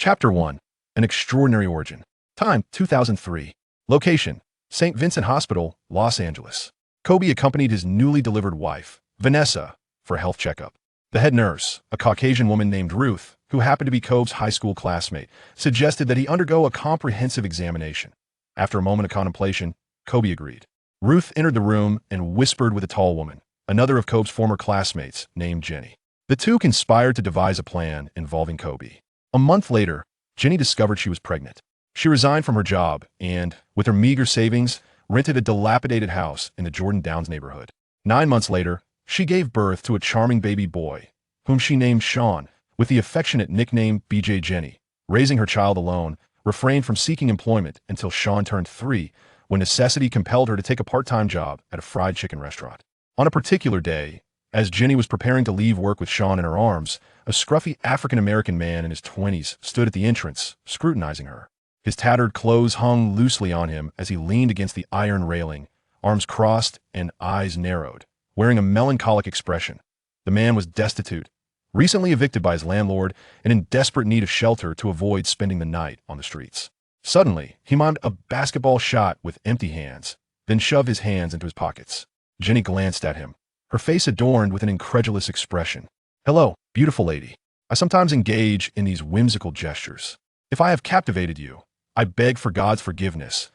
Chapter 1. An Extraordinary Origin. Time, 2003. Location, St. Vincent Hospital, Los Angeles. Kobe accompanied his newly delivered wife, Vanessa, for a health checkup. The head nurse, a Caucasian woman named Ruth, who happened to be Kobe's high school classmate, suggested that he undergo a comprehensive examination. After a moment of contemplation, Kobe agreed. Ruth entered the room and whispered with a tall woman, another of Kobe's former classmates, named Jenny. The two conspired to devise a plan involving Kobe. A month later, Jenny discovered she was pregnant. She resigned from her job and, with her meager savings, rented a dilapidated house in the Jordan Downs neighborhood. 9 months later, she gave birth to a charming baby boy, whom she named Shawn, with the affectionate nickname BJ. Jenny, raising her child alone, refrained from seeking employment until Shawn turned 3, when necessity compelled her to take a part-time job at a fried chicken restaurant. On a particular day, as Jenny was preparing to leave work with Shawn in her arms, a scruffy African-American man in his 20s stood at the entrance, scrutinizing her. His tattered clothes hung loosely on him as he leaned against the iron railing, arms crossed and eyes narrowed, wearing a melancholic expression. The man was destitute, recently evicted by his landlord, and in desperate need of shelter to avoid spending the night on the streets. Suddenly, he mimed a basketball shot with empty hands, then shoved his hands into his pockets. Jenny glanced at him, her face adorned with an incredulous expression. "Hello, beautiful lady. I sometimes engage in these whimsical gestures. If I have captivated you, I beg for God's forgiveness.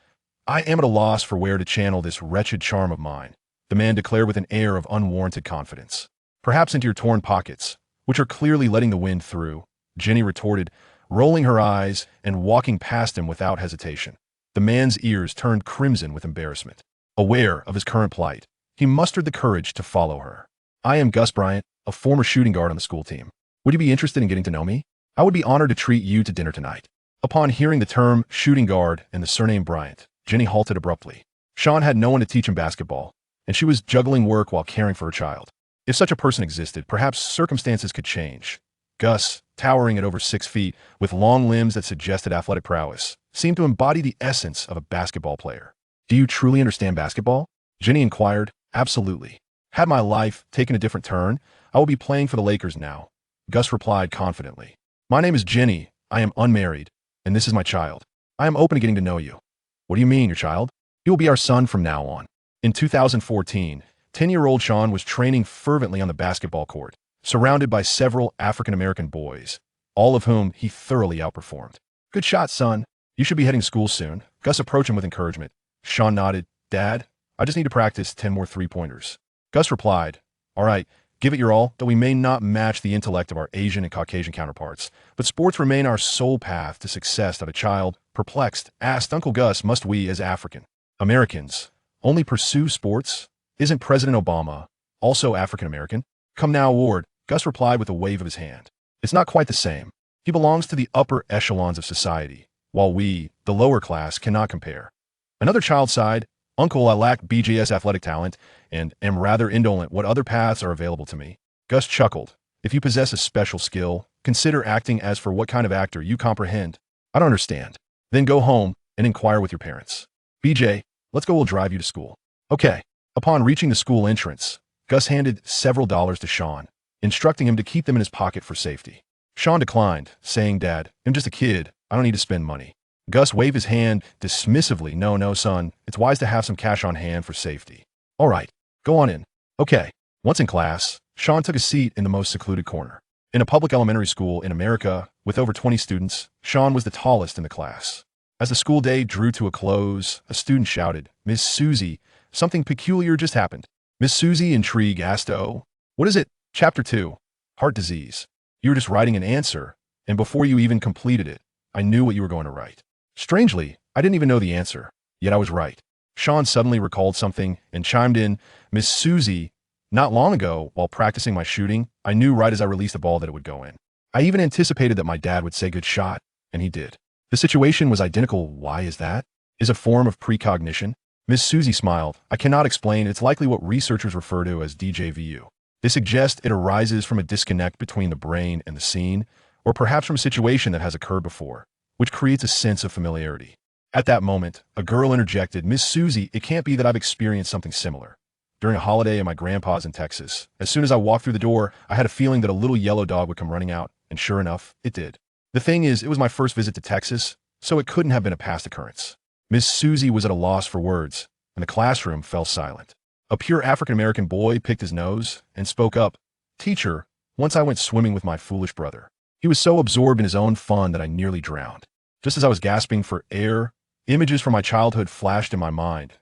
I am at a loss for where to channel this wretched charm of mine," the man declared with an air of unwarranted confidence. "Perhaps into your torn pockets, which are clearly letting the wind through," Jenny retorted, rolling her eyes and walking past him without hesitation. The man's ears turned crimson with embarrassment. Aware of his current plight, he mustered the courage to follow her. "I am Gus Bryant, a former shooting guard on the school team. Would you be interested in getting to know me? I would be honored to treat you to dinner tonight." Upon hearing the term shooting guard and the surname Bryant, Jenny halted abruptly. Shawn had no one to teach him basketball, and she was juggling work while caring for her child. If such a person existed, perhaps circumstances could change. Gus, towering at over 6 feet, with long limbs that suggested athletic prowess, seemed to embody the essence of a basketball player. "Do you truly understand basketball?" Jenny inquired. "Absolutely. Had my life taken a different turn, I will be playing for the Lakers now," Gus replied confidently. "My name is Jenny. I am unmarried, and this is my child. I am open to getting to know you." "What do you mean, your child?" "He will be our son from now on." In 2014, 10-year-old Shawn was training fervently on the basketball court, surrounded by several African-American boys, all of whom he thoroughly outperformed. "Good shot, son. You should be heading to school soon." Gus approached him with encouragement. Shawn nodded. "Dad, I just need to practice 10 more three-pointers." Gus replied, "All right, give it your all, though we may not match the intellect of our Asian and Caucasian counterparts, but sports remain our sole path to success." That a child, perplexed, asked Uncle Gus, "Must we, as African Americans, only pursue sports? Isn't President Obama also African-American?" "Come now, Ward," Gus replied with a wave of his hand. "It's not quite the same. He belongs to the upper echelons of society, while we, the lower class, cannot compare." Another child sighed, "Uncle, I lack BJ's athletic talent and am rather indolent. What other paths are available to me?" Gus chuckled. "If you possess a special skill, consider acting. As for what kind of actor you comprehend, I don't understand. Then go home and inquire with your parents. BJ, let's go. We'll drive you to school." "Okay." Upon reaching the school entrance, Gus handed several dollars to Shawn, instructing him to keep them in his pocket for safety. Shawn declined, saying, "Dad, I'm just a kid. I don't need to spend money." Gus waved his hand dismissively. No, son. It's wise to have some cash on hand for safety." "All right, go on in." "Okay." Once in class, Shawn took a seat in the most secluded corner. In a public elementary school in America, with over 20 students, Shawn was the tallest in the class. As the school day drew to a close, a student shouted, "Miss Susie, something peculiar just happened." Miss Susie, intrigued, asked, "Oh, what is it?" Chapter 2. Heart disease. "You were just writing an answer, and before you even completed it, I knew what you were going to write." Strangely, I didn't even know the answer, yet I was right. Shawn suddenly recalled something and chimed in, "Miss Susie, not long ago, while practicing my shooting, I knew right as I released the ball that it would go in. I even anticipated that my dad would say good shot, and he did." "The situation was identical. Why is that?" "Is a form of precognition." Miss Susie smiled. "I cannot explain. It's likely what researchers refer to as DJVU. They suggest it arises from a disconnect between the brain and the scene, or perhaps from a situation that has occurred before, which creates a sense of familiarity." At that moment, a girl interjected, "Miss Susie, it can't be that I've experienced something similar. During a holiday at my grandpa's in Texas, as soon as I walked through the door, I had a feeling that a little yellow dog would come running out, and sure enough, it did." The thing is, it was my first visit to Texas, so it couldn't have been a past occurrence. Miss Susie was at a loss for words, and the classroom fell silent. A pure African-American boy picked his nose and spoke up. Teacher, once I went swimming with my foolish brother. He was so absorbed in his own fun that I nearly drowned. Just as I was gasping for air, images from my childhood flashed in my mind.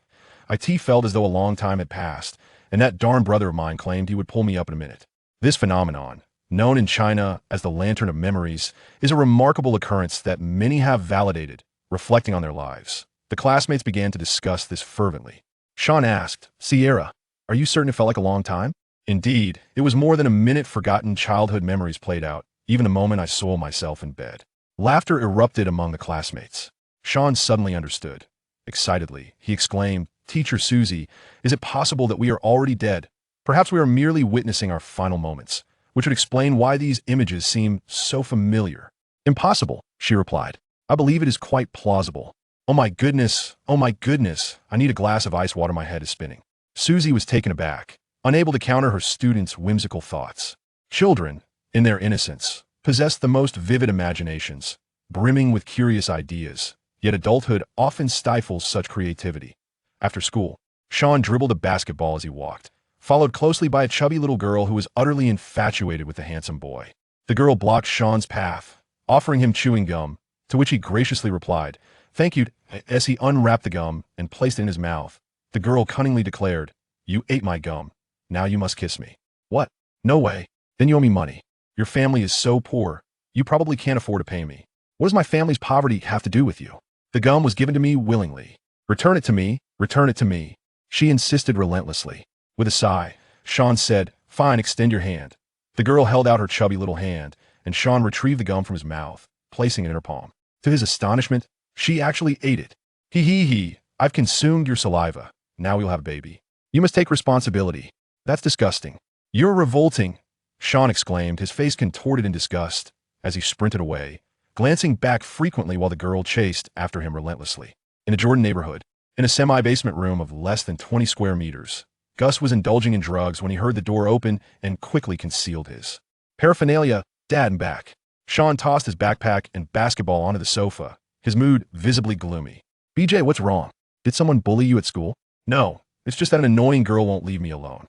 It felt as though a long time had passed, and that darn brother of mine claimed he would pull me up in a minute. This phenomenon, known in China as the Lantern of Memories, is a remarkable occurrence that many have validated, reflecting on their lives. The classmates began to discuss this fervently. Shawn asked, Sierra, are you certain it felt like a long time? Indeed, it was more than a minute. Forgotten childhood memories played out, even the moment I saw myself in bed. Laughter erupted among the classmates. Shawn suddenly understood. Excitedly, he exclaimed, Teacher Susie, is it possible that we are already dead? Perhaps we are merely witnessing our final moments, which would explain why these images seem so familiar. Impossible, she replied. I believe it is quite plausible. Oh my goodness, I need a glass of ice water, my head is spinning. Susie was taken aback, unable to counter her students' whimsical thoughts. Children, in their innocence, possess the most vivid imaginations, brimming with curious ideas, yet adulthood often stifles such creativity. After school, Shawn dribbled a basketball as he walked, followed closely by a chubby little girl who was utterly infatuated with the handsome boy. The girl blocked Shawn's path, offering him chewing gum, to which he graciously replied, Thank you. As he unwrapped the gum and placed it in his mouth, the girl cunningly declared, You ate my gum. Now you must kiss me. What? No way. Then you owe me money. Your family is so poor, you probably can't afford to pay me. What does my family's poverty have to do with you? The gum was given to me willingly. Return it to me, return it to me. She insisted relentlessly. With a sigh, Shawn said, Fine, extend your hand. The girl held out her chubby little hand, and Shawn retrieved the gum from his mouth, placing it in her palm. To his astonishment, she actually ate it. He, I've consumed your saliva. Now we'll have a baby. You must take responsibility. That's disgusting. You're revolting, Shawn exclaimed, his face contorted in disgust, as he sprinted away, glancing back frequently while the girl chased after him relentlessly. In a Jordan neighborhood, in a semi-basement room of less than 20 square meters, Gus was indulging in drugs when he heard the door open and quickly concealed his paraphernalia. Dad, I'm back. Shawn tossed his backpack and basketball onto the sofa, his mood visibly gloomy. BJ, what's wrong? Did someone bully you at school? No, it's just that an annoying girl won't leave me alone.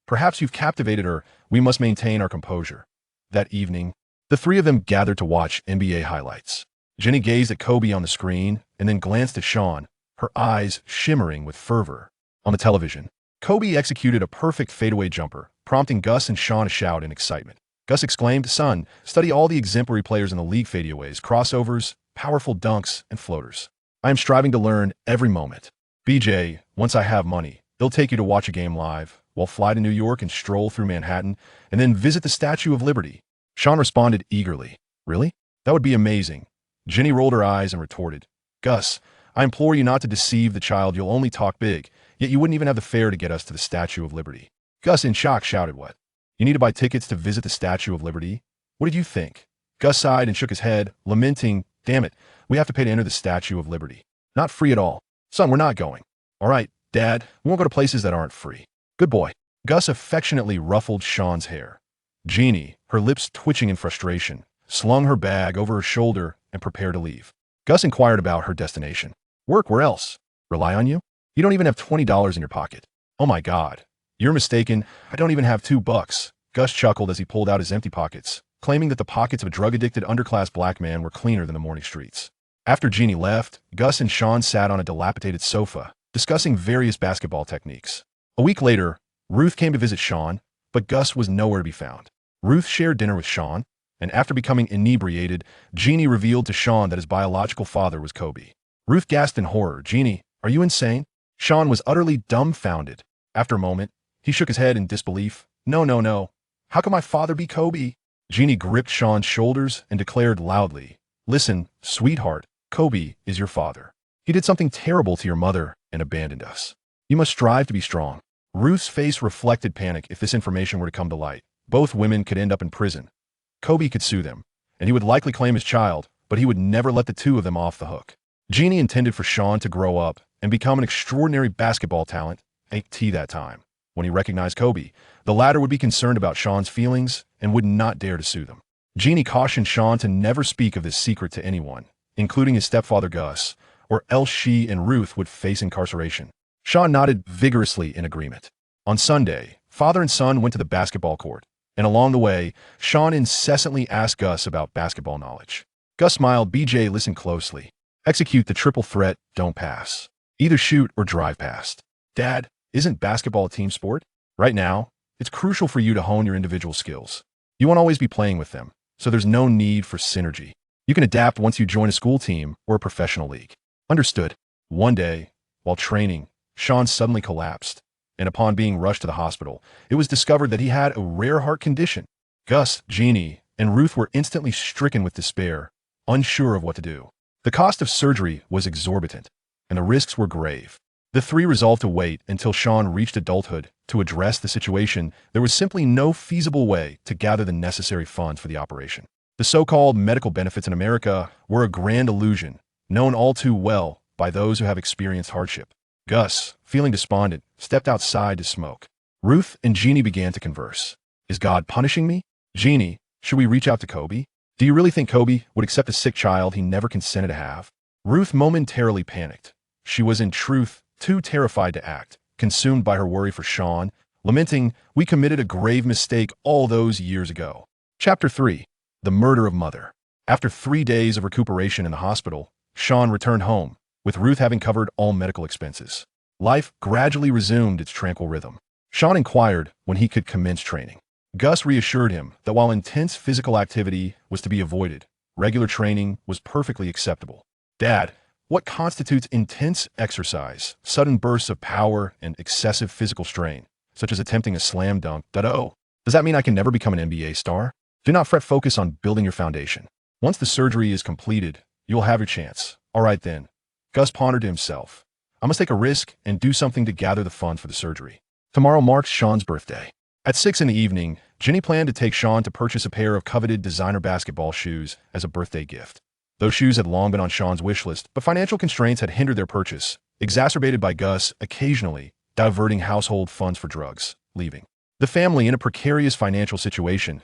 Perhaps you've captivated her. We must maintain our composure. That evening, the three of them gathered to watch NBA highlights. Jenny gazed at Kobe on the screen and then glanced at Shawn, her eyes shimmering with fervor. On the television, Kobe executed a perfect fadeaway jumper, prompting Gus and Shawn to shout in excitement. Gus exclaimed, Son, study all the exemplary players in the league fadeaways, crossovers, powerful dunks, and floaters. I am striving to learn every moment. BJ, once I have money, they'll take you to watch a game live, while fly to New York and stroll through Manhattan, and then visit the Statue of Liberty. Shawn responded eagerly. Really? That would be amazing. Jenny rolled her eyes and retorted, Gus, I implore you not to deceive the child. You'll only talk big, yet you wouldn't even have the fare to get us to the Statue of Liberty. Gus, in shock, shouted, What? You need to buy tickets to visit the Statue of Liberty? What did you think? Gus sighed and shook his head, lamenting, Damn it, we have to pay to enter the Statue of Liberty. Not free at all. Son, we're not going. All right, Dad, we won't go to places that aren't free. Good boy. Gus affectionately ruffled Shawn's hair. Jeannie, her lips twitching in frustration, slung her bag over her shoulder and prepared to leave. Gus inquired about her destination. Work, where else? Rely on you? You don't even have $20 in your pocket. Oh my God. You're mistaken. I don't even have $2. Gus chuckled as he pulled out his empty pockets, claiming that the pockets of a drug-addicted underclass black man were cleaner than the morning streets. After Jeannie left, Gus and Shawn sat on a dilapidated sofa, discussing various basketball techniques. A week later, Ruth came to visit Shawn, but Gus was nowhere to be found. Ruth shared dinner with Shawn, and after becoming inebriated, Jeannie revealed to Shawn that his biological father was Kobe. Ruth gasped in horror. Jeannie, are you insane? Shawn was utterly dumbfounded. After a moment, he shook his head in disbelief. No. How can my father be Kobe? Jeannie gripped Shawn's shoulders and declared loudly, Listen, sweetheart, Kobe is your father. He did something terrible to your mother and abandoned us. You must strive to be strong. Ruth's face reflected panic. If this information were to come to light, both women could end up in prison. Kobe could sue them, and he would likely claim his child, but he would never let the two of them off the hook. Jeannie intended for Shawn to grow up and become an extraordinary basketball talent at that time. When he recognized Kobe, the latter would be concerned about Shawn's feelings and would not dare to sue them. Jeannie cautioned Shawn to never speak of this secret to anyone, including his stepfather Gus, or else she and Ruth would face incarceration. Shawn nodded vigorously in agreement. On Sunday, father and son went to the basketball court, and along the way, Shawn incessantly asked Gus about basketball knowledge. Gus smiled. BJ, listen closely. Execute the triple threat, don't pass. Either shoot or drive past. Dad, isn't basketball a team sport? Right now, it's crucial for you to hone your individual skills. You won't always be playing with them, so there's no need for synergy. You can adapt once you join a school team or a professional league. Understood. One day, while training, Shawn suddenly collapsed, and upon being rushed to the hospital, it was discovered that he had a rare heart condition. Gus, Jeannie, and Ruth were instantly stricken with despair, unsure of what to do. The cost of surgery was exorbitant, and the risks were grave. The three resolved to wait until Shawn reached adulthood to address the situation. There was simply no feasible way to gather the necessary funds for the operation. The so-called medical benefits in America were a grand illusion, known all too well by those who have experienced hardship. Gus, feeling despondent, stepped outside to smoke. Ruth and Jeannie began to converse. Is God punishing me? Jeannie, should we reach out to Kobe? Do you really think Kobe would accept a sick child he never consented to have? Ruth momentarily panicked. She was in truth too terrified to act, consumed by her worry for Shawn, lamenting, we committed a grave mistake all those years ago. Chapter 3. The Murder of Mother. After 3 days of recuperation in the hospital, Shawn returned home, with Ruth having covered all medical expenses. Life gradually resumed its tranquil rhythm. Shawn inquired when he could commence training. Gus reassured him that while intense physical activity was to be avoided, regular training was perfectly acceptable. Dad, what constitutes intense exercise, sudden bursts of power, and excessive physical strain, such as attempting a slam dunk? Does that mean I can never become an NBA star? Do not fret, focus on building your foundation. Once the surgery is completed, you'll have your chance. All right then. Gus pondered to himself. I must take a risk and do something to gather the funds for the surgery. Tomorrow marks Shawn's birthday. At 6 in the evening, Jenny planned to take Shawn to purchase a pair of coveted designer basketball shoes as a birthday gift. Those shoes had long been on Shawn's wish list, but financial constraints had hindered their purchase, exacerbated by Gus occasionally diverting household funds for drugs, leaving the family in a precarious financial situation.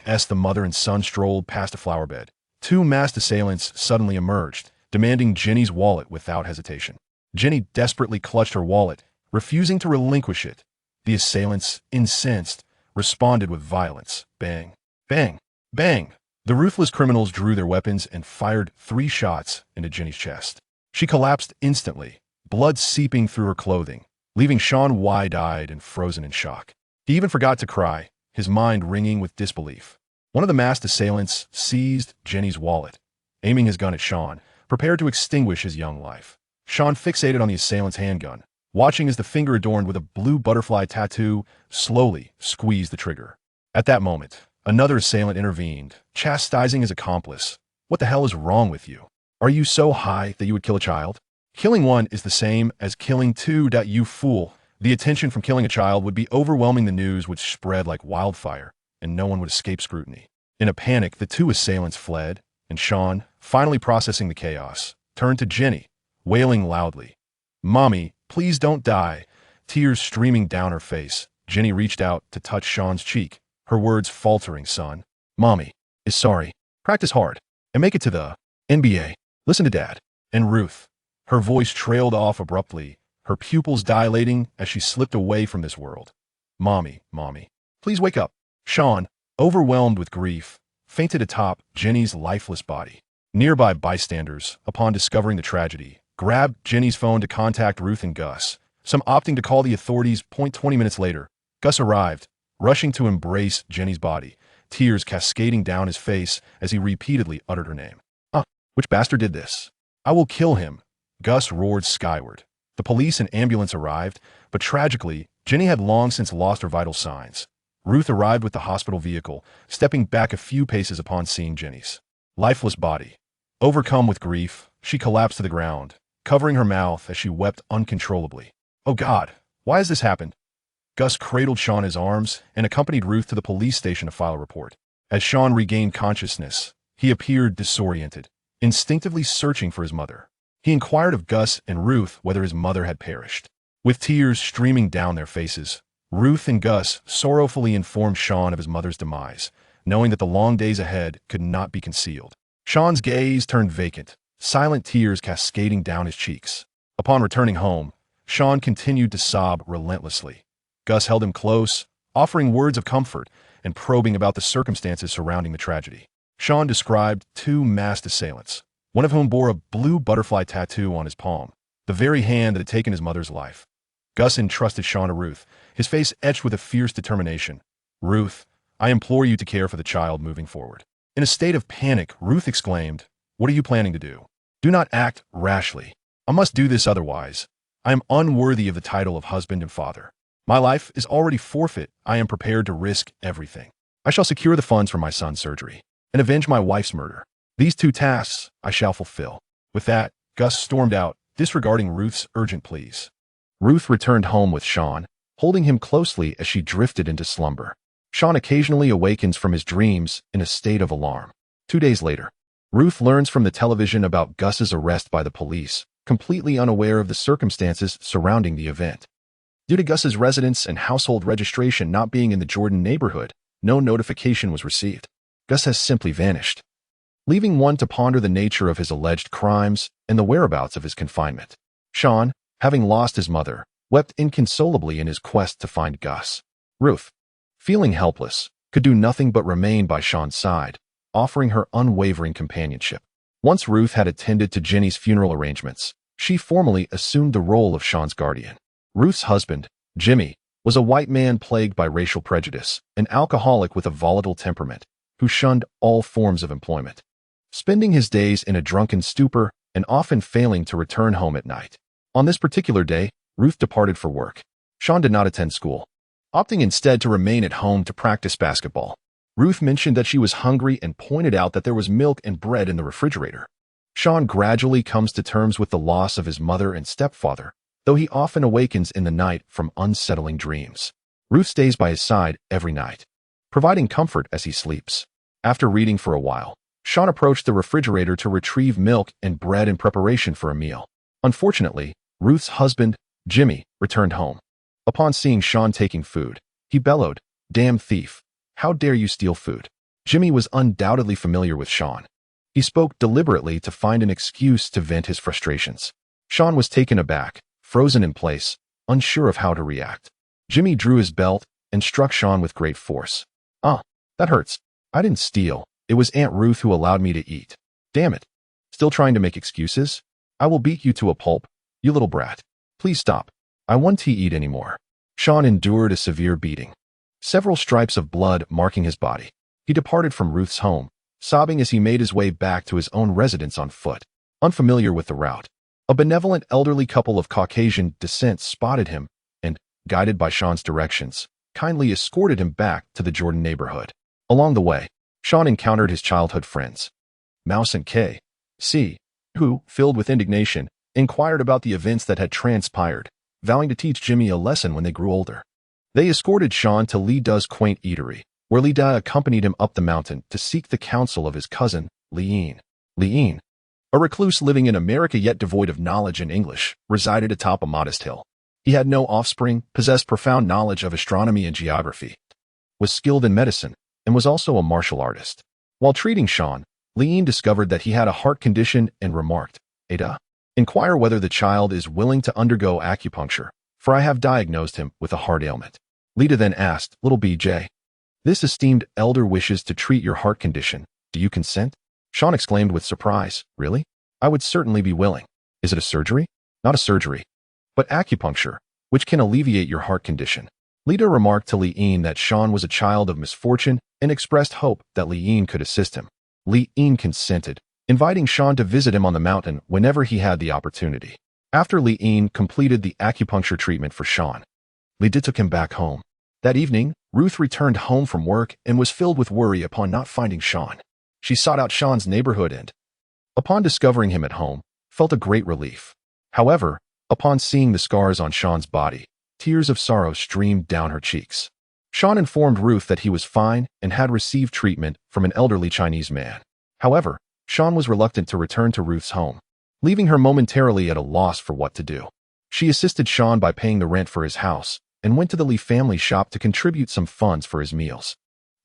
As the mother and son strolled past a flower bed, 2 masked assailants suddenly emerged, demanding Jenny's wallet without hesitation. Jenny desperately clutched her wallet, refusing to relinquish it. The assailants, incensed, responded with violence. Bang, bang, bang. The ruthless criminals drew their weapons and fired 3 shots into Jenny's chest. She collapsed instantly, blood seeping through her clothing, leaving Shawn wide-eyed and frozen in shock. He even forgot to cry, his mind ringing with disbelief. One of the masked assailants seized Jenny's wallet, aiming his gun at Shawn, prepared to extinguish his young life. Shawn fixated on the assailant's handgun, watching as the finger adorned with a blue butterfly tattoo slowly squeezed the trigger. At that moment, another assailant intervened, chastising his accomplice. What the hell is wrong with you? Are you so high that you would kill a child? Killing one is the same as killing 2. You fool. The attention from killing a child would be overwhelming. The news would spread like wildfire, and no one would escape scrutiny. In a panic, the 2 assailants fled, and Shawn, finally processing the chaos, turned to Jenny, wailing loudly. Mommy, please don't die. Tears streaming down her face, Jenny reached out to touch Shawn's cheek, her words faltering. Son, Mommy is sorry. Practice hard and make it to the NBA. Listen to Dad. And Ruth. Her voice trailed off abruptly, her pupils dilating as she slipped away from this world. Mommy, please wake up. Shawn, overwhelmed with grief, fainted atop Jenny's lifeless body. Nearby bystanders, upon discovering the tragedy, grabbed Jenny's phone to contact Ruth and Gus, some opting to call the authorities. 20 minutes later, Gus arrived, rushing to embrace Jenny's body, tears cascading down his face as he repeatedly uttered her name. Which bastard did this? I will kill him. Gus roared skyward. The police and ambulance arrived, but tragically, Jenny had long since lost her vital signs. Ruth arrived with the hospital vehicle, stepping back a few paces upon seeing Jenny's lifeless body. Overcome with grief, she collapsed to the ground, covering her mouth as she wept uncontrollably. Oh God, why has this happened? Gus cradled Shawn in his arms and accompanied Ruth to the police station to file a report. As Shawn regained consciousness, he appeared disoriented, instinctively searching for his mother. He inquired of Gus and Ruth whether his mother had perished. With tears streaming down their faces, Ruth and Gus sorrowfully informed Shawn of his mother's demise, knowing that the long days ahead could not be concealed. Shawn's gaze turned vacant, silent tears cascading down his cheeks. Upon returning home, Shawn continued to sob relentlessly. Gus held him close, offering words of comfort and probing about the circumstances surrounding the tragedy. Shawn described two masked assailants, one of whom bore a blue butterfly tattoo on his palm, the very hand that had taken his mother's life. Gus entrusted Shawn to Ruth, his face etched with a fierce determination. "Ruth, I implore you to care for the child moving forward." In a state of panic, Ruth exclaimed, "What are you planning to do? Do not act rashly. I must do this otherwise. I am unworthy of the title of husband and father. My life is already forfeit. I am prepared to risk everything. I shall secure the funds for my son's surgery and avenge my wife's murder. These two tasks I shall fulfill." With that, Gus stormed out, disregarding Ruth's urgent pleas. Ruth returned home with Shawn, holding him closely as she drifted into slumber. Shawn occasionally awakens from his dreams in a state of alarm. 2 days later, Ruth learns from the television about Gus's arrest by the police, completely unaware of the circumstances surrounding the event. Due to Gus's residence and household registration not being in the Jordan neighborhood, no notification was received. Gus has simply vanished, leaving one to ponder the nature of his alleged crimes and the whereabouts of his confinement. Shawn, having lost his mother, wept inconsolably in his quest to find Gus. Ruth, feeling helpless, could do nothing but remain by Shawn's side, offering her unwavering companionship. Once Ruth had attended to Jenny's funeral arrangements, she formally assumed the role of Shawn's guardian. Ruth's husband, Jimmy, was a white man plagued by racial prejudice, an alcoholic with a volatile temperament, who shunned all forms of employment, spending his days in a drunken stupor and often failing to return home at night. On this particular day, Ruth departed for work. Shawn did not attend school, opting instead to remain at home to practice basketball. Ruth mentioned that she was hungry and pointed out that there was milk and bread in the refrigerator. Shawn gradually comes to terms with the loss of his mother and stepfather, though he often awakens in the night from unsettling dreams. Ruth stays by his side every night, providing comfort as he sleeps. After reading for a while, Shawn approached the refrigerator to retrieve milk and bread in preparation for a meal. Unfortunately, Ruth's husband, Jimmy, returned home. Upon seeing Shawn taking food, he bellowed, "Damn thief! How dare you steal food?" Jimmy was undoubtedly familiar with Shawn. He spoke deliberately to find an excuse to vent his frustrations. Shawn was taken aback, frozen in place, unsure of how to react. Jimmy drew his belt and struck Shawn with great force. "Ah, that hurts. I didn't steal. It was Aunt Ruth who allowed me to eat. Damn it. Still trying to make excuses? I will beat you to a pulp, you little brat. Please stop. I won't eat anymore." Shawn endured a severe beating, several stripes of blood marking his body. He departed from Ruth's home, sobbing as he made his way back to his own residence on foot. Unfamiliar with the route, a benevolent elderly couple of Caucasian descent spotted him and, guided by Shawn's directions, kindly escorted him back to the Jordan neighborhood. Along the way, Shawn encountered his childhood friends, Mouse and K.C., who, filled with indignation, inquired about the events that had transpired, vowing to teach Jimmy a lesson when they grew older. They escorted Shawn to Lee Da's quaint eatery, where Lee Da accompanied him up the mountain to seek the counsel of his cousin, Leeine. Leeine, a recluse living in America yet devoid of knowledge in English, resided atop a modest hill. He had no offspring, possessed profound knowledge of astronomy and geography, was skilled in medicine, and was also a martial artist. While treating Shawn, Leeine discovered that he had a heart condition and remarked, "Ada, inquire whether the child is willing to undergo acupuncture, for I have diagnosed him with a heart ailment." Lita then asked, "Little BJ, this esteemed elder wishes to treat your heart condition. Do you consent?" Shawn exclaimed with surprise, "Really? I would certainly be willing. Is it a surgery?" "Not a surgery, but acupuncture, which can alleviate your heart condition." Lita remarked to Leeine that Shawn was a child of misfortune and expressed hope that Leeine could assist him. Leeine consented, inviting Shawn to visit him on the mountain whenever he had the opportunity. After Leeine completed the acupuncture treatment for Shawn, Lita took him back home. That evening, Ruth returned home from work and was filled with worry upon not finding Shawn. She sought out Shawn's neighborhood and, upon discovering him at home, felt a great relief. However, upon seeing the scars on Shawn's body, tears of sorrow streamed down her cheeks. Shawn informed Ruth that he was fine and had received treatment from an elderly Chinese man. However, Shawn was reluctant to return to Ruth's home, leaving her momentarily at a loss for what to do. She assisted Shawn by paying the rent for his house and went to the Lee family shop to contribute some funds for his meals.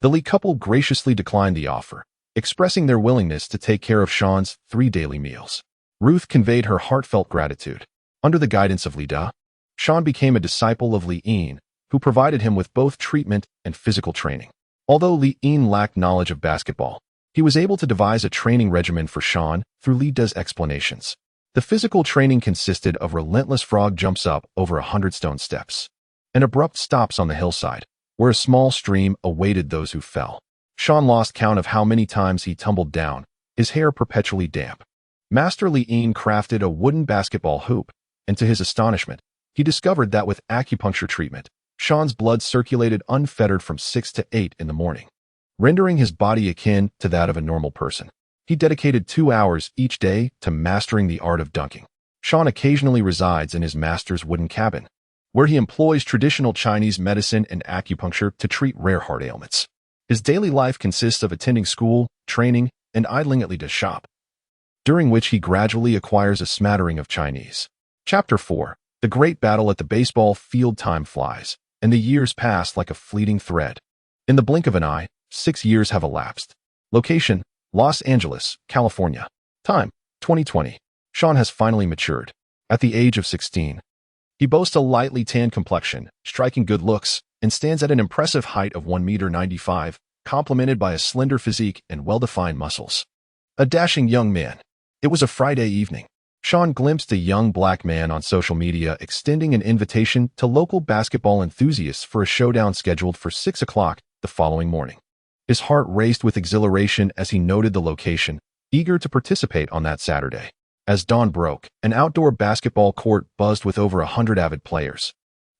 The Lee couple graciously declined the offer, expressing their willingness to take care of Shawn's 3 daily meals. Ruth conveyed her heartfelt gratitude. Under the guidance of Lee Da, Shawn became a disciple of Lee In, who provided him with both treatment and physical training. Although Lee In lacked knowledge of basketball, he was able to devise a training regimen for Shawn through Lee Da's explanations. The physical training consisted of relentless frog jumps up over 100 stone steps and abrupt stops on the hillside, where a small stream awaited those who fell. Shawn lost count of how many times he tumbled down, his hair perpetually damp. Master Lee In crafted a wooden basketball hoop, and to his astonishment, he discovered that with acupuncture treatment, Shawn's blood circulated unfettered from 6 to 8 in the morning, rendering his body akin to that of a normal person. He dedicated 2 hours each day to mastering the art of dunking. Shawn occasionally resides in his master's wooden cabin, where he employs traditional Chinese medicine and acupuncture to treat rare heart ailments. His daily life consists of attending school, training, and idling at Lee Da's shop, during which he gradually acquires a smattering of Chinese. Chapter 4. The Great Battle at the Baseball Field. Time flies, and the years pass like a fleeting thread. In the blink of an eye, 6 years have elapsed. Location: Los Angeles, California. Time: 2020. Shawn has finally matured. At the age of 16, he boasts a lightly tanned complexion, striking good looks, and stands at an impressive height of 1.95 meters, complemented by a slender physique and well-defined muscles. A dashing young man. It was a Friday evening. Shawn glimpsed a young black man on social media extending an invitation to local basketball enthusiasts for a showdown scheduled for 6 o'clock the following morning. His heart raced with exhilaration as he noted the location, eager to participate on that Saturday. As dawn broke, an outdoor basketball court buzzed with over 100 avid players,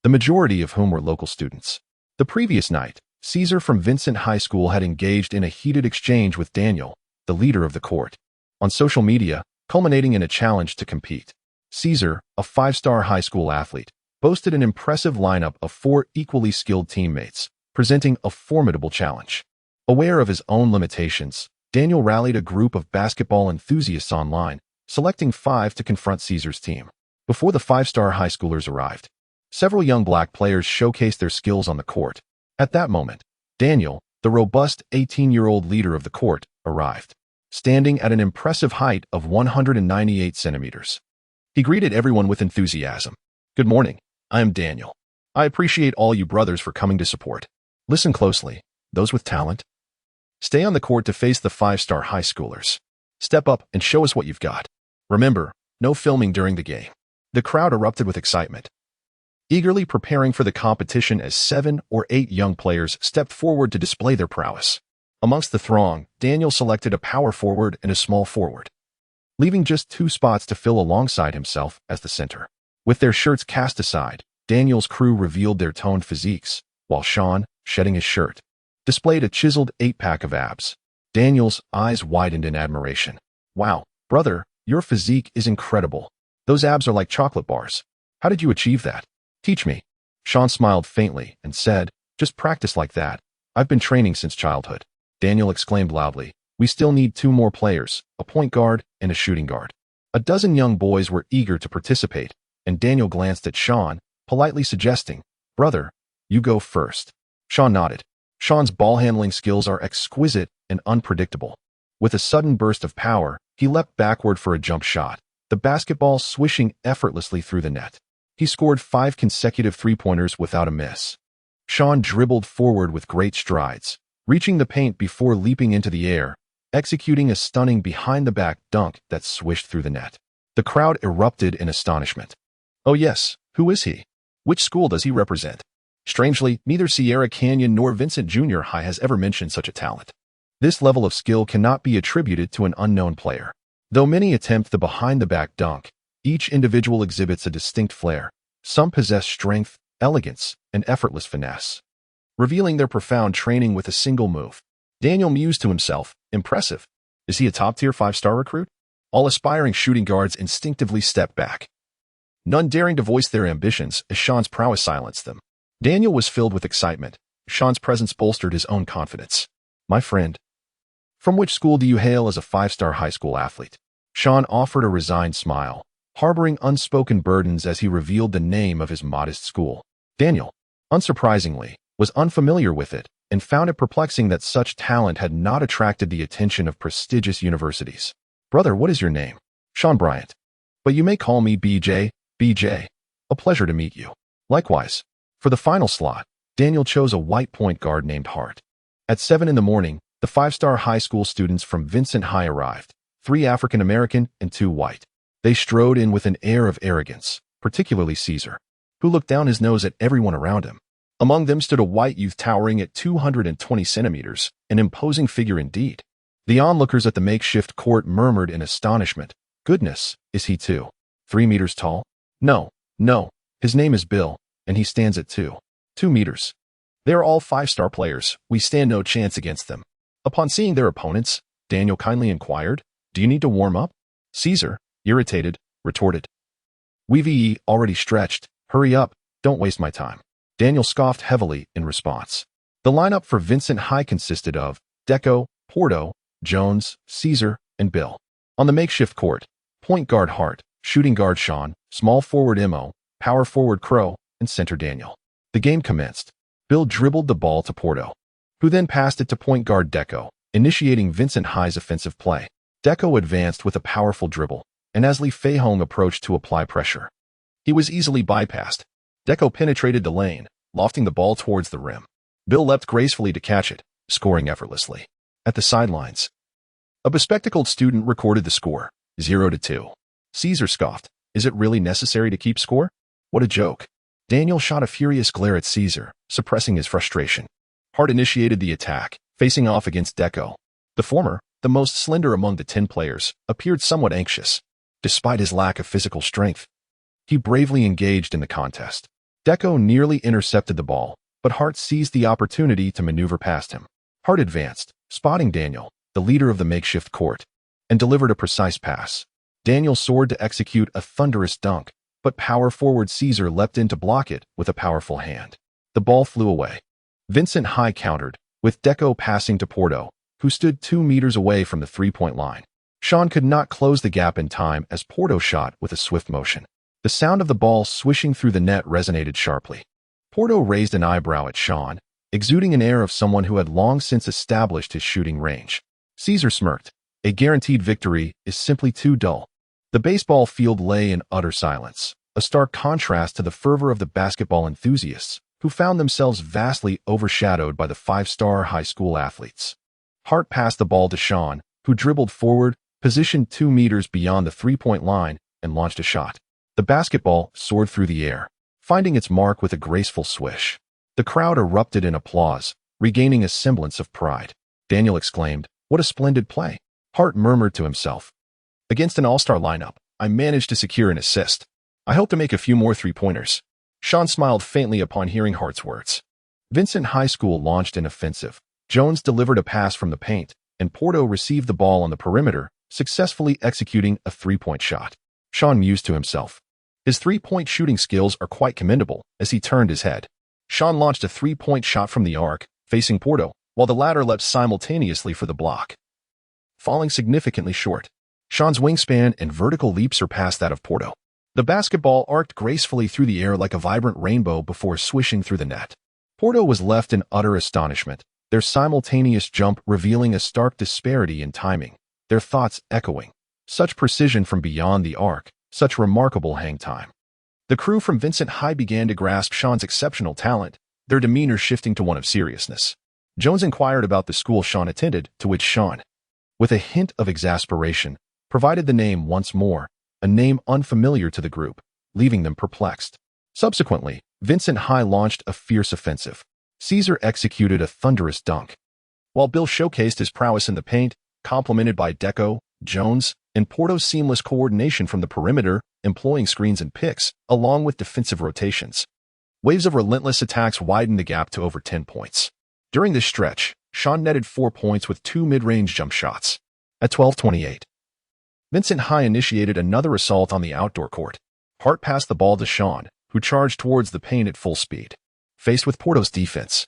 the majority of whom were local students. The previous night, Caesar from Vincent High School had engaged in a heated exchange with Daniel, the leader of the court, on social media, culminating in a challenge to compete. Caesar, a 5-star high school athlete, boasted an impressive lineup of 4 equally skilled teammates, presenting a formidable challenge. Aware of his own limitations, Daniel rallied a group of basketball enthusiasts online, selecting 5 to confront Caesar's team. Before the 5-star high schoolers arrived, several young black players showcased their skills on the court. At that moment, Daniel, the robust 18-year-old leader of the court, arrived, standing at an impressive height of 198 centimeters. He greeted everyone with enthusiasm. "Good morning, I am Daniel. I appreciate all you brothers for coming to support. Listen closely, those with talent. Stay on the court to face the 5-star high schoolers. Step up and show us what you've got. Remember, no filming during the game." The crowd erupted with excitement, eagerly preparing for the competition as 7 or 8 young players stepped forward to display their prowess. Amongst the throng, Daniel selected a power forward and a small forward, leaving just 2 spots to fill alongside himself as the center. With their shirts cast aside, Daniel's crew revealed their toned physiques, while Shawn, shedding his shirt, displayed a chiseled 8-pack of abs. Daniel's eyes widened in admiration. "Wow, brother, your physique is incredible. Those abs are like chocolate bars. How did you achieve that? Teach me." Shawn smiled faintly and said, "Just practice like that. I've been training since childhood." Daniel exclaimed loudly, "We still need 2 more players, a point guard and a shooting guard." A dozen young boys were eager to participate, and Daniel glanced at Shawn, politely suggesting, "Brother, you go first." Shawn nodded. Shawn's ball-handling skills are exquisite and unpredictable. With a sudden burst of power, he leapt backward for a jump shot, the basketball swishing effortlessly through the net. He scored 5 consecutive three-pointers without a miss. Shawn dribbled forward with great strides, reaching the paint before leaping into the air, executing a stunning behind-the-back dunk that swished through the net. The crowd erupted in astonishment. "Oh yes, who is he? Which school does he represent?" Strangely, neither Sierra Canyon nor Vincent Junior High has ever mentioned such a talent. This level of skill cannot be attributed to an unknown player. Though many attempt the behind-the-back dunk, each individual exhibits a distinct flair. Some possess strength, elegance, and effortless finesse, revealing their profound training with a single move. Daniel mused to himself, "Impressive. Is he a top-tier 5-star recruit?" All aspiring shooting guards instinctively stepped back, none daring to voice their ambitions as Shawn's prowess silenced them. Daniel was filled with excitement. Shawn's presence bolstered his own confidence. "My friend, from which school do you hail as a 5-star high school athlete?" Shawn offered a resigned smile, harboring unspoken burdens as he revealed the name of his modest school. Daniel, unsurprisingly, was unfamiliar with it, and found it perplexing that such talent had not attracted the attention of prestigious universities. "Brother, what is your name?" "Shawn Bryant. But you may call me BJ. BJ. A pleasure to meet you." Likewise. For the final slot, Daniel chose a white point guard named Hart. At 7 in the morning, the 5-star high school students from Vincent High arrived, 3 African American and 2 white. They strode in with an air of arrogance, particularly Caesar, who looked down his nose at everyone around him. Among them stood a white youth towering at 220 centimeters, an imposing figure indeed. The onlookers at the makeshift court murmured in astonishment, "Goodness, is he 2 meters tall? No, his name is Bill, and he stands at 2 meters. They are all 5-star players. We stand no chance against them." Upon seeing their opponents, Daniel kindly inquired, "Do you need to warm up?" Caesar, irritated, retorted, "We've already stretched. Hurry up, don't waste my time." Daniel scoffed heavily in response. The lineup for Vincent High consisted of Deco, Porto, Jones, Caesar, and Bill. On the makeshift court, point guard Hart, shooting guard Shawn, small forward Mo, power forward Crow, and center Daniel. The game commenced. Bill dribbled the ball to Porto, who then passed it to point guard Deco, initiating Vincent High's offensive play. Deco advanced with a powerful dribble, and as Lee Fei-hong approached to apply pressure, he was easily bypassed. Deco penetrated the lane, lofting the ball towards the rim. Bill leapt gracefully to catch it, scoring effortlessly. At the sidelines, a bespectacled student recorded the score, 0-2. Caesar scoffed, "Is it really necessary to keep score? What a joke." Daniel shot a furious glare at Caesar, suppressing his frustration. Hart initiated the attack, facing off against Deco. The former, the most slender among the 10 players, appeared somewhat anxious. Despite his lack of physical strength, he bravely engaged in the contest. Deco nearly intercepted the ball, but Hart seized the opportunity to maneuver past him. Hart advanced, spotting Daniel, the leader of the makeshift court, and delivered a precise pass. Daniel soared to execute a thunderous dunk, but power forward Caesar leapt in to block it with a powerful hand. The ball flew away. Vincent High countered, with Deco passing to Porto, who stood 2 meters away from the 3-point line. Shawn could not close the gap in time as Porto shot with a swift motion. The sound of the ball swishing through the net resonated sharply. Porto raised an eyebrow at Shawn, exuding an air of someone who had long since established his shooting range. Caesar smirked. A guaranteed victory is simply too dull. The baseball field lay in utter silence, a stark contrast to the fervor of the basketball enthusiasts, who found themselves vastly overshadowed by the 5-star high school athletes. Hart passed the ball to Shawn, who dribbled forward, positioned 2 meters beyond the 3-point line, and launched a shot. The basketball soared through the air, finding its mark with a graceful swish. The crowd erupted in applause, regaining a semblance of pride. Daniel exclaimed, "What a splendid play." Hart murmured to himself, "Against an all-star lineup, I managed to secure an assist. I hope to make a few more 3-pointers." Shawn smiled faintly upon hearing Hart's words. Vincent High School launched an offensive. Jones delivered a pass from the paint, and Porto received the ball on the perimeter, successfully executing a 3-point shot. Shawn mused to himself, "His 3-point shooting skills are quite commendable," as he turned his head. Shawn launched a 3-point shot from the arc, facing Porto, while the latter leapt simultaneously for the block, falling significantly short. Shawn's wingspan and vertical leap surpassed that of Porto. The basketball arced gracefully through the air like a vibrant rainbow before swishing through the net. Porto was left in utter astonishment, their simultaneous jump revealing a stark disparity in timing, their thoughts echoing. Such precision from beyond the arc, such remarkable hang time. The crew from Vincent High began to grasp Shawn's exceptional talent, their demeanor shifting to one of seriousness. Jones inquired about the school Shawn attended, to which Shawn, with a hint of exasperation, provided the name once more, a name unfamiliar to the group, leaving them perplexed. Subsequently, Vincent High launched a fierce offensive. Caesar executed a thunderous dunk, while Bill showcased his prowess in the paint, complemented by Deco, Jones, and Porto's seamless coordination from the perimeter, employing screens and picks, along with defensive rotations. Waves of relentless attacks widened the gap to over 10 points. During this stretch, Shawn netted 4 points with 2 mid-range jump shots. At 12:28, Vincent High initiated another assault on the outdoor court. Hart passed the ball to Shawn, who charged towards the paint at full speed. Faced with Porto's defense,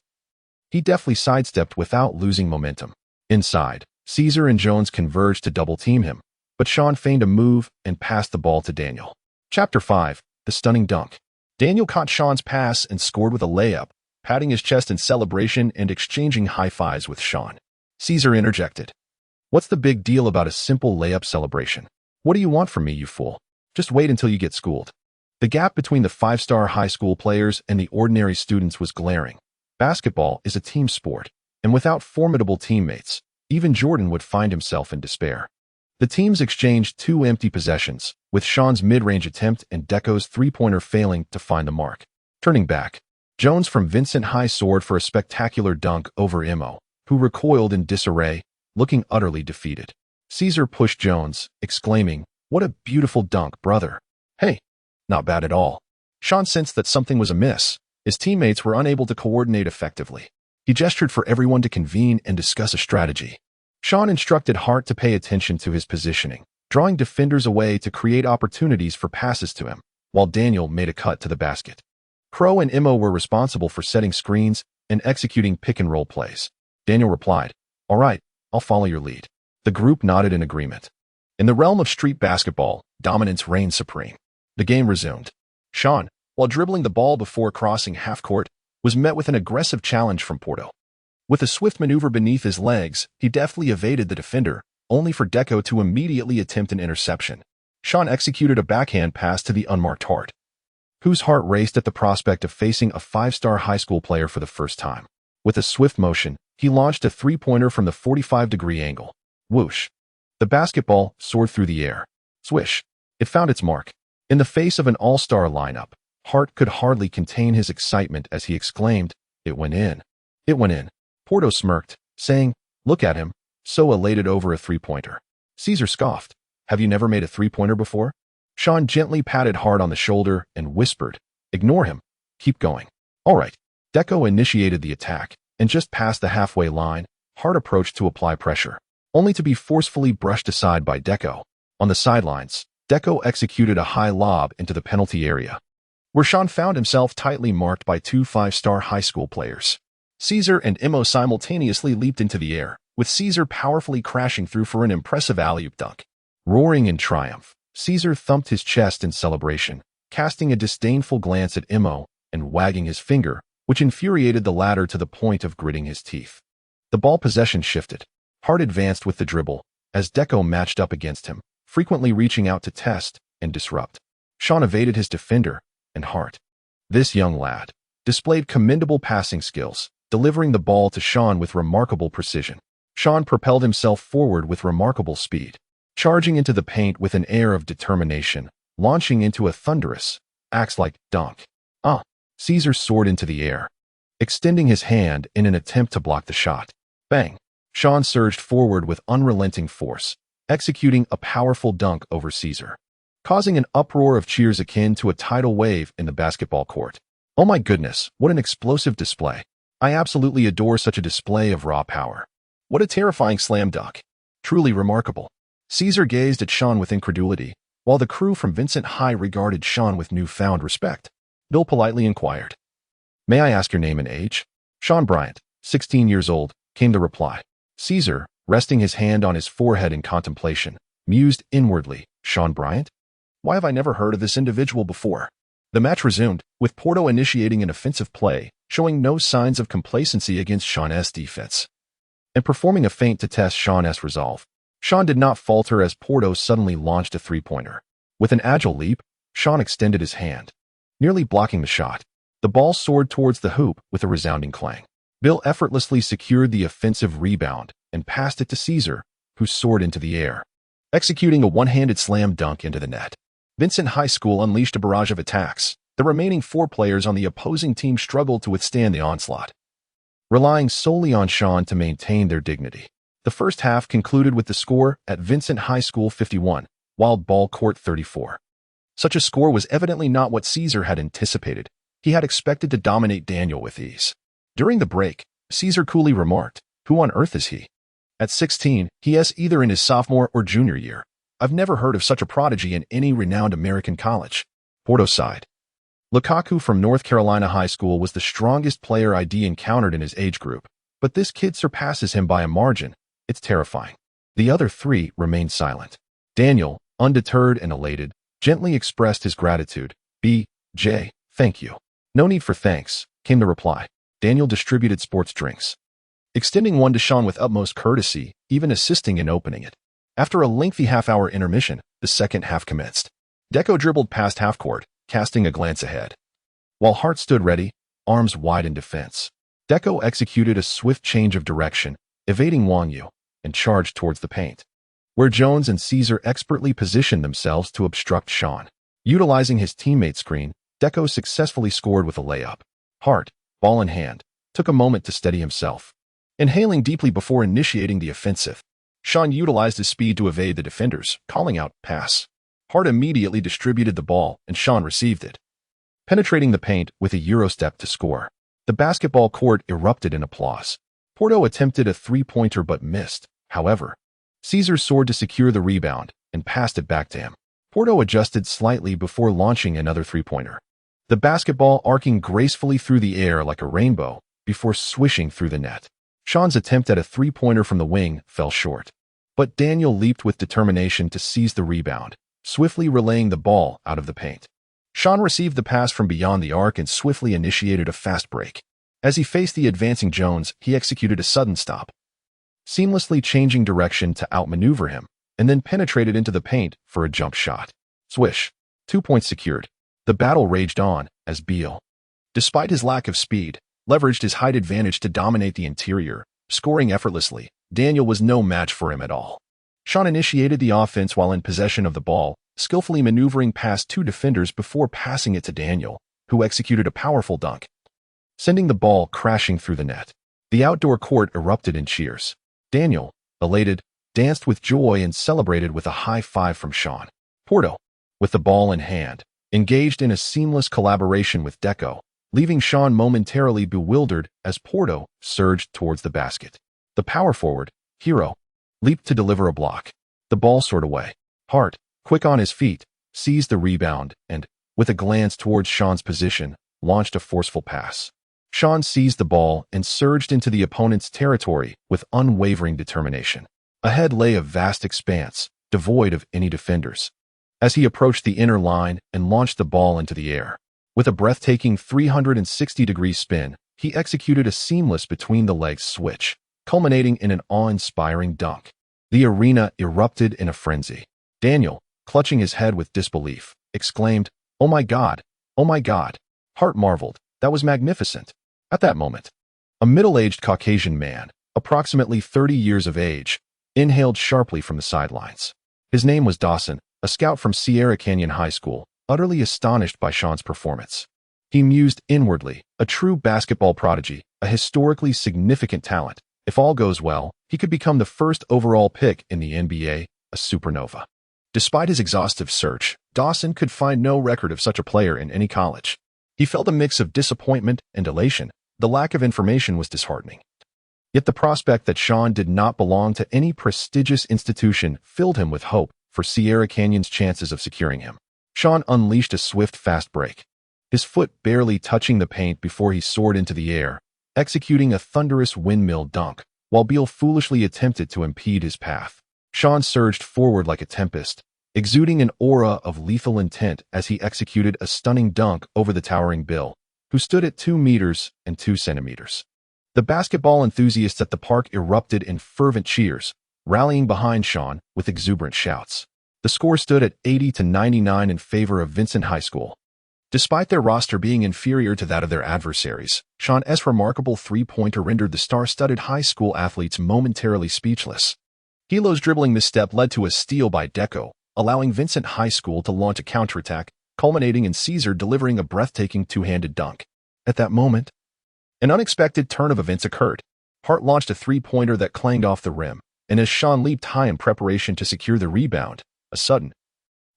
he deftly sidestepped without losing momentum. Inside, Caesar and Jones converged to double-team him, but Shawn feigned a move and passed the ball to Daniel. Chapter 5, The Stunning Dunk. Daniel caught Shawn's pass and scored with a layup, patting his chest in celebration and exchanging high-fives with Shawn. Caesar interjected. What's the big deal about a simple layup celebration? What do you want from me, you fool? Just wait until you get schooled. The gap between the five-star high school players and the ordinary students was glaring. Basketball is a team sport, and without formidable teammates, even Jordan would find himself in despair. The teams exchanged 2 empty possessions, with Shawn's mid-range attempt and Deco's three-pointer failing to find the mark. Turning back, Jones from Vincent High soared for a spectacular dunk over Imo, who recoiled in disarray, looking utterly defeated. Caesar pushed Jones, exclaiming, "What a beautiful dunk, brother." "Hey, not bad at all." Shawn sensed that something was amiss. His teammates were unable to coordinate effectively. He gestured for everyone to convene and discuss a strategy. Shawn instructed Hart to pay attention to his positioning, drawing defenders away to create opportunities for passes to him, while Daniel made a cut to the basket. Crow and Imo were responsible for setting screens and executing pick-and-roll plays. Daniel replied, "All right, I'll follow your lead." The group nodded in agreement. In the realm of street basketball, dominance reigned supreme. The game resumed. Shawn, while dribbling the ball before crossing half-court, was met with an aggressive challenge from Porto. With a swift maneuver beneath his legs, he deftly evaded the defender, only for Deco to immediately attempt an interception. Shawn executed a backhand pass to the unmarked Hart, whose heart raced at the prospect of facing a five-star high school player for the first time. With a swift motion, he launched a three-pointer from the 45-degree angle. Whoosh! The basketball soared through the air. Swish! It found its mark. In the face of an all-star lineup, Hart could hardly contain his excitement as he exclaimed, "It went in. It went in." Porto smirked, saying, "Look at him, so elated over a three-pointer." Caesar scoffed, "Have you never made a three-pointer before?" Shawn gently patted Hart on the shoulder and whispered, "Ignore him. Keep going." "All right." Deco initiated the attack, and just past the halfway line, Hart approached to apply pressure, only to be forcefully brushed aside by Deco. On the sidelines, Deco executed a high lob into the penalty area, where Shawn found himself tightly marked by 2 five-star high school players. Caesar and Imo simultaneously leaped into the air, with Caesar powerfully crashing through for an impressive alley-oop dunk. Roaring in triumph, Caesar thumped his chest in celebration, casting a disdainful glance at Imo and wagging his finger, which infuriated the latter to the point of gritting his teeth. The ball possession shifted. Hart advanced with the dribble, as Deco matched up against him, frequently reaching out to test and disrupt. Shawn evaded his defender, and Hart, this young lad, displayed commendable passing skills, delivering the ball to Shawn with remarkable precision. Shawn propelled himself forward with remarkable speed, charging into the paint with an air of determination, launching into a thunderous, axe-like dunk. Caesar soared into the air, extending his hand in an attempt to block the shot. Bang! Shawn surged forward with unrelenting force, executing a powerful dunk over Caesar, causing an uproar of cheers akin to a tidal wave in the basketball court. "Oh my goodness, what an explosive display. I absolutely adore such a display of raw power. What a terrifying slam dunk. Truly remarkable." Caesar gazed at Shawn with incredulity, while the crew from Vincent High regarded Shawn with newfound respect. Bill politely inquired, "May I ask your name and age?" "Shawn Bryant, 16 years old," came the reply. Caesar, resting his hand on his forehead in contemplation, mused inwardly, "Shawn Bryant? Why have I never heard of this individual before?" The match resumed, with Porto initiating an offensive play, showing no signs of complacency against Shawn's defense, and performing a feint to test Shawn's resolve. Shawn did not falter as Porto suddenly launched a three-pointer. With an agile leap, Shawn extended his hand, nearly blocking the shot. The ball soared towards the hoop with a resounding clang. Bill effortlessly secured the offensive rebound and passed it to Caesar, who soared into the air, executing a one-handed slam dunk into the net. Vincent High School unleashed a barrage of attacks. The remaining 4 players on the opposing team struggled to withstand the onslaught, relying solely on Shawn to maintain their dignity. The first half concluded with the score at Vincent High School 51, Wild Ball Court 34. Such a score was evidently not what Caesar had anticipated. He had expected to dominate Daniel with ease. During the break, Caesar coolly remarked, "Who on earth is he? At 16, he is either in his sophomore or junior year. I've never heard of such a prodigy in any renowned American college." Porto sighed. Lukaku from North Carolina High School was the strongest player ID encountered in his age group, but this kid surpasses him by a margin. It's terrifying. The other 3 remained silent. Daniel, undeterred and elated, gently expressed his gratitude. "B.J., thank you." "No need for thanks," came the reply. Daniel distributed sports drinks, extending one to Shawn with utmost courtesy, even assisting in opening it. After a lengthy half-hour intermission, the second half commenced. Deco dribbled past half-court, casting a glance ahead, while Hart stood ready, arms wide in defense. Deco executed a swift change of direction, evading Wang Yu, and charged towards the paint, where Jones and Caesar expertly positioned themselves to obstruct Shawn. Utilizing his teammate's screen, Deco successfully scored with a layup. Hart, ball in hand, took a moment to steady himself, inhaling deeply before initiating the offensive. Shawn utilized his speed to evade the defenders, calling out, "Pass." Hart immediately distributed the ball, and Shawn received it, penetrating the paint with a Eurostep to score. The basketball court erupted in applause. Porto attempted a three-pointer but missed. However, Caesar soared to secure the rebound and passed it back to him. Porto adjusted slightly before launching another three-pointer, the basketball arcing gracefully through the air like a rainbow before swishing through the net. Shawn's attempt at a three-pointer from the wing fell short, but Daniel leaped with determination to seize the rebound, swiftly relaying the ball out of the paint. Shawn received the pass from beyond the arc and swiftly initiated a fast break. As he faced the advancing Jones, he executed a sudden stop, seamlessly changing direction to outmaneuver him, and then penetrated into the paint for a jump shot. Swish. 2 points secured. The battle raged on as Beal, despite his lack of speed, leveraged his height advantage to dominate the interior, scoring effortlessly. Daniel was no match for him at all. Shawn initiated the offense while in possession of the ball, skillfully maneuvering past two defenders before passing it to Daniel, who executed a powerful dunk, sending the ball crashing through the net. The outdoor court erupted in cheers. Daniel, elated, danced with joy and celebrated with a high five from Shawn. Porto, with the ball in hand, engaged in a seamless collaboration with Deco, leaving Shawn momentarily bewildered as Porto surged towards the basket. The power forward, Hero, leaped to deliver a block. The ball soared away. Hart, quick on his feet, seized the rebound and, with a glance towards Shawn's position, launched a forceful pass. Shawn seized the ball and surged into the opponent's territory with unwavering determination. Ahead lay a vast expanse, devoid of any defenders, as he approached the inner line and launched the ball into the air. With a breathtaking 360-degree spin, he executed a seamless between-the-legs switch, culminating in an awe-inspiring dunk. The arena erupted in a frenzy. Daniel, clutching his head with disbelief, exclaimed, "Oh my God! Oh my God!" Hart marveled. That was magnificent. At that moment, a middle-aged Caucasian man, approximately 30 years of age, inhaled sharply from the sidelines. His name was Dawson, a scout from Sierra Canyon High School, utterly astonished by Shawn's performance. He mused inwardly, a true basketball prodigy, a historically significant talent. If all goes well, he could become the first overall pick in the NBA, a supernova. Despite his exhaustive search, Dawson could find no record of such a player in any college. He felt a mix of disappointment and elation. The lack of information was disheartening. Yet the prospect that Shawn did not belong to any prestigious institution filled him with hope for Sierra Canyon's chances of securing him. Shawn unleashed a swift fast break, his foot barely touching the paint before he soared into the air, executing a thunderous windmill dunk, while Beal foolishly attempted to impede his path. Shawn surged forward like a tempest, exuding an aura of lethal intent as he executed a stunning dunk over the towering Bill, who stood at 2 meters and 2 centimeters. The basketball enthusiasts at the park erupted in fervent cheers, rallying behind Shawn with exuberant shouts. The score stood at 80-99 in favor of Vincent High School. Despite their roster being inferior to that of their adversaries, Shawn's remarkable three-pointer rendered the star-studded high school athletes momentarily speechless. Hilo's dribbling misstep led to a steal by Deco, allowing Vincent High School to launch a counterattack, culminating in Caesar delivering a breathtaking two-handed dunk. At that moment, an unexpected turn of events occurred. Hart launched a three-pointer that clanged off the rim, and as Shawn leaped high in preparation to secure the rebound, a sudden,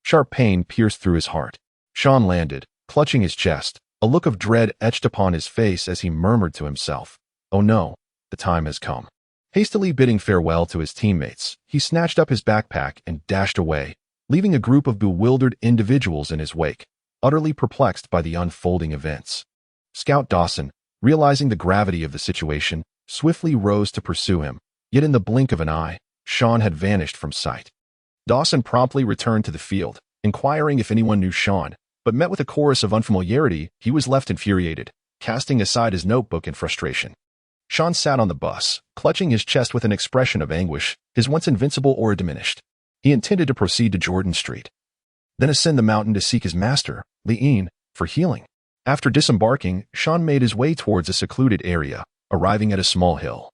sharp pain pierced through his heart. Shawn landed, clutching his chest, a look of dread etched upon his face as he murmured to himself, "Oh no, the time has come." Hastily bidding farewell to his teammates, he snatched up his backpack and dashed away, leaving a group of bewildered individuals in his wake, utterly perplexed by the unfolding events. Scout Dawson, realizing the gravity of the situation, swiftly rose to pursue him, yet in the blink of an eye, Shawn had vanished from sight. Dawson promptly returned to the field, inquiring if anyone knew Shawn, but met with a chorus of unfamiliarity. He was left infuriated. casting aside his notebook in frustration. Shawn sat on the bus, clutching his chest with an expression of anguish, his once invincible aura diminished. He intended to proceed to Jordan Street, then ascend the mountain to seek his master, Leine, for healing. After disembarking, Shawn made his way towards a secluded area, arriving at a small hill.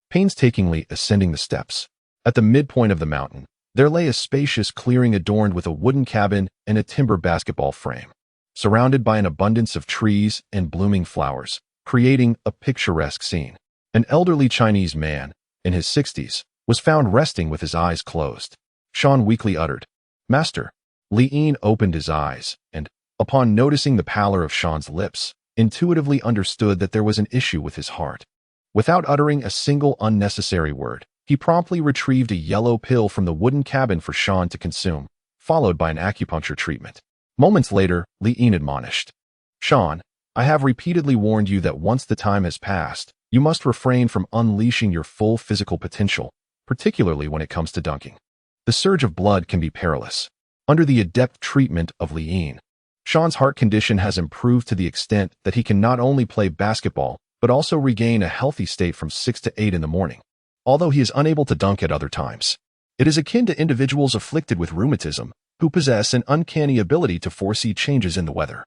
Painstakingly ascending the steps, at the midpoint of the mountain, there lay a spacious clearing adorned with a wooden cabin and a timber basketball frame, surrounded by an abundance of trees and blooming flowers, creating a picturesque scene. An elderly Chinese man, in his 60s, was found resting with his eyes closed. Shawn weakly uttered, "Master." Leine opened his eyes and, upon noticing the pallor of Shawn's lips, intuitively understood that there was an issue with his heart. Without uttering a single unnecessary word, he promptly retrieved a yellow pill from the wooden cabin for Shawn to consume, followed by an acupuncture treatment. Moments later, Leine admonished, "Shawn, I have repeatedly warned you that once the time has passed, you must refrain from unleashing your full physical potential, particularly when it comes to dunking. The surge of blood can be perilous." Under the adept treatment of Leine, Shawn's heart condition has improved to the extent that he can not only play basketball, but also regain a healthy state from 6 to 8 in the morning, although he is unable to dunk at other times. It is akin to individuals afflicted with rheumatism, who possess an uncanny ability to foresee changes in the weather.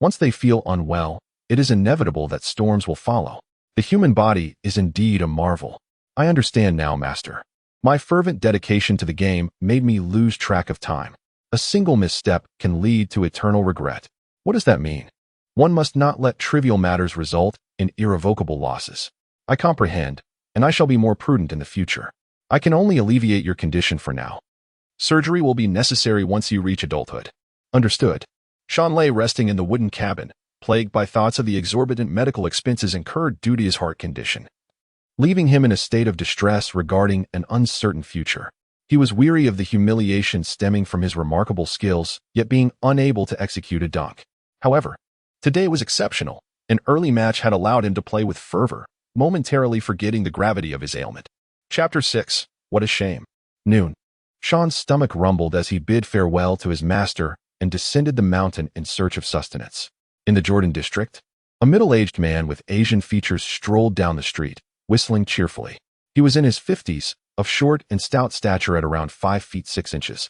Once they feel unwell, it is inevitable that storms will follow. The human body is indeed a marvel. I understand now, Master. My fervent dedication to the game made me lose track of time. A single misstep can lead to eternal regret. What does that mean? One must not let trivial matters result in irrevocable losses. I comprehend, and I shall be more prudent in the future. I can only alleviate your condition for now. Surgery will be necessary once you reach adulthood. Understood. Shawn lay resting in the wooden cabin, plagued by thoughts of the exorbitant medical expenses incurred due to his heart condition, leaving him in a state of distress regarding an uncertain future. He was weary of the humiliation stemming from his remarkable skills, yet being unable to execute a dunk. However, today was exceptional. An early match had allowed him to play with fervor, momentarily forgetting the gravity of his ailment. Chapter 6. What a shame. Noon. Shawn's stomach rumbled as he bid farewell to his master and descended the mountain in search of sustenance. In the Jordan district, a middle-aged man with Asian features strolled down the street, whistling cheerfully. He was in his 50s, of short and stout stature at around 5 feet 6 inches,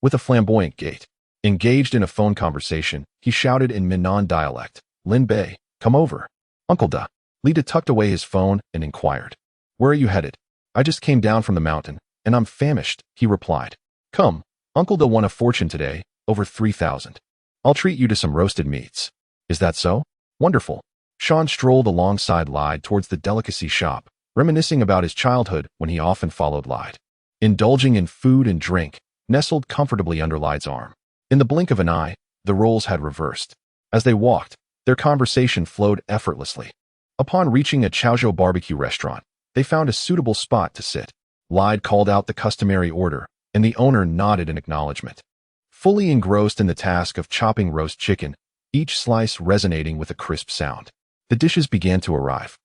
with a flamboyant gait. Engaged in a phone conversation, he shouted in Minnan dialect, "Lin Bei, come over." "Uncle Da." Lida tucked away his phone and inquired, "Where are you headed?" "I just came down from the mountain, and I'm famished," he replied. "Come, Uncle Da won a fortune today, over 3,000. I'll treat you to some roasted meats." "Is that so? Wonderful." Shawn strolled alongside Lyde towards the delicacy shop, reminiscing about his childhood when he often followed Lyde, indulging in food and drink, nestled comfortably under Lyde's arm. In the blink of an eye, the roles had reversed. As they walked, their conversation flowed effortlessly. Upon reaching a Chaozhou barbecue restaurant, they found a suitable spot to sit. Lyde called out the customary order, and the owner nodded in acknowledgement. Fully engrossed in the task of chopping roast chicken, each slice resonating with a crisp sound, the dishes began to arrive.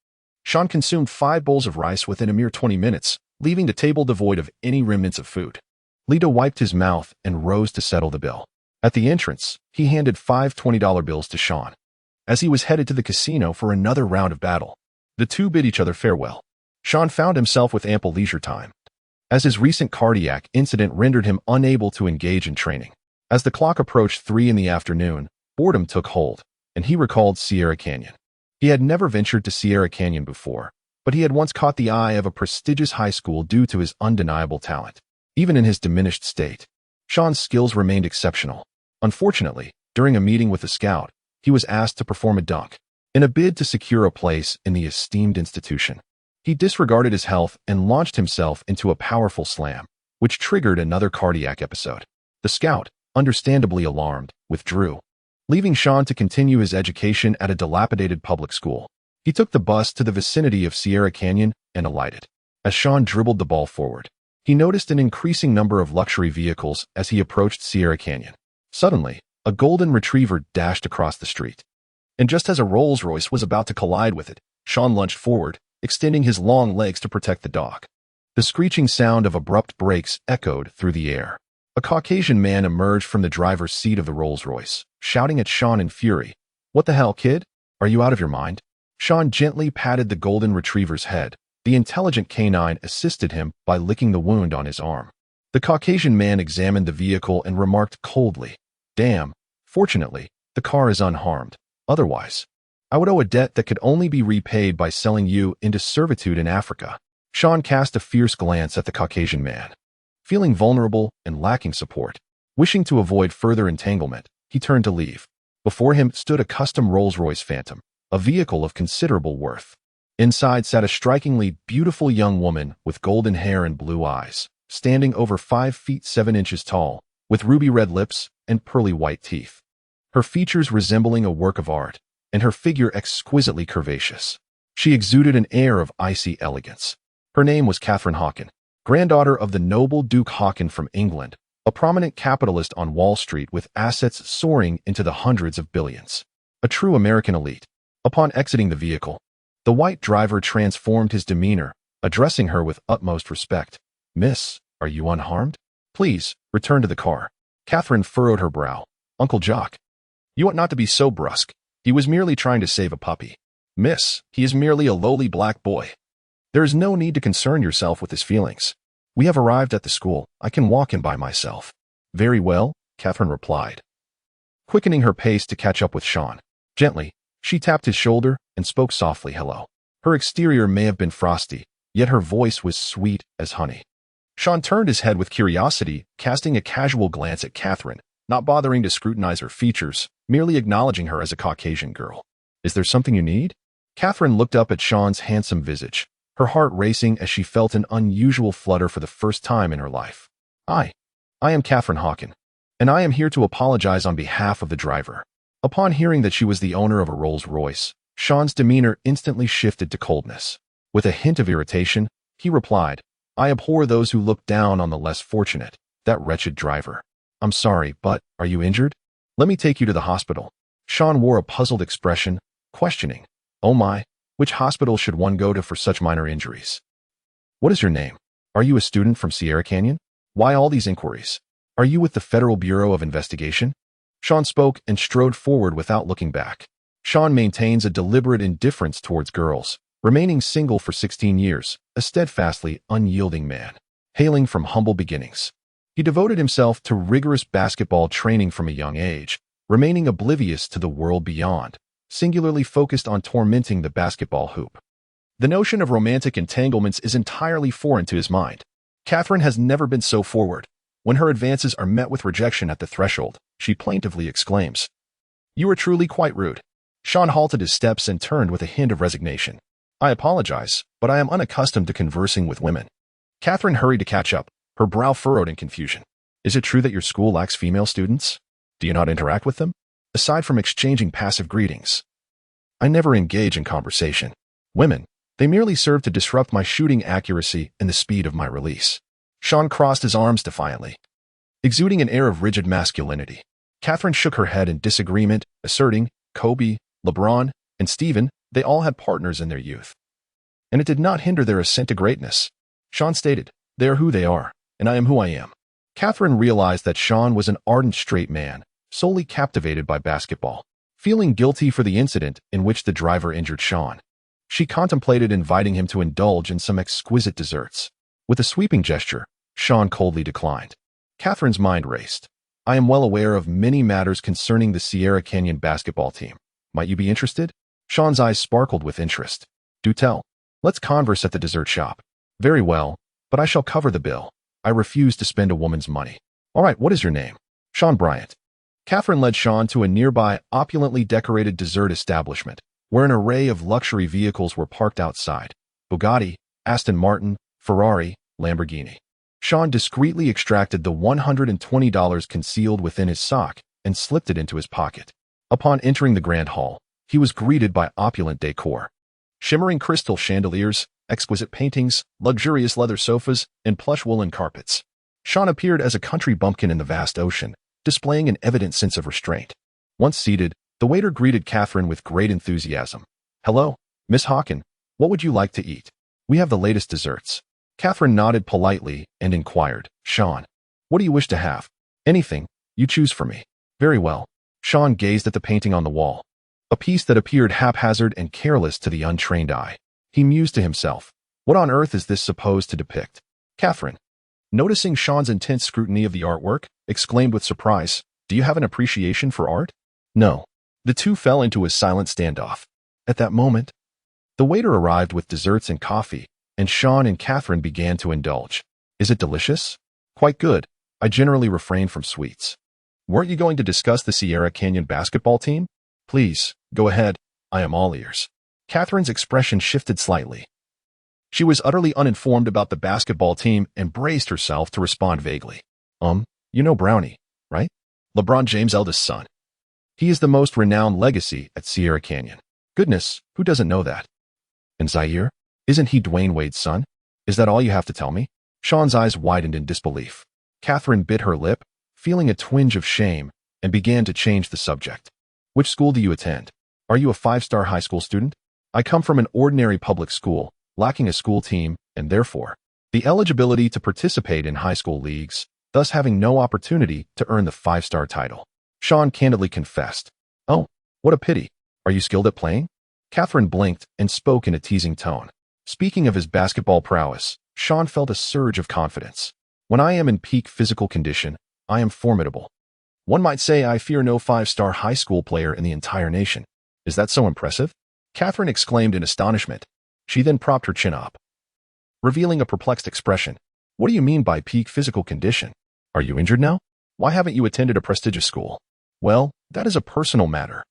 Shawn consumed 5 bowls of rice within a mere 20 minutes, leaving the table devoid of any remnants of food. Lito wiped his mouth and rose to settle the bill. At the entrance, he handed 5 $20 bills to Shawn. As he was headed to the casino for another round of battle, the two bid each other farewell. Shawn found himself with ample leisure time, as his recent cardiac incident rendered him unable to engage in training. As the clock approached 3 in the afternoon, boredom took hold, and he recalled Sierra Canyon. He had never ventured to Sierra Canyon before, but he had once caught the eye of a prestigious high school due to his undeniable talent. Even in his diminished state, Shawn's skills remained exceptional. Unfortunately, during a meeting with a scout, he was asked to perform a dunk. In a bid to secure a place in the esteemed institution, he disregarded his health and launched himself into a powerful slam, which triggered another cardiac episode. The scout, understandably alarmed, withdrew, leaving Shawn to continue his education at a dilapidated public school. He took the bus to the vicinity of Sierra Canyon and alighted. As Shawn dribbled the ball forward, he noticed an increasing number of luxury vehicles as he approached Sierra Canyon. Suddenly, a golden retriever dashed across the street. And just as a Rolls-Royce was about to collide with it, Shawn lunged forward, extending his long legs to protect the dog. The screeching sound of abrupt brakes echoed through the air. A Caucasian man emerged from the driver's seat of the Rolls-Royce, shouting at Shawn in fury, "What the hell, kid? Are you out of your mind? Shawn gently patted the golden retriever's head. The intelligent canine assisted him by licking the wound on his arm. The Caucasian man examined the vehicle and remarked coldly, "Damn, fortunately, the car is unharmed. Otherwise, I would owe a debt that could only be repaid by selling you into servitude in Africa." Shawn cast a fierce glance at the Caucasian man. Feeling vulnerable and lacking support, wishing to avoid further entanglement, he turned to leave. Before him stood a custom Rolls-Royce Phantom, a vehicle of considerable worth. Inside sat a strikingly beautiful young woman with golden hair and blue eyes, standing over 5 feet 7 inches tall, with ruby red lips and pearly white teeth. Her features resembling a work of art, and her figure exquisitely curvaceous. She exuded an air of icy elegance. Her name was Catherine Hawken, granddaughter of the noble Duke Hawken from England, a prominent capitalist on Wall Street with assets soaring into the hundreds of billions. A true American elite. Upon exiting the vehicle, the white driver transformed his demeanor, addressing her with utmost respect. "Miss, are you unharmed? Please, return to the car." Catherine furrowed her brow. "Uncle Jock, you ought not to be so brusque. He was merely trying to save a puppy. Miss, he is merely a lowly black boy. There is no need to concern yourself with his feelings. We have arrived at the school. I can walk in by myself." "Very well," Catherine replied, quickening her pace to catch up with Shawn. Gently, she tapped his shoulder and spoke softly, "Hello." Her exterior may have been frosty, yet her voice was sweet as honey. Shawn turned his head with curiosity, casting a casual glance at Catherine, not bothering to scrutinize her features, merely acknowledging her as a Caucasian girl. "Is there something you need?" Catherine looked up at Shawn's handsome visage, her heart racing as she felt an unusual flutter for the first time in her life. I am Catherine Hawken, and I am here to apologize on behalf of the driver." Upon hearing that she was the owner of a Rolls-Royce, Shawn's demeanor instantly shifted to coldness. With a hint of irritation, he replied, "I abhor those who look down on the less fortunate, that wretched driver. I'm sorry, but are you injured? Let me take you to the hospital." Shawn wore a puzzled expression, questioning, "Oh my, which hospital should one go to for such minor injuries? What is your name? Are you a student from Sierra Canyon? Why all these inquiries? Are you with the Federal Bureau of Investigation?" Shawn spoke and strode forward without looking back. Shawn maintains a deliberate indifference towards girls, remaining single for 16 years, a steadfastly unyielding man. Hailing from humble beginnings, he devoted himself to rigorous basketball training from a young age, remaining oblivious to the world beyond, singularly focused on tormenting the basketball hoop. The notion of romantic entanglements is entirely foreign to his mind. Catherine has never been so forward. When her advances are met with rejection at the threshold, she plaintively exclaims, "You are truly quite rude." Shawn halted his steps and turned with a hint of resignation. "I apologize, but I am unaccustomed to conversing with women." Catherine hurried to catch up, her brow furrowed in confusion. "Is it true that your school lacks female students? Do you not interact with them? Aside from exchanging passive greetings, I never engage in conversation. Women, they merely serve to disrupt my shooting accuracy and the speed of my release." Shawn crossed his arms defiantly, exuding an air of rigid masculinity. Catherine shook her head in disagreement, asserting, Kobe, LeBron, and Stephen, they all had partners in their youth. And it did not hinder their ascent to greatness. Shawn stated, "They are who they are, and I am who I am." Catherine realized that Shawn was an ardent straight man, solely captivated by basketball. Feeling guilty for the incident in which the driver injured Shawn, she contemplated inviting him to indulge in some exquisite desserts. With a sweeping gesture, Shawn coldly declined. Catherine's mind raced. "I am well aware of many matters concerning the Sierra Canyon basketball team. Might you be interested?" Shawn's eyes sparkled with interest. "Do tell. Let's converse at the dessert shop." "Very well, but I shall cover the bill. I refuse to spend a woman's money." "All right, what is your name?" "Shawn Bryant." Catherine led Shawn to a nearby, opulently decorated dessert establishment, where an array of luxury vehicles were parked outside. Bugatti, Aston Martin, Ferrari, Lamborghini. Shawn discreetly extracted the $120 concealed within his sock and slipped it into his pocket. Upon entering the grand hall, he was greeted by opulent decor. Shimmering crystal chandeliers, exquisite paintings, luxurious leather sofas, and plush woolen carpets. Shawn appeared as a country bumpkin in the vast ocean, displaying an evident sense of restraint. Once seated, the waiter greeted Catherine with great enthusiasm. "Hello, Miss Hawken. What would you like to eat? We have the latest desserts." Catherine nodded politely and inquired, "Shawn, what do you wish to have?" "Anything. You choose for me." "Very well." Shawn gazed at the painting on the wall. a piece that appeared haphazard and careless to the untrained eye. He mused to himself, what on earth is this supposed to depict? Catherine, noticing Shawn's intense scrutiny of the artwork, exclaimed with surprise, do you have an appreciation for art? No. The two fell into a silent standoff. At that moment, the waiter arrived with desserts and coffee, and Shawn and Catherine began to indulge. Is it delicious? Quite good. I generally refrain from sweets. Weren't you going to discuss the Sierra Canyon basketball team? Please, go ahead. I am all ears. Catherine's expression shifted slightly. She was utterly uninformed about the basketball team and braced herself to respond vaguely. You know Brownie, right? LeBron James' eldest son. He is the most renowned legacy at Sierra Canyon. Goodness, who doesn't know that? And Zaire? Isn't he Dwayne Wade's son? Is that all you have to tell me? Shawn's eyes widened in disbelief. Catherine bit her lip, feeling a twinge of shame, and began to change the subject. Which school do you attend? Are you a 5-star high school student? I come from an ordinary public school, lacking a school team, and therefore, the eligibility to participate in high school leagues, thus having no opportunity to earn the 5-star title. Shawn candidly confessed. Oh, what a pity. Are you skilled at playing? Catherine blinked and spoke in a teasing tone. Speaking of his basketball prowess, Shawn felt a surge of confidence. When I am in peak physical condition, I am formidable. One might say I fear no 5-star high school player in the entire nation. Is that so impressive? Catherine exclaimed in astonishment. She then propped her chin up, revealing a perplexed expression. What do you mean by peak physical condition? Are you injured now? Why haven't you attended a prestigious school? Well, that is a personal matter,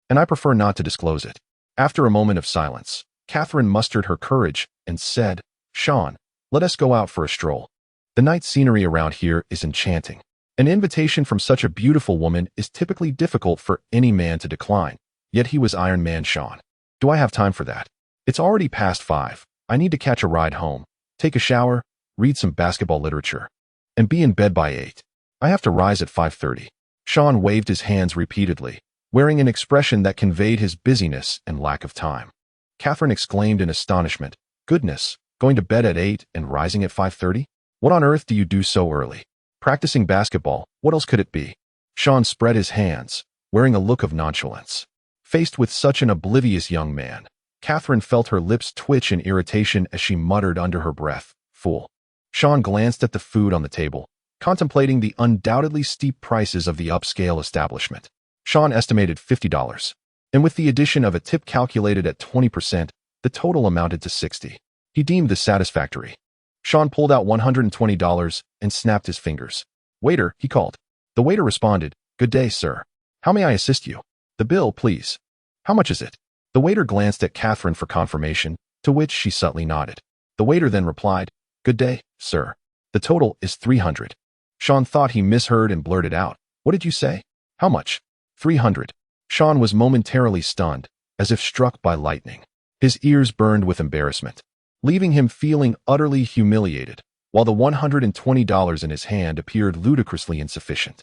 and I prefer not to disclose it. After a moment of silence, Catherine mustered her courage and said, Shawn, let us go out for a stroll. The night scenery around here is enchanting. An invitation from such a beautiful woman is typically difficult for any man to decline, yet he was Iron Man Shawn. Do I have time for that? It's already past 5. I need to catch a ride home, take a shower, read some basketball literature, and be in bed by 8. I have to rise at 5:30. Shawn waved his hands repeatedly, wearing an expression that conveyed his busyness and lack of time. Catherine exclaimed in astonishment, Goodness, going to bed at 8 and rising at 5:30? What on earth do you do so early? Practicing basketball, what else could it be? Shawn spread his hands, wearing a look of nonchalance. Faced with such an oblivious young man, Catherine felt her lips twitch in irritation as she muttered under her breath, Fool. Shawn glanced at the food on the table, contemplating the undoubtedly steep prices of the upscale establishment. Shawn estimated $50, and with the addition of a tip calculated at 20%, the total amounted to $60. He deemed this satisfactory. Shawn pulled out $120 and snapped his fingers. Waiter, he called. The waiter responded, Good day, sir. How may I assist you? The bill, please. How much is it? The waiter glanced at Catherine for confirmation, to which she subtly nodded. The waiter then replied, Good day, sir. The total is $300. Shawn thought he misheard and blurted out, What did you say? How much? $300. Shawn was momentarily stunned, as if struck by lightning. His ears burned with embarrassment, leaving him feeling utterly humiliated, while the $120 in his hand appeared ludicrously insufficient.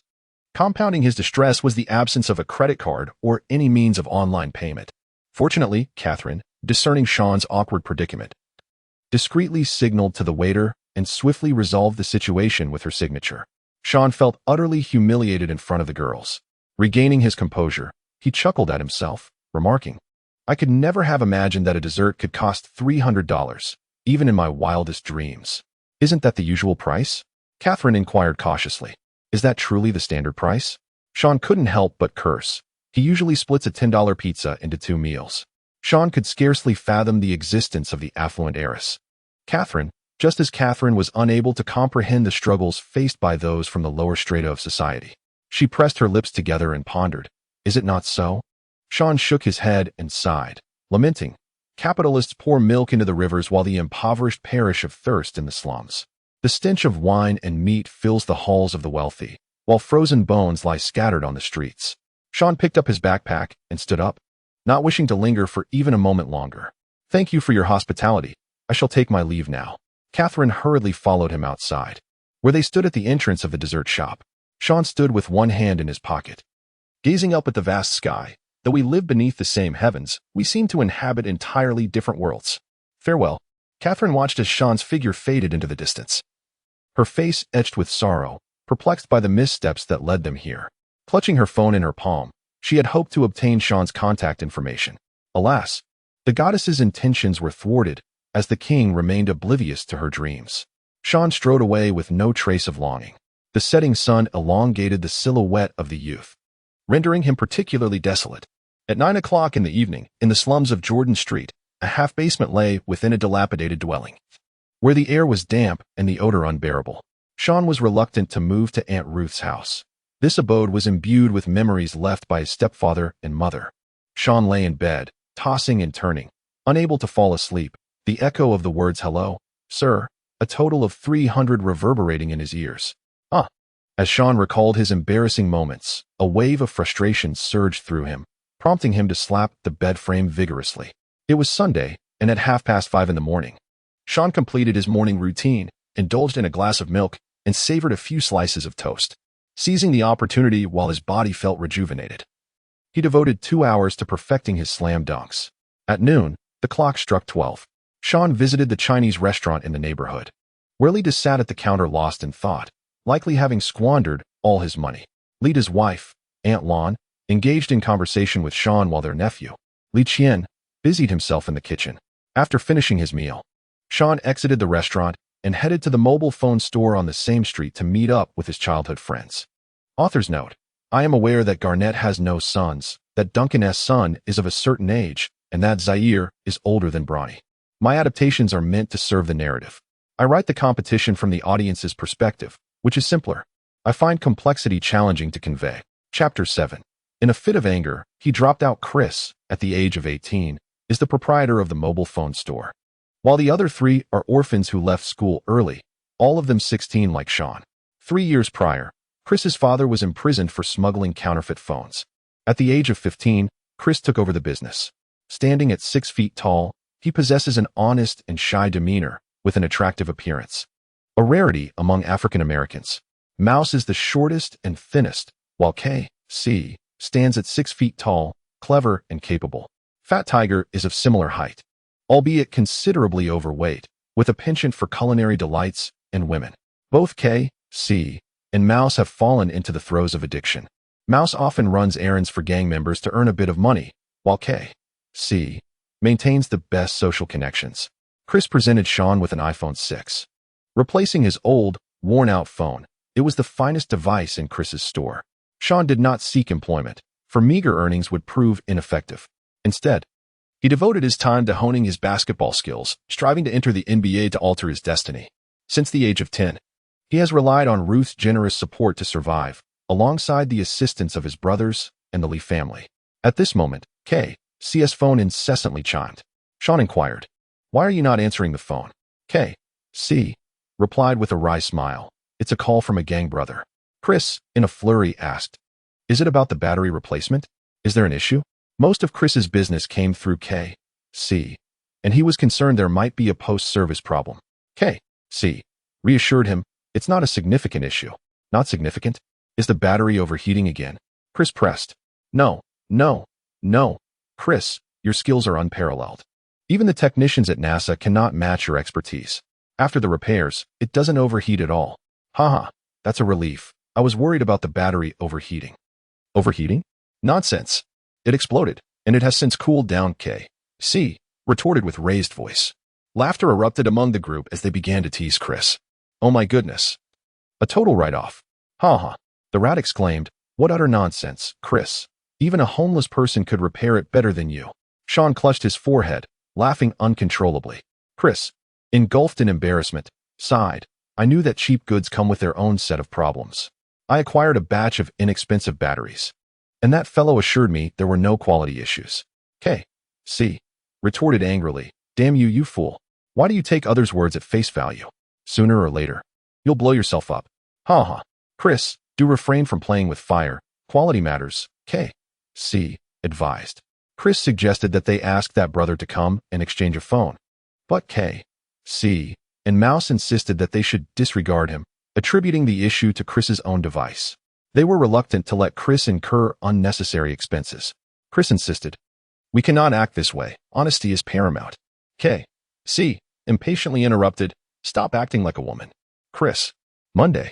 Compounding his distress was the absence of a credit card or any means of online payment. Fortunately, Catherine, discerning Shawn's awkward predicament, discreetly signaled to the waiter and swiftly resolved the situation with her signature. Shawn felt utterly humiliated in front of the girls. Regaining his composure, he chuckled at himself, remarking, I could never have imagined that a dessert could cost $300, even in my wildest dreams. Isn't that the usual price? Catherine inquired cautiously. Is that truly the standard price? Shawn couldn't help but curse. He usually splits a $10 pizza into 2 meals. Shawn could scarcely fathom the existence of the affluent heiress. Catherine, just as Catherine was unable to comprehend the struggles faced by those from the lower strata of society. She pressed her lips together and pondered, Is it not so? Shawn shook his head and sighed, lamenting, Capitalists pour milk into the rivers while the impoverished perish of thirst in the slums. The stench of wine and meat fills the halls of the wealthy, while frozen bones lie scattered on the streets. Shawn picked up his backpack and stood up, not wishing to linger for even a moment longer. Thank you for your hospitality. I shall take my leave now. Catherine hurriedly followed him outside. Where they stood at the entrance of the dessert shop, Shawn stood with one hand in his pocket. Gazing up at the vast sky, though we live beneath the same heavens, we seem to inhabit entirely different worlds. Farewell. Catherine watched as Shawn's figure faded into the distance. Her face etched with sorrow, perplexed by the missteps that led them here. Clutching her phone in her palm, She had hoped to obtain Shawn's contact information. Alas, the goddess's intentions were thwarted as the king remained oblivious to her dreams. Shawn strode away with no trace of longing. The setting sun elongated the silhouette of the youth, rendering him particularly desolate. At 9 o'clock in the evening, in the slums of Jordan Street, a half-basement lay within a dilapidated dwelling, where the air was damp and the odor unbearable. Shawn was reluctant to move to Aunt Ruth's house. This abode was imbued with memories left by his stepfather and mother. Shawn lay in bed, tossing and turning, unable to fall asleep, the echo of the words "hello, sir," a total of 300 reverberating in his ears. As Shawn recalled his embarrassing moments, a wave of frustration surged through him, prompting him to slap the bed frame vigorously. It was Sunday, and at 5:30 in the morning, Shawn completed his morning routine, indulged in a glass of milk, and savored a few slices of toast, seizing the opportunity while his body felt rejuvenated. He devoted 2 hours to perfecting his slam dunks. At noon, the clock struck 12. Shawn visited the Chinese restaurant in the neighborhood. Lita sat at the counter lost in thought, likely having squandered all his money. Lita's wife, Aunt Lon, engaged in conversation with Shawn while their nephew, Li Qian, busied himself in the kitchen. After finishing his meal, Shawn exited the restaurant and headed to the mobile phone store on the same street to meet up with his childhood friends. Author's note: I am aware that Garnett has no sons, that Duncan's son is of a certain age, and that Zaire is older than Bronny. My adaptations are meant to serve the narrative. I write the competition from the audience's perspective, which is simpler. I find complexity challenging to convey. Chapter 7. In a fit of anger, he dropped out. Chris, at the age of 18, is the proprietor of the mobile phone store, while the other 3 are orphans who left school early, all of them 16 like Shawn. 3 years prior, Chris's father was imprisoned for smuggling counterfeit phones. At the age of 15, Chris took over the business. Standing at 6 feet tall, he possesses an honest and shy demeanor with an attractive appearance, a rarity among African Americans. Mouse is the shortest and thinnest, while K.C. stands at 6 feet tall, clever and capable. Fat Tiger is of similar height, albeit considerably overweight, with a penchant for culinary delights and women. Both K.C. and Mouse have fallen into the throes of addiction. Mouse often runs errands for gang members to earn a bit of money, while K.C. maintains the best social connections. Chris presented Shawn with an iPhone 6. Replacing his old, worn-out phone, it was the finest device in Chris's store. Shawn did not seek employment, for meager earnings would prove ineffective. Instead, he devoted his time to honing his basketball skills, striving to enter the NBA to alter his destiny. Since the age of 10, he has relied on Ruth's generous support to survive, alongside the assistance of his brothers and the Lee family. At this moment, K.C.'s phone incessantly chimed. Shawn inquired, "Why are you not answering the phone?" K.C. replied with a wry smile, "It's a call from a gang brother." Chris, in a flurry, asked, "Is it about the battery replacement? Is there an issue?" Most of Chris's business came through K.C., and he was concerned there might be a post-service problem. K.C. reassured him, "It's not a significant issue." "Not significant? Is the battery overheating again?" Chris pressed. No. Chris, your skills are unparalleled. Even the technicians at NASA cannot match your expertise. After the repairs, it doesn't overheat at all." "Haha, that's a relief. I was worried about the battery overheating." "Overheating? Nonsense. It exploded, and it has since cooled down," K.C. retorted with raised voice. Laughter erupted among the group as they began to tease Chris. "Oh my goodness. A total write-off." "Ha." The rat exclaimed, "What utter nonsense, Chris. Even a homeless person could repair it better than you." Shawn clutched his forehead, laughing uncontrollably. Chris, engulfed in embarrassment, sighed. "I knew that cheap goods come with their own set of problems. I acquired a batch of inexpensive batteries, and that fellow assured me there were no quality issues." K.C. retorted angrily, "Damn you, you fool. Why do you take others' words at face value? Sooner or later, you'll blow yourself up." "Ha. Chris, do refrain from playing with fire. Quality matters," K.C. advised. Chris suggested that they ask that brother to come and exchange a phone, but K.C. and Mouse insisted that they should disregard him, attributing the issue to Chris's own device. They were reluctant to let Chris incur unnecessary expenses. Chris insisted, "We cannot act this way. Honesty is paramount." K.C. impatiently interrupted, "Stop acting like a woman." Chris. Monday.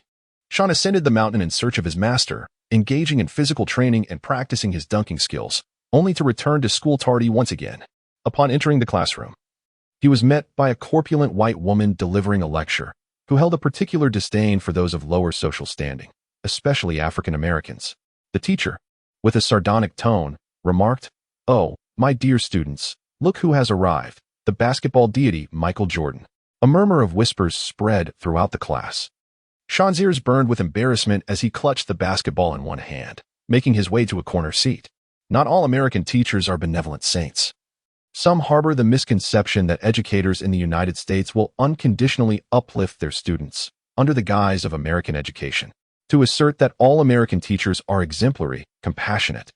Shawn ascended the mountain in search of his master, engaging in physical training and practicing his dunking skills, only to return to school tardy once again. Upon entering the classroom, he was met by a corpulent white woman delivering a lecture, who held a particular disdain for those of lower social standing, especially African Americans. The teacher, with a sardonic tone, remarked, "Oh, my dear students, look who has arrived, the basketball deity Michael Jordan." A murmur of whispers spread throughout the class. Shawn's ears burned with embarrassment as he clutched the basketball in one hand, making his way to a corner seat. Not all American teachers are benevolent saints. Some harbor the misconception that educators in the United States will unconditionally uplift their students under the guise of American education, to assert that all American teachers are exemplary, compassionate,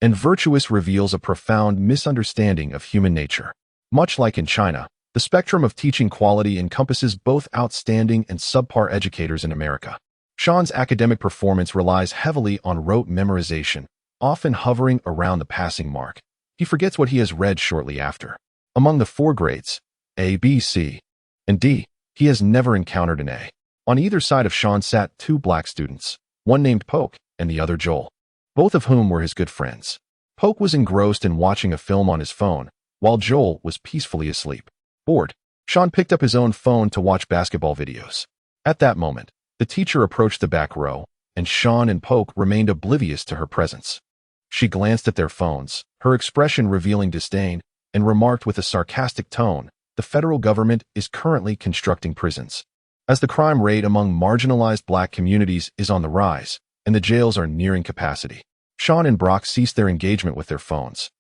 and virtuous reveals a profound misunderstanding of human nature. Much like in China, the spectrum of teaching quality encompasses both outstanding and subpar educators in America. Shawn's academic performance relies heavily on rote memorization, often hovering around the passing mark. He forgets what he has read shortly after. Among the 4 grades, A, B, C, and D, he has never encountered an A. On either side of Shawn sat 2 black students, one named Poke and the other Joel, both of whom were his good friends. Poke was engrossed in watching a film on his phone, while Joel was peacefully asleep. Bored, Shawn picked up his own phone to watch basketball videos. At that moment, the teacher approached the back row, and Shawn and Poke remained oblivious to her presence. She glanced at their phones, her expression revealing disdain, and remarked with a sarcastic tone, "The federal government is currently constructing prisons. As the crime rate among marginalized black communities is on the rise, and the jails are nearing capacity." Shawn and Brock ceased their engagement with their phones,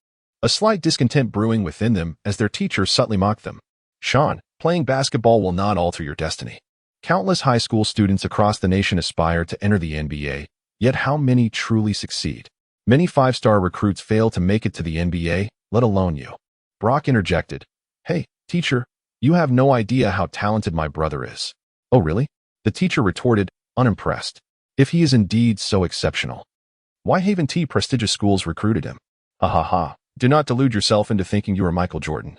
a slight discontent brewing within them as their teacher subtly mocked them. "Shawn, playing basketball will not alter your destiny. Countless high school students across the nation aspire to enter the NBA, yet how many truly succeed? Many 5-star recruits fail to make it to the NBA, let alone you." Brock interjected, "Hey, teacher, you have no idea how talented my brother is." "Oh, really?" The teacher retorted, unimpressed. "If he is indeed so exceptional, why haven't prestigious schools recruited him? Ha ha ha. Do not delude yourself into thinking you are Michael Jordan.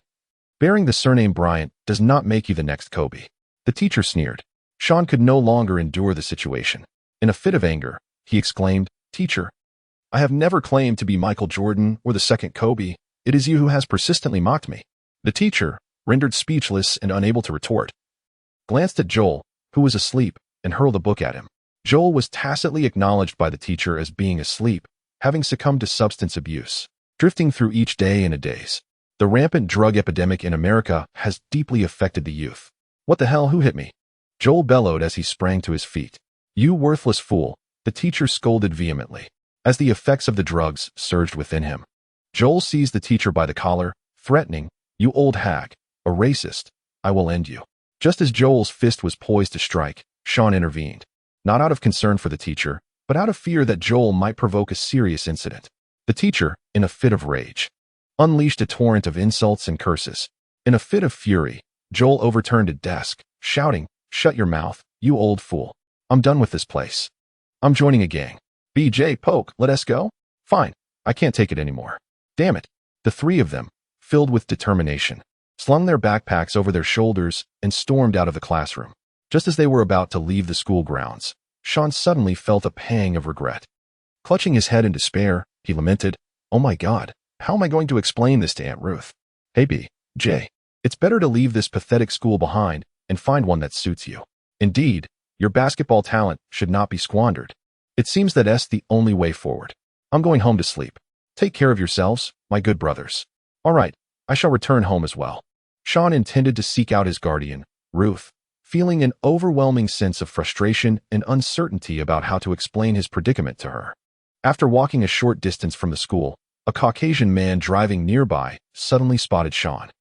Bearing the surname Bryant does not make you the next Kobe." The teacher sneered. Shawn could no longer endure the situation. In a fit of anger, he exclaimed, "Teacher, I have never claimed to be Michael Jordan or the second Kobe. It is you who has persistently mocked me." The teacher, rendered speechless and unable to retort, glanced at Joel, who was asleep, and hurled a book at him. Joel was tacitly acknowledged by the teacher as being asleep, having succumbed to substance abuse, drifting through each day in a daze. The rampant drug epidemic in America has deeply affected the youth. "What the hell, who hit me?" Joel bellowed as he sprang to his feet. "You worthless fool," the teacher scolded vehemently, as the effects of the drugs surged within him. Joel seized the teacher by the collar, threatening, "You old hag, a racist, I will end you." Just as Joel's fist was poised to strike, Shawn intervened, not out of concern for the teacher, but out of fear that Joel might provoke a serious incident. The teacher, in a fit of rage, unleashed a torrent of insults and curses. In a fit of fury, Joel overturned a desk, shouting, "Shut your mouth, you old fool. I'm done with this place. I'm joining a gang. BJ, Poke, let us go? Fine, I can't take it anymore. Damn it." The 3 of them, filled with determination, slung their backpacks over their shoulders and stormed out of the classroom. Just as they were about to leave the school grounds, Shawn suddenly felt a pang of regret. Clutching his head in despair, he lamented, "Oh my God, how am I going to explain this to Aunt Ruth? Hey B.J., it's better to leave this pathetic school behind and find one that suits you. Indeed, your basketball talent should not be squandered. It seems that that's the only way forward. I'm going home to sleep. Take care of yourselves, my good brothers. All right, I shall return home as well." Shawn intended to seek out his guardian, Ruth, feeling an overwhelming sense of frustration and uncertainty about how to explain his predicament to her. After walking a short distance from the school, a Caucasian man driving nearby suddenly spotted Shawn,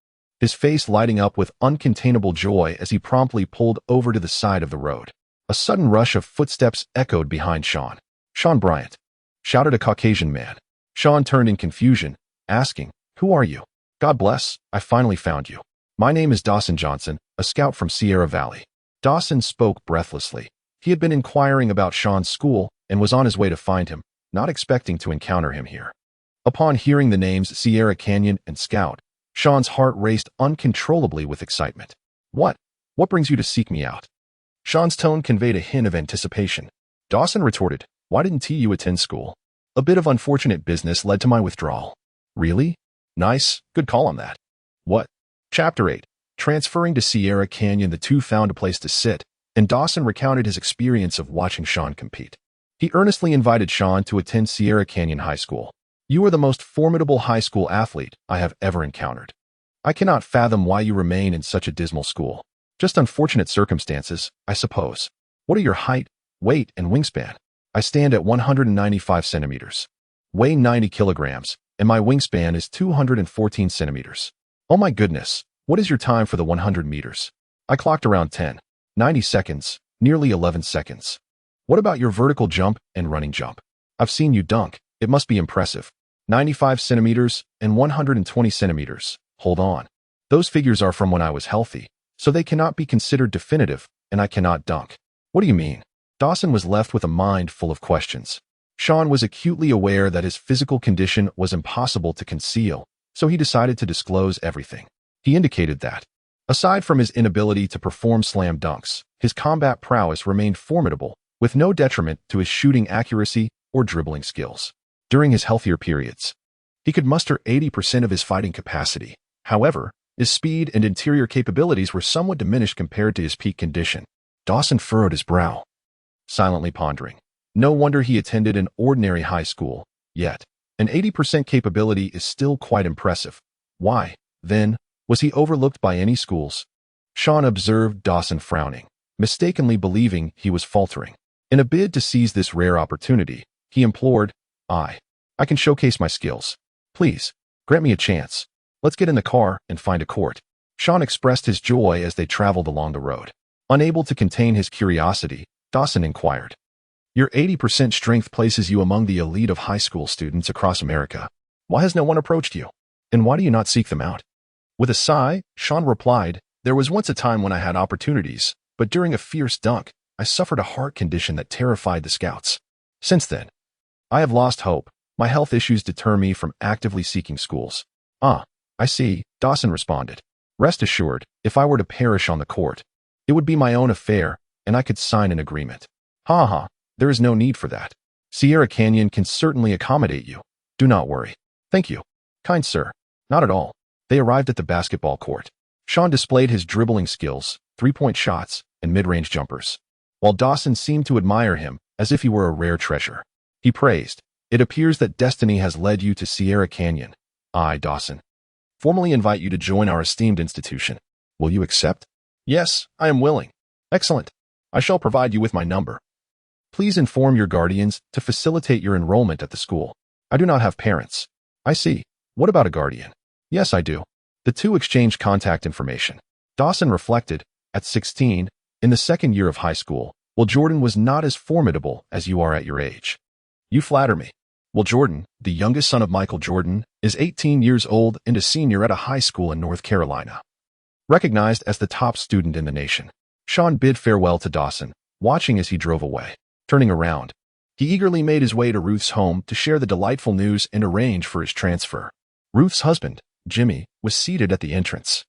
his face lighting up with uncontainable joy as he promptly pulled over to the side of the road. A sudden rush of footsteps echoed behind Shawn. "Shawn Bryant," shouted a Caucasian man. Shawn turned in confusion, asking, "Who are you?" "God bless, I finally found you. My name is Dawson Johnson, a scout from Sierra Valley." Dawson spoke breathlessly. He had been inquiring about Shawn's school and was on his way to find him, not expecting to encounter him here. Upon hearing the names Sierra Canyon and Scout, Shawn's heart raced uncontrollably with excitement. What brings you to seek me out?" Shawn's tone conveyed a hint of anticipation. Dawson retorted, Why didn't you attend school? A bit of unfortunate business led to my withdrawal. Really? Nice. Good call on that. What? Chapter 8. Transferring to Sierra Canyon, the two found a place to sit, and Dawson recounted his experience of watching Shawn compete. He earnestly invited Shawn to attend Sierra Canyon High School. You are the most formidable high school athlete I have ever encountered. I cannot fathom why you remain in such a dismal school. Just unfortunate circumstances, I suppose. What are your height, weight, and wingspan? I stand at 195 centimeters, weigh 90 kilograms, and my wingspan is 214 centimeters. Oh my goodness, what is your time for the 100 meters? I clocked around 90 seconds, nearly 11 seconds. What about your vertical jump and running jump? I've seen you dunk. It must be impressive. 95 centimeters and 120 centimeters. Hold on. Those figures are from when I was healthy, so they cannot be considered definitive, and I cannot dunk. What do you mean? Dawson was left with a mind full of questions. Shawn was acutely aware that his physical condition was impossible to conceal, so he decided to disclose everything. He indicated that, aside from his inability to perform slam dunks, his combat prowess remained formidable, with no detriment to his shooting accuracy or dribbling skills. During his healthier periods, he could muster 80% of his fighting capacity. However, his speed and interior capabilities were somewhat diminished compared to his peak condition. Dawson furrowed his brow, silently pondering. No wonder he attended an ordinary high school, yet an 80% capability is still quite impressive. Why, then, was he overlooked by any schools? Shawn observed Dawson frowning, mistakenly believing he was faltering. In a bid to seize this rare opportunity, he implored, I can showcase my skills. Please, grant me a chance. Let's get in the car and find a court. Shawn expressed his joy as they traveled along the road. Unable to contain his curiosity, Dawson inquired, your 80% strength places you among the elite of high school students across America. Why has no one approached you? And why do you not seek them out? With a sigh, Shawn replied, there was once a time when I had opportunities, but during a fierce dunk, I suffered a heart condition that terrified the scouts. Since then, I have lost hope. My health issues deter me from actively seeking schools. Ah, I see, Dawson responded. Rest assured, if I were to perish on the court, it would be my own affair, and I could sign an agreement. Ha ha, there is no need for that. Sierra Canyon can certainly accommodate you. Do not worry. Thank you. Kind sir. Not at all. They arrived at the basketball court. Shawn displayed his dribbling skills, three-point shots, and mid-range jumpers, while Dawson seemed to admire him as if he were a rare treasure. He praised, it appears that destiny has led you to Sierra Canyon. I, Dawson, formally invite you to join our esteemed institution. Will you accept? Yes, I am willing. Excellent. I shall provide you with my number. Please inform your guardians to facilitate your enrollment at the school. I do not have parents. I see. What about a guardian? Yes, I do. The two exchanged contact information. Dawson reflected, at 16, in the second year of high school, well, Jordan was not as formidable as you are at your age. You flatter me. Well, Jordan, the youngest son of Michael Jordan, is 18 years old and a senior at a high school in North Carolina, recognized as the top student in the nation. Shawn bid farewell to Dawson, watching as he drove away. Turning around, he eagerly made his way to Ruth's home to share the delightful news and arrange for his transfer. Ruth's husband, Jimmy, was seated at the entrance,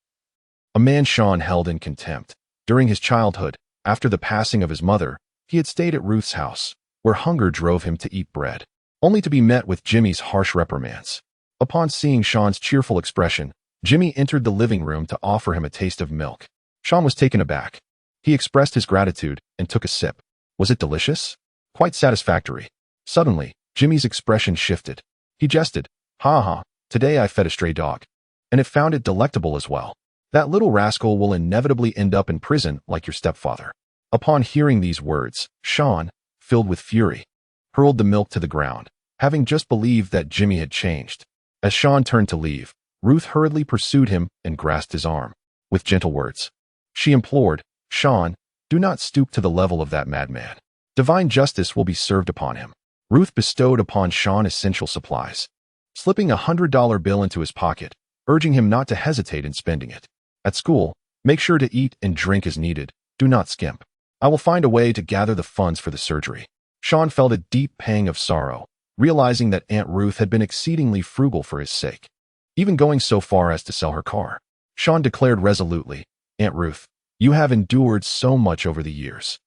a man Shawn held in contempt. During his childhood, after the passing of his mother, he had stayed at Ruth's house, where hunger drove him to eat bread, only to be met with Jimmy's harsh reprimands. Upon seeing Shawn's cheerful expression, Jimmy entered the living room to offer him a taste of milk. Shawn was taken aback. He expressed his gratitude and took a sip. Was it delicious? Quite satisfactory. Suddenly, Jimmy's expression shifted. He jested, ha ha, today I fed a stray dog, and it found it delectable as well. That little rascal will inevitably end up in prison like your stepfather. Upon hearing these words, Shawn, filled with fury, hurled the milk to the ground, having just believed that Jimmy had changed. As Shawn turned to leave, Ruth hurriedly pursued him and grasped his arm. With gentle words, she implored, Shawn, do not stoop to the level of that madman. Divine justice will be served upon him. Ruth bestowed upon Shawn essential supplies, slipping a $100 bill into his pocket, urging him not to hesitate in spending it. At school, make sure to eat and drink as needed. Do not skimp. I will find a way to gather the funds for the surgery. Shawn felt a deep pang of sorrow, realizing that Aunt Ruth had been exceedingly frugal for his sake, even going so far as to sell her car. Shawn declared resolutely, Aunt Ruth, you have endured so much over the years.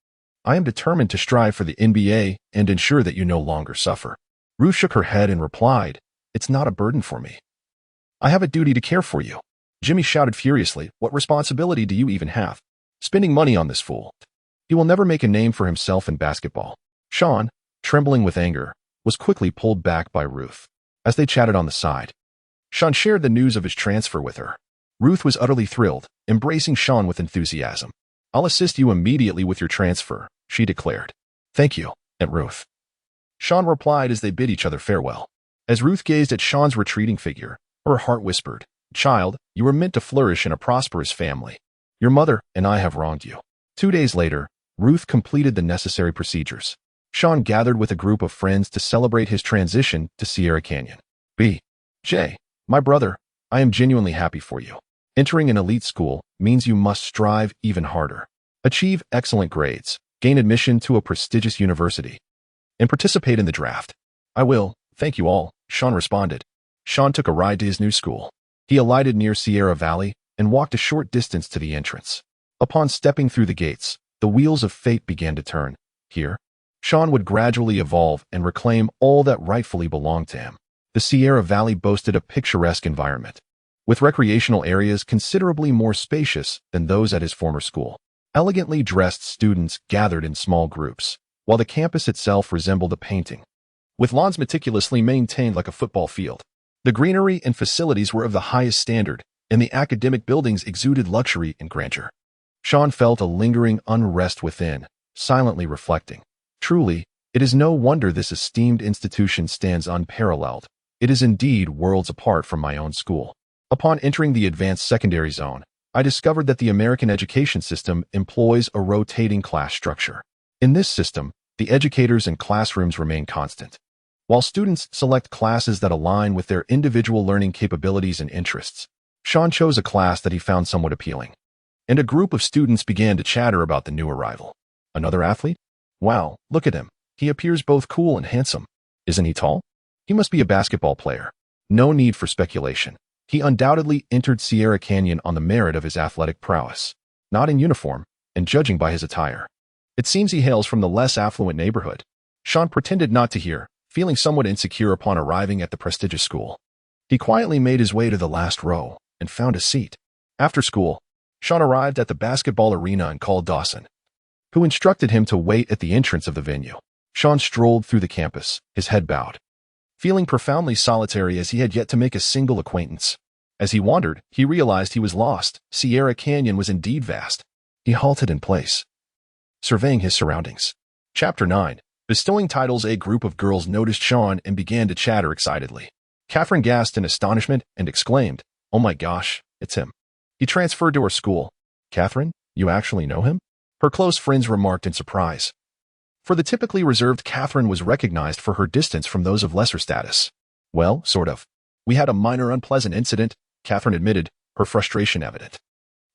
I am determined to strive for the NBA and ensure that you no longer suffer. Ruth shook her head and replied, "It's not a burden for me. I have a duty to care for you." Jimmy shouted furiously, "What responsibility do you even have? Spending money on this fool. He will never make a name for himself in basketball." Shawn, trembling with anger, was quickly pulled back by Ruth. As they chatted on the side, Shawn shared the news of his transfer with her. Ruth was utterly thrilled, embracing Shawn with enthusiasm. "I'll assist you immediately with your transfer," she declared. "Thank you, Aunt Ruth." Shawn replied as they bid each other farewell. As Ruth gazed at Shawn's retreating figure, her heart whispered, "Child, you were meant to flourish in a prosperous family. Your mother and I have wronged you." 2 days later, Ruth completed the necessary procedures. Shawn gathered with a group of friends to celebrate his transition to Sierra Canyon. B.J., my brother, I am genuinely happy for you. Entering an elite school means you must strive even harder. Achieve excellent grades, gain admission to a prestigious university, and participate in the draft. "I will, thank you all," Shawn responded. Shawn took a ride to his new school. He alighted near Sierra Valley and walked a short distance to the entrance. Upon stepping through the gates, the wheels of fate began to turn. Here, Shawn would gradually evolve and reclaim all that rightfully belonged to him. The Sierra Valley boasted a picturesque environment, with recreational areas considerably more spacious than those at his former school. Elegantly dressed students gathered in small groups, while the campus itself resembled a painting, with lawns meticulously maintained like a football field. The greenery and facilities were of the highest standard, and the academic buildings exuded luxury and grandeur. Shawn felt a lingering unrest within, silently reflecting, "Truly, it is no wonder this esteemed institution stands unparalleled. It is indeed worlds apart from my own school." Upon entering the advanced secondary zone, I discovered that the American education system employs a rotating class structure. In this system, the educators and classrooms remain constant, while students select classes that align with their individual learning capabilities and interests. Shawn chose a class that he found somewhat appealing, and a group of students began to chatter about the new arrival. "Another athlete? Wow, look at him. He appears both cool and handsome. Isn't he tall? He must be a basketball player." No need for speculation. He undoubtedly entered Sierra Canyon on the merit of his athletic prowess, not in uniform, and judging by his attire. "It seems he hails from the less affluent neighborhood." Shawn pretended not to hear, feeling somewhat insecure upon arriving at the prestigious school. He quietly made his way to the last row and found a seat. After school, Shawn arrived at the basketball arena and called Dawson, who instructed him to wait at the entrance of the venue. Shawn strolled through the campus, his head bowed, feeling profoundly solitary as he had yet to make a single acquaintance. As he wandered, he realized he was lost. Sierra Canyon was indeed vast. He halted in place, surveying his surroundings. Chapter 9. Bestowing titles. A group of girls noticed Shawn and began to chatter excitedly. Catherine gasped in astonishment and exclaimed, "Oh my gosh, it's him. He transferred to our school." "Catherine, you actually know him?" her close friends remarked in surprise. For the typically reserved Catherine was recognized for her distance from those of lesser status. "Well, sort of. We had a minor unpleasant incident," Catherine admitted, her frustration evident.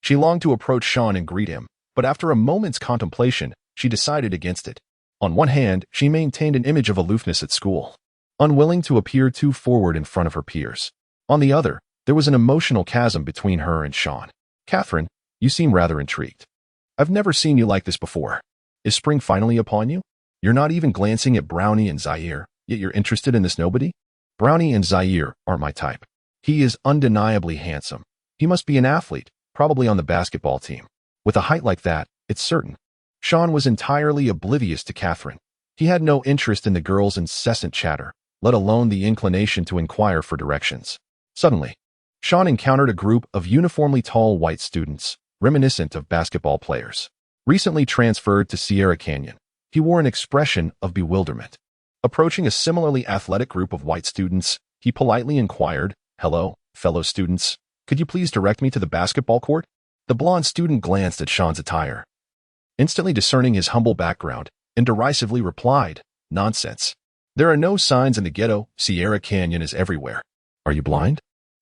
She longed to approach Shawn and greet him, but after a moment's contemplation, she decided against it. On one hand, she maintained an image of aloofness at school, unwilling to appear too forward in front of her peers. On the other, there was an emotional chasm between her and Shawn. "Catherine, you seem rather intrigued. I've never seen you like this before. Is spring finally upon you? You're not even glancing at Brownie and Zaire, yet you're interested in this nobody?" "Brownie and Zaire aren't my type. He is undeniably handsome. He must be an athlete, probably on the basketball team. With a height like that, it's certain." Shawn was entirely oblivious to Catherine. He had no interest in the girls' incessant chatter, let alone the inclination to inquire for directions. Suddenly, Shawn encountered a group of uniformly tall white students, reminiscent of basketball players. Recently transferred to Sierra Canyon, he wore an expression of bewilderment. Approaching a similarly athletic group of white students, he politely inquired, "Hello, fellow students. Could you please direct me to the basketball court?" The blonde student glanced at Shawn's attire, instantly discerning his humble background, and derisively replied, "Nonsense. There are no signs in the ghetto. Sierra Canyon is everywhere. Are you blind?"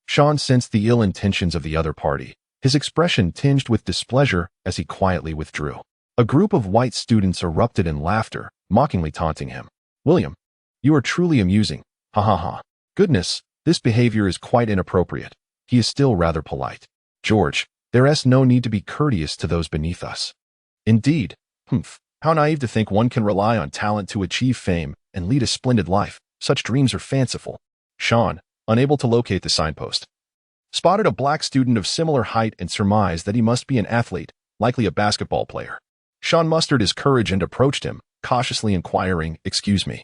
Shawn sensed the ill intentions of the other party, his expression tinged with displeasure as he quietly withdrew. A group of white students erupted in laughter, mockingly taunting him. "William, you are truly amusing. Ha ha ha. Goodness, this behavior is quite inappropriate. He is still rather polite. George, there is no need to be courteous to those beneath us." "Indeed. Humph. How naive to think one can rely on talent to achieve fame and lead a splendid life. Such dreams are fanciful. Shawn, unable to locate the signpost, spotted a black student of similar height and surmised that he must be an athlete, likely a basketball player. Shawn mustered his courage and approached him, cautiously inquiring, "Excuse me,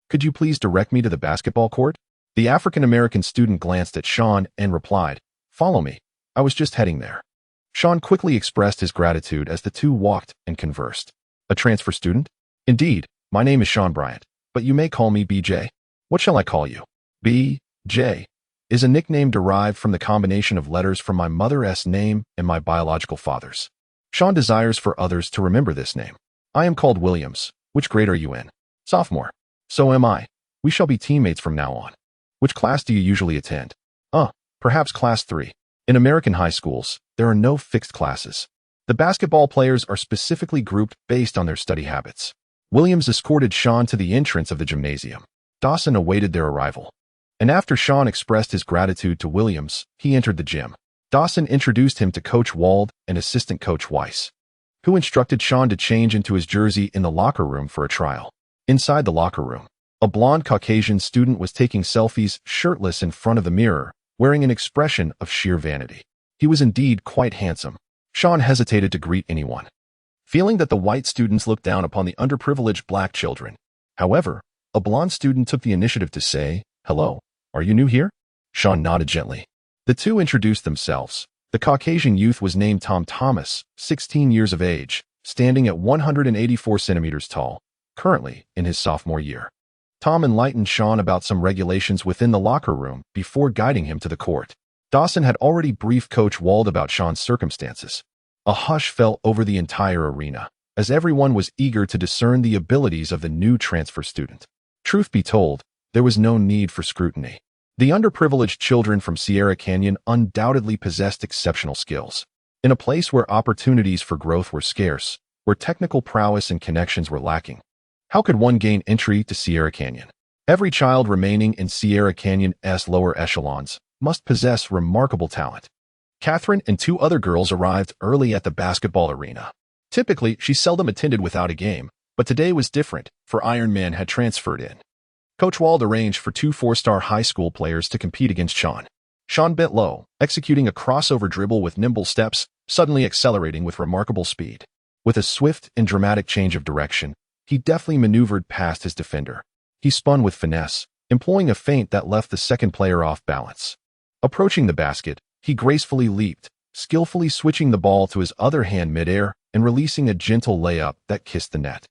could you please direct me to the basketball court?" The African-American student glanced at Shawn and replied, "Follow me. I was just heading there." Shawn quickly expressed his gratitude as the two walked and conversed. "A transfer student?" "Indeed, my name is Shawn Bryant, but you may call me BJ. What shall I call you?" "BJ is a nickname derived from the combination of letters from my mother's name and my biological father's. Shawn desires for others to remember this name. I am called Williams. Which grade are you in?" "Sophomore." "So am I. We shall be teammates from now on. Which class do you usually attend?" Perhaps class 3. In American high schools, there are no fixed classes. The basketball players are specifically grouped based on their study habits. Williams escorted Shawn to the entrance of the gymnasium. Dawson awaited their arrival. And after Shawn expressed his gratitude to Williams, he entered the gym. Dawson introduced him to Coach Wald and assistant Coach Weiss, who instructed Shawn to change into his jersey in the locker room for a trial. Inside the locker room, a blonde Caucasian student was taking selfies shirtless in front of the mirror, wearing an expression of sheer vanity. He was indeed quite handsome. Shawn hesitated to greet anyone, feeling that the white students looked down upon the underprivileged black children. However, a blonde student took the initiative to say, "Hello, are you new here?" Shawn nodded gently. The two introduced themselves. The Caucasian youth was named Tom Thomas, 16 years of age, standing at 184 centimeters tall, currently in his sophomore year. Tom enlightened Shawn about some regulations within the locker room before guiding him to the court. Dawson had already briefed Coach Wald about Shawn's circumstances. A hush fell over the entire arena, as everyone was eager to discern the abilities of the new transfer student. Truth be told, there was no need for scrutiny. The underprivileged children from Sierra Canyon undoubtedly possessed exceptional skills. In a place where opportunities for growth were scarce, where technical prowess and connections were lacking, how could one gain entry to Sierra Canyon? Every child remaining in Sierra Canyon's lower echelons must possess remarkable talent. Catherine and 2 other girls arrived early at the basketball arena. Typically, she seldom attended without a game, but today was different, for Iron Man had transferred in. Coach Wald arranged for 2 4-star high school players to compete against Shawn. Shawn bent low, executing a crossover dribble with nimble steps, suddenly accelerating with remarkable speed. With a swift and dramatic change of direction, he deftly maneuvered past his defender. He spun with finesse, employing a feint that left the second player off balance. Approaching the basket, he gracefully leaped, skillfully switching the ball to his other hand midair and releasing a gentle layup that kissed the net.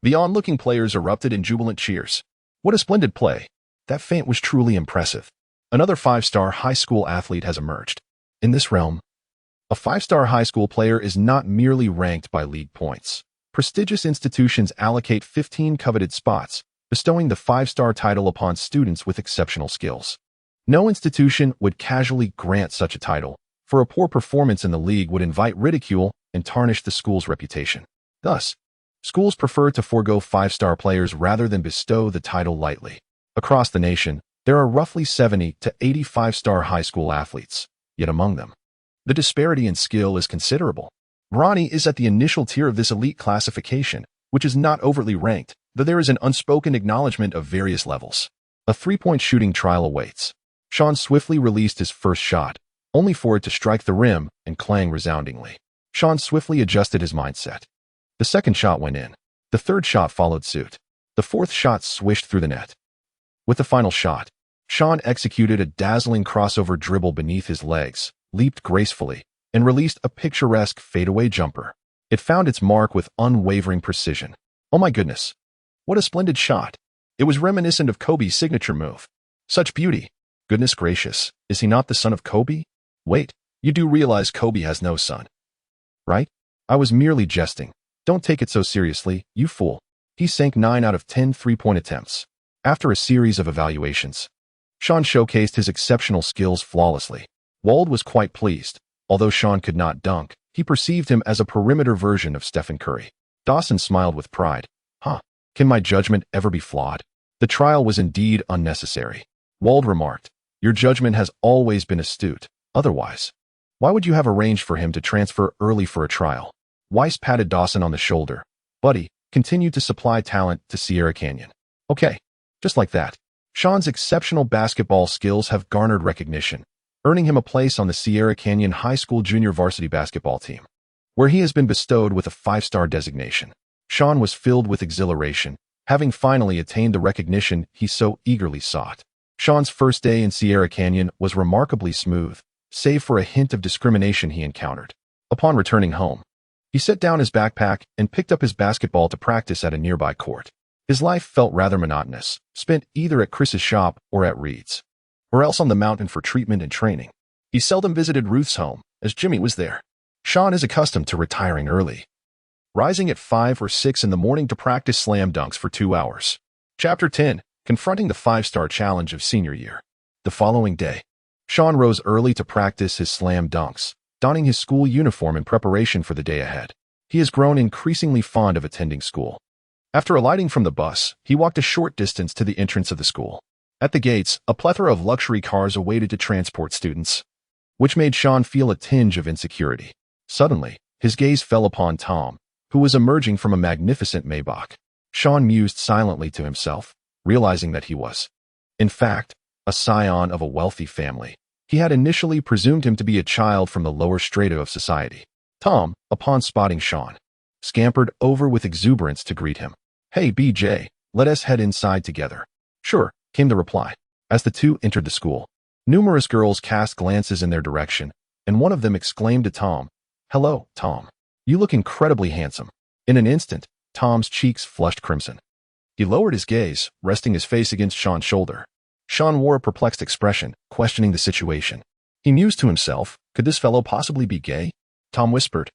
The onlooking players erupted in jubilant cheers. What a splendid play! That feint was truly impressive. Another 5-star high school athlete has emerged. In this realm, a 5-star high school player is not merely ranked by league points. Prestigious institutions allocate 15 coveted spots, bestowing the 5-star title upon students with exceptional skills. No institution would casually grant such a title, for a poor performance in the league would invite ridicule and tarnish the school's reputation. Thus, schools prefer to forego 5-star players rather than bestow the title lightly. Across the nation, there are roughly 70 to 80 5-star high school athletes, yet among them, the disparity in skill is considerable. Ronnie is at the initial tier of this elite classification, which is not overtly ranked, though there is an unspoken acknowledgement of various levels. A 3-point shooting trial awaits. Shawn swiftly released his first shot, only for it to strike the rim and clang resoundingly. Shawn swiftly adjusted his mindset. The second shot went in. The third shot followed suit. The fourth shot swished through the net. With the final shot, Shawn executed a dazzling crossover dribble beneath his legs, leaped gracefully, and released a picturesque fadeaway jumper. It found its mark with unwavering precision. Oh my goodness! What a splendid shot! It was reminiscent of Kobe's signature move. Such beauty! Goodness gracious, is he not the son of Kobe? Wait, you do realize Kobe has no son, right? I was merely jesting. Don't take it so seriously, you fool. He sank 9 out of 10 3-point attempts. After a series of evaluations, Shawn showcased his exceptional skills flawlessly. Wald was quite pleased. Although Shawn could not dunk, he perceived him as a perimeter version of Stephen Curry. Dawson smiled with pride. Can my judgment ever be flawed? The trial was indeed unnecessary. Wald remarked, your judgment has always been astute. Otherwise, why would you have arranged for him to transfer early for a trial? Weiss patted Dawson on the shoulder. Buddy continued to supply talent to Sierra Canyon. Okay, just like that. Shawn's exceptional basketball skills have garnered recognition, earning him a place on the Sierra Canyon High School junior varsity basketball team, where he has been bestowed with a 5-star designation. Shawn was filled with exhilaration, having finally attained the recognition he so eagerly sought. Shawn's first day in Sierra Canyon was remarkably smooth, save for a hint of discrimination he encountered. Upon returning home, he set down his backpack and picked up his basketball to practice at a nearby court. His life felt rather monotonous, spent either at Chris's shop or at Reed's, or else on the mountain for treatment and training. He seldom visited Ruth's home, as Jimmy was there. Shawn is accustomed to retiring early, rising at 5 or 6 in the morning to practice slam dunks for 2 hours. Chapter 10, Confronting the 5-Star Challenge of Senior Year. The following day, Shawn rose early to practice his slam dunks, donning his school uniform in preparation for the day ahead. He has grown increasingly fond of attending school. After alighting from the bus, he walked a short distance to the entrance of the school. At the gates, a plethora of luxury cars awaited to transport students, which made Shawn feel a tinge of insecurity. Suddenly, his gaze fell upon Tom, who was emerging from a magnificent Maybach. Shawn mused silently to himself, realizing that he was, in fact, a scion of a wealthy family. He had initially presumed him to be a child from the lower strata of society. Tom, upon spotting Shawn, scampered over with exuberance to greet him. "Hey, BJ, let us head inside together." "Sure," came the reply. As the two entered the school, numerous girls cast glances in their direction, and one of them exclaimed to Tom, "Hello, Tom. You look incredibly handsome." In an instant, Tom's cheeks flushed crimson. He lowered his gaze, resting his face against Shawn's shoulder. Shawn wore a perplexed expression, questioning the situation. He mused to himself, could this fellow possibly be gay? Tom whispered,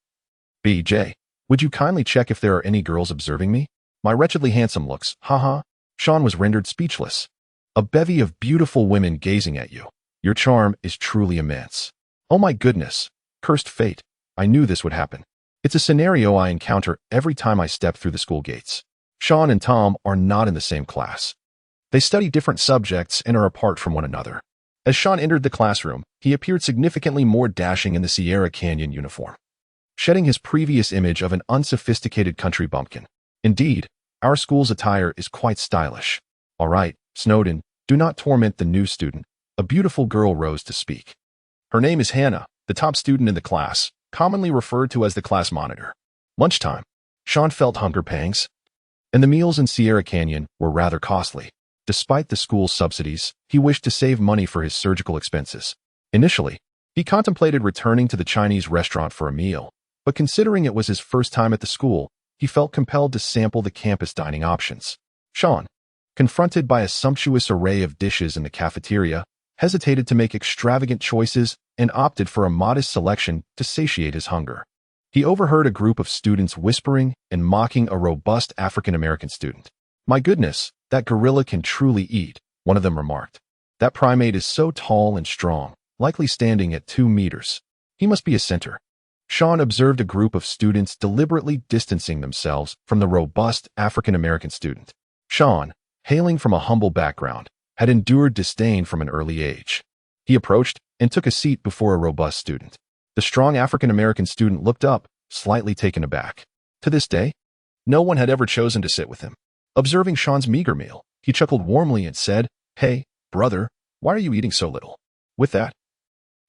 "BJ, would you kindly check if there are any girls observing me? My wretchedly handsome looks, haha." Shawn was rendered speechless. A bevy of beautiful women gazing at you. Your charm is truly immense. Oh my goodness. Cursed fate. I knew this would happen. It's a scenario I encounter every time I step through the school gates. Shawn and Tom are not in the same class. They study different subjects and are apart from one another. As Shawn entered the classroom, he appeared significantly more dashing in the Sierra Canyon uniform, shedding his previous image of an unsophisticated country bumpkin. Indeed, our school's attire is quite stylish. All right, Snowden, do not torment the new student. A beautiful girl rose to speak. Her name is Hannah, the top student in the class, commonly referred to as the class monitor. Lunchtime. Shawn felt hunger pangs, and the meals in Sierra Canyon were rather costly. Despite the school's subsidies, he wished to save money for his surgical expenses. Initially, he contemplated returning to the Chinese restaurant for a meal, but considering it was his first time at the school, he felt compelled to sample the campus dining options. Shawn, confronted by a sumptuous array of dishes in the cafeteria, hesitated to make extravagant choices and opted for a modest selection to satiate his hunger. He overheard a group of students whispering and mocking a robust African-American student. "My goodness, that gorilla can truly eat," one of them remarked. "That primate is so tall and strong, likely standing at 2 meters. He must be a center." Shawn observed a group of students deliberately distancing themselves from the robust African-American student. Shawn, hailing from a humble background, had endured disdain from an early age. He approached and took a seat before a robust student. The strong African-American student looked up, slightly taken aback. To this day, no one had ever chosen to sit with him. Observing Shawn's meager meal, he chuckled warmly and said, "Hey, brother, why are you eating so little?" With that,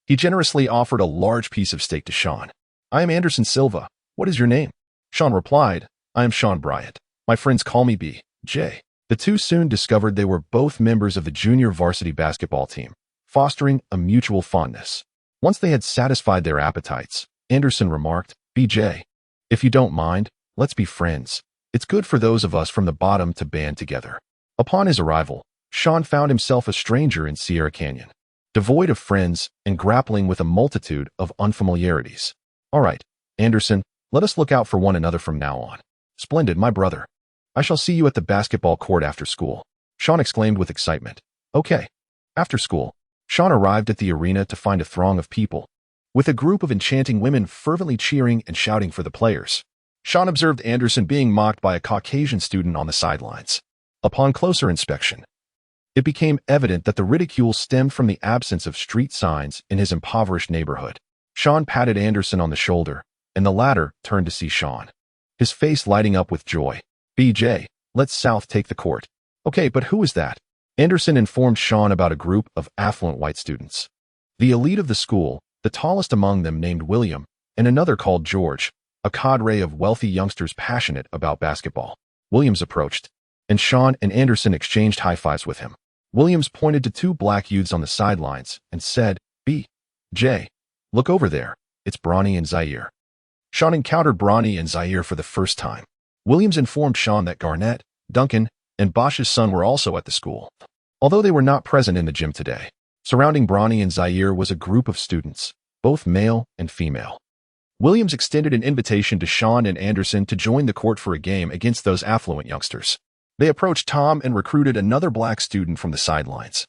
he generously offered a large piece of steak to Shawn. "I am Anderson Silva. What is your name?" Shawn replied, "I am Shawn Bryant. My friends call me B.J." The two soon discovered they were both members of the junior varsity basketball team, fostering a mutual fondness. Once they had satisfied their appetites, Anderson remarked, "BJ, if you don't mind, let's be friends. It's good for those of us from the bottom to band together." Upon his arrival, Shawn found himself a stranger in Sierra Canyon, devoid of friends and grappling with a multitude of unfamiliarities. "All right, Anderson, let us look out for one another from now on." "Splendid, my brother. I shall see you at the basketball court after school," Shawn exclaimed with excitement. "Okay." After school, Shawn arrived at the arena to find a throng of people, with a group of enchanting women fervently cheering and shouting for the players. Shawn observed Anderson being mocked by a Caucasian student on the sidelines. Upon closer inspection, it became evident that the ridicule stemmed from the absence of street signs in his impoverished neighborhood. Shawn patted Anderson on the shoulder, and the latter turned to see Shawn. his face lighting up with joy. BJ, let South take the court. Okay, but who is that? Anderson informed Shawn about a group of affluent white students. The elite of the school, the tallest among them named William, and another called George, a cadre of wealthy youngsters passionate about basketball. Williams approached, and Shawn and Anderson exchanged high-fives with him. Williams pointed to two black youths on the sidelines and said, B.J., look over there. It's Bronny and Zaire. Shawn encountered Bronny and Zaire for the first time. Williams informed Shawn that Garnett, Duncan, and Bosch's son were also at the school, although they were not present in the gym today. Surrounding Bronny and Zaire was a group of students, both male and female. Williams extended an invitation to Shawn and Anderson to join the court for a game against those affluent youngsters. They approached Tom and recruited another black student from the sidelines,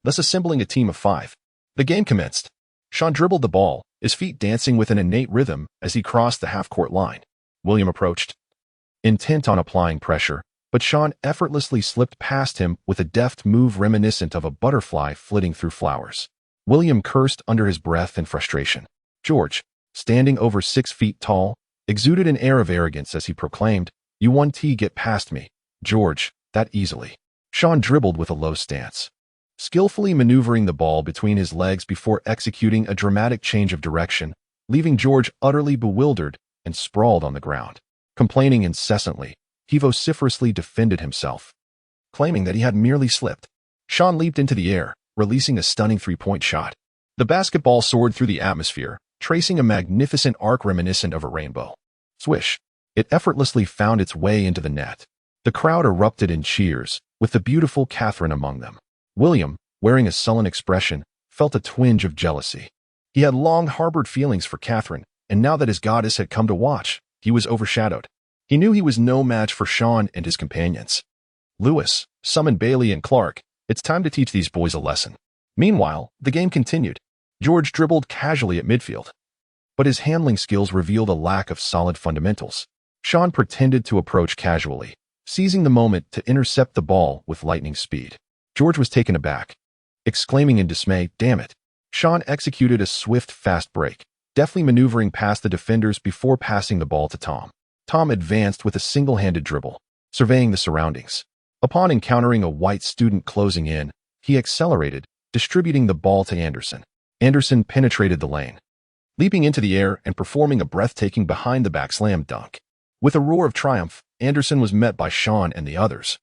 thus assembling a team of 5. The game commenced. Shawn dribbled the ball, his feet dancing with an innate rhythm as he crossed the half-court line. William approached, intent on applying pressure, but Shawn effortlessly slipped past him with a deft move reminiscent of a butterfly flitting through flowers. William cursed under his breath in frustration. George, standing over 6 feet tall, exuded an air of arrogance as he proclaimed, "You 1T get past me, George, that easily." Shawn dribbled with a low stance, skillfully maneuvering the ball between his legs before executing a dramatic change of direction, leaving George utterly bewildered and sprawled on the ground. Complaining incessantly, he vociferously defended himself, claiming that he had merely slipped. Shawn leaped into the air, releasing a stunning 3-point shot. The basketball soared through the atmosphere, tracing a magnificent arc reminiscent of a rainbow. Swish! It effortlessly found its way into the net. The crowd erupted in cheers, with the beautiful Catherine among them. William, wearing a sullen expression, felt a twinge of jealousy. He had long harbored feelings for Catherine, and now that his goddess had come to watch, he was overshadowed. He knew he was no match for Shawn and his companions. Lewis, summon Bailey and Clark. It's time to teach these boys a lesson. Meanwhile, the game continued. George dribbled casually at midfield, but his handling skills revealed a lack of solid fundamentals. Shawn pretended to approach casually, seizing the moment to intercept the ball with lightning speed. George was taken aback, exclaiming in dismay, "Damn it." Shawn executed a swift, fast break, deftly maneuvering past the defenders before passing the ball to Tom. Tom advanced with a single-handed dribble, surveying the surroundings. Upon encountering a white student closing in, he accelerated, distributing the ball to Anderson. Anderson penetrated the lane, leaping into the air and performing a breathtaking behind-the-back slam dunk. With a roar of triumph, Anderson was met by Shawn and the others,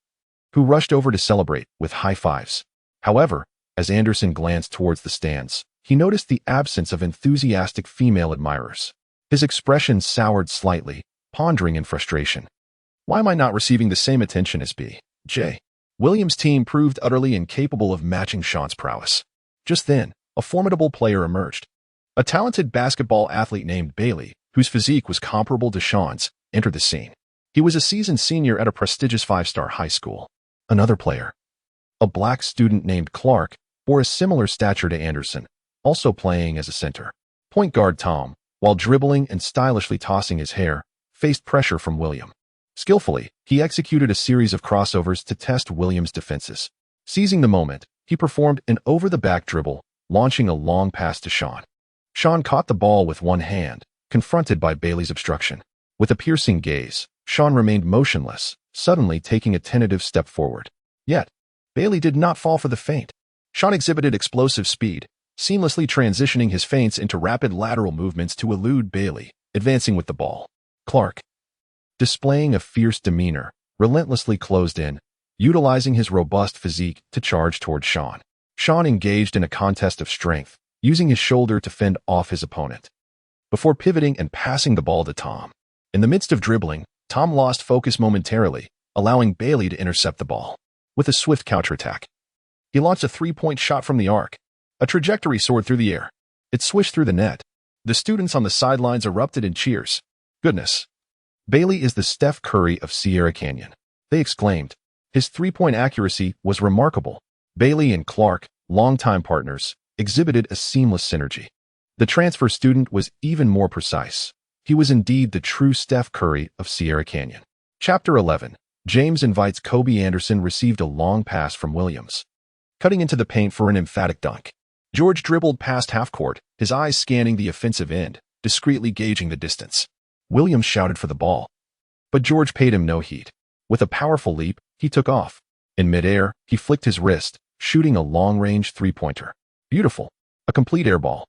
who rushed over to celebrate with high-fives. However, as Anderson glanced towards the stands, he noticed the absence of enthusiastic female admirers. His expression soured slightly, pondering in frustration. Why am I not receiving the same attention as B.J.? Williams' team proved utterly incapable of matching Shawn's prowess. Just then, a formidable player emerged. A talented basketball athlete named Bailey, whose physique was comparable to Shawn's, entered the scene. He was a seasoned senior at a prestigious 5-star high school. Another player, a black student named Clark, bore a similar stature to Anderson, also playing as a center. Point guard Tom, while dribbling and stylishly tossing his hair, faced pressure from William. Skillfully, he executed a series of crossovers to test Williams' defenses. Seizing the moment, he performed an over-the-back dribble, launching a long pass to Shawn. Shawn caught the ball with one hand, confronted by Bailey's obstruction. With a piercing gaze, Shawn remained motionless, suddenly taking a tentative step forward. Yet, Bailey did not fall for the feint. Shawn exhibited explosive speed, seamlessly transitioning his feints into rapid lateral movements to elude Bailey, advancing with the ball. Clark, displaying a fierce demeanor, relentlessly closed in, utilizing his robust physique to charge toward Shawn. Shawn engaged in a contest of strength, using his shoulder to fend off his opponent, before pivoting and passing the ball to Tom. In the midst of dribbling, Tom lost focus momentarily, allowing Bailey to intercept the ball. With a swift counterattack, he launched a 3-point shot from the arc. A trajectory soared through the air. It swished through the net. The students on the sidelines erupted in cheers. "Goodness. Bailey is the Steph Curry of Sierra Canyon," they exclaimed. His 3-point accuracy was remarkable. Bailey and Clark, longtime partners, exhibited a seamless synergy. The transfer student was even more precise. He was indeed the true Steph Curry of Sierra Canyon. Chapter 11. James invites Kobe. Anderson received a long pass from Williams, cutting into the paint for an emphatic dunk. George dribbled past half-court, his eyes scanning the offensive end, discreetly gauging the distance. Williams shouted for the ball, But George paid him no heed. With a powerful leap, he took off. In midair, he flicked his wrist, shooting a long-range three-pointer. Beautiful. A complete airball.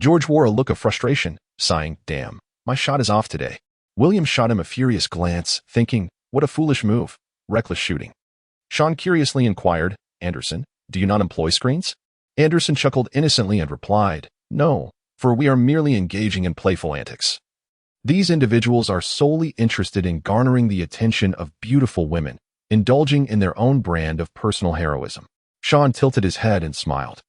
George wore a look of frustration, sighing, "Damn, my shot is off today." Williams shot him a furious glance, thinking, "What a foolish move. Reckless shooting." Shawn curiously inquired, "Anderson, do you not employ screens?" Anderson chuckled innocently and replied, "No, for we are merely engaging in playful antics. These individuals are solely interested in garnering the attention of beautiful women, indulging in their own brand of personal heroism." Shawn tilted his head and smiled.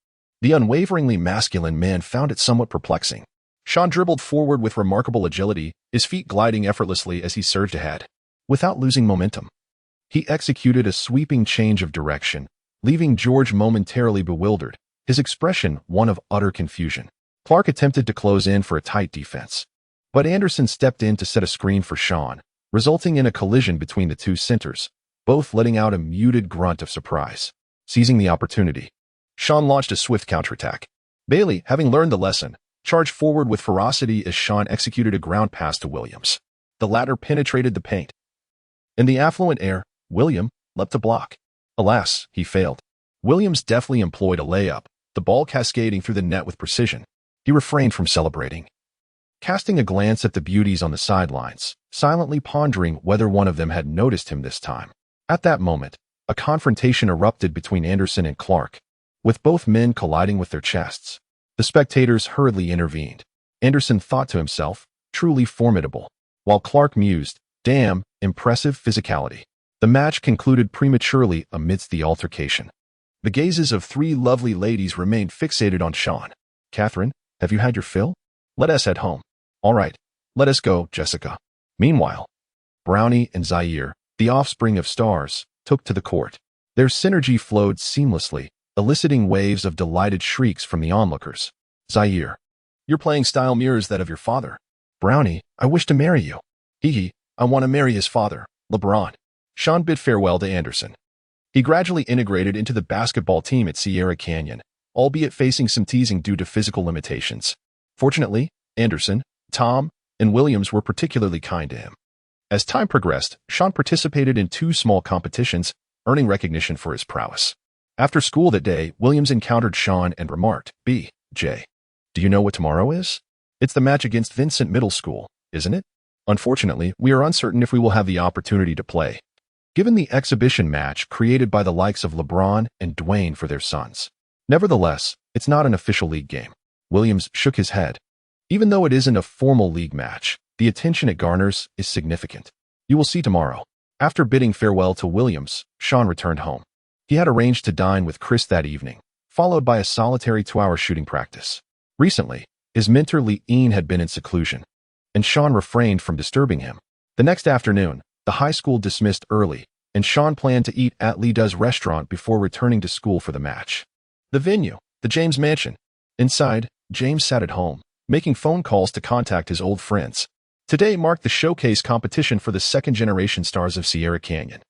The unwaveringly masculine man found it somewhat perplexing. Shawn dribbled forward with remarkable agility, his feet gliding effortlessly as he surged ahead. Without losing momentum, he executed a sweeping change of direction, leaving George momentarily bewildered, his expression one of utter confusion. Clark attempted to close in for a tight defense, but Anderson stepped in to set a screen for Shawn, resulting in a collision between the two centers, both letting out a muted grunt of surprise. Seizing the opportunity, Shawn launched a swift counterattack. Bailey, having learned the lesson, charged forward with ferocity as Shawn executed a ground pass to Williams. The latter penetrated the paint. In the affluent air, William leapt to block. Alas, he failed. Williams deftly employed a layup, the ball cascading through the net with precision. He refrained from celebrating, casting a glance at the beauties on the sidelines, silently pondering whether one of them had noticed him this time. At that moment, a confrontation erupted between Anderson and Clark, with both men colliding with their chests. The spectators hurriedly intervened. Anderson thought to himself, "Truly formidable," while Clark mused, "Damn, impressive physicality." The match concluded prematurely amidst the altercation. The gazes of three lovely ladies remained fixated on Shawn. "Catherine, have you had your fill? Let us head home." "All right, let us go, Jessica." Meanwhile, Brownie and Zaire, the offspring of stars, took to the court. Their synergy flowed seamlessly, eliciting waves of delighted shrieks from the onlookers. "Zaire, your playing style mirrors that of your father." "Brownie, I wish to marry you." "Hee, I want to marry his father, LeBron." Shawn bid farewell to Anderson. He gradually integrated into the basketball team at Sierra Canyon, albeit facing some teasing due to physical limitations. Fortunately, Anderson, Tom, and Williams were particularly kind to him. As time progressed, Shawn participated in 2 small competitions, earning recognition for his prowess. After school that day, Williams encountered Shawn and remarked, "B.J., do you know what tomorrow is? It's the match against Vincent Middle School, isn't it? Unfortunately, we are uncertain if we will have the opportunity to play, given the exhibition match created by the likes of LeBron and Dwayne for their sons. Nevertheless, it's not an official league game." Williams shook his head. "Even though it isn't a formal league match, the attention it garners is significant. You will see tomorrow." After bidding farewell to Williams, Shawn returned home. He had arranged to dine with Chris that evening, followed by a solitary 2-hour shooting practice. Recently, his mentor Lee-Ian had been in seclusion, and Shawn refrained from disturbing him. The next afternoon, the high school dismissed early, and Shawn planned to eat at Lida's restaurant before returning to school for the match. The venue, the James Mansion. Inside, James sat at home, making phone calls to contact his old friends. Today marked the showcase competition for the second-generation stars of Sierra Canyon.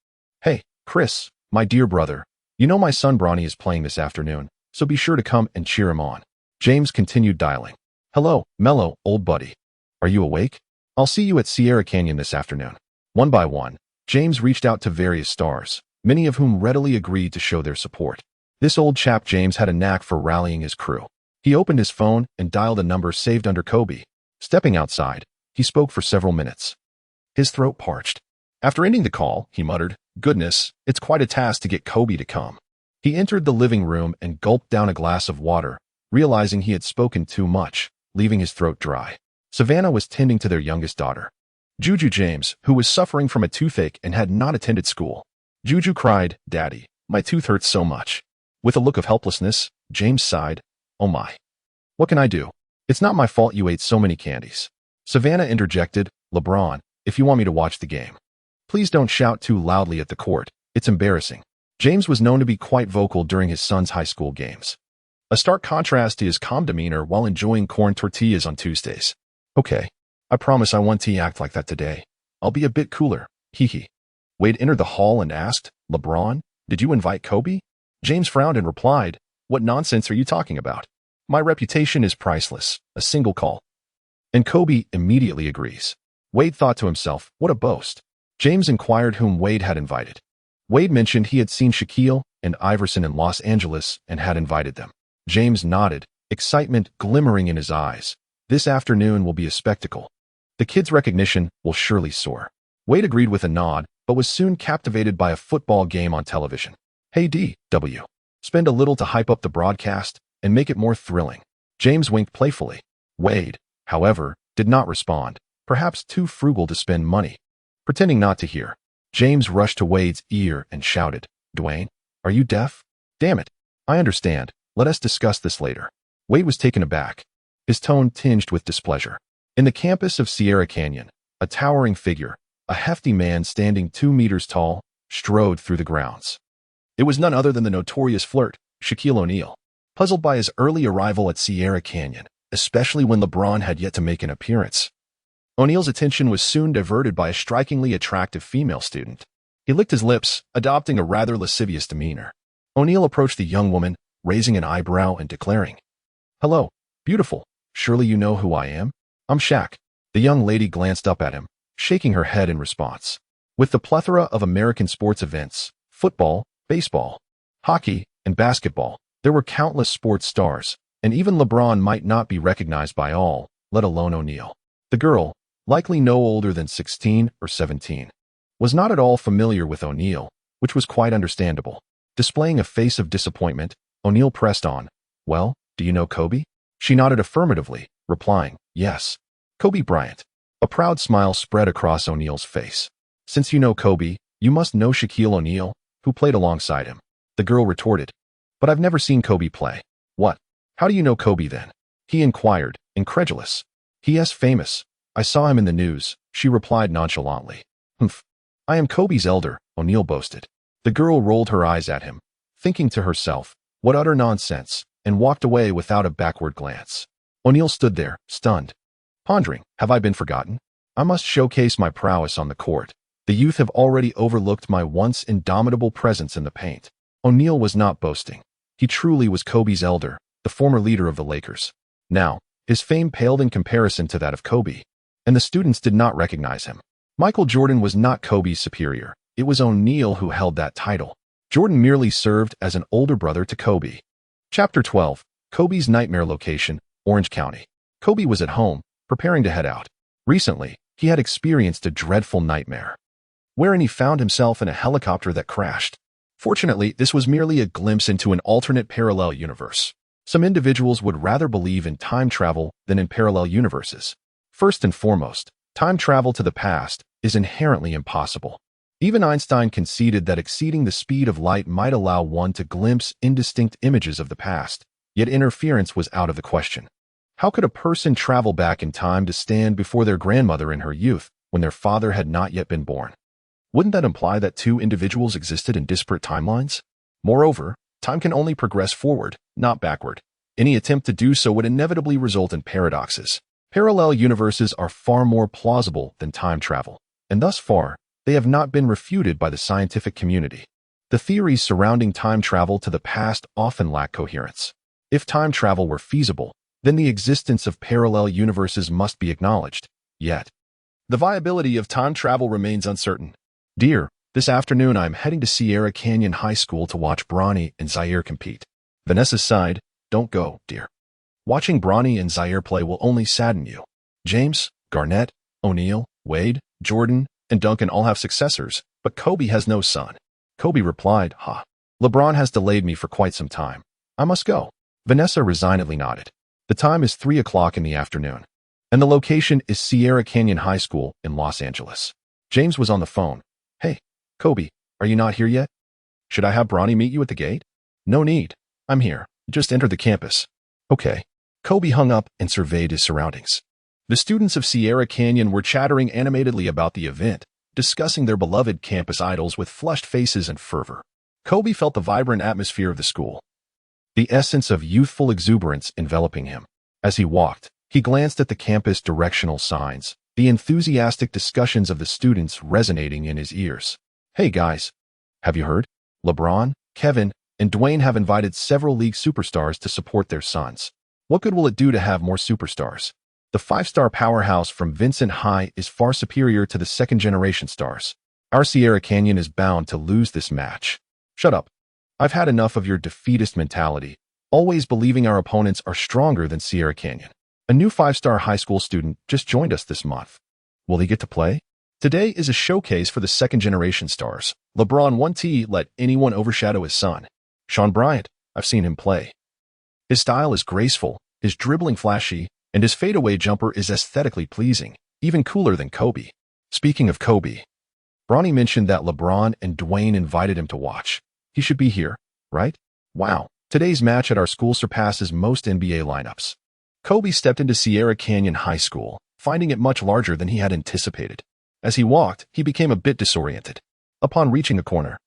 "Hey, Chris, my dear brother, you know my son Bronny is playing this afternoon, so be sure to come and cheer him on." James continued dialing. "Hello, Mello, old buddy. Are you awake? I'll see you at Sierra Canyon this afternoon." One by one, James reached out to various stars, many of whom readily agreed to show their support. This old chap James had a knack for rallying his crew. He opened his phone and dialed a number saved under Kobe. Stepping outside, he spoke for several minutes. His throat parched. After ending the call, he muttered, "Goodness, it's quite a task to get Kobe to come." He entered the living room and gulped down a glass of water, realizing he had spoken too much, leaving his throat dry. Savannah was tending to their youngest daughter, Juju James, who was suffering from a toothache and had not attended school. Juju cried, "Daddy, my tooth hurts so much." With a look of helplessness, James sighed, "Oh my. What can I do? It's not my fault you ate so many candies." Savannah interjected, "LeBron, if you want me to watch the game, please don't shout too loudly at the court. It's embarrassing." James was known to be quite vocal during his son's high school games, a stark contrast to his calm demeanor while enjoying corn tortillas on Tuesdays. "Okay, I promise I won't act like that today. I'll be a bit cooler, hee." Wade entered the hall and asked, "LeBron, did you invite Kobe?" James frowned and replied, "What nonsense are you talking about? My reputation is priceless, a single call." And Kobe immediately agrees. Wade thought to himself, what a boast. James inquired whom Wade had invited. Wade mentioned he had seen Shaquille and Iverson in Los Angeles and had invited them. James nodded, excitement glimmering in his eyes. This afternoon will be a spectacle. The kids' recognition will surely soar. Wade agreed with a nod, but was soon captivated by a football game on television. Hey D.W. Spend a little to hype up the broadcast and make it more thrilling. James winked playfully. Wade, however, did not respond, perhaps too frugal to spend money. Pretending not to hear, James rushed to Wade's ear and shouted, Dwayne, are you deaf? Damn it. I understand. Let us discuss this later. Wade was taken aback, his tone tinged with displeasure. In the campus of Sierra Canyon, a towering figure, a hefty man standing 2 meters tall, strode through the grounds. It was none other than the notorious flirt, Shaquille O'Neal. Puzzled by his early arrival at Sierra Canyon, especially when LeBron had yet to make an appearance, O'Neal's attention was soon diverted by a strikingly attractive female student. He licked his lips, adopting a rather lascivious demeanor. O'Neal approached the young woman, raising an eyebrow and declaring, Hello, beautiful. Surely you know who I am? I'm Shaq. The young lady glanced up at him, shaking her head in response. With the plethora of American sports events, football, baseball, hockey, and basketball, there were countless sports stars, and even LeBron might not be recognized by all, let alone O'Neal. The girl, likely no older than 16 or 17, was not at all familiar with O'Neal, which was quite understandable. Displaying a face of disappointment, O'Neal pressed on, Well, do you know Kobe? She nodded affirmatively, replying, Yes. Kobe Bryant. A proud smile spread across O'Neal's face. Since you know Kobe, you must know Shaquille O'Neal, who played alongside him. The girl retorted, But I've never seen Kobe play. What? How do you know Kobe then? He inquired, incredulous. He is famous. I saw him in the news, she replied nonchalantly. Humph. I am Kobe's elder, O'Neal boasted. The girl rolled her eyes at him, thinking to herself, What utter nonsense, and walked away without a backward glance. O'Neal stood there, stunned, pondering, Have I been forgotten? I must showcase my prowess on the court. The youth have already overlooked my once indomitable presence in the paint. O'Neal was not boasting. He truly was Kobe's elder, the former leader of the Lakers. Now, his fame paled in comparison to that of Kobe, and the students did not recognize him. Michael Jordan was not Kobe's superior. It was O'Neal who held that title. Jordan merely served as an older brother to Kobe. Chapter 12. Kobe's Nightmare Location, Orange County. Kobe was at home, preparing to head out. Recently, he had experienced a dreadful nightmare, wherein he found himself in a helicopter that crashed. Fortunately, this was merely a glimpse into an alternate parallel universe. Some individuals would rather believe in time travel than in parallel universes. First and foremost, time travel to the past is inherently impossible. Even Einstein conceded that exceeding the speed of light might allow one to glimpse indistinct images of the past, yet interference was out of the question. How could a person travel back in time to stand before their grandmother in her youth when their father had not yet been born? Wouldn't that imply that two individuals existed in disparate timelines? Moreover, time can only progress forward, not backward. Any attempt to do so would inevitably result in paradoxes. Parallel universes are far more plausible than time travel, and thus far, they have not been refuted by the scientific community. The theories surrounding time travel to the past often lack coherence. If time travel were feasible, then the existence of parallel universes must be acknowledged. Yet, the viability of time travel remains uncertain. Dear, this afternoon I'm heading to Sierra Canyon High School to watch Bronny and Zaire compete. Vanessa sighed, Don't go, dear. Watching Bronny and Zaire play will only sadden you. James, Garnett, O'Neal, Wade, Jordan, and Duncan all have successors, but Kobe has no son. Kobe replied, LeBron has delayed me for quite some time. I must go. Vanessa resignedly nodded. The time is 3 o'clock in the afternoon, and the location is Sierra Canyon High School in Los Angeles. James was on the phone. Hey, Kobe, are you not here yet? Should I have Bronny meet you at the gate? No need. I'm here. Just entered the campus. Okay. Kobe hung up and surveyed his surroundings. The students of Sierra Canyon were chattering animatedly about the event, discussing their beloved campus idols with flushed faces and fervor. Kobe felt the vibrant atmosphere of the school, the essence of youthful exuberance enveloping him. As he walked, he glanced at the campus directional signs, the enthusiastic discussions of the students resonating in his ears. Hey guys, have you heard? LeBron, Kevin, and Dwayne have invited several league superstars to support their sons. What good will it do to have more superstars? The 5-star powerhouse from Vincent High is far superior to the second-generation stars. Our Sierra Canyon is bound to lose this match. Shut up. I've had enough of your defeatist mentality, always believing our opponents are stronger than Sierra Canyon. A new 5-star high school student just joined us this month. Will he get to play? Today is a showcase for the second-generation stars. LeBron 1T let anyone overshadow his son. Shawn Bryant, I've seen him play. His style is graceful, his dribbling flashy, and his fadeaway jumper is aesthetically pleasing, even cooler than Kobe. Speaking of Kobe, Bronny mentioned that LeBron and Dwayne invited him to watch. He should be here, right? Wow, today's match at our school surpasses most NBA lineups. Kobe stepped into Sierra Canyon High School, finding it much larger than he had anticipated. As he walked, he became a bit disoriented. Upon reaching a corner,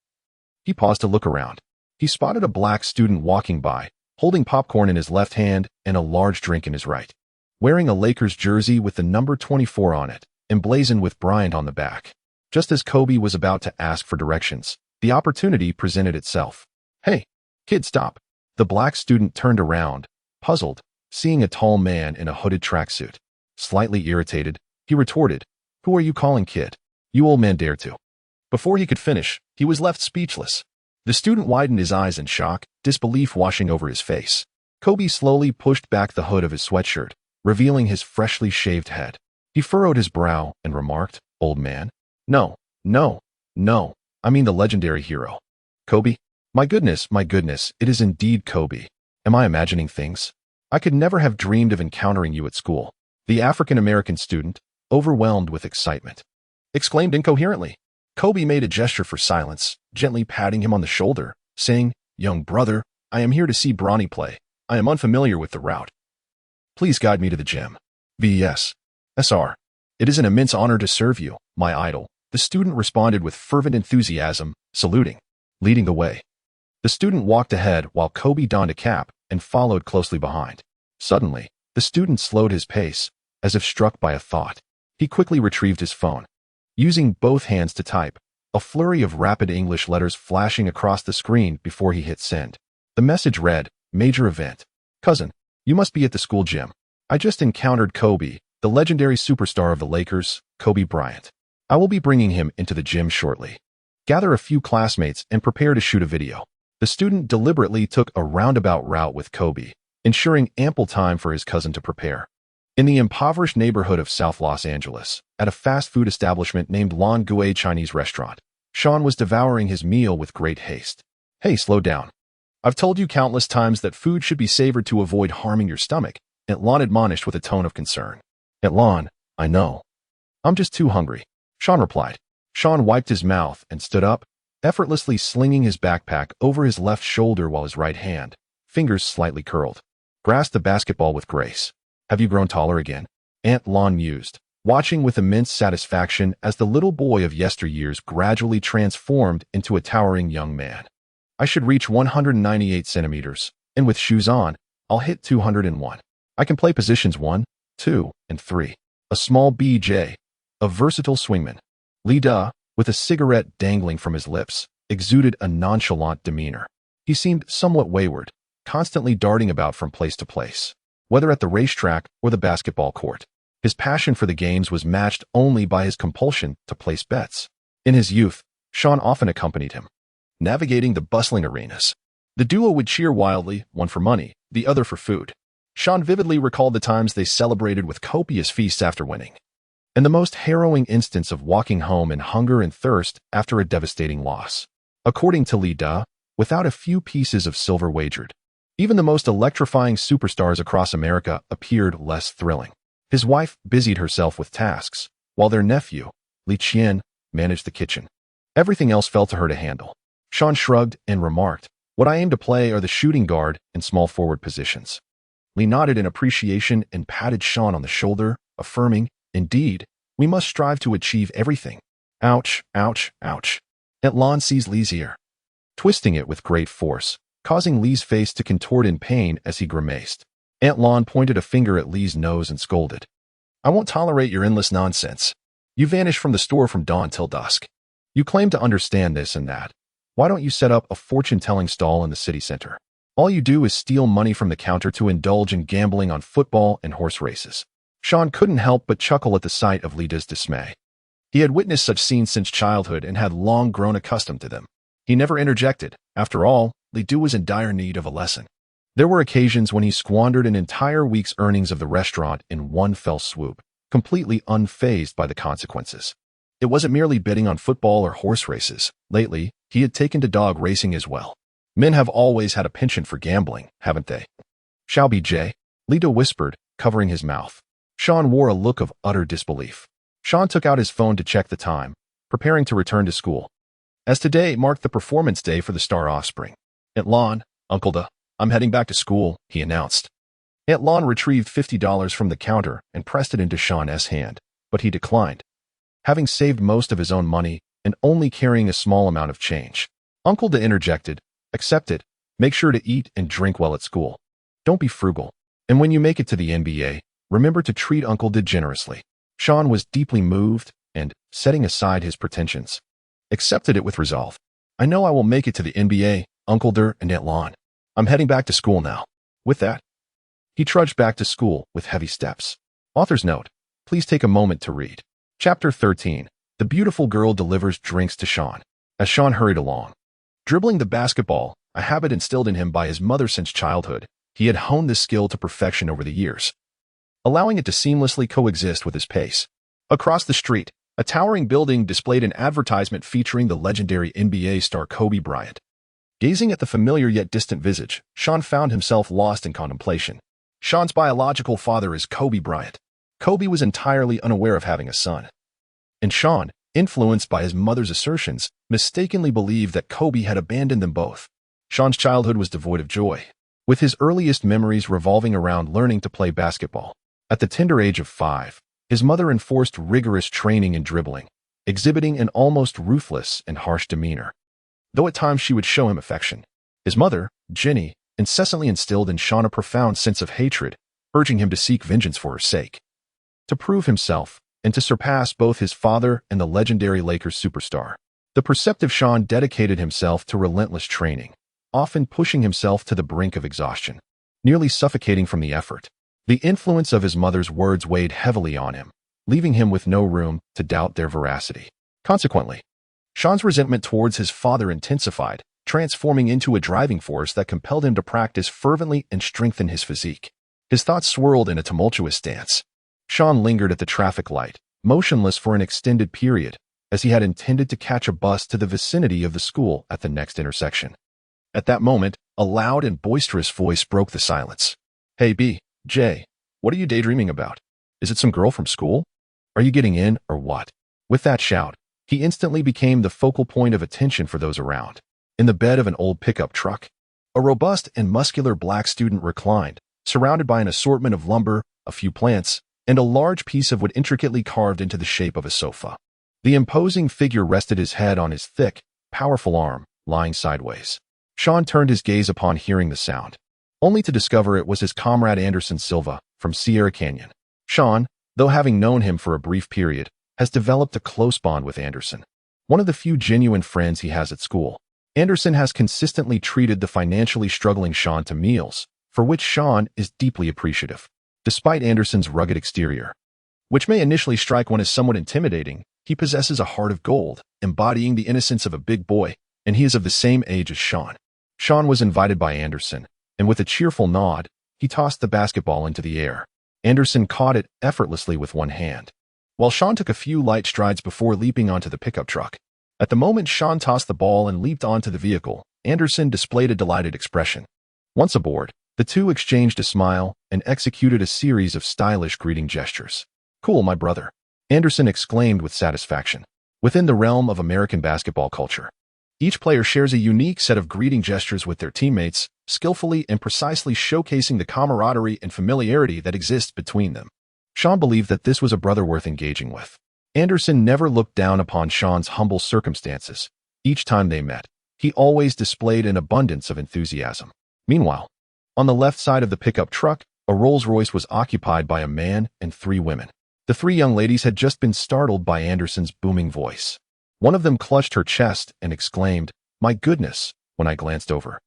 he paused to look around. He spotted a black student walking by, holding popcorn in his left hand and a large drink in his right. Wearing a Lakers jersey with the number 24 on it, emblazoned with Bryant on the back. Just as Kobe was about to ask for directions, the opportunity presented itself. Hey, kid, stop. The black student turned around, puzzled, seeing a tall man in a hooded tracksuit. Slightly irritated, he retorted, "Who are you calling kid? You old man dare to." Before he could finish, he was left speechless. The student widened his eyes in shock, disbelief washing over his face. Kobe slowly pushed back the hood of his sweatshirt, revealing his freshly shaved head. He furrowed his brow and remarked, "Old man? No, no, no. I mean the legendary hero. Kobe? My goodness, it is indeed Kobe. Am I imagining things? I could never have dreamed of encountering you at school." The African-American student, overwhelmed with excitement, exclaimed incoherently. Kobe made a gesture for silence, gently patting him on the shoulder, saying, "Young brother, I am here to see Bronny play. I am unfamiliar with the route. Please guide me to the gym." "VS. SR. It is an immense honor to serve you, my idol." The student responded with fervent enthusiasm, saluting, leading the way. The student walked ahead while Kobe donned a cap and followed closely behind. Suddenly, the student slowed his pace, as if struck by a thought. He quickly retrieved his phone. Using both hands to type, a flurry of rapid English letters flashing across the screen before he hit send. The message read, "Major event. Cousin, you must be at the school gym. I just encountered Kobe, the legendary superstar of the Lakers, Kobe Bryant. I will be bringing him into the gym shortly. Gather a few classmates and prepare to shoot a video." The student deliberately took a roundabout route with Kobe, ensuring ample time for his cousin to prepare. In the impoverished neighborhood of South Los Angeles, at a fast food establishment named Long Gue Chinese restaurant, Shawn was devouring his meal with great haste. "Hey, slow down. I've told you countless times that food should be savored to avoid harming your stomach," Shawn admonished with a tone of concern. "Shawn, I know. I'm just too hungry," Shawn replied. Shawn wiped his mouth and stood up, effortlessly slinging his backpack over his left shoulder while his right hand, fingers slightly curled, grasped the basketball with grace. "Have you grown taller again?" Shawn mused, watching with immense satisfaction as the little boy of yesteryears gradually transformed into a towering young man. "I should reach 198 centimeters, and with shoes on, I'll hit 201. I can play positions 1, 2, and 3. A small BJ, a versatile swingman." Lee Da, with a cigarette dangling from his lips, exuded a nonchalant demeanor. He seemed somewhat wayward, constantly darting about from place to place, whether at the racetrack or the basketball court. His passion for the games was matched only by his compulsion to place bets. In his youth, Shawn often accompanied him, navigating the bustling arenas. The duo would cheer wildly, one for money, the other for food. Shawn vividly recalled the times they celebrated with copious feasts after winning, and the most harrowing instance of walking home in hunger and thirst after a devastating loss. According to Lee Da, without a few pieces of silver wagered, even the most electrifying superstars across America appeared less thrilling. His wife busied herself with tasks, while their nephew, Li Qian, managed the kitchen. Everything else fell to her to handle. Shawn shrugged and remarked, "What I aim to play are the shooting guard and small forward positions." Lee nodded in appreciation and patted Shawn on the shoulder, affirming, "Indeed, we must strive to achieve everything." Ouch, ouch, ouch. Shawn seized Lee's ear, twisting it with great force, causing Lee's face to contort in pain as he grimaced. Shawn pointed a finger at Lee's nose and scolded, "I won't tolerate your endless nonsense. You vanish from the store from dawn till dusk. You claim to understand this and that. Why don't you set up a fortune-telling stall in the city center? All you do is steal money from the counter to indulge in gambling on football and horse races." Shawn couldn't help but chuckle at the sight of Lee's dismay. He had witnessed such scenes since childhood and had long grown accustomed to them. He never interjected. After all, Lidu was in dire need of a lesson. There were occasions when he squandered an entire week's earnings of the restaurant in one fell swoop, completely unfazed by the consequences. It wasn't merely betting on football or horse races. Lately, he had taken to dog racing as well. Men have always had a penchant for gambling, haven't they? Shall be Jay, Lidu whispered, covering his mouth. Shawn wore a look of utter disbelief. Shawn took out his phone to check the time, preparing to return to school. As today marked the performance day for the star offspring. Aunt Lon, Uncle Da, I'm heading back to school, he announced. Aunt Lon retrieved $50 from the counter and pressed it into Shawn's hand, but he declined, having saved most of his own money and only carrying a small amount of change. Uncle Da interjected, accept it, make sure to eat and drink well at school. Don't be frugal. And when you make it to the NBA, remember to treat Uncle Da generously. Shawn was deeply moved and, setting aside his pretensions, accepted it with resolve. I know I will make it to the NBA, Uncle Da and Aunt Lon. I'm heading back to school now. With that, he trudged back to school with heavy steps. Author's note, please take a moment to read. Chapter 13. The beautiful girl delivers drinks to Shawn. As Shawn hurried along, dribbling the basketball, a habit instilled in him by his mother since childhood, he had honed this skill to perfection over the years, allowing it to seamlessly coexist with his pace. Across the street, a towering building displayed an advertisement featuring the legendary NBA star Kobe Bryant. Gazing at the familiar yet distant visage, Shawn found himself lost in contemplation. Shawn's biological father is Kobe Bryant. Kobe was entirely unaware of having a son. And Shawn, influenced by his mother's assertions, mistakenly believed that Kobe had abandoned them both. Shawn's childhood was devoid of joy, with his earliest memories revolving around learning to play basketball. At the tender age of 5, his mother enforced rigorous training in dribbling, exhibiting an almost ruthless and harsh demeanor. Though at times she would show him affection, his mother, Jenny, incessantly instilled in Shawn a profound sense of hatred, urging him to seek vengeance for her sake. To prove himself, and to surpass both his father and the legendary Lakers superstar, the perceptive Shawn dedicated himself to relentless training, often pushing himself to the brink of exhaustion, nearly suffocating from the effort. The influence of his mother's words weighed heavily on him, leaving him with no room to doubt their veracity. Consequently, Shawn's resentment towards his father intensified, transforming into a driving force that compelled him to practice fervently and strengthen his physique. His thoughts swirled in a tumultuous dance. Shawn lingered at the traffic light, motionless for an extended period, as he had intended to catch a bus to the vicinity of the school at the next intersection. At that moment, a loud and boisterous voice broke the silence. Hey Jay, what are you daydreaming about? Is it some girl from school? Are you getting in, or what? With that shout, he instantly became the focal point of attention for those around. In the bed of an old pickup truck, a robust and muscular black student reclined, surrounded by an assortment of lumber, a few plants, and a large piece of wood intricately carved into the shape of a sofa. The imposing figure rested his head on his thick, powerful arm, lying sideways. Shawn turned his gaze upon hearing the sound, only to discover it was his comrade Anderson Silva from Sierra Canyon. Shawn, though having known him for a brief period, has developed a close bond with Anderson, one of the few genuine friends he has at school. Anderson has consistently treated the financially struggling Shawn to meals, for which Shawn is deeply appreciative. Despite Anderson's rugged exterior, which may initially strike one as somewhat intimidating, he possesses a heart of gold, embodying the innocence of a big boy, and he is of the same age as Shawn. Shawn was invited by Anderson, and with a cheerful nod, he tossed the basketball into the air. Anderson caught it effortlessly with one hand, while Shawn took a few light strides before leaping onto the pickup truck. At the moment Shawn tossed the ball and leaped onto the vehicle, Anderson displayed a delighted expression. Once aboard, the two exchanged a smile and executed a series of stylish greeting gestures. Cool, my brother, Anderson exclaimed with satisfaction. Within the realm of American basketball culture, each player shares a unique set of greeting gestures with their teammates, skillfully and precisely showcasing the camaraderie and familiarity that exists between them. Shawn believed that this was a brother worth engaging with. Anderson never looked down upon Shawn's humble circumstances. Each time they met, he always displayed an abundance of enthusiasm. Meanwhile, on the left side of the pickup truck, a Rolls-Royce was occupied by a man and 3 women. The 3 young ladies had just been startled by Anderson's booming voice. One of them clutched her chest and exclaimed, "My goodness," when I glanced over.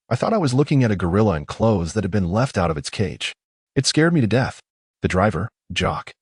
I thought I was looking at a gorilla in clothes that had been left out of its cage. It scared me to death. The driver, Jock,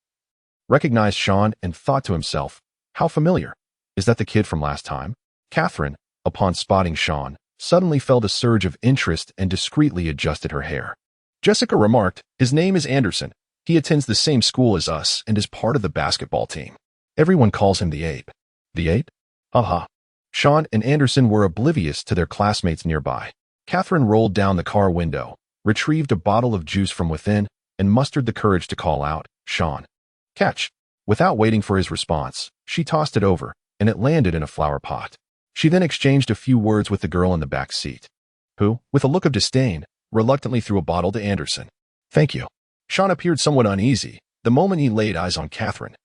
recognized Shawn and thought to himself, How familiar. Is that the kid from last time? Catherine, upon spotting Shawn, suddenly felt a surge of interest and discreetly adjusted her hair. Jessica remarked, his name is Anderson. He attends the same school as us and is part of the basketball team. Everyone calls him the Ape. The Ape? Haha. Shawn and Anderson were oblivious to their classmates nearby. Catherine rolled down the car window, retrieved a bottle of juice from within, and mustered the courage to call out, Shawn. Catch. Without waiting for his response, she tossed it over, and it landed in a flower pot. She then exchanged a few words with the girl in the back seat, who, with a look of disdain, reluctantly threw a bottle to Anderson. Thank you. Shawn appeared somewhat uneasy the moment he laid eyes on Catherine.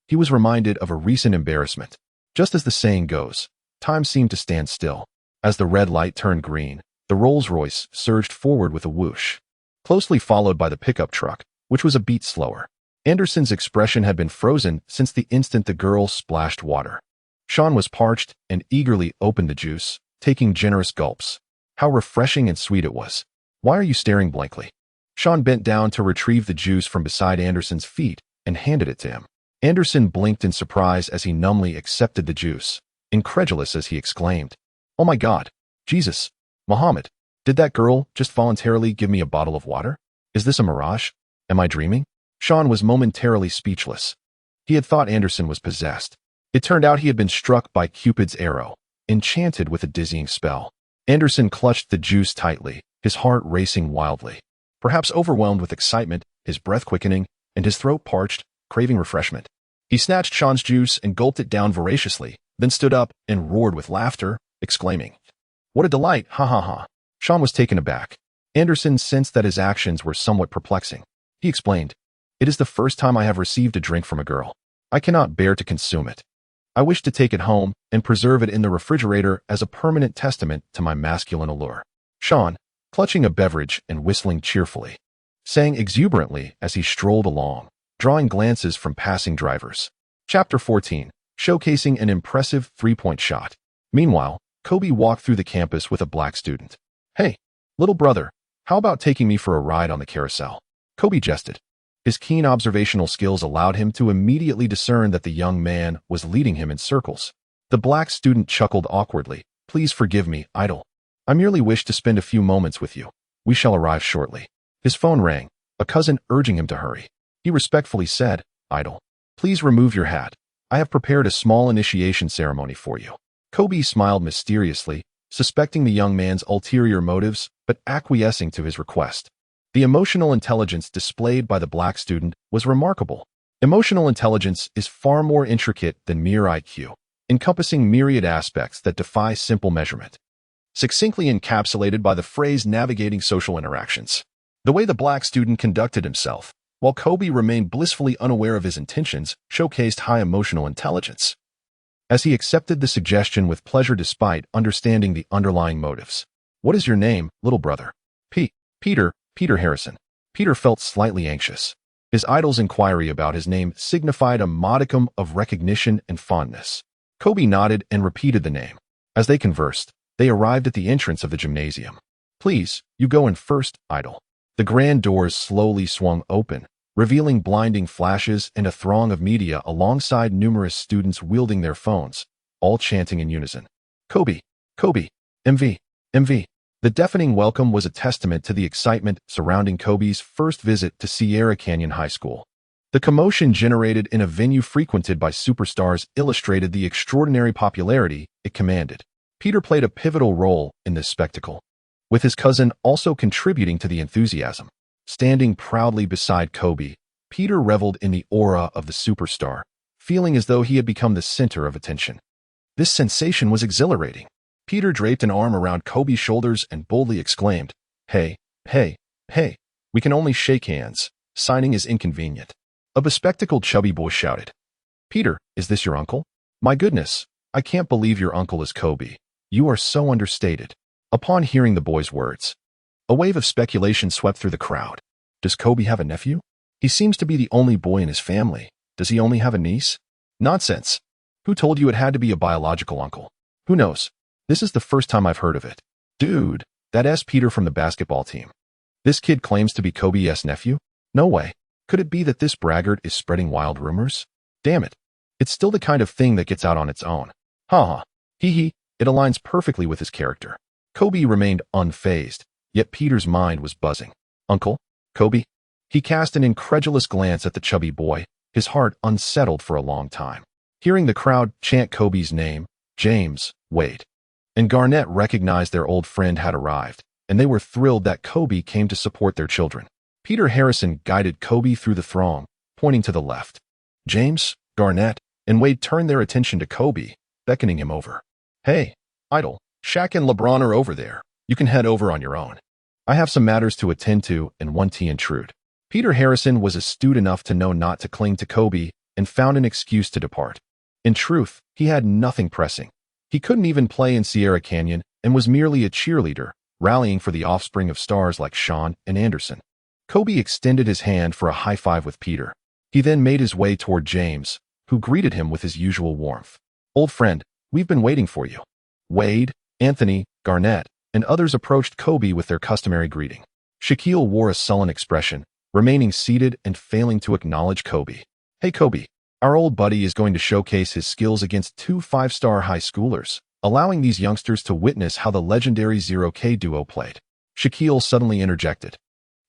He was reminded of a recent embarrassment. Just as the saying goes, time seemed to stand still. As the red light turned green, the Rolls-Royce surged forward with a whoosh, closely followed by the pickup truck, which was a beat slower. Anderson's expression had been frozen since the instant the girl splashed water. Shawn was parched and eagerly opened the juice, taking generous gulps. How refreshing and sweet it was. Why are you staring blankly? Shawn bent down to retrieve the juice from beside Anderson's feet and handed it to him. Anderson blinked in surprise as he numbly accepted the juice, incredulous as he exclaimed, Oh my God, Jesus, Muhammad, did that girl just voluntarily give me a bottle of water? Is this a mirage? Am I dreaming? Shawn was momentarily speechless. He had thought Anderson was possessed. It turned out he had been struck by Cupid's arrow, enchanted with a dizzying spell. Anderson clutched the juice tightly, his heart racing wildly. Perhaps overwhelmed with excitement, his breath quickening, and his throat parched, craving refreshment. He snatched Shawn's juice and gulped it down voraciously, then stood up and roared with laughter, exclaiming, What a delight, ha ha ha. Shawn was taken aback. Anderson sensed that his actions were somewhat perplexing. He explained, It is the first time I have received a drink from a girl. I cannot bear to consume it. I wish to take it home and preserve it in the refrigerator as a permanent testament to my masculine allure. Shawn, clutching a beverage and whistling cheerfully, sang exuberantly as he strolled along, drawing glances from passing drivers. Chapter 14, showcasing an impressive three-point shot. Meanwhile, Kobe walked through the campus with a black student. Hey, little brother, how about taking me for a ride on the carousel? Kobe jested. His keen observational skills allowed him to immediately discern that the young man was leading him in circles. The black student chuckled awkwardly. Please forgive me, idol. I merely wish to spend a few moments with you. We shall arrive shortly. His phone rang, a cousin urging him to hurry. He respectfully said, Idol, please remove your hat. I have prepared a small initiation ceremony for you. Kobe smiled mysteriously, suspecting the young man's ulterior motives, but acquiescing to his request. The emotional intelligence displayed by the black student was remarkable. Emotional intelligence is far more intricate than mere IQ, encompassing myriad aspects that defy simple measurement. Succinctly encapsulated by the phrase navigating social interactions. The way the black student conducted himself, while Kobe remained blissfully unaware of his intentions, showcased high emotional intelligence. As he accepted the suggestion with pleasure despite understanding the underlying motives. What is your name, little brother? Peter Harrison. Peter felt slightly anxious. His idol's inquiry about his name signified a modicum of recognition and fondness. Kobe nodded and repeated the name. As they conversed, they arrived at the entrance of the gymnasium. Please, you go in first, idol. The grand doors slowly swung open, revealing blinding flashes and a throng of media alongside numerous students wielding their phones, all chanting in unison. Kobe, MV. The deafening welcome was a testament to the excitement surrounding Kobe's first visit to Sierra Canyon High School. The commotion generated in a venue frequented by superstars illustrated the extraordinary popularity it commanded. Peter played a pivotal role in this spectacle, with his cousin also contributing to the enthusiasm. Standing proudly beside Kobe, Peter reveled in the aura of the superstar, feeling as though he had become the center of attention. This sensation was exhilarating. Peter draped an arm around Kobe's shoulders and boldly exclaimed, Hey, we can only shake hands. Signing is inconvenient. A bespectacled chubby boy shouted, Peter, is this your uncle? My goodness, I can't believe your uncle is Kobe. You are so understated. Upon hearing the boy's words, a wave of speculation swept through the crowd. Does Kobe have a nephew? He seems to be the only boy in his family. Does he only have a niece? Nonsense. Who told you it had to be a biological uncle? Who knows? This is the first time I've heard of it. Dude, that's Peter from the basketball team. This kid claims to be Kobe's nephew? No way. Could it be that this braggart is spreading wild rumors? Damn it. It's still the kind of thing that gets out on its own. Haha. Hee hee. It aligns perfectly with his character. Kobe remained unfazed, yet Peter's mind was buzzing. Uncle? Kobe? He cast an incredulous glance at the chubby boy, his heart unsettled for a long time. Hearing the crowd chant Kobe's name, James, Wade, and Garnett recognized their old friend had arrived, and they were thrilled that Kobe came to support their children. Peter Harrison guided Kobe through the throng, pointing to the left. James, Garnett, and Wade turned their attention to Kobe, beckoning him over. Hey, Idol, Shaq and LeBron are over there. You can head over on your own. I have some matters to attend to and one to intrude. Peter Harrison was astute enough to know not to cling to Kobe and found an excuse to depart. In truth, he had nothing pressing. He couldn't even play in Sierra Canyon and was merely a cheerleader, rallying for the offspring of stars like Shawn and Anderson. Kobe extended his hand for a high five with Peter. He then made his way toward James, who greeted him with his usual warmth. Old friend, we've been waiting for you. Wade, Anthony, Garnett, and others approached Kobe with their customary greeting. Shaquille wore a sullen expression, remaining seated and failing to acknowledge Kobe. Hey Kobe, our old buddy is going to showcase his skills against 2 five-star high schoolers, allowing these youngsters to witness how the legendary 0K duo played. Shaquille suddenly interjected.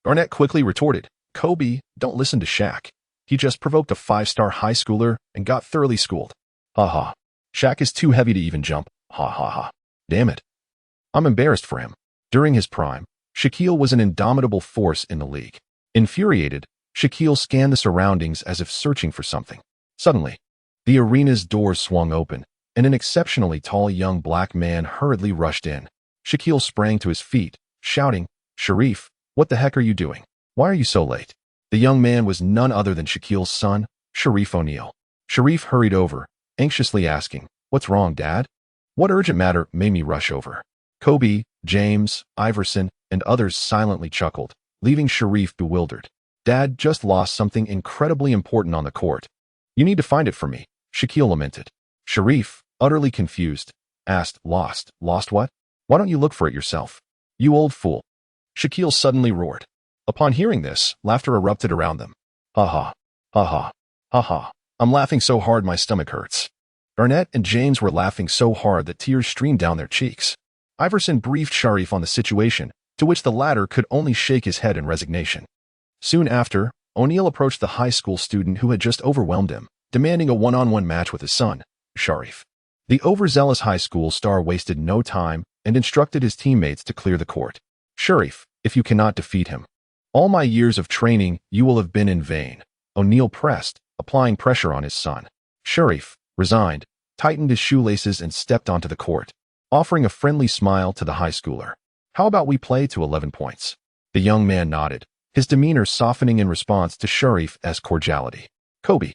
Garnett quickly retorted, Kobe, don't listen to Shaq. He just provoked a 5-star high schooler and got thoroughly schooled. Ha ha. Shaq is too heavy to even jump. Ha ha ha. Damn it. I'm embarrassed for him. During his prime, Shaquille was an indomitable force in the league. Infuriated, Shaquille scanned the surroundings as if searching for something. Suddenly, the arena's doors swung open, and an exceptionally tall young black man hurriedly rushed in. Shaquille sprang to his feet, shouting, Sharif, what the heck are you doing? Why are you so late? The young man was none other than Shaquille's son, Sharif O'Neal. Sharif hurried over, anxiously asking, What's wrong, Dad? What urgent matter made me rush over? Kobe, James, Iverson, and others silently chuckled, leaving Sharif bewildered. Dad just lost something incredibly important on the court. You need to find it for me, Shaquille lamented. Sharif, utterly confused, asked, Lost? Lost what? Why don't you look for it yourself? You old fool. Shaquille suddenly roared. Upon hearing this, laughter erupted around them. Ha ha. Ha ha. Ha ha. I'm laughing so hard my stomach hurts. Garnett and James were laughing so hard that tears streamed down their cheeks. Iverson briefed Sharif on the situation, to which the latter could only shake his head in resignation. Soon after, O'Neal approached the high school student who had just overwhelmed him, demanding a one-on-one match with his son, Sharif. The overzealous high school star wasted no time and instructed his teammates to clear the court. Sharif, if you cannot defeat him, all my years of training you will have been in vain, O'Neal pressed, applying pressure on his son. Sharif, resigned, tightened his shoelaces and stepped onto the court, offering a friendly smile to the high schooler. How about we play to 11 points? The young man nodded, his demeanor softening in response to Sharif's cordiality. Kobe,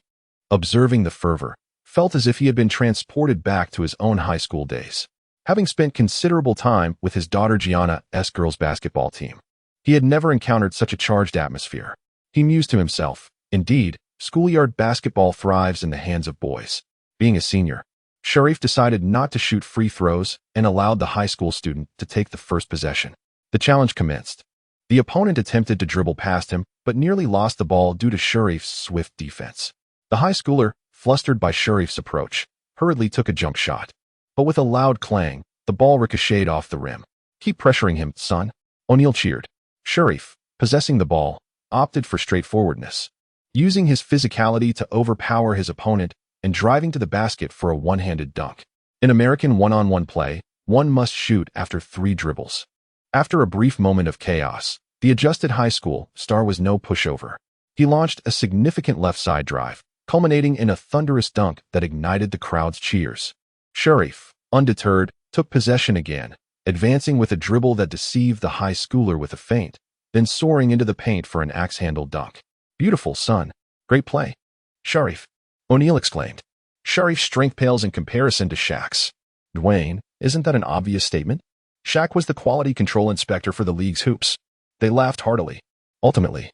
observing the fervor, felt as if he had been transported back to his own high school days. Having spent considerable time with his daughter Gianna's girls' basketball team, he had never encountered such a charged atmosphere. He mused to himself, indeed, schoolyard basketball thrives in the hands of boys. Being a senior, Sharif decided not to shoot free throws and allowed the high school student to take the first possession. The challenge commenced. The opponent attempted to dribble past him, but nearly lost the ball due to Sharif's swift defense. The high schooler, flustered by Sharif's approach, hurriedly took a jump shot. But with a loud clang, the ball ricocheted off the rim. Keep pressuring him, son, O'Neal cheered. Sharif, possessing the ball, opted for straightforwardness, using his physicality to overpower his opponent and driving to the basket for a one-handed dunk. In American one-on-one play, one must shoot after 3 dribbles. After a brief moment of chaos, the adjusted high school star was no pushover. He launched a significant left side drive, culminating in a thunderous dunk that ignited the crowd's cheers. Sharif, undeterred, took possession again, advancing with a dribble that deceived the high schooler with a feint, then soaring into the paint for an axe-handle dunk. Beautiful, son. Great play. Sharif, O'Neal exclaimed. Sharif's strength pales in comparison to Shaq's. Dwayne, isn't that an obvious statement? Shaq was the quality control inspector for the league's hoops. They laughed heartily. Ultimately,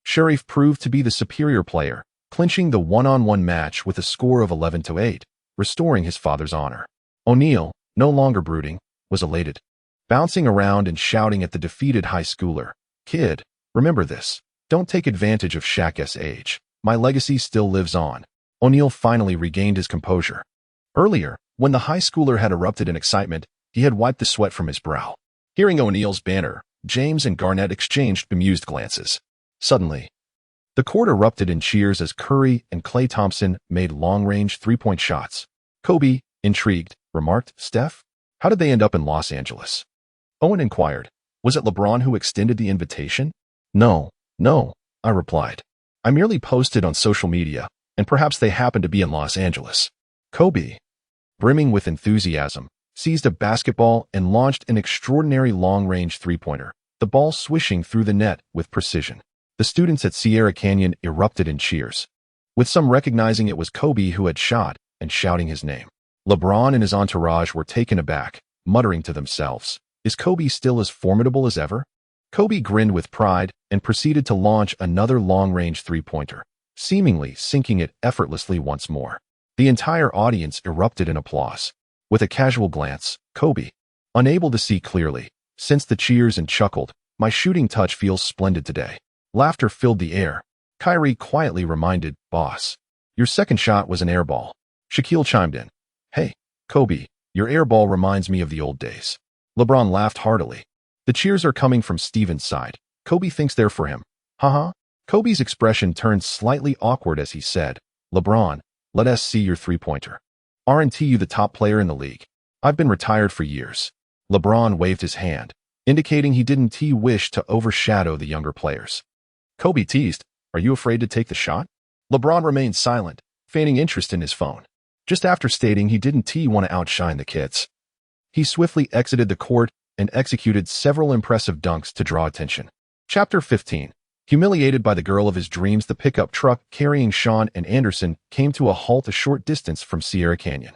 Sharif proved to be the superior player, clinching the one-on-one match with a score of 11-8, restoring his father's honor. O'Neal, no longer brooding, was elated, bouncing around and shouting at the defeated high schooler. Kid, remember this. Don't take advantage of Shaq's age. My legacy still lives on. O'Neal finally regained his composure. Earlier, when the high schooler had erupted in excitement, he had wiped the sweat from his brow. Hearing O'Neal's banter, James and Garnett exchanged bemused glances. Suddenly, the court erupted in cheers as Curry and Klay Thompson made long-range three-point shots. Kobe, intrigued, remarked, "Steph, how did they end up in Los Angeles?" Owen inquired, "Was it LeBron who extended the invitation?" No, I replied. "I merely posted on social media, and perhaps they happened to be in Los Angeles." Kobe, brimming with enthusiasm, seized a basketball and launched an extraordinary long-range three-pointer, the ball swishing through the net with precision. The students at Sierra Canyon erupted in cheers, with some recognizing it was Kobe who had shot and shouting his name. LeBron and his entourage were taken aback, muttering to themselves, "Is Kobe still as formidable as ever?" Kobe grinned with pride and proceeded to launch another long-range three-pointer, seemingly sinking it effortlessly once more. The entire audience erupted in applause. With a casual glance, Kobe, unable to see clearly, sensed the cheers and chuckled, "My shooting touch feels splendid today." Laughter filled the air. Kyrie quietly reminded, "Boss, your second shot was an air ball." Shaquille chimed in, "Hey, Kobe, your air ball reminds me of the old days." LeBron laughed heartily. The cheers are coming from Steven's side. Kobe thinks they're for him. Haha. Kobe's expression turned slightly awkward as he said, "LeBron, let us see your three-pointer. Aren't you the top player in the league? I've been retired for years." LeBron waved his hand, indicating he didn't wish to overshadow the younger players. Kobe teased, "Are you afraid to take the shot?" LeBron remained silent, feigning interest in his phone. Just after stating he didn't want to outshine the kids, he swiftly exited the court and executed several impressive dunks to draw attention. Chapter 15. Humiliated by the girl of his dreams, the pickup truck carrying Shawn and Anderson came to a halt a short distance from Sierra Canyon.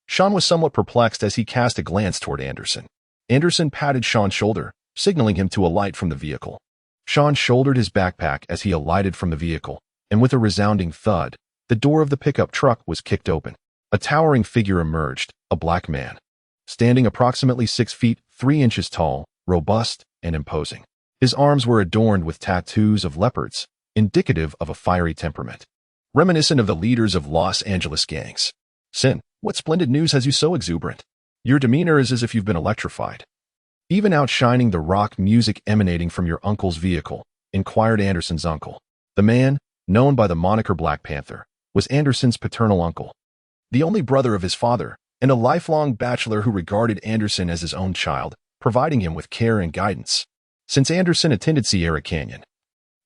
Shawn was somewhat perplexed as he cast a glance toward Anderson. Anderson patted Shawn's shoulder, signaling him to alight from the vehicle. Shawn shouldered his backpack as he alighted from the vehicle, and with a resounding thud, the door of the pickup truck was kicked open. A towering figure emerged, a black man, standing approximately 6 feet 3 inches tall, robust, and imposing. His arms were adorned with tattoos of leopards, indicative of a fiery temperament, reminiscent of the leaders of Los Angeles gangs. "Sin, what splendid news has you so exuberant? Your demeanor is as if you've been electrified." Even outshining the rock music emanating from your uncle's vehicle, inquired Anderson's uncle. The man, known by the moniker Black Panther, was Anderson's paternal uncle, the only brother of his father, and a lifelong bachelor who regarded Anderson as his own child, providing him with care and guidance. Since Anderson attended Sierra Canyon,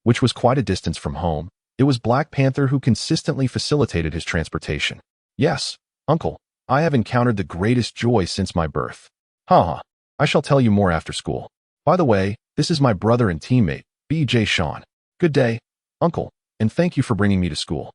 which was quite a distance from home, it was Black Panther who consistently facilitated his transportation. "Yes, uncle, I have encountered the greatest joy since my birth. Haha. I shall tell you more after school. By the way, this is my brother and teammate, B.J. Shawn. Good day, uncle, and thank you for bringing me to school."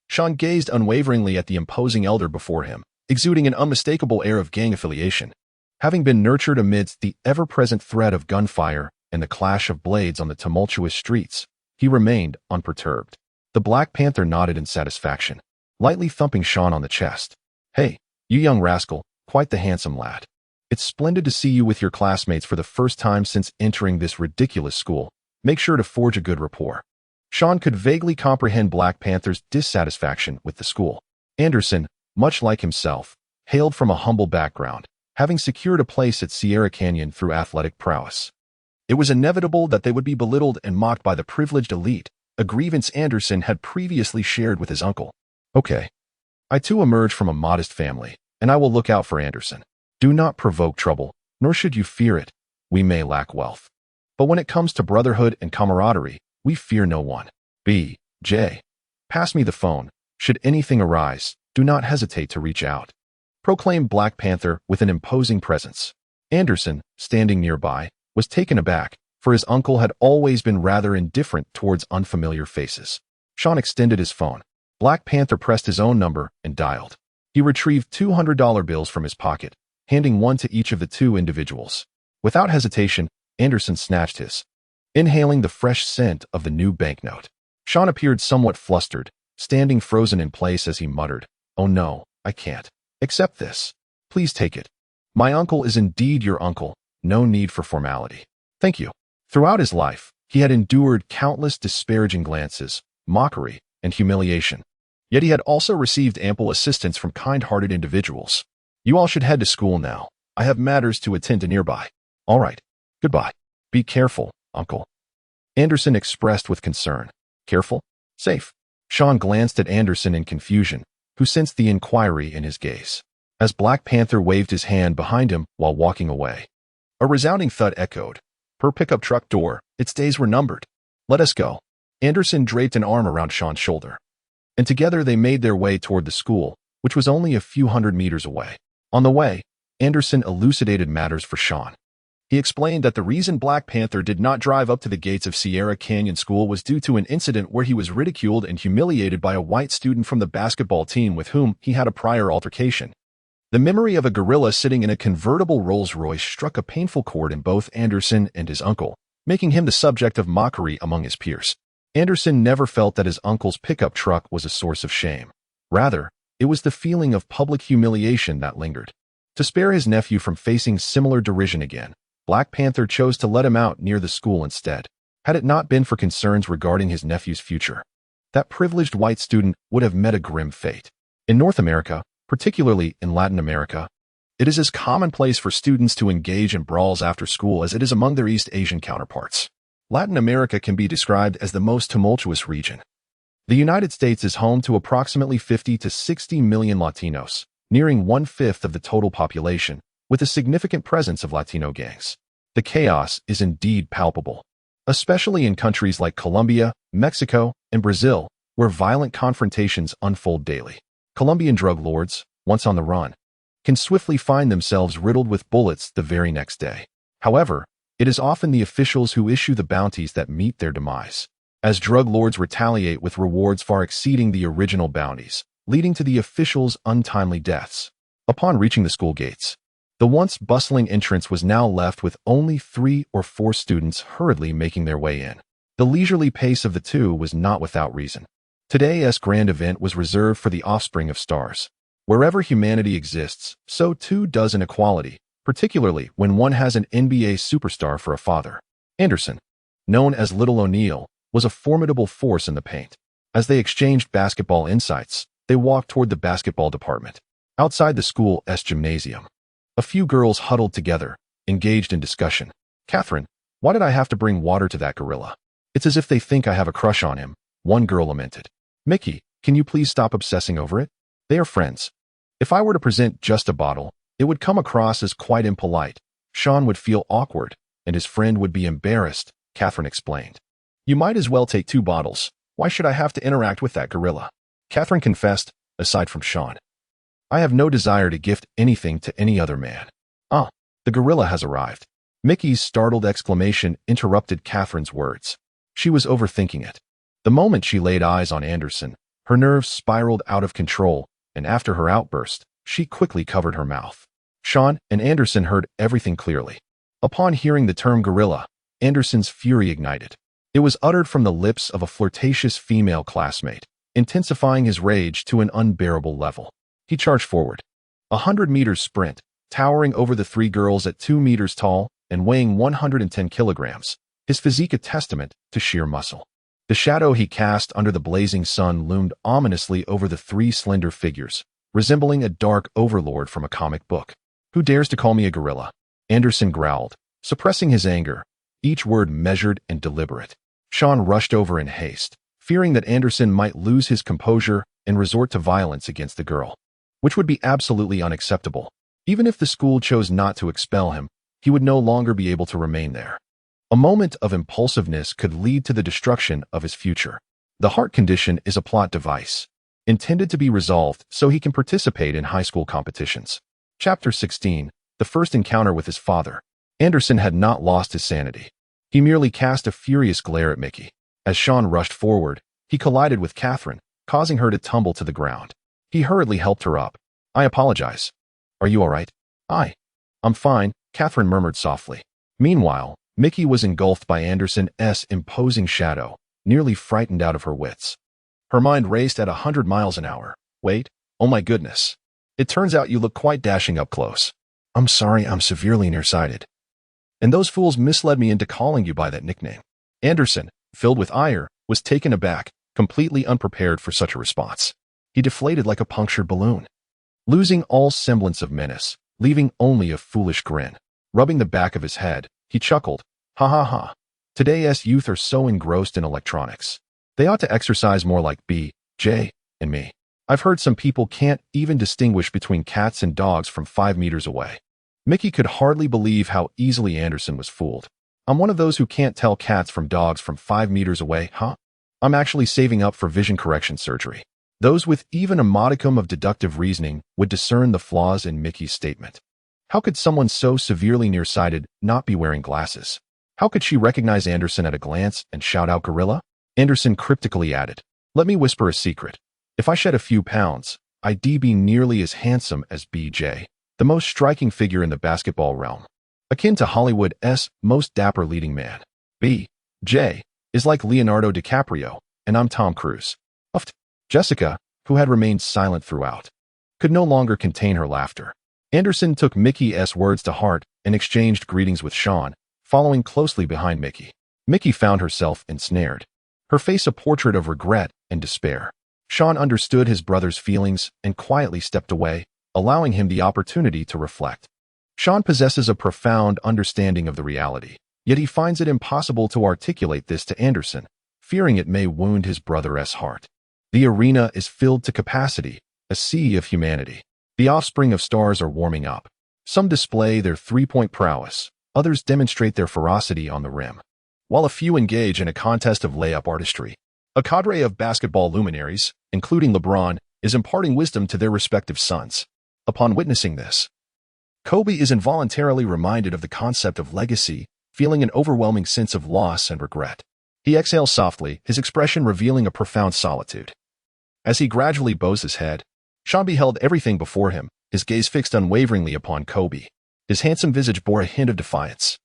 Shawn gazed unwaveringly at the imposing elder before him, exuding an unmistakable air of gang affiliation. Having been nurtured amidst the ever-present threat of gunfire and the clash of blades on the tumultuous streets, he remained unperturbed. The Black Panther nodded in satisfaction, lightly thumping Shawn on the chest. "Hey, you young rascal, quite the handsome lad. It's splendid to see you with your classmates for the first time since entering this ridiculous school. Make sure to forge a good rapport." Shawn could vaguely comprehend Black Panther's dissatisfaction with the school. Anderson, much like himself, hailed from a humble background, having secured a place at Sierra Canyon through athletic prowess. It was inevitable that they would be belittled and mocked by the privileged elite, a grievance Anderson had previously shared with his uncle. "Okay. I too emerge from a modest family, and I will look out for Anderson. Do not provoke trouble, nor should you fear it. We may lack wealth, but when it comes to brotherhood and camaraderie, we fear no one. B.J. Pass me the phone. Should anything arise, do not hesitate to reach out," proclaimed Black Panther with an imposing presence. Anderson, standing nearby, was taken aback, for his uncle had always been rather indifferent towards unfamiliar faces. Shawn extended his phone. Black Panther pressed his own number and dialed. He retrieved $200 bills from his pocket, handing one to each of the two individuals. Without hesitation, Anderson snatched his, inhaling the fresh scent of the new banknote. Shawn appeared somewhat flustered, standing frozen in place as he muttered, "Oh no, I can't accept this. Please take it. My uncle is indeed your uncle. No need for formality. Thank you." Throughout his life, he had endured countless disparaging glances, mockery, and humiliation. Yet he had also received ample assistance from kind-hearted individuals. You all should head to school now. I have matters to attend to nearby. All right. Goodbye. Be careful, Uncle. Anderson expressed with concern. Careful? Safe. Shawn glanced at Anderson in confusion, who sensed the inquiry in his gaze, as Black Panther waved his hand behind him while walking away. A resounding thud echoed. Per pickup truck door, its days were numbered. Let us go. Anderson draped an arm around Shawn's shoulder, and together they made their way toward the school, which was only a few hundred meters away. On the way, Anderson elucidated matters for Shawn. He explained that the reason Black Panther did not drive up to the gates of Sierra Canyon School was due to an incident where he was ridiculed and humiliated by a white student from the basketball team with whom he had a prior altercation. The memory of a gorilla sitting in a convertible Rolls-Royce struck a painful chord in both Anderson and his uncle, making him the subject of mockery among his peers. Anderson never felt that his uncle's pickup truck was a source of shame. Rather, it was the feeling of public humiliation that lingered. To spare his nephew from facing similar derision again, Black Panther chose to let him out near the school instead. Had it not been for concerns regarding his nephew's future, that privileged white student would have met a grim fate. In North America, particularly in Latin America, it is as commonplace for students to engage in brawls after school as it is among their East Asian counterparts. Latin America can be described as the most tumultuous region. The United States is home to approximately 50 to 60 million Latinos, nearing 1/5 of the total population, with a significant presence of Latino gangs. The chaos is indeed palpable, especially in countries like Colombia, Mexico, and Brazil, where violent confrontations unfold daily. Colombian drug lords, once on the run, can swiftly find themselves riddled with bullets the very next day. However, it is often the officials who issue the bounties that meet their demise, as drug lords retaliate with rewards far exceeding the original bounties, leading to the officials' untimely deaths. Upon reaching the school gates, the once bustling entrance was now left with only 3 or 4 students hurriedly making their way in. The leisurely pace of the two was not without reason. Today's grand event was reserved for the offspring of stars. Wherever humanity exists, so too does inequality, particularly when one has an NBA superstar for a father. Anderson, known as Little O'Neal, was a formidable force in the paint. As they exchanged basketball insights, they walked toward the basketball department. Outside the school's gymnasium, a few girls huddled together, engaged in discussion. Catherine, why did I have to bring water to that gorilla? It's as if they think I have a crush on him, one girl lamented. Mickey, can you please stop obsessing over it? They are friends. If I were to present just a bottle, it would come across as quite impolite. Shawn would feel awkward, and his friend would be embarrassed, Catherine explained. You might as well take 2 bottles. Why should I have to interact with that gorilla? Catherine confessed, aside from Shawn. I have no desire to gift anything to any other man. Ah, the gorilla has arrived. Mickey's startled exclamation interrupted Catherine's words. She was overthinking it. The moment she laid eyes on Anderson, her nerves spiraled out of control, and after her outburst, she quickly covered her mouth. Shawn and Anderson heard everything clearly. Upon hearing the term gorilla, Anderson's fury ignited. It was uttered from the lips of a flirtatious female classmate, intensifying his rage to an unbearable level. He charged forward. 100-meter sprint, towering over the 3 girls at 2 meters tall and weighing 110 kilograms, his physique a testament to sheer muscle. The shadow he cast under the blazing sun loomed ominously over the 3 slender figures, resembling a dark overlord from a comic book. Who dares to call me a gorilla? Anderson growled, suppressing his anger, each word measured and deliberate. Shawn rushed over in haste, fearing that Anderson might lose his composure and resort to violence against the girl, which would be absolutely unacceptable. Even if the school chose not to expel him, he would no longer be able to remain there. A moment of impulsiveness could lead to the destruction of his future. The heart condition is a plot device, intended to be resolved so he can participate in high school competitions. Chapter 16, The First Encounter with His Father. Anderson had not lost his sanity. He merely cast a furious glare at Mickey. As Shawn rushed forward, he collided with Catherine, causing her to tumble to the ground. He hurriedly helped her up. I apologize. Are you all right? I'm fine, Catherine murmured softly. Meanwhile, Mickey was engulfed by Anderson's imposing shadow, nearly frightened out of her wits. Her mind raced at 100 miles an hour. Wait, oh my goodness. It turns out you look quite dashing up close. I'm sorry, I'm severely nearsighted. And those fools misled me into calling you by that nickname. Anderson, filled with ire, was taken aback, completely unprepared for such a response. He deflated like a punctured balloon, losing all semblance of menace, leaving only a foolish grin. Rubbing the back of his head, he chuckled, "Ha ha ha. Today's youth are so engrossed in electronics. They ought to exercise more like B, J, and me. I've heard some people can't even distinguish between cats and dogs from 5 meters away." Mickey could hardly believe how easily Anderson was fooled. "I'm one of those who can't tell cats from dogs from 5 meters away, huh? I'm actually saving up for vision correction surgery." Those with even a modicum of deductive reasoning would discern the flaws in Mickey's statement. How could someone so severely nearsighted not be wearing glasses? How could she recognize Anderson at a glance and shout out gorilla? Anderson cryptically added, "Let me whisper a secret. If I shed a few pounds, I'd be nearly as handsome as BJ, the most striking figure in the basketball realm. Akin to Hollywood's most dapper leading man. BJ is like Leonardo DiCaprio, and I'm Tom Cruise." Uffed. Jessica, who had remained silent throughout, could no longer contain her laughter. Anderson took Mickey's words to heart and exchanged greetings with Shawn, following closely behind Mickey. Mickey found herself ensnared, her face a portrait of regret and despair. Shawn understood his brother's feelings and quietly stepped away, allowing him the opportunity to reflect. Shawn possesses a profound understanding of the reality, yet he finds it impossible to articulate this to Anderson, fearing it may wound his brother's heart. The arena is filled to capacity, a sea of humanity. The offspring of stars are warming up. Some display their three-point prowess, others demonstrate their ferocity on the rim, while a few engage in a contest of layup artistry. A cadre of basketball luminaries, including LeBron, is imparting wisdom to their respective sons. Upon witnessing this, Kobe is involuntarily reminded of the concept of legacy, feeling an overwhelming sense of loss and regret. He exhales softly, his expression revealing a profound solitude. As he gradually bows his head, Shawn beheld everything before him, his gaze fixed unwaveringly upon Kobe. His handsome visage bore a hint of defiance,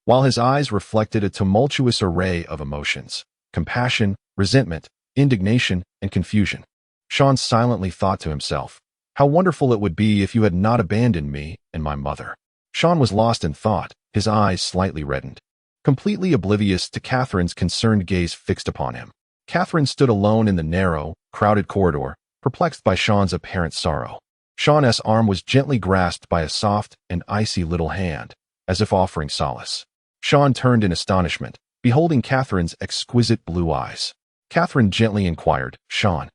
while his eyes reflected a tumultuous array of emotions: compassion, resentment, indignation, and confusion. Shawn silently thought to himself, "How wonderful it would be if you had not abandoned me and my mother." Shawn was lost in thought, his eyes slightly reddened, completely oblivious to Catherine's concerned gaze fixed upon him. Catherine stood alone in the narrow, crowded corridor, perplexed by Shawn's apparent sorrow. Shawn's arm was gently grasped by a soft and icy little hand, as if offering solace. Shawn turned in astonishment, beholding Catherine's exquisite blue eyes. Catherine gently inquired, "Shawn,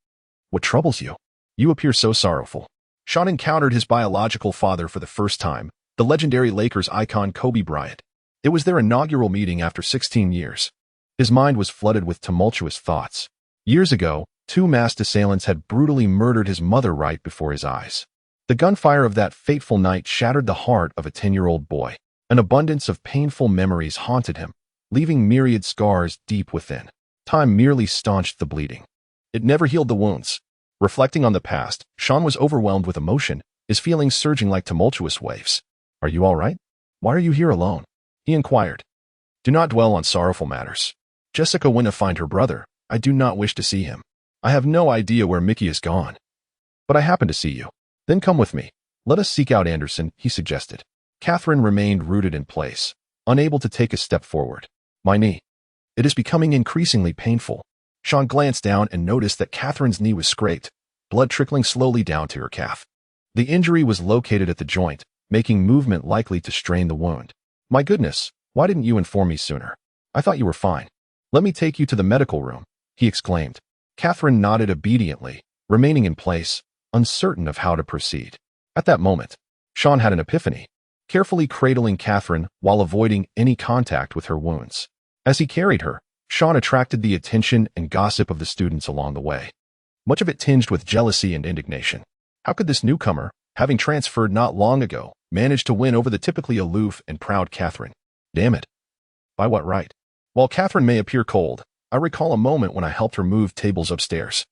what troubles you? You appear so sorrowful." Shawn encountered his biological father for the first time, the legendary Lakers icon Kobe Bryant. It was their inaugural meeting after 16 years. His mind was flooded with tumultuous thoughts. Years ago, 2 masked assailants had brutally murdered his mother right before his eyes. The gunfire of that fateful night shattered the heart of a 10-year-old boy. An abundance of painful memories haunted him, leaving myriad scars deep within. Time merely staunched the bleeding. It never healed the wounds. Reflecting on the past, Shawn was overwhelmed with emotion, his feelings surging like tumultuous waves. "Are you all right? Why are you here alone?" he inquired. "Do not dwell on sorrowful matters. Jessica went to find her brother. I do not wish to see him. I have no idea where Mickey is gone. But I happen to see you. Then come with me. Let us seek out Anderson," he suggested. Catherine remained rooted in place, unable to take a step forward. "My knee. It is becoming increasingly painful." Shawn glanced down and noticed that Catherine's knee was scraped, blood trickling slowly down to her calf. The injury was located at the joint, making movement likely to strain the wound. "My goodness, why didn't you inform me sooner? I thought you were fine. Let me take you to the medical room," he exclaimed. Catherine nodded obediently, remaining in place, uncertain of how to proceed. At that moment, Shawn had an epiphany, carefully cradling Catherine while avoiding any contact with her wounds. As he carried her, Shawn attracted the attention and gossip of the students along the way, much of it tinged with jealousy and indignation. How could this newcomer, having transferred not long ago, manage to win over the typically aloof and proud Catherine? Damn it. By what right? While Catherine may appear cold, I recall a moment when I helped her move tables upstairs.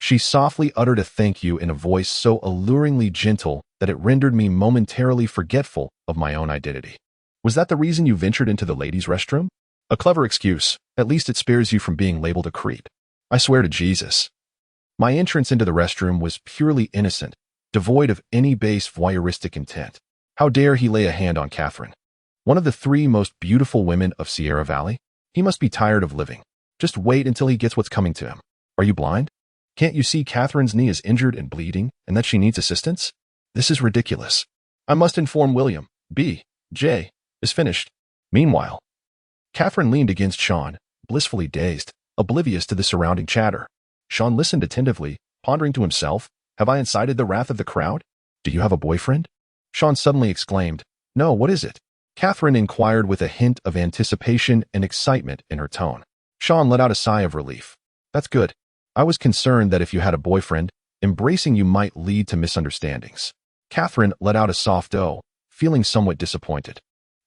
She softly uttered a thank you in a voice so alluringly gentle that it rendered me momentarily forgetful of my own identity. "Was that the reason you ventured into the ladies' restroom?" "A clever excuse. At least it spares you from being labeled a creep. I swear to Jesus. My entrance into the restroom was purely innocent, devoid of any base voyeuristic intent." How dare he lay a hand on Catherine? One of the 3 most beautiful women of Sierra Valley? He must be tired of living. Just wait until he gets what's coming to him. "Are you blind?" Can't you see Catherine's knee is injured and bleeding, and that she needs assistance? This is ridiculous. I must inform William. B.J. is finished. Meanwhile, Catherine leaned against Shawn, blissfully dazed, oblivious to the surrounding chatter. Shawn listened attentively, pondering to himself, have I incited the wrath of the crowd? Do you have a boyfriend? Shawn suddenly exclaimed, no, what is it? Catherine inquired with a hint of anticipation and excitement in her tone. Shawn let out a sigh of relief. That's good. I was concerned that if you had a boyfriend, embracing you might lead to misunderstandings. Catherine let out a soft "oh," feeling somewhat disappointed,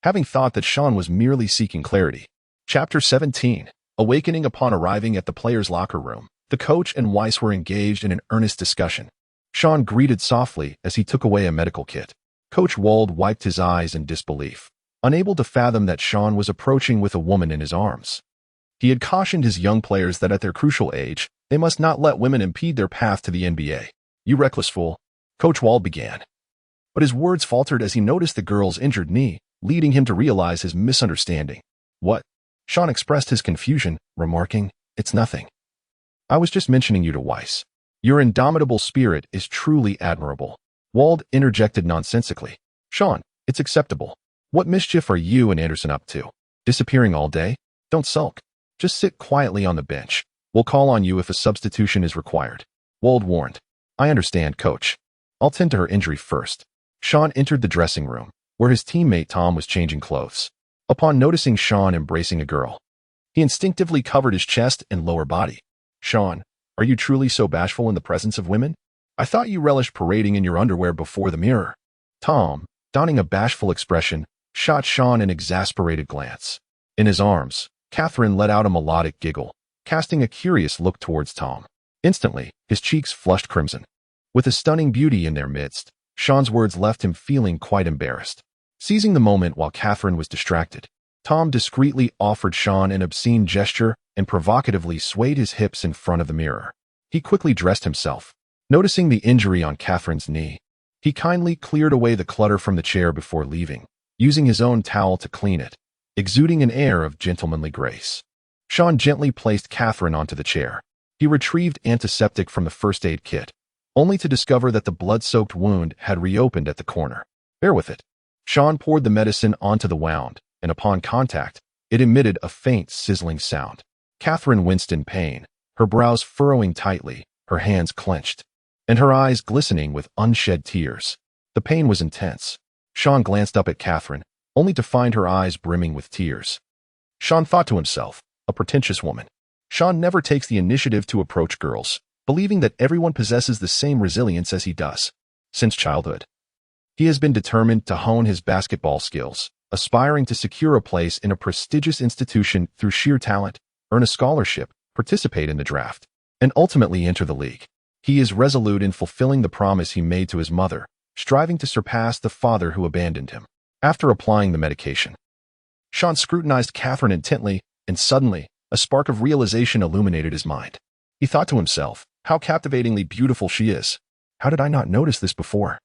having thought that Shawn was merely seeking clarity. Chapter 17. Awakening. Upon arriving at the players' locker room, the coach and Weiss were engaged in an earnest discussion. Shawn greeted softly as he took away a medical kit. Coach Wald wiped his eyes in disbelief, unable to fathom that Shawn was approaching with a woman in his arms. He had cautioned his young players that at their crucial age, they must not let women impede their path to the NBA. You reckless fool, Coach Wald began. But his words faltered as he noticed the girl's injured knee, leading him to realize his misunderstanding. What? Shawn expressed his confusion, remarking, it's nothing. I was just mentioning you to Weiss. Your indomitable spirit is truly admirable. Wald interjected nonsensically. Shawn, it's acceptable. What mischief are you and Anderson up to? Disappearing all day? Don't sulk. Just sit quietly on the bench. We'll call on you if a substitution is required. Wald warned. I understand, coach. I'll tend to her injury first. Shawn entered the dressing room, where his teammate Tom was changing clothes. Upon noticing Shawn embracing a girl, he instinctively covered his chest and lower body. Shawn, are you truly so bashful in the presence of women? I thought you relished parading in your underwear before the mirror. Tom, donning a bashful expression, shot Shawn an exasperated glance. In his arms, Catherine let out a melodic giggle, casting a curious look towards Tom. Instantly, his cheeks flushed crimson. With a stunning beauty in their midst, Shawn's words left him feeling quite embarrassed. Seizing the moment while Catherine was distracted, Tom discreetly offered Shawn an obscene gesture and provocatively swayed his hips in front of the mirror. He quickly dressed himself. Noticing the injury on Catherine's knee, he kindly cleared away the clutter from the chair before leaving, using his own towel to clean it, exuding an air of gentlemanly grace. Shawn gently placed Catherine onto the chair. He retrieved antiseptic from the first aid kit, only to discover that the blood-soaked wound had reopened at the corner. Bear with it. Shawn poured the medicine onto the wound, and upon contact, it emitted a faint, sizzling sound. Catherine winced in pain, her brows furrowing tightly, her hands clenched, and her eyes glistening with unshed tears. The pain was intense. Shawn glanced up at Catherine, only to find her eyes brimming with tears. Shawn thought to himself, a pretentious woman. Shawn never takes the initiative to approach girls, believing that everyone possesses the same resilience as he does. Since childhood, he has been determined to hone his basketball skills, aspiring to secure a place in a prestigious institution through sheer talent, earn a scholarship, participate in the draft, and ultimately enter the league. He is resolute in fulfilling the promise he made to his mother, striving to surpass the father who abandoned him. After applying the medication, Shawn scrutinized Catherine intently, and suddenly, a spark of realization illuminated his mind. He thought to himself, how captivatingly beautiful she is. How did I not notice this before?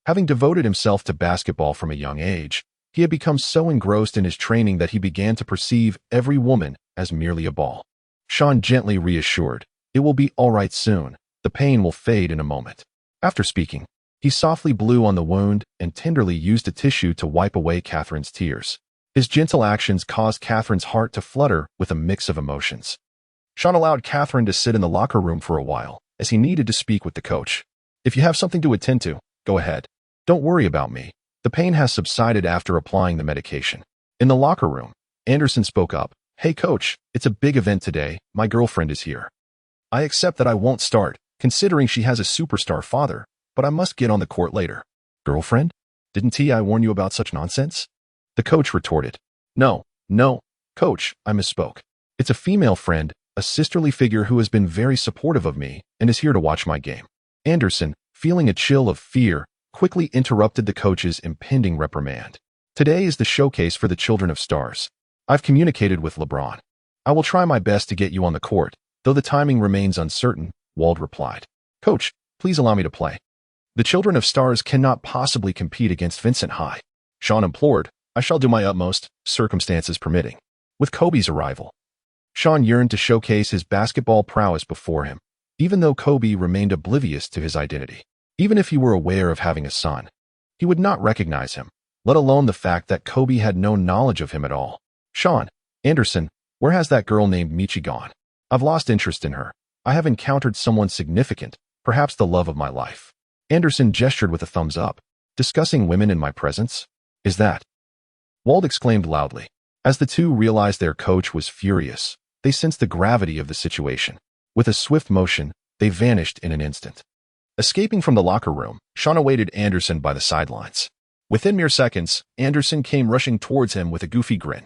Having devoted himself to basketball from a young age, he had become so engrossed in his training that he began to perceive every woman as merely a ball. Shawn gently reassured, it will be all right soon. The pain will fade in a moment. After speaking, he softly blew on the wound and tenderly used a tissue to wipe away Catherine's tears. His gentle actions caused Catherine's heart to flutter with a mix of emotions. Shawn allowed Catherine to sit in the locker room for a while, as he needed to speak with the coach. If you have something to attend to, go ahead. Don't worry about me. The pain has subsided after applying the medication. In the locker room, Anderson spoke up. Hey coach, it's a big event today. My girlfriend is here. I accept that I won't start, considering she has a superstar father, but I must get on the court later. Girlfriend? Didn't I warn you about such nonsense? The coach retorted. No, coach, I misspoke. It's a female friend, a sisterly figure who has been very supportive of me and is here to watch my game. Anderson, feeling a chill of fear, quickly interrupted the coach's impending reprimand. Today is the showcase for the children of stars. I've communicated with LeBron. I will try my best to get you on the court, though the timing remains uncertain, Wald replied. Coach, please allow me to play. The children of stars cannot possibly compete against Vincent High. Shawn implored, I shall do my utmost, circumstances permitting. With Kobe's arrival, Shawn yearned to showcase his basketball prowess before him. even though Kobe remained oblivious to his identity. Even if he were aware of having a son, he would not recognize him, let alone the fact that Kobe had no knowledge of him at all. Shawn, Anderson, where has that girl named Michi gone? I've lost interest in her. I have encountered someone significant, perhaps the love of my life. Anderson gestured with a thumbs up. Discussing women in my presence? Is that? Wald exclaimed loudly. As the two realized their coach was furious, they sensed the gravity of the situation. With a swift motion, they vanished in an instant. Escaping from the locker room, Shawn awaited Anderson by the sidelines. Within mere seconds, Anderson came rushing towards him with a goofy grin.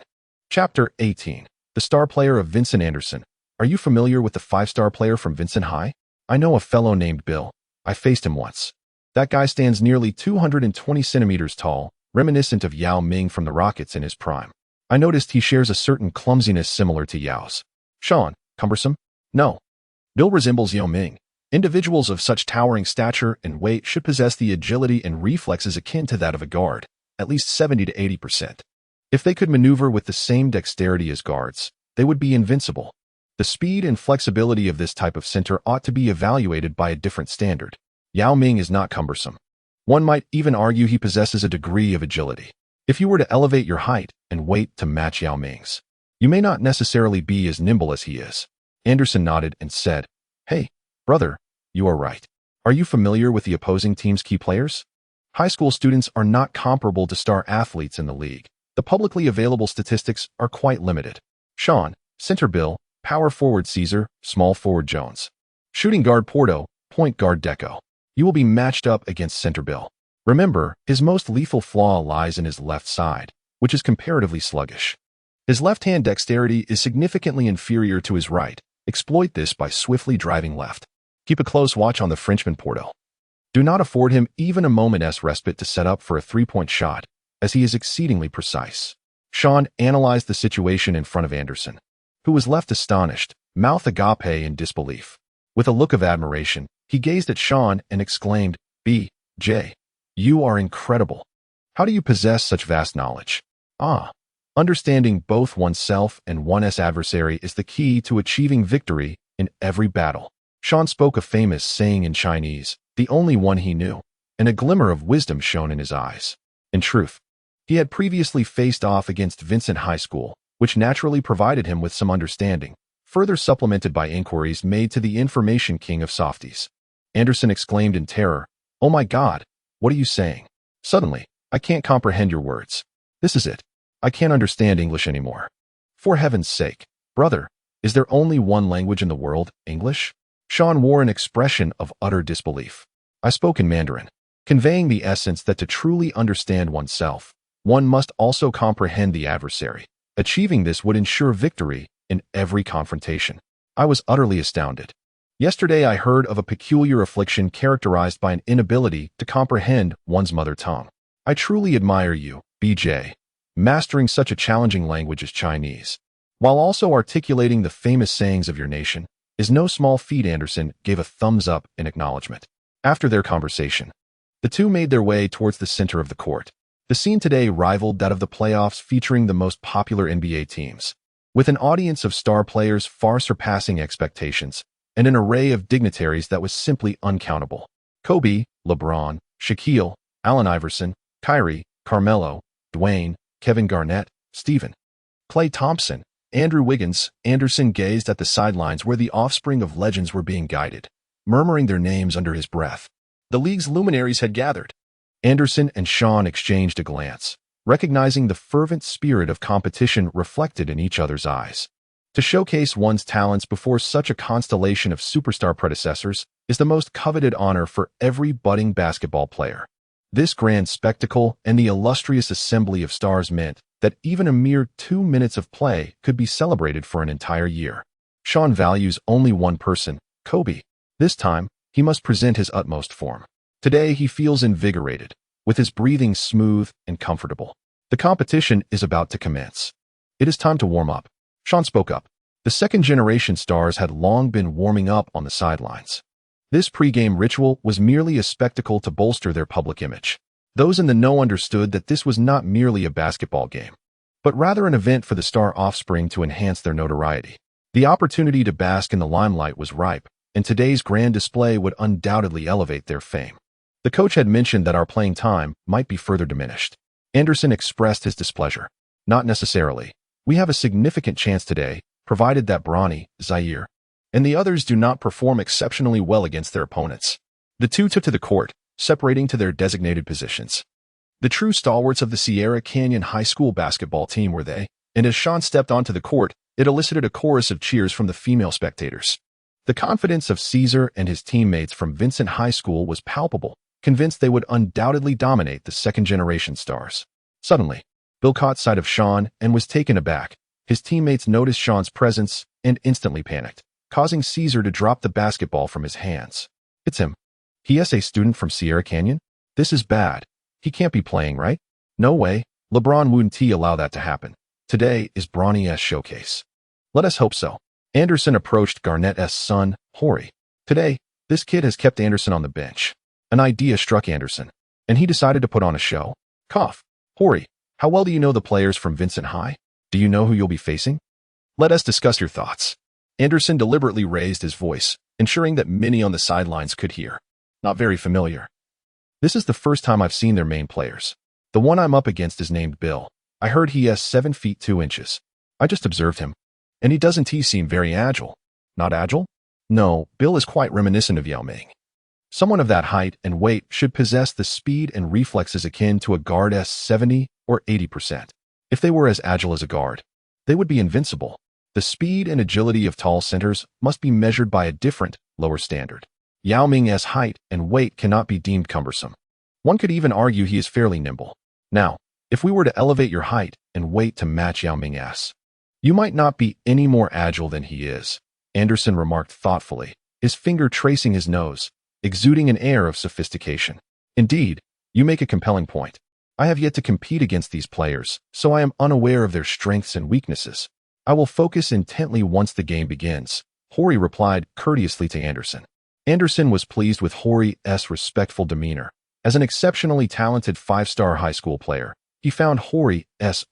Chapter 18. The star player of Vincent Anderson. Are you familiar with the 5-star player from Vincent High? I know a fellow named Bill. I faced him once. That guy stands nearly 220 centimeters tall, reminiscent of Yao Ming from the Rockets in his prime. I noticed he shares a certain clumsiness similar to Yao's. Shawn, cumbersome? No. Bill resembles Yao Ming. Individuals of such towering stature and weight should possess the agility and reflexes akin to that of a guard, at least 70 to 80%. If they could maneuver with the same dexterity as guards, they would be invincible. The speed and flexibility of this type of center ought to be evaluated by a different standard. Yao Ming is not cumbersome. One might even argue he possesses a degree of agility. If you were to elevate your height and weight to match Yao Ming's, you may not necessarily be as nimble as he is. Anderson nodded and said, Hey, brother, you are right. Are you familiar with the opposing team's key players? High school students are not comparable to star athletes in the league. The publicly available statistics are quite limited. Shawn, center Bill, power forward Caesar, small forward Jones. Shooting guard Porto, point guard Deco. You will be matched up against center Bill. Remember, his most lethal flaw lies in his left side, which is comparatively sluggish. His left-hand dexterity is significantly inferior to his right. Exploit this by swiftly driving left. Keep a close watch on the Frenchman Porto. Do not afford him even a moment's respite to set up for a three-point shot, as he is exceedingly precise. Shawn analyzed the situation in front of Anderson, who was left astonished, mouth agape in disbelief. With a look of admiration, he gazed at Shawn and exclaimed, B.J., you are incredible. How do you possess such vast knowledge? Understanding both oneself and one's adversary is the key to achieving victory in every battle. Shawn spoke a famous saying in Chinese, the only one he knew, and a glimmer of wisdom shone in his eyes. In truth, he had previously faced off against Vincent High School, which naturally provided him with some understanding, further supplemented by inquiries made to the information king of softies. Anderson exclaimed in terror, Oh my God, what are you saying? Suddenly, I can't comprehend your words. This is it. I can't understand English anymore. For heaven's sake, brother, is there only one language in the world, English? Shawn wore an expression of utter disbelief. I spoke in Mandarin, conveying the essence that to truly understand oneself, one must also comprehend the adversary. Achieving this would ensure victory in every confrontation. I was utterly astounded. Yesterday I heard of a peculiar affliction characterized by an inability to comprehend one's mother tongue. I truly admire you, B.J., mastering such a challenging language as Chinese, while also articulating the famous sayings of your nation, is no small feat. Anderson gave a thumbs up in acknowledgement. After their conversation, the two made their way towards the center of the court. The scene today rivaled that of the playoffs featuring the most popular NBA teams, with an audience of star players far surpassing expectations, and an array of dignitaries that was simply uncountable. Kobe, LeBron, Shaquille, Allen Iverson, Kyrie, Carmelo, Dwayne, Kevin Garnett, Stephen Klay Thompson, Andrew Wiggins. Anderson gazed at the sidelines where the offspring of legends were being guided, murmuring their names under his breath. The league's luminaries had gathered. Anderson and Shawn exchanged a glance, recognizing the fervent spirit of competition reflected in each other's eyes. To showcase one's talents before such a constellation of superstar predecessors is the most coveted honor for every budding basketball player. This grand spectacle and the illustrious assembly of stars meant that even a mere 2 minutes of play could be celebrated for an entire year. Shawn values only one person, Kobe. This time, he must present his utmost form. Today, he feels invigorated, with his breathing smooth and comfortable. The competition is about to commence. It is time to warm up. Shawn spoke up. The second-generation stars had long been warming up on the sidelines. This pre-game ritual was merely a spectacle to bolster their public image. Those in the know understood that this was not merely a basketball game, but rather an event for the star offspring to enhance their notoriety. The opportunity to bask in the limelight was ripe, and today's grand display would undoubtedly elevate their fame. The coach had mentioned that our playing time might be further diminished. Anderson expressed his displeasure. Not necessarily. We have a significant chance today, provided that Brawny, Zaire, and the others do not perform exceptionally well against their opponents. The two took to the court, separating to their designated positions. The true stalwarts of the Sierra Canyon High School basketball team were they, and as Shawn stepped onto the court, it elicited a chorus of cheers from the female spectators. The confidence of Caesar and his teammates from Vincent High School was palpable, convinced they would undoubtedly dominate the second-generation stars. Suddenly, Bill caught sight of Shawn and was taken aback. His teammates noticed Shawn's presence and instantly panicked, causing Caesar to drop the basketball from his hands. It's him. He is a student from Sierra Canyon? This is bad. He can't be playing, right? No way. LeBron wouldn't allow that to happen. Today is Brawny's showcase. Let us hope so. Anderson approached Garnett's son, Horry. Today, this kid has kept Anderson on the bench. An idea struck Anderson, and he decided to put on a show. Cough. Horry, how well do you know the players from Vincent High? Do you know who you'll be facing? Let us discuss your thoughts. Anderson deliberately raised his voice, ensuring that many on the sidelines could hear. Not very familiar. This is the first time I've seen their main players. The one I'm up against is named Bill. I heard he is 7 feet 2 inches. I just observed him. And he doesn't seem very agile. Not agile? No, Bill is quite reminiscent of Yao Ming. Someone of that height and weight should possess the speed and reflexes akin to a guard's 70 or 80%. If they were as agile as a guard, they would be invincible. The speed and agility of tall centers must be measured by a different, lower standard. Yao Ming's height and weight cannot be deemed cumbersome. One could even argue he is fairly nimble. Now, if we were to elevate your height and weight to match Yao Ming's, you might not be any more agile than he is, Anderson remarked thoughtfully, his finger tracing his nose, exuding an air of sophistication. Indeed, you make a compelling point. I have yet to compete against these players, so I am unaware of their strengths and weaknesses. I will focus intently once the game begins, Horry replied courteously to Anderson. Anderson was pleased with Horry's respectful demeanor. As an exceptionally talented 5-star high school player, he found Horry's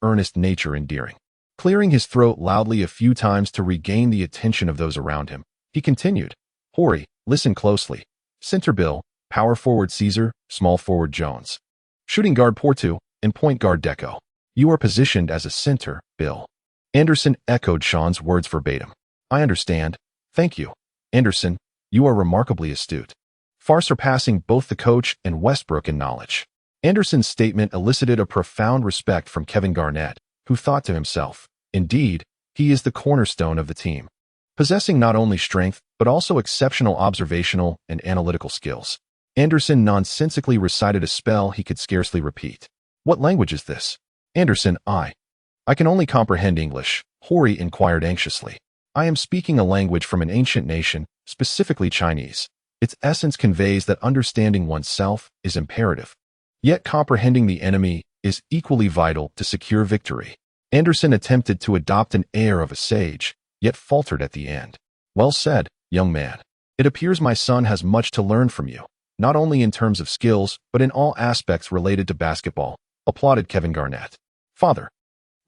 earnest nature endearing. Clearing his throat loudly a few times to regain the attention of those around him, he continued, Horry, listen closely. Center Bill, power forward Caesar, small forward Jones. Shooting guard Porto, and point guard Deco. You are positioned as a center, Bill. Anderson echoed Shawn's words verbatim. I understand. Thank you. Anderson, you are remarkably astute. Far surpassing both the coach and Westbrook in knowledge. Anderson's statement elicited a profound respect from Kevin Garnett, who thought to himself, indeed, he is the cornerstone of the team. Possessing not only strength, but also exceptional observational and analytical skills. Anderson nonsensically recited a spell he could scarcely repeat. What language is this? Anderson, I can only comprehend English, Horry inquired anxiously. I am speaking a language from an ancient nation, specifically Chinese. Its essence conveys that understanding oneself is imperative. Yet comprehending the enemy is equally vital to secure victory. Anderson attempted to adopt an air of a sage, yet faltered at the end. Well said, young man. It appears my son has much to learn from you, not only in terms of skills, but in all aspects related to basketball, applauded Kevin Garnett. Father,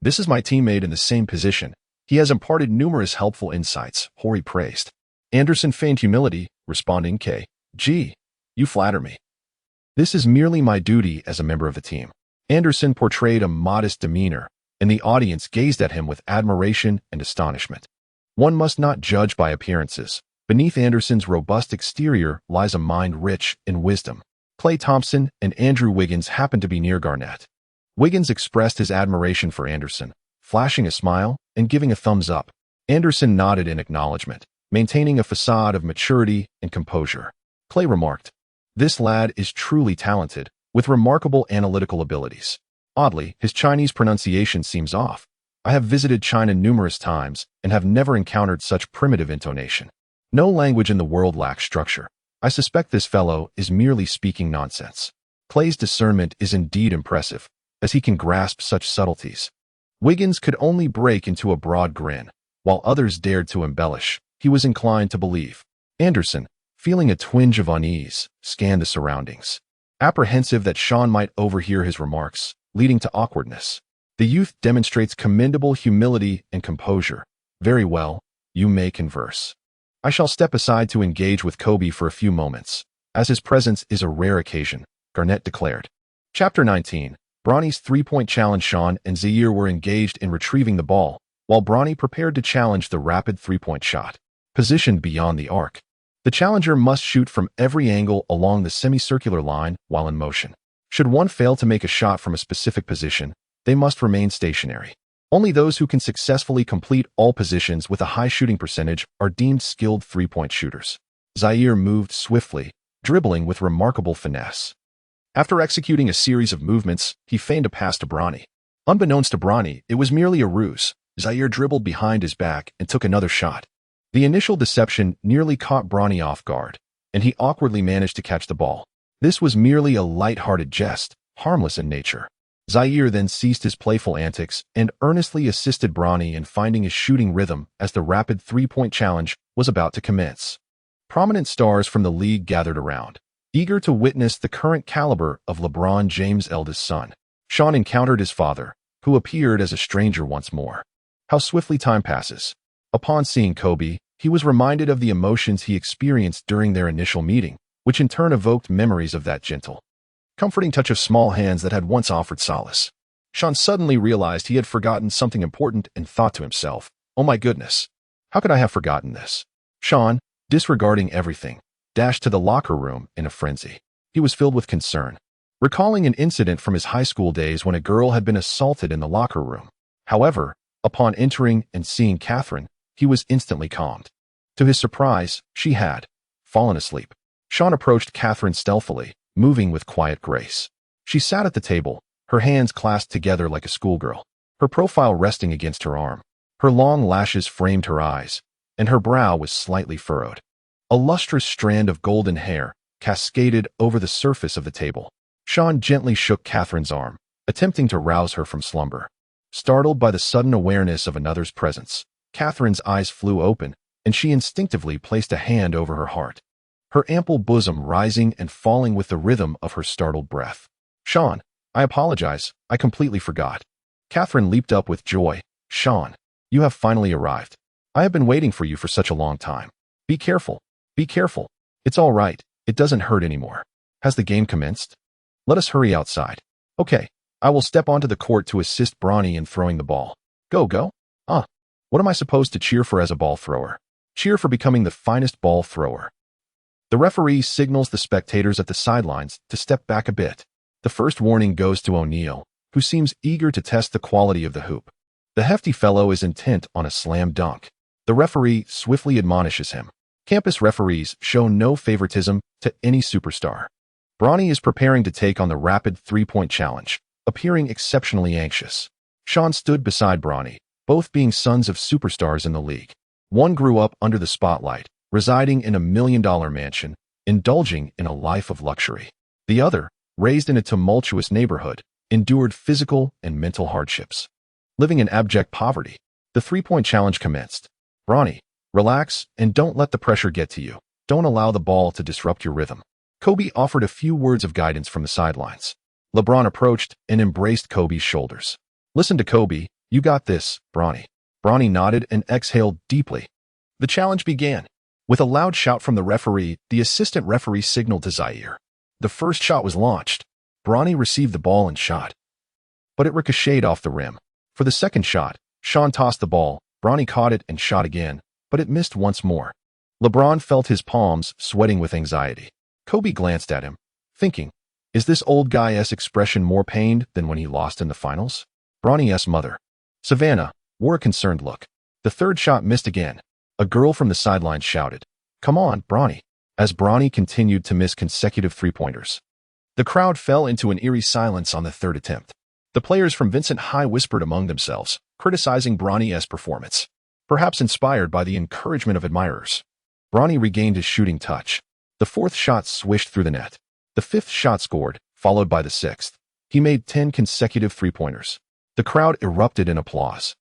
this is my teammate in the same position. He has imparted numerous helpful insights, Horry praised. Anderson feigned humility, responding, Gee, you flatter me. This is merely my duty as a member of the team. Anderson portrayed a modest demeanor, and the audience gazed at him with admiration and astonishment. One must not judge by appearances. Beneath Anderson's robust exterior lies a mind rich in wisdom. Klay Thompson and Andrew Wiggins happened to be near Garnett. Wiggins expressed his admiration for Anderson, flashing a smile and giving a thumbs up. Anderson nodded in acknowledgement, maintaining a facade of maturity and composure. Klay remarked, This lad is truly talented, with remarkable analytical abilities. Oddly, his Chinese pronunciation seems off. I have visited China numerous times and have never encountered such primitive intonation. No language in the world lacks structure. I suspect this fellow is merely speaking nonsense. Klay's discernment is indeed impressive, as he can grasp such subtleties. Wiggins could only break into a broad grin, while others dared to embellish. He was inclined to believe. Anderson, feeling a twinge of unease, scanned the surroundings. Apprehensive that Shawn might overhear his remarks, leading to awkwardness. The youth demonstrates commendable humility and composure. Very well, you may converse. I shall step aside to engage with Kobe for a few moments, as his presence is a rare occasion, Garnett declared. Chapter 19. Bronny's three-point challenge. Shawn and Zaire were engaged in retrieving the ball, while Bronny prepared to challenge the rapid three-point shot, positioned beyond the arc. The challenger must shoot from every angle along the semicircular line while in motion. Should one fail to make a shot from a specific position, they must remain stationary. Only those who can successfully complete all positions with a high shooting percentage are deemed skilled three-point shooters. Zaire moved swiftly, dribbling with remarkable finesse. After executing a series of movements, he feigned a pass to Bronny. Unbeknownst to Bronny, it was merely a ruse. Zaire dribbled behind his back and took another shot. The initial deception nearly caught Bronny off guard, and he awkwardly managed to catch the ball. This was merely a light-hearted jest, harmless in nature. Zaire then ceased his playful antics and earnestly assisted Bronny in finding his shooting rhythm as the rapid three-point challenge was about to commence. Prominent stars from the league gathered around, eager to witness the current caliber of LeBron James' eldest son. Shawn encountered his father, who appeared as a stranger once more. How swiftly time passes. Upon seeing Kobe, he was reminded of the emotions he experienced during their initial meeting, which in turn evoked memories of that gentle, comforting touch of small hands that had once offered solace. Shawn suddenly realized he had forgotten something important and thought to himself, "Oh my goodness, how could I have forgotten this?" Shawn, disregarding everything, dashed to the locker room in a frenzy. He was filled with concern, recalling an incident from his high school days when a girl had been assaulted in the locker room. However, upon entering and seeing Catherine, he was instantly calmed. To his surprise, she had fallen asleep. Shawn approached Catherine stealthily, moving with quiet grace. She sat at the table, her hands clasped together like a schoolgirl, her profile resting against her arm. Her long lashes framed her eyes, and her brow was slightly furrowed. A lustrous strand of golden hair cascaded over the surface of the table. Shawn gently shook Catherine's arm, attempting to rouse her from slumber. Startled by the sudden awareness of another's presence, Catherine's eyes flew open, and she instinctively placed a hand over her heart, her ample bosom rising and falling with the rhythm of her startled breath. "Shawn, I apologize, I completely forgot." Catherine leaped up with joy. "Shawn, you have finally arrived. I have been waiting for you for such a long time. Be careful, be careful. It's all right, it doesn't hurt anymore. Has the game commenced? Let us hurry outside." "Okay, I will step onto the court to assist Bronny in throwing the ball." Go. What am I supposed to cheer for as a ball thrower?" "Cheer for becoming the finest ball thrower." The referee signals the spectators at the sidelines to step back a bit. The first warning goes to O'Neal, who seems eager to test the quality of the hoop. The hefty fellow is intent on a slam dunk. The referee swiftly admonishes him. Campus referees show no favoritism to any superstar. Bronny is preparing to take on the rapid three-point challenge, appearing exceptionally anxious. Shawn stood beside Bronny, both being sons of superstars in the league. One grew up under the spotlight, residing in a $1 million mansion, indulging in a life of luxury. The other, raised in a tumultuous neighborhood, endured physical and mental hardships, living in abject poverty. The three-point challenge commenced. "Bronny, relax and don't let the pressure get to you. Don't allow the ball to disrupt your rhythm." Kobe offered a few words of guidance from the sidelines. LeBron approached and embraced Kobe's shoulders. "Listen to Kobe, you got this, Bronny." Bronny nodded and exhaled deeply. The challenge began. With a loud shout from the referee, the assistant referee signaled to Zaire. The first shot was launched. Bronny received the ball and shot, but it ricocheted off the rim. For the second shot, Shawn tossed the ball. Bronny caught it and shot again, but it missed once more. LeBron felt his palms sweating with anxiety. Kobe glanced at him, thinking, is this old guy's expression more pained than when he lost in the finals? Bronny's mother, Savannah, wore a concerned look. The third shot missed again. A girl from the sidelines shouted, "Come on, Bronny," as Bronny continued to miss consecutive three-pointers. The crowd fell into an eerie silence on the third attempt. The players from Vincent High whispered among themselves, criticizing Bronny's performance, perhaps inspired by the encouragement of admirers. Bronny regained his shooting touch. The fourth shot swished through the net. The fifth shot scored, followed by the sixth. He made 10 consecutive three-pointers. The crowd erupted in applause.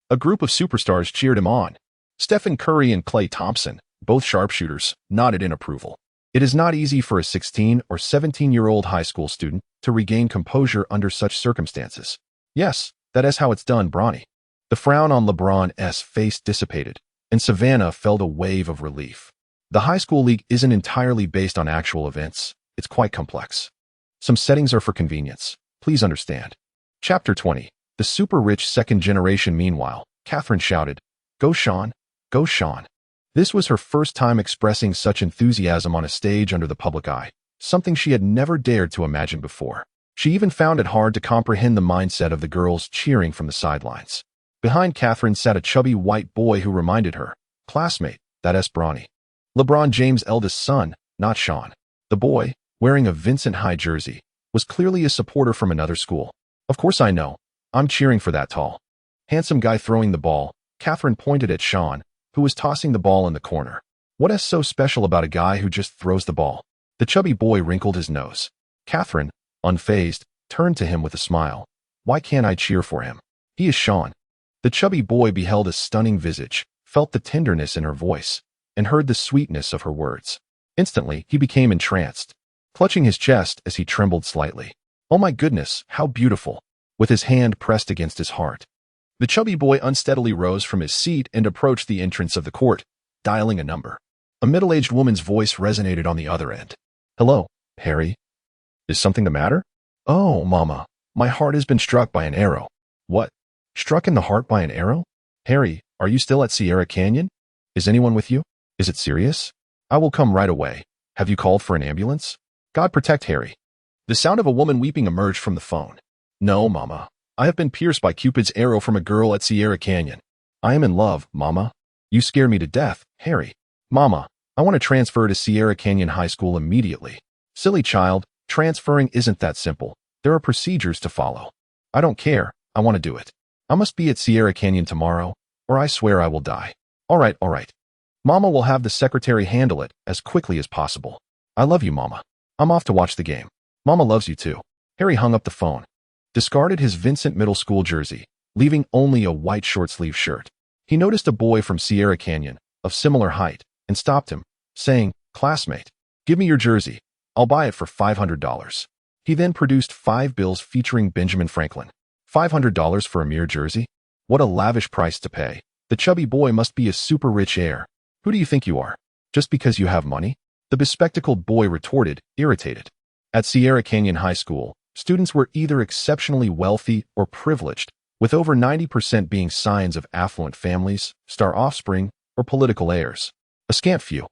A group of superstars cheered him on. Stephen Curry and Klay Thompson, both sharpshooters, nodded in approval. It is not easy for a 16 or 17-year-old high school student to regain composure under such circumstances. "Yes, that is how it's done, Bronny." The frown on LeBron's face dissipated, and Savannah felt a wave of relief. The high school league isn't entirely based on actual events. It's quite complex. Some settings are for convenience. Please understand. Chapter 20. The super rich second generation. Meanwhile, Catherine shouted, "Go Shawn! Go Shawn!" This was her first time expressing such enthusiasm on a stage under the public eye, something she had never dared to imagine before. She even found it hard to comprehend the mindset of the girls cheering from the sidelines. Behind Catherine sat a chubby white boy who reminded her, classmate, that's Bronny. LeBron James' eldest son, not Shawn. The boy, wearing a Vincent High jersey, was clearly a supporter from another school. Of course I know. I'm cheering for that tall, handsome guy throwing the ball. Catherine pointed at Shawn, who was tossing the ball in the corner. What is so special about a guy who just throws the ball? The chubby boy wrinkled his nose. Catherine, unfazed, turned to him with a smile. Why can't I cheer for him? He is Shawn. The chubby boy beheld a stunning visage, felt the tenderness in her voice, and heard the sweetness of her words. Instantly, he became entranced, clutching his chest as he trembled slightly. Oh my goodness, how beautiful! With his hand pressed against his heart. The chubby boy unsteadily rose from his seat and approached the entrance of the court, dialing a number. A middle-aged woman's voice resonated on the other end. Hello, Harry. Is something the matter? Oh, Mama, my heart has been struck by an arrow. What? Struck in the heart by an arrow? Harry, are you still at Sierra Canyon? Is anyone with you? Is it serious? I will come right away. Have you called for an ambulance? God protect Harry. The sound of a woman weeping emerged from the phone. No, Mama. I have been pierced by Cupid's arrow from a girl at Sierra Canyon. I am in love, Mama. You scare me to death, Harry. Mama, I want to transfer to Sierra Canyon High School immediately. Silly child, transferring isn't that simple. There are procedures to follow. I don't care. I want to do it. I must be at Sierra Canyon tomorrow, or I swear I will die. All right. Mama will have the secretary handle it as quickly as possible. I love you, Mama. I'm off to watch the game. Mama loves you too. Harry hung up the phone, discarded his Vincent Middle School jersey, leaving only a white short-sleeve shirt. He noticed a boy from Sierra Canyon, of similar height, and stopped him, saying, classmate, give me your jersey. I'll buy it for $500. He then produced 5 bills featuring Benjamin Franklin. $500 for a mere jersey? What a lavish price to pay. The chubby boy must be a super rich heir. Who do you think you are? Just because you have money? The bespectacled boy retorted, irritated. At Sierra Canyon High School, students were either exceptionally wealthy or privileged, with over 90% being scions of affluent families, star offspring, or political heirs. A scant few,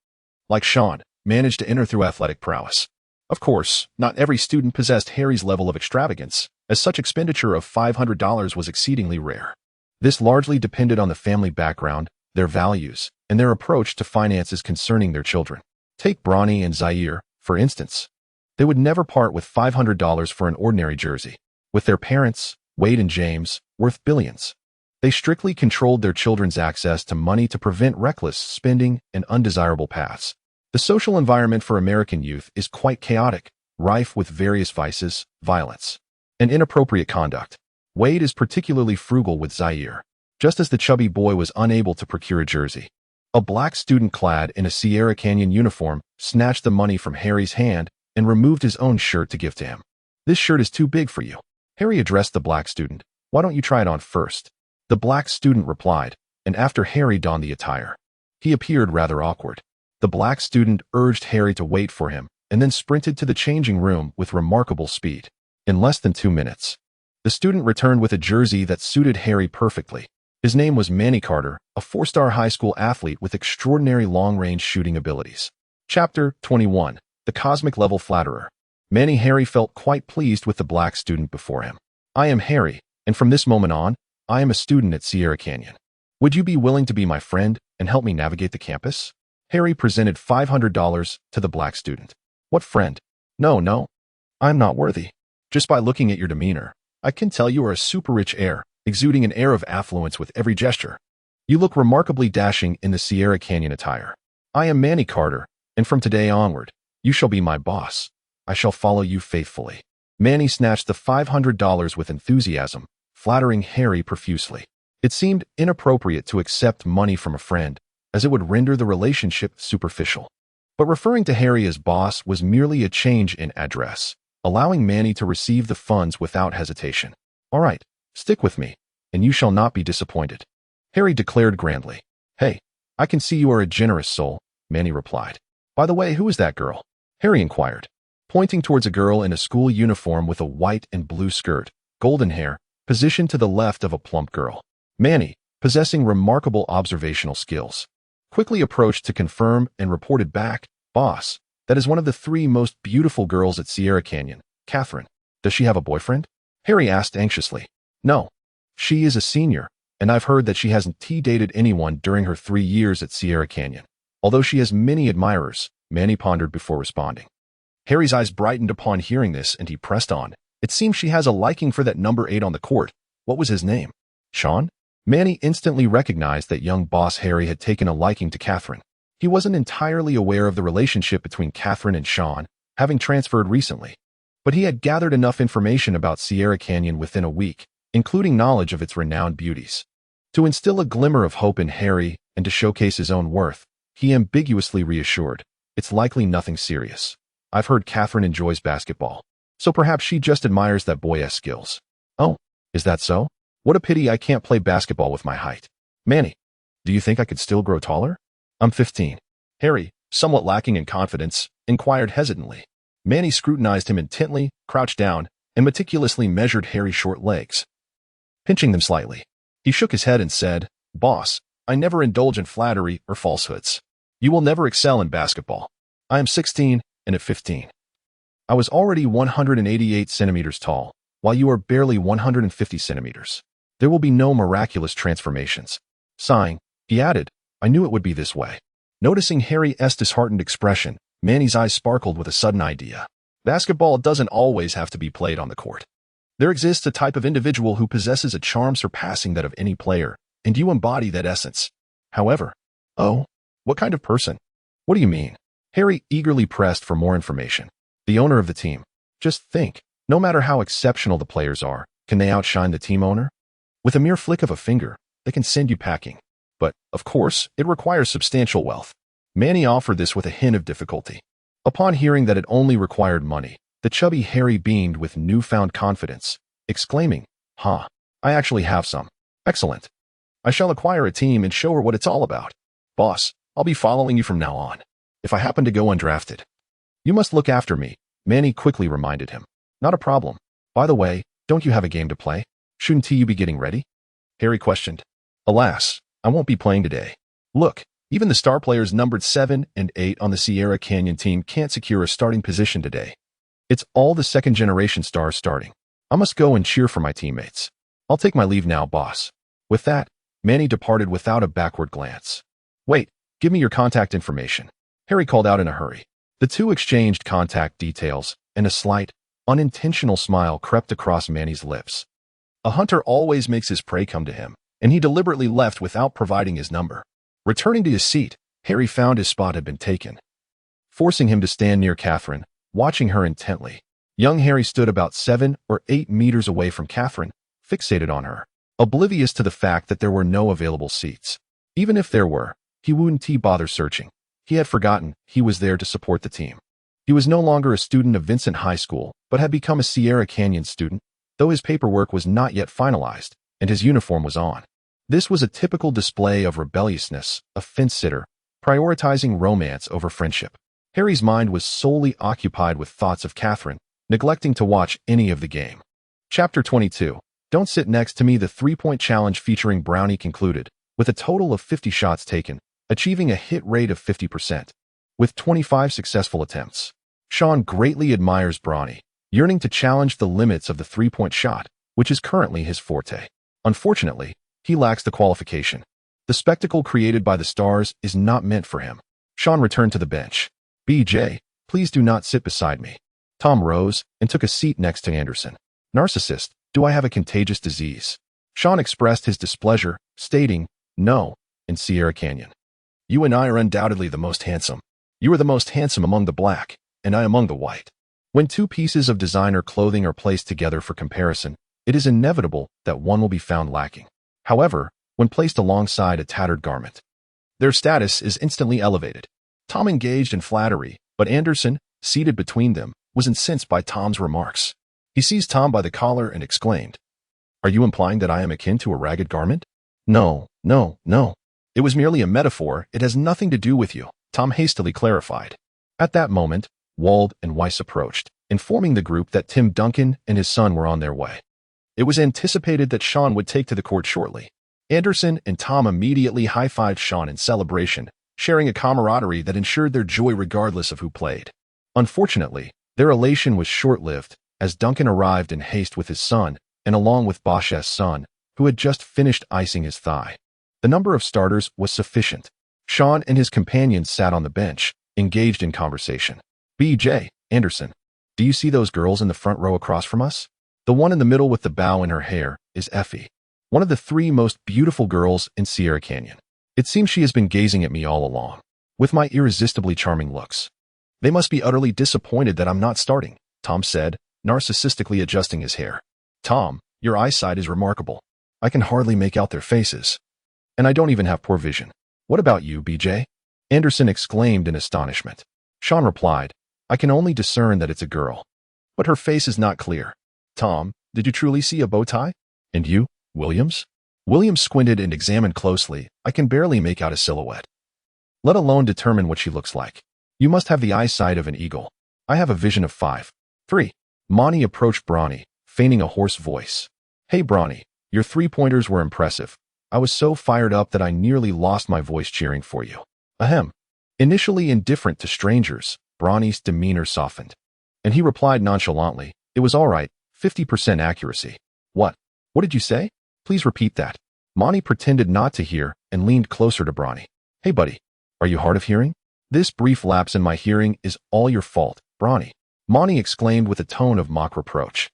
like Shawn, managed to enter through athletic prowess. Of course, not every student possessed Harry's level of extravagance, as such expenditure of $500 was exceedingly rare. This largely depended on the family background, their values, and their approach to finances concerning their children. Take Bronny and Zaire, for instance. They would never part with $500 for an ordinary jersey. With their parents, Wade and James, worth billions. They strictly controlled their children's access to money to prevent reckless spending and undesirable paths. The social environment for American youth is quite chaotic, rife with various vices, violence, and inappropriate conduct. Wade is particularly frugal with Zaire, just as the chubby boy was unable to procure a jersey. A black student clad in a Sierra Canyon uniform snatched the money from Harry's hand and removed his own shirt to give to him. This shirt is too big for you. Harry addressed the black student. Why don't you try it on first? The black student replied, and after Harry donned the attire, he appeared rather awkward. The black student urged Harry to wait for him and then sprinted to the changing room with remarkable speed. In less than 2 minutes, the student returned with a jersey that suited Harry perfectly. His name was Manny Carter, a 4-star high school athlete with extraordinary long-range shooting abilities. Chapter 21. The Cosmic Level Flatterer. Harry felt quite pleased with the black student before him. I am Harry, and from this moment on, I am a student at Sierra Canyon. Would you be willing to be my friend and help me navigate the campus? Harry presented $500 to the black student. What friend? No, I'm not worthy. Just by looking at your demeanor, I can tell you are a super rich heir, exuding an air of affluence with every gesture. You look remarkably dashing in the Sierra Canyon attire. I am Manny Carter, and from today onward, you shall be my boss. I shall follow you faithfully. Manny snatched the $500 with enthusiasm, flattering Harry profusely. It seemed inappropriate to accept money from a friend, as it would render the relationship superficial. But referring to Harry as boss was merely a change in address, allowing Manny to receive the funds without hesitation. All right, stick with me, and you shall not be disappointed. Harry declared grandly. Hey, I can see you are a generous soul, Manny replied. By the way, who is that girl? Harry inquired, pointing towards a girl in a school uniform with a white and blue skirt, golden hair, positioned to the left of a plump girl. Manny, possessing remarkable observational skills, quickly approached to confirm and reported back, Boss, that is one of the 3 most beautiful girls at Sierra Canyon, Catherine. Does she have a boyfriend? Harry asked anxiously. No. She is a senior, and I've heard that she hasn't dated anyone during her 3 years at Sierra Canyon. Although she has many admirers, Manny pondered before responding. Harry's eyes brightened upon hearing this, and he pressed on. It seems she has a liking for that number 8 on the court. What was his name? Shawn? Manny instantly recognized that young boss Harry had taken a liking to Catherine. He wasn't entirely aware of the relationship between Catherine and Shawn, having transferred recently. But he had gathered enough information about Sierra Canyon within a week, including knowledge of its renowned beauties, to instill a glimmer of hope in Harry and to showcase his own worth. He ambiguously reassured, it's likely nothing serious. I've heard Catherine enjoys basketball, so perhaps she just admires that boy's skills. Oh, is that so? What a pity I can't play basketball with my height. Manny, do you think I could still grow taller? I'm 15. Harry, somewhat lacking in confidence, inquired hesitantly. Manny scrutinized him intently, crouched down, and meticulously measured Harry's short legs, pinching them slightly. He shook his head and said, Boss, I never indulge in flattery or falsehoods. You will never excel in basketball. I am 16, and at 15, I was already 188 centimeters tall, while you are barely 150 centimeters. There will be no miraculous transformations. Sighing, he added, I knew it would be this way. Noticing Harry's disheartened expression, Manny's eyes sparkled with a sudden idea. Basketball doesn't always have to be played on the court. There exists a type of individual who possesses a charm surpassing that of any player, and you embody that essence. However, oh, what kind of person? What do you mean? Harry eagerly pressed for more information. The owner of the team. Just think, no matter how exceptional the players are, can they outshine the team owner? With a mere flick of a finger, they can send you packing. But, of course, it requires substantial wealth. Manny offered this with a hint of difficulty. Upon hearing that it only required money, the chubby Harry beamed with newfound confidence, exclaiming, I actually have some. Excellent. I shall acquire a team and show her what it's all about. Boss, I'll be following you from now on. If I happen to go undrafted, you must look after me, Manny quickly reminded him. Not a problem. By the way, don't you have a game to play? Shouldn't you be getting ready? Harry questioned. Alas, I won't be playing today. Look, even the star players numbered 7 and 8 on the Sierra Canyon team can't secure a starting position today. It's all the second-generation stars starting. I must go and cheer for my teammates. I'll take my leave now, boss. With that, Manny departed without a backward glance. Wait, give me your contact information, Harry called out in a hurry. The two exchanged contact details, and a slight, unintentional smile crept across Manny's lips. A hunter always makes his prey come to him, and he deliberately left without providing his number. Returning to his seat, Harry found his spot had been taken, forcing him to stand near Catherine, watching her intently. Young Harry stood about 7 or 8 meters away from Catherine, fixated on her, oblivious to the fact that there were no available seats. Even if there were, he wouldn't bother searching. He had forgotten he was there to support the team. He was no longer a student of Vincent High School, but had become a Sierra Canyon student, though his paperwork was not yet finalized, and his uniform was on. This was a typical display of rebelliousness, a fence-sitter, prioritizing romance over friendship. Harry's mind was solely occupied with thoughts of Catherine, neglecting to watch any of the game. Chapter 22. Don't Sit Next to Me. The three-point challenge featuring Brownie concluded, with a total of 50 shots taken, achieving a hit rate of 50%. With 25 successful attempts, Shawn greatly admires Brownie, yearning to challenge the limits of the three-point shot, which is currently his forte. Unfortunately, he lacks the qualification. The spectacle created by the stars is not meant for him. Shawn returned to the bench. BJ, please do not sit beside me. Tom rose and took a seat next to Anderson. Narcissist, do I have a contagious disease? Shawn expressed his displeasure, stating, no, in Sierra Canyon. You and I are undoubtedly the most handsome. You are the most handsome among the black, and I among the white. When two pieces of designer clothing are placed together for comparison, it is inevitable that one will be found lacking. However, when placed alongside a tattered garment, their status is instantly elevated. Tom engaged in flattery, but Anderson, seated between them, was incensed by Tom's remarks. He seized Tom by the collar and exclaimed, "Are you implying that I am akin to a ragged garment?" No. It was merely a metaphor. It has nothing to do with you, Tom hastily clarified. At that moment, Wald and Weiss approached, informing the group that Tim Duncan and his son were on their way. It was anticipated that Shawn would take to the court shortly. Anderson and Tom immediately high-fived Shawn in celebration, sharing a camaraderie that ensured their joy regardless of who played. Unfortunately, their elation was short-lived, as Duncan arrived in haste with his son, and along with Bosch's son, who had just finished icing his thigh. The number of starters was sufficient. Shawn and his companions sat on the bench, engaged in conversation. B.J. Anderson, do you see those girls in the front row across from us? The one in the middle with the bow in her hair is Effie, one of the 3 most beautiful girls in Sierra Canyon. It seems she has been gazing at me all along, with my irresistibly charming looks. They must be utterly disappointed that I'm not starting, Tom said, narcissistically adjusting his hair. Tom, your eyesight is remarkable. I can hardly make out their faces. And I don't even have poor vision. What about you, BJ? Anderson exclaimed in astonishment. Shawn replied, I can only discern that it's a girl. But her face is not clear. Tom, did you truly see a bow tie? And you, Williams? Williams squinted and examined closely. I can barely make out a silhouette, let alone determine what she looks like. You must have the eyesight of an eagle. I have a vision of 5. 3. Monty approached Bronny, feigning a hoarse voice. Hey Bronny, your 3-pointers were impressive. I was so fired up that I nearly lost my voice cheering for you. Ahem. Initially indifferent to strangers, Bronny's demeanor softened. And he replied nonchalantly, it was all right, 50% accuracy. What? What did you say? Please repeat that. Monty pretended not to hear and leaned closer to Bronny. Hey buddy, are you hard of hearing? This brief lapse in my hearing is all your fault, Bronny. Monty exclaimed with a tone of mock reproach.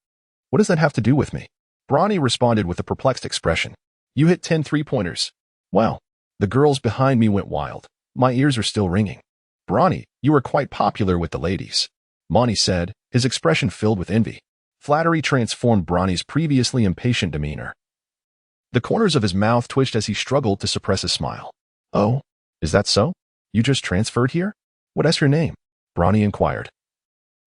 What does that have to do with me? Bronny responded with a perplexed expression. You hit 10 3-pointers. Well, the girls behind me went wild. My ears are still ringing. Bronny, you are quite popular with the ladies, Monty said, his expression filled with envy. Flattery transformed Bronny's previously impatient demeanor. The corners of his mouth twitched as he struggled to suppress a smile. Oh, is that so? You just transferred here? What's your name? Bronny inquired,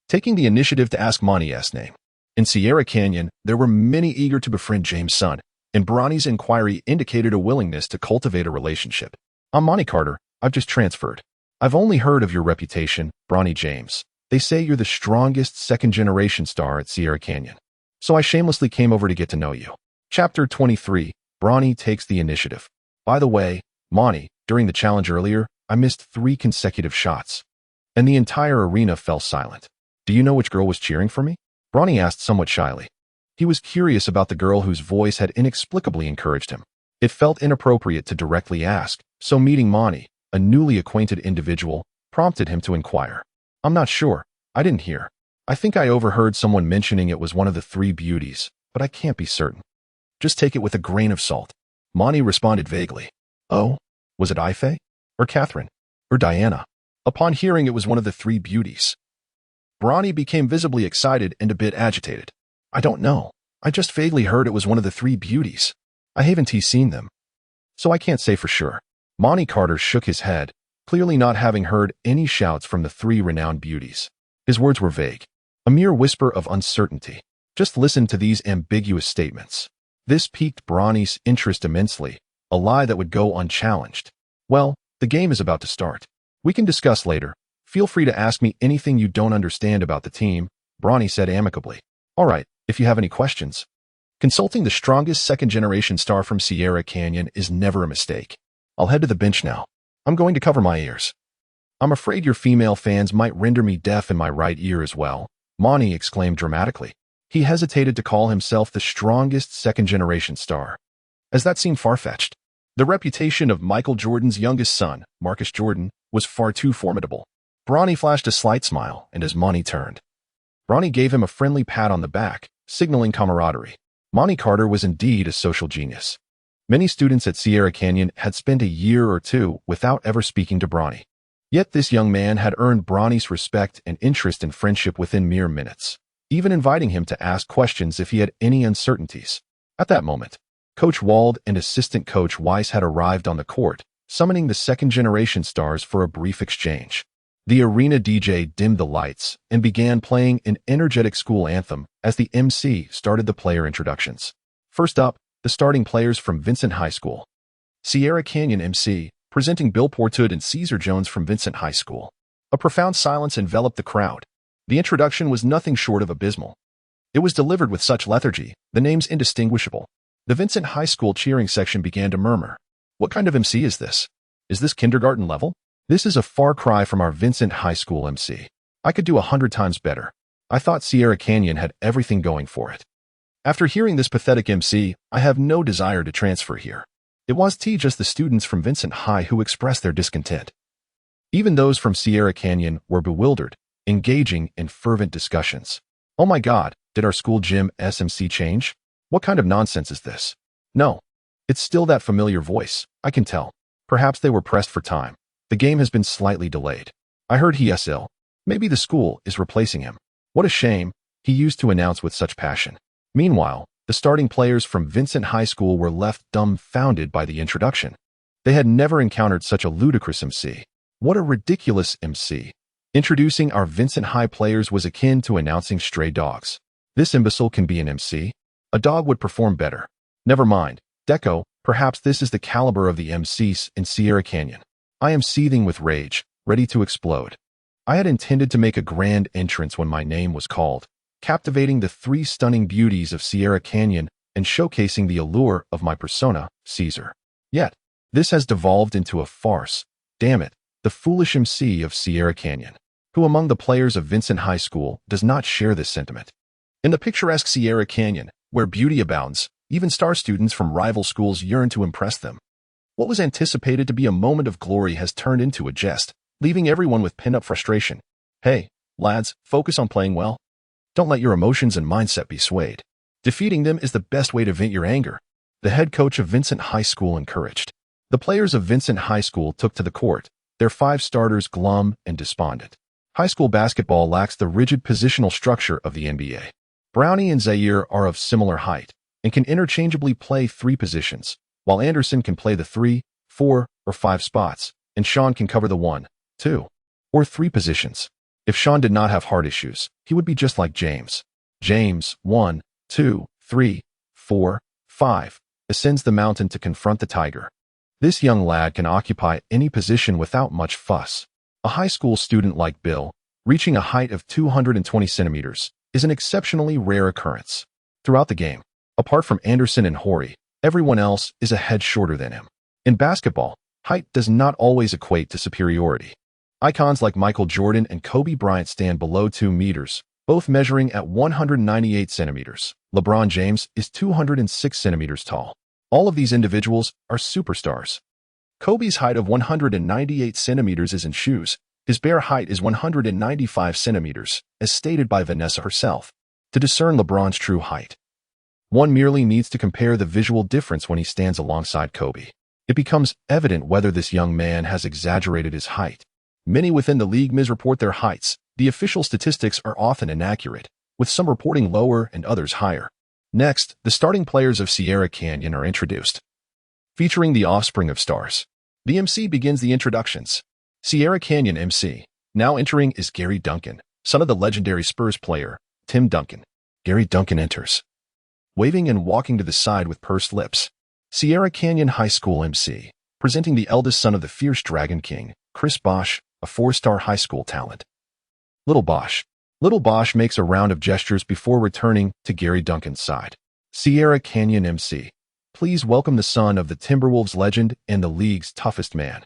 taking the initiative to ask Monty's name. In Sierra Canyon, there were many eager to befriend James' son, and Bronny's inquiry indicated a willingness to cultivate a relationship. I'm Monty Carter. I've just transferred. I've only heard of your reputation, Bronny James. They say you're the strongest 2nd-generation star at Sierra Canyon. So I shamelessly came over to get to know you. Chapter 23, Bronny takes the initiative. By the way, Monty, during the challenge earlier, I missed 3 consecutive shots, and the entire arena fell silent. Do you know which girl was cheering for me? Bronny asked somewhat shyly. He was curious about the girl whose voice had inexplicably encouraged him. It felt inappropriate to directly ask, so meeting Monty, a newly acquainted individual, prompted him to inquire. I'm not sure. I didn't hear. I think I overheard someone mentioning it was one of the 3 beauties, but I can't be certain. Just take it with a grain of salt. Monty responded vaguely. Oh, was it Ife? Or Catherine? Or Diana? Upon hearing it was one of the 3 beauties, Bronny became visibly excited and a bit agitated. I don't know. I just vaguely heard it was one of the 3 beauties. I haven't seen them, so I can't say for sure. Monty Carter shook his head, clearly not having heard any shouts from the 3 renowned beauties. His words were vague, a mere whisper of uncertainty. Just listen to these ambiguous statements. This piqued Bronny's interest immensely, a lie that would go unchallenged. Well, the game is about to start. We can discuss later. Feel free to ask me anything you don't understand about the team, Bronny said amicably. All right, if you have any questions. Consulting the strongest 2nd-generation star from Sierra Canyon is never a mistake. I'll head to the bench now. I'm going to cover my ears. I'm afraid your female fans might render me deaf in my right ear as well, Monty exclaimed dramatically. He hesitated to call himself the strongest 2nd-generation star, as that seemed far-fetched. The reputation of Michael Jordan's youngest son, Marcus Jordan, was far too formidable. Bronny flashed a slight smile, and as Monty turned, Bronny gave him a friendly pat on the back, signaling camaraderie. Monty Carter was indeed a social genius. Many students at Sierra Canyon had spent a year or 2 without ever speaking to Bronny. Yet this young man had earned Bronny's respect and interest in friendship within mere minutes, even inviting him to ask questions if he had any uncertainties. At that moment, Coach Wald and assistant coach Weiss had arrived on the court, summoning the 2nd-generation stars for a brief exchange. The arena DJ dimmed the lights and began playing an energetic school anthem as the MC started the player introductions. First up, the starting players from Vincent High School. Sierra Canyon MC, presenting Bill Portud and Caesar Jones from Vincent High School. A profound silence enveloped the crowd. The introduction was nothing short of abysmal. It was delivered with such lethargy, the names indistinguishable. The Vincent High School cheering section began to murmur. What kind of MC is this? Is this kindergarten level? This is a far cry from our Vincent High School MC. I could do 100 times better. I thought Sierra Canyon had everything going for it. After hearing this pathetic MC, I have no desire to transfer here. It was just the students from Vincent High who expressed their discontent. Even those from Sierra Canyon were bewildered, engaging in fervent discussions. Oh my God, did our school gym SMC change? What kind of nonsense is this? No. It's still that familiar voice, I can tell. Perhaps they were pressed for time. The game has been slightly delayed. I heard he is ill. Maybe the school is replacing him. What a shame, he used to announce with such passion. Meanwhile, the starting players from Vincent High School were left dumbfounded by the introduction. They had never encountered such a ludicrous MC. What a ridiculous MC. Introducing our Vincent High players was akin to announcing stray dogs. This imbecile can be an MC? A dog would perform better. Never mind. Deco, perhaps this is the caliber of the MCs in Sierra Canyon. I am seething with rage, ready to explode. I had intended to make a grand entrance when my name was called, captivating the three stunning beauties of Sierra Canyon and showcasing the allure of my persona, Caesar. Yet, this has devolved into a farce. Damn it, the foolish MC of Sierra Canyon. Who among the players of Vincent High School does not share this sentiment? In the picturesque Sierra Canyon, where beauty abounds, even star students from rival schools yearn to impress them. What was anticipated to be a moment of glory has turned into a jest, leaving everyone with pent-up frustration. Hey, lads, focus on playing well. Don't let your emotions and mindset be swayed. Defeating them is the best way to vent your anger. The head coach of Vincent High School encouraged. The players of Vincent High School took to the court, their 5 starters glum and despondent. High school basketball lacks the rigid positional structure of the NBA. Brownie and Zaire are of similar height and can interchangeably play 3 positions, while Anderson can play the 3, 4, or 5 spots, and Shawn can cover the 1, 2, or 3 positions. If Shawn did not have heart issues, he would be just like James. James, 1, 2, 3, 4, 5, ascends the mountain to confront the tiger. This young lad can occupy any position without much fuss. A high school student like Bill, reaching a height of 220 centimeters, is an exceptionally rare occurrence. Throughout the game, apart from Anderson and Horry, everyone else is a head shorter than him. In basketball, height does not always equate to superiority. Icons like Michael Jordan and Kobe Bryant stand below 2 meters, both measuring at 198 centimeters. LeBron James is 206 centimeters tall. All of these individuals are superstars. Kobe's height of 198 centimeters is in shoes. His bare height is 195 centimeters, as stated by Vanessa herself. To discern LeBron's true height, one merely needs to compare the visual difference when he stands alongside Kobe. It becomes evident whether this young man has exaggerated his height. Many within the league misreport their heights. The official statistics are often inaccurate, with some reporting lower and others higher. Next, the starting players of Sierra Canyon are introduced. Featuring the offspring of stars, the MC begins the introductions. Sierra Canyon MC. Now entering is Gary Duncan, son of the legendary Spurs player, Tim Duncan. Gary Duncan enters, waving and walking to the side with pursed lips. Sierra Canyon High School MC, presenting the eldest son of the fierce Dragon King, Chris Bosch, a 4-star high school talent. Little Bosch. Little Bosch makes a round of gestures before returning to Gary Duncan's side. Sierra Canyon MC. Please welcome the son of the Timberwolves legend and the league's toughest man,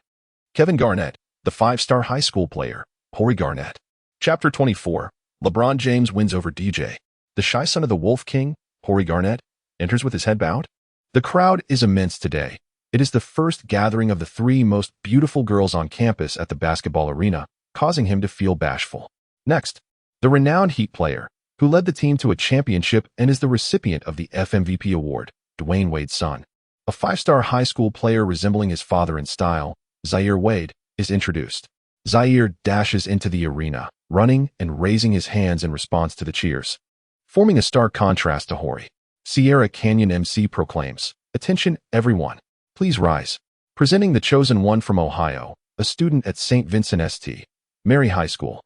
Kevin Garnett, the 5-star high school player, Horry Garnett. Chapter 24. LeBron James wins over DJ. The shy son of the Wolf King, Horry Garnett, enters with his head bowed. The crowd is immense today. It is the first gathering of the 3 most beautiful girls on campus at the basketball arena, causing him to feel bashful. Next, the renowned Heat player, who led the team to a championship and is the recipient of the FMVP award, Dwayne Wade's son. A 5-star high school player resembling his father in style, Zaire Wade, is introduced. Zaire dashes into the arena, running and raising his hands in response to the cheers. Forming a stark contrast to Horry, Sierra Canyon MC proclaims, "Attention, everyone. Please rise." Presenting the chosen one from Ohio, a student at St. Vincent St. Mary High School.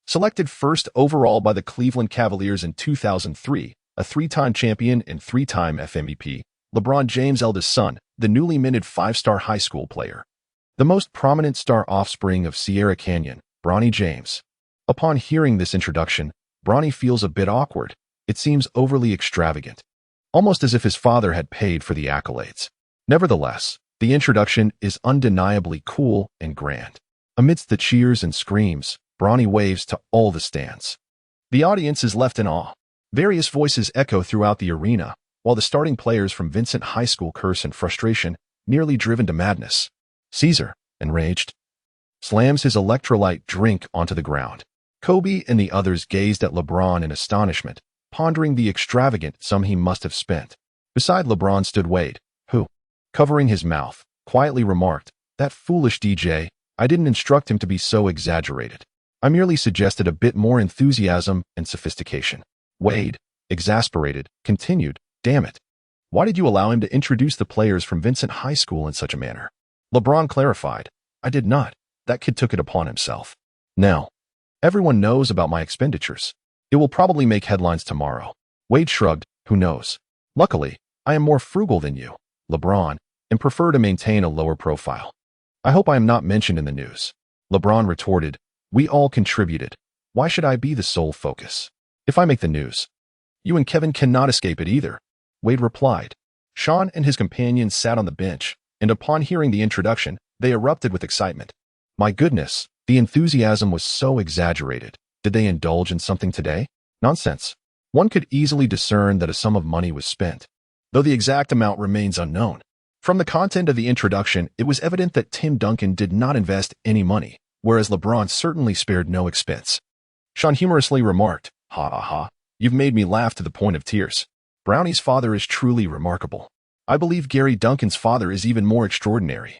Selected first overall by the Cleveland Cavaliers in 2003, a 3-time champion and 3-time FMVP, LeBron James' eldest son, the newly minted five-star high school player. The most prominent star offspring of Sierra Canyon, Bronny James. Upon hearing this introduction, Bronny feels a bit awkward. It seems overly extravagant, almost as if his father had paid for the accolades. Nevertheless, the introduction is undeniably cool and grand. Amidst the cheers and screams, Bronny waves to all the stands. The audience is left in awe. Various voices echo throughout the arena, while the starting players from Vincent High School curse in frustration, nearly driven to madness. Caesar, enraged, slams his electrolyte drink onto the ground. Kobe and the others gazed at LeBron in astonishment, pondering the extravagant sum he must have spent. Beside LeBron stood Wade, who, covering his mouth, quietly remarked, "That foolish DJ, I didn't instruct him to be so exaggerated. I merely suggested a bit more enthusiasm and sophistication." Wade, exasperated, continued, "Damn it. Why did you allow him to introduce the players from Vincent High School in such a manner?" LeBron clarified, "I did not. That kid took it upon himself. Now, everyone knows about my expenditures. It will probably make headlines tomorrow." Wade shrugged, "Who knows? Luckily, I am more frugal than you, LeBron, and prefer to maintain a lower profile. I hope I am not mentioned in the news." LeBron retorted, "We all contributed. Why should I be the sole focus? If I make the news, you and Kevin cannot escape it either." Wade replied. Shawn and his companions sat on the bench, and upon hearing the introduction, they erupted with excitement. My goodness, the enthusiasm was so exaggerated. Did they indulge in something today? Nonsense. One could easily discern that a sum of money was spent, though the exact amount remains unknown. From the content of the introduction, it was evident that Tim Duncan did not invest any money, whereas LeBron certainly spared no expense. Shawn humorously remarked, "Ha ha ha, you've made me laugh to the point of tears. Brownie's father is truly remarkable. I believe Gary Duncan's father is even more extraordinary.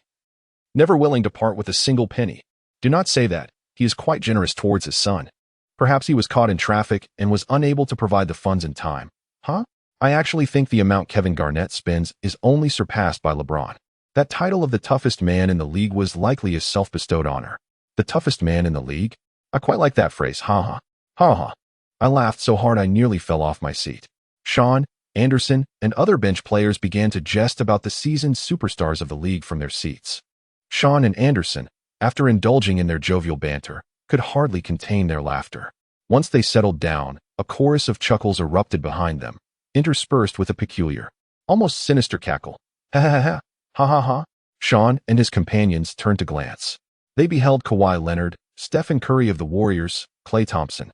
Never willing to part with a single penny. Do not say that. He is quite generous towards his son. Perhaps he was caught in traffic and was unable to provide the funds in time." Huh? I actually think the amount Kevin Garnett spends is only surpassed by LeBron. That title of the toughest man in the league was likely a self-bestowed honor. The toughest man in the league? I quite like that phrase, ha. I laughed so hard I nearly fell off my seat. Shawn, Anderson, and other bench players began to jest about the seasoned superstars of the league from their seats. Shawn and Anderson, after indulging in their jovial banter, could hardly contain their laughter. Once they settled down, a chorus of chuckles erupted behind them, interspersed with a peculiar, almost sinister cackle. Ha. Shawn and his companions turned to glance. They beheld Kawhi Leonard, Stephen Curry of the Warriors, Klay Thompson,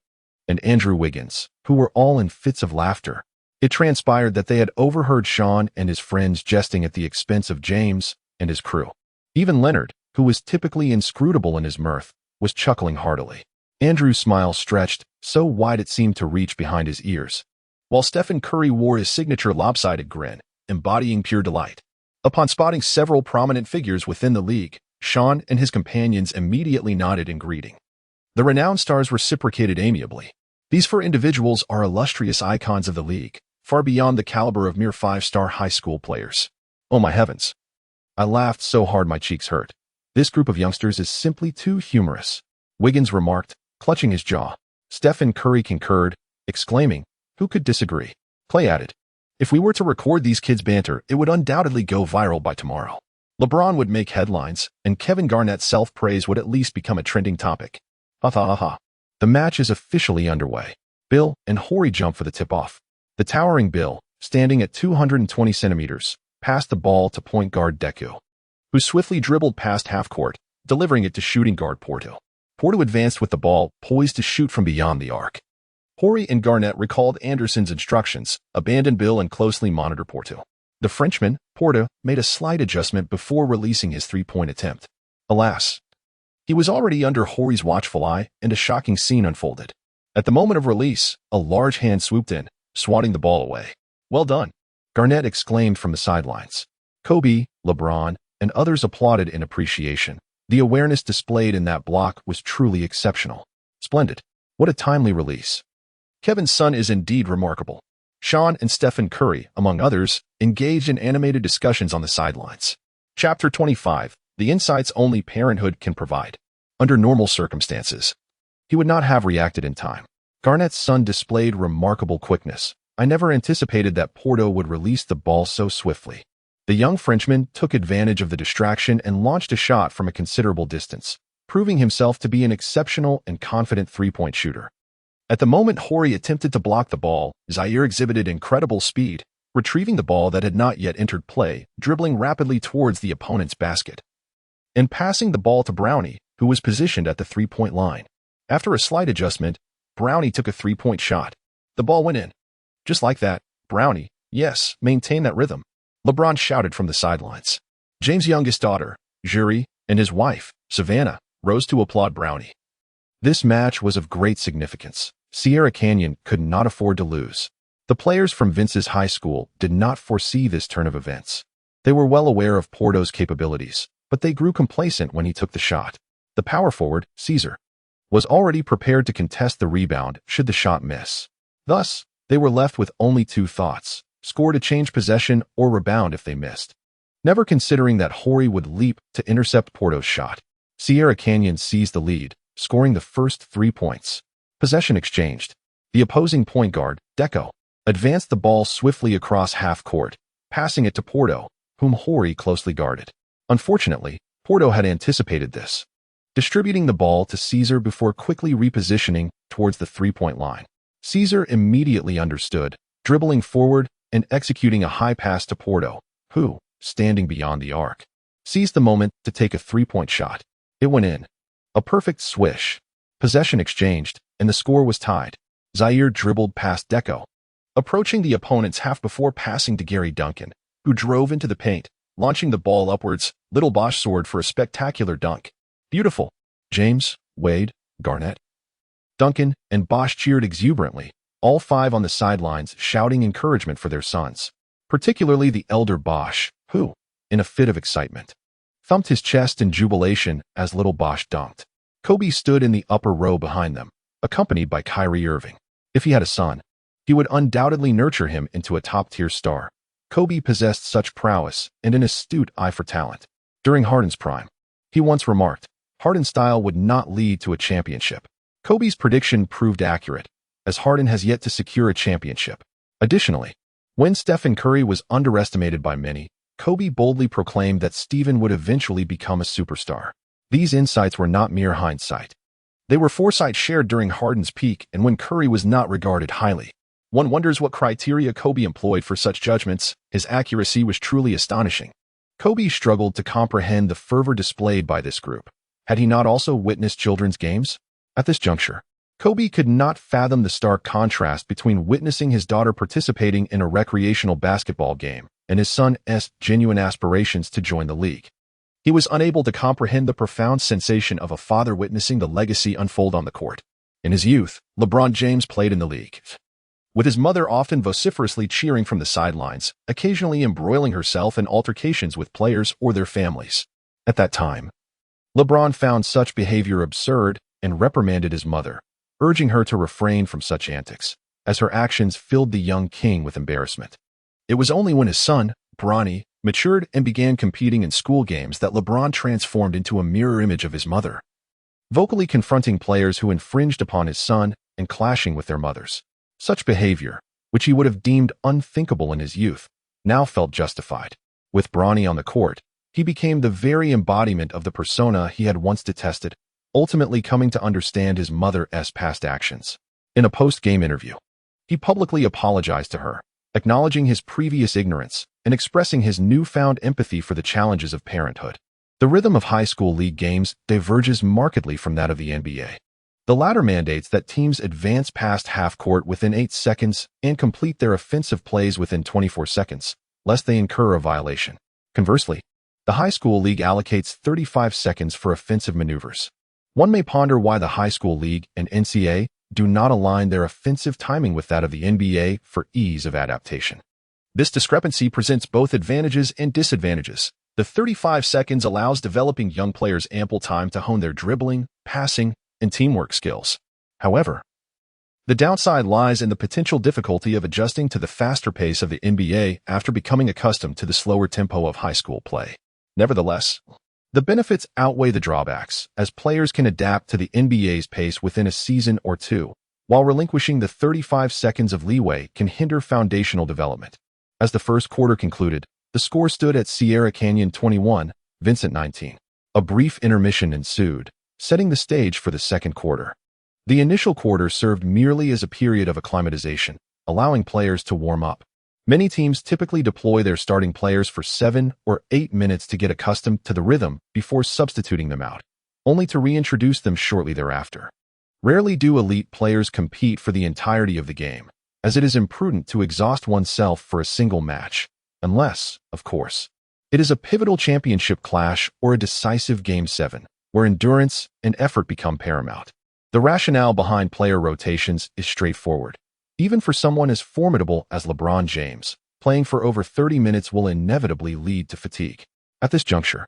and Andrew Wiggins, who were all in fits of laughter. It transpired that they had overheard Shawn and his friends jesting at the expense of James and his crew. Even Leonard, who was typically inscrutable in his mirth, was chuckling heartily. Andrew's smile stretched, so wide it seemed to reach behind his ears, while Stephen Curry wore his signature lopsided grin, embodying pure delight. Upon spotting several prominent figures within the league, Shawn and his companions immediately nodded in greeting. The renowned stars reciprocated amiably. These four individuals are illustrious icons of the league, far beyond the caliber of mere five-star high school players. Oh my heavens. I laughed so hard my cheeks hurt. This group of youngsters is simply too humorous, Wiggins remarked, clutching his jaw. Stephen Curry concurred, exclaiming, "Who could disagree?" Klay added, "If we were to record these kids' banter, it would undoubtedly go viral by tomorrow. LeBron would make headlines, and Kevin Garnett's self-praise would at least become a trending topic." Ha. The match is officially underway. Bill and Horry jump for the tip-off. The towering Bill, standing at 220 centimeters, passed the ball to point guard Deku, who swiftly dribbled past half-court, delivering it to shooting guard Porto. Porto advanced with the ball, poised to shoot from beyond the arc. Horry and Garnett recalled Anderson's instructions, abandon Bill and closely monitor Porto. The Frenchman, Porto, made a slight adjustment before releasing his three-point attempt. Alas, he was already under Horry's watchful eye, and a shocking scene unfolded. At the moment of release, a large hand swooped in, swatting the ball away. "Well done," Garnett exclaimed from the sidelines. Kobe, LeBron, and others applauded in appreciation. The awareness displayed in that block was truly exceptional. Splendid. What a timely release. Kevin's son is indeed remarkable. Shawn and Stephen Curry, among others, engaged in animated discussions on the sidelines. Chapter 25, the insights only parenthood can provide. Under normal circumstances, he would not have reacted in time. Garnett's son displayed remarkable quickness. I never anticipated that Porto would release the ball so swiftly. The young Frenchman took advantage of the distraction and launched a shot from a considerable distance, proving himself to be an exceptional and confident three-point shooter. At the moment Hori attempted to block the ball, Zaire exhibited incredible speed, retrieving the ball that had not yet entered play, dribbling rapidly towards the opponent's basket, and passing the ball to Brownie, who was positioned at the three-point line. After a slight adjustment, Brownie took a three-point shot. The ball went in. Just like that, Brownie, yes, maintain that rhythm, LeBron shouted from the sidelines. James' youngest daughter, Jury, and his wife, Savannah, rose to applaud Brownie. This match was of great significance. Sierra Canyon could not afford to lose. The players from Vince's high school did not foresee this turn of events. They were well aware of Porto's capabilities, but they grew complacent when he took the shot. The power forward, Caesar, was already prepared to contest the rebound should the shot miss. Thus, they were left with only two thoughts: score to change possession or rebound if they missed. Never considering that Hori would leap to intercept Porto's shot, Sierra Canyon seized the lead, scoring the first 3 points. Possession exchanged. The opposing point guard, Deco, advanced the ball swiftly across half court, passing it to Porto, whom Hori closely guarded. Unfortunately, Porto had anticipated this, distributing the ball to Caesar before quickly repositioning towards the three-point line. Caesar immediately understood, dribbling forward and executing a high pass to Porto, who, standing beyond the arc, seized the moment to take a three-point shot. It went in. A perfect swish. Possession exchanged, and the score was tied. Zaire dribbled past Deco, approaching the opponent's half before passing to Gary Duncan, who drove into the paint, launching the ball upwards. Little Bosch soared for a spectacular dunk. Beautiful. James, Wade, Garnett, Duncan, and Bosch cheered exuberantly, all five on the sidelines shouting encouragement for their sons, particularly the elder Bosch, who, in a fit of excitement, thumped his chest in jubilation as little Bosch dunked. Kobe stood in the upper row behind them, accompanied by Kyrie Irving. If he had a son, he would undoubtedly nurture him into a top-tier star. Kobe possessed such prowess and an astute eye for talent. During Harden's prime, he once remarked, Harden's style would not lead to a championship. Kobe's prediction proved accurate, as Harden has yet to secure a championship. Additionally, when Stephen Curry was underestimated by many, Kobe boldly proclaimed that Stephen would eventually become a superstar. These insights were not mere hindsight. They were foresight shared during Harden's peak and when Curry was not regarded highly. One wonders what criteria Kobe employed for such judgments. His accuracy was truly astonishing. Kobe struggled to comprehend the fervor displayed by this group. Had he not also witnessed children's games? At this juncture, Kobe could not fathom the stark contrast between witnessing his daughter participating in a recreational basketball game and his son's genuine aspirations to join the league. He was unable to comprehend the profound sensation of a father witnessing the legacy unfold on the court. In his youth, LeBron James played in the league, with his mother often vociferously cheering from the sidelines, occasionally embroiling herself in altercations with players or their families. At that time, LeBron found such behavior absurd and reprimanded his mother, urging her to refrain from such antics, as her actions filled the young king with embarrassment. It was only when his son, Bronny, matured and began competing in school games that LeBron transformed into a mirror image of his mother, vocally confronting players who infringed upon his son and clashing with their mothers. Such behavior, which he would have deemed unthinkable in his youth, now felt justified. With Bronny on the court, he became the very embodiment of the persona he had once detested, ultimately coming to understand his mother's past actions. In a post-game interview, he publicly apologized to her, acknowledging his previous ignorance and expressing his newfound empathy for the challenges of parenthood. The rhythm of high school league games diverges markedly from that of the NBA. The latter mandates that teams advance past half-court within 8 seconds and complete their offensive plays within 24 seconds, lest they incur a violation. Conversely, the high school league allocates 35 seconds for offensive maneuvers. One may ponder why the high school league and NCAA do not align their offensive timing with that of the NBA for ease of adaptation. This discrepancy presents both advantages and disadvantages. The 35 seconds allows developing young players ample time to hone their dribbling, passing, and teamwork skills. However, the downside lies in the potential difficulty of adjusting to the faster pace of the NBA after becoming accustomed to the slower tempo of high school play. Nevertheless, the benefits outweigh the drawbacks, as players can adapt to the NBA's pace within a season or two, while relinquishing the 35 seconds of leeway can hinder foundational development. As the first quarter concluded, the score stood at Sierra Canyon 21, Vincent 19. A brief intermission ensued, setting the stage for the second quarter. The initial quarter served merely as a period of acclimatization, allowing players to warm up. Many teams typically deploy their starting players for 7 or 8 minutes to get accustomed to the rhythm before substituting them out, only to reintroduce them shortly thereafter. Rarely do elite players compete for the entirety of the game, as it is imprudent to exhaust oneself for a single match, unless, of course, it is a pivotal championship clash or a decisive Game 7, where endurance and effort become paramount. The rationale behind player rotations is straightforward. Even for someone as formidable as LeBron James, playing for over 30 minutes will inevitably lead to fatigue. At this juncture,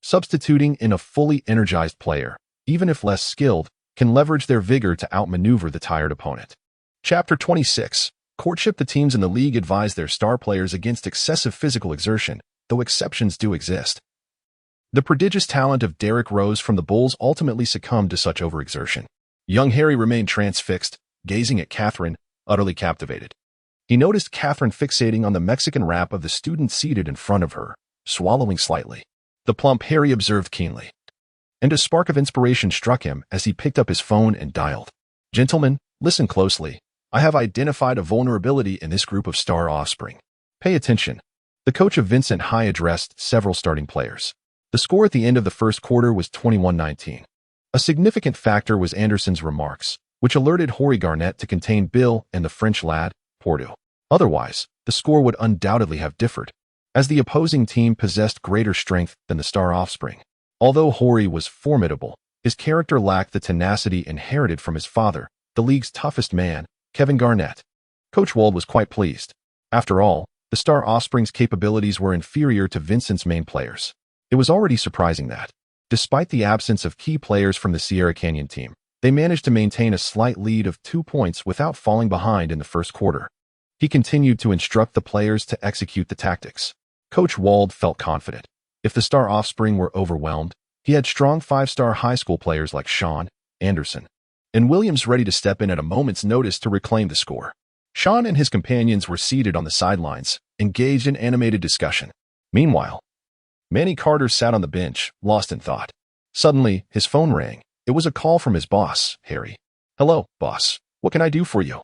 substituting in a fully energized player, even if less skilled, can leverage their vigor to outmaneuver the tired opponent. Chapter 26. Courtship. The teams in the league advise their star players against excessive physical exertion, though exceptions do exist. The prodigious talent of Derrick Rose from the Bulls ultimately succumbed to such overexertion. Young Harry remained transfixed, gazing at Catherine, utterly captivated. He noticed Catherine fixating on the Mexican wrap of the student seated in front of her, swallowing slightly. The plump Harry observed keenly, and a spark of inspiration struck him as he picked up his phone and dialed. "Gentlemen, listen closely. I have identified a vulnerability in this group of star offspring. Pay attention." The coach of Vincent High addressed several starting players. The score at the end of the first quarter was 21-19. A significant factor was Anderson's remarks, which alerted Horry Garnett to contain Bill and the French lad, Porto. Otherwise, the score would undoubtedly have differed, as the opposing team possessed greater strength than the star offspring. Although Horry was formidable, his character lacked the tenacity inherited from his father, the league's toughest man, Kevin Garnett. Coach Wald was quite pleased. After all, the star offspring's capabilities were inferior to Vincent's main players. It was already surprising that, despite the absence of key players from the Sierra Canyon team, they managed to maintain a slight lead of 2 points without falling behind in the first quarter. He continued to instruct the players to execute the tactics. Coach Wald felt confident. If the star offspring were overwhelmed, he had strong 5-star high school players like Shawn, Anderson, and Williams ready to step in at a moment's notice to reclaim the score. Shawn and his companions were seated on the sidelines, engaged in animated discussion. Meanwhile, Manny Carter sat on the bench, lost in thought. Suddenly, his phone rang. It was a call from his boss, Harry. "Hello, boss. What can I do for you?"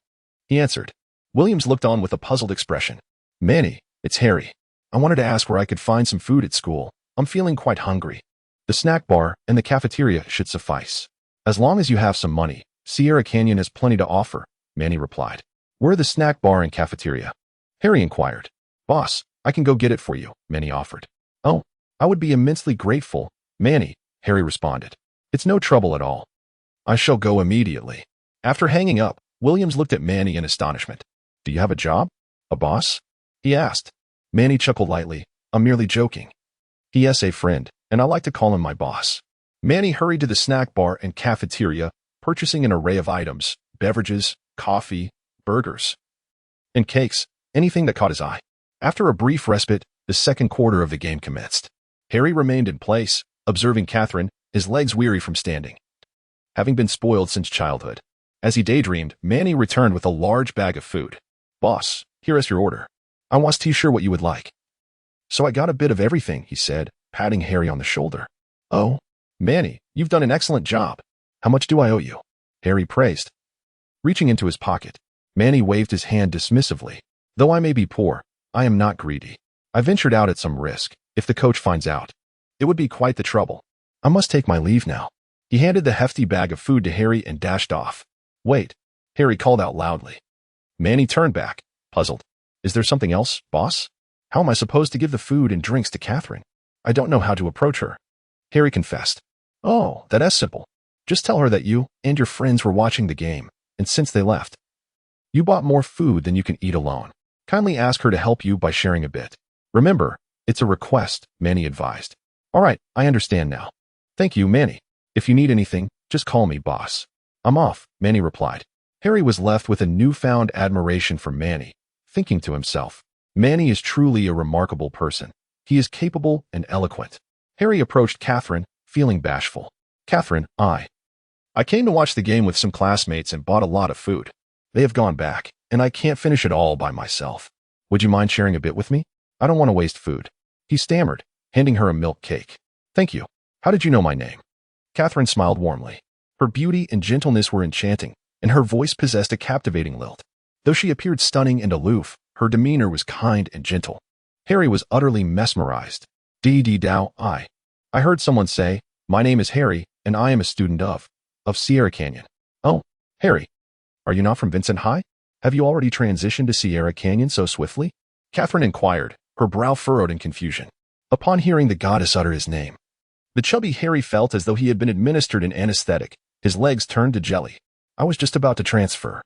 He answered. Williams looked on with a puzzled expression. "Manny, it's Harry. I wanted to ask where I could find some food at school. I'm feeling quite hungry. The snack bar and the cafeteria should suffice." "As long as you have some money, Sierra Canyon has plenty to offer," Manny replied. "Where are the snack bar and cafeteria?" Harry inquired. "Boss, I can go get it for you," Manny offered. "Oh, I would be immensely grateful, Manny," Harry responded. "It's no trouble at all. I shall go immediately." After hanging up, Williams looked at Manny in astonishment. "Do you have a job? A boss?" he asked. Manny chuckled lightly. "I'm merely joking. He is a friend, and I like to call him my boss." Manny hurried to the snack bar and cafeteria, purchasing an array of items, beverages, coffee, burgers, and cakes, anything that caught his eye. After a brief respite, the second quarter of the game commenced. Harry remained in place, observing Catherine, his legs weary from standing, having been spoiled since childhood. As he daydreamed, Manny returned with a large bag of food. "Boss, here is your order. I wasn't too sure what you would like." "So I got a bit of everything," he said, patting Harry on the shoulder. "Oh, Manny, you've done an excellent job. How much do I owe you?" Harry praised. Reaching into his pocket, Manny waved his hand dismissively. "Though I may be poor, I am not greedy. I ventured out at some risk. If the coach finds out, it would be quite the trouble. I must take my leave now." He handed the hefty bag of food to Harry and dashed off. "Wait," Harry called out loudly. Manny turned back, puzzled. "Is there something else, boss? How am I supposed to give the food and drinks to Catherine? I don't know how to approach her." Harry confessed. "Oh, that is simple. Just tell her that you and your friends were watching the game, and since they left, you bought more food than you can eat alone. Kindly ask her to help you by sharing a bit. Remember, it's a request," Manny advised. "All right, I understand now. Thank you, Manny. If you need anything, just call me, boss." "I'm off," Manny replied. Harry was left with a newfound admiration for Manny, thinking to himself, "Manny is truly a remarkable person. He is capable and eloquent." Harry approached Catherine, feeling bashful. "Catherine, I I came to watch the game with some classmates and bought a lot of food. They have gone back, and I can't finish it all by myself. Would you mind sharing a bit with me? I don't want to waste food. He stammered, handing her a milk cake. Thank you. How did you know my name? Catherine smiled warmly. Her beauty and gentleness were enchanting, and her voice possessed a captivating lilt. Though she appeared stunning and aloof, her demeanor was kind and gentle. Harry was utterly mesmerized. I heard someone say, my name is Harry, and I am a student of Sierra Canyon. Oh, Harry, are you not from Vincent High? Have you already transitioned to Sierra Canyon so swiftly? Catherine inquired, her brow furrowed in confusion. Upon hearing the goddess utter his name, the chubby Harry felt as though he had been administered an anesthetic. His legs turned to jelly. I was just about to transfer.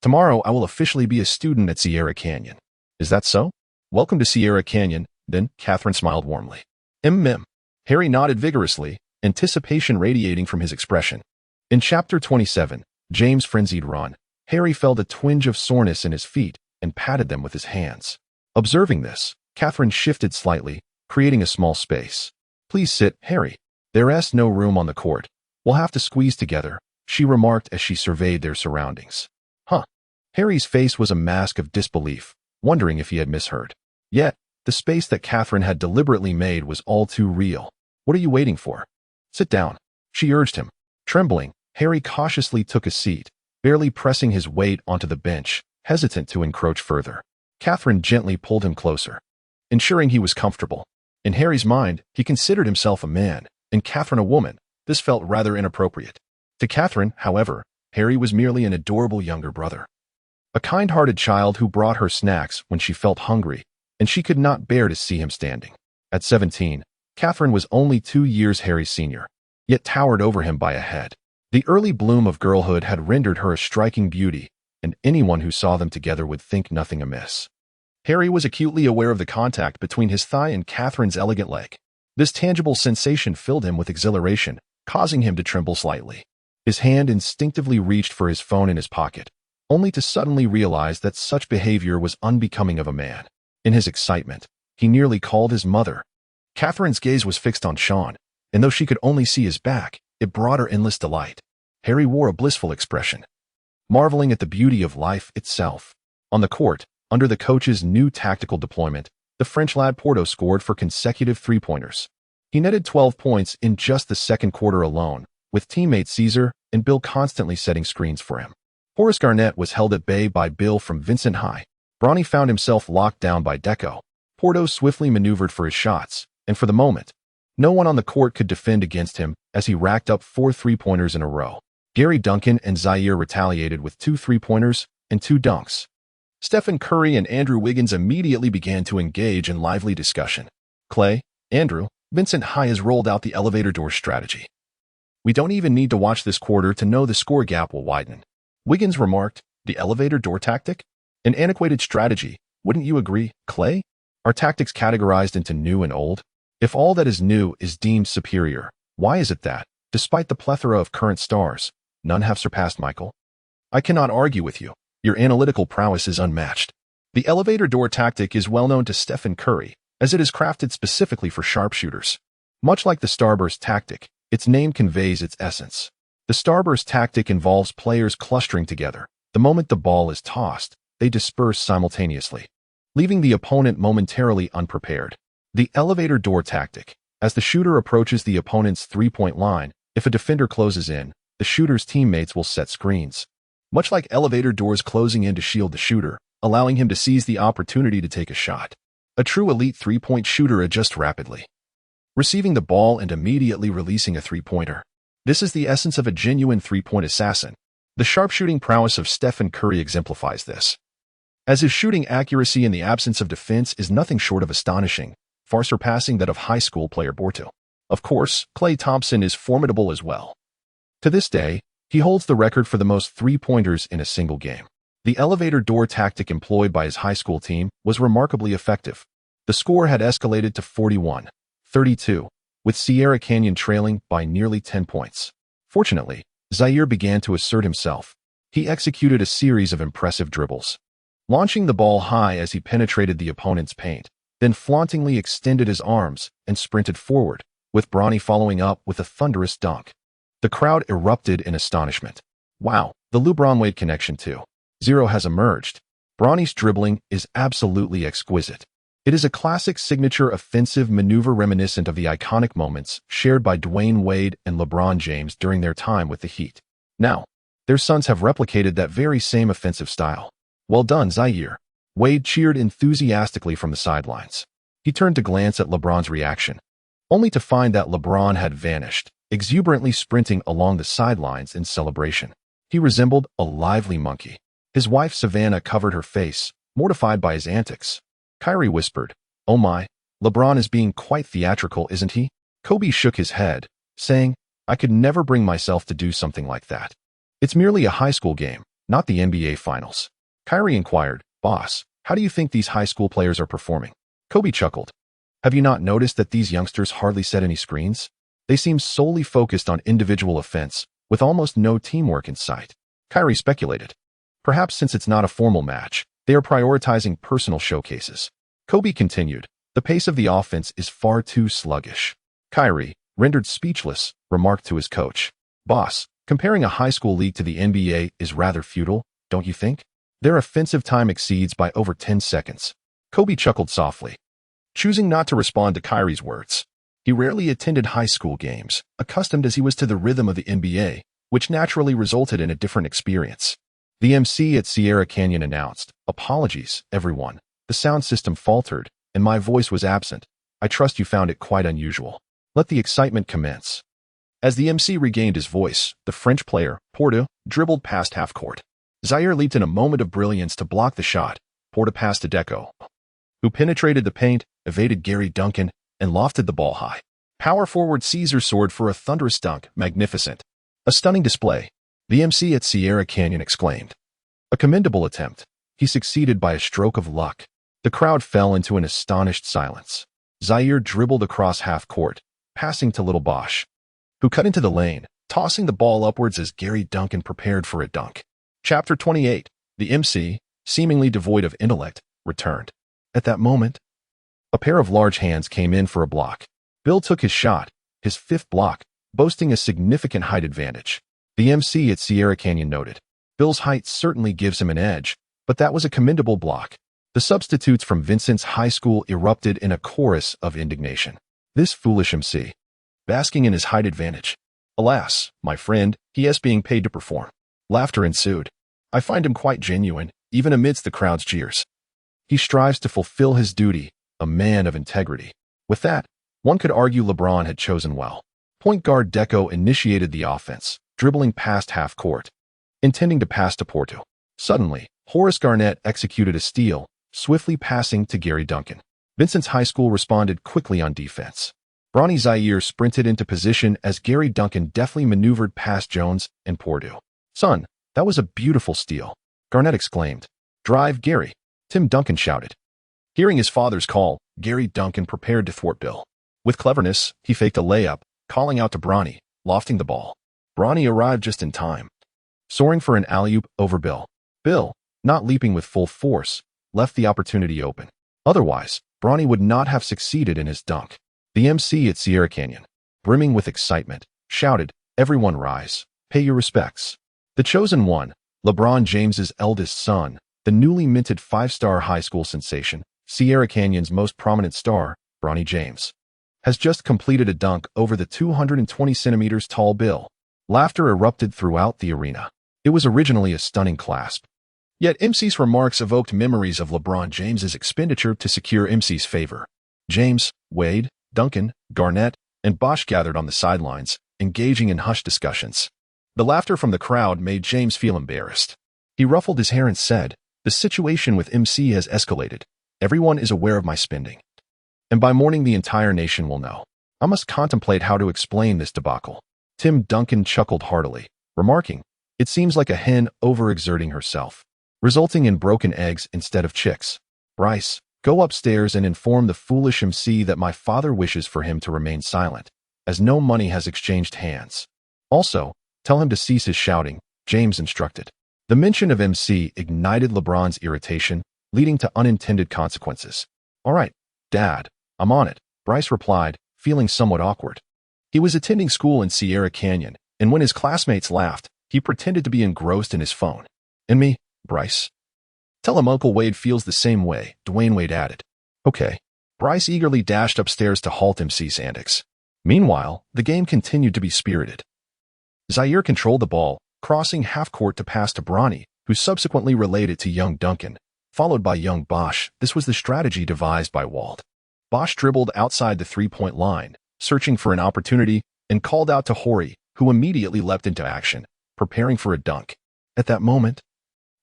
Tomorrow I will officially be a student at Sierra Canyon. Is that so? Welcome to Sierra Canyon, then. Catherine smiled warmly. Harry nodded vigorously, anticipation radiating from his expression. In Chapter 27, James' frenzied run, Harry felt a twinge of soreness in his feet and patted them with his hands. Observing this, Catherine shifted slightly, creating a small space. Please sit, Harry. There's no room on the court. We'll have to squeeze together, she remarked as she surveyed their surroundings. Huh. Harry's face was a mask of disbelief, wondering if he had misheard. Yet, the space that Catherine had deliberately made was all too real. What are you waiting for? Sit down, she urged him. Trembling, Harry cautiously took a seat, barely pressing his weight onto the bench, hesitant to encroach further. Catherine gently pulled him closer, ensuring he was comfortable. In Harry's mind, he considered himself a man, and Catherine a woman. This felt rather inappropriate. To Catherine, however, Harry was merely an adorable younger brother. A kind-hearted child who brought her snacks when she felt hungry, and she could not bear to see him standing. At 17, Catherine was only 2 years Harry's senior, yet towered over him by a head. The early bloom of girlhood had rendered her a striking beauty, and anyone who saw them together would think nothing amiss. Harry was acutely aware of the contact between his thigh and Catherine's elegant leg. This tangible sensation filled him with exhilaration, causing him to tremble slightly. His hand instinctively reached for his phone in his pocket, only to suddenly realize that such behavior was unbecoming of a man. In his excitement, he nearly called his mother. Catherine's gaze was fixed on Shawn, and though she could only see his back, it brought her endless delight. Harry wore a blissful expression, marveling at the beauty of life itself. On the court, under the coach's new tactical deployment, the French lad Porto scored for consecutive three-pointers. He netted 12 points in just the second quarter alone, with teammates Caesar and Bill constantly setting screens for him. Horace Garnett was held at bay by Bill from Vincent High. Bronny found himself locked down by Deco. Porto swiftly maneuvered for his shots, and for the moment, no one on the court could defend against him as he racked up 4 three-pointers in a row. Gary Duncan and Zaire retaliated with 2 three-pointers and 2 dunks. Stephen Curry and Andrew Wiggins immediately began to engage in lively discussion. Clay, Andrew, Vincent High has rolled out the elevator door strategy. We don't even need to watch this quarter to know the score gap will widen. Wiggins remarked, the elevator door tactic? An antiquated strategy, wouldn't you agree, Clay? Are tactics categorized into new and old? If all that is new is deemed superior, why is it that, despite the plethora of current stars, none have surpassed Michael? I cannot argue with you. Your analytical prowess is unmatched. The elevator door tactic is well known to Stephen Curry, as it is crafted specifically for sharpshooters. Much like the starburst tactic, its name conveys its essence. The starburst tactic involves players clustering together. The moment the ball is tossed, they disperse simultaneously, leaving the opponent momentarily unprepared. The elevator door tactic, as the shooter approaches the opponent's three-point line, if a defender closes in, the shooter's teammates will set screens. Much like elevator doors closing in to shield the shooter, allowing him to seize the opportunity to take a shot. A true elite three-point shooter adjusts rapidly, receiving the ball and immediately releasing a three-pointer. This is the essence of a genuine three-point assassin. The sharpshooting prowess of Stephen Curry exemplifies this, as his shooting accuracy in the absence of defense is nothing short of astonishing, far surpassing that of high school player Borto. Of course, Klay Thompson is formidable as well. To this day, he holds the record for the most three-pointers in a single game. The elevator door tactic employed by his high school team was remarkably effective. The score had escalated to 41-32, with Sierra Canyon trailing by nearly 10 points. Fortunately, Zaire began to assert himself. He executed a series of impressive dribbles, launching the ball high as he penetrated the opponent's paint, then flauntingly extended his arms and sprinted forward, with Bronny following up with a thunderous dunk. The crowd erupted in astonishment. Wow, the LeBron-Wade connection too. Zero has emerged. Bronny's dribbling is absolutely exquisite. It is a classic signature offensive maneuver reminiscent of the iconic moments shared by Dwayne Wade and LeBron James during their time with the Heat. Now, their sons have replicated that very same offensive style. Well done, Zaire. Wade cheered enthusiastically from the sidelines. He turned to glance at LeBron's reaction, only to find that LeBron had vanished, exuberantly sprinting along the sidelines in celebration. He resembled a lively monkey. His wife Savannah covered her face, mortified by his antics. Kyrie whispered, "Oh my, LeBron is being quite theatrical, isn't he?" Kobe shook his head, saying, "I could never bring myself to do something like that. It's merely a high school game, not the NBA Finals." Kyrie inquired, "Boss, how do you think these high school players are performing?" Kobe chuckled. "Have you not noticed that these youngsters hardly set any screens? They seem solely focused on individual offense, with almost no teamwork in sight." Kyrie speculated, "Perhaps since it's not a formal match, they are prioritizing personal showcases." Kobe continued, "The pace of the offense is far too sluggish." Kyrie, rendered speechless, remarked to his coach, "Boss, comparing a high school league to the NBA is rather futile, don't you think? Their offensive time exceeds by over 10 seconds. Kobe chuckled softly, choosing not to respond to Kyrie's words. He rarely attended high school games, accustomed as he was to the rhythm of the NBA, which naturally resulted in a different experience. The MC at Sierra Canyon announced, "Apologies, everyone. The sound system faltered, and my voice was absent. I trust you found it quite unusual. Let the excitement commence." As the MC regained his voice, the French player, Porto, dribbled past half-court. Zaire leaped in a moment of brilliance to block the shot. Porto passed to Deco, who penetrated the paint, evaded Gary Duncan, and lofted the ball high. Power forward Caesar soared for a thunderous dunk, magnificent. "A stunning display," the MC at Sierra Canyon exclaimed. "A commendable attempt." He succeeded by a stroke of luck. The crowd fell into an astonished silence. Zaire dribbled across half-court, passing to Little Bosch, who cut into the lane, tossing the ball upwards as Gary Duncan prepared for a dunk. Chapter 28. The MC, seemingly devoid of intellect, returned. At that moment, a pair of large hands came in for a block. Bill took his shot, his fifth block, boasting a significant height advantage. The MC at Sierra Canyon noted, "Bill's height certainly gives him an edge, but that was a commendable block." The substitutes from Vincent's high school erupted in a chorus of indignation. This foolish MC, basking in his height advantage. "Alas, my friend, he is being paid to perform." Laughter ensued. "I find him quite genuine, even amidst the crowd's jeers. He strives to fulfill his duty, a man of integrity." With that, one could argue LeBron had chosen well. Point guard Deco initiated the offense, dribbling past half-court, intending to pass to Porto. Suddenly, Horace Garnett executed a steal, swiftly passing to Gary Duncan. Vincent's high school responded quickly on defense. Bronny Zaire sprinted into position as Gary Duncan deftly maneuvered past Jones and Porto. "Son, that was a beautiful steal," Garnett exclaimed. "Drive, Gary," Tim Duncan shouted. Hearing his father's call, Gary Duncan prepared to thwart Bill. With cleverness, he faked a layup, calling out to Bronny, lofting the ball. Bronny arrived just in time, soaring for an alley-oop over Bill. Bill, not leaping with full force, left the opportunity open. Otherwise, Bronny would not have succeeded in his dunk. The MC at Sierra Canyon, brimming with excitement, shouted, "Everyone rise, pay your respects." The chosen one, LeBron James's eldest son, the newly minted five-star high school sensation, Sierra Canyon's most prominent star, Bronny James, has just completed a dunk over the 220 centimeters tall Bill. Laughter erupted throughout the arena. It was originally a stunning clasp. Yet MC's remarks evoked memories of LeBron James's expenditure to secure MC's favor. James, Wade, Duncan, Garnett, and Bosch gathered on the sidelines, engaging in hushed discussions. The laughter from the crowd made James feel embarrassed. He ruffled his hair and said, "The situation with MC has escalated. Everyone is aware of my spending. And by morning the entire nation will know. I must contemplate how to explain this debacle." Tim Duncan chuckled heartily, remarking, "It seems like a hen overexerting herself, resulting in broken eggs instead of chicks. Bryce, go upstairs and inform the foolish MC that my father wishes for him to remain silent, as no money has exchanged hands. Also, tell him to cease his shouting," James instructed. The mention of MC ignited LeBron's irritation, leading to unintended consequences. "All right, Dad, I'm on it," Bryce replied, feeling somewhat awkward. He was attending school in Sierra Canyon, and when his classmates laughed, he pretended to be engrossed in his phone. And me, Bryce? Tell him Uncle Wade feels the same way, Dwayne Wade added. Okay. Bryce eagerly dashed upstairs to halt MC's antics. Meanwhile, the game continued to be spirited. Zaire controlled the ball, crossing half-court to pass to Bronny, who subsequently relayed it to young Duncan, followed by young Bosch. This was the strategy devised by Wald. Bosch dribbled outside the three-point line, searching for an opportunity, and called out to Horry, who immediately leapt into action, preparing for a dunk. At that moment,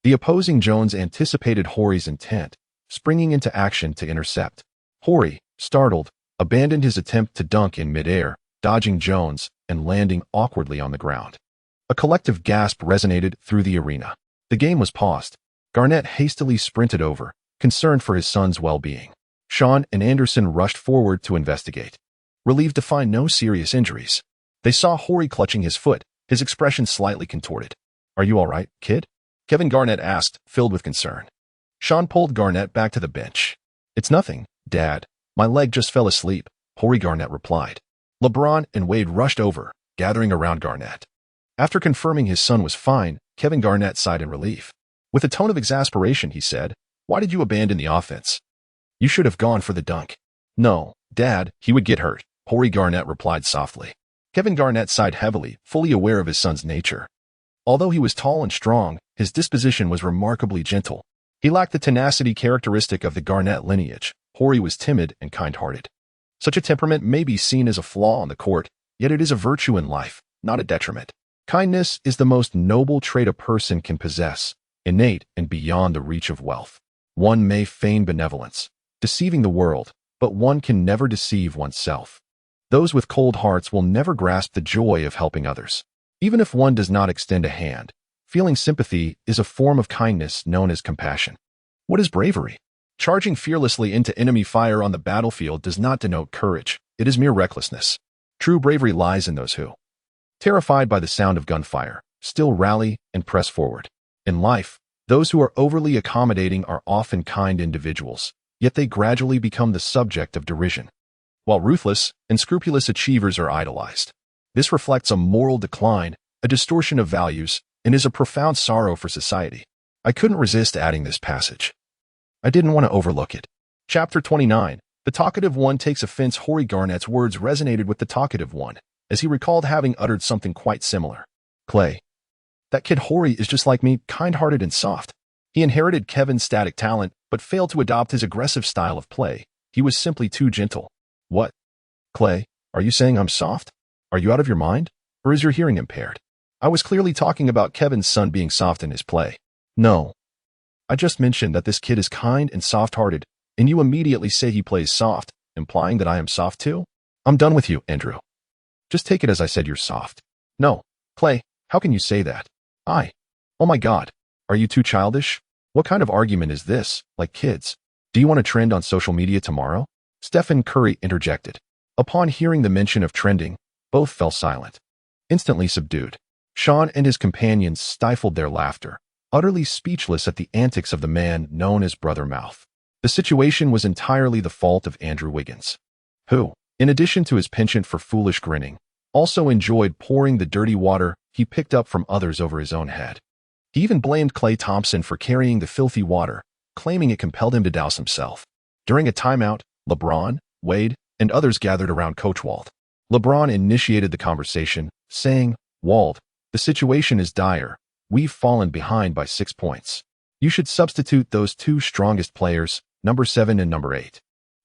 the opposing Jones anticipated Horry's intent, springing into action to intercept. Horry, startled, abandoned his attempt to dunk in midair, dodging Jones and landing awkwardly on the ground. A collective gasp resonated through the arena. The game was paused. Garnett hastily sprinted over, concerned for his son's well-being. Shawn and Anderson rushed forward to investigate, relieved to find no serious injuries. They saw Horry clutching his foot, his expression slightly contorted. "Are you all right, kid?" Kevin Garnett asked, filled with concern. Shawn pulled Garnett back to the bench. "It's nothing, Dad. My leg just fell asleep," Horry Garnett replied. LeBron and Wade rushed over, gathering around Garnett. After confirming his son was fine, Kevin Garnett sighed in relief. With a tone of exasperation, he said, "Why did you abandon the offense? You should have gone for the dunk." "No, Dad, he would get hurt," Horry Garnett replied softly. Kevin Garnett sighed heavily, fully aware of his son's nature. Although he was tall and strong, his disposition was remarkably gentle. He lacked the tenacity characteristic of the Garnett lineage. Horry was timid and kind-hearted. Such a temperament may be seen as a flaw on the court, yet it is a virtue in life, not a detriment. Kindness is the most noble trait a person can possess, innate and beyond the reach of wealth. One may feign benevolence, deceiving the world, but one can never deceive oneself. Those with cold hearts will never grasp the joy of helping others. Even if one does not extend a hand, feeling sympathy is a form of kindness known as compassion. What is bravery? Charging fearlessly into enemy fire on the battlefield does not denote courage. It is mere recklessness. True bravery lies in those who, terrified by the sound of gunfire, still rally and press forward. In life, those who are overly accommodating are often kind individuals, yet they gradually become the subject of derision, while ruthless and scrupulous achievers are idolized. This reflects a moral decline, a distortion of values, and is a profound sorrow for society. I couldn't resist adding this passage. I didn't want to overlook it. Chapter 29. The talkative one takes offense. Horry Garnett's words resonated with the talkative one, as he recalled having uttered something quite similar. "Clay, that kid Horry is just like me, kind-hearted and soft. He inherited Kevin's static talent, but failed to adopt his aggressive style of play. He was simply too gentle." "What? Clay, are you saying I'm soft? Are you out of your mind? Or is your hearing impaired?" "I was clearly talking about Kevin's son being soft in his play." "No. I just mentioned that this kid is kind and soft-hearted, and you immediately say he plays soft, implying that I am soft too? I'm done with you, Andrew. Just take it as I said you're soft." "No, Clay, how can you say that? Oh my God, are you too childish? What kind of argument is this, like kids? Do you want to trend on social media tomorrow?" Stephen Curry interjected. Upon hearing the mention of trending, both fell silent, instantly subdued. Shawn and his companions stifled their laughter, utterly speechless at the antics of the man known as Brother Mouth. The situation was entirely the fault of Andrew Wiggins, who, in addition to his penchant for foolish grinning, also enjoyed pouring the dirty water he picked up from others over his own head. He even blamed Klay Thompson for carrying the filthy water, claiming it compelled him to douse himself. During a timeout, LeBron, Wade, and others gathered around Coach Wald. LeBron initiated the conversation, saying, "Wald, the situation is dire. We've fallen behind by 6 points. You should substitute those two strongest players, number 7 and number 8,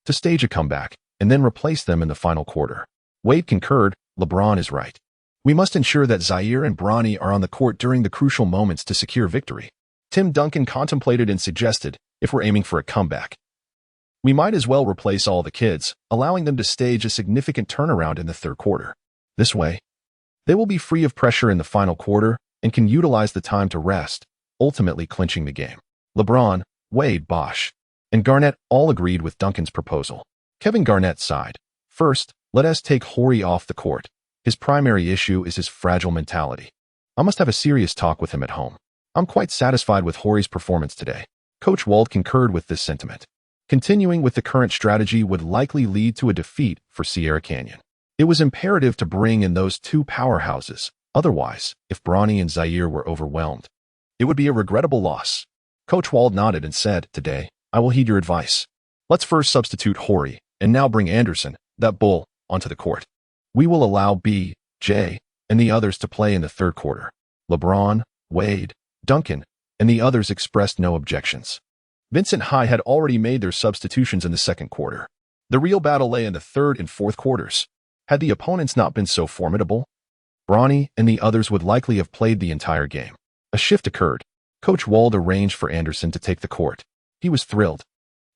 to stage a comeback, and then replace them in the final quarter." Wade concurred. "LeBron is right. We must ensure that Zaire and Bronny are on the court during the crucial moments to secure victory." Tim Duncan contemplated and suggested, "If we're aiming for a comeback, we might as well replace all the kids, allowing them to stage a significant turnaround in the third quarter. This way, they will be free of pressure in the final quarter and can utilize the time to rest, ultimately clinching the game." LeBron, Wade, Bosch, and Garnett all agreed with Duncan's proposal. Kevin Garnett sighed. "First, let us take Horry off the court. His primary issue is his fragile mentality. I must have a serious talk with him at home. I'm quite satisfied with Horry's performance today." Coach Wald concurred with this sentiment. Continuing with the current strategy would likely lead to a defeat for Sierra Canyon. It was imperative to bring in those two powerhouses, Otherwise, if Brawny and Zaire were overwhelmed, it would be a regrettable loss. Coach Wald nodded and said, "Today, I will heed your advice. Let's first substitute Horry, and now bring Anderson, that bull, onto the court. We will allow B, J, and the others to play in the third quarter." LeBron, Wade, Duncan, and the others expressed no objections. Vincent High had already made their substitutions in the second quarter. The real battle lay in the third and fourth quarters. Had the opponents not been so formidable, Brawny and the others would likely have played the entire game. A shift occurred. Coach Wald arranged for Anderson to take the court. He was thrilled,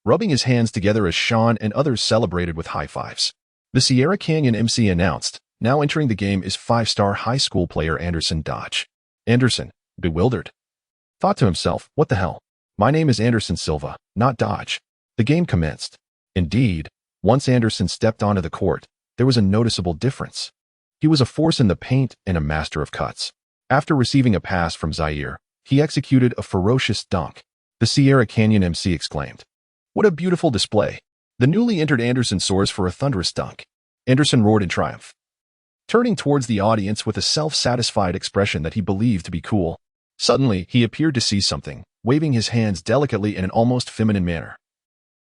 rubbing his hands together as Shawn and others celebrated with high fives. The Sierra Canyon MC announced, "Now entering the game is five-star high school player Anderson Dodge." Anderson, bewildered, thought to himself, "What the hell? My name is Anderson Silva, not Dodge." The game commenced. Indeed, once Anderson stepped onto the court, there was a noticeable difference. He was a force in the paint and a master of cuts. After receiving a pass from Zaire, he executed a ferocious dunk. The Sierra Canyon MC exclaimed, "What a beautiful display." The newly entered Anderson soars for a thunderous dunk. Anderson roared in triumph, turning towards the audience with a self-satisfied expression that he believed to be cool. Suddenly, he appeared to see something, waving his hands delicately in an almost feminine manner,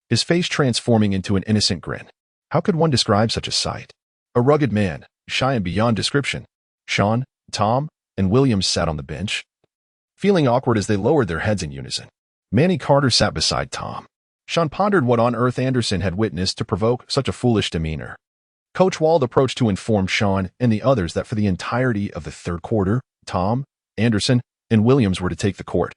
his face transforming into an innocent grin. How could one describe such a sight? A rugged man, shy and beyond description. Shawn, Tom, and Williams sat on the bench, feeling awkward as they lowered their heads in unison. Manny Carter sat beside Tom. Shawn pondered what on earth Anderson had witnessed to provoke such a foolish demeanor. Coach Wald approached to inform Shawn and the others that for the entirety of the third quarter, Tom, Anderson, and Williams were to take the court,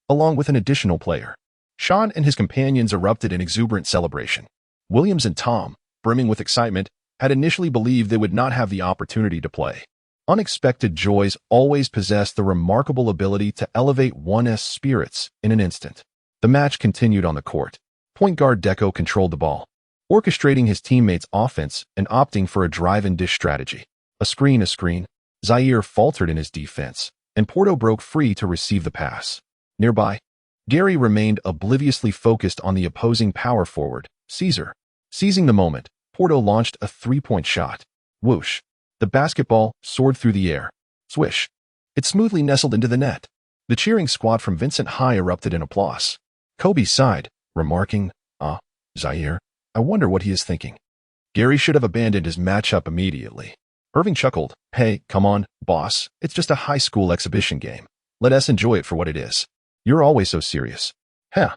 along with an additional player. Shawn and his companions erupted in exuberant celebration. Williams and Tom, brimming with excitement, had initially believed they would not have the opportunity to play. Unexpected joys always possess the remarkable ability to elevate one's spirits in an instant. The match continued on the court. Point guard Deco controlled the ball, orchestrating his teammates' offense and opting for a drive-and-dish strategy. A screen. Zaire faltered in his defense, and Porto broke free to receive the pass. Nearby, Gary remained obliviously focused on the opposing power forward, Caesar. Seizing the moment, Porto launched a three-point shot. Whoosh! The basketball soared through the air. Swish! It smoothly nestled into the net. The cheering squad from Vincent High erupted in applause. Kobe sighed, remarking, Zaire, I wonder what he is thinking." Gary should have abandoned his matchup immediately. Irving chuckled, "Hey, come on, boss. It's just a high school exhibition game. Let us enjoy it for what it is. You're always so serious." "Heh,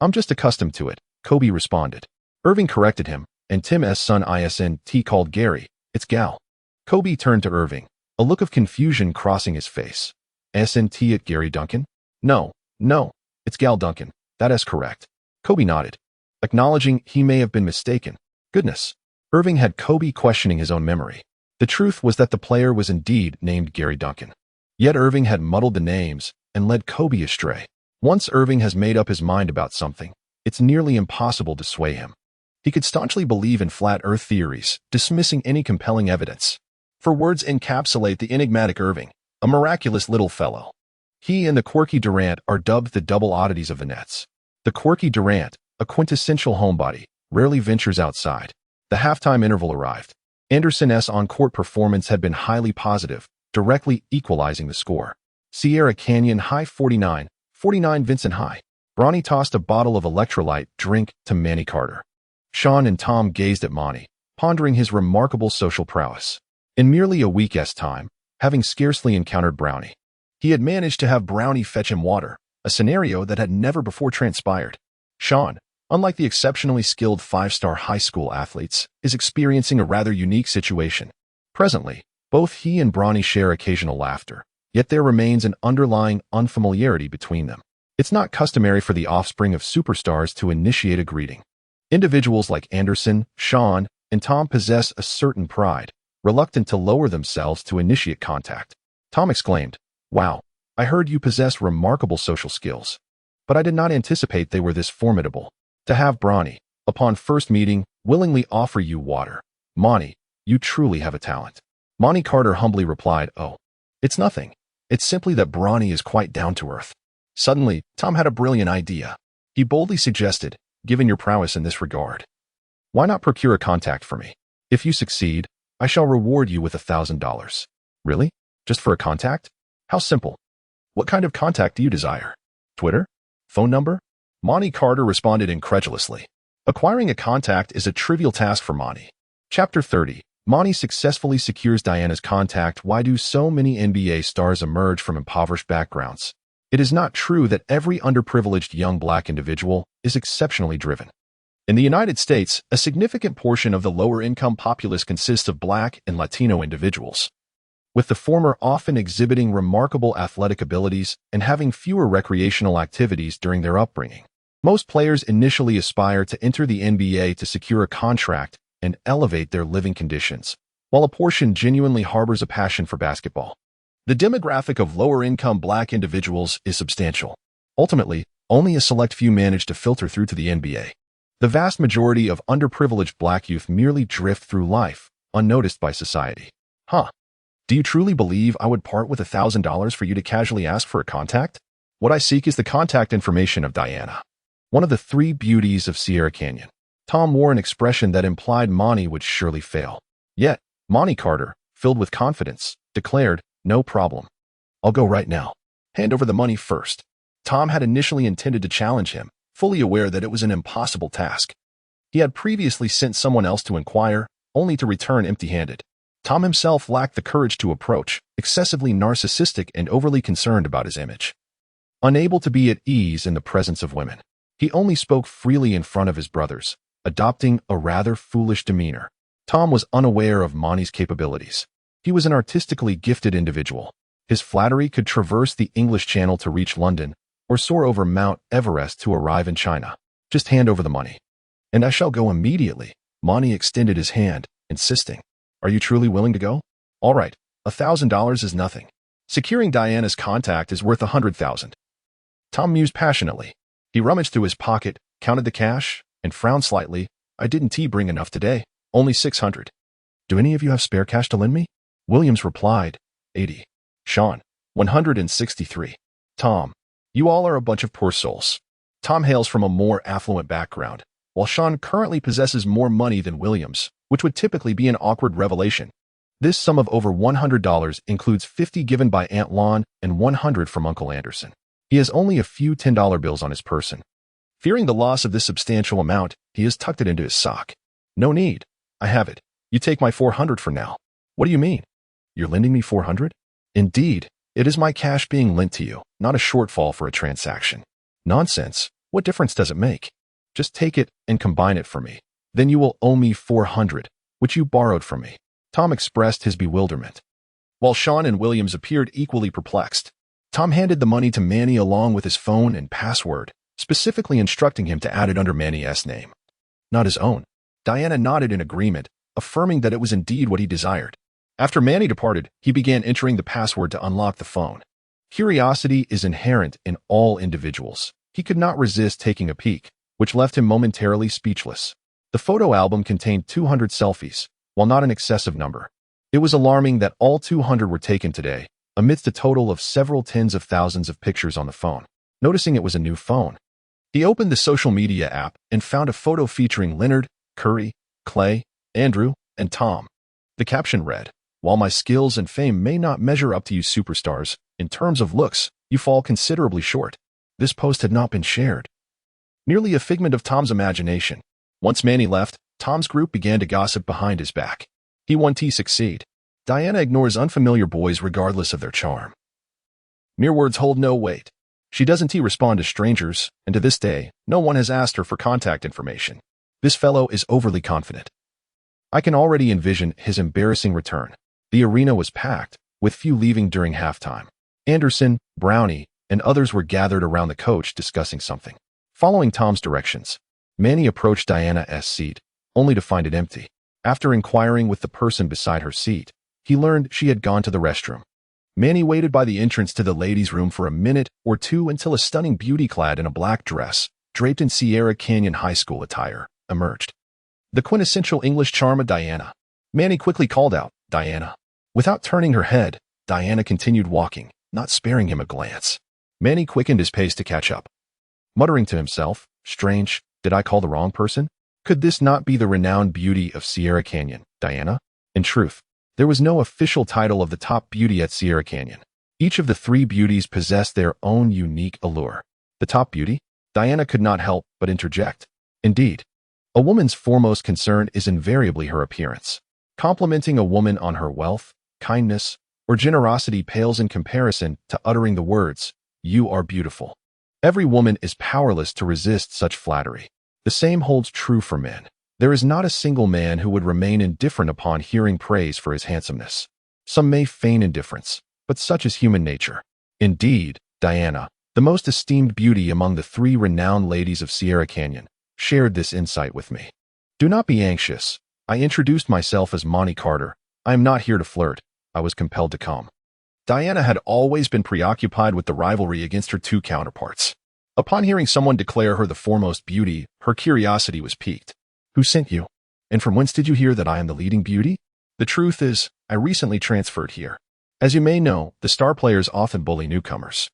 I'm just accustomed to it," Kobe responded. Irving corrected him, and Tim's son ISNT called Gary, "It's Gal." Kobe turned to Irving, a look of confusion crossing his face. "SNT at Gary Duncan?" No, it's Gal Duncan. That is correct." Kobe nodded, acknowledging he may have been mistaken. Goodness. Irving had Kobe questioning his own memory. The truth was that the player was indeed named Gary Duncan. Yet Irving had muddled the names and led Kobe astray. Once Irving has made up his mind about something, it's nearly impossible to sway him. He could staunchly believe in flat earth theories, dismissing any compelling evidence. For words encapsulate the enigmatic Irving, a miraculous little fellow. He and the quirky Durant are dubbed the double oddities of the Nets. The quirky Durant, a quintessential homebody, rarely ventures outside. The halftime interval arrived. Anderson's on-court performance had been highly positive, directly equalizing the score. Sierra Canyon High 49 Vincent High. Brawny tossed a bottle of electrolyte drink to Manny Carter. Shawn and Tom gazed at Monty, pondering his remarkable social prowess. In merely a week's time, having scarcely encountered Brownie, he had managed to have Brownie fetch him water, a scenario that had never before transpired. Shawn, unlike the exceptionally skilled five-star high school athletes, is experiencing a rather unique situation. Presently, both he and Brawny share occasional laughter, yet there remains an underlying unfamiliarity between them. It's not customary for the offspring of superstars to initiate a greeting. Individuals like Anderson, Shawn, and Tom possess a certain pride, reluctant to lower themselves to initiate contact. Tom exclaimed, "Wow, I heard you possess remarkable social skills, but I did not anticipate they were this formidable. To have Brawny, upon first meeting, willingly offer you water. Monty, you truly have a talent." Monty Carter humbly replied, "Oh, it's nothing. It's simply that Brawny is quite down to earth." Suddenly, Tom had a brilliant idea. He boldly suggested, "Given your prowess in this regard, why not procure a contact for me? If you succeed, I shall reward you with $1,000. "Really?" Just for a contact? How simple. What kind of contact do you desire? Twitter? Phone number? Monty Carter responded incredulously. Acquiring a contact is a trivial task for Monty. Chapter 30. Monty successfully secures Diana's contact. Why do so many NBA stars emerge from impoverished backgrounds? It is not true that every underprivileged young black individual is exceptionally driven. In the United States, a significant portion of the lower-income populace consists of black and Latino individuals, with the former often exhibiting remarkable athletic abilities and having fewer recreational activities during their upbringing. Most players initially aspire to enter the NBA to secure a contract and elevate their living conditions, while a portion genuinely harbors a passion for basketball. The demographic of lower-income black individuals is substantial. Ultimately, only a select few manage to filter through to the NBA. The vast majority of underprivileged black youth merely drift through life, unnoticed by society. Do you truly believe I would part with $1,000 for you to casually ask for a contact? What I seek is the contact information of Diana, one of the three beauties of Sierra Canyon. Tom wore an expression that implied Monty would surely fail. Yet, Monty Carter, filled with confidence, declared, "No problem. I'll go right now. Hand over the money first." Tom had initially intended to challenge him, fully aware that it was an impossible task. He had previously sent someone else to inquire, only to return empty-handed. Tom himself lacked the courage to approach, excessively narcissistic and overly concerned about his image. Unable to be at ease in the presence of women, he only spoke freely in front of his brothers, adopting a rather foolish demeanor. Tom was unaware of Monty's capabilities. He was an artistically gifted individual. His flattery could traverse the English Channel to reach London, or soar over Mount Everest to arrive in China. Just hand over the money. And I shall go immediately. Monty extended his hand, insisting. Are you truly willing to go? All right, $1,000 is nothing. Securing Diana's contact is worth $100,000. Tom mused passionately. He rummaged through his pocket, counted the cash, and frowned slightly. I didn't bring enough today, only $600. Do any of you have spare cash to lend me? Williams replied, 80. Shawn, 163. Tom, you all are a bunch of poor souls. Tom hails from a more affluent background, while Shawn currently possesses more money than Williams, which would typically be an awkward revelation. This sum of over $100 includes $50 given by Aunt Lon and $100 from Uncle Anderson. He has only a few $10 bills on his person. Fearing the loss of this substantial amount, he has tucked it into his sock. No need. I have it. You take my $400 for now. What do you mean? You're lending me $400? Indeed, it is my cash being lent to you, not a shortfall for a transaction. Nonsense. What difference does it make? Just take it and combine it for me. Then you will owe me $400, which you borrowed from me. Tom expressed his bewilderment. While Shawn and Williams appeared equally perplexed, Tom handed the money to Manny along with his phone and password, specifically instructing him to add it under Manny's name, not his own. Diana nodded in agreement, affirming that it was indeed what he desired. After Manny departed, he began entering the password to unlock the phone. Curiosity is inherent in all individuals. He could not resist taking a peek, which left him momentarily speechless. The photo album contained 200 selfies, while not an excessive number. It was alarming that all 200 were taken today, amidst a total of several tens of thousands of pictures on the phone. Noticing it was a new phone, he opened the social media app and found a photo featuring Leonard, Curry, Clay, Andrew, and Tom. The caption read, "While my skills and fame may not measure up to you superstars, in terms of looks, you fall considerably short." This post had not been shared. Nearly a figment of Tom's imagination. Once Manny left, Tom's group began to gossip behind his back. He won't succeed. Diana ignores unfamiliar boys regardless of their charm. Mere words hold no weight. She doesn't respond to strangers, and to this day, no one has asked her for contact information. This fellow is overly confident. I can already envision his embarrassing return. The arena was packed, with few leaving during halftime. Anderson, Brownie, and others were gathered around the coach discussing something. Following Tom's directions, Manny approached Diana's seat, only to find it empty. After inquiring with the person beside her seat, he learned she had gone to the restroom. Manny waited by the entrance to the ladies' room for a minute or two until a stunning beauty clad in a black dress, draped in Sierra Canyon High School attire, emerged. The quintessential English charm of Diana. Manny quickly called out, "Diana." Without turning her head, Diana continued walking, not sparing him a glance. Manny quickened his pace to catch up. Muttering to himself, "Strange, did I call the wrong person? Could this not be the renowned beauty of Sierra Canyon, Diana?" In truth, There was no official title of the top beauty at Sierra Canyon. Each of the three beauties possessed their own unique allure. The top beauty? Diana could not help but interject. Indeed, a woman's foremost concern is invariably her appearance. Complimenting a woman on her wealth, kindness, or generosity pales in comparison to uttering the words, "You are beautiful." Every woman is powerless to resist such flattery. The same holds true for men. There is not a single man who would remain indifferent upon hearing praise for his handsomeness. Some may feign indifference, but such is human nature. Indeed, Diana, the most esteemed beauty among the three renowned ladies of Sierra Canyon, shared this insight with me. "Do not be anxious. I introduced myself as Monty Carter. I am not here to flirt. I was compelled to come." Diana had always been preoccupied with the rivalry against her two counterparts. Upon hearing someone declare her the foremost beauty, her curiosity was piqued. "Who sent you? And from whence did you hear that I am the leading beauty?" "The truth is, I recently transferred here. As you may know, the star players often bully newcomers.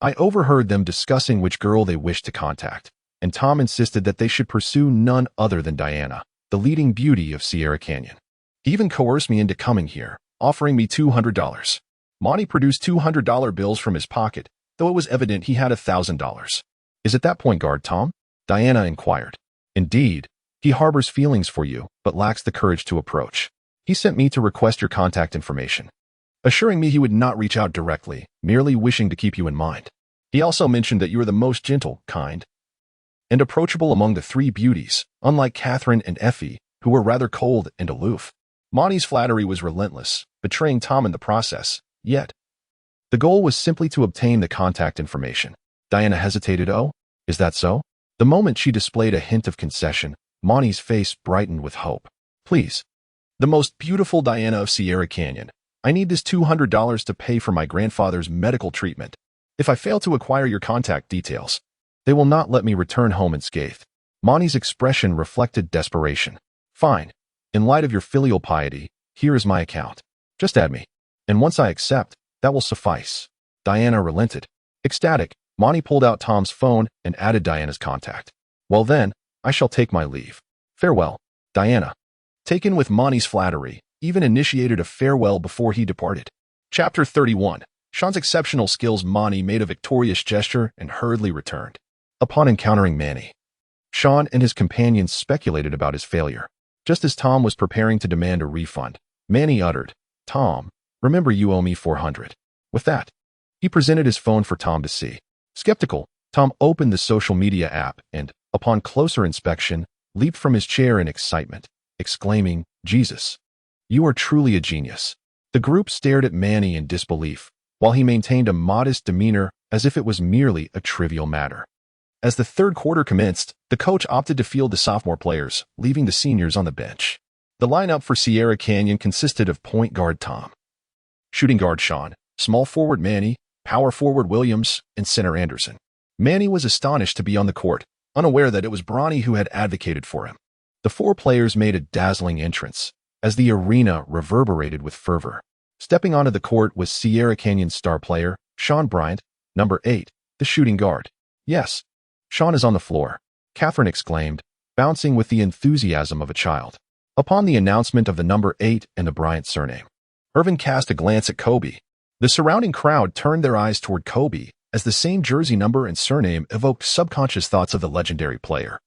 I overheard them discussing which girl they wished to contact, and Tom insisted that they should pursue none other than Diana, the leading beauty of Sierra Canyon. He even coerced me into coming here, offering me $200. Monty produced $200 bills from his pocket, though it was evident he had $1,000. "Is it that point guard, Tom?" Diana inquired. "Indeed, he harbors feelings for you, but lacks the courage to approach. He sent me to request your contact information, assuring me he would not reach out directly, merely wishing to keep you in mind. He also mentioned that you are the most gentle, kind, and approachable among the three beauties, unlike Catherine and Effie, who were rather cold and aloof." Monty's flattery was relentless, betraying Tom in the process, yet the goal was simply to obtain the contact information. Diana hesitated. "Oh, is that so?" The moment she displayed a hint of concession, Monty's face brightened with hope. "Please, the most beautiful Diana of Sierra Canyon, I need this $200 to pay for my grandfather's medical treatment. If I fail to acquire your contact details, they will not let me return home unscathed." Monty's expression reflected desperation. "Fine. In light of your filial piety, here is my account. Just add me. And once I accept, that will suffice." Diana relented. Ecstatic, Monty pulled out Tom's phone and added Diana's contact. "Well then, I shall take my leave. Farewell." Diana, taken with Monty's flattery, even initiated a farewell before he departed. Chapter 31. Shawn's exceptional skills. Monty made a victorious gesture and hurriedly returned. Upon encountering Manny, Shawn and his companions speculated about his failure. Just as Tom was preparing to demand a refund, Manny uttered, "Tom, remember you owe me $400. With that, he presented his phone for Tom to see. Skeptical, Tom opened the social media app and, upon closer inspection, leaped from his chair in excitement, exclaiming, "Jesus, you are truly a genius." The group stared at Manny in disbelief, while he maintained a modest demeanor as if it was merely a trivial matter. As the third quarter commenced, the coach opted to field the sophomore players, leaving the seniors on the bench. The lineup for Sierra Canyon consisted of point guard Tom, shooting guard Shawn, small forward Manny, power forward Williams, and center Anderson. Manny was astonished to be on the court, unaware that it was Bronny who had advocated for him. The four players made a dazzling entrance, as the arena reverberated with fervor. Stepping onto the court was Sierra Canyon's star player, Shawn Bryant, number 8, the shooting guard. "Yes, Shawn is on the floor," Catherine exclaimed, bouncing with the enthusiasm of a child. Upon the announcement of the number 8 and the Bryant surname, Irvin cast a glance at Kobe. The surrounding crowd turned their eyes toward Kobe, as the same jersey number and surname evoked subconscious thoughts of the legendary player.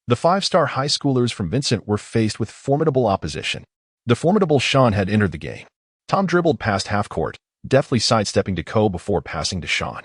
The five-star high schoolers from Vincent were faced with formidable opposition. The formidable Shawn had entered the game. Tom dribbled past half-court, deftly sidestepping to Kobe before passing to Shawn.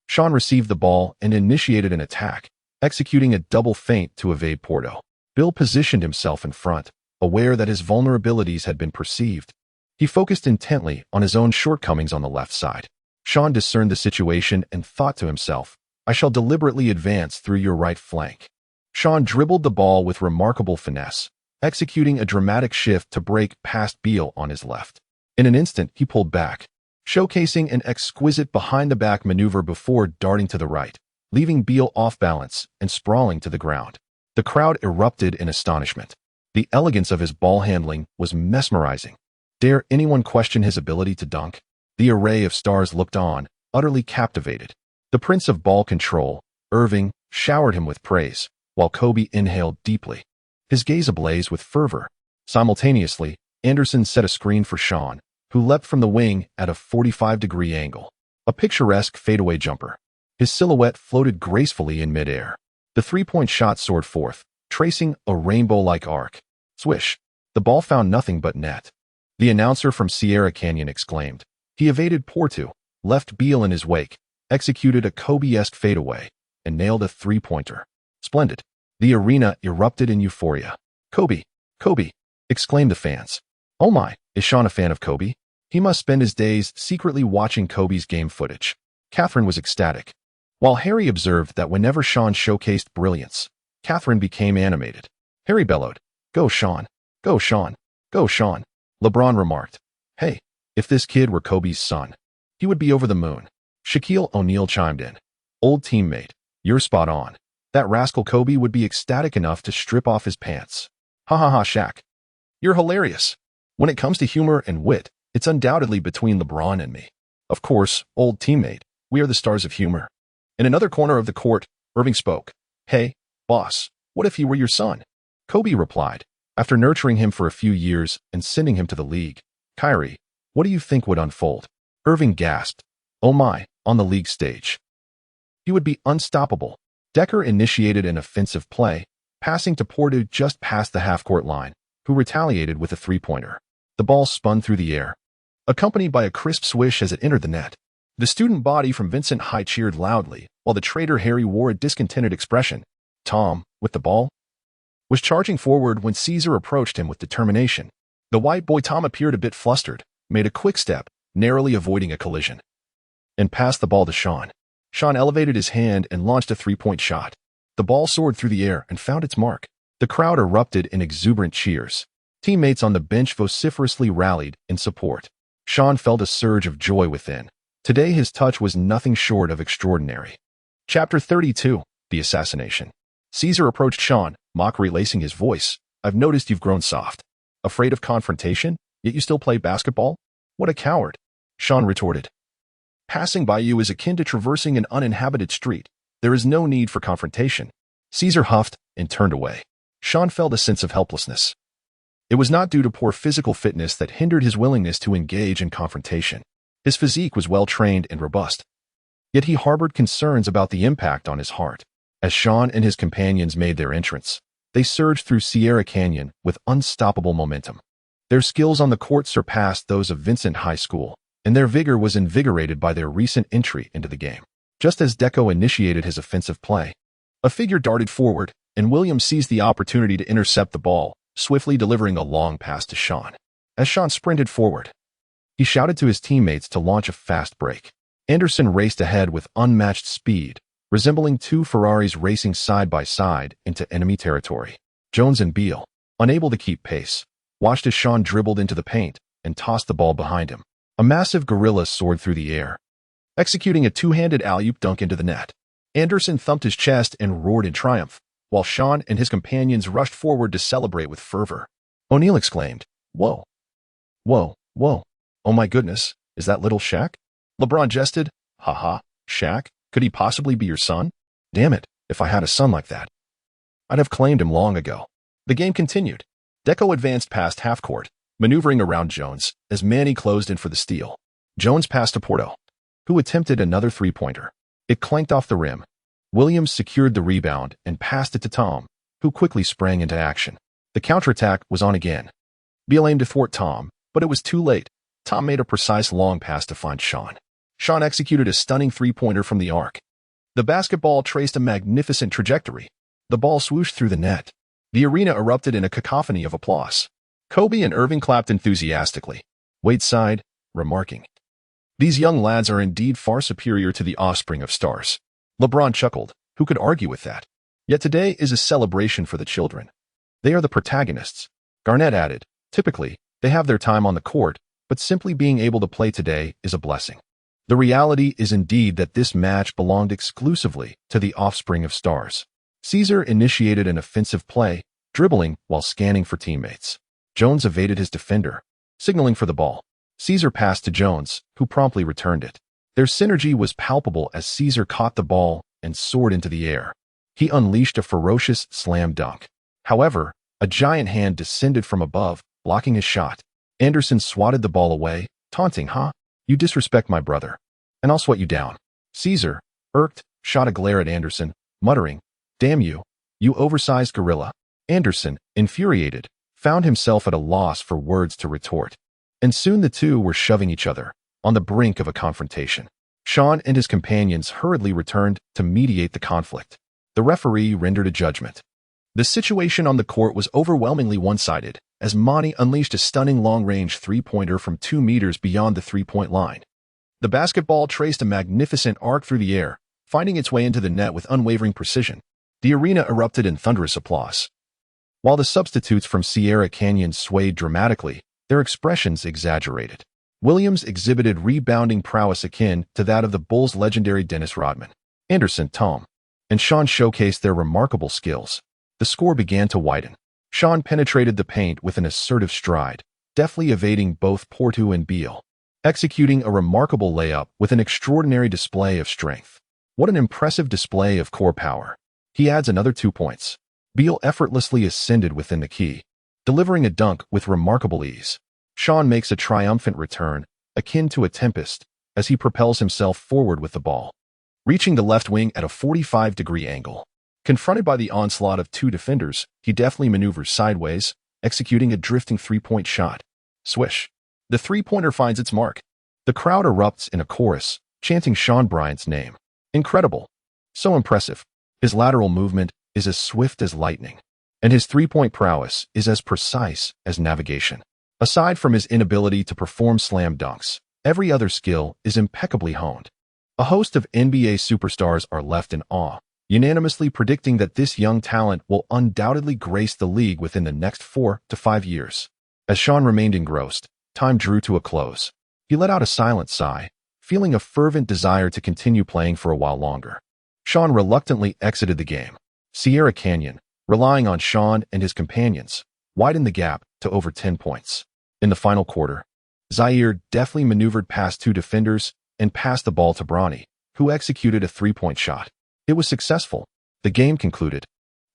Shawn received the ball and initiated an attack, executing a double feint to evade Porto. Bill positioned himself in front, aware that his vulnerabilities had been perceived. He focused intently on his own shortcomings on the left side. Shawn discerned the situation and thought to himself, "I shall deliberately advance through your right flank." Shawn dribbled the ball with remarkable finesse, executing a dramatic shift to break past Beal on his left. In an instant, he pulled back, showcasing an exquisite behind-the-back maneuver before darting to the right, leaving Beal off balance and sprawling to the ground. The crowd erupted in astonishment. The elegance of his ball handling was mesmerizing. Dare anyone question his ability to dunk? The array of stars looked on, utterly captivated. The prince of ball control, Irving, showered him with praise, while Kobe inhaled deeply, his gaze ablaze with fervor. Simultaneously, Anderson set a screen for Shawn, who leapt from the wing at a 45-degree angle. A picturesque fadeaway jumper. His silhouette floated gracefully in midair. The three-point shot soared forth, tracing a rainbow-like arc. Swish. The ball found nothing but net. The announcer from Sierra Canyon exclaimed. He evaded Portu, left Beal in his wake, executed a Kobe-esque fadeaway, and nailed a three-pointer. Splendid. The arena erupted in euphoria. Kobe! Kobe! Exclaimed the fans. Oh my, is Shawn a fan of Kobe? He must spend his days secretly watching Kobe's game footage. Catherine was ecstatic. While Harry observed that whenever Shawn showcased brilliance, Catherine became animated. Harry bellowed, Go Shawn! Go Shawn! Go Shawn! LeBron remarked, Hey, if this kid were Kobe's son, he would be over the moon. Shaquille O'Neal chimed in. Old teammate, you're spot on. That rascal Kobe would be ecstatic enough to strip off his pants. Ha ha ha, Shaq. You're hilarious. When it comes to humor and wit, it's undoubtedly between LeBron and me. Of course, old teammate, we are the stars of humor. In another corner of the court, Irving spoke. Hey, boss, what if he were your son? Kobe replied, after nurturing him for a few years and sending him to the league. Kyrie, what do you think would unfold? Irving gasped. Oh my, on the league stage. He would be unstoppable. Decker initiated an offensive play, passing to Portu just past the half-court line, who retaliated with a three-pointer. The ball spun through the air, accompanied by a crisp swish as it entered the net. The student body from Vincent High cheered loudly, while the traitor Harry wore a discontented expression. Tom, with the ball, was charging forward when Caesar approached him with determination. The white boy Tom appeared a bit flustered, made a quick step, narrowly avoiding a collision, and passed the ball to Shawn. Shawn elevated his hand and launched a three-point shot. The ball soared through the air and found its mark. The crowd erupted in exuberant cheers. Teammates on the bench vociferously rallied in support. Shawn felt a surge of joy within. Today his touch was nothing short of extraordinary. Chapter 32, The Assassination. Caesar approached Shawn, mockery lacing his voice. I've noticed you've grown soft. Afraid of confrontation, yet you still play basketball? What a coward. Shawn retorted. Passing by you is akin to traversing an uninhabited street. There is no need for confrontation. Caesar huffed and turned away. Shawn felt a sense of helplessness. It was not due to poor physical fitness that hindered his willingness to engage in confrontation. His physique was well-trained and robust. Yet he harbored concerns about the impact on his heart. As Shawn and his companions made their entrance, they surged through Sierra Canyon with unstoppable momentum. Their skills on the court surpassed those of Vincent High School, and their vigor was invigorated by their recent entry into the game. Just as Deco initiated his offensive play, a figure darted forward, and Williams seized the opportunity to intercept the ball, swiftly delivering a long pass to Shawn. As Shawn sprinted forward, he shouted to his teammates to launch a fast break. Anderson raced ahead with unmatched speed, resembling two Ferraris racing side by side into enemy territory. Jones and Beal, unable to keep pace, watched as Shawn dribbled into the paint and tossed the ball behind him. A massive gorilla soared through the air, executing a two-handed alley-oop dunk into the net. Anderson thumped his chest and roared in triumph, while Shawn and his companions rushed forward to celebrate with fervor. O'Neal exclaimed, Whoa! Whoa! Whoa! Oh my goodness, is that little Shaq? LeBron jested, Haha, Shaq? Could he possibly be your son? Damn it, if I had a son like that, I'd have claimed him long ago. The game continued. Deco advanced past half-court, maneuvering around Jones as Manny closed in for the steal. Jones passed to Porto, who attempted another three-pointer. It clanked off the rim. Williams secured the rebound and passed it to Tom, who quickly sprang into action. The counterattack was on again. Beal aimed to thwart Tom, but it was too late. Tom made a precise long pass to find Shawn. Shawn executed a stunning three-pointer from the arc. The basketball traced a magnificent trajectory. The ball swooshed through the net. The arena erupted in a cacophony of applause. Kobe and Irving clapped enthusiastically. Wade sighed, remarking, These young lads are indeed far superior to the offspring of stars. LeBron chuckled. Who could argue with that? Yet today is a celebration for the children. They are the protagonists. Garnett added, Typically, they have their time on the court, but simply being able to play today is a blessing. The reality is indeed that this match belonged exclusively to the offspring of stars. Caesar initiated an offensive play, dribbling while scanning for teammates. Jones evaded his defender, signaling for the ball. Caesar passed to Jones, who promptly returned it. Their synergy was palpable as Caesar caught the ball and soared into the air. He unleashed a ferocious slam dunk. However, a giant hand descended from above, blocking his shot. Anderson swatted the ball away, taunting, "Huh? You disrespect my brother, and I'll swat you down." Caesar, irked, shot a glare at Anderson, muttering, "Damn you, you oversized gorilla." Anderson, infuriated, found himself at a loss for words to retort. And soon the two were shoving each other, on the brink of a confrontation. Shawn and his companions hurriedly returned to mediate the conflict. The referee rendered a judgment. The situation on the court was overwhelmingly one-sided, as Monty unleashed a stunning long-range three-pointer from 2 meters beyond the three-point line. The basketball traced a magnificent arc through the air, finding its way into the net with unwavering precision. The arena erupted in thunderous applause. While the substitutes from Sierra Canyon swayed dramatically, their expressions exaggerated. Williams exhibited rebounding prowess akin to that of the Bulls' legendary Dennis Rodman. Anderson, Tom, and Shawn showcased their remarkable skills. The score began to widen. Shawn penetrated the paint with an assertive stride, deftly evading both Porto and Beal, executing a remarkable layup with an extraordinary display of strength. What an impressive display of core power. He adds another 2 points. Beal effortlessly ascended within the key, delivering a dunk with remarkable ease. Shawn makes a triumphant return, akin to a tempest, as he propels himself forward with the ball, reaching the left wing at a 45-degree angle. Confronted by the onslaught of 2 defenders, he deftly maneuvers sideways, executing a drifting three-point shot. Swish! The three-pointer finds its mark. The crowd erupts in a chorus, chanting Shawn Bryant's name. Incredible! So impressive. His lateral movement is as swift as lightning, and his three-point prowess is as precise as navigation. Aside from his inability to perform slam dunks, every other skill is impeccably honed. A host of NBA superstars are left in awe, unanimously predicting that this young talent will undoubtedly grace the league within the next 4 to 5 years. As Shawn remained engrossed, time drew to a close. He let out a silent sigh, feeling a fervent desire to continue playing for a while longer. Shawn reluctantly exited the game. Sierra Canyon, relying on Shawn and his companions, widened the gap to over 10 points. In the final quarter, Zaire deftly maneuvered past 2 defenders and passed the ball to Bronny, who executed a three-point shot. It was successful. The game concluded,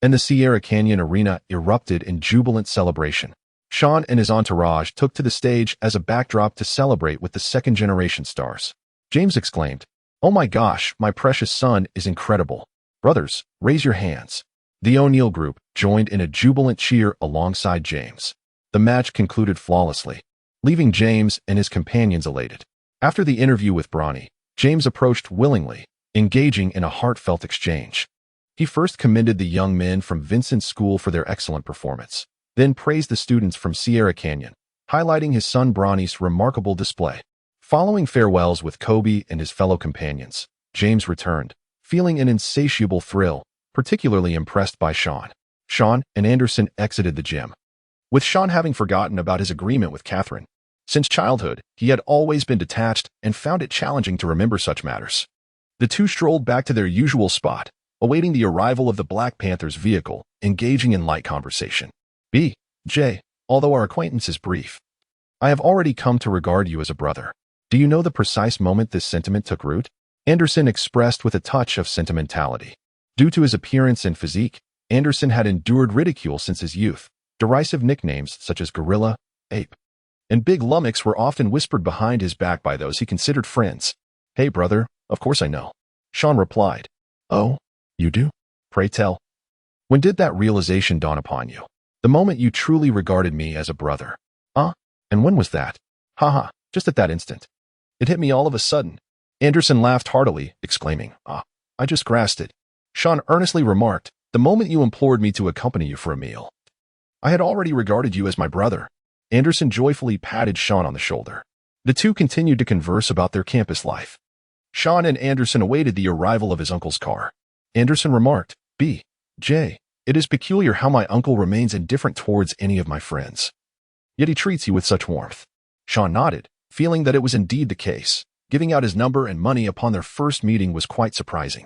and the Sierra Canyon arena erupted in jubilant celebration. Shawn and his entourage took to the stage as a backdrop to celebrate with the second-generation stars. James exclaimed, "Oh my gosh, my precious son is incredible. Brothers, raise your hands." The O'Neal group joined in a jubilant cheer alongside James. The match concluded flawlessly, leaving James and his companions elated. After the interview with Bronny, James approached willingly, engaging in a heartfelt exchange. He first commended the young men from Vincent's school for their excellent performance, then praised the students from Sierra Canyon, highlighting his son Bronny's remarkable display. Following farewells with Kobe and his fellow companions, James returned, feeling an insatiable thrill, particularly impressed by Shawn. Shawn and Anderson exited the gym, with Shawn having forgotten about his agreement with Catherine. Since childhood, he had always been detached and found it challenging to remember such matters. The two strolled back to their usual spot, awaiting the arrival of the Black Panther's vehicle, engaging in light conversation. "B.J., although our acquaintance is brief, I have already come to regard you as a brother. Do you know the precise moment this sentiment took root?" Anderson expressed with a touch of sentimentality. Due to his appearance and physique, Anderson had endured ridicule since his youth. Derisive nicknames such as Gorilla, Ape, and Big Lummox were often whispered behind his back by those he considered friends. "Hey, brother, of course I know," Shawn replied. "Oh, you do? Pray tell. When did that realization dawn upon you? The moment you truly regarded me as a brother." And when was that?" "Haha, just at that instant. It hit me all of a sudden." Anderson laughed heartily, exclaiming, I just grasped it." Shawn earnestly remarked, "The moment you implored me to accompany you for a meal. I had already regarded you as my brother." Anderson joyfully patted Shawn on the shoulder. The two continued to converse about their campus life. Shawn and Anderson awaited the arrival of his uncle's car. Anderson remarked, "B.J., it is peculiar how my uncle remains indifferent towards any of my friends. Yet he treats you with such warmth." Shawn nodded, feeling that it was indeed the case. Giving out his number and money upon their first meeting was quite surprising.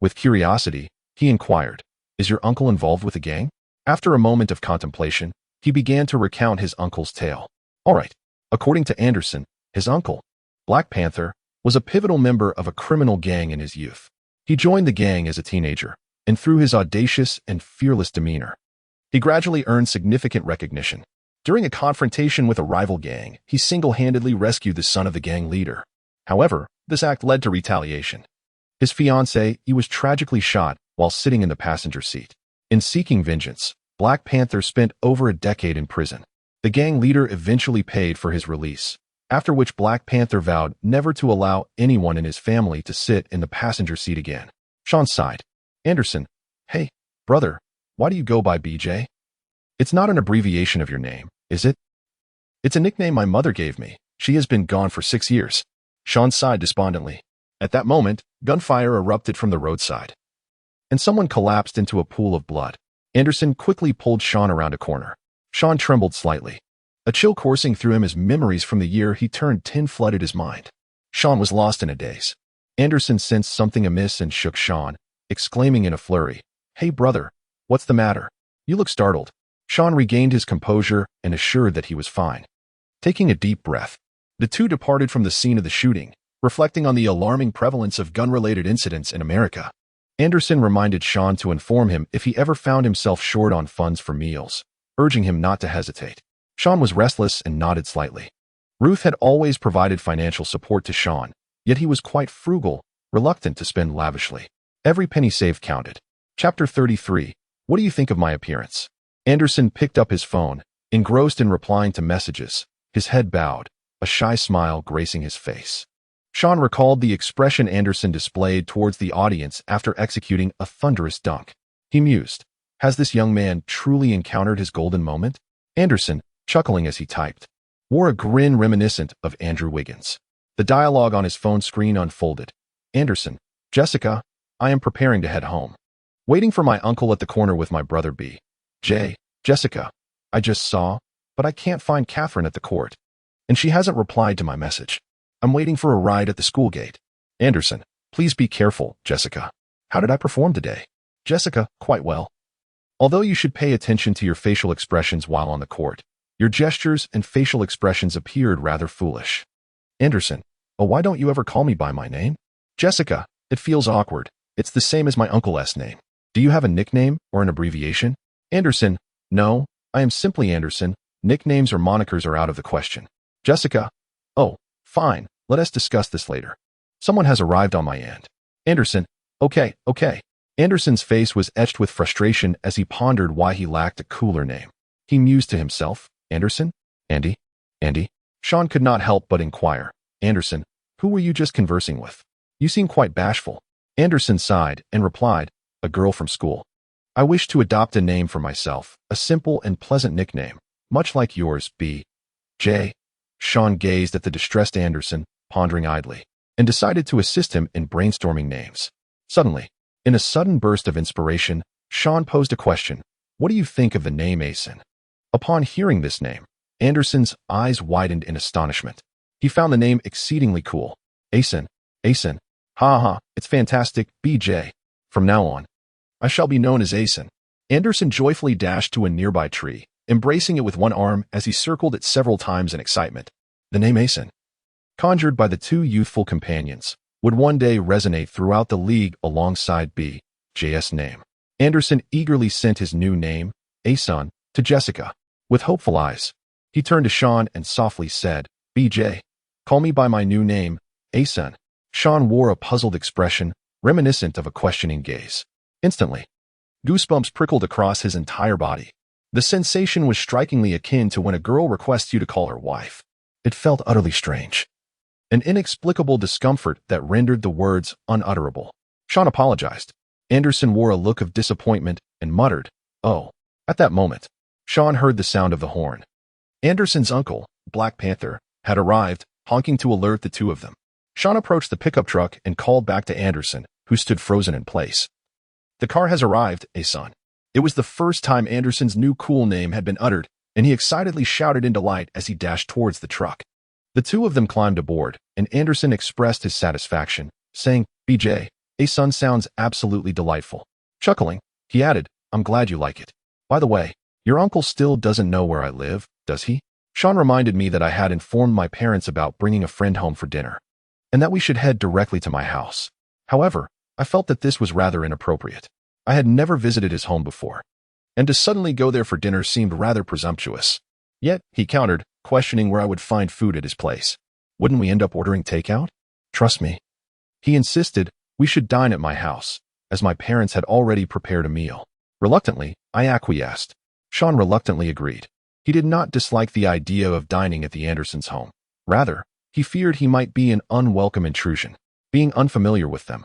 With curiosity, he inquired, "Is your uncle involved with a gang?" After a moment of contemplation, he began to recount his uncle's tale. All right. According to Anderson, his uncle, Black Panther, was a pivotal member of a criminal gang in his youth. He joined the gang as a teenager, and through his audacious and fearless demeanor, he gradually earned significant recognition. During a confrontation with a rival gang, he single-handedly rescued the son of the gang leader. However, this act led to retaliation. His fiancée, he was tragically shot while sitting in the passenger seat. In seeking vengeance, Black Panther spent over a decade in prison. The gang leader eventually paid for his release, after which Black Panther vowed never to allow anyone in his family to sit in the passenger seat again. Shawn sighed. Anderson, hey, brother, why do you go by BJ? It's not an abbreviation of your name, is it? It's a nickname my mother gave me. She has been gone for 6 years. Shawn sighed despondently. At that moment, gunfire erupted from the roadside, and someone collapsed into a pool of blood. Anderson quickly pulled Shawn around a corner. Shawn trembled slightly. A chill coursing through him as memories from the year he turned 10 flooded his mind. Shawn was lost in a daze. Anderson sensed something amiss and shook Shawn, exclaiming in a flurry, "Hey brother, what's the matter? You look startled." Shawn regained his composure and assured that he was fine. Taking a deep breath, the two departed from the scene of the shooting, reflecting on the alarming prevalence of gun-related incidents in America. Anderson reminded Shawn to inform him if he ever found himself short on funds for meals, urging him not to hesitate. Shawn was restless and nodded slightly. Ruth had always provided financial support to Shawn, yet he was quite frugal, reluctant to spend lavishly. Every penny saved counted. Chapter 33. What do you think of my appearance? Anderson picked up his phone, engrossed in replying to messages, his head bowed, a shy smile gracing his face. Shawn recalled the expression Anderson displayed towards the audience after executing a thunderous dunk. He mused, has this young man truly encountered his golden moment? Anderson, chuckling as he typed, wore a grin reminiscent of Andrew Wiggins. The dialogue on his phone screen unfolded. Anderson, Jessica, I am preparing to head home. Waiting for my uncle at the corner with my brother B. J. Jessica, I just saw, but I can't find Catherine at the court. And she hasn't replied to my message. I'm waiting for a ride at the school gate. Anderson, please be careful, Jessica. How did I perform today? Jessica, quite well. Although you should pay attention to your facial expressions while on the court, your gestures and facial expressions appeared rather foolish. Anderson, oh, why don't you ever call me by my name? Jessica, it feels awkward. It's the same as my uncle's name. Do you have a nickname or an abbreviation? Anderson, no, I am simply Anderson. Nicknames or monikers are out of the question. Jessica, oh, fine, let us discuss this later. Someone has arrived on my end. Anderson, okay. Anderson's face was etched with frustration as he pondered why he lacked a cooler name. He mused to himself, Anderson? Andy? Shawn could not help but inquire, Anderson, who were you just conversing with? You seem quite bashful. Anderson sighed and replied, a girl from school. I wish to adopt a name for myself, a simple and pleasant nickname, much like yours, B. J. Shawn gazed at the distressed Anderson, pondering idly, and decided to assist him in brainstorming names. Suddenly, in a sudden burst of inspiration, Shawn posed a question. What do you think of the name Asen? Upon hearing this name, Anderson's eyes widened in astonishment. He found the name exceedingly cool. Asen. Ha, it's fantastic, BJ. From now on, I shall be known as Asen. Anderson joyfully dashed to a nearby tree, embracing it with one arm as he circled it several times in excitement. The name Asen, conjured by the two youthful companions, would one day resonate throughout the league alongside B.J.'s name. Anderson eagerly sent his new name, Asen, to Jessica. With hopeful eyes, he turned to Shawn and softly said, BJ, call me by my new name, Asen. Shawn wore a puzzled expression, reminiscent of a questioning gaze. Instantly, goosebumps prickled across his entire body. The sensation was strikingly akin to when a girl requests you to call her wife. It felt utterly strange. An inexplicable discomfort that rendered the words unutterable. Shawn apologized. Anderson wore a look of disappointment and muttered, oh. At that moment, Shawn heard the sound of the horn. Anderson's uncle, Black Panther, had arrived, honking to alert the two of them. Shawn approached the pickup truck and called back to Anderson, who stood frozen in place. The car has arrived, Asen. It was the first time Anderson's new cool name had been uttered, and he excitedly shouted in delight as he dashed towards the truck. The two of them climbed aboard, and Anderson expressed his satisfaction, saying, BJ, Asen sounds absolutely delightful. Chuckling, he added, I'm glad you like it. By the way, your uncle still doesn't know where I live, does he? Shawn reminded me that I had informed my parents about bringing a friend home for dinner, and that we should head directly to my house. However, I felt that this was rather inappropriate. I had never visited his home before, and to suddenly go there for dinner seemed rather presumptuous. Yet, he countered, questioning where I would find food at his place. Wouldn't we end up ordering takeout? Trust me. He insisted we should dine at my house, as my parents had already prepared a meal. Reluctantly, I acquiesced. Shawn reluctantly agreed. He did not dislike the idea of dining at the Andersons' home. Rather, he feared he might be an unwelcome intrusion, being unfamiliar with them.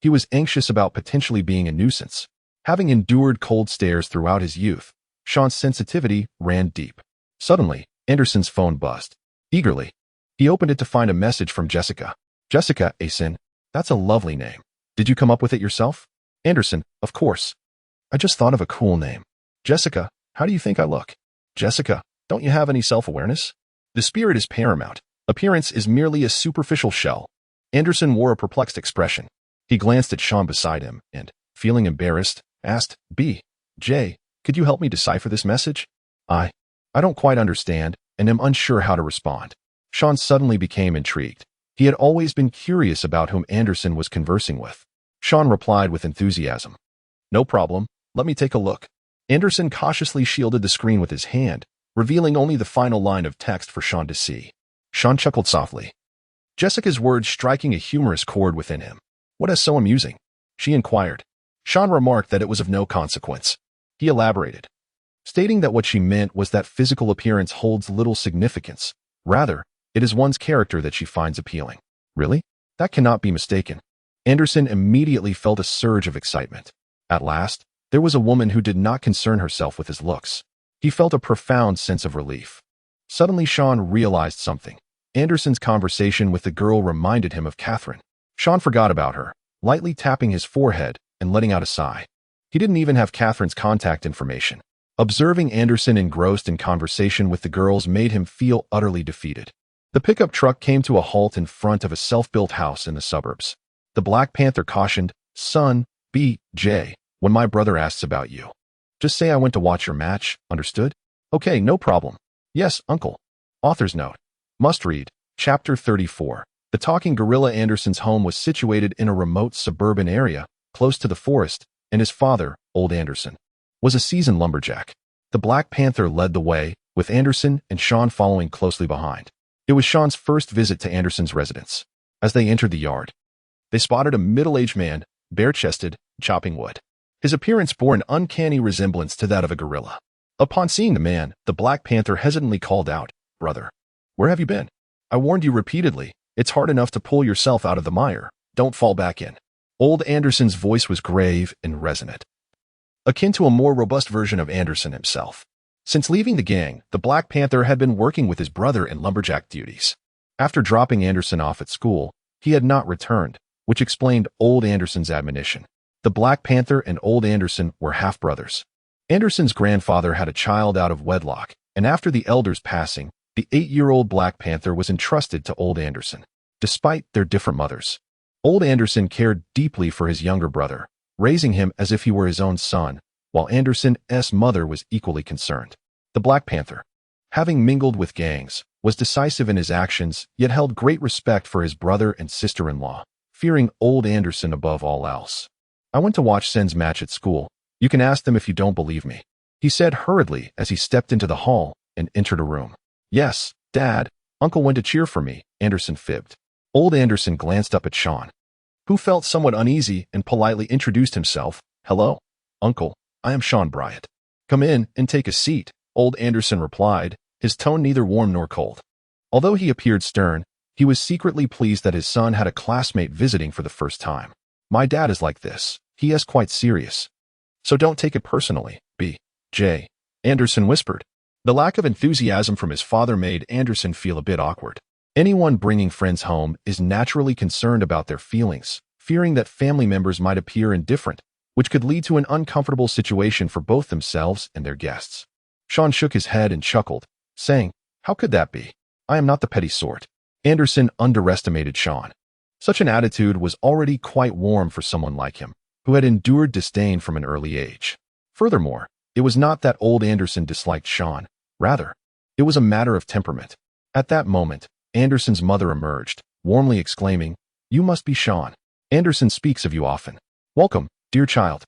He was anxious about potentially being a nuisance. Having endured cold stares throughout his youth, Shawn's sensitivity ran deep. Suddenly, Anderson's phone buzzed. Eagerly, he opened it to find a message from Jessica. Jessica, Asin, that's a lovely name. Did you come up with it yourself? Anderson, of course. I just thought of a cool name. Jessica, how do you think I look? Jessica, don't you have any self-awareness? The spirit is paramount. Appearance is merely a superficial shell. Anderson wore a perplexed expression. He glanced at Shawn beside him and, feeling embarrassed, asked, B.J., could you help me decipher this message? I don't quite understand and am unsure how to respond. Shawn suddenly became intrigued. He had always been curious about whom Anderson was conversing with. Shawn replied with enthusiasm. No problem, let me take a look. Anderson cautiously shielded the screen with his hand, revealing only the final line of text for Shawn to see. Shawn chuckled softly. Jessica's words striking a humorous chord within him. What is so amusing? She inquired. Shawn remarked that it was of no consequence. He elaborated, stating that what she meant was that physical appearance holds little significance. Rather, it is one's character that she finds appealing. Really? That cannot be mistaken. Anderson immediately felt a surge of excitement. At last, there was a woman who did not concern herself with his looks. He felt a profound sense of relief. Suddenly, Shawn realized something. Anderson's conversation with the girl reminded him of Catherine. Shawn forgot about her, lightly tapping his forehead and letting out a sigh. He didn't even have Catherine's contact information. Observing Anderson engrossed in conversation with the girls made him feel utterly defeated. The pickup truck came to a halt in front of a self-built house in the suburbs. The Black Panther cautioned, Son, B.J., when my brother asks about you, just say I went to watch your match, understood? Okay, no problem. Yes, uncle. Author's note. Must read. Chapter 34. The talking gorilla. Anderson's home was situated in a remote suburban area, close to the forest, and his father, old Anderson, was a seasoned lumberjack. The Black Panther led the way, with Anderson and Shawn following closely behind. It was Shawn's first visit to Anderson's residence. As they entered the yard, they spotted a middle-aged man, bare-chested, chopping wood. His appearance bore an uncanny resemblance to that of a gorilla. Upon seeing the man, the Black Panther hesitantly called out, Brother, where have you been? I warned you repeatedly. It's hard enough to pull yourself out of the mire. Don't fall back in. Old Anderson's voice was grave and resonant, akin to a more robust version of Anderson himself. Since leaving the gang, the Black Panther had been working with his brother in lumberjack duties. After dropping Anderson off at school, he had not returned, which explained old Anderson's admonition. The Black Panther and old Anderson were half-brothers. Anderson's grandfather had a child out of wedlock, and after the elder's passing, the 8-year-old Black Panther was entrusted to old Anderson. Despite their different mothers, old Anderson cared deeply for his younger brother, raising him as if he were his own son, while Anderson's mother was equally concerned. The Black Panther, having mingled with gangs, was decisive in his actions, yet held great respect for his brother and sister-in-law, fearing old Anderson above all else. I went to watch Sen's match at school. You can ask them if you don't believe me, he said hurriedly as he stepped into the hall and entered a room. Yes, Dad, Uncle went to cheer for me, Anderson fibbed. Old Anderson glanced up at Shawn, who felt somewhat uneasy and politely introduced himself. Hello, Uncle, I am Shawn Bryant. Come in and take a seat, old Anderson replied, his tone neither warm nor cold. Although he appeared stern, he was secretly pleased that his son had a classmate visiting for the first time. My dad is like this. He is quite serious. So don't take it personally, B.J., Anderson whispered. The lack of enthusiasm from his father made Anderson feel a bit awkward. Anyone bringing friends home is naturally concerned about their feelings, fearing that family members might appear indifferent, which could lead to an uncomfortable situation for both themselves and their guests. Shawn shook his head and chuckled, saying, How could that be? I am not the petty sort. Anderson underestimated Shawn. Such an attitude was already quite warm for someone like him, who had endured disdain from an early age. Furthermore, it was not that old Anderson disliked Shawn. Rather, it was a matter of temperament. At that moment, Anderson's mother emerged, warmly exclaiming, You must be Shawn. Anderson speaks of you often. Welcome, dear child.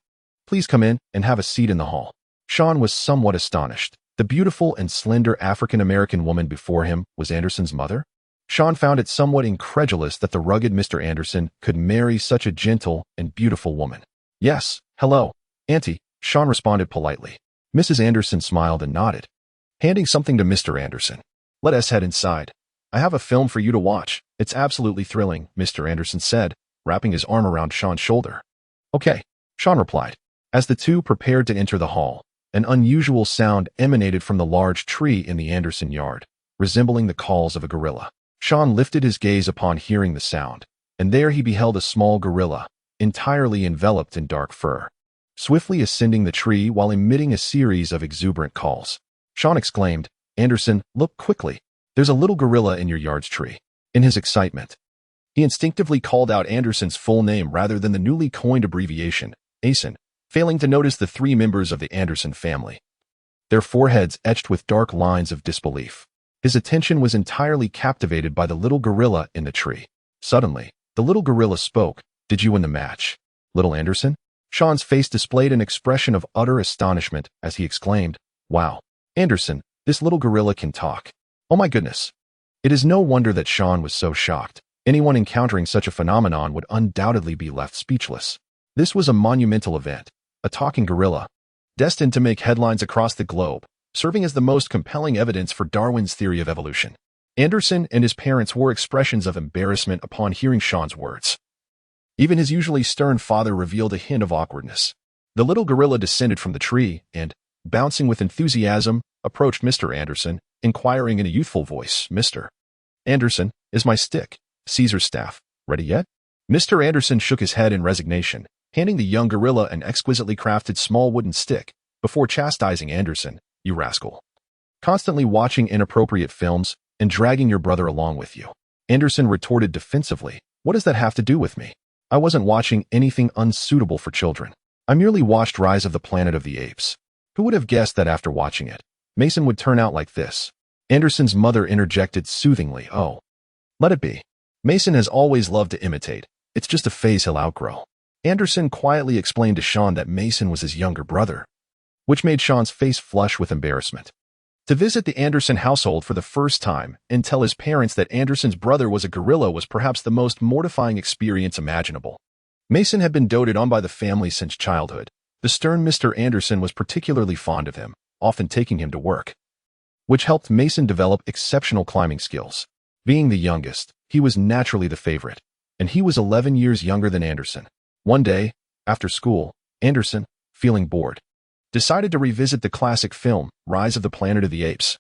Please come in and have a seat in the hall. Shawn was somewhat astonished. The beautiful and slender African-American woman before him was Anderson's mother? Shawn found it somewhat incredulous that the rugged Mr. Anderson could marry such a gentle and beautiful woman. Yes, hello, Auntie, Shawn responded politely. Mrs. Anderson smiled and nodded, handing something to Mr. Anderson. Let us head inside. I have a film for you to watch. It's absolutely thrilling, Mr. Anderson said, wrapping his arm around Shawn's shoulder. Okay, Shawn replied. As the two prepared to enter the hall, an unusual sound emanated from the large tree in the Anderson yard, resembling the calls of a gorilla. Shawn lifted his gaze upon hearing the sound, and there he beheld a small gorilla, entirely enveloped in dark fur, swiftly ascending the tree while emitting a series of exuberant calls. Shawn exclaimed, Anderson, look quickly. There's a little gorilla in your yard's tree. In his excitement, he instinctively called out Anderson's full name rather than the newly coined abbreviation, ASIN, failing to notice the three members of the Anderson family, their foreheads etched with dark lines of disbelief. His attention was entirely captivated by the little gorilla in the tree. Suddenly, the little gorilla spoke. Did you win the match, little Anderson? Shawn's face displayed an expression of utter astonishment as he exclaimed, Wow, Anderson, this little gorilla can talk. Oh my goodness. It is no wonder that Shawn was so shocked. Anyone encountering such a phenomenon would undoubtedly be left speechless. This was a monumental event, a talking gorilla, destined to make headlines across the globe, serving as the most compelling evidence for Darwin's theory of evolution. Anderson and his parents wore expressions of embarrassment upon hearing Shawn's words. Even his usually stern father revealed a hint of awkwardness. The little gorilla descended from the tree and, bouncing with enthusiasm, approached Mr. Anderson, inquiring in a youthful voice, Mr. Anderson, is my stick, Caesar's staff, ready yet? Mr. Anderson shook his head in resignation, handing the young gorilla an exquisitely crafted small wooden stick, before chastising Anderson, You rascal. Constantly watching inappropriate films and dragging your brother along with you. Anderson retorted defensively, What does that have to do with me? I wasn't watching anything unsuitable for children. I merely watched Rise of the Planet of the Apes. Who would have guessed that after watching it, Mason would turn out like this? Anderson's mother interjected soothingly, Oh, let it be. Mason has always loved to imitate. It's just a phase he'll outgrow. Anderson quietly explained to Shawn that Mason was his younger brother, which made Shawn's face flush with embarrassment. To visit the Anderson household for the first time and tell his parents that Anderson's brother was a gorilla was perhaps the most mortifying experience imaginable. Mason had been doted on by the family since childhood. The stern Mr. Anderson was particularly fond of him, often taking him to work, which helped Mason develop exceptional climbing skills. Being the youngest, he was naturally the favorite, and he was 11 years younger than Anderson. One day, after school, Anderson, feeling bored, decided to revisit the classic film, Rise of the Planet of the Apes,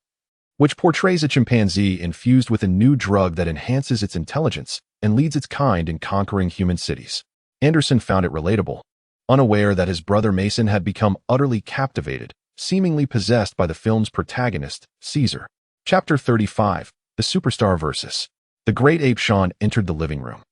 which portrays a chimpanzee infused with a new drug that enhances its intelligence and leads its kind in conquering human cities. Anderson found it relatable, unaware that his brother Mason had become utterly captivated, seemingly possessed by the film's protagonist, Caesar. Chapter 35, The Superstar Versus. The great ape Shawn entered the living room,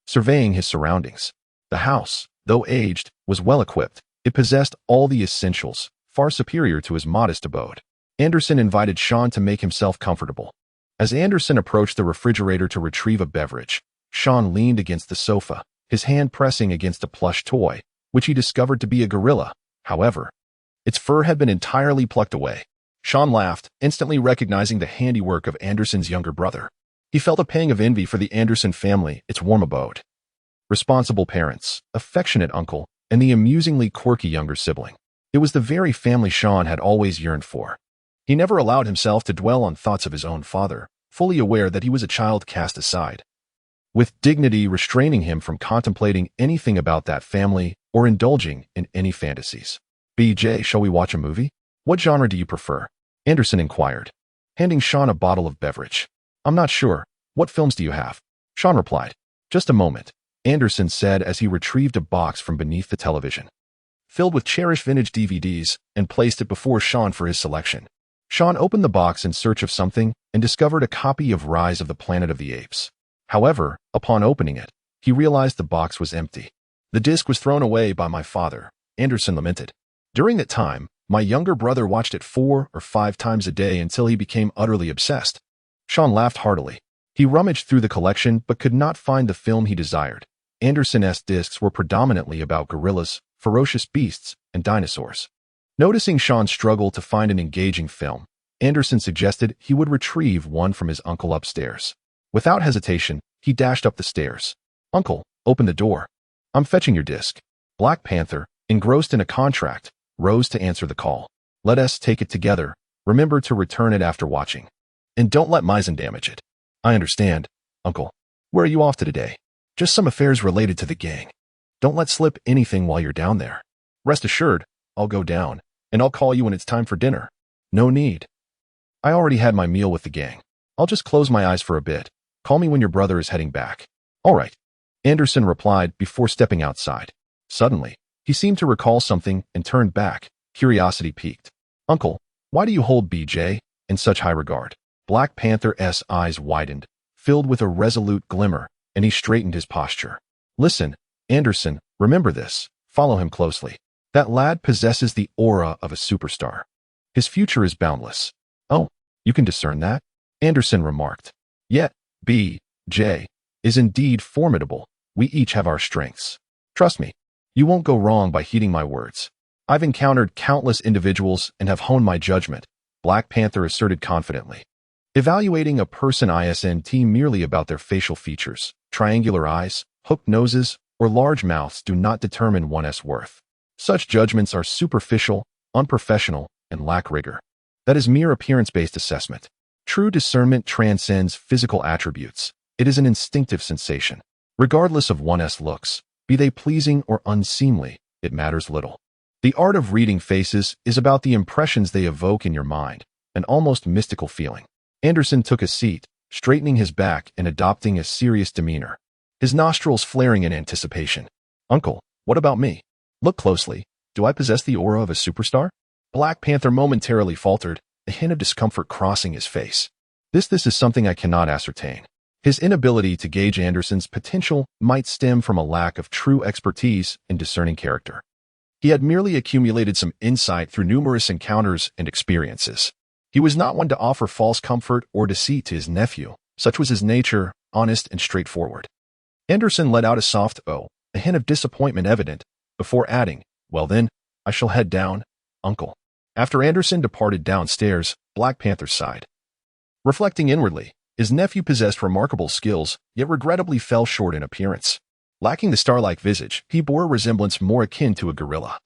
surveying his surroundings. The house, though aged, was well-equipped. It possessed all the essentials, far superior to his modest abode. Anderson invited Shawn to make himself comfortable. As Anderson approached the refrigerator to retrieve a beverage, Shawn leaned against the sofa, his hand pressing against a plush toy, which he discovered to be a gorilla. However, its fur had been entirely plucked away. Shawn laughed, instantly recognizing the handiwork of Anderson's younger brother. He felt a pang of envy for the Anderson family, its warm abode, responsible parents, affectionate uncle, and the amusingly quirky younger sibling. It was the very family Shawn had always yearned for. He never allowed himself to dwell on thoughts of his own father, fully aware that he was a child cast aside, with dignity restraining him from contemplating anything about that family or indulging in any fantasies. BJ, shall we watch a movie? What genre do you prefer? Anderson inquired, handing Shawn a bottle of beverage. I'm not sure. What films do you have? Shawn replied. Just a moment, Anderson said as he retrieved a box from beneath the television, filled with cherished vintage DVDs, and placed it before Shawn for his selection. Shawn opened the box in search of something and discovered a copy of Rise of the Planet of the Apes. However, upon opening it, he realized the box was empty. The disc was thrown away by my father, Anderson lamented. During that time, my younger brother watched it 4 or 5 times a day until he became utterly obsessed. Shawn laughed heartily. He rummaged through the collection but could not find the film he desired. Anderson-esque discs were predominantly about gorillas, ferocious beasts, and dinosaurs. Noticing Shawn's struggle to find an engaging film, Anderson suggested he would retrieve one from his uncle upstairs. Without hesitation, he dashed up the stairs. "Uncle, open the door. I'm fetching your disc." Black Panther, engrossed in a contract, rose to answer the call. "Let us take it together. Remember to return it after watching. And don't let Misen damage it." "I understand, Uncle. Where are you off to today?" "Just some affairs related to the gang. Don't let slip anything while you're down there." "Rest assured, I'll go down, and I'll call you when it's time for dinner." "No need. I already had my meal with the gang. I'll just close my eyes for a bit. Call me when your brother is heading back." "All right," Anderson replied before stepping outside. Suddenly, he seemed to recall something and turned back, curiosity piqued. "Uncle, why do you hold BJ in such high regard?" Black Panther's eyes widened, filled with a resolute glimmer, and he straightened his posture. "Listen, Anderson, remember this. Follow him closely. That lad possesses the aura of a superstar. His future is boundless." "Oh, you can discern that?" Anderson remarked. "Yet, BJ is indeed formidable. We each have our strengths. Trust me, you won't go wrong by heeding my words. I've encountered countless individuals and have honed my judgment," Black Panther asserted confidently. Evaluating a person isn't merely about their facial features. Triangular eyes, hooked noses, or large mouths do not determine one's worth. Such judgments are superficial, unprofessional, and lack rigor. That is mere appearance-based assessment. True discernment transcends physical attributes. It is an instinctive sensation. Regardless of one's looks, be they pleasing or unseemly, it matters little. The art of reading faces is about the impressions they evoke in your mind, an almost mystical feeling. Anderson took a seat, straightening his back and adopting a serious demeanor, his nostrils flaring in anticipation. "Uncle, what about me? Look closely. Do I possess the aura of a superstar?" Black Panther momentarily faltered, a hint of discomfort crossing his face. This is something I cannot ascertain." His inability to gauge Anderson's potential might stem from a lack of true expertise in discerning character. He had merely accumulated some insight through numerous encounters and experiences. He was not one to offer false comfort or deceit to his nephew. Such was his nature, honest and straightforward. Anderson let out a soft "oh," a hint of disappointment evident, before adding, "Well then, I shall head down, Uncle." After Anderson departed downstairs, Black Panther sighed. Reflecting inwardly, his nephew possessed remarkable skills, yet regrettably fell short in appearance. Lacking the star-like visage, he bore a resemblance more akin to a gorilla,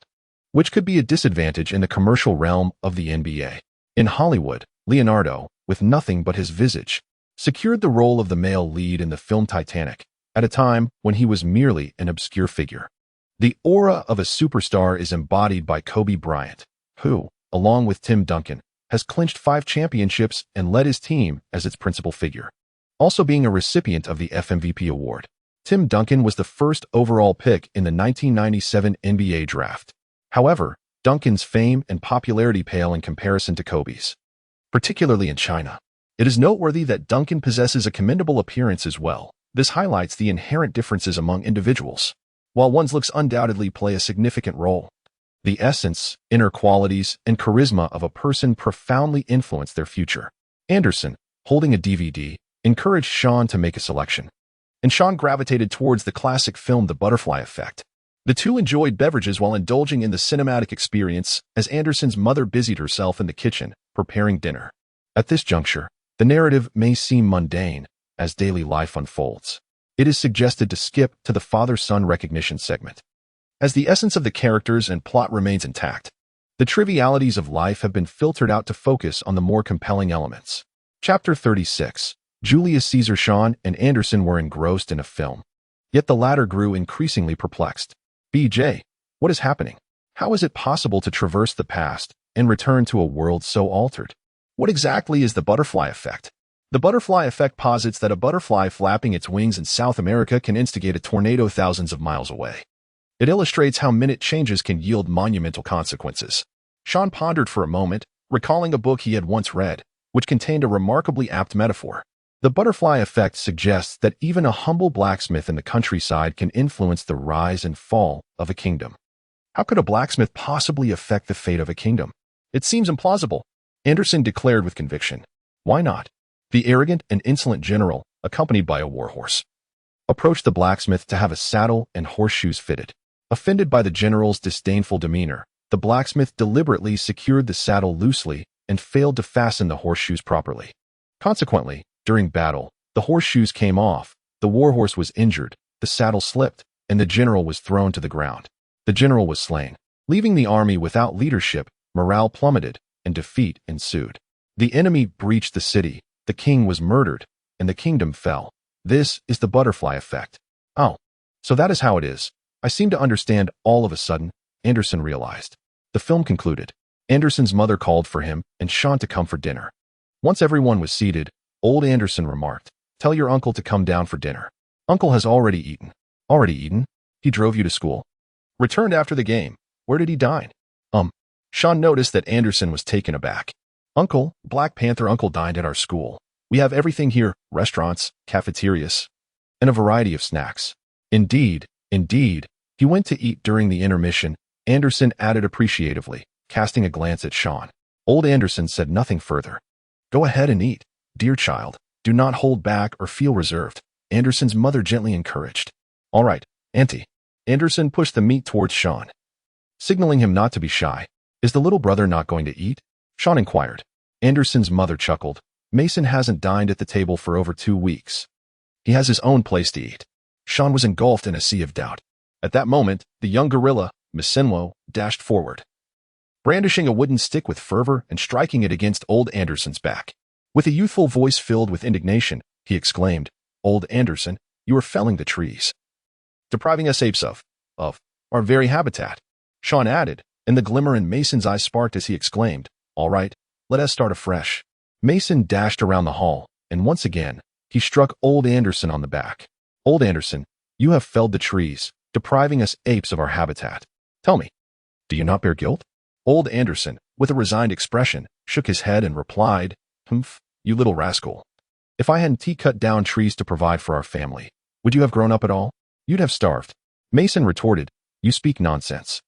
which could be a disadvantage in the commercial realm of the NBA. In Hollywood, Leonardo, with nothing but his visage, secured the role of the male lead in the film Titanic, at a time when he was merely an obscure figure. The aura of a superstar is embodied by Kobe Bryant, who, along with Tim Duncan, has clinched 5 championships and led his team as its principal figure. Also being a recipient of the FMVP award, Tim Duncan was the first overall pick in the 1997 NBA draft. However, Duncan's fame and popularity pale in comparison to Kobe's, particularly in China. It is noteworthy that Duncan possesses a commendable appearance as well. This highlights the inherent differences among individuals. While one's looks undoubtedly play a significant role, the essence, inner qualities, and charisma of a person profoundly influence their future. Anderson, holding a DVD, encouraged Shawn to make a selection, and Shawn gravitated towards the classic film The Butterfly Effect. The two enjoyed beverages while indulging in the cinematic experience as Anderson's mother busied herself in the kitchen, preparing dinner. At this juncture, the narrative may seem mundane as daily life unfolds. It is suggested to skip to the father-son recognition segment, as the essence of the characters and plot remains intact. The trivialities of life have been filtered out to focus on the more compelling elements. Chapter 36. Julius Caesar. Shawn and Anderson were engrossed in a film, yet the latter grew increasingly perplexed. "BJ, what is happening? How is it possible to traverse the past and return to a world so altered? What exactly is the butterfly effect?" The butterfly effect posits that a butterfly flapping its wings in South America can instigate a tornado thousands of miles away. It illustrates how minute changes can yield monumental consequences. Shawn pondered for a moment, recalling a book he had once read, which contained a remarkably apt metaphor. The butterfly effect suggests that even a humble blacksmith in the countryside can influence the rise and fall of a kingdom. How could a blacksmith possibly affect the fate of a kingdom? It seems implausible, Anderson declared with conviction. Why not? The arrogant and insolent general, accompanied by a warhorse, approached the blacksmith to have a saddle and horseshoes fitted. Offended by the general's disdainful demeanor, The blacksmith deliberately secured the saddle loosely and failed to fasten the horseshoes properly. Consequently, during battle, the horseshoes came off, the warhorse was injured, the saddle slipped, and the general was thrown to the ground. The general was slain. Leaving the army without leadership, morale plummeted, and defeat ensued. The enemy breached the city, the king was murdered, and the kingdom fell. This is the butterfly effect. Oh, so that is how it is. I seem to understand all of a sudden, Anderson realized. The film concluded. Anderson's mother called for him and Shawn to come for dinner. Once everyone was seated, old Anderson remarked, "Tell your uncle to come down for dinner. Uncle has already eaten." "Already eaten? He drove you to school?" "Returned after the game. Where did he dine?" Shawn noticed that Anderson was taken aback. "Uncle, Black Panther uncle dined at our school. We have everything here, restaurants, cafeterias, and a variety of snacks." Indeed. He went to eat during the intermission," Anderson added appreciatively, casting a glance at Shawn. Old Anderson said nothing further. "Go ahead and eat, dear child. Do not hold back or feel reserved," Anderson's mother gently encouraged. "All right, Auntie." Anderson pushed the meat towards Shawn, signaling him not to be shy. "Is the little brother not going to eat?" Shawn inquired. Anderson's mother chuckled. "Mason hasn't dined at the table for over 2 weeks. He has his own place to eat." Shawn was engulfed in a sea of doubt. At that moment, the young gorilla, Misenwo, dashed forward, brandishing a wooden stick with fervor and striking it against old Anderson's back. With a youthful voice filled with indignation, he exclaimed, "Old Anderson, you are felling the trees, depriving us apes of our very habitat." Shawn added, and the glimmer in Mason's eyes sparked as he exclaimed, "All right, let us start afresh." Mason dashed around the hall, and once again, he struck old Anderson on the back. "Old Anderson, you have felled the trees, depriving us apes of our habitat. Tell me, do you not bear guilt?" Old Anderson, with a resigned expression, shook his head and replied, "Humph, you little rascal. If I hadn't cut down trees to provide for our family, would you have grown up at all? You'd have starved." Mason retorted, "You speak nonsense.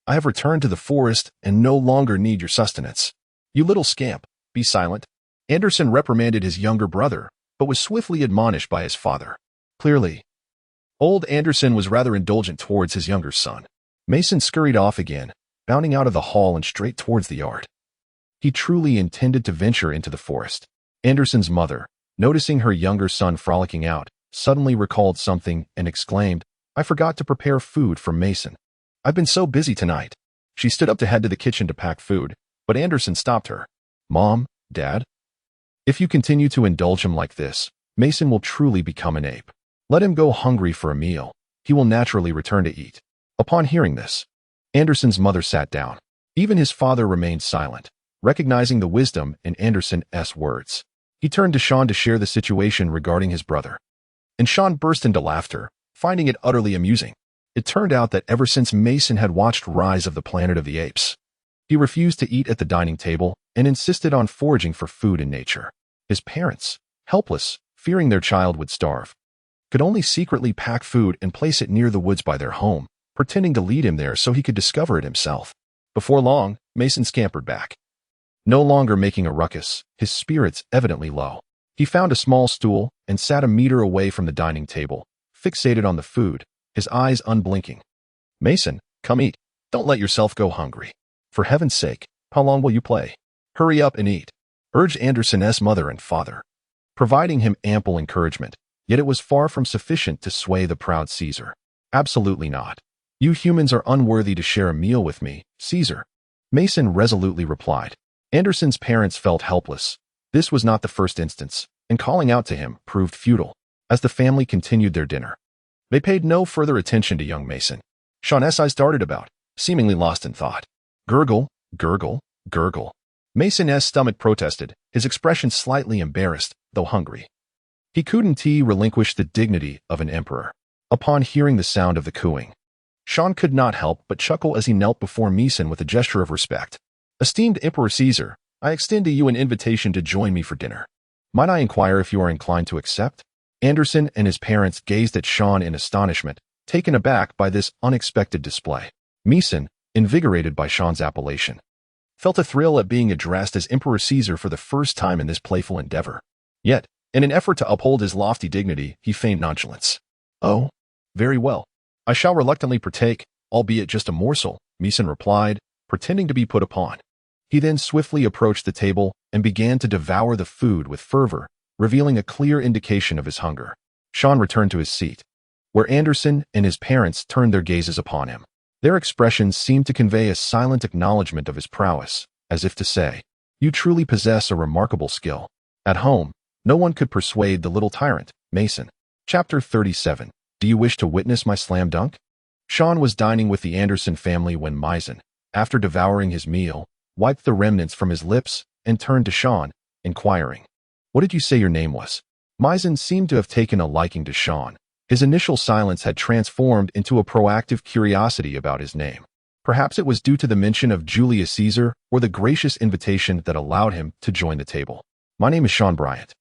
I have returned to the forest and no longer need your sustenance. You little scamp, be silent." Anderson reprimanded his younger brother, but was swiftly admonished by his father. Clearly, old Anderson was rather indulgent towards his younger son. Mason scurried off again, bounding out of the hall and straight towards the yard. He truly intended to venture into the forest. Anderson's mother, noticing her younger son frolicking out, suddenly recalled something and exclaimed, "I forgot to prepare food for Mason. I've been so busy tonight." She stood up to head to the kitchen to pack food, but Anderson stopped her. "Mom, Dad, if you continue to indulge him like this, Mason will truly become an ape. Let him go hungry for a meal. He will naturally return to eat." Upon hearing this, Anderson's mother sat down. Even his father remained silent, recognizing the wisdom in Anderson's words. He turned to Shawn to share the situation regarding his brother, and Shawn burst into laughter, finding it utterly amusing. It turned out that ever since Mason had watched Rise of the Planet of the Apes, he refused to eat at the dining table and insisted on foraging for food in nature. His parents, helpless, fearing their child would starve, could only secretly pack food and place it near the woods by their home, pretending to lead him there so he could discover it himself. Before long, Mason scampered back, no longer making a ruckus, his spirits evidently low. He found a small stool and sat a meter away from the dining table, fixated on the food, his eyes unblinking. "Mason, come eat. Don't let yourself go hungry. For heaven's sake, how long will you play? Hurry up and eat," urged Anderson's mother and father, providing him ample encouragement. Yet it was far from sufficient to sway the proud Caesar. "Absolutely not. You humans are unworthy to share a meal with me, Caesar," Mason resolutely replied. Anderson's parents felt helpless. This was not the first instance, and calling out to him proved futile. As the family continued their dinner, they paid no further attention to young Mason. Shawn's eyes darted about, seemingly lost in thought. "Gurgle, gurgle, gurgle." Mason's stomach protested, his expression slightly embarrassed, though hungry. He couldn't relinquish the dignity of an emperor. Upon hearing the sound of the cooing, Shawn could not help but chuckle as he knelt before Mason with a gesture of respect. "Esteemed Emperor Caesar, I extend to you an invitation to join me for dinner. Might I inquire if you are inclined to accept?" Anderson and his parents gazed at Shawn in astonishment, taken aback by this unexpected display. Mason, invigorated by Shawn's appellation, felt a thrill at being addressed as Emperor Caesar for the first time in this playful endeavor. Yet, in an effort to uphold his lofty dignity, he feigned nonchalance. "Oh, very well. I shall reluctantly partake, albeit just a morsel," Mason replied, pretending to be put upon. He then swiftly approached the table and began to devour the food with fervor, revealing a clear indication of his hunger. Shawn returned to his seat, where Anderson and his parents turned their gazes upon him. Their expressions seemed to convey a silent acknowledgement of his prowess, as if to say, "You truly possess a remarkable skill." At home, no one could persuade the little tyrant, Mason. Chapter 37. Do you wish to witness my slam dunk? Shawn was dining with the Anderson family when Mason, after devouring his meal, wiped the remnants from his lips and turned to Shawn, inquiring, "What did you say your name was?" Mason seemed to have taken a liking to Shawn. His initial silence had transformed into a proactive curiosity about his name. Perhaps it was due to the mention of Julius Caesar or the gracious invitation that allowed him to join the table. "My name is Shawn Bryant,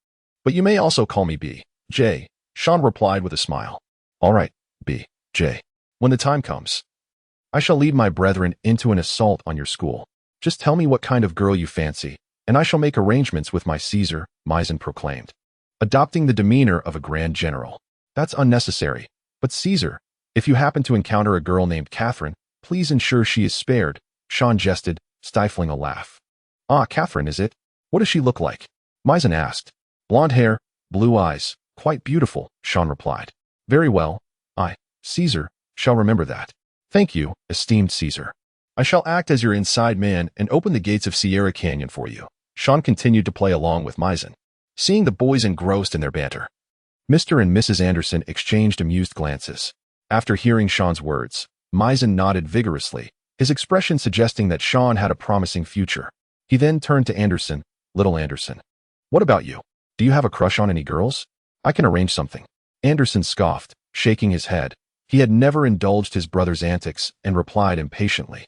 but you may also call me B.J., Shawn replied with a smile. "All right, B.J. When the time comes, I shall lead my brethren into an assault on your school. Just tell me what kind of girl you fancy, and I shall make arrangements with my Caesar," Mason proclaimed, adopting the demeanor of a grand general. "That's unnecessary. But Caesar, if you happen to encounter a girl named Catherine, please ensure she is spared," Shawn jested, stifling a laugh. "Ah, Catherine, is it? What does she look like?" Mason asked. "Blonde hair, blue eyes, quite beautiful," Shawn replied. "Very well. I, Caesar, shall remember that." "Thank you, esteemed Caesar. I shall act as your inside man and open the gates of Sierra Canyon for you." Shawn continued to play along with Mason, seeing the boys engrossed in their banter. Mr. and Mrs. Anderson exchanged amused glances. After hearing Shawn's words, Mason nodded vigorously, his expression suggesting that Shawn had a promising future. He then turned to Anderson. "Little Anderson, what about you? Do you have a crush on any girls? I can arrange something." Anderson scoffed, shaking his head. He had never indulged his brother's antics and replied impatiently,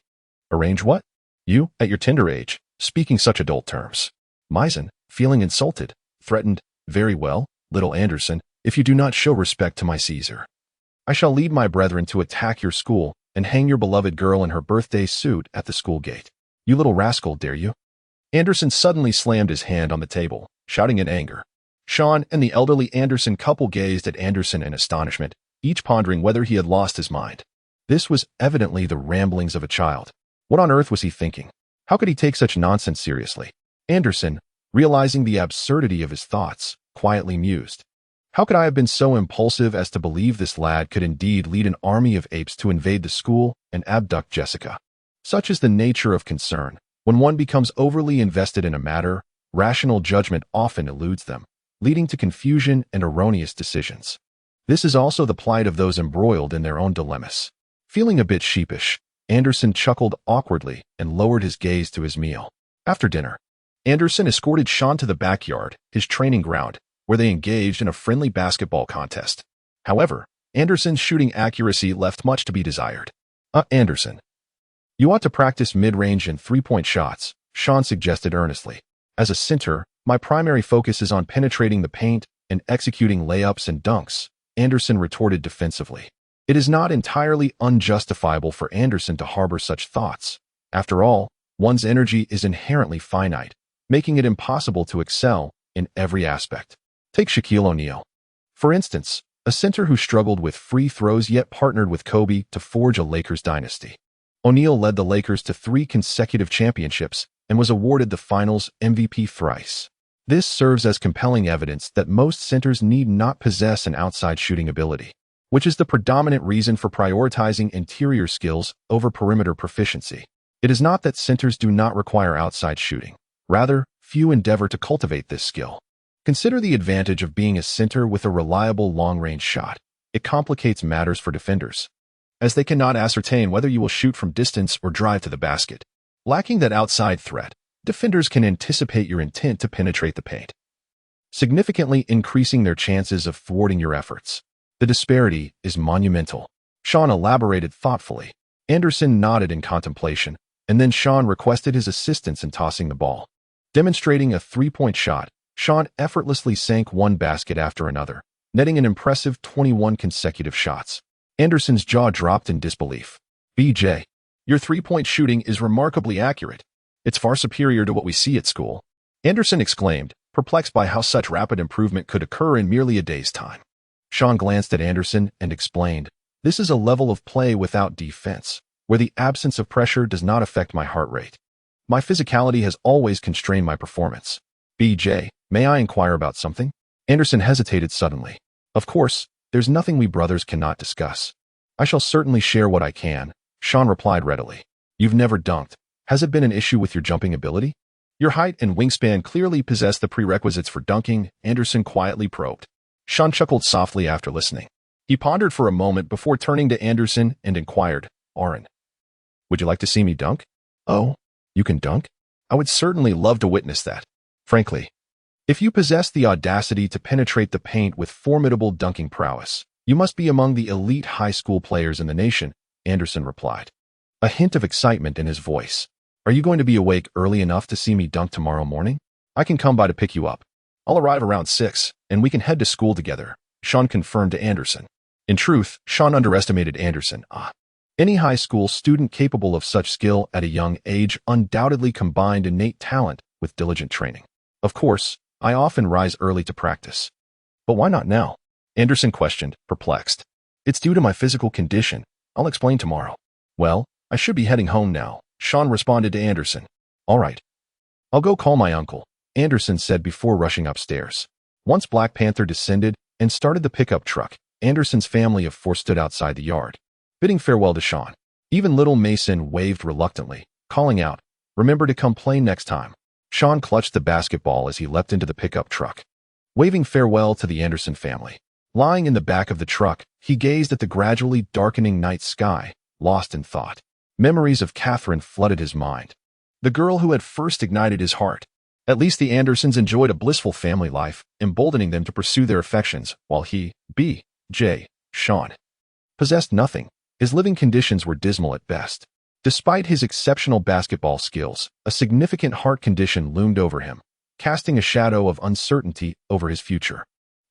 "Arrange what? You, at your tender age, speaking such adult terms." Mason, feeling insulted, threatened, "Very well, little Anderson, if you do not show respect to my Caesar, I shall lead my brethren to attack your school and hang your beloved girl in her birthday suit at the school gate. You little rascal, dare you?" Anderson suddenly slammed his hand on the table, shouting in anger. Shawn and the elderly Anderson couple gazed at Anderson in astonishment, each pondering whether he had lost his mind. This was evidently the ramblings of a child. What on earth was he thinking? How could he take such nonsense seriously? Anderson, realizing the absurdity of his thoughts, quietly mused. How could I have been so impulsive as to believe this lad could indeed lead an army of apes to invade the school and abduct Jessica? Such is the nature of concern. When one becomes overly invested in a matter, rational judgment often eludes them, leading to confusion and erroneous decisions. This is also the plight of those embroiled in their own dilemmas. Feeling a bit sheepish, Anderson chuckled awkwardly and lowered his gaze to his meal. After dinner, Anderson escorted Shawn to the backyard, his training ground, where they engaged in a friendly basketball contest. However, Anderson's shooting accuracy left much to be desired. Anderson, you ought to practice mid-range and three-point shots," Shawn suggested earnestly. "As a center, my primary focus is on penetrating the paint and executing layups and dunks," Anderson retorted defensively. It is not entirely unjustifiable for Anderson to harbor such thoughts. After all, one's energy is inherently finite, making it impossible to excel in every aspect. Take Shaquille O'Neal, for instance, a center who struggled with free throws yet partnered with Kobe to forge a Lakers dynasty. O'Neal led the Lakers to 3 consecutive championships and was awarded the Finals MVP thrice. This serves as compelling evidence that most centers need not possess an outside shooting ability, which is the predominant reason for prioritizing interior skills over perimeter proficiency. It is not that centers do not require outside shooting. Rather, few endeavor to cultivate this skill. Consider the advantage of being a center with a reliable long-range shot. It complicates matters for defenders, as they cannot ascertain whether you will shoot from distance or drive to the basket. Lacking that outside threat, defenders can anticipate your intent to penetrate the paint, significantly increasing their chances of thwarting your efforts. The disparity is monumental. Shawn elaborated thoughtfully. Anderson nodded in contemplation, and then Shawn requested his assistance in tossing the ball. Demonstrating a three-point shot, Shawn effortlessly sank one basket after another, netting an impressive 21 consecutive shots. Anderson's jaw dropped in disbelief. "BJ, your three-point shooting is remarkably accurate. It's far superior to what we see at school," Anderson exclaimed, perplexed by how such rapid improvement could occur in merely a day's time. Shawn glanced at Anderson and explained, "This is a level of play without defense. where the absence of pressure does not affect my heart rate. My physicality has always constrained my performance. BJ, may I inquire about something? Anderson hesitated suddenly. Of course, there's nothing we brothers cannot discuss. I shall certainly share what I can, Shawn replied readily. You've never dunked. Has it been an issue with your jumping ability? Your height and wingspan clearly possess the prerequisites for dunking, Anderson quietly probed. Shawn chuckled softly after listening. He pondered for a moment before turning to Anderson and inquired, Aaron, would you like to see me dunk? Oh, you can dunk? I would certainly love to witness that. Frankly, if you possess the audacity to penetrate the paint with formidable dunking prowess, you must be among the elite high school players in the nation, Anderson replied. A hint of excitement in his voice. Are you going to be awake early enough to see me dunk tomorrow morning? I can come by to pick you up. I'll arrive around 6, and we can head to school together, Shawn confirmed to Anderson. In truth, Shawn underestimated Anderson. Any high school student capable of such skill at a young age undoubtedly combined innate talent with diligent training. Of course, I often rise early to practice. But why not now? Anderson questioned, perplexed. It's due to my physical condition. I'll explain tomorrow. Well, I should be heading home now, Shawn responded to Anderson. All right. I'll go call my uncle, Anderson said before rushing upstairs. Once Black Panther descended and started the pickup truck, Anderson's family of 4 stood outside the yard, bidding farewell to Shawn. Even little Mason waved reluctantly, calling out, remember to come play next time. Shawn clutched the basketball as he leapt into the pickup truck, waving farewell to the Anderson family. Lying in the back of the truck, he gazed at the gradually darkening night sky, lost in thought. Memories of Catherine flooded his mind, the girl who had first ignited his heart. At least the Andersons enjoyed a blissful family life, emboldening them to pursue their affections, while he, B.J., Shawn, possessed nothing. His living conditions were dismal at best. Despite his exceptional basketball skills, a significant heart condition loomed over him, casting a shadow of uncertainty over his future.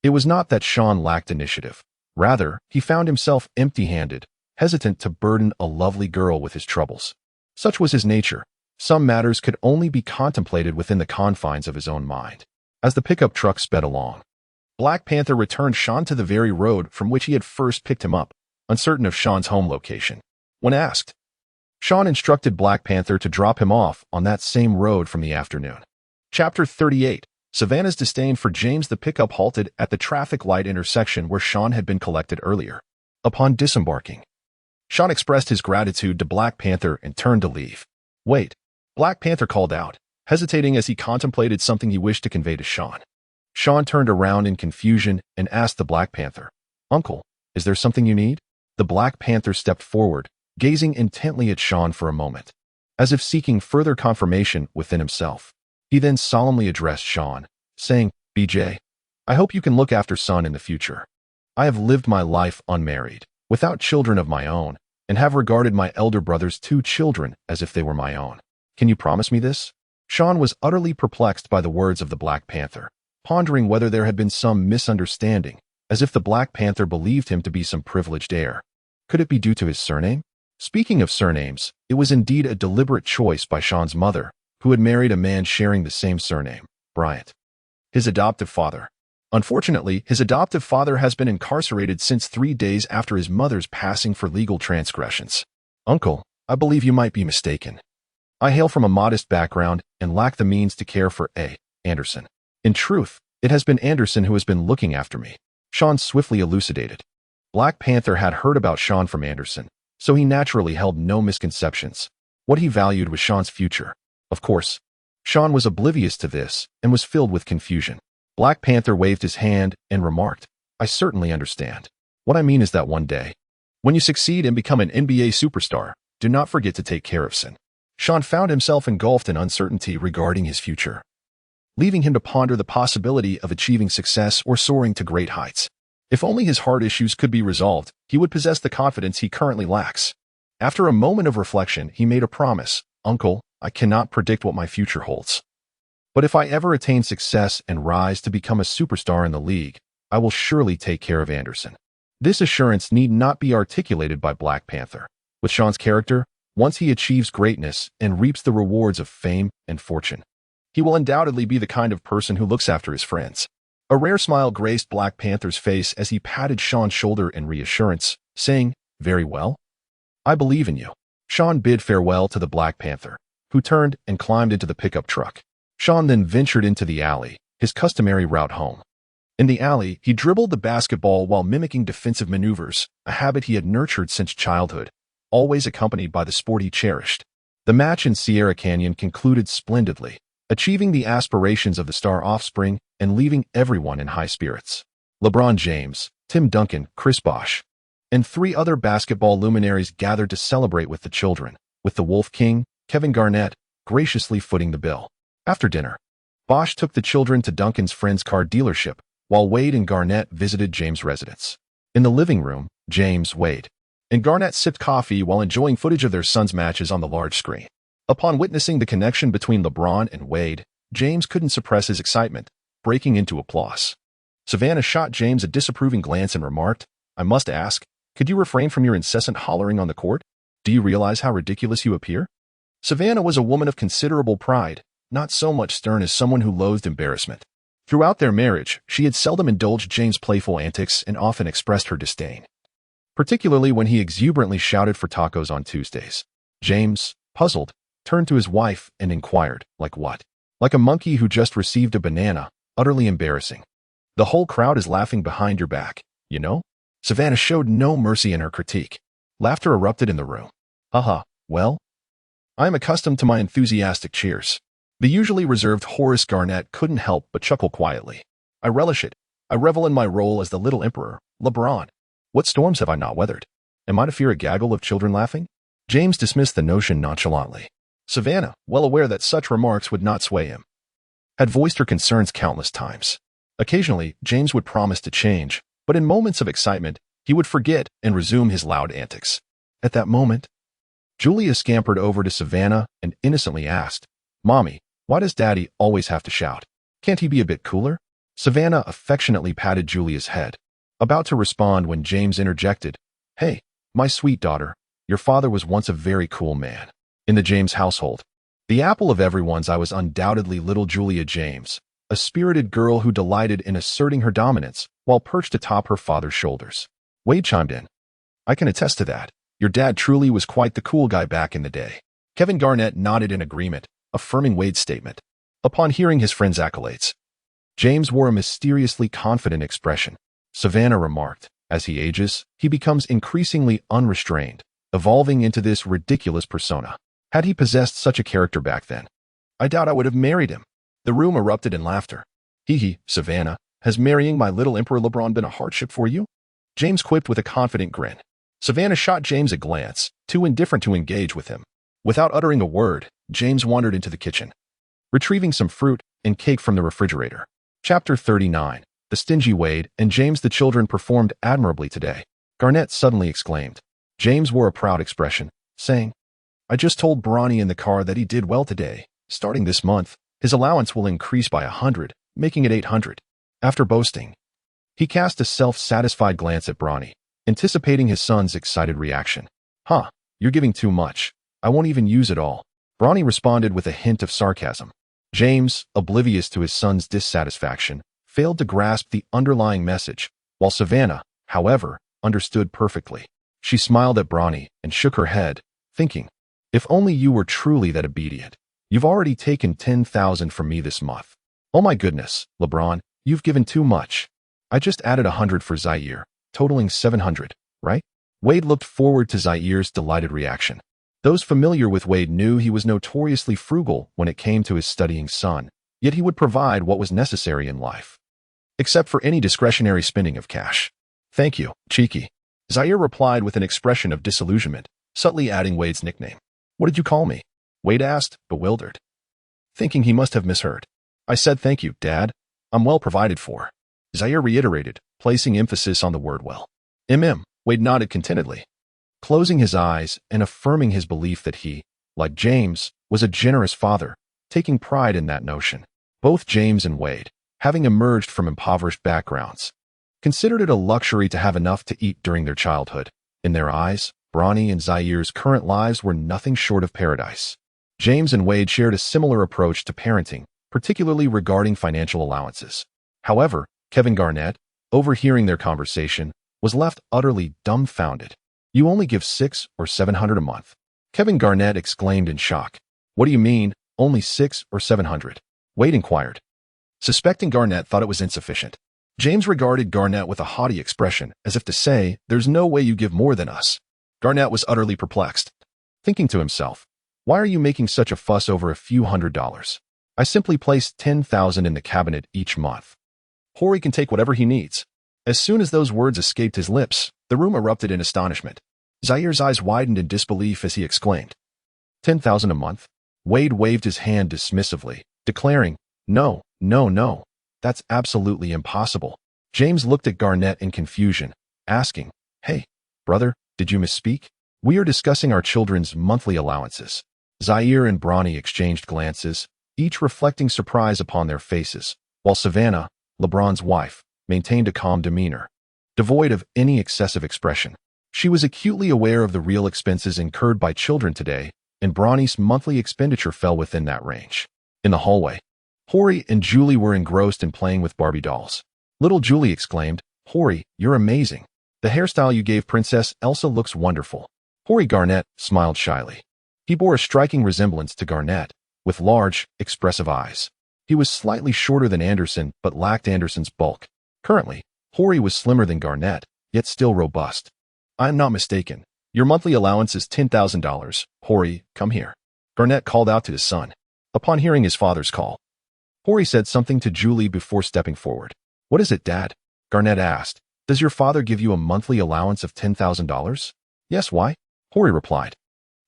It was not that Shawn lacked initiative. Rather, he found himself empty-handed, hesitant to burden a lovely girl with his troubles. Such was his nature. Some matters could only be contemplated within the confines of his own mind. As the pickup truck sped along, Black Panther returned Shawn to the very road from which he had first picked him up, uncertain of Shawn's home location. When asked, Shawn instructed Black Panther to drop him off on that same road from the afternoon. Chapter 38. Savannah's disdain for James. The pickup halted at the traffic light intersection where Shawn had been collected earlier. Upon disembarking, Shawn expressed his gratitude to Black Panther and turned to leave. Wait, Black Panther called out, hesitating as he contemplated something he wished to convey to Shawn. Shawn turned around in confusion and asked the Black Panther, Uncle, is there something you need? The Black Panther stepped forward, gazing intently at Shawn for a moment, as if seeking further confirmation within himself. He then solemnly addressed Shawn, saying, BJ, I hope you can look after son in the future. I have lived my life unmarried, without children of my own, and have regarded my elder brother's 2 children as if they were my own. Can you promise me this? Shawn was utterly perplexed by the words of the Black Panther, pondering whether there had been some misunderstanding, as if the Black Panther believed him to be some privileged heir. Could it be due to his surname? Speaking of surnames, it was indeed a deliberate choice by Shawn's mother, who had married a man sharing the same surname, Bryant. His adoptive father. Unfortunately, his adoptive father has been incarcerated since 3 days after his mother's passing for legal transgressions. Uncle, I believe you might be mistaken. I hail from a modest background and lack the means to care for A. Anderson. In truth, it has been Anderson who has been looking after me. Shawn swiftly elucidated. Black Panther had heard about Shawn from Anderson, so he naturally held no misconceptions. What he valued was Shawn's future. Of course, Shawn was oblivious to this and was filled with confusion. Black Panther waved his hand and remarked, I certainly understand. What I mean is that one day, when you succeed and become an NBA superstar, do not forget to take care of son. Shawn found himself engulfed in uncertainty regarding his future, leaving him to ponder the possibility of achieving success or soaring to great heights. If only his heart issues could be resolved, he would possess the confidence he currently lacks. After a moment of reflection, he made a promise. Uncle, I cannot predict what my future holds. But if I ever attain success and rise to become a superstar in the league, I will surely take care of Anderson. This assurance need not be articulated by Black Panther. With Shawn's character, once he achieves greatness and reaps the rewards of fame and fortune, he will undoubtedly be the kind of person who looks after his friends. A rare smile graced Black Panther's face as he patted Shawn's shoulder in reassurance, saying, Very well. I believe in you. Shawn bid farewell to the Black Panther, who turned and climbed into the pickup truck. Shawn then ventured into the alley, his customary route home. In the alley, he dribbled the basketball while mimicking defensive maneuvers, a habit he had nurtured since childhood, always accompanied by the sport he cherished. The match in Sierra Canyon concluded splendidly, achieving the aspirations of the star offspring and leaving everyone in high spirits. LeBron James, Tim Duncan, Chris Bosh, and 3 other basketball luminaries gathered to celebrate with the children, with the Wolf King, Kevin Garnett, graciously footing the bill. After dinner, Bosh took the children to Duncan's friend's car dealership, while Wade and Garnett visited James' residence. In the living room, James, Wade, and Garnett sipped coffee while enjoying footage of their sons' matches on the large screen. Upon witnessing the connection between LeBron and Wade, James couldn't suppress his excitement, breaking into applause. Savannah shot James a disapproving glance and remarked, "I must ask, could you refrain from your incessant hollering on the court? Do you realize how ridiculous you appear?" Savannah was a woman of considerable pride, not so much stern as someone who loathed embarrassment. Throughout their marriage, she had seldom indulged James' playful antics and often expressed her disdain, particularly when he exuberantly shouted for tacos on Tuesdays. James, puzzled, turned to his wife and inquired, "Like what?" "Like a monkey who just received a banana, utterly embarrassing. The whole crowd is laughing behind your back, you know?" Savannah showed no mercy in her critique. Laughter erupted in the room. "Haha, well, I am accustomed to my enthusiastic cheers." The usually reserved Horace Garnett couldn't help but chuckle quietly. "I relish it. I revel in my role as the little emperor, LeBron. What storms have I not weathered? Am I to fear a gaggle of children laughing?" James dismissed the notion nonchalantly. Savannah, well aware that such remarks would not sway him, had voiced her concerns countless times. Occasionally, James would promise to change, but in moments of excitement, he would forget and resume his loud antics. At that moment, Julia scampered over to Savannah and innocently asked, "Mommy, why does Daddy always have to shout? Can't he be a bit cooler?" Savannah affectionately patted Julia's head, about to respond when James interjected, "Hey, my sweet daughter, your father was once a very cool man." In the James household, the apple of everyone's eye was undoubtedly little Julia James, a spirited girl who delighted in asserting her dominance while perched atop her father's shoulders. Wade chimed in, "I can attest to that. Your dad truly was quite the cool guy back in the day." Kevin Garnett nodded in agreement, affirming Wade's statement. Upon hearing his friend's accolades, James wore a mysteriously confident expression. Savannah remarked, "As he ages, he becomes increasingly unrestrained, evolving into this ridiculous persona. Had he possessed such a character back then, I doubt I would have married him." The room erupted in laughter. "Hee, Savannah, has marrying my little Emperor LeBron been a hardship for you?" James quipped with a confident grin. Savannah shot James a glance, too indifferent to engage with him. Without uttering a word, James wandered into the kitchen, retrieving some fruit and cake from the refrigerator. Chapter 39. The stingy Wade and James. The children performed admirably today, Garnett suddenly exclaimed. James wore a proud expression, saying, "I just told Bronny in the car that he did well today. Starting this month, his allowance will increase by 100, making it 800. After boasting, he cast a self-satisfied glance at Bronny, anticipating his son's excited reaction. "Huh, you're giving too much. I won't even use it all." Bronny responded with a hint of sarcasm. James, oblivious to his son's dissatisfaction, failed to grasp the underlying message, while Savannah, however, understood perfectly. She smiled at Bronny and shook her head, thinking, "If only you were truly that obedient. You've already taken 10,000 from me this month. Oh my goodness, LeBron, you've given too much. I just added 100 for Zaire, totaling 700, right?" Wade looked forward to Zaire's delighted reaction. Those familiar with Wade knew he was notoriously frugal when it came to his studying son, yet he would provide what was necessary in life, except for any discretionary spending of cash. "Thank you, cheeky." Zaire replied with an expression of disillusionment, subtly adding Wade's nickname. "What did you call me?" Wade asked, bewildered, thinking he must have misheard. "I said thank you, Dad. I'm well provided for," Zaire reiterated, placing emphasis on the word well. Wade nodded contentedly, closing his eyes and affirming his belief that he, like James, was a generous father, taking pride in that notion. Both James and Wade, having emerged from impoverished backgrounds, considered it a luxury to have enough to eat during their childhood. In their eyes, Bronny and Zaire's current lives were nothing short of paradise. James and Wade shared a similar approach to parenting, particularly regarding financial allowances. However, Kevin Garnett, overhearing their conversation, was left utterly dumbfounded. "You only give 600 or 700 a month. Kevin Garnett exclaimed in shock. What do you mean, only 600 or 700? Wade inquired. Suspecting Garnett thought it was insufficient. James regarded Garnett with a haughty expression, as if to say, there's no way you give more than us. Garnett was utterly perplexed, thinking to himself, why are you making such a fuss over a few $100s? I simply place 10,000 in the cabinet each month. Horry can take whatever he needs. As soon as those words escaped his lips, the room erupted in astonishment. Zair's eyes widened in disbelief as he exclaimed, 10,000 a month? Wade waved his hand dismissively, declaring, no, no, no, that's absolutely impossible. James looked at Garnett in confusion, asking, hey, brother, did you misspeak? We are discussing our children's monthly allowances. Zaire and Bronny exchanged glances, each reflecting surprise upon their faces, while Savannah, LeBron's wife, maintained a calm demeanor, devoid of any excessive expression. She was acutely aware of the real expenses incurred by children today, and Bronny's monthly expenditure fell within that range. In the hallway, Horry and Julie were engrossed in playing with Barbie dolls. Little Julie exclaimed, Horry, you're amazing. The hairstyle you gave Princess Elsa looks wonderful. Horry Garnett smiled shyly. He bore a striking resemblance to Garnett, with large, expressive eyes. He was slightly shorter than Anderson, but lacked Anderson's bulk. Currently, Horry was slimmer than Garnett, yet still robust. I am not mistaken. Your monthly allowance is $10,000. Horry, come here. Garnett called out to his son. Upon hearing his father's call, Horry said something to Julie before stepping forward. What is it, Dad? Garnett asked. Does your father give you a monthly allowance of $10,000? Yes, why? Horry replied.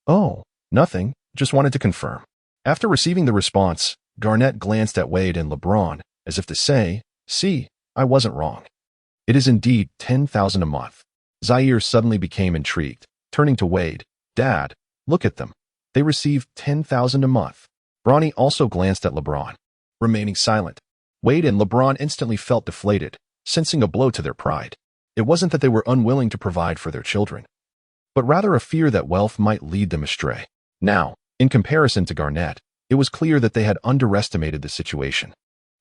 Oh, nothing. Just wanted to confirm. After receiving the response, Garnett glanced at Wade and LeBron, as if to say, see, I wasn't wrong. It is indeed $10,000 a month. Zaire suddenly became intrigued, turning to Wade. Dad, look at them. They receive $10,000 a month. Bronny also glanced at LeBron, remaining silent. Wade and LeBron instantly felt deflated, sensing a blow to their pride. It wasn't that they were unwilling to provide for their children, but rather a fear that wealth might lead them astray. Now, in comparison to Garnett, it was clear that they had underestimated the situation.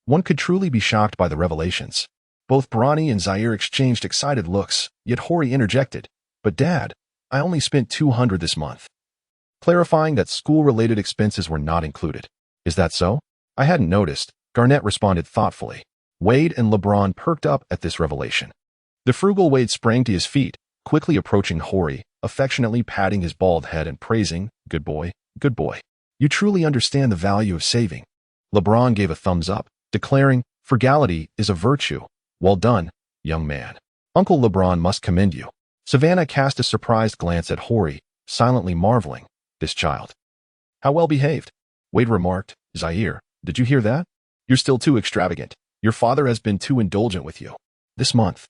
One could truly be shocked by the revelations. Both Bronny and Zaire exchanged excited looks, yet Horry interjected, But Dad, I only spent $200 this month. Clarifying that school-related expenses were not included. Is that so? I hadn't noticed, Garnett responded thoughtfully. Wade and LeBron perked up at this revelation. The frugal Wade sprang to his feet, quickly approaching Horry, affectionately patting his bald head and praising, good boy, good boy. You truly understand the value of saving. LeBron gave a thumbs up, declaring, frugality is a virtue. Well done, young man. Uncle LeBron must commend you. Savannah cast a surprised glance at Horry, silently marveling, this child. How well behaved. Wade remarked, Zaire, did you hear that? You're still too extravagant. Your father has been too indulgent with you. This month.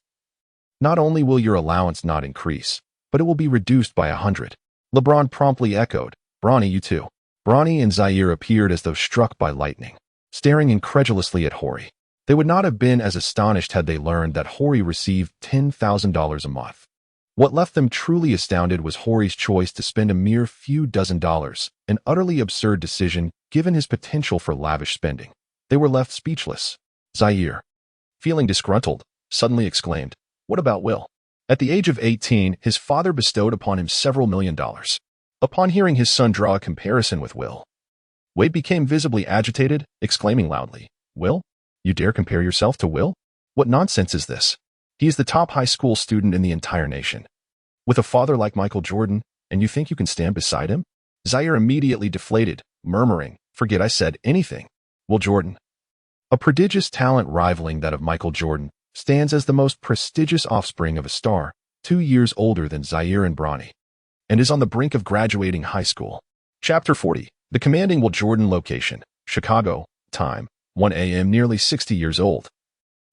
Not only will your allowance not increase, but it will be reduced by 100. LeBron promptly echoed, Bronny, you too. Bronny and Zaire appeared as though struck by lightning, staring incredulously at Horry. They would not have been as astonished had they learned that Horry received $10,000 a month. What left them truly astounded was Horry's choice to spend a mere few dozen dollars, an utterly absurd decision given his potential for lavish spending. They were left speechless. Zaire, feeling disgruntled, suddenly exclaimed, what about Will? At the age of 18, his father bestowed upon him several $1 million. Upon hearing his son draw a comparison with Will, Wade became visibly agitated, exclaiming loudly, Will? You dare compare yourself to Will? What nonsense is this? He is the top high school student in the entire nation. With a father like Michael Jordan, and you think you can stand beside him? Zaire immediately deflated, murmuring, forget I said anything. Will Jordan, a prodigious talent rivaling that of Michael Jordan, stands as the most prestigious offspring of a star, 2 years older than Zaire and Bronny, and is on the brink of graduating high school. Chapter 40. The commanding Will Jordan location, Chicago, time, 1 a.m. Nearly 60 years old.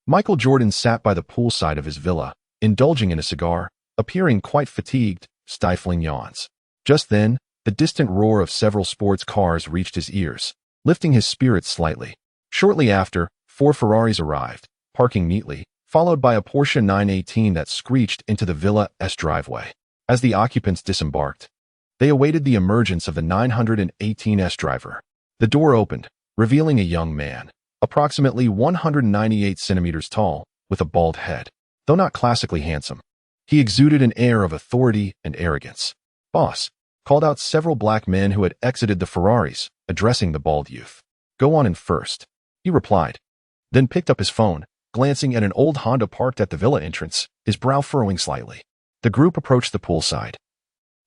Michael Jordan sat by the poolside of his villa, indulging in a cigar, appearing quite fatigued, stifling yawns. Just then, the distant roar of several sports cars reached his ears, lifting his spirits slightly. Shortly after, 4 Ferraris arrived, parking neatly, followed by a Porsche 918 that screeched into the villa's driveway. As the occupants disembarked, they awaited the emergence of the 918's driver. The door opened, revealing a young man, approximately 198 centimeters tall, with a bald head. Though not classically handsome, he exuded an air of authority and arrogance. Boss, called out several black men who had exited the Ferraris, addressing the bald youth. "Go on in first," he replied, then picked up his phone, glancing at an old Honda parked at the villa entrance, his brow furrowing slightly. The group approached the poolside,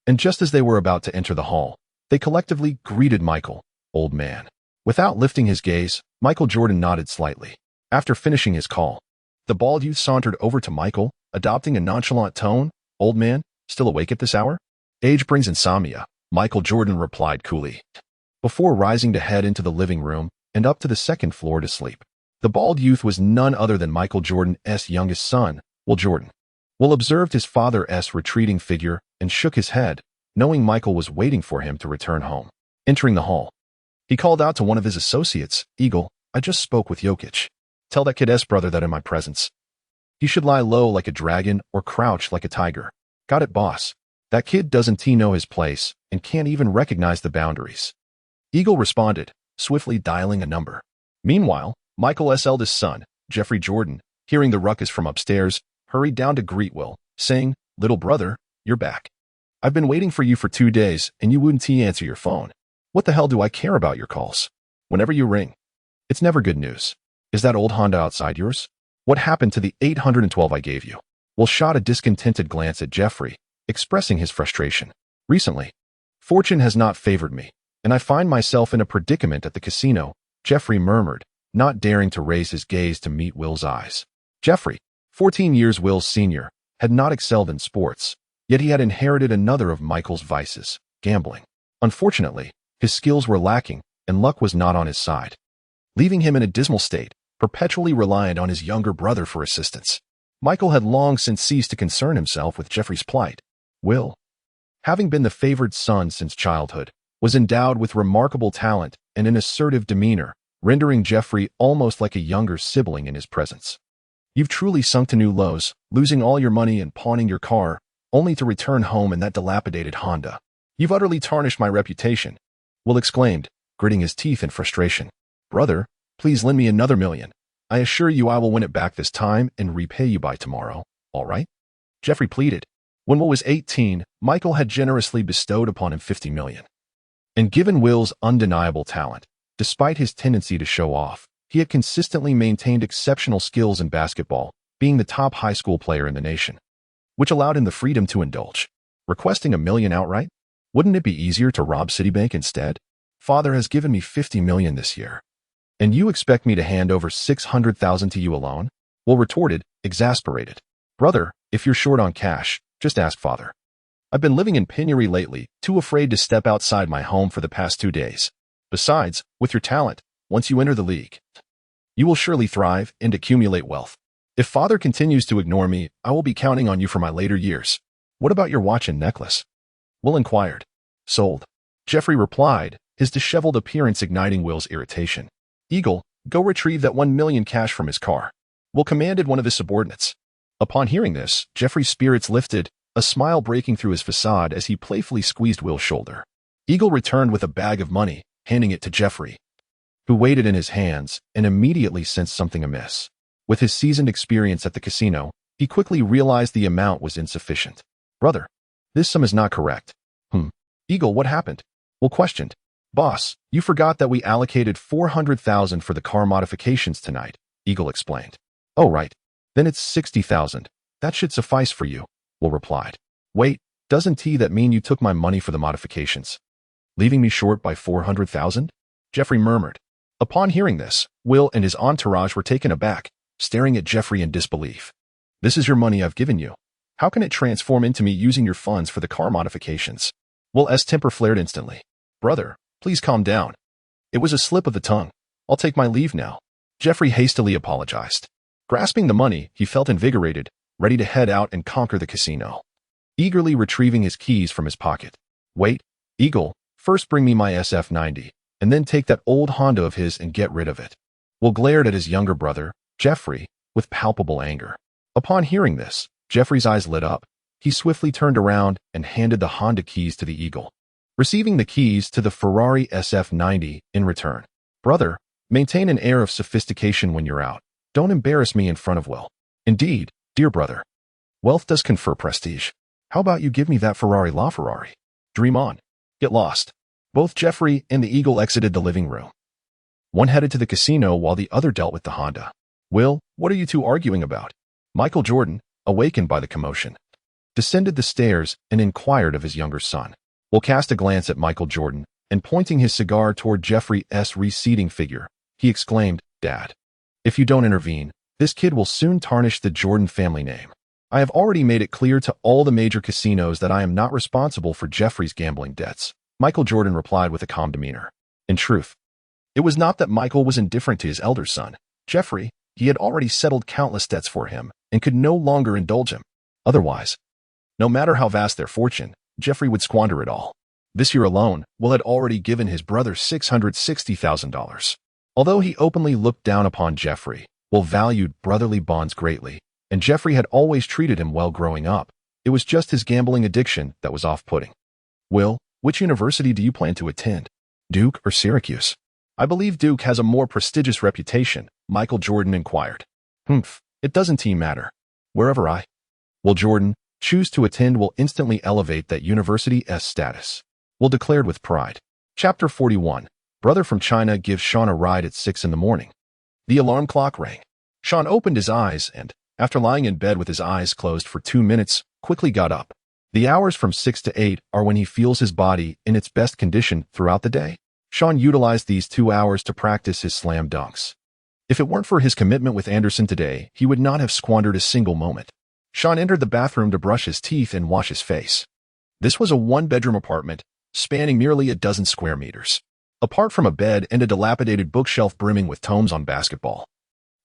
and just as they were about to enter the hall, they collectively greeted Michael, "Old man." Without lifting his gaze, Michael Jordan nodded slightly. After finishing his call, the bald youth sauntered over to Michael, adopting a nonchalant tone. "Old man, still awake at this hour?" "Age brings insomnia," Michael Jordan replied coolly, before rising to head into the living room and up to the second floor to sleep. The bald youth was none other than Michael Jordan's youngest son, Will Jordan. Will observed his father's retreating figure and shook his head, knowing Michael was waiting for him to return home. Entering the hall, he called out to one of his associates, "Eagle, I just spoke with Jokic. Tell that kid's brother that in my presence he should lie low like a dragon or crouch like a tiger." "Got it, boss. That kid doesn't know his place and can't even recognize the boundaries," Eagle responded, swiftly dialing a number. Meanwhile, Michael's eldest son, Jeffrey Jordan, hearing the ruckus from upstairs, hurried down to greet Will, saying, "Little brother, you're back. I've been waiting for you for 2 days and you wouldn't answer your phone. What the hell do I care about your calls? Whenever you ring, it's never good news. Is that old Honda outside yours? What happened to the 812 I gave you?" Will shot a discontented glance at Jeffrey, expressing his frustration. "Recently, fortune has not favored me, and I find myself in a predicament at the casino," Jeffrey murmured, not daring to raise his gaze to meet Will's eyes. Jeffrey, 14 years Will's senior, had not excelled in sports, yet he had inherited another of Michael's vices, gambling. Unfortunately, his skills were lacking, and luck was not on his side, leaving him in a dismal state, perpetually reliant on his younger brother for assistance. Michael had long since ceased to concern himself with Jeffrey's plight. Will, having been the favored son since childhood, was endowed with remarkable talent and an assertive demeanor, rendering Jeffrey almost like a younger sibling in his presence. "You've truly sunk to new lows, losing all your money and pawning your car, only to return home in that dilapidated Honda. You've utterly tarnished my reputation," Will exclaimed, gritting his teeth in frustration. "Brother, please lend me another $1 million. I assure you I will win it back this time and repay you by tomorrow, all right?" Jeffrey pleaded. When Will was 18, Michael had generously bestowed upon him $50 million. And given Will's undeniable talent, despite his tendency to show off, he had consistently maintained exceptional skills in basketball, being the top high school player in the nation, which allowed him the freedom to indulge. Requesting $1 million outright? Wouldn't it be easier to rob Citibank instead? "Father has given me $50 million this year, and you expect me to hand over $600,000 to you alone?" Will retorted, exasperated. "Brother, if you're short on cash, just ask father. I've been living in penury lately, too afraid to step outside my home for the past 2 days. Besides, with your talent, once you enter the league, you will surely thrive and accumulate wealth. If father continues to ignore me, I will be counting on you for my later years. What about your watch and necklace?" Will inquired. "Sold," Jeffrey replied, his disheveled appearance igniting Will's irritation. "Eagle, go retrieve that $1 million cash from his car," Will commanded one of his subordinates. Upon hearing this, Jeffrey's spirits lifted, a smile breaking through his facade as he playfully squeezed Will's shoulder. Eagle returned with a bag of money, handing it to Jeffrey, who weighed it in his hands and immediately sensed something amiss. With his seasoned experience at the casino, he quickly realized the amount was insufficient. "Brother, this sum is not correct." Eagle, what happened?" Will questioned. "Boss, you forgot that we allocated $400,000 for the car modifications tonight," Eagle explained. "Oh, right. Then it's $60,000. That should suffice for you," Will replied. "Wait, doesn't that mean you took my money for the modifications, leaving me short by $400,000? Jeffrey murmured. Upon hearing this, Will and his entourage were taken aback, staring at Jeffrey in disbelief. "This is your money I've given you. How can it transform into me using your funds for the car modifications?" Will's temper flared instantly. "Brother, please calm down. It was a slip of the tongue. I'll take my leave now." Jeffrey hastily apologized. Grasping the money, he felt invigorated, ready to head out and conquer the casino. Eagerly retrieving his keys from his pocket. "Wait, Eagle, first bring me my SF90, and then take that old Honda of his and get rid of it." Will glared at his younger brother, Jeffrey, with palpable anger. Upon hearing this, Jeffrey's eyes lit up. He swiftly turned around and handed the Honda keys to the Eagle, receiving the keys to the Ferrari SF90 in return. "Brother, maintain an air of sophistication when you're out. Don't embarrass me in front of Will." "Indeed, dear brother. Wealth does confer prestige. How about you give me that Ferrari LaFerrari? Dream on." Get lost. Both Jeffrey and the Eagle exited the living room. One headed to the casino while the other dealt with the Honda. Will, what are you two arguing about? Michael Jordan, awakened by the commotion, descended the stairs and inquired of his younger son. Will cast a glance at Michael Jordan, and pointing his cigar toward Jeffrey's receding figure, he exclaimed, "Dad, if you don't intervene, this kid will soon tarnish the Jordan family name. I have already made it clear to all the major casinos that I am not responsible for Jeffrey's gambling debts." Michael Jordan replied with a calm demeanor. In truth, it was not that Michael was indifferent to his elder son, Jeffrey. He had already settled countless debts for him and could no longer indulge him. Otherwise, no matter how vast their fortune, Jeffrey would squander it all. This year alone, Will had already given his brother $660,000. Although he openly looked down upon Jeffrey, Will valued brotherly bonds greatly, and Jeffrey had always treated him well growing up. It was just his gambling addiction that was off-putting. Will, which university do you plan to attend? Duke or Syracuse? I believe Duke has a more prestigious reputation, Michael Jordan inquired. It doesn't matter. Wherever I, Will Jordan, choose to attend will instantly elevate that university's status. Will declared with pride. Chapter 41. Brother from China gives Shawn a ride at 6 in the morning. The alarm clock rang. Shawn opened his eyes and, after lying in bed with his eyes closed for 2 minutes, quickly got up. The hours from 6 to 8 are when he feels his body in its best condition throughout the day. Shawn utilized these 2 hours to practice his slam dunks. If it weren't for his commitment with Anderson today, he would not have squandered a single moment. Shawn entered the bathroom to brush his teeth and wash his face. This was a one-bedroom apartment, spanning merely a dozen square meters. Apart from a bed and a dilapidated bookshelf brimming with tomes on basketball,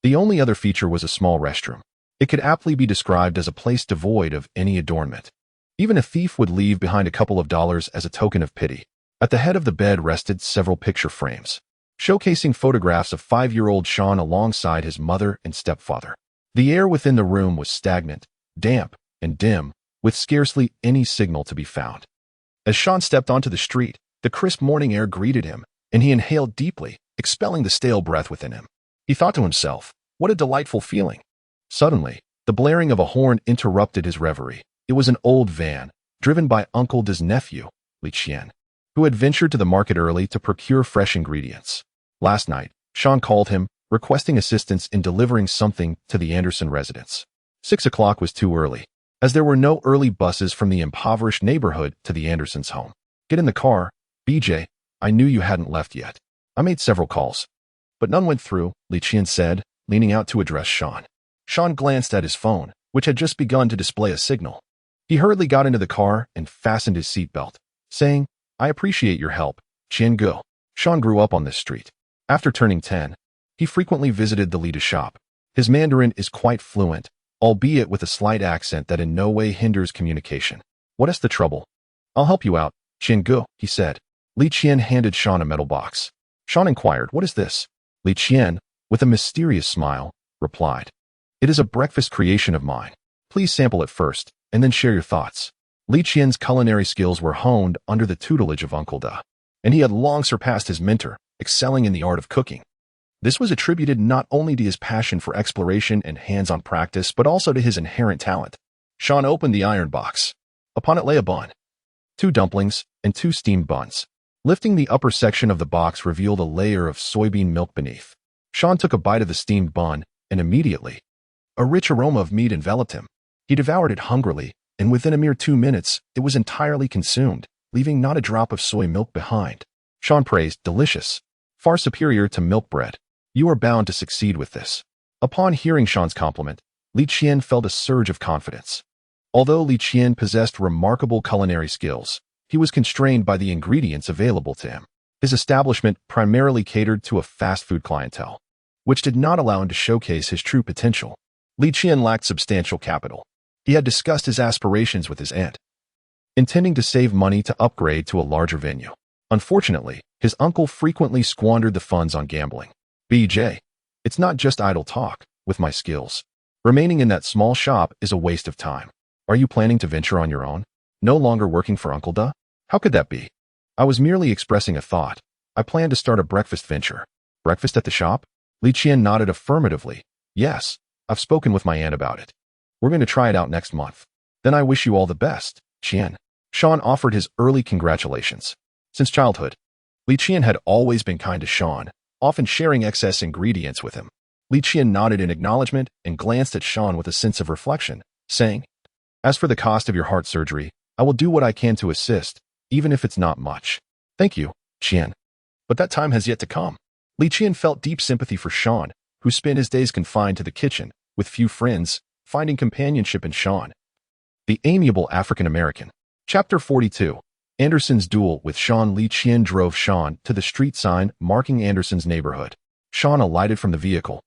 the only other feature was a small restroom. It could aptly be described as a place devoid of any adornment. Even a thief would leave behind a couple of dollars as a token of pity. At the head of the bed rested several picture frames, showcasing photographs of 5-year-old Shawn alongside his mother and stepfather. The air within the room was stagnant, damp, and dim, with scarcely any signal to be found. As Shawn stepped onto the street, the crisp morning air greeted him, and he inhaled deeply, expelling the stale breath within him. He thought to himself, what a delightful feeling. Suddenly, the blaring of a horn interrupted his reverie. It was an old van, driven by Uncle Da's nephew, Li Qian, who had ventured to the market early to procure fresh ingredients. Last night, Shawn called him, requesting assistance in delivering something to the Anderson residence. 6 o'clock was too early, as there were no early buses from the impoverished neighborhood to the Andersons' home. Get in the car, BJ. I knew you hadn't left yet. I made several calls, but none went through, Li Qian said, leaning out to address Shawn. Shawn glanced at his phone, which had just begun to display a signal. He hurriedly got into the car and fastened his seatbelt, saying, I appreciate your help, Qian. Shawn grew up on this street. After turning 10, he frequently visited the Lida shop. His Mandarin is quite fluent, albeit with a slight accent that in no way hinders communication. What is the trouble? I'll help you out, Qian, he said. Li Qian handed Shawn a metal box. Shawn inquired, what is this? Li Qian, with a mysterious smile, replied, it is a breakfast creation of mine. Please sample it first, and then share your thoughts. Li Qian's culinary skills were honed under the tutelage of Uncle Da, and he had long surpassed his mentor, excelling in the art of cooking. This was attributed not only to his passion for exploration and hands-on practice, but also to his inherent talent. Shawn opened the iron box. Upon it lay a bun, 2 dumplings, and 2 steamed buns. Lifting the upper section of the box revealed a layer of soybean milk beneath. Shawn took a bite of the steamed bun, and immediately, a rich aroma of meat enveloped him. He devoured it hungrily, and within a mere 2 minutes, it was entirely consumed, leaving not a drop of soy milk behind. Shawn praised, delicious, far superior to milk bread. You are bound to succeed with this. Upon hearing Shawn's compliment, Li Qian felt a surge of confidence. Although Li Qian possessed remarkable culinary skills, he was constrained by the ingredients available to him. His establishment primarily catered to a fast food clientele, which did not allow him to showcase his true potential. Li Qian lacked substantial capital. He had discussed his aspirations with his aunt, intending to save money to upgrade to a larger venue. Unfortunately, his uncle frequently squandered the funds on gambling. BJ, it's not just idle talk. With my skills, remaining in that small shop is a waste of time. Are you planning to venture on your own? No longer working for Uncle Da? How could that be? I was merely expressing a thought. I plan to start a breakfast venture. Breakfast at the shop? Li Qian nodded affirmatively. Yes, I've spoken with my aunt about it. We're going to try it out next month. Then I wish you all the best, Qian. Shawn offered his early congratulations. Since childhood, Li Qian had always been kind to Shawn, often sharing excess ingredients with him. Li Qian nodded in acknowledgement and glanced at Shawn with a sense of reflection, saying, "As for the cost of your heart surgery, I will do what I can to assist, even if it's not much." "Thank you, Qian. But that time has yet to come." Li Qian felt deep sympathy for Shawn, who spent his days confined to the kitchen, with few friends, finding companionship in Shawn. The amiable African-American. Chapter 42. Anderson's duel with Shawn. Li Qian drove Shawn to the street sign marking Anderson's neighborhood. Shawn alighted from the vehicle,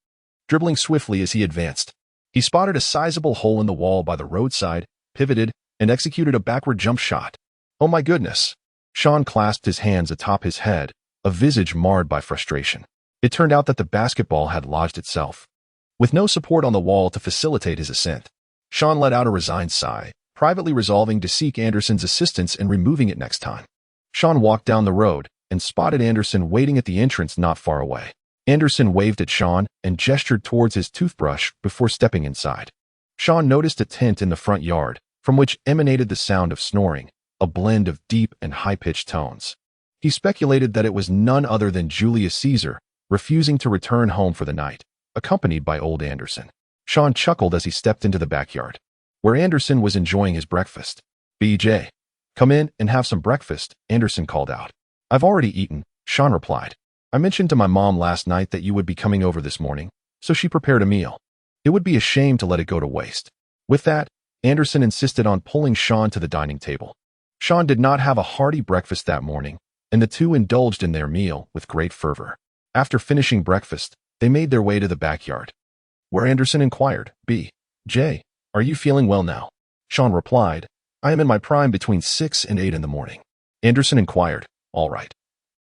dribbling swiftly as he advanced. He spotted a sizable hole in the wall by the roadside, pivoted, and executed a backward jump shot. "Oh my goodness!" Shawn clasped his hands atop his head, a visage marred by frustration. It turned out that the basketball had lodged itself. With no support on the wall to facilitate his ascent, Shawn let out a resigned sigh, privately resolving to seek Anderson's assistance in removing it next time. Shawn walked down the road and spotted Anderson waiting at the entrance not far away. Anderson waved at Shawn and gestured towards his toothbrush before stepping inside. Shawn noticed a tent in the front yard, from which emanated the sound of snoring, a blend of deep and high-pitched tones. He speculated that it was none other than Julius Caesar, refusing to return home for the night, accompanied by old Anderson. Shawn chuckled as he stepped into the backyard, where Anderson was enjoying his breakfast. "BJ, come in and have some breakfast," Anderson called out. "I've already eaten," Shawn replied. "I mentioned to my mom last night that you would be coming over this morning, so she prepared a meal. It would be a shame to let it go to waste." With that, Anderson insisted on pulling Shawn to the dining table. Shawn did not have a hearty breakfast that morning, and the two indulged in their meal with great fervor. After finishing breakfast, they made their way to the backyard, where Anderson inquired, "BJ, are you feeling well now?" Shawn replied, "I am in my prime between 6 and 8 in the morning." Anderson inquired, "All right.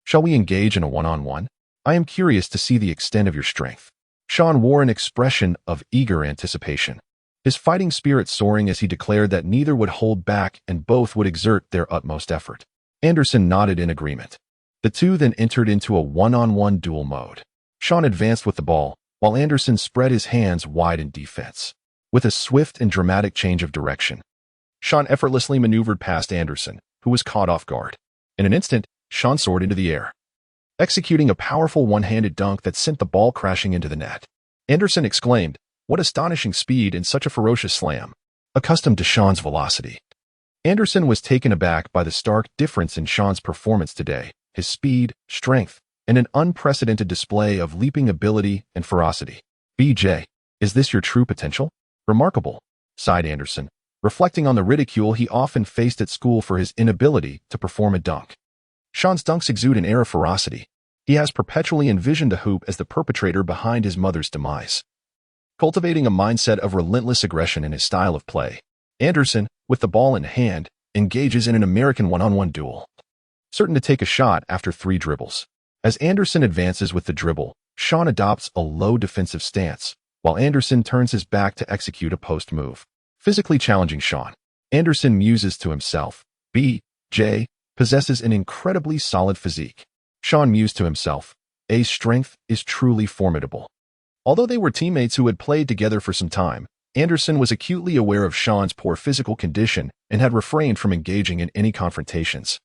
Shall we engage in a one-on-one? I am curious to see the extent of your strength." Shawn wore an expression of eager anticipation, his fighting spirit soaring as he declared that neither would hold back and both would exert their utmost effort. Anderson nodded in agreement. The two then entered into a one-on-one duel mode. Shawn advanced with the ball, while Anderson spread his hands wide in defense. With a swift and dramatic change of direction, Shawn effortlessly maneuvered past Anderson, who was caught off guard. In an instant, Shawn soared into the air, executing a powerful one-handed dunk that sent the ball crashing into the net. Anderson exclaimed, "What astonishing speed in such a ferocious slam!" Accustomed to Shawn's velocity, Anderson was taken aback by the stark difference in Shawn's performance today, his speed, strength, and an unprecedented display of leaping ability and ferocity. "BJ, is this your true potential?" "Remarkable," sighed Anderson, reflecting on the ridicule he often faced at school for his inability to perform a dunk. Shawn's dunks exude an air of ferocity. He has perpetually envisioned the hoop as the perpetrator behind his mother's demise, cultivating a mindset of relentless aggression in his style of play. Anderson, with the ball in hand, engages in an American one-on-one duel, certain to take a shot after 3 dribbles. As Anderson advances with the dribble, Shawn adopts a low defensive stance, while Anderson turns his back to execute a post move. Physically challenging Shawn, Anderson muses to himself, "BJ possesses an incredibly solid physique." Shawn mused to himself, "A's strength is truly formidable." Although they were teammates who had played together for some time, Anderson was acutely aware of Shawn's poor physical condition and had refrained from engaging in any confrontations.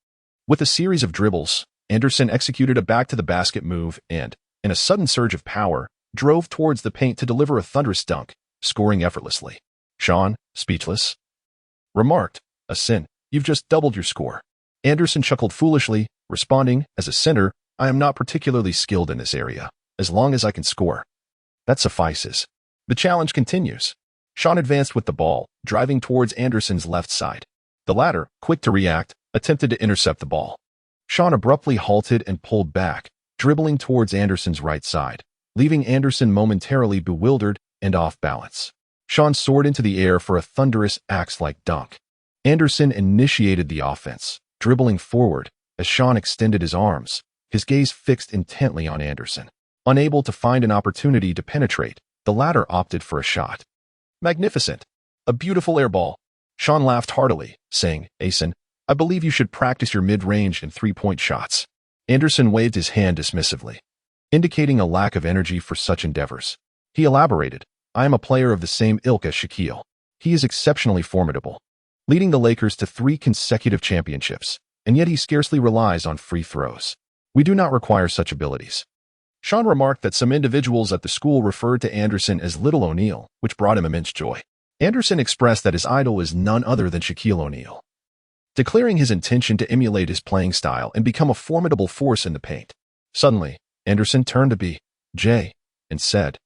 With a series of dribbles, Anderson executed a back-to-the-basket move and, in a sudden surge of power, drove towards the paint to deliver a thunderous dunk, scoring effortlessly. Shawn, speechless, remarked, "A sin, you've just doubled your score." Anderson chuckled foolishly, responding, "As a center, I am not particularly skilled in this area. As long as I can score, that suffices." The challenge continues. Shawn advanced with the ball, driving towards Anderson's left side. The latter, quick to react, attempted to intercept the ball. Shawn abruptly halted and pulled back, dribbling towards Anderson's right side, leaving Anderson momentarily bewildered and off balance. Shawn soared into the air for a thunderous axe-like dunk. Anderson initiated the offense, dribbling forward as Shawn extended his arms, his gaze fixed intently on Anderson. Unable to find an opportunity to penetrate, the latter opted for a shot. "Magnificent! A beautiful air ball." Shawn laughed heartily, saying, "Asen, I believe you should practice your mid-range and three-point shots." Anderson waved his hand dismissively, indicating a lack of energy for such endeavors. He elaborated, "I am a player of the same ilk as Shaquille. He is exceptionally formidable, leading the Lakers to 3 consecutive championships. and yet he scarcely relies on free throws. We do not require such abilities. Shawn remarked that some individuals at the school referred to Anderson as Little O'Neal, which brought him immense joy. Anderson expressed that his idol is none other than Shaquille O'Neal, declaring his intention to emulate his playing style and become a formidable force in the paint. Suddenly, Anderson turned to B.J. and said,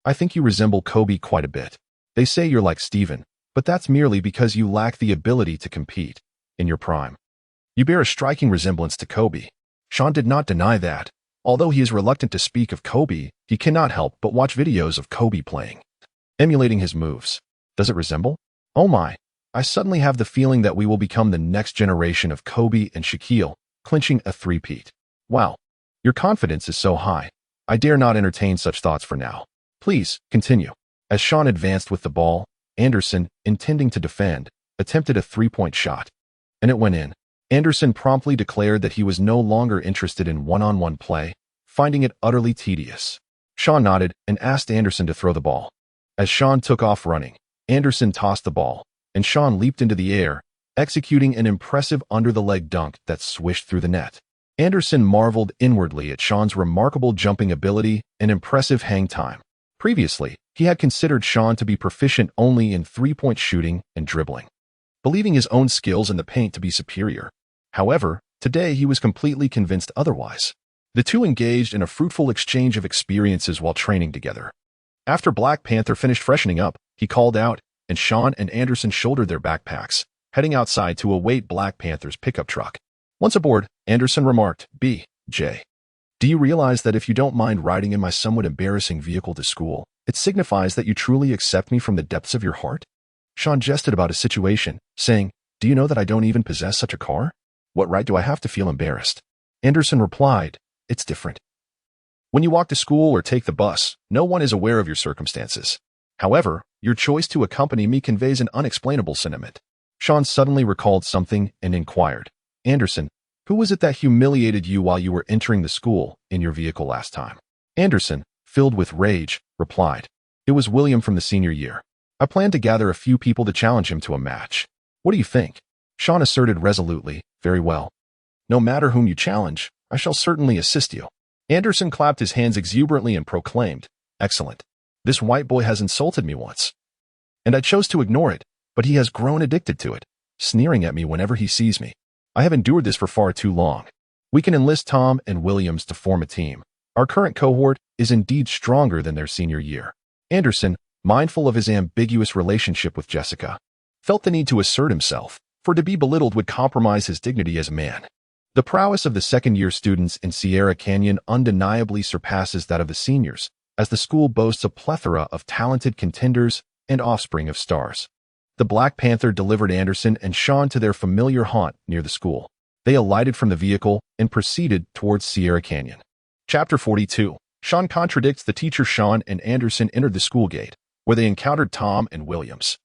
"I think you resemble Kobe quite a bit. They say you're like Steven, but that's merely because you lack the ability to compete in your prime. You bear a striking resemblance to Kobe." Shawn did not deny that. Although he is reluctant to speak of Kobe, he cannot help but watch videos of Kobe playing, emulating his moves. Does it resemble? Oh my, I suddenly have the feeling that we will become the next generation of Kobe and Shaquille, clinching a three-peat. Wow, your confidence is so high. I dare not entertain such thoughts for now. Please, continue. As Shawn advanced with the ball, Anderson, intending to defend, attempted a three-point shot, and it went in. Anderson promptly declared that he was no longer interested in one-on-one play, finding it utterly tedious. Shawn nodded and asked Anderson to throw the ball. As Shawn took off running, Anderson tossed the ball, and Shawn leaped into the air, executing an impressive under-the-leg dunk that swished through the net. Anderson marveled inwardly at Shawn's remarkable jumping ability and impressive hang time. Previously, he had considered Shawn to be proficient only in three-point shooting and dribbling, believing his own skills in the paint to be superior. However, today he was completely convinced otherwise. The two engaged in a fruitful exchange of experiences while training together. After Black Panther finished freshening up, he called out, and Shawn and Anderson shouldered their backpacks, heading outside to await Black Panther's pickup truck. Once aboard, Anderson remarked, "B.J. do you realize that if you don't mind riding in my somewhat embarrassing vehicle to school, it signifies that you truly accept me from the depths of your heart?" Shawn jested about his situation, saying, "Do you know that I don't even possess such a car? What right do I have to feel embarrassed?" Anderson replied, "It's different. When you walk to school or take the bus, no one is aware of your circumstances. However, your choice to accompany me conveys an unexplainable sentiment." Shawn suddenly recalled something and inquired, "Anderson, who was it that humiliated you while you were entering the school in your vehicle last time?" Anderson, filled with rage, replied, "It was William from the senior year. I planned to gather a few people to challenge him to a match. What do you think?" Shawn asserted resolutely, "Very well. No matter whom you challenge, I shall certainly assist you." Anderson clapped his hands exuberantly and proclaimed, "Excellent. This white boy has insulted me once, and I chose to ignore it, but he has grown addicted to it, sneering at me whenever he sees me. I have endured this for far too long. We can enlist Tom and Williams to form a team. Our current cohort is indeed stronger than their senior year." Anderson, mindful of his ambiguous relationship with Jessica, felt the need to assert himself, for to be belittled would compromise his dignity as a man. The prowess of the second-year students in Sierra Canyon undeniably surpasses that of the seniors, as the school boasts a plethora of talented contenders and offspring of stars. The Black Panther delivered Anderson and Shawn to their familiar haunt near the school. They alighted from the vehicle and proceeded towards Sierra Canyon. Chapter 42. Shawn contradicts the teacher. Shawn and Anderson entered the school gate, where they encountered Tom and Williams.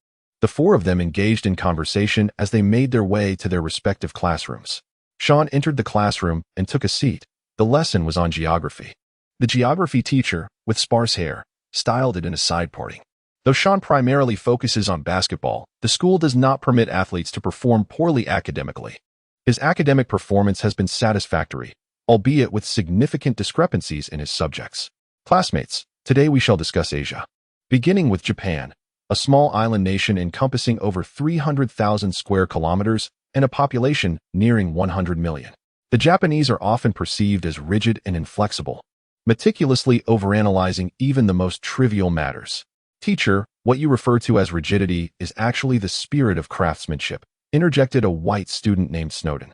The four of them engaged in conversation as they made their way to their respective classrooms. Shawn entered the classroom and took a seat. The lesson was on geography. The geography teacher, with sparse hair, styled it in a side parting. Though Shawn primarily focuses on basketball, the school does not permit athletes to perform poorly academically. His academic performance has been satisfactory, albeit with significant discrepancies in his subjects. Classmates, today we shall discuss Asia. Beginning with Japan, a small island nation encompassing over 300,000 square kilometers and a population nearing 100 million. The Japanese are often perceived as rigid and inflexible, meticulously overanalyzing even the most trivial matters. Teacher, what you refer to as rigidity is actually the spirit of craftsmanship, interjected a white student named Snowden,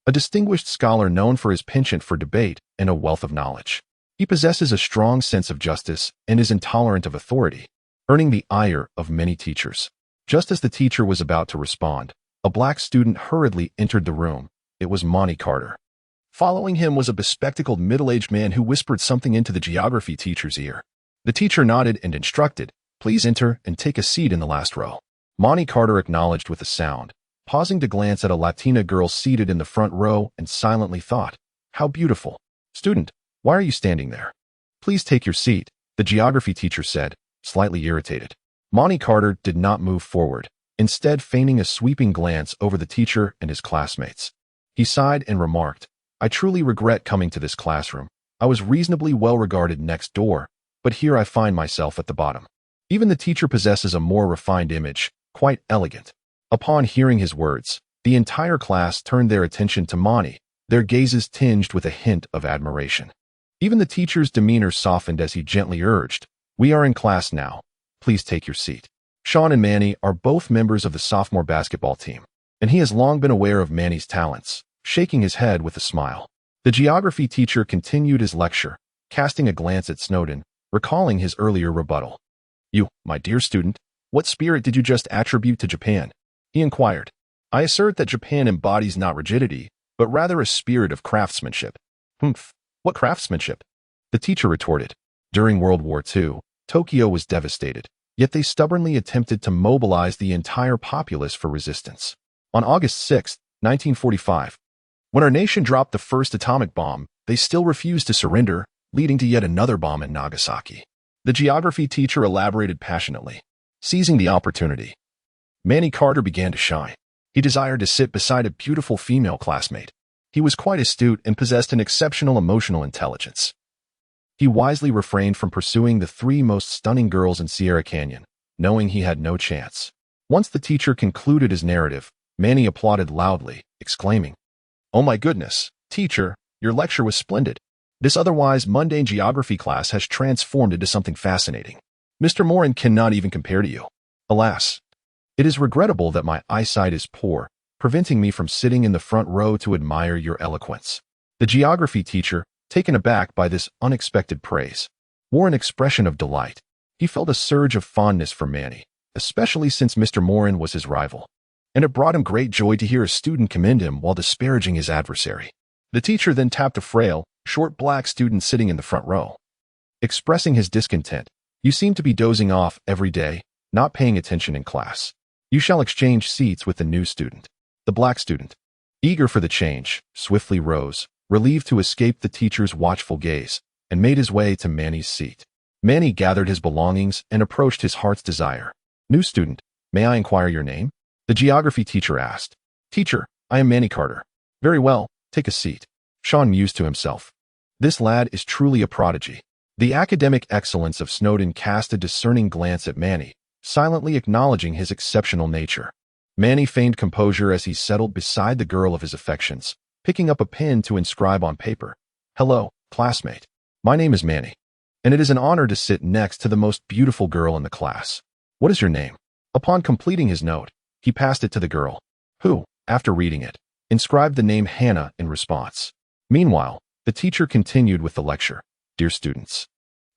a distinguished scholar known for his penchant for debate and a wealth of knowledge. He possesses a strong sense of justice and is intolerant of authority, earning the ire of many teachers. Just as the teacher was about to respond, a black student hurriedly entered the room. It was Monty Carter. Following him was a bespectacled middle-aged man who whispered something into the geography teacher's ear. The teacher nodded and instructed, "Please enter and take a seat in the last row." Monty Carter acknowledged with a sound, pausing to glance at a Latina girl seated in the front row and silently thought, "How beautiful. Student, why are you standing there? Please take your seat," the geography teacher said, slightly irritated. Monty Carter did not move forward, instead feigning a sweeping glance over the teacher and his classmates. He sighed and remarked, "I truly regret coming to this classroom. I was reasonably well regarded next door, but here I find myself at the bottom." Even the teacher possesses a more refined image, quite elegant. Upon hearing his words, the entire class turned their attention to Mani, their gazes tinged with a hint of admiration. Even the teacher's demeanor softened as he gently urged, "We are in class now. Please take your seat." Shawn and Manny are both members of the sophomore basketball team, and he has long been aware of Manny's talents, shaking his head with a smile. The geography teacher continued his lecture, casting a glance at Snowden, recalling his earlier rebuttal. "You, my dear student, what spirit did you just attribute to Japan?" he inquired. "I assert that Japan embodies not rigidity, but rather a spirit of craftsmanship." "Humph, what craftsmanship?" the teacher retorted. "During World War II, Tokyo was devastated, yet they stubbornly attempted to mobilize the entire populace for resistance. On August 6, 1945, when our nation dropped the first atomic bomb, they still refused to surrender, leading to yet another bomb in Nagasaki." The geography teacher elaborated passionately. Seizing the opportunity, Manny Carter began to shine. He desired to sit beside a beautiful female classmate. He was quite astute and possessed an exceptional emotional intelligence. He wisely refrained from pursuing the three most stunning girls in Sierra Canyon, knowing he had no chance. Once the teacher concluded his narrative, Manny applauded loudly, exclaiming, "Oh my goodness, teacher, your lecture was splendid. This otherwise mundane geography class has transformed into something fascinating. Mr. Morin cannot even compare to you. Alas, it is regrettable that my eyesight is poor, preventing me from sitting in the front row to admire your eloquence." The geography teacher, taken aback by this unexpected praise, wore an expression of delight. He felt a surge of fondness for Manny, especially since Mr. Morin was his rival, and it brought him great joy to hear a student commend him while disparaging his adversary. The teacher then tapped a frail, short black student sitting in the front row, expressing his discontent. "You seem to be dozing off every day, not paying attention in class. You shall exchange seats with the new student." The black student, eager for the change, swiftly rose, relieved to escape the teacher's watchful gaze, and made his way to Manny's seat. Manny gathered his belongings and approached his heart's desire. "New student, may I inquire your name?" the geography teacher asked. "Teacher, I am Manny Carter." "Very well, take a seat." Shawn mused to himself. "This lad is truly a prodigy." The academic excellence of Snowden cast a discerning glance at Manny, silently acknowledging his exceptional nature. Manny feigned composure as he settled beside the girl of his affections, picking up a pen to inscribe on paper, "Hello, classmate. My name is Manny, and it is an honor to sit next to the most beautiful girl in the class. What is your name?" Upon completing his note, he passed it to the girl, who, after reading it, inscribed the name Hannah in response. Meanwhile, the teacher continued with the lecture. "Dear students,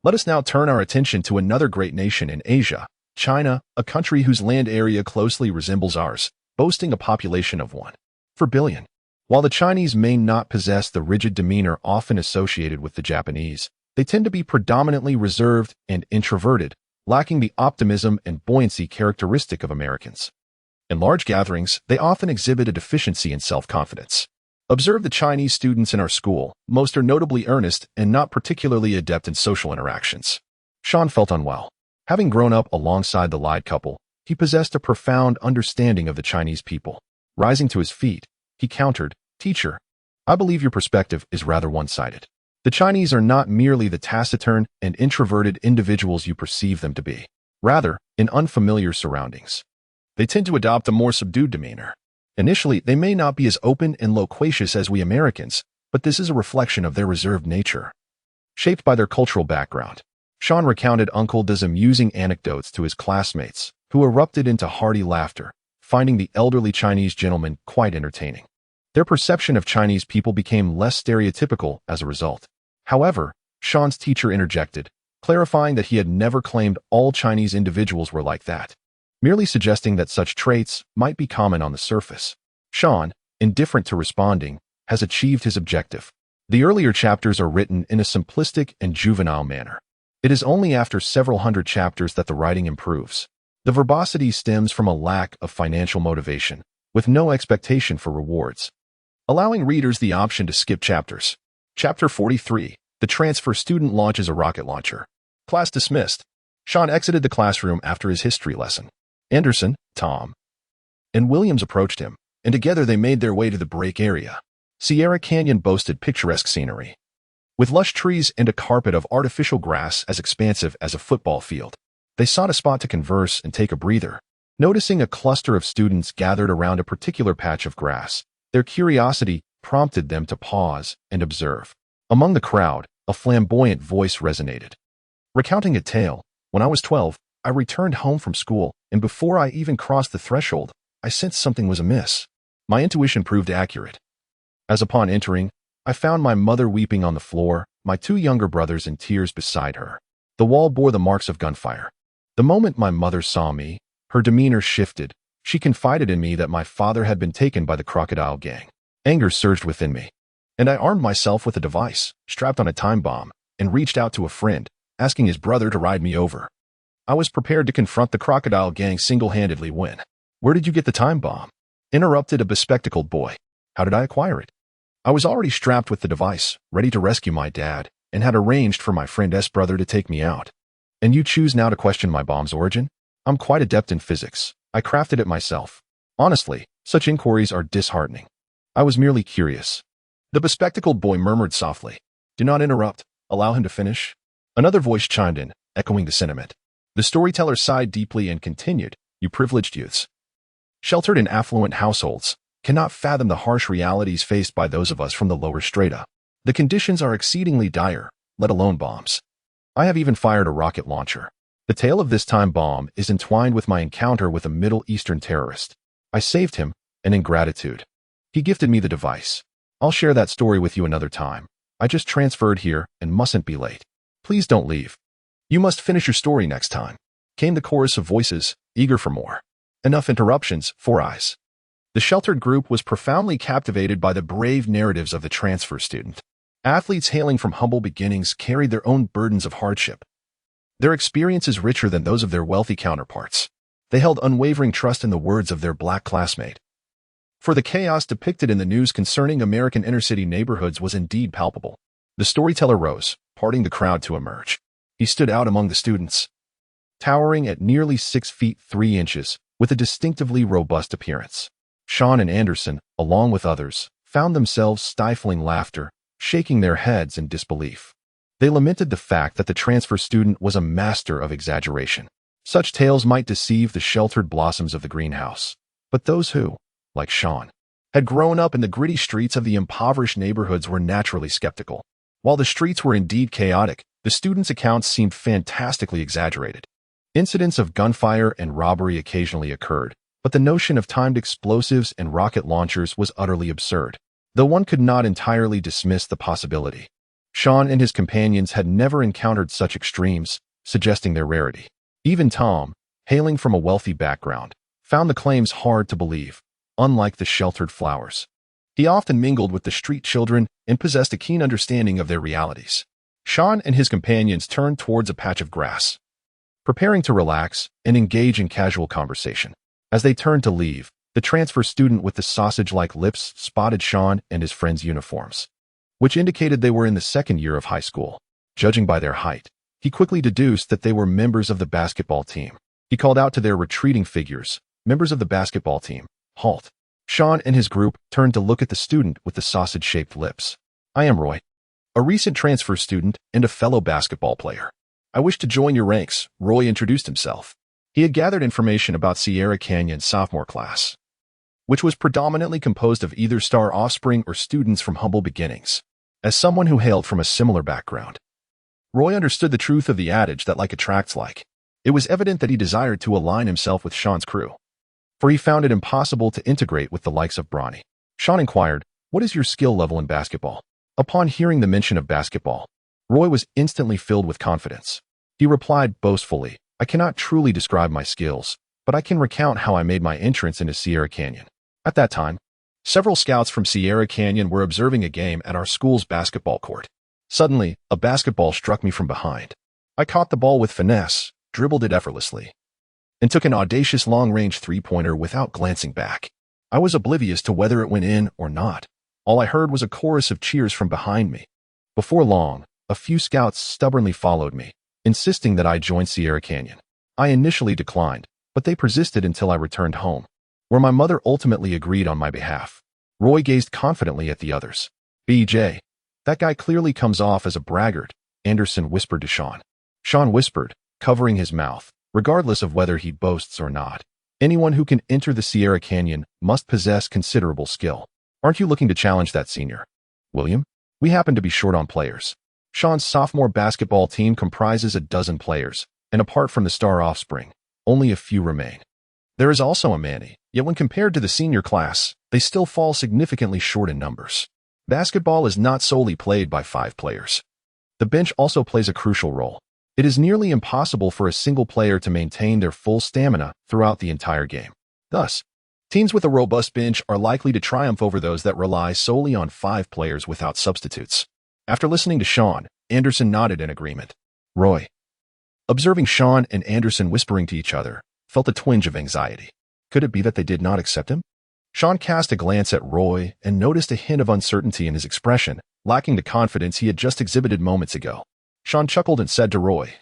let us now turn our attention to another great nation in Asia, China, a country whose land area closely resembles ours, boasting a population of 1.4 billion. While the Chinese may not possess the rigid demeanor often associated with the Japanese, they tend to be predominantly reserved and introverted, lacking the optimism and buoyancy characteristic of Americans. In large gatherings, they often exhibit a deficiency in self-confidence. Observe the Chinese students in our school. Most are notably earnest and not particularly adept in social interactions." Shawn felt unwell. Having grown up alongside the Lied couple, he possessed a profound understanding of the Chinese people. Rising to his feet, he countered, "Teacher, I believe your perspective is rather one-sided. The Chinese are not merely the taciturn and introverted individuals you perceive them to be. Rather, in unfamiliar surroundings, they tend to adopt a more subdued demeanor. Initially, they may not be as open and loquacious as we Americans, but this is a reflection of their reserved nature, shaped by their cultural background." Shawn recounted Uncle Da's amusing anecdotes to his classmates, who erupted into hearty laughter, finding the elderly Chinese gentleman quite entertaining. Their perception of Chinese people became less stereotypical as a result. However, Shawn's teacher interjected, clarifying that he had never claimed all Chinese individuals were like that, merely suggesting that such traits might be common on the surface. Shawn, indifferent to responding, has achieved his objective. The earlier chapters are written in a simplistic and juvenile manner. It is only after several hundred chapters that the writing improves. The verbosity stems from a lack of financial motivation, with no expectation for rewards, allowing readers the option to skip chapters. Chapter 43. The transfer student launches a rocket launcher. Class dismissed. Shawn exited the classroom after his history lesson. Anderson, Tom, and Williams approached him, and together they made their way to the break area. Sierra Canyon boasted picturesque scenery, with lush trees and a carpet of artificial grass as expansive as a football field. They sought a spot to converse and take a breather. Noticing a cluster of students gathered around a particular patch of grass, their curiosity prompted them to pause and observe. Among the crowd, a flamboyant voice resonated, recounting a tale. When I was 12, I returned home from school, and before I even crossed the threshold, I sensed something was amiss. My intuition proved accurate, as upon entering, I found my mother weeping on the floor, my two younger brothers in tears beside her. The wall bore the marks of gunfire. The moment my mother saw me, her demeanor shifted. She confided in me that my father had been taken by the Crocodile Gang. Anger surged within me, and I armed myself with a device, strapped on a time bomb, and reached out to a friend, asking his brother to ride me over. I was prepared to confront the Crocodile Gang single-handedly when, "Where did you get the time bomb?" interrupted a bespectacled boy. "How did I acquire it?" I was already strapped with the device, ready to rescue my dad, and had arranged for my friend's brother to take me out. "And you choose now to question my bomb's origin?" "I'm quite adept in physics. I crafted it myself." Honestly, such inquiries are disheartening. "I was merely curious." The bespectacled boy murmured softly. "Do not interrupt. Allow him to finish." Another voice chimed in, echoing the sentiment. The storyteller sighed deeply and continued, "You privileged youths, sheltered in affluent households, cannot fathom the harsh realities faced by those of us from the lower strata. The conditions are exceedingly dire, let alone bombs. I have even fired a rocket launcher. The tale of this time bomb is entwined with my encounter with a Middle Eastern terrorist. I saved him, and in gratitude, he gifted me the device. I'll share that story with you another time. I just transferred here and mustn't be late. Please don't leave. You must finish your story next time," came the chorus of voices, eager for more. Enough interruptions, 4 eyes. The sheltered group was profoundly captivated by the brave narratives of the transfer student. Athletes hailing from humble beginnings carried their own burdens of hardship, their experiences richer than those of their wealthy counterparts. They held unwavering trust in the words of their black classmate. For the chaos depicted in the news concerning American inner-city neighborhoods was indeed palpable. The storyteller rose, parting the crowd to emerge. He stood out among the students, towering at nearly 6 feet 3 inches, with a distinctively robust appearance. Shawn and Anderson, along with others, found themselves stifling laughter, shaking their heads in disbelief. They lamented the fact that the transfer student was a master of exaggeration. Such tales might deceive the sheltered blossoms of the greenhouse, but those who, like Shawn, had grown up in the gritty streets of the impoverished neighborhoods were naturally skeptical. While the streets were indeed chaotic, the students' accounts seemed fantastically exaggerated. Incidents of gunfire and robbery occasionally occurred, but the notion of timed explosives and rocket launchers was utterly absurd, though one could not entirely dismiss the possibility. Shawn and his companions had never encountered such extremes, suggesting their rarity. Even Tom, hailing from a wealthy background, found the claims hard to believe. Unlike the sheltered flowers, he often mingled with the street children and possessed a keen understanding of their realities. Shawn and his companions turned towards a patch of grass, preparing to relax and engage in casual conversation. As they turned to leave, the transfer student with the sausage-like lips spotted Shawn and his friends' uniforms, which indicated they were in the second year of high school. Judging by their height, he quickly deduced that they were members of the basketball team. He called out to their retreating figures, "Members of the basketball team, halt." Shawn and his group turned to look at the student with the sausage-shaped lips. "I am Roy, a recent transfer student and a fellow basketball player. I wish to join your ranks," Roy introduced himself. He had gathered information about Sierra Canyon's sophomore class, which was predominantly composed of either star offspring or students from humble beginnings. As someone who hailed from a similar background, Roy understood the truth of the adage that like attracts like. It was evident that he desired to align himself with Shawn's crew, for he found it impossible to integrate with the likes of Bronny. Shawn inquired, "What is your skill level in basketball?" Upon hearing the mention of basketball, Roy was instantly filled with confidence. He replied boastfully, "I cannot truly describe my skills, but I can recount how I made my entrance into Sierra Canyon. At that time, several scouts from Sierra Canyon were observing a game at our school's basketball court. Suddenly, a basketball struck me from behind. I caught the ball with finesse, dribbled it effortlessly, and took an audacious long-range three-pointer without glancing back. I was oblivious to whether it went in or not. All I heard was a chorus of cheers from behind me. Before long, a few scouts stubbornly followed me, insisting that I join Sierra Canyon. I initially declined, but they persisted until I returned home. where my mother ultimately agreed on my behalf. Roy gazed confidently at the others. BJ, that guy clearly comes off as a braggart, Anderson whispered to Shawn. Shawn whispered, covering his mouth, regardless of whether he boasts or not. Anyone who can enter the Sierra Canyon must possess considerable skill. Aren't you looking to challenge that senior? William? We happen to be short on players. Shawn's sophomore basketball team comprises a dozen players, and apart from the star offspring, only a few remain. There is also a Manny, yet when compared to the senior class, they still fall significantly short in numbers. Basketball is not solely played by 5 players. The bench also plays a crucial role. It is nearly impossible for a single player to maintain their full stamina throughout the entire game. Thus, teams with a robust bench are likely to triumph over those that rely solely on 5 players without substitutes. After listening to Shawn, Anderson nodded in agreement. Roy, observing Shawn and Anderson whispering to each other, felt a twinge of anxiety. Could it be that they did not accept him? Shawn cast a glance at Roy and noticed a hint of uncertainty in his expression, lacking the confidence he had just exhibited moments ago. Shawn chuckled and said to Roy,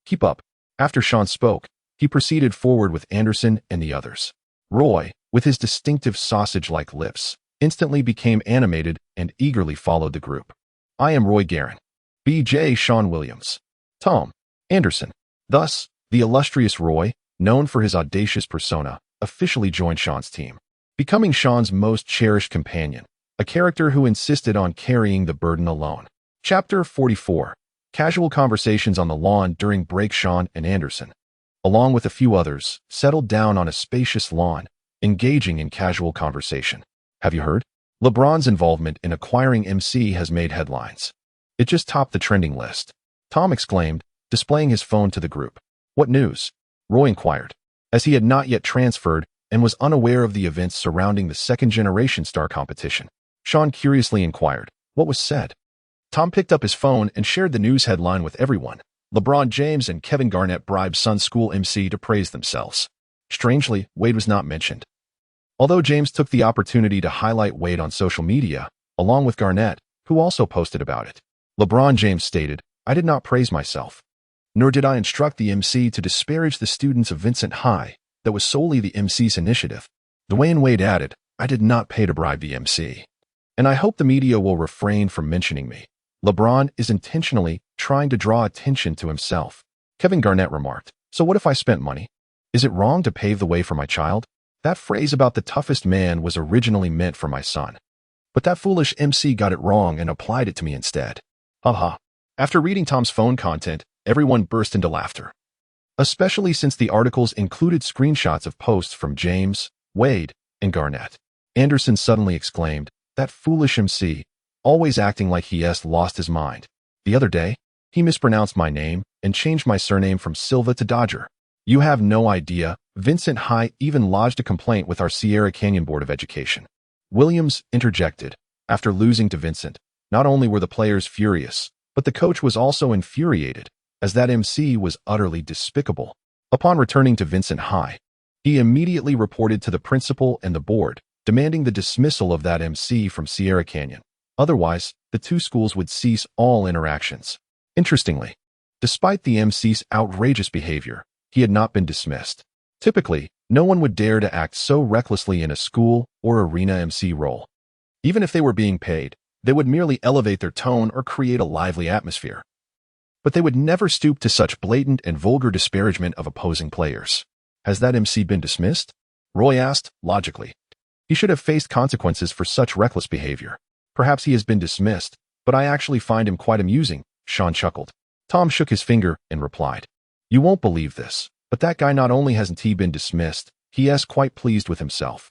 "Keep up." After Shawn spoke, he proceeded forward with Anderson and the others. Roy, with his distinctive sausage-like lips, instantly became animated and eagerly followed the group. I am Roy Guerin. BJ Shawn Williams. Tom Anderson. Thus, the illustrious Roy, known for his audacious persona, officially joined Shawn's team, becoming Shawn's most cherished companion, a character who insisted on carrying the burden alone. Chapter 44. Casual conversations on the lawn during break. Shawn and Anderson, along with a few others, settled down on a spacious lawn, engaging in casual conversation. Have you heard? LeBron's involvement in acquiring MC has made headlines. It just topped the trending list. Tom exclaimed, displaying his phone to the group. What news? Roy inquired, as he had not yet transferred and was unaware of the events surrounding the second-generation star competition. Shawn curiously inquired, what was said? Tom picked up his phone and shared the news headline with everyone. LeBron James and Kevin Garnett bribed Sun's school MC to praise themselves. Strangely, Wade was not mentioned. Although James took the opportunity to highlight Wade on social media, along with Garnett, who also posted about it. LeBron James stated, I did not praise myself. Nor did I instruct the MC to disparage the students of Vincent High. That was solely the MC's initiative. Dwayne Wade added, I did not pay to bribe the MC. And I hope the media will refrain from mentioning me. LeBron is intentionally trying to draw attention to himself. Kevin Garnett remarked, so what if I spent money? Is it wrong to pave the way for my child? That phrase about the toughest man was originally meant for my son. But that foolish MC got it wrong and applied it to me instead. Haha. After reading Tom's phone content, everyone burst into laughter. Especially since the articles included screenshots of posts from James, Wade, and Garnett. Anderson suddenly exclaimed, that foolish MC, always acting like he has lost his mind. The other day, he mispronounced my name and changed my surname from Silva to Dodger. You have no idea, Vincent High even lodged a complaint with our Sierra Canyon Board of Education. Williams interjected, after losing to Vincent. Not only were the players furious, but the coach was also infuriated, as that MC was utterly despicable. Upon returning to Vincent High, he immediately reported to the principal and the board, demanding the dismissal of that MC from Sierra Canyon. Otherwise, the two schools would cease all interactions. Interestingly, despite the MC's outrageous behavior, he had not been dismissed. Typically, no one would dare to act so recklessly in a school or arena MC role. Even if they were being paid, they would merely elevate their tone or create a lively atmosphere. But they would never stoop to such blatant and vulgar disparagement of opposing players. Has that MC been dismissed? Roy asked, logically. He should have faced consequences for such reckless behavior. Perhaps he has been dismissed, but I actually find him quite amusing, Shawn chuckled. Tom shook his finger and replied, you won't believe this, but that guy not only hasn't he been dismissed, he is quite pleased with himself.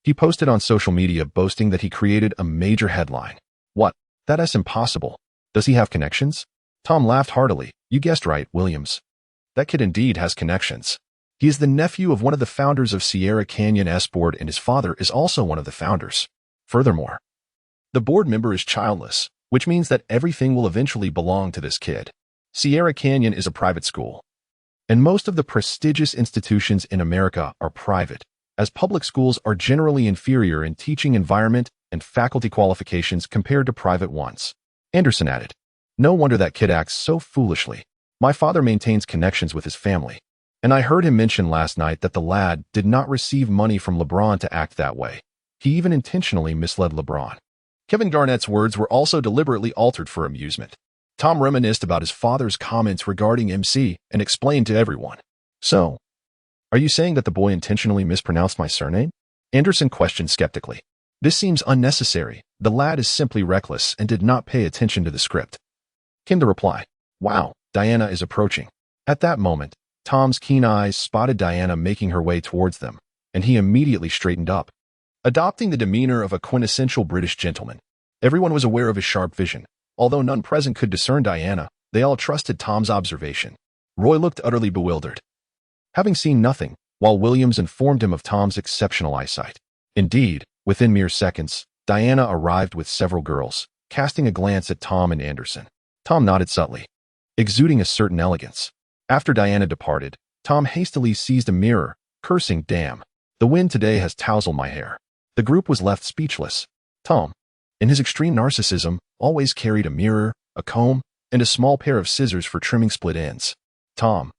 He posted on social media boasting that he created a major headline. What? That is impossible. Does he have connections? Tom laughed heartily. You guessed right, Williams. That kid indeed has connections. He is the nephew of one of the founders of Sierra Canyon S Board, and his father is also one of the founders. Furthermore, the board member is childless, which means that everything will eventually belong to this kid. Sierra Canyon is a private school, and most of the prestigious institutions in America are private, as public schools are generally inferior in teaching environment and faculty qualifications compared to private ones. Anderson added, no wonder that kid acts so foolishly. My father maintains connections with his family. And I heard him mention last night that the lad did not receive money from LeBron to act that way. He even intentionally misled LeBron. Kevin Garnett's words were also deliberately altered for amusement. Tom reminisced about his father's comments regarding MC and explained to everyone. So, are you saying that the boy intentionally mispronounced my surname? Anderson questioned skeptically. This seems unnecessary. The lad is simply reckless and did not pay attention to the script. Came the reply. Wow, Diana is approaching. At that moment, Tom's keen eyes spotted Diana making her way towards them, and he immediately straightened up. Adopting the demeanor of a quintessential British gentleman, everyone was aware of his sharp vision. Although none present could discern Diana, they all trusted Tom's observation. Roy looked utterly bewildered, having seen nothing, while Williams informed him of Tom's exceptional eyesight. Indeed, within mere seconds, Diana arrived with several girls, casting a glance at Tom and Anderson. Tom nodded subtly, exuding a certain elegance. After Diana departed, Tom hastily seized a mirror, cursing, "Damn, the wind today has tousled my hair." The group was left speechless. Tom, in his extreme narcissism, always carried a mirror, a comb, and a small pair of scissors for trimming split ends. Tom,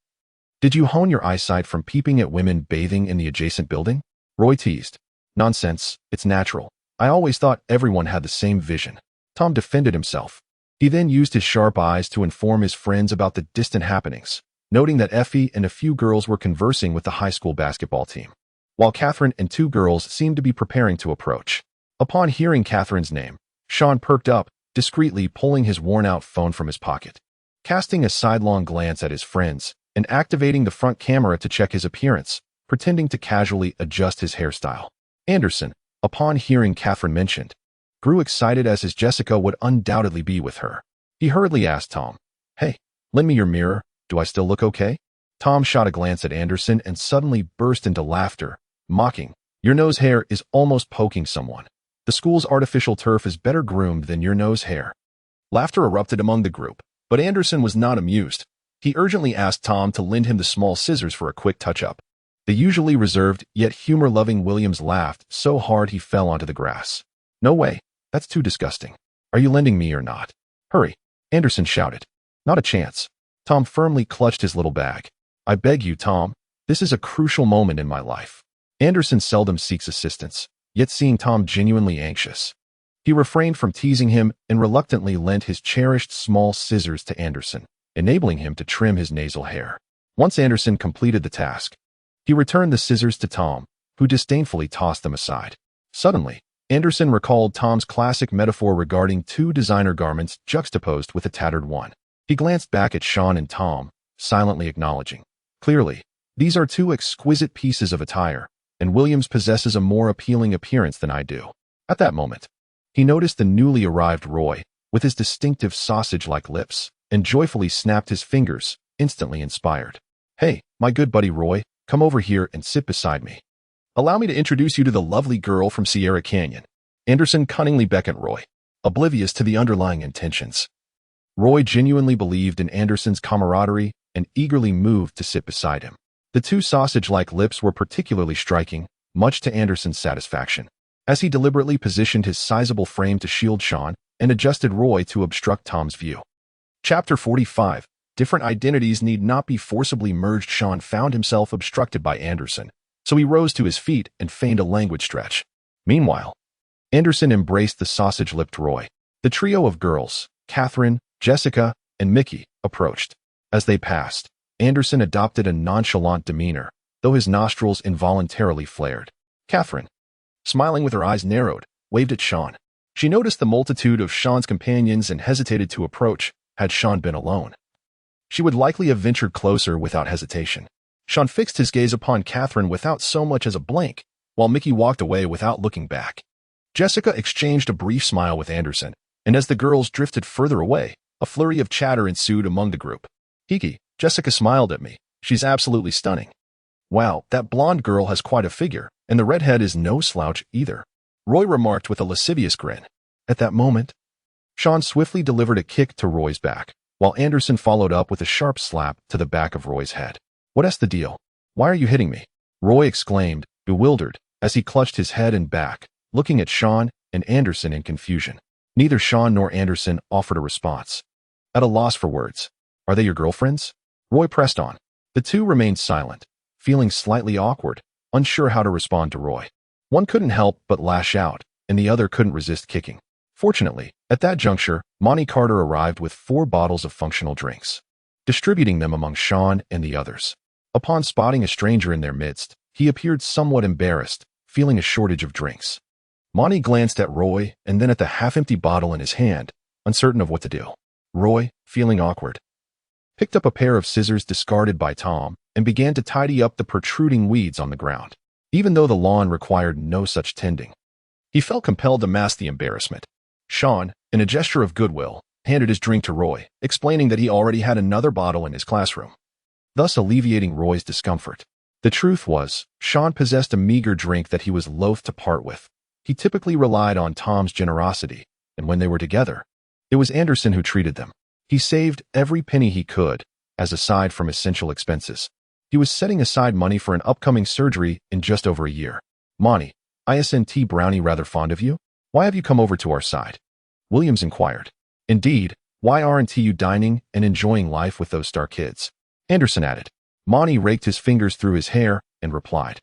did you hone your eyesight from peeping at women bathing in the adjacent building? Roy teased. Nonsense, it's natural. I always thought everyone had the same vision. Tom defended himself. He then used his sharp eyes to inform his friends about the distant happenings, noting that Effie and a few girls were conversing with the high school basketball team, while Catherine and two girls seemed to be preparing to approach. Upon hearing Catherine's name, Shawn perked up, discreetly pulling his worn-out phone from his pocket, casting a sidelong glance at his friends, and activating the front camera to check his appearance, pretending to casually adjust his hairstyle. Anderson, upon hearing Catherine mentioned, grew excited as his Jessica would undoubtedly be with her. He hurriedly asked Tom, "Hey, lend me your mirror. Do I still look okay?" Tom shot a glance at Anderson and suddenly burst into laughter, mocking, "Your nose hair is almost poking someone. The school's artificial turf is better groomed than your nose hair." Laughter erupted among the group, but Anderson was not amused. He urgently asked Tom to lend him the small scissors for a quick touch-up. The usually reserved yet humor-loving Williams laughed so hard he fell onto the grass. "No way, that's too disgusting. Are you lending me or not?" "Hurry," Anderson shouted. "Not a chance." Tom firmly clutched his little bag. "I beg you, Tom, this is a crucial moment in my life." Anderson seldom seeks assistance, yet seeing Tom genuinely anxious, he refrained from teasing him and reluctantly lent his cherished small scissors to Anderson, enabling him to trim his nasal hair. Once Anderson completed the task, he returned the scissors to Tom, who disdainfully tossed them aside. Suddenly, Anderson recalled Tom's classic metaphor regarding two designer garments juxtaposed with a tattered one. He glanced back at Shawn and Tom, silently acknowledging, "Clearly, these are two exquisite pieces of attire, and Williams possesses a more appealing appearance than I do." At that moment, he noticed the newly arrived Roy, with his distinctive sausage-like lips, and joyfully snapped his fingers, instantly inspired. "Hey, my good buddy Roy, come over here and sit beside me. Allow me to introduce you to the lovely girl from Sierra Canyon." Anderson cunningly beckoned Roy, oblivious to the underlying intentions. Roy genuinely believed in Anderson's camaraderie and eagerly moved to sit beside him. The two sausage-like lips were particularly striking, much to Anderson's satisfaction, as he deliberately positioned his sizable frame to shield Shawn and adjusted Roy to obstruct Tom's view. Chapter 45. Different identities need not be forcibly merged. Shawn found himself obstructed by Anderson, so he rose to his feet and feigned a languid stretch. Meanwhile, Anderson embraced the sausage-lipped Roy. The trio of girls, Catherine, Jessica, and Mickey, approached. As they passed, Anderson adopted a nonchalant demeanor, though his nostrils involuntarily flared. Catherine, smiling with her eyes narrowed, waved at Shawn. She noticed the multitude of Shawn's companions and hesitated to approach. Had Shawn been alone, she would likely have ventured closer without hesitation. Shawn fixed his gaze upon Catherine without so much as a blink, while Mickey walked away without looking back. Jessica exchanged a brief smile with Anderson, and as the girls drifted further away, a flurry of chatter ensued among the group. "Kiki," Jessica smiled at me. "She's absolutely stunning." "Wow, that blonde girl has quite a figure, and the redhead is no slouch either," Roy remarked with a lascivious grin. At that moment, Shawn swiftly delivered a kick to Roy's back, while Anderson followed up with a sharp slap to the back of Roy's head. "What's the deal? Why are you hitting me?" Roy exclaimed, bewildered, as he clutched his head and back, looking at Shawn and Anderson in confusion. Neither Shawn nor Anderson offered a response. At a loss for words. "Are they your girlfriends?" Roy pressed on. The two remained silent, feeling slightly awkward, unsure how to respond to Roy. One couldn't help but lash out, and the other couldn't resist kicking. Fortunately, at that juncture, Monty Carter arrived with 4 bottles of functional drinks, distributing them among Shawn and the others. Upon spotting a stranger in their midst, he appeared somewhat embarrassed, feeling a shortage of drinks. Monty glanced at Roy and then at the half-empty bottle in his hand, uncertain of what to do. Roy, feeling awkward, picked up a pair of scissors discarded by Tom and began to tidy up the protruding weeds on the ground, even though the lawn required no such tending. He felt compelled to mask the embarrassment. Shawn, in a gesture of goodwill, handed his drink to Roy, explaining that he already had another bottle in his classroom, thus alleviating Roy's discomfort. The truth was, Shawn possessed a meager drink that he was loath to part with. He typically relied on Tom's generosity, and when they were together, it was Anderson who treated them. He saved every penny he could, as aside from essential expenses. He was setting aside money for an upcoming surgery in just over a year. Monty, isn't Brownie rather fond of you? Why have you come over to our side? Williams inquired. Indeed, why aren't you dining and enjoying life with those star kids? Anderson added. Monty raked his fingers through his hair and replied.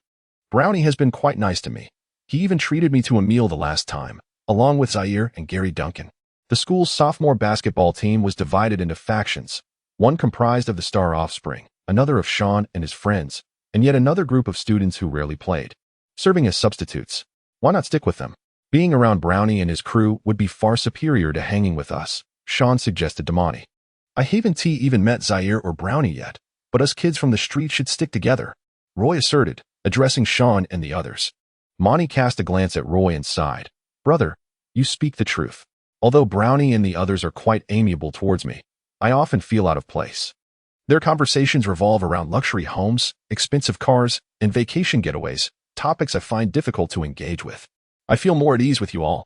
Brownie has been quite nice to me. He even treated me to a meal the last time, along with Zaire and Gary Duncan. The school's sophomore basketball team was divided into factions, one comprised of the star offspring, another of Shawn and his friends, and yet another group of students who rarely played, serving as substitutes. Why not stick with them? Being around Brownie and his crew would be far superior to hanging with us, Shawn suggested to Monty. I haven't even met Zaire or Brownie yet, but us kids from the street should stick together, Roy asserted, addressing Shawn and the others. Monty cast a glance at Roy and sighed. Brother, you speak the truth. Although Brownie and the others are quite amiable towards me, I often feel out of place. Their conversations revolve around luxury homes, expensive cars, and vacation getaways, topics I find difficult to engage with. I feel more at ease with you all.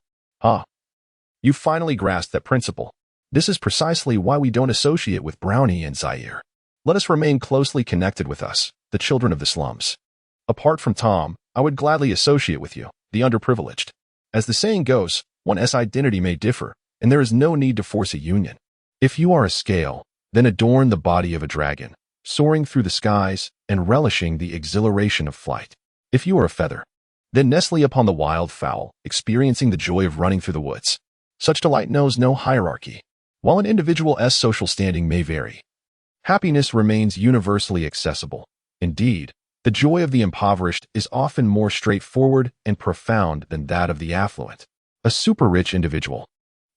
You finally grasped that principle. This is precisely why we don't associate with Brownie and Zaire. Let us remain closely connected with us, the children of the slums. Apart from Tom, I would gladly associate with you, the underprivileged. As the saying goes, one's identity may differ, and there is no need to force a union. If you are a scale, then adorn the body of a dragon, soaring through the skies and relishing the exhilaration of flight. If you are a feather, then nestle upon the wild fowl, experiencing the joy of running through the woods. Such delight knows no hierarchy. While an individual's social standing may vary, happiness remains universally accessible. Indeed, the joy of the impoverished is often more straightforward and profound than that of the affluent. A super-rich individual,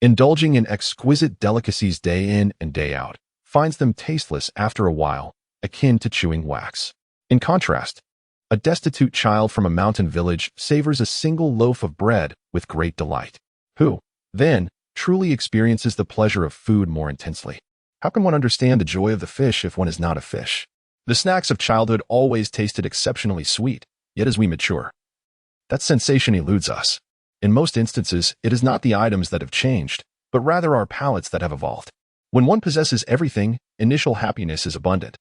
indulging in exquisite delicacies day in and day out, finds them tasteless after a while, akin to chewing wax. In contrast, a destitute child from a mountain village savors a single loaf of bread with great delight, who, then, truly experiences the pleasure of food more intensely. How can one understand the joy of the fish if one is not a fish? The snacks of childhood always tasted exceptionally sweet, yet as we mature, that sensation eludes us. In most instances, it is not the items that have changed, but rather our palates that have evolved. When one possesses everything, initial happiness is abundant.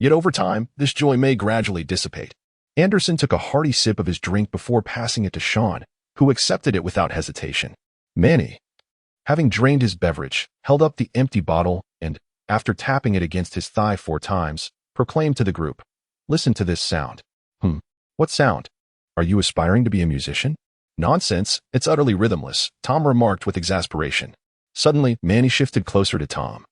Yet over time, this joy may gradually dissipate. Anderson took a hearty sip of his drink before passing it to Shawn, who accepted it without hesitation. Manny, having drained his beverage, held up the empty bottle and, after tapping it against his thigh 4 times, proclaimed to the group, "Listen to this sound." What sound? Are you aspiring to be a musician? Nonsense, it's utterly rhythmless, Tom remarked with exasperation. Suddenly, Manny shifted closer to Tom,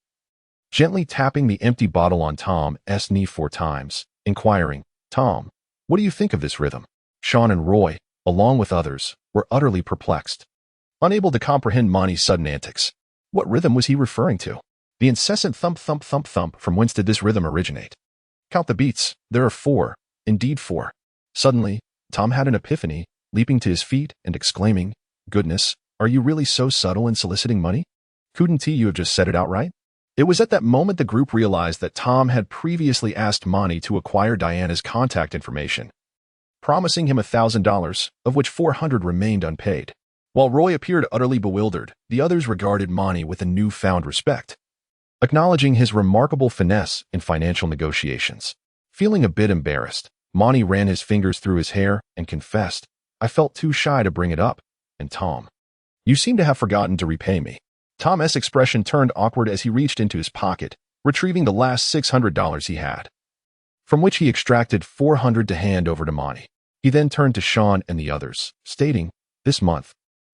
gently tapping the empty bottle on Tom's knee 4 times, inquiring, Tom, what do you think of this rhythm? Shawn and Roy, along with others, were utterly perplexed, unable to comprehend Manny's sudden antics. What rhythm was he referring to? The incessant thump, thump, thump, thump, from whence did this rhythm originate? Count the beats, there are 4, indeed 4. Suddenly, Tom had an epiphany, leaping to his feet and exclaiming, Goodness, are you really so subtle in soliciting money? Couldn't you have just said it outright? It was at that moment the group realized that Tom had previously asked Monty to acquire Diana's contact information, promising him $1,000, of which $400 remained unpaid. While Roy appeared utterly bewildered, the others regarded Monty with a newfound respect, acknowledging his remarkable finesse in financial negotiations. Feeling a bit embarrassed, Monty ran his fingers through his hair and confessed, I felt too shy to bring it up, and Tom, you seem to have forgotten to repay me. Tom's expression turned awkward as he reached into his pocket, retrieving the last $600 he had. from which he extracted 400 to hand over to Monty. He then turned to Shawn and the others, stating, "This month,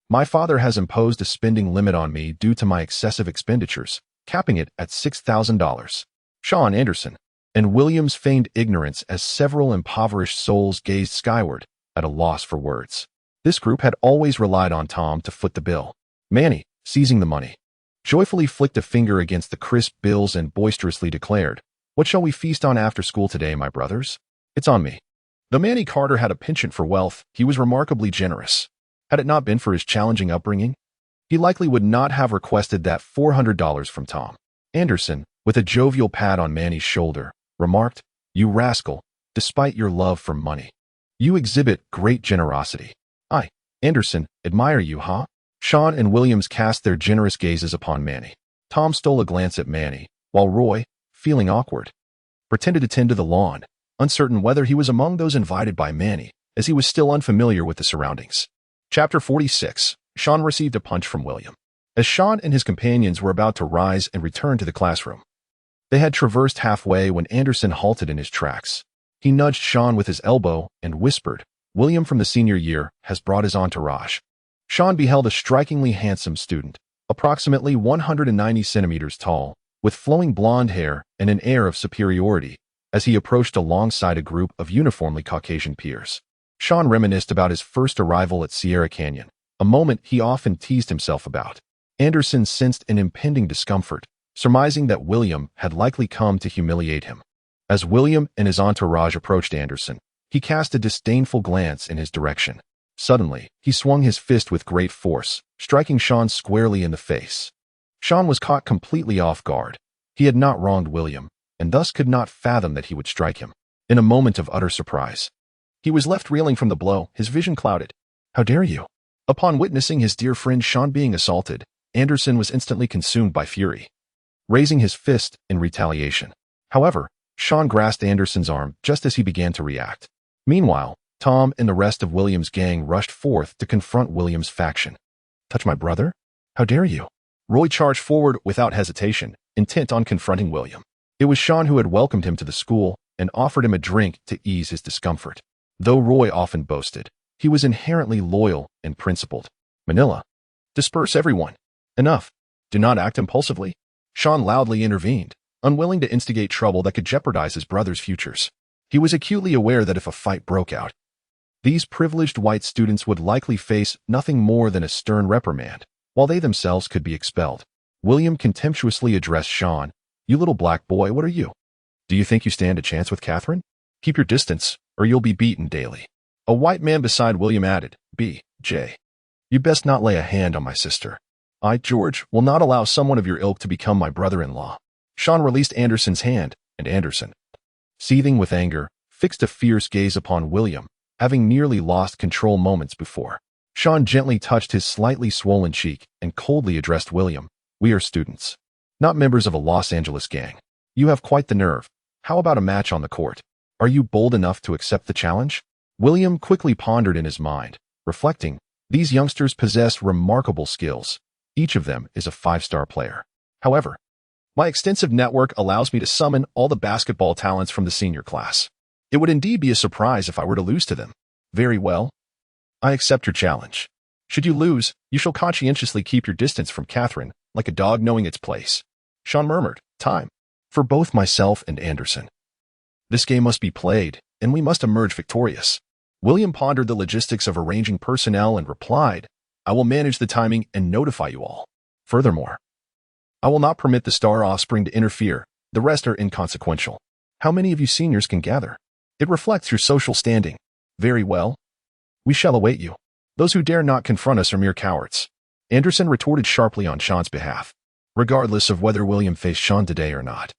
my father has imposed a spending limit on me due to my excessive expenditures, capping it at $6,000. Shawn, Anderson, and William's feigned ignorance as several impoverished souls gazed skyward, at a loss for words. This group had always relied on Tom to foot the bill. Manny, seizing the money, joyfully flicked a finger against the crisp bills and boisterously declared, "What shall we feast on after school today, my brothers? It's on me." Though Manny Carter had a penchant for wealth, he was remarkably generous. Had it not been for his challenging upbringing, he likely would not have requested that $400 from Tom. Anderson, with a jovial pat on Manny's shoulder, remarked, "You rascal, despite your love for money, you exhibit great generosity. I, Anderson, admire you, huh?" Shawn and Williams cast their generous gazes upon Manny. Tom stole a glance at Manny, while Roy, feeling awkward, pretended to tend to the lawn, uncertain whether he was among those invited by Manny, as he was still unfamiliar with the surroundings. Chapter 46. Shawn received a punch from William. As Shawn and his companions were about to rise and return to the classroom, they had traversed halfway when Anderson halted in his tracks. He nudged Shawn with his elbow and whispered, "William from the senior year has brought his entourage." Shawn beheld a strikingly handsome student, approximately 190 centimeters tall, with flowing blonde hair and an air of superiority, as he approached alongside a group of uniformly Caucasian peers. Shawn reminisced about his first arrival at Sierra Canyon, a moment he often teased himself about. Anderson sensed an impending discomfort, surmising that William had likely come to humiliate him. As William and his entourage approached Anderson, he cast a disdainful glance in his direction. Suddenly, he swung his fist with great force, striking Shawn squarely in the face. Shawn was caught completely off guard. He had not wronged William, and thus could not fathom that he would strike him. In a moment of utter surprise, he was left reeling from the blow, his vision clouded. "How dare you?" Upon witnessing his dear friend Shawn being assaulted, Anderson was instantly consumed by fury, raising his fist in retaliation. However, Shawn grasped Anderson's arm just as he began to react. Meanwhile, Tom and the rest of William's gang rushed forth to confront William's faction. "Touch my brother? How dare you?" Roy charged forward without hesitation, intent on confronting William. It was Shawn who had welcomed him to the school and offered him a drink to ease his discomfort. Though Roy often boasted, he was inherently loyal and principled. "Manila, disperse everyone. Enough. Do not act impulsively." Shawn loudly intervened, unwilling to instigate trouble that could jeopardize his brother's futures. He was acutely aware that if a fight broke out, these privileged white students would likely face nothing more than a stern reprimand, while they themselves could be expelled. William contemptuously addressed Shawn, "You little black boy, what are you? Do you think you stand a chance with Catherine? Keep your distance, or you'll be beaten daily." A white man beside William added, "B.J. You best not lay a hand on my sister. I, George, will not allow someone of your ilk to become my brother-in-law." Shawn released Anderson's hand, and Anderson, seething with anger, fixed a fierce gaze upon William, having nearly lost control moments before. Shawn gently touched his slightly swollen cheek and coldly addressed William, "We are students, not members of a Los Angeles gang. You have quite the nerve. How about a match on the court? Are you bold enough to accept the challenge?" William quickly pondered in his mind, reflecting, these youngsters possess remarkable skills. Each of them is a 5-star player. However, my extensive network allows me to summon all the basketball talents from the senior class. It would indeed be a surprise if I were to lose to them. Very well. I accept your challenge. Should you lose, you shall conscientiously keep your distance from Catherine, like a dog knowing its place. Shawn murmured, "Time. For both myself and Anderson. This game must be played, and we must emerge victorious." William pondered the logistics of arranging personnel and replied, "I will manage the timing and notify you all. Furthermore, I will not permit the star offspring to interfere. The rest are inconsequential. How many of you seniors can gather? It reflects your social standing. Very well. We shall await you. Those who dare not confront us are mere cowards." Anderson retorted sharply on Shawn's behalf, regardless of whether William faced Shawn today or not.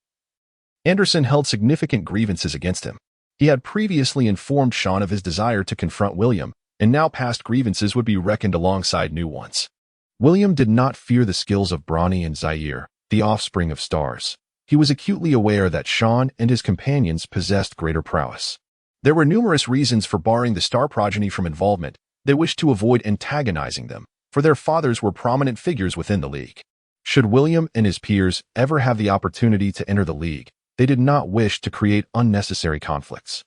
Anderson held significant grievances against him. He had previously informed Shawn of his desire to confront William, and now past grievances would be reckoned alongside new ones. William did not fear the skills of Bronny and Zaire, the offspring of stars. He was acutely aware that Shawn and his companions possessed greater prowess. There were numerous reasons for barring the star progeny from involvement. They wished to avoid antagonizing them, for their fathers were prominent figures within the league. Should William and his peers ever have the opportunity to enter the league, They did not wish to create unnecessary conflicts.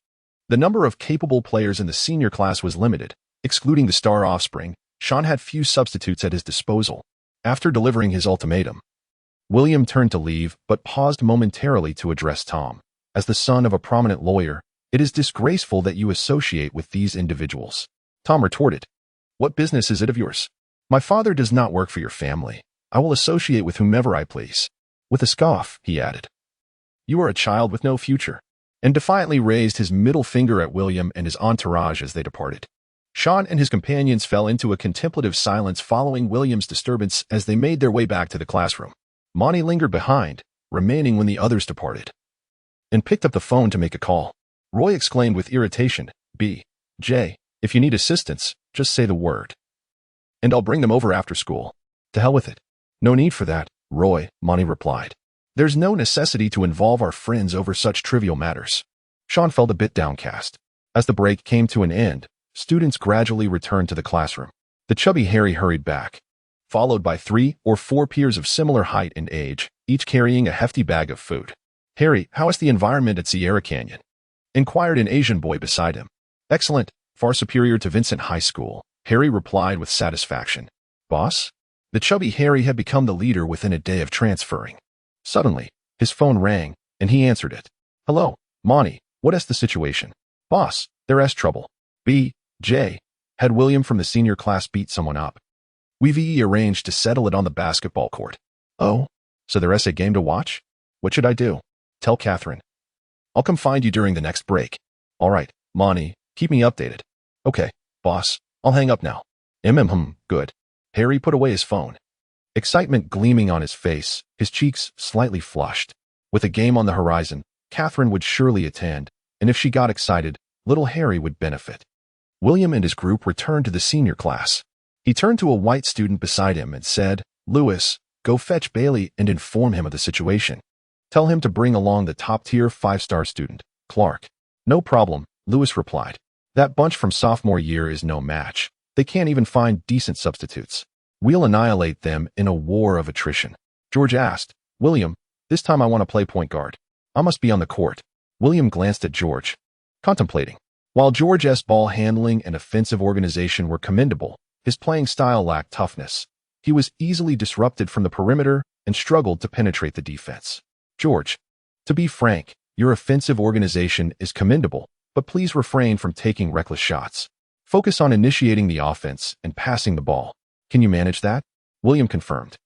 The number of capable players in the senior class was limited. Excluding the star offspring, Shawn had few substitutes at his disposal. After delivering his ultimatum, William turned to leave but paused momentarily to address Tom. As the son of a prominent lawyer, it is disgraceful that you associate with these individuals. Tom retorted, "What business is it of yours? My father does not work for your family. I will associate with whomever I please." With a scoff, he added, "You are a child with no future," and defiantly raised his middle finger at William and his entourage as they departed. Shawn and his companions fell into a contemplative silence following William's disturbance as they made their way back to the classroom. Monty lingered behind, remaining when the others departed, and picked up the phone to make a call. Roy exclaimed with irritation, "B.J., if you need assistance, just say the word, and I'll bring them over after school." "To hell with it. No need for that, Roy," Monty replied. "There's no necessity to involve our friends over such trivial matters." Shawn felt a bit downcast. As the break came to an end, students gradually returned to the classroom. The chubby Harry hurried back, followed by 3 or 4 peers of similar height and age, each carrying a hefty bag of food. "Harry, how is the environment at Sierra Canyon?" inquired an Asian boy beside him. "Excellent, far superior to Vincent High School," Harry replied with satisfaction. "Boss?" The chubby Harry had become the leader within a day of transferring. Suddenly, his phone rang, and he answered it. "Hello, Monty, what is the situation?" "Boss, there's trouble. B.J. had William from the senior class beat someone up. We've arranged to settle it on the basketball court." "Oh, so there's a game to watch? What should I do?" "Tell Catherine. I'll come find you during the next break." "All right, Monty, keep me updated." "Okay, boss, I'll hang up now." Good." Harry put away his phone, excitement gleaming on his face, his cheeks slightly flushed. With a game on the horizon, Catherine would surely attend, and if she got excited, little Harry would benefit. William and his group returned to the senior class. He turned to a white student beside him and said, "Lewis, go fetch Bailey and inform him of the situation. Tell him to bring along the top-tier 5-star student, Clark." "No problem," Lewis replied. "That bunch from sophomore year is no match. They can't even find decent substitutes. We'll annihilate them in a war of attrition." George asked, "William, this time I want to play point guard. I must be on the court." William glanced at George, contemplating. While George's ball handling and offensive organization were commendable, his playing style lacked toughness. He was easily disrupted from the perimeter and struggled to penetrate the defense. "George, to be frank, your offensive organization is commendable, but please refrain from taking reckless shots. Focus on initiating the offense and passing the ball. Can you manage that?" William confirmed.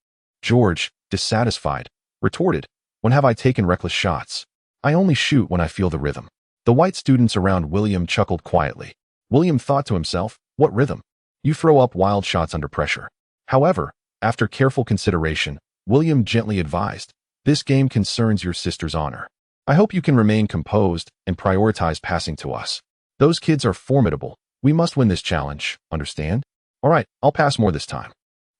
George, dissatisfied, retorted, "When have I taken reckless shots? I only shoot when I feel the rhythm." The white students around William chuckled quietly. William thought to himself, "What rhythm? You throw up wild shots under pressure." However, after careful consideration, William gently advised, "This game concerns your sister's honor. I hope you can remain composed and prioritize passing to us. Those kids are formidable. We must win this challenge, understand?" "All right, I'll pass more this time.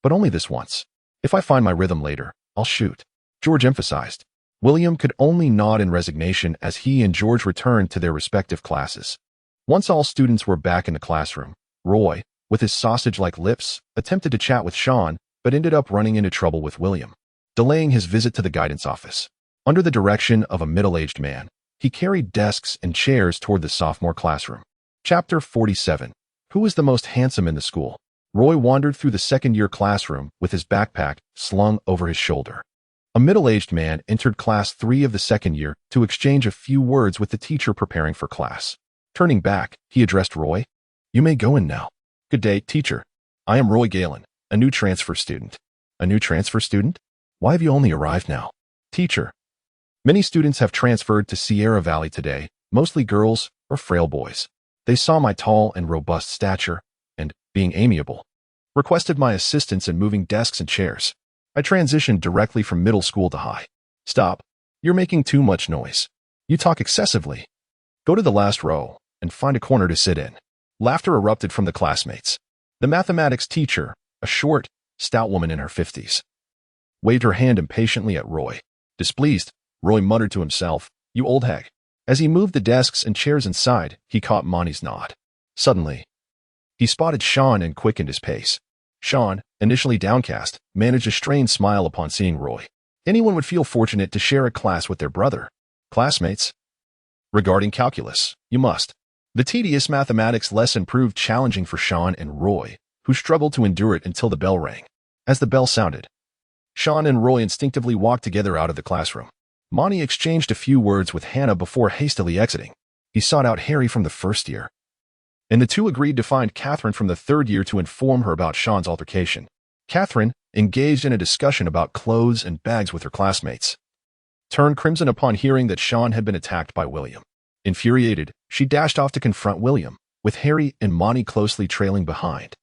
But only this once. If I find my rhythm later, I'll shoot," George emphasized. William could only nod in resignation as he and George returned to their respective classes. Once all students were back in the classroom, Roy, with his sausage-like lips, attempted to chat with Shawn, but ended up running into trouble with William, delaying his visit to the guidance office. Under the direction of a middle-aged man, he carried desks and chairs toward the sophomore classroom. Chapter 47. Who is the most handsome in the school? Roy wandered through the second-year classroom with his backpack slung over his shoulder. A middle-aged man entered class 3 of the second year to exchange a few words with the teacher preparing for class. Turning back, he addressed Roy. "You may go in now." "Good day, teacher. I am Roy Galen, a new transfer student." "A new transfer student? Why have you only arrived now?" "Teacher, many students have transferred to Sierra Valley today, mostly girls or frail boys. They saw my tall and robust stature and, being amiable, requested my assistance in moving desks and chairs. I transitioned directly from middle school to high." "Stop. You're making too much noise. You talk excessively. Go to the last row and find a corner to sit in." Laughter erupted from the classmates. The mathematics teacher, a short, stout woman in her 50s, waved her hand impatiently at Roy. Displeased, Roy muttered to himself, "You old hag." As he moved the desks and chairs inside, he caught Monty's nod. Suddenly, he spotted Shawn and quickened his pace. Shawn, initially downcast, managed a strained smile upon seeing Roy. Anyone would feel fortunate to share a class with their brother. Classmates, regarding calculus, you must. The tedious mathematics lesson proved challenging for Shawn and Roy, who struggled to endure it until the bell rang. As the bell sounded, Shawn and Roy instinctively walked together out of the classroom. Monty exchanged a few words with Hannah before hastily exiting. He sought out Harry from the first year, and the two agreed to find Catherine from the third year to inform her about Shawn's altercation. Catherine, engaged in a discussion about clothes and bags with her classmates, turned crimson upon hearing that Shawn had been attacked by William. Infuriated, she dashed off to confront William, with Harry and Monty closely trailing behind.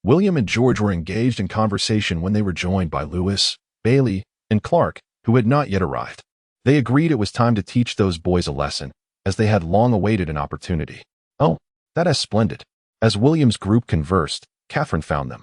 William and George were engaged in conversation when they were joined by Lewis, Bailey, and Clark, who had not yet arrived. They agreed it was time to teach those boys a lesson, as they had long awaited an opportunity. Oh, that is splendid. As William's group conversed, Catherine found them.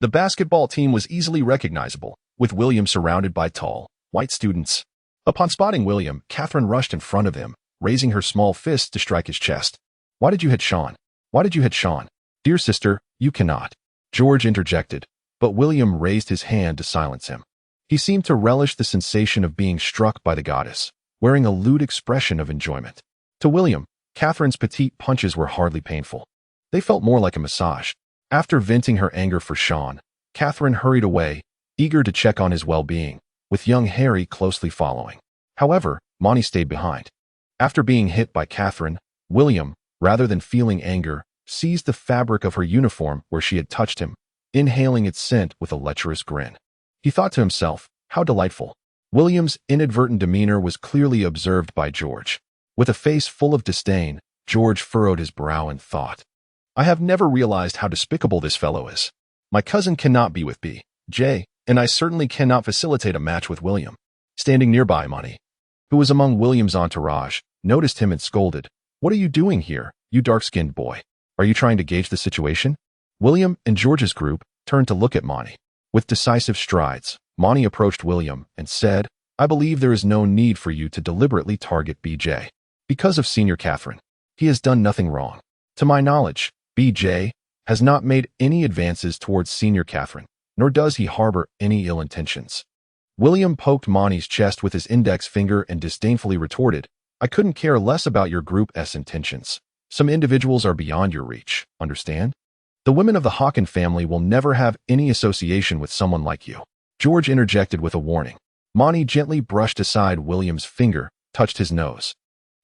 The basketball team was easily recognizable, with William surrounded by tall, white students. Upon spotting William, Catherine rushed in front of him, raising her small fist to strike his chest. Why did you hit Shawn? Why did you hit Shawn? Dear sister, you cannot. George interjected, but William raised his hand to silence him. He seemed to relish the sensation of being struck by the goddess, wearing a lewd expression of enjoyment. To William, Catherine's petite punches were hardly painful. They felt more like a massage. After venting her anger for Shawn, Catherine hurried away, eager to check on his well-being, with young Harry closely following. However, Monty stayed behind. After being hit by Catherine, William, rather than feeling anger, seized the fabric of her uniform where she had touched him, inhaling its scent with a lecherous grin. He thought to himself, how delightful. William's inadvertent demeanor was clearly observed by George. With a face full of disdain, George furrowed his brow in thought. I have never realized how despicable this fellow is. My cousin cannot be with B.J., and I certainly cannot facilitate a match with William. Standing nearby, Monty, who was among William's entourage, noticed him and scolded. What are you doing here, you dark-skinned boy? Are you trying to gauge the situation? William and George's group turned to look at Monty. With decisive strides, Monty approached William and said, I believe there is no need for you to deliberately target B.J. because of Senior Catherine. He has done nothing wrong. To my knowledge, B.J. has not made any advances towards Senior Catherine, nor does he harbor any ill intentions. William poked Monty's chest with his index finger and disdainfully retorted, I couldn't care less about your group's intentions. Some individuals are beyond your reach, understand? The women of the Hawken family will never have any association with someone like you. George interjected with a warning. Monty gently brushed aside William's finger, touched his nose,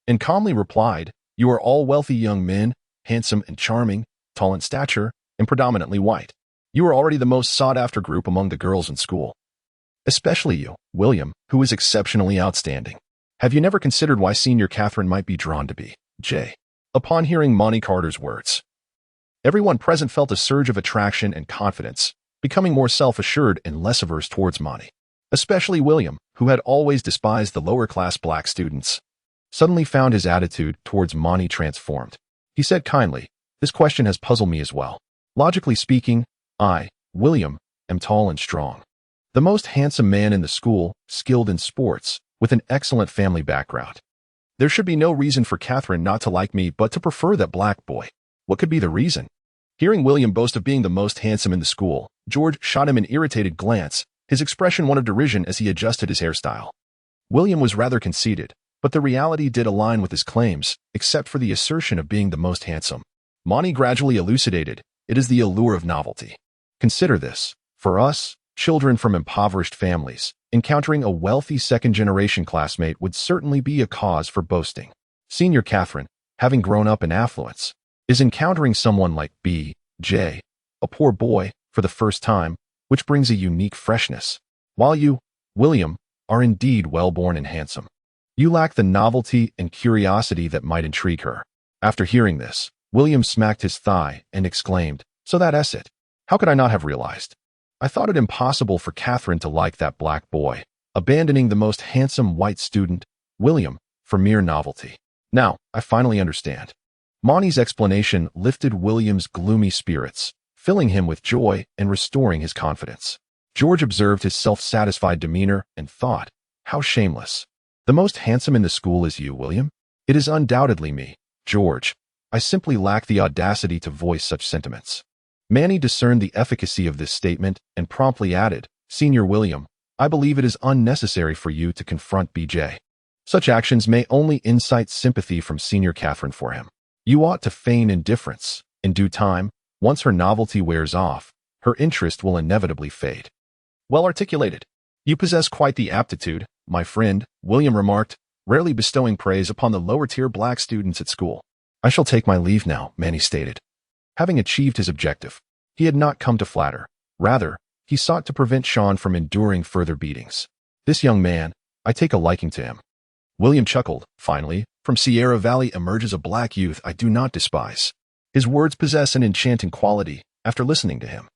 and calmly replied, you are all wealthy young men, handsome and charming, tall in stature, and predominantly white. You are already the most sought-after group among the girls in school. Especially you, William, who is exceptionally outstanding. Have you never considered why Senior Catherine might be drawn to B.J.? Upon hearing Monty Carter's words, everyone present felt a surge of attraction and confidence, becoming more self-assured and less averse towards Monty. Especially William, who had always despised the lower-class black students, suddenly found his attitude towards Monty transformed. He said kindly, this question has puzzled me as well. Logically speaking, I, William, am tall and strong. The most handsome man in the school, skilled in sports, with an excellent family background. There should be no reason for Catherine not to like me but to prefer that black boy. What could be the reason? Hearing William boast of being the most handsome in the school, George shot him an irritated glance, his expression one of derision as he adjusted his hairstyle. William was rather conceited, but the reality did align with his claims, except for the assertion of being the most handsome. Monty gradually elucidated, it is the allure of novelty. Consider this. For us, children from impoverished families, encountering a wealthy second-generation classmate would certainly be a cause for boasting. Senior Catherine, having grown up in affluence, is encountering someone like B.J., a poor boy, for the first time, which brings a unique freshness. While you, William, are indeed well-born and handsome, you lack the novelty and curiosity that might intrigue her. After hearing this, William smacked his thigh and exclaimed, so that's it. How could I not have realized? I thought it impossible for Catherine to like that black boy, abandoning the most handsome white student, William, for mere novelty. Now, I finally understand. Monty's explanation lifted William's gloomy spirits, filling him with joy and restoring his confidence. George observed his self-satisfied demeanor and thought, how shameless. The most handsome in the school is you, William? It is undoubtedly me, George. I simply lack the audacity to voice such sentiments. Manny discerned the efficacy of this statement and promptly added, Senior William, I believe it is unnecessary for you to confront B.J. Such actions may only incite sympathy from Senior Catherine for him. You ought to feign indifference. In due time, once her novelty wears off, her interest will inevitably fade. Well articulated. You possess quite the aptitude, my friend, William remarked, rarely bestowing praise upon the lower-tier black students at school. I shall take my leave now, Manny stated. Having achieved his objective, he had not come to flatter. Rather, he sought to prevent Shawn from enduring further beatings. This young man, I take a liking to him. William chuckled. Finally, from Sierra Valley emerges a black youth I do not despise. His words possess an enchanting quality after listening to him.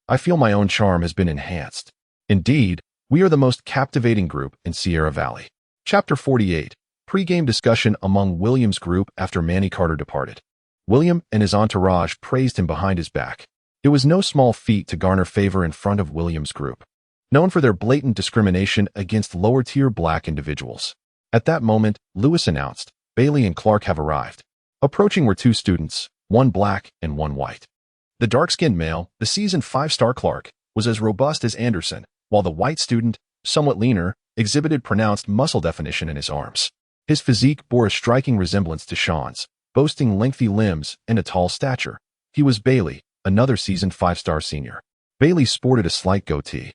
I feel my own charm has been enhanced. Indeed, we are the most captivating group in Sierra Valley. Chapter 48. Pre-game discussion among William's group after Manny Carter departed. William and his entourage praised him behind his back. It was no small feat to garner favor in front of William's group, known for their blatant discrimination against lower-tier black individuals. At that moment, Lewis announced, Bailey and Clark have arrived. Approaching were two students, one black and one white. The dark-skinned male, the seasoned 5-star Clark, was as robust as Anderson, while the white student, somewhat leaner, exhibited pronounced muscle definition in his arms. His physique bore a striking resemblance to Shawn's, boasting lengthy limbs and a tall stature. He was Bailey, another seasoned 5-star senior. Bailey sported a slight goatee,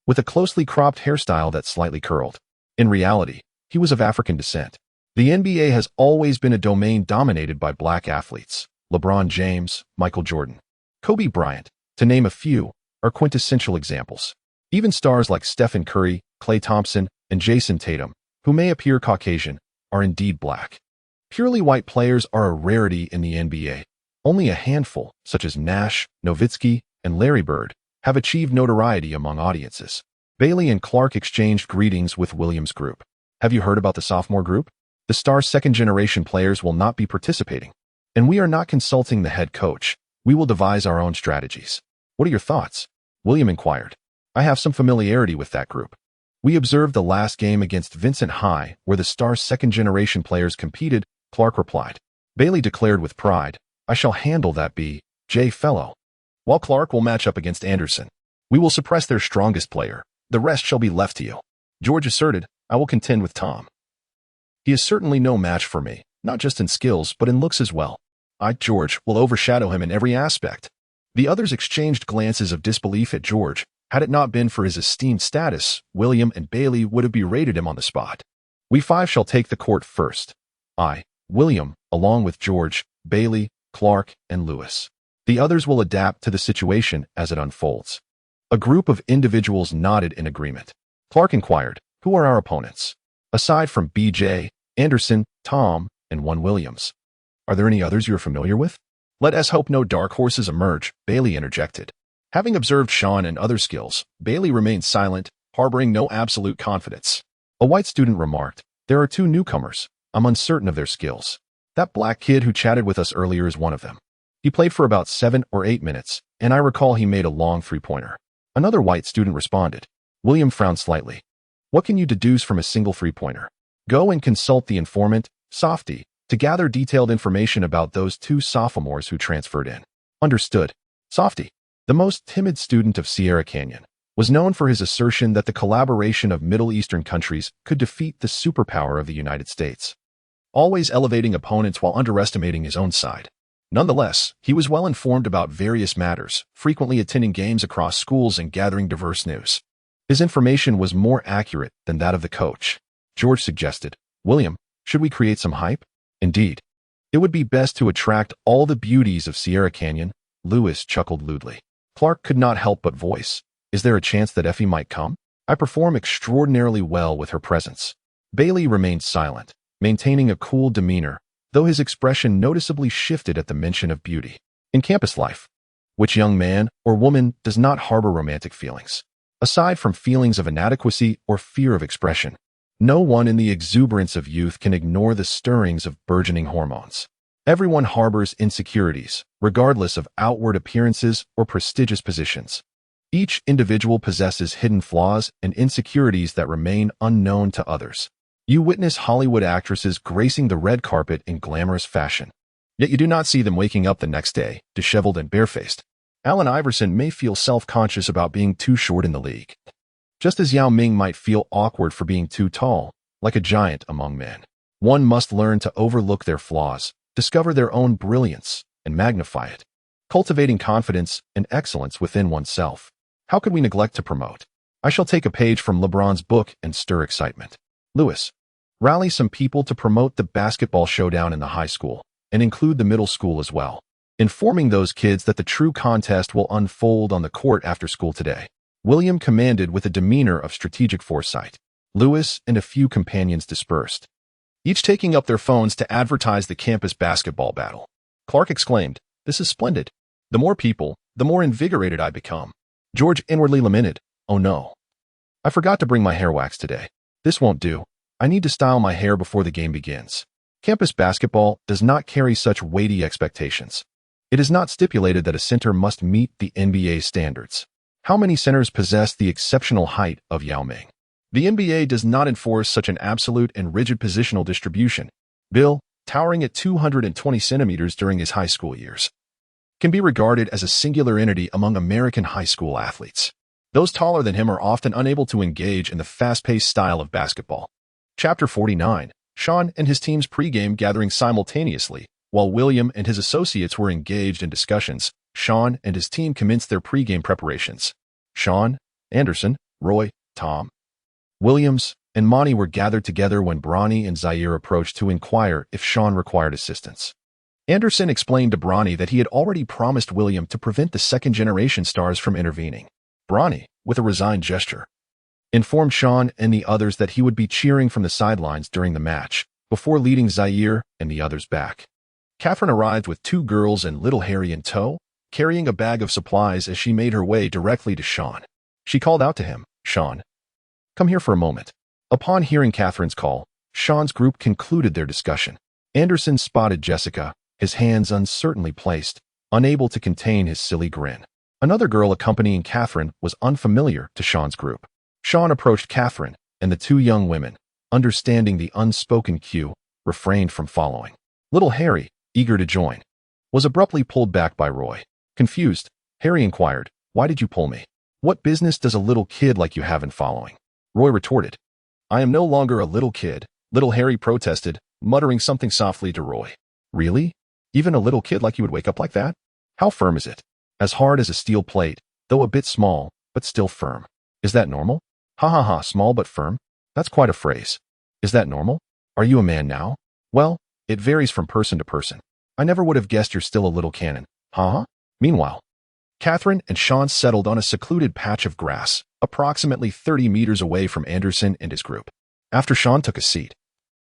with a closely cropped hairstyle that slightly curled. In reality, he was of African descent. The NBA has always been a domain dominated by black athletes. LeBron James, Michael Jordan, Kobe Bryant, to name a few, are quintessential examples. Even stars like Stephen Curry, Klay Thompson, and Jason Tatum, who may appear Caucasian, are indeed black. Purely white players are a rarity in the NBA. Only a handful, such as Nash, Nowitzki, and Larry Bird, have achieved notoriety among audiences. Bailey and Clark exchanged greetings with Williams' group. Have you heard about the sophomore group? The star's second-generation players will not be participating. And we are not consulting the head coach. We will devise our own strategies. What are your thoughts? William inquired. I have some familiarity with that group. We observed the last game against Vincent High, where the star's second-generation players competed, Clark replied. Bailey declared with pride, I shall handle that B.J. fellow. While Clark will match up against Anderson, we will suppress their strongest player. The rest shall be left to you. George asserted, I will contend with Tom. He is certainly no match for me, not just in skills, but in looks as well. George, will overshadow him in every aspect. The others exchanged glances of disbelief at George. Had it not been for his esteemed status, William and Bailey would have berated him on the spot. We 5 shall take the court first. William, along with George, Bailey, Clark, and Lewis. The others will adapt to the situation as it unfolds. A group of individuals nodded in agreement. Clark inquired, who are our opponents? Aside from B.J., Anderson, Tom, and one Williams. Are there any others you are familiar with? Let us hope no dark horses emerge, Bailey interjected. Having observed Shawn and other skills, Bailey remained silent, harboring no absolute confidence. A white student remarked, there are 2 newcomers. I'm uncertain of their skills. That black kid who chatted with us earlier is one of them. He played for about 7 or 8 minutes, and I recall he made a long 3-pointer. Another white student responded. William frowned slightly. What can you deduce from a single 3-pointer? Go and consult the informant, Softy, to gather detailed information about those 2 sophomores who transferred in. Understood. Softy, the most timid student of Sierra Canyon, was known for his assertion that the collaboration of Middle Eastern countries could defeat the superpower of the United States, always elevating opponents while underestimating his own side. Nonetheless, he was well informed about various matters, frequently attending games across schools and gathering diverse news. His information was more accurate than that of the coach. George suggested, William, should we create some hype? Indeed. It would be best to attract all the beauties of Sierra Canyon. Lewis chuckled lewdly. Clark could not help but voice, is there a chance that Effie might come? I perform extraordinarily well with her presence. Bailey remained silent, maintaining a cool demeanor, though his expression noticeably shifted at the mention of beauty. In campus life, which young man or woman does not harbor romantic feelings? Aside from feelings of inadequacy or fear of expression, no one in the exuberance of youth can ignore the stirrings of burgeoning hormones. Everyone harbors insecurities, regardless of outward appearances or prestigious positions. Each individual possesses hidden flaws and insecurities that remain unknown to others. You witness Hollywood actresses gracing the red carpet in glamorous fashion, yet you do not see them waking up the next day, disheveled and barefaced. Allen Iverson may feel self-conscious about being too short in the league. Just as Yao Ming might feel awkward for being too tall, like a giant among men. One must learn to overlook their flaws, discover their own brilliance, and magnify it, cultivating confidence and excellence within oneself. How could we neglect to promote? I shall take a page from LeBron's book and stir excitement. Lewis, rally some people to promote the basketball showdown in the high school, and include the middle school as well, informing those kids that the true contest will unfold on the court after school today. William commanded with a demeanor of strategic foresight. Lewis and a few companions dispersed, each taking up their phones to advertise the campus basketball battle. Clark exclaimed, "This is splendid. The more people, the more invigorated I become." George inwardly lamented, "Oh no. I forgot to bring my hair wax today. This won't do. I need to style my hair before the game begins." Campus basketball does not carry such weighty expectations. It is not stipulated that a center must meet the NBA standards. How many centers possess the exceptional height of Yao Ming? The NBA does not enforce such an absolute and rigid positional distribution. Bill, towering at 220 centimeters during his high school years, can be regarded as a singular entity among American high school athletes. Those taller than him are often unable to engage in the fast-paced style of basketball. Chapter 49. Shawn and his team's pregame gathering simultaneously. While William and his associates were engaged in discussions, Shawn and his team commenced their pregame preparations. Shawn, Anderson, Roy, Tom, Williams, and Monty were gathered together when Bronny and Zaire approached to inquire if Shawn required assistance. Anderson explained to Bronny that he had already promised William to prevent the second-generation stars from intervening. Bronny, with a resigned gesture, informed Shawn and the others that he would be cheering from the sidelines during the match, before leading Zaire and the others back. Catherine arrived with two girls and little Harry in tow, carrying a bag of supplies as she made her way directly to Shawn. She called out to him, "Shawn, come here for a moment." Upon hearing Catherine's call, Shawn's group concluded their discussion. Anderson spotted Jessica, his hands uncertainly placed, unable to contain his silly grin. Another girl accompanying Catherine was unfamiliar to Shawn's group. Shawn approached Catherine, and the two young women, understanding the unspoken cue, refrained from following. Little Harry, eager to join, was abruptly pulled back by Roy. Confused, Harry inquired, "Why did you pull me? What business does a little kid like you have in following?" Roy retorted, "I am no longer a little kid," little Harry protested, muttering something softly to Roy. "Really? Even a little kid like you would wake up like that? How firm is it?" "As hard as a steel plate, though a bit small, but still firm." "Is that normal?" "Ha ha ha, small but firm? That's quite a phrase." "Is that normal? Are you a man now?" "Well, it varies from person to person. I never would have guessed you're still a little cannon. Huh?" Meanwhile, Catherine and Shawn settled on a secluded patch of grass, approximately 30 meters away from Anderson and his group. After Shawn took a seat,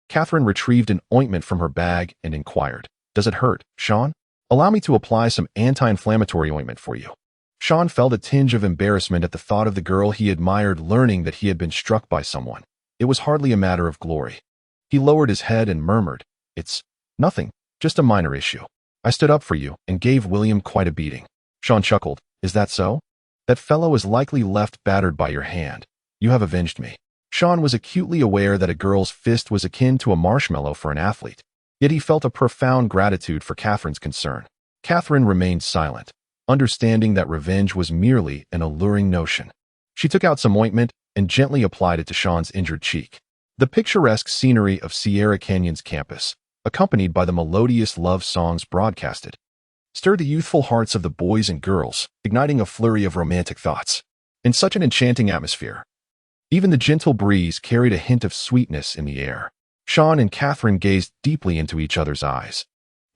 Catherine retrieved an ointment from her bag and inquired, "Does it hurt, Shawn? Allow me to apply some anti-inflammatory ointment for you." Shawn felt a tinge of embarrassment at the thought of the girl he admired learning that he had been struck by someone. It was hardly a matter of glory. He lowered his head and murmured, "It's nothing, just a minor issue. I stood up for you and gave William quite a beating." Shawn chuckled, "Is that so? That fellow is likely left battered by your hand. You have avenged me." Shawn was acutely aware that a girl's fist was akin to a marshmallow for an athlete, yet he felt a profound gratitude for Catherine's concern. Catherine remained silent, understanding that revenge was merely an alluring notion. She took out some ointment and gently applied it to Shawn's injured cheek. The picturesque scenery of Sierra Canyon's campus, accompanied by the melodious love songs broadcasted, stirred the youthful hearts of the boys and girls, igniting a flurry of romantic thoughts. In such an enchanting atmosphere, even the gentle breeze carried a hint of sweetness in the air. Shawn and Catherine gazed deeply into each other's eyes,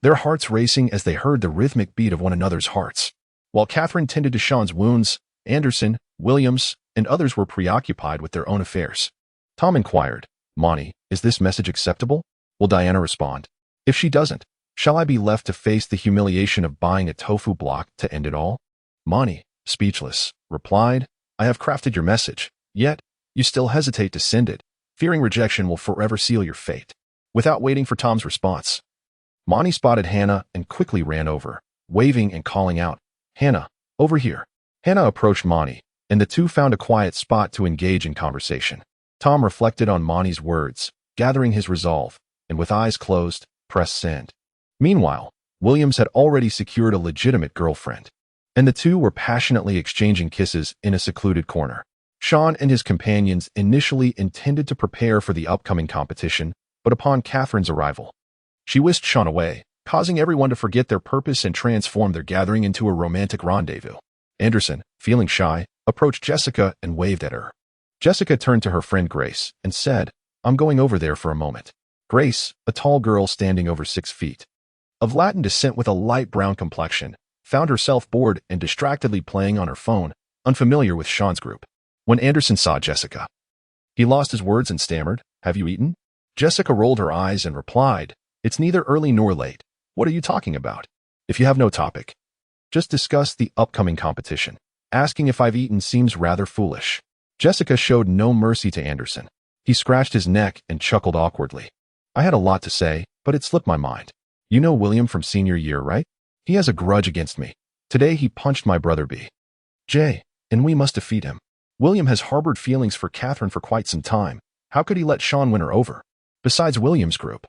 their hearts racing as they heard the rhythmic beat of one another's hearts. While Catherine tended to Shawn's wounds, Anderson, Williams, and others were preoccupied with their own affairs. Tom inquired, "Monty, is this message acceptable? Will Diana respond? If she doesn't, shall I be left to face the humiliation of buying a tofu block to end it all?" Monty, speechless, replied, "I have crafted your message, yet you still hesitate to send it, fearing rejection will forever seal your fate." Without waiting for Tom's response, Monty spotted Hannah and quickly ran over, waving and calling out, "Hannah, over here." Hannah approached Monty, and the two found a quiet spot to engage in conversation. Tom reflected on Monty's words, gathering his resolve, and with eyes closed, pressed send. Meanwhile, Williams had already secured a legitimate girlfriend, and the two were passionately exchanging kisses in a secluded corner. Shawn and his companions initially intended to prepare for the upcoming competition, but upon Catherine's arrival, she whisked Shawn away, causing everyone to forget their purpose and transform their gathering into a romantic rendezvous. Anderson, feeling shy, approached Jessica and waved at her. Jessica turned to her friend Grace and said, "I'm going over there for a moment." Grace, a tall girl standing over 6 feet, of Latin descent with a light brown complexion, found herself bored and distractedly playing on her phone, unfamiliar with Shawn's group. When Anderson saw Jessica, he lost his words and stammered, "Have you eaten?" Jessica rolled her eyes and replied, "It's neither early nor late. What are you talking about? If you have no topic, just discuss the upcoming competition. Asking if I've eaten seems rather foolish." Jessica showed no mercy to Anderson. He scratched his neck and chuckled awkwardly. "I had a lot to say, but it slipped my mind. You know William from senior year, right? He has a grudge against me. Today he punched my brother B.J., and we must defeat him. William has harbored feelings for Catherine for quite some time. How could he let Shawn win her over? Besides William's group,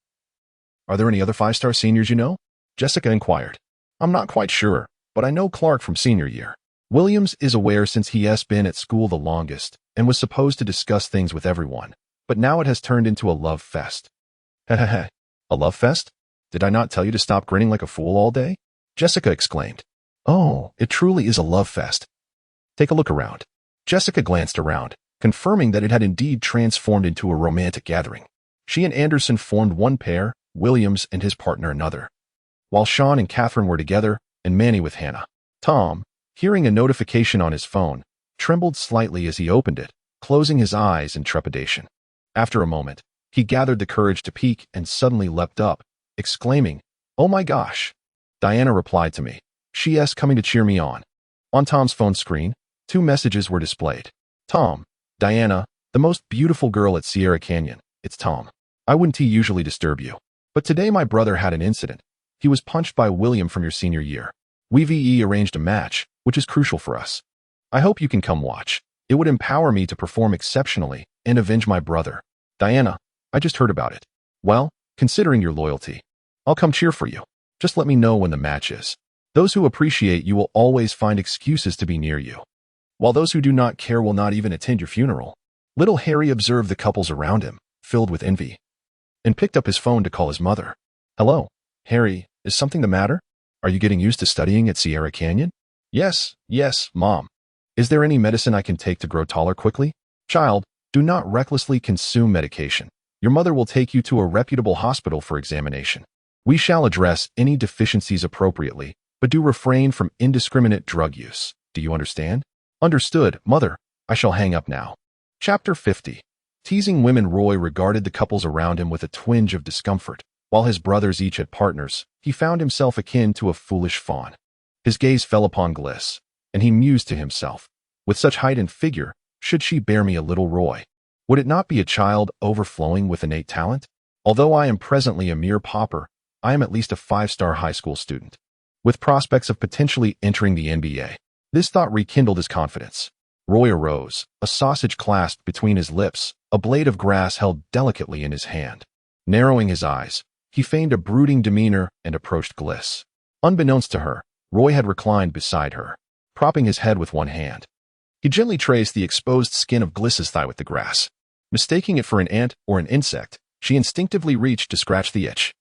are there any other 5-star seniors you know?" Jessica inquired. "I'm not quite sure, but I know Clark from senior year. Williams is aware since he has been at school the longest and was supposed to discuss things with everyone, but now it has turned into a love fest." "Hehehe, a love fest? Did I not tell you to stop grinning like a fool all day?" Jessica exclaimed. "Oh, it truly is a love fest. Take a look around." Jessica glanced around, confirming that it had indeed transformed into a romantic gathering. She and Anderson formed one pair, Williams and his partner another, while Shawn and Catherine were together, and Manny with Hannah. Tom, hearing a notification on his phone, trembled slightly as he opened it, closing his eyes in trepidation. After a moment, he gathered the courage to peek and suddenly leapt up, exclaiming, "Oh my gosh!" Diana replied to me. She's coming to cheer me on. On Tom's phone screen, 2 messages were displayed. "Tom, Diana, the most beautiful girl at Sierra Canyon. It's Tom. I wouldn't usually disturb you, but today my brother had an incident. He was punched by William from your senior year. We've arranged a match, which is crucial for us. I hope you can come watch. It would empower me to perform exceptionally and avenge my brother. Diana, I just heard about it. Well, considering your loyalty, I'll come cheer for you. Just let me know when the match is. Those who appreciate you will always find excuses to be near you, while those who do not care will not even attend your funeral." Little Harry observed the couples around him, filled with envy, and picked up his phone to call his mother. "Hello, Harry, is something the matter? Are you getting used to studying at Sierra Canyon?" Yes, Mom. "Is there any medicine I can take to grow taller quickly?" "Child, do not recklessly consume medication. Your mother will take you to a reputable hospital for examination. We shall address any deficiencies appropriately, but do refrain from indiscriminate drug use. Do you understand?" "Understood, Mother. I shall hang up now." Chapter 50. Teasing women. Roy regarded the couples around him with a twinge of discomfort. While his brothers each had partners, he found himself akin to a foolish fawn. His gaze fell upon Gliss, and he mused to himself, "With such height and figure, should she bear me a little Roy? Would it not be a child overflowing with innate talent? Although I am presently a mere pauper, I am at least a 5-star high school student, with prospects of potentially entering the NBA." This thought rekindled his confidence. Roy arose, a sausage clasped between his lips, a blade of grass held delicately in his hand. Narrowing his eyes, he feigned a brooding demeanor and approached Gliss. Unbeknownst to her, Roy had reclined beside her, propping his head with one hand. He gently traced the exposed skin of Gliss's thigh with the grass. Mistaking it for an ant or an insect, she instinctively reached to scratch the itch.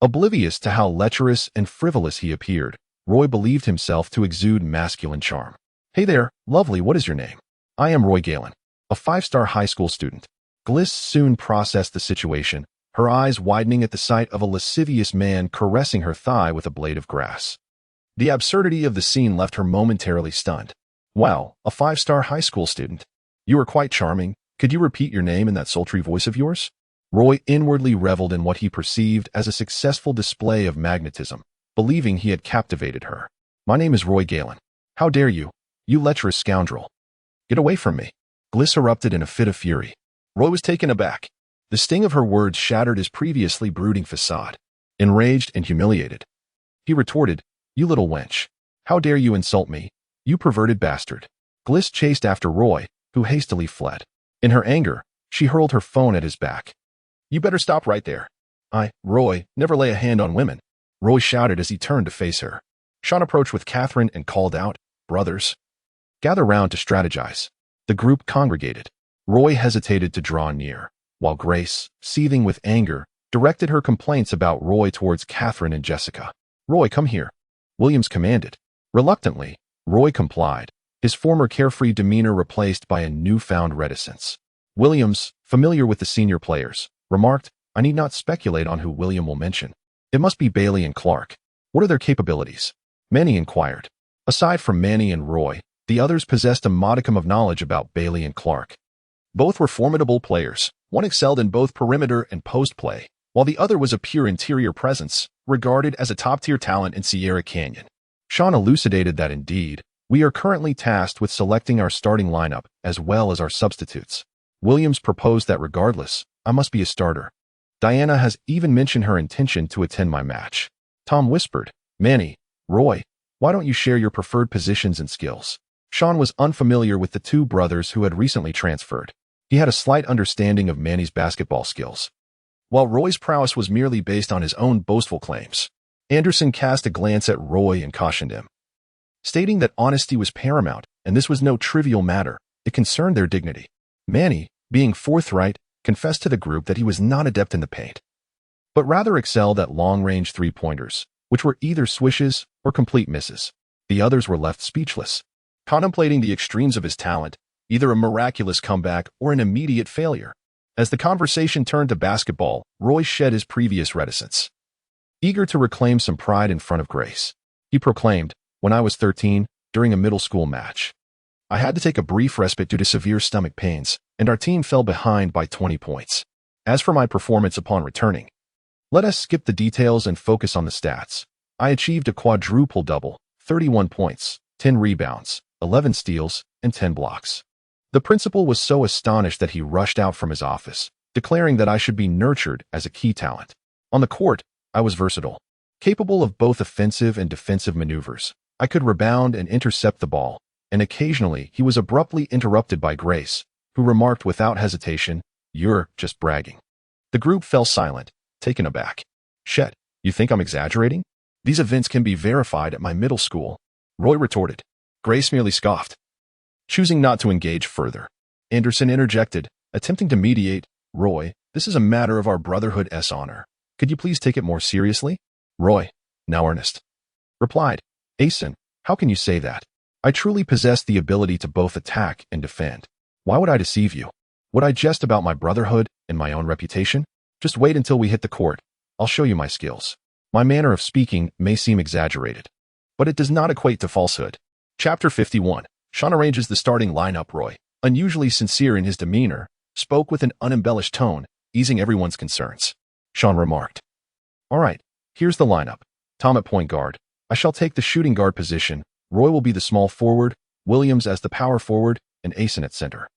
Oblivious to how lecherous and frivolous he appeared, Roy believed himself to exude masculine charm. "Hey there, lovely, what is your name?" "I am Roy Galen, a 5-star high school student." Gliss soon processed the situation, her eyes widening at the sight of a lascivious man caressing her thigh with a blade of grass. The absurdity of the scene left her momentarily stunned. "Wow, a 5-star high school student. You are quite charming. Could you repeat your name in that sultry voice of yours?" Roy inwardly reveled in what he perceived as a successful display of magnetism, believing he had captivated her. "My name is Roy Galen. How dare you, you lecherous scoundrel. Get away from me." Gliss erupted in a fit of fury. Roy was taken aback. The sting of her words shattered his previously brooding facade. Enraged and humiliated, he retorted, "You little wench. How dare you insult me, you perverted bastard." Gliss chased after Roy, who hastily fled. In her anger, she hurled her phone at his back. "You better stop right there. Roy, never lay a hand on women," Roy shouted as he turned to face her. Shawn approached with Catherine and called out, "Brothers, gather round to strategize." The group congregated. Roy hesitated to draw near, while Grace, seething with anger, directed her complaints about Roy towards Catherine and Jessica. "Roy, come here," Williams commanded. Reluctantly, Roy complied, his former carefree demeanor replaced by a newfound reticence. Williams, familiar with the senior players, remarked, "I need not speculate on who William will mention. It must be Bailey and Clark. What are their capabilities?" Manny inquired. Aside from Manny and Roy, the others possessed a modicum of knowledge about Bailey and Clark. Both were formidable players. One excelled in both perimeter and post play, while the other was a pure interior presence, regarded as a top-tier talent in Sierra Canyon. Shawn elucidated that indeed, "We are currently tasked with selecting our starting lineup as well as our substitutes." Williams proposed that regardless, I must be a starter. "Diana has even mentioned her intention to attend my match." Tom whispered, "Manny, Roy, why don't you share your preferred positions and skills?" Shawn was unfamiliar with the two brothers who had recently transferred. He had a slight understanding of Manny's basketball skills, while Roy's prowess was merely based on his own boastful claims. Anderson cast a glance at Roy and cautioned him, stating that honesty was paramount, and this was no trivial matter. It concerned their dignity. Manny, being forthright, confessed to the group that he was not adept in the paint, but rather excelled at long-range three-pointers, which were either swishes or complete misses. The others were left speechless, contemplating the extremes of his talent, either a miraculous comeback or an immediate failure. As the conversation turned to basketball, Roy shed his previous reticence. Eager to reclaim some pride in front of Grace, he proclaimed, "When I was 13, during a middle school match, I had to take a brief respite due to severe stomach pains, and our team fell behind by 20 points. As for my performance upon returning, let us skip the details and focus on the stats. I achieved a quadruple double, 31 points, 10 rebounds, 11 steals, and 10 blocks." The principal was so astonished that he rushed out from his office, declaring that I should be nurtured as a key talent. On the court, I was versatile, capable of both offensive and defensive maneuvers. I could rebound and intercept the ball, and occasionally he was abruptly interrupted by Grace, who remarked without hesitation, "You're just bragging." The group fell silent, taken aback. "Chet, you think I'm exaggerating? These events can be verified at my middle school," Roy retorted. Grace merely scoffed, choosing not to engage further. Anderson interjected, attempting to mediate, "Roy, this is a matter of our brotherhood's honor. Could you please take it more seriously?" Roy, now earnest, replied, "Asen, how can you say that? I truly possess the ability to both attack and defend. Why would I deceive you? Would I jest about my brotherhood and my own reputation? Just wait until we hit the court. I'll show you my skills. My manner of speaking may seem exaggerated, but it does not equate to falsehood." Chapter 51. Shawn arranges the starting lineup. Roy, unusually sincere in his demeanor, spoke with an unembellished tone, easing everyone's concerns. Shawn remarked, "All right, here's the lineup. Tom at point guard. I shall take the shooting guard position. Roy will be the small forward, Williams as the power forward, and Asen at center.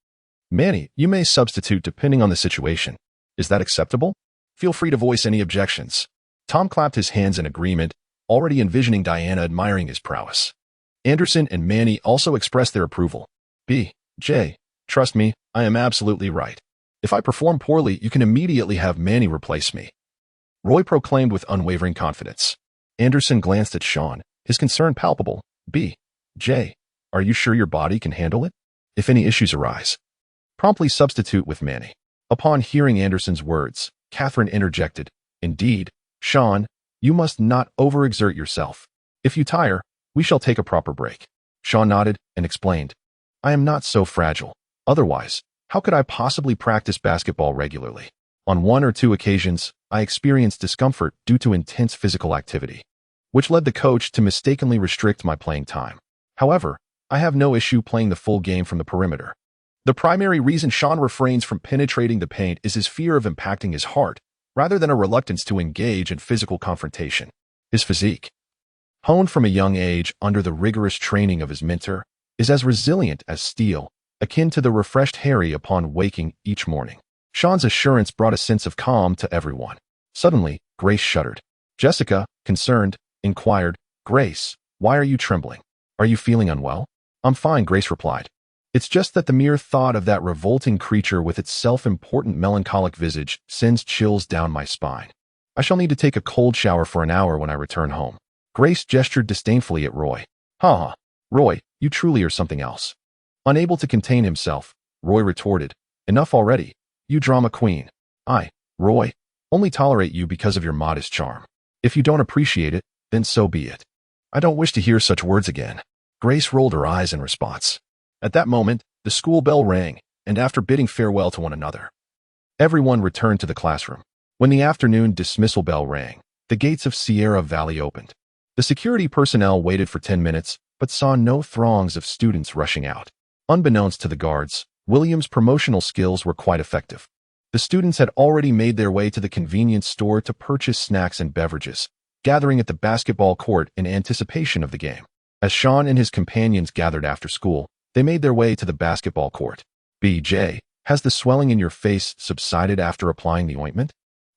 Manny, you may substitute depending on the situation. Is that acceptable? Feel free to voice any objections." Tom clapped his hands in agreement, already envisioning Diana admiring his prowess. Anderson and Manny also expressed their approval. "J, trust me, I am absolutely right. If I perform poorly, you can immediately have Manny replace me," Roy proclaimed with unwavering confidence. Anderson glanced at Shawn, his concern palpable. "J, are you sure your body can handle it? If any issues arise, promptly substitute with Manny." Upon hearing Anderson's words, Catherine interjected, "Indeed, Shawn, you must not overexert yourself. If you tire, we shall take a proper break." Shawn nodded and explained, "I am not so fragile. Otherwise, how could I possibly practice basketball regularly? On one or two occasions, I experienced discomfort due to intense physical activity, which led the coach to mistakenly restrict my playing time. However, I have no issue playing the full game from the perimeter." The primary reason Shawn refrains from penetrating the paint is his fear of impacting his heart, rather than a reluctance to engage in physical confrontation. His physique, honed from a young age under the rigorous training of his mentor, is as resilient as steel, akin to the refreshed Harry upon waking each morning. Shawn's assurance brought a sense of calm to everyone. Suddenly, Grace shuddered. Jessica, concerned, inquired, "Grace, why are you trembling? Are you feeling unwell?" "I'm fine," Grace replied. "It's just that the mere thought of that revolting creature with its self-important melancholic visage sends chills down my spine. I shall need to take a cold shower for an hour when I return home." Grace gestured disdainfully at Roy. "Ha ha, Roy, you truly are something else. Unable to contain himself, Roy retorted, "Enough already, you drama queen. I, Roy, only tolerate you because of your modest charm. If you don't appreciate it, then so be it." "I don't wish to hear such words again." Grace rolled her eyes in response. At that moment, the school bell rang, and after bidding farewell to one another, everyone returned to the classroom. When the afternoon dismissal bell rang, the gates of Sierra Valley opened. The security personnel waited for 10 minutes, but saw no throngs of students rushing out. Unbeknownst to the guards, William's promotional skills were quite effective. The students had already made their way to the convenience store to purchase snacks and beverages, gathering at the basketball court in anticipation of the game. As Shawn and his companions gathered after school, they made their way to the basketball court. "BJ, has the swelling in your face subsided after applying the ointment?"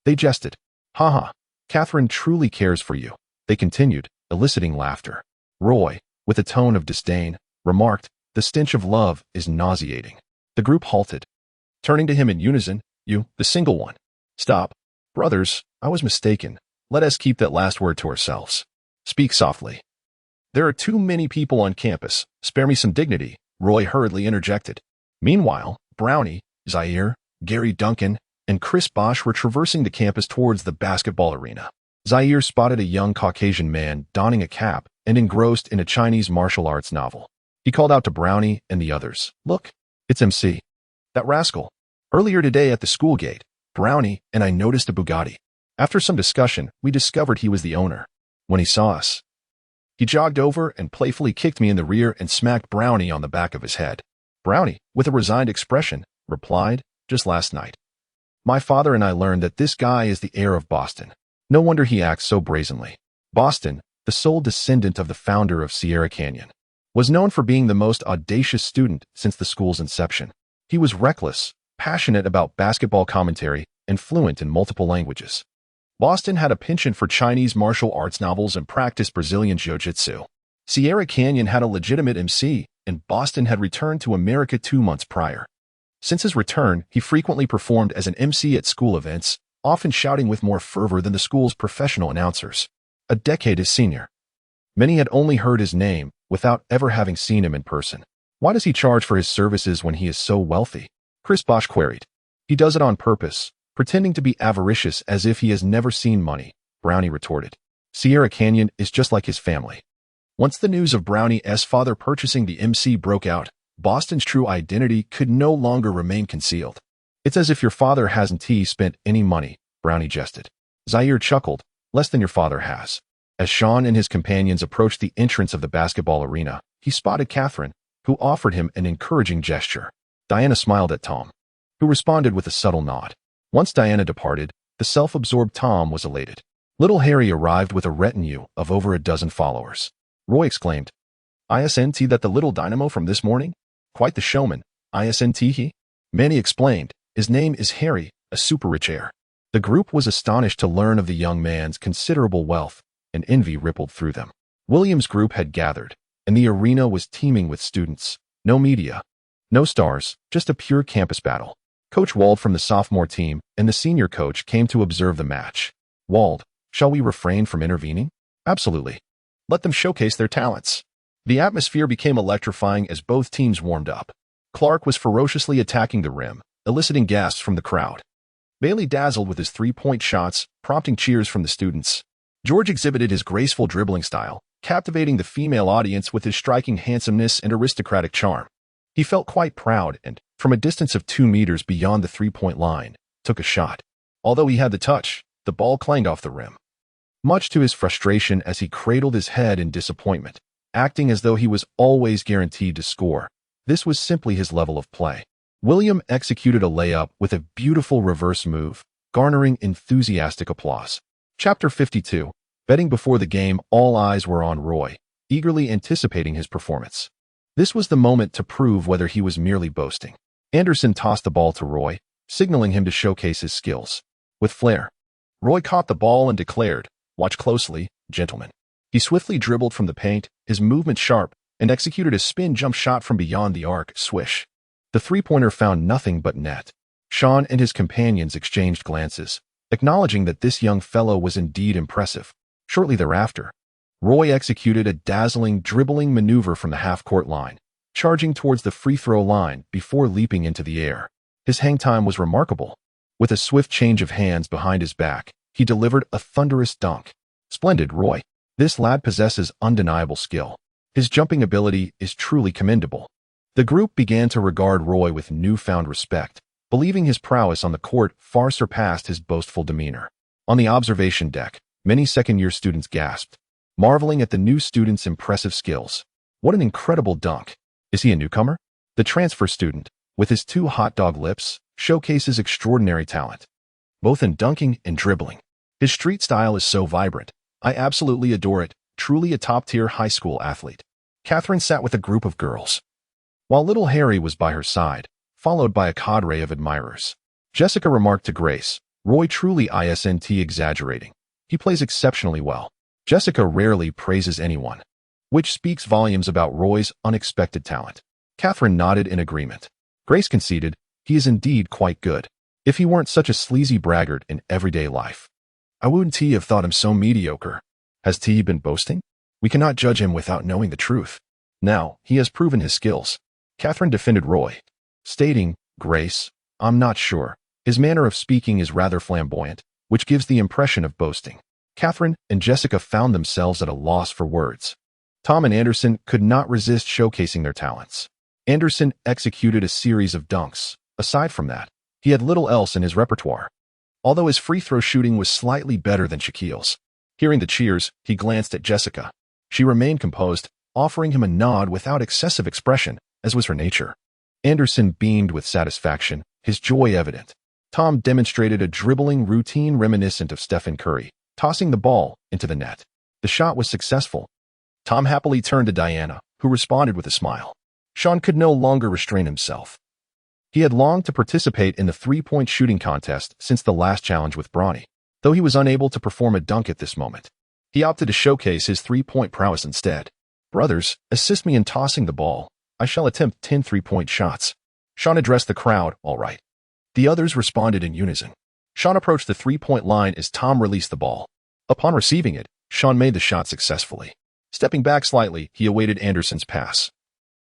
They jested. "Haha, Catherine truly cares for you," they continued, eliciting laughter. Roy, with a tone of disdain, remarked, "The stench of love is nauseating." The group halted. Turning to him in unison, "You, the single one." "Stop. Brothers, I was mistaken. Let us keep that last word to ourselves." "Speak softly. There are too many people on campus. Spare me some dignity," Roy hurriedly interjected. Meanwhile, Brownie, Zaire, Gary Duncan, and Chris Bosch were traversing the campus towards the basketball arena. Zaire spotted a young Caucasian man donning a cap and engrossed in a Chinese martial arts novel. He called out to Brownie and the others, "Look, it's MC. That rascal. Earlier today at the school gate, Brownie and I noticed a Bugatti. After some discussion, we discovered he was the owner. When he saw us, he jogged over and playfully kicked me in the rear and smacked Brownie on the back of his head." Brownie, with a resigned expression, replied, "Just last night, my father and I learned that this guy is the heir of Boston. No wonder he acts so brazenly." Boston, the sole descendant of the founder of Sierra Canyon, was known for being the most audacious student since the school's inception. He was reckless, passionate about basketball commentary, and fluent in multiple languages. Boston had a penchant for Chinese martial arts novels and practiced Brazilian jiu-jitsu. Sierra Canyon had a legitimate MC, and Boston had returned to America 2 months prior. Since his return, he frequently performed as an MC at school events, often shouting with more fervor than the school's professional announcers. A decade his senior, many had only heard his name without ever having seen him in person. "Why does he charge for his services when he is so wealthy?" Chris Bosch queried. "He does it on purpose, pretending to be avaricious as if he has never seen money," Brownie retorted. "Sierra Canyon is just like his family." Once the news of Brownie's father purchasing the MC broke out, Boston's true identity could no longer remain concealed. "It's as if your father hasn't spent any money," Brownie jested. Zaire chuckled, "Less than your father has." As Shawn and his companions approached the entrance of the basketball arena, he spotted Catherine, who offered him an encouraging gesture. Diana smiled at Tom, who responded with a subtle nod. Once Diana departed, the self-absorbed Tom was elated. Little Harry arrived with a retinue of over a dozen followers. Roy exclaimed, "Isn't that the little dynamo from this morning? Quite the showman, isn't he?" Manny explained, "His name is Harry, a super-rich heir." The group was astonished to learn of the young man's considerable wealth, and envy rippled through them. William's group had gathered, and the arena was teeming with students. No media, no stars, just a pure campus battle. Coach Wald from the sophomore team and the senior coach came to observe the match. "Wald, shall we refrain from intervening?" "Absolutely. Let them showcase their talents." The atmosphere became electrifying as both teams warmed up. Clark was ferociously attacking the rim, eliciting gasps from the crowd. Bailey dazzled with his three-point shots, prompting cheers from the students. George exhibited his graceful dribbling style, captivating the female audience with his striking handsomeness and aristocratic charm. He felt quite proud and, from a distance of 2 meters beyond the three-point line, took a shot. Although he had the touch, the ball clanged off the rim. Much to his frustration as he cradled his head in disappointment, acting as though he was always guaranteed to score. This was simply his level of play. William executed a layup with a beautiful reverse move, garnering enthusiastic applause. Chapter 52. Betting before the game, all eyes were on Roy, eagerly anticipating his performance. This was the moment to prove whether he was merely boasting. Anderson tossed the ball to Roy, signaling him to showcase his skills. With flair, Roy caught the ball and declared, "Watch closely, gentlemen." He swiftly dribbled from the paint, his movement sharp, and executed a spin jump shot from beyond the arc. Swish. The three-pointer found nothing but net. Shawn and his companions exchanged glances, acknowledging that this young fellow was indeed impressive. Shortly thereafter, Roy executed a dazzling dribbling maneuver from the half-court line, charging towards the free throw line before leaping into the air. His hang time was remarkable. With a swift change of hands behind his back, he delivered a thunderous dunk. Splendid, Roy. This lad possesses undeniable skill. His jumping ability is truly commendable. The group began to regard Roy with newfound respect, believing his prowess on the court far surpassed his boastful demeanor. On the observation deck, many second-year students gasped, marveling at the new student's impressive skills. What an incredible dunk! Is he a newcomer? The transfer student, with his two hot dog lips, showcases extraordinary talent, both in dunking and dribbling. His street style is so vibrant. I absolutely adore it, truly a top-tier high school athlete. Catherine sat with a group of girls, while little Harry was by her side, followed by a cadre of admirers. Jessica remarked to Grace, Roy truly isn't exaggerating. He plays exceptionally well. Jessica rarely praises anyone, which speaks volumes about Roy's unexpected talent. Catherine nodded in agreement. Grace conceded, he is indeed quite good. If he weren't such a sleazy braggart in everyday life, I wouldn't have thought him so mediocre. Has T been boasting? We cannot judge him without knowing the truth. Now, he has proven his skills. Catherine defended Roy, stating, Grace, I'm not sure. His manner of speaking is rather flamboyant, which gives the impression of boasting. Catherine and Jessica found themselves at a loss for words. Tom and Anderson could not resist showcasing their talents. Anderson executed a series of dunks. Aside from that, he had little else in his repertoire, although his free throw shooting was slightly better than Shaquille's. Hearing the cheers, he glanced at Jessica. She remained composed, offering him a nod without excessive expression, as was her nature. Anderson beamed with satisfaction, his joy evident. Tom demonstrated a dribbling routine reminiscent of Stephen Curry, tossing the ball into the net. The shot was successful. Tom happily turned to Diana, who responded with a smile. Shawn could no longer restrain himself. He had longed to participate in the three-point shooting contest since the last challenge with Bronny, though he was unable to perform a dunk at this moment. He opted to showcase his three-point prowess instead. Brothers, assist me in tossing the ball. I shall attempt 10 three-point shots. Shawn addressed the crowd, all right. The others responded in unison. Shawn approached the three-point line as Tom released the ball. Upon receiving it, Shawn made the shot successfully. Stepping back slightly, he awaited Anderson's pass,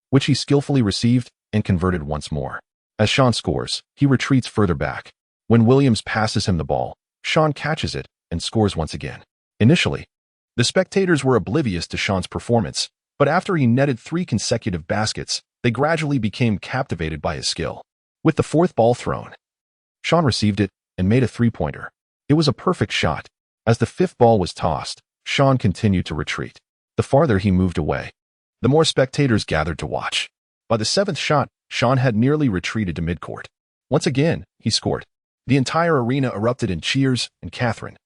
which he skillfully received and converted once more. As Shawn scores, he retreats further back. When Williams passes him the ball, Shawn catches it and scores once again. Initially, the spectators were oblivious to Shawn's performance, but after he netted 3 consecutive baskets, they gradually became captivated by his skill. With the 4th ball thrown, Shawn received it and made a three-pointer. It was a perfect shot. As the 5th ball was tossed, Shawn continued to retreat. The farther he moved away, the more spectators gathered to watch. By the 7th shot, Shawn had nearly retreated to midcourt. Once again, he scored. The entire arena erupted in cheers, and Catherine,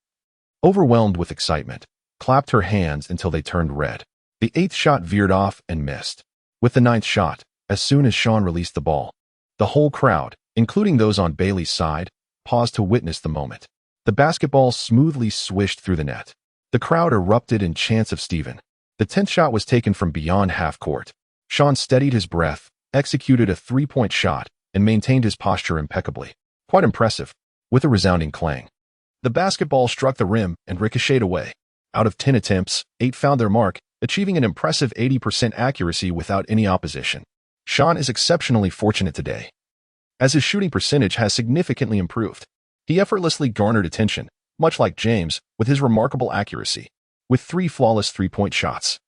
overwhelmed with excitement, clapped her hands until they turned red. The 8th shot veered off and missed. With the 9th shot, as soon as Shawn released the ball, the whole crowd, including those on Bailey's side, paused to witness the moment. The basketball smoothly swished through the net. The crowd erupted in chants of Stephen. The 10th shot was taken from beyond half court. Shawn steadied his breath, executed a three-point shot, and maintained his posture impeccably. Quite impressive. With a resounding clang, the basketball struck the rim and ricocheted away. Out of 10 attempts, 8 found their mark, achieving an impressive 80% accuracy without any opposition. Shawn is exceptionally fortunate today, as his shooting percentage has significantly improved. He effortlessly garnered attention, much like James, with his remarkable accuracy. With 3 flawless three-point shots,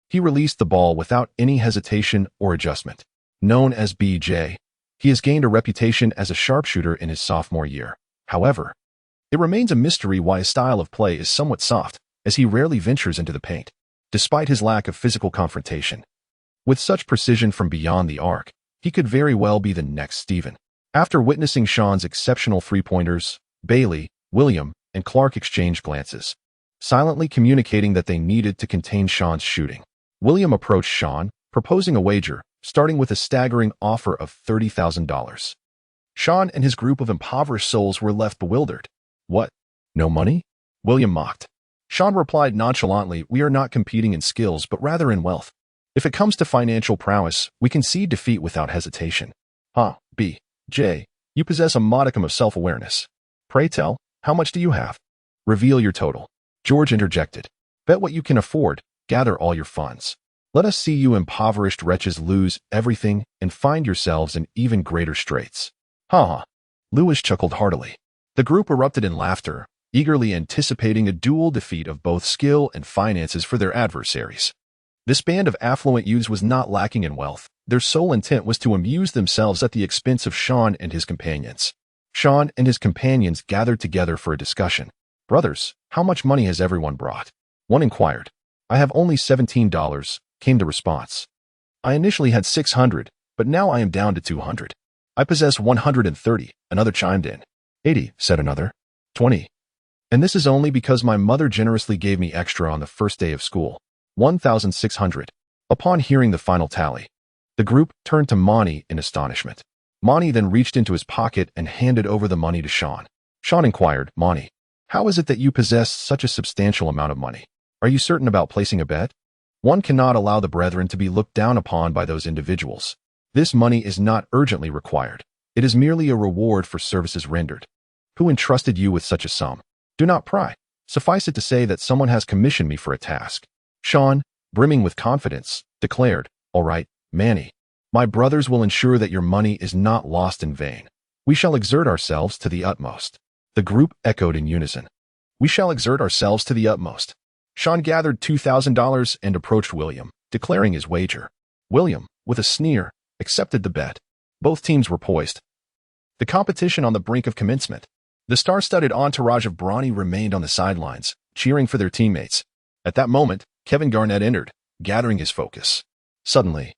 he released the ball without any hesitation or adjustment. Known as BJ, he has gained a reputation as a sharpshooter in his sophomore year. However, it remains a mystery why his style of play is somewhat soft, as he rarely ventures into the paint, despite his lack of physical confrontation. With such precision from beyond the arc, he could very well be the next Stephen. After witnessing Shawn's exceptional three-pointers, Bailey, William, and Clark exchanged glances, silently communicating that they needed to contain Shawn's shooting. William approached Shawn, proposing a wager, starting with a staggering offer of $30,000. Shawn and his group of impoverished souls were left bewildered. What? No money? William mocked. Shawn replied nonchalantly, we are not competing in skills but rather in wealth. If it comes to financial prowess, we concede defeat without hesitation. B.J., you possess a modicum of self-awareness. Pray tell, how much do you have? Reveal your total. George interjected. Bet what you can afford, gather all your funds. Let us see you impoverished wretches lose everything and find yourselves in even greater straits. Ha ha. Lewis chuckled heartily. The group erupted in laughter, eagerly anticipating a dual defeat of both skill and finances for their adversaries. This band of affluent youths was not lacking in wealth. Their sole intent was to amuse themselves at the expense of Shawn and his companions. Shawn and his companions gathered together for a discussion. "Brothers, how much money has everyone brought?" One inquired. "I have only $17, came the response. "I initially had 600, but now I am down to 200. "I possess 130, another chimed in. 80, said another. 20. "And this is only because my mother generously gave me extra on the first day of school. 1,600. Upon hearing the final tally, the group turned to Monty in astonishment. Monty then reached into his pocket and handed over the money to Shawn. Shawn inquired, "Monty, how is it that you possess such a substantial amount of money? Are you certain about placing a bet?" "One cannot allow the brethren to be looked down upon by those individuals. This money is not urgently required. It is merely a reward for services rendered." "Who entrusted you with such a sum?" "Do not pry. Suffice it to say that someone has commissioned me for a task." Shawn, brimming with confidence, declared, "All right, Manny. My brothers will ensure that your money is not lost in vain. We shall exert ourselves to the utmost." The group echoed in unison. "We shall exert ourselves to the utmost." Shawn gathered $2,000 and approached William, declaring his wager. William, with a sneer, accepted the bet. Both teams were poised. The competition on the brink of commencement. The star-studded entourage of Brawny remained on the sidelines, cheering for their teammates. At that moment, Kevin Garnett entered, gathering his focus. Suddenly,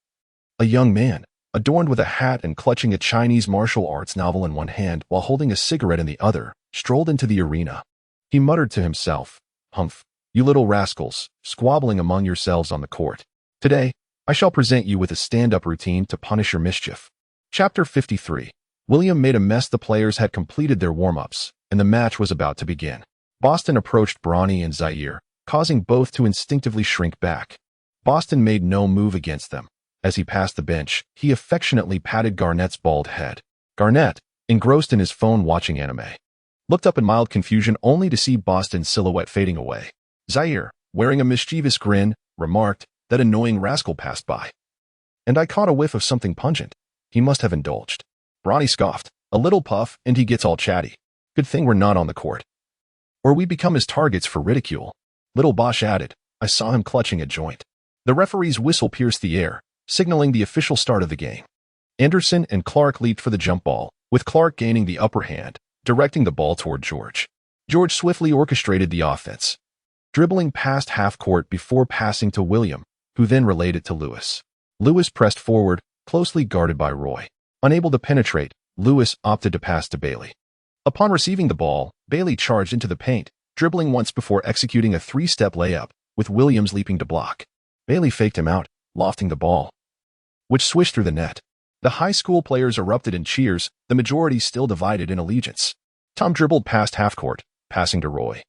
a young man, adorned with a hat and clutching a Chinese martial arts novel in one hand while holding a cigarette in the other, strolled into the arena. He muttered to himself, "Humph, you little rascals, squabbling among yourselves on the court. Today, I shall present you with a stand-up routine to punish your mischief." Chapter 53. William made a mess. The players had completed their warm-ups, and the match was about to begin. Boston approached Brawny and Zaire, causing both to instinctively shrink back. Boston made no move against them. As he passed the bench, he affectionately patted Garnett's bald head. Garnett, engrossed in his phone watching anime, looked up in mild confusion only to see Boston's silhouette fading away. Zaire, wearing a mischievous grin, remarked, "That annoying rascal passed by. And I caught a whiff of something pungent. He must have indulged." Brawny scoffed, "A little puff and he gets all chatty. Good thing we're not on the court, or we become his targets for ridicule." Little Bosch added, "I saw him clutching a joint." The referee's whistle pierced the air, signaling the official start of the game. Anderson and Clark leaped for the jump ball, with Clark gaining the upper hand, directing the ball toward George. George swiftly orchestrated the offense, dribbling past half-court before passing to William, who then relayed it to Lewis. Lewis pressed forward, closely guarded by Roy. Unable to penetrate, Lewis opted to pass to Bailey. Upon receiving the ball, Bailey charged into the paint, dribbling once before executing a three-step layup, with Williams leaping to block. Bailey faked him out, lofting the ball, which swished through the net. The high school players erupted in cheers, the majority still divided in allegiance. Tom dribbled past half-court, passing to Roy,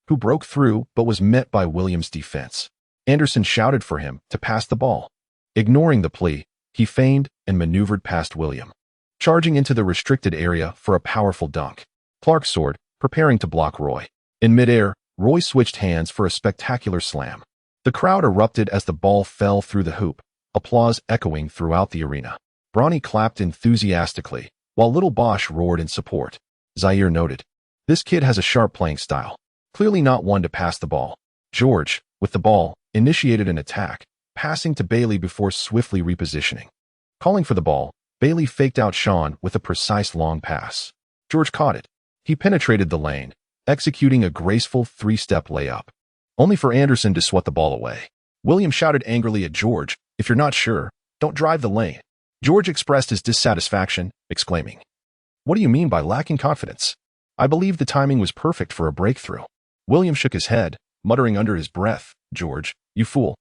who broke through but was met by Williams' defense. Anderson shouted for him to pass the ball. Ignoring the plea, he feigned and maneuvered past William, charging into the restricted area for a powerful dunk. Clark soared, preparing to block Roy. In midair, Roy switched hands for a spectacular slam. The crowd erupted as the ball fell through the hoop, applause echoing throughout the arena. Brawny clapped enthusiastically, while Little Bosch roared in support. Zaire noted, "This kid has a sharp playing style. Clearly not one to pass the ball." George, with the ball, initiated an attack, passing to Bailey before swiftly repositioning. Calling for the ball, Bailey faked out Shawn with a precise long pass. George caught it. He penetrated the lane, executing a graceful three-step layup, only for Anderson to swat the ball away. William shouted angrily at George, "If you're not sure, don't drive the lane." George expressed his dissatisfaction, exclaiming, "What do you mean by lacking confidence? I believe the timing was perfect for a breakthrough." William shook his head, muttering under his breath, "George, you fool.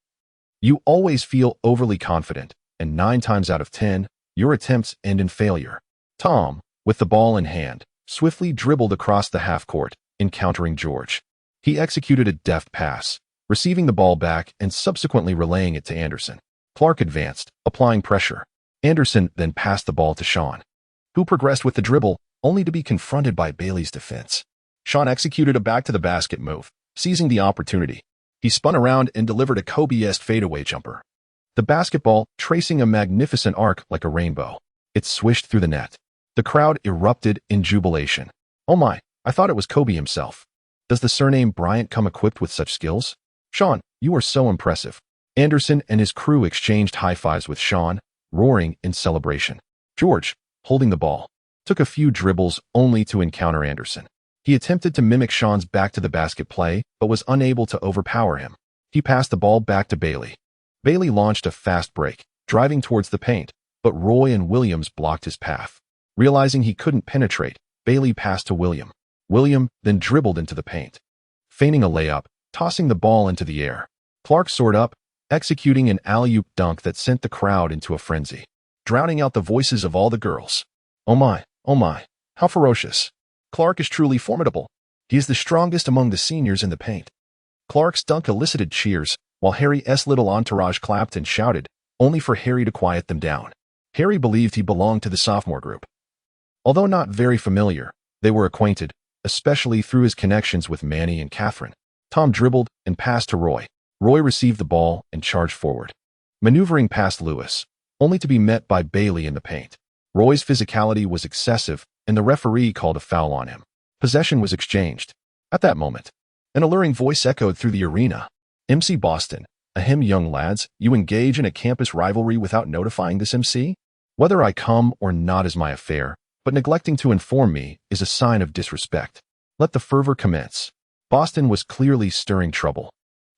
You always feel overly confident, and 9 times out of 10, your attempts end in failure." Tom, with the ball in hand, swiftly dribbled across the half-court, encountering George. He executed a deft pass, receiving the ball back and subsequently relaying it to Anderson. Clark advanced, applying pressure. Anderson then passed the ball to Shawn, who progressed with the dribble, only to be confronted by Bailey's defense. Shawn executed a back-to-the-basket move, seizing the opportunity. He spun around and delivered a Kobe-esque fadeaway jumper, the basketball tracing a magnificent arc like a rainbow. It swished through the net. The crowd erupted in jubilation. Oh my, I thought it was Kobe himself. Does the surname Bryant come equipped with such skills? Shawn, you are so impressive. Anderson and his crew exchanged high-fives with Shawn, roaring in celebration. George, holding the ball, took a few dribbles only to encounter Anderson. He attempted to mimic Shawn's back-to-the-basket play, but was unable to overpower him. He passed the ball back to Bailey. Bailey launched a fast break, driving towards the paint, but Roy and Williams blocked his path. Realizing he couldn't penetrate, Bailey passed to William. William then dribbled into the paint, feigning a layup, tossing the ball into the air. Clark soared up, executing an alley-oop dunk that sent the crowd into a frenzy, drowning out the voices of all the girls. Oh my, how ferocious. Clark is truly formidable. He is the strongest among the seniors in the paint. Clark's dunk elicited cheers, while Harry's little entourage clapped and shouted, only for Harry to quiet them down. Harry believed he belonged to the sophomore group. Although not very familiar, they were acquainted, especially through his connections with Manny and Catherine. Tom dribbled and passed to Roy. Roy received the ball and charged forward, maneuvering past Lewis, only to be met by Bailey in the paint. Roy's physicality was excessive, and the referee called a foul on him. Possession was exchanged. At that moment, an alluring voice echoed through the arena. MC Boston, ahem young lads, you engage in a campus rivalry without notifying this MC? Whether I come or not is my affair, but neglecting to inform me is a sign of disrespect. Let the fervor commence. Boston was clearly stirring trouble.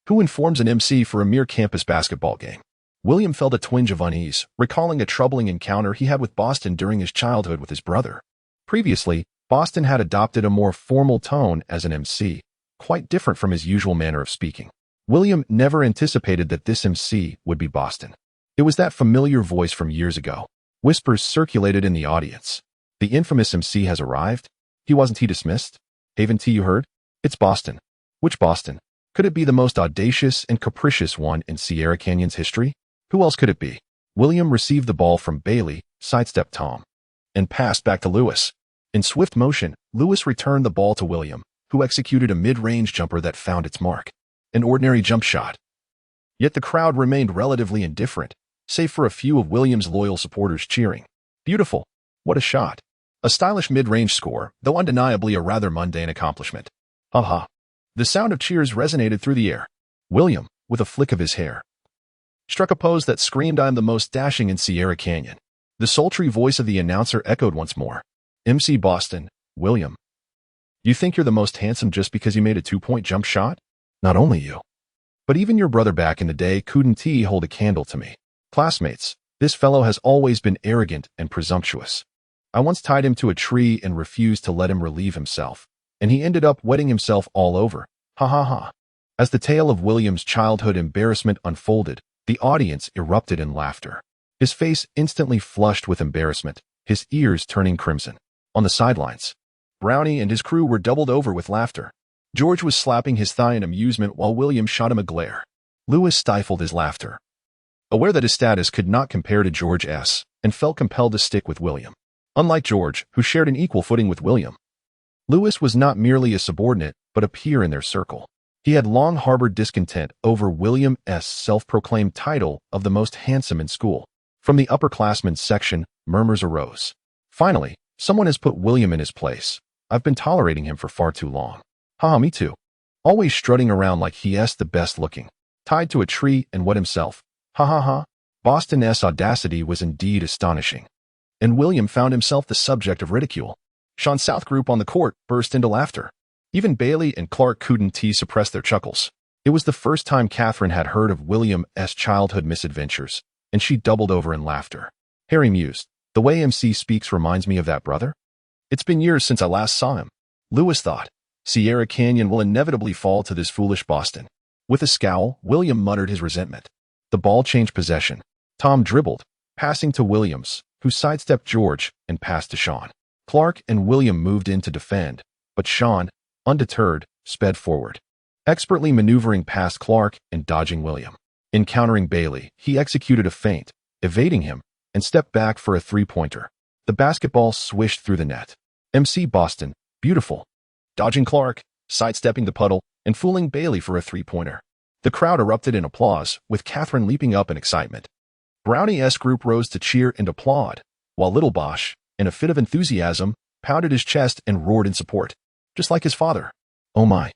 Who informs an MC for a mere campus basketball game? William felt a twinge of unease, recalling a troubling encounter he had with Boston during his childhood with his brother. Previously, Boston had adopted a more formal tone as an MC, quite different from his usual manner of speaking. William never anticipated that this MC would be Boston. It was that familiar voice from years ago. Whispers circulated in the audience. The infamous MC has arrived? Wasn't he dismissed? Haven't you heard? It's Boston. Which Boston? Could it be the most audacious and capricious one in Sierra Canyon's history? Who else could it be? William received the ball from Bailey, sidestepped Tom, and passed back to Lewis. In swift motion, Lewis returned the ball to William, who executed a mid-range jumper that found its mark. An ordinary jump shot. Yet the crowd remained relatively indifferent, save for a few of Williams' loyal supporters cheering. Beautiful. What a shot. A stylish mid-range score, though undeniably a rather mundane accomplishment. Ha. The sound of cheers resonated through the air. William, with a flick of his hair, struck a pose that screamed, I am the most dashing in Sierra Canyon. The sultry voice of the announcer echoed once more. MC Boston, William. You think you're the most handsome just because you made a 2-point jump shot? Not only you, but even your brother back in the day couldn't hold a candle to me. Classmates, this fellow has always been arrogant and presumptuous. I once tied him to a tree and refused to let him relieve himself, and he ended up wetting himself all over. Ha. As the tale of William's childhood embarrassment unfolded, the audience erupted in laughter. His face instantly flushed with embarrassment, his ears turning crimson. On the sidelines, Brownie and his crew were doubled over with laughter. George was slapping his thigh in amusement while William shot him a glare. Lewis stifled his laughter, aware that his status could not compare to George's, and felt compelled to stick with William. Unlike George, who shared an equal footing with William, Lewis was not merely a subordinate, but a peer in their circle. He had long harbored discontent over William's self-proclaimed title of the most handsome in school. From the upperclassmen section, murmurs arose. Finally, someone has put William in his place. I've been tolerating him for far too long. Ha, me too. Always strutting around like he's the best looking. Tied to a tree and wet himself. Ha. Boston's audacity was indeed astonishing. And William found himself the subject of ridicule. Shawn's South group on the court burst into laughter. Even Bailey and Clark couldn't suppress their chuckles. It was the first time Catherine had heard of William's childhood misadventures, and she doubled over in laughter. Harry mused, the way MC speaks reminds me of that brother. It's been years since I last saw him. Lewis thought, Sierra Canyon will inevitably fall to this foolish Boston. With a scowl, William muttered his resentment. The ball changed possession. Tom dribbled, passing to Williams, who sidestepped George and passed to Shawn. Clark and William moved in to defend, but Shawn, undeterred, sped forward, expertly maneuvering past Clark and dodging William. Encountering Bailey, he executed a feint, evading him, and stepped back for a three-pointer. The basketball swished through the net. MC Boston, beautiful. Dodging Clark, sidestepping the puddle, and fooling Bailey for a three-pointer. The crowd erupted in applause, with Catherine leaping up in excitement. Brownie's group rose to cheer and applaud, while little Bosch, in a fit of enthusiasm, pounded his chest and roared in support, just like his father. Oh my.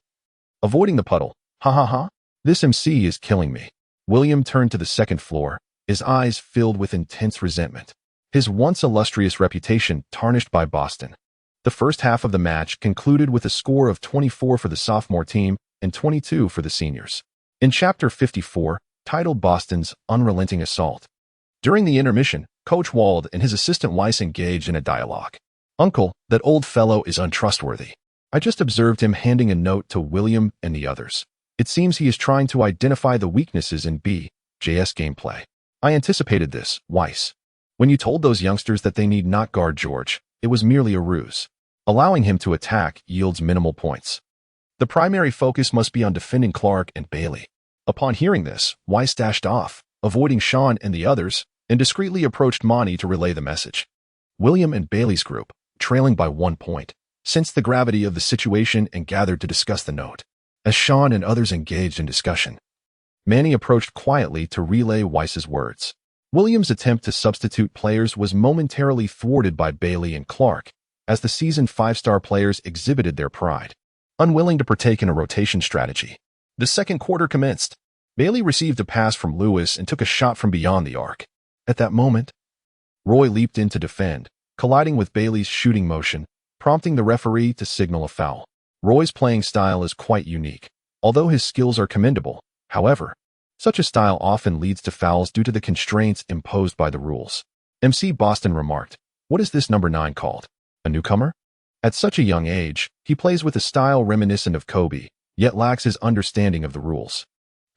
Avoiding the puddle. Ha ha ha. This MC is killing me. William turned to the second floor, his eyes filled with intense resentment. His once illustrious reputation tarnished by Boston. The first half of the match concluded with a score of 24 for the sophomore team and 22 for the seniors. In Chapter 54, titled Boston's Unrelenting Assault. During the intermission, Coach Wald and his assistant Weiss engaged in a dialogue. Uncle, that old fellow is untrustworthy. I just observed him handing a note to William and the others. It seems he is trying to identify the weaknesses in BJ's gameplay. I anticipated this, Weiss. When you told those youngsters that they need not guard George, it was merely a ruse. Allowing him to attack yields minimal points. The primary focus must be on defending Clark and Bailey. Upon hearing this, Weiss dashed off, avoiding Shawn and the others, and discreetly approached Monty to relay the message. William and Bailey's group, trailing by 1 point, sensed the gravity of the situation and gathered to discuss the note. As Shawn and others engaged in discussion, Manny approached quietly to relay Weiss's words. William's attempt to substitute players was momentarily thwarted by Bailey and Clark, as the seasoned 5-star players exhibited their pride, unwilling to partake in a rotation strategy. The second quarter commenced. Bailey received a pass from Lewis and took a shot from beyond the arc. At that moment, Roy leaped in to defend, colliding with Bailey's shooting motion, prompting the referee to signal a foul. Roy's playing style is quite unique. Although his skills are commendable, however, such a style often leads to fouls due to the constraints imposed by the rules. MC Boston remarked, "What is this number 9 called? A newcomer?" At such a young age, he plays with a style reminiscent of Kobe, yet lacks his understanding of the rules.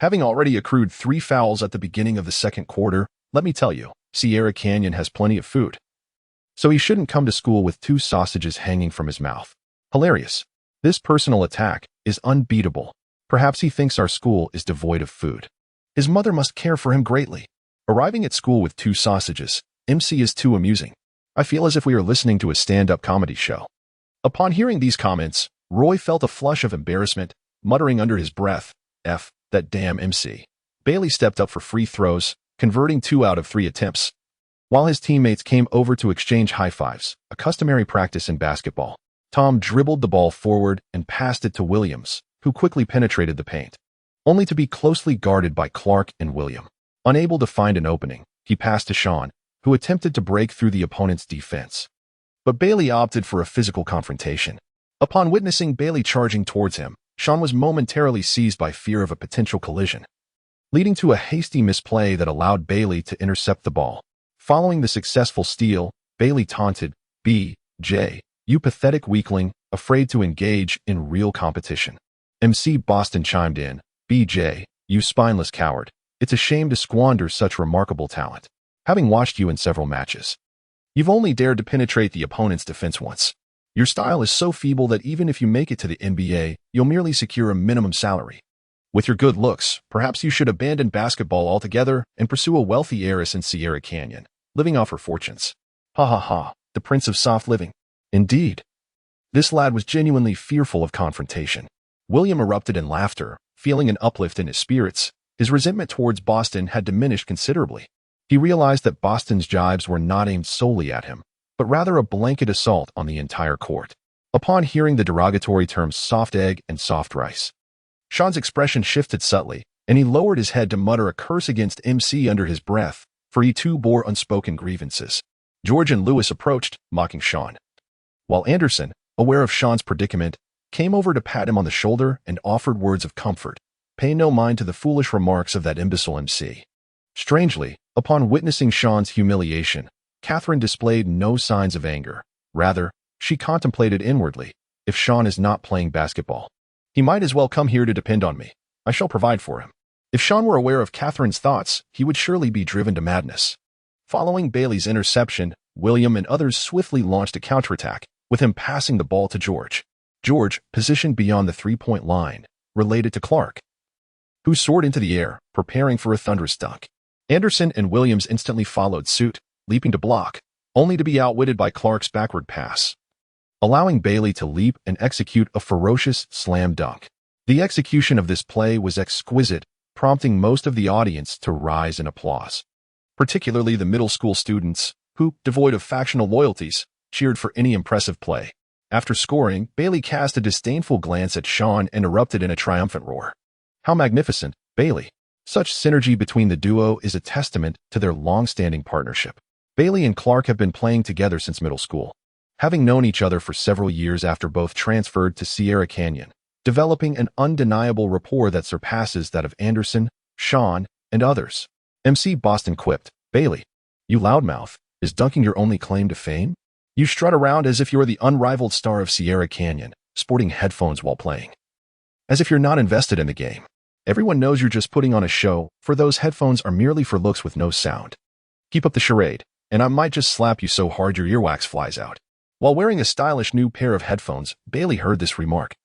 Having already accrued 3 fouls at the beginning of the second quarter, let me tell you, Sierra Canyon has plenty of food. So he shouldn't come to school with 2 sausages hanging from his mouth. Hilarious. This personal attack is unbeatable. Perhaps he thinks our school is devoid of food. His mother must care for him greatly. Arriving at school with 2 sausages, MC is too amusing. I feel as if we are listening to a stand-up comedy show. Upon hearing these comments, Roy felt a flush of embarrassment, muttering under his breath, F, that damn MC. Bailey stepped up for free throws, converting 2 out of 3 attempts. While his teammates came over to exchange high-fives, a customary practice in basketball, Tom dribbled the ball forward and passed it to Williams, who quickly penetrated the paint, only to be closely guarded by Clark and William. Unable to find an opening, he passed to Shawn, who attempted to break through the opponent's defense. But Bailey opted for a physical confrontation. Upon witnessing Bailey charging towards him, Shawn was momentarily seized by fear of a potential collision, leading to a hasty misplay that allowed Bailey to intercept the ball. Following the successful steal, Bailey taunted, "B.J., you pathetic weakling, afraid to engage in real competition." MC Boston chimed in, "B.J., you spineless coward. It's a shame to squander such remarkable talent. Having watched you in several matches, you've only dared to penetrate the opponent's defense once. Your style is so feeble that even if you make it to the NBA, you'll merely secure a minimum salary. With your good looks, perhaps you should abandon basketball altogether and pursue a wealthy heiress in Sierra Canyon, living off her fortunes." Ha ha ha, the prince of soft living. Indeed. This lad was genuinely fearful of confrontation. William erupted in laughter, feeling an uplift in his spirits. His resentment towards Boston had diminished considerably. He realized that Boston's jibes were not aimed solely at him, but rather a blanket assault on the entire court. Upon hearing the derogatory terms soft egg and soft rice, Shawn's expression shifted subtly, and he lowered his head to mutter a curse against MC under his breath, for he too bore unspoken grievances. George and Lewis approached, mocking Shawn, while Anderson, aware of Shawn's predicament, came over to pat him on the shoulder and offered words of comfort, paying no mind to the foolish remarks of that imbecile MC. Strangely, upon witnessing Shawn's humiliation, Catherine displayed no signs of anger. Rather, she contemplated inwardly, if Shawn is not playing basketball, he might as well come here to depend on me. I shall provide for him. If Shawn were aware of Catherine's thoughts, he would surely be driven to madness. Following Bailey's interception, William and others swiftly launched a counterattack, with him passing the ball to George. George, positioned beyond the 3-point line, related to Clark, who soared into the air, preparing for a thunderous dunk. Anderson and Williams instantly followed suit, leaping to block, only to be outwitted by Clark's backward pass, allowing Bailey to leap and execute a ferocious slam dunk. The execution of this play was exquisite, prompting most of the audience to rise in applause. Particularly the middle school students, who, devoid of factional loyalties, cheered for any impressive play. After scoring, Bailey cast a disdainful glance at Shawn and erupted in a triumphant roar. How magnificent, Bailey! Such synergy between the duo is a testament to their long-standing partnership. Bailey and Clark have been playing together since middle school, having known each other for several years after both transferred to Sierra Canyon, developing an undeniable rapport that surpasses that of Anderson, Shawn, and others. MC Boston quipped, "Bailey, you loudmouth, is dunking your only claim to fame? You strut around as if you are the unrivaled star of Sierra Canyon, sporting headphones while playing. As if you're not invested in the game. Everyone knows you're just putting on a show, for those headphones are merely for looks with no sound. Keep up the charade, and I might just slap you so hard your earwax flies out." While wearing a stylish new pair of headphones, Bailey heard this remark,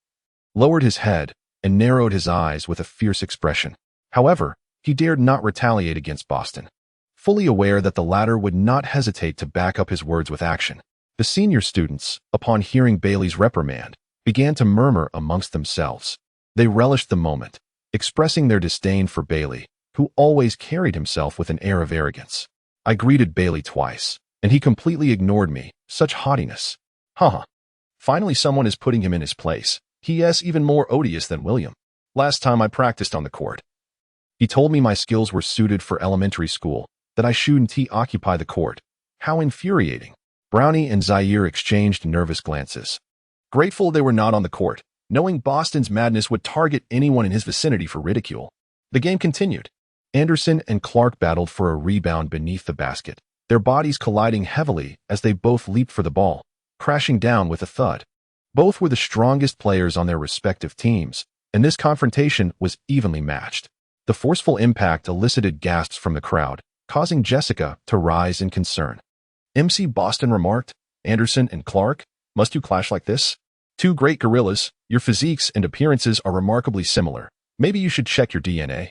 lowered his head, and narrowed his eyes with a fierce expression. However, he dared not retaliate against Boston, fully aware that the latter would not hesitate to back up his words with action. The senior students, upon hearing Bailey's reprimand, began to murmur amongst themselves. They relished the moment, expressing their disdain for Bailey, who always carried himself with an air of arrogance. I greeted Bailey twice, and he completely ignored me. Such haughtiness. Haha. Finally someone is putting him in his place. He is even more odious than William. Last time I practiced on the court, he told me my skills were suited for elementary school, that I shouldn't occupy the court. How infuriating. Brownie and Zaire exchanged nervous glances. Grateful they were not on the court, knowing Boston's madness would target anyone in his vicinity for ridicule. The game continued. Anderson and Clark battled for a rebound beneath the basket, their bodies colliding heavily as they both leaped for the ball, crashing down with a thud. Both were the strongest players on their respective teams, and this confrontation was evenly matched. The forceful impact elicited gasps from the crowd, causing Jessica to rise in concern. MC Boston remarked, "Anderson and Clark, must you clash like this? Two great gorillas, your physiques and appearances are remarkably similar. Maybe you should check your DNA.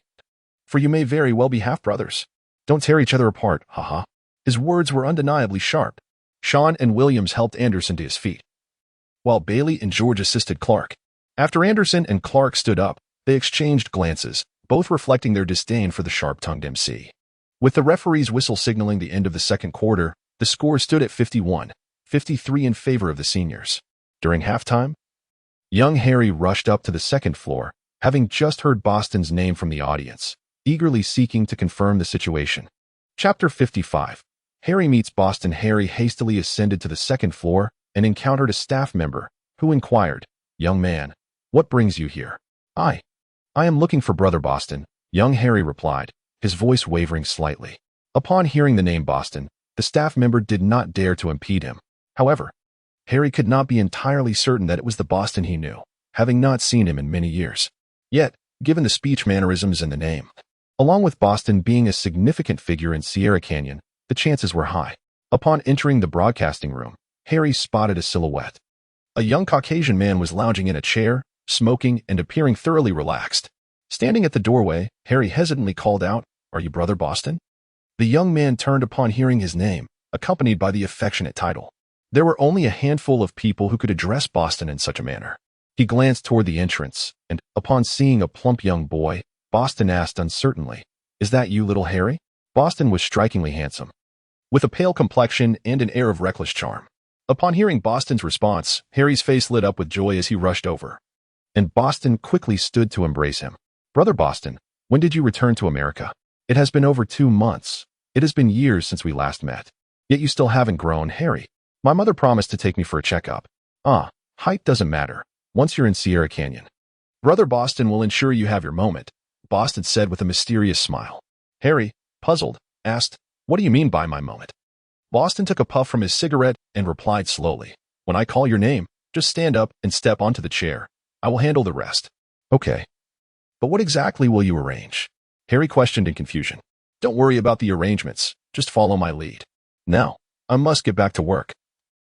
For you may very well be half-brothers. Don't tear each other apart, haha." His words were undeniably sharp. Shawn and Williams helped Anderson to his feet, while Bailey and George assisted Clark. After Anderson and Clark stood up, they exchanged glances, both reflecting their disdain for the sharp-tongued MC. With the referee's whistle signaling the end of the second quarter, the score stood at 51-53 in favor of the seniors. During halftime, young Harry rushed up to the second floor, having just heard Boston's name from the audience, eagerly seeking to confirm the situation. Chapter 55. Harry meets Boston. Harry hastily ascended to the second floor and encountered a staff member, who inquired, "Young man, what brings you here?" I am looking for Brother Boston," young Harry replied, his voice wavering slightly. Upon hearing the name Boston, the staff member did not dare to impede him. However, Harry could not be entirely certain that it was the Boston he knew, having not seen him in many years. Yet, given the speech mannerisms and the name, along with Boston being a significant figure in Sierra Canyon, the chances were high. Upon entering the broadcasting room, Harry spotted a silhouette. A young Caucasian man was lounging in a chair, smoking and appearing thoroughly relaxed. Standing at the doorway, Harry hesitantly called out, "Are you Brother Boston?" The young man turned upon hearing his name, accompanied by the affectionate title. There were only a handful of people who could address Boston in such a manner. He glanced toward the entrance, and, upon seeing a plump young boy, Boston asked uncertainly, "Is that you, little Harry?" Boston was strikingly handsome, with a pale complexion and an air of reckless charm. Upon hearing Boston's response, Harry's face lit up with joy as he rushed over, and Boston quickly stood to embrace him. "Brother Boston, when did you return to America? It has been over 2 months. It has been years since we last met. Yet you still haven't grown, Harry. My mother promised to take me for a checkup." Height doesn't matter, once you're in Sierra Canyon. Brother Boston will ensure you have your moment," Boston said with a mysterious smile. Harry, puzzled, asked, "What do you mean by my moment?" Boston took a puff from his cigarette and replied slowly, "When I call your name, just stand up and step onto the chair. I will handle the rest." "Okay. But what exactly will you arrange?" Harry questioned in confusion. "Don't worry about the arrangements. Just follow my lead. Now, I must get back to work.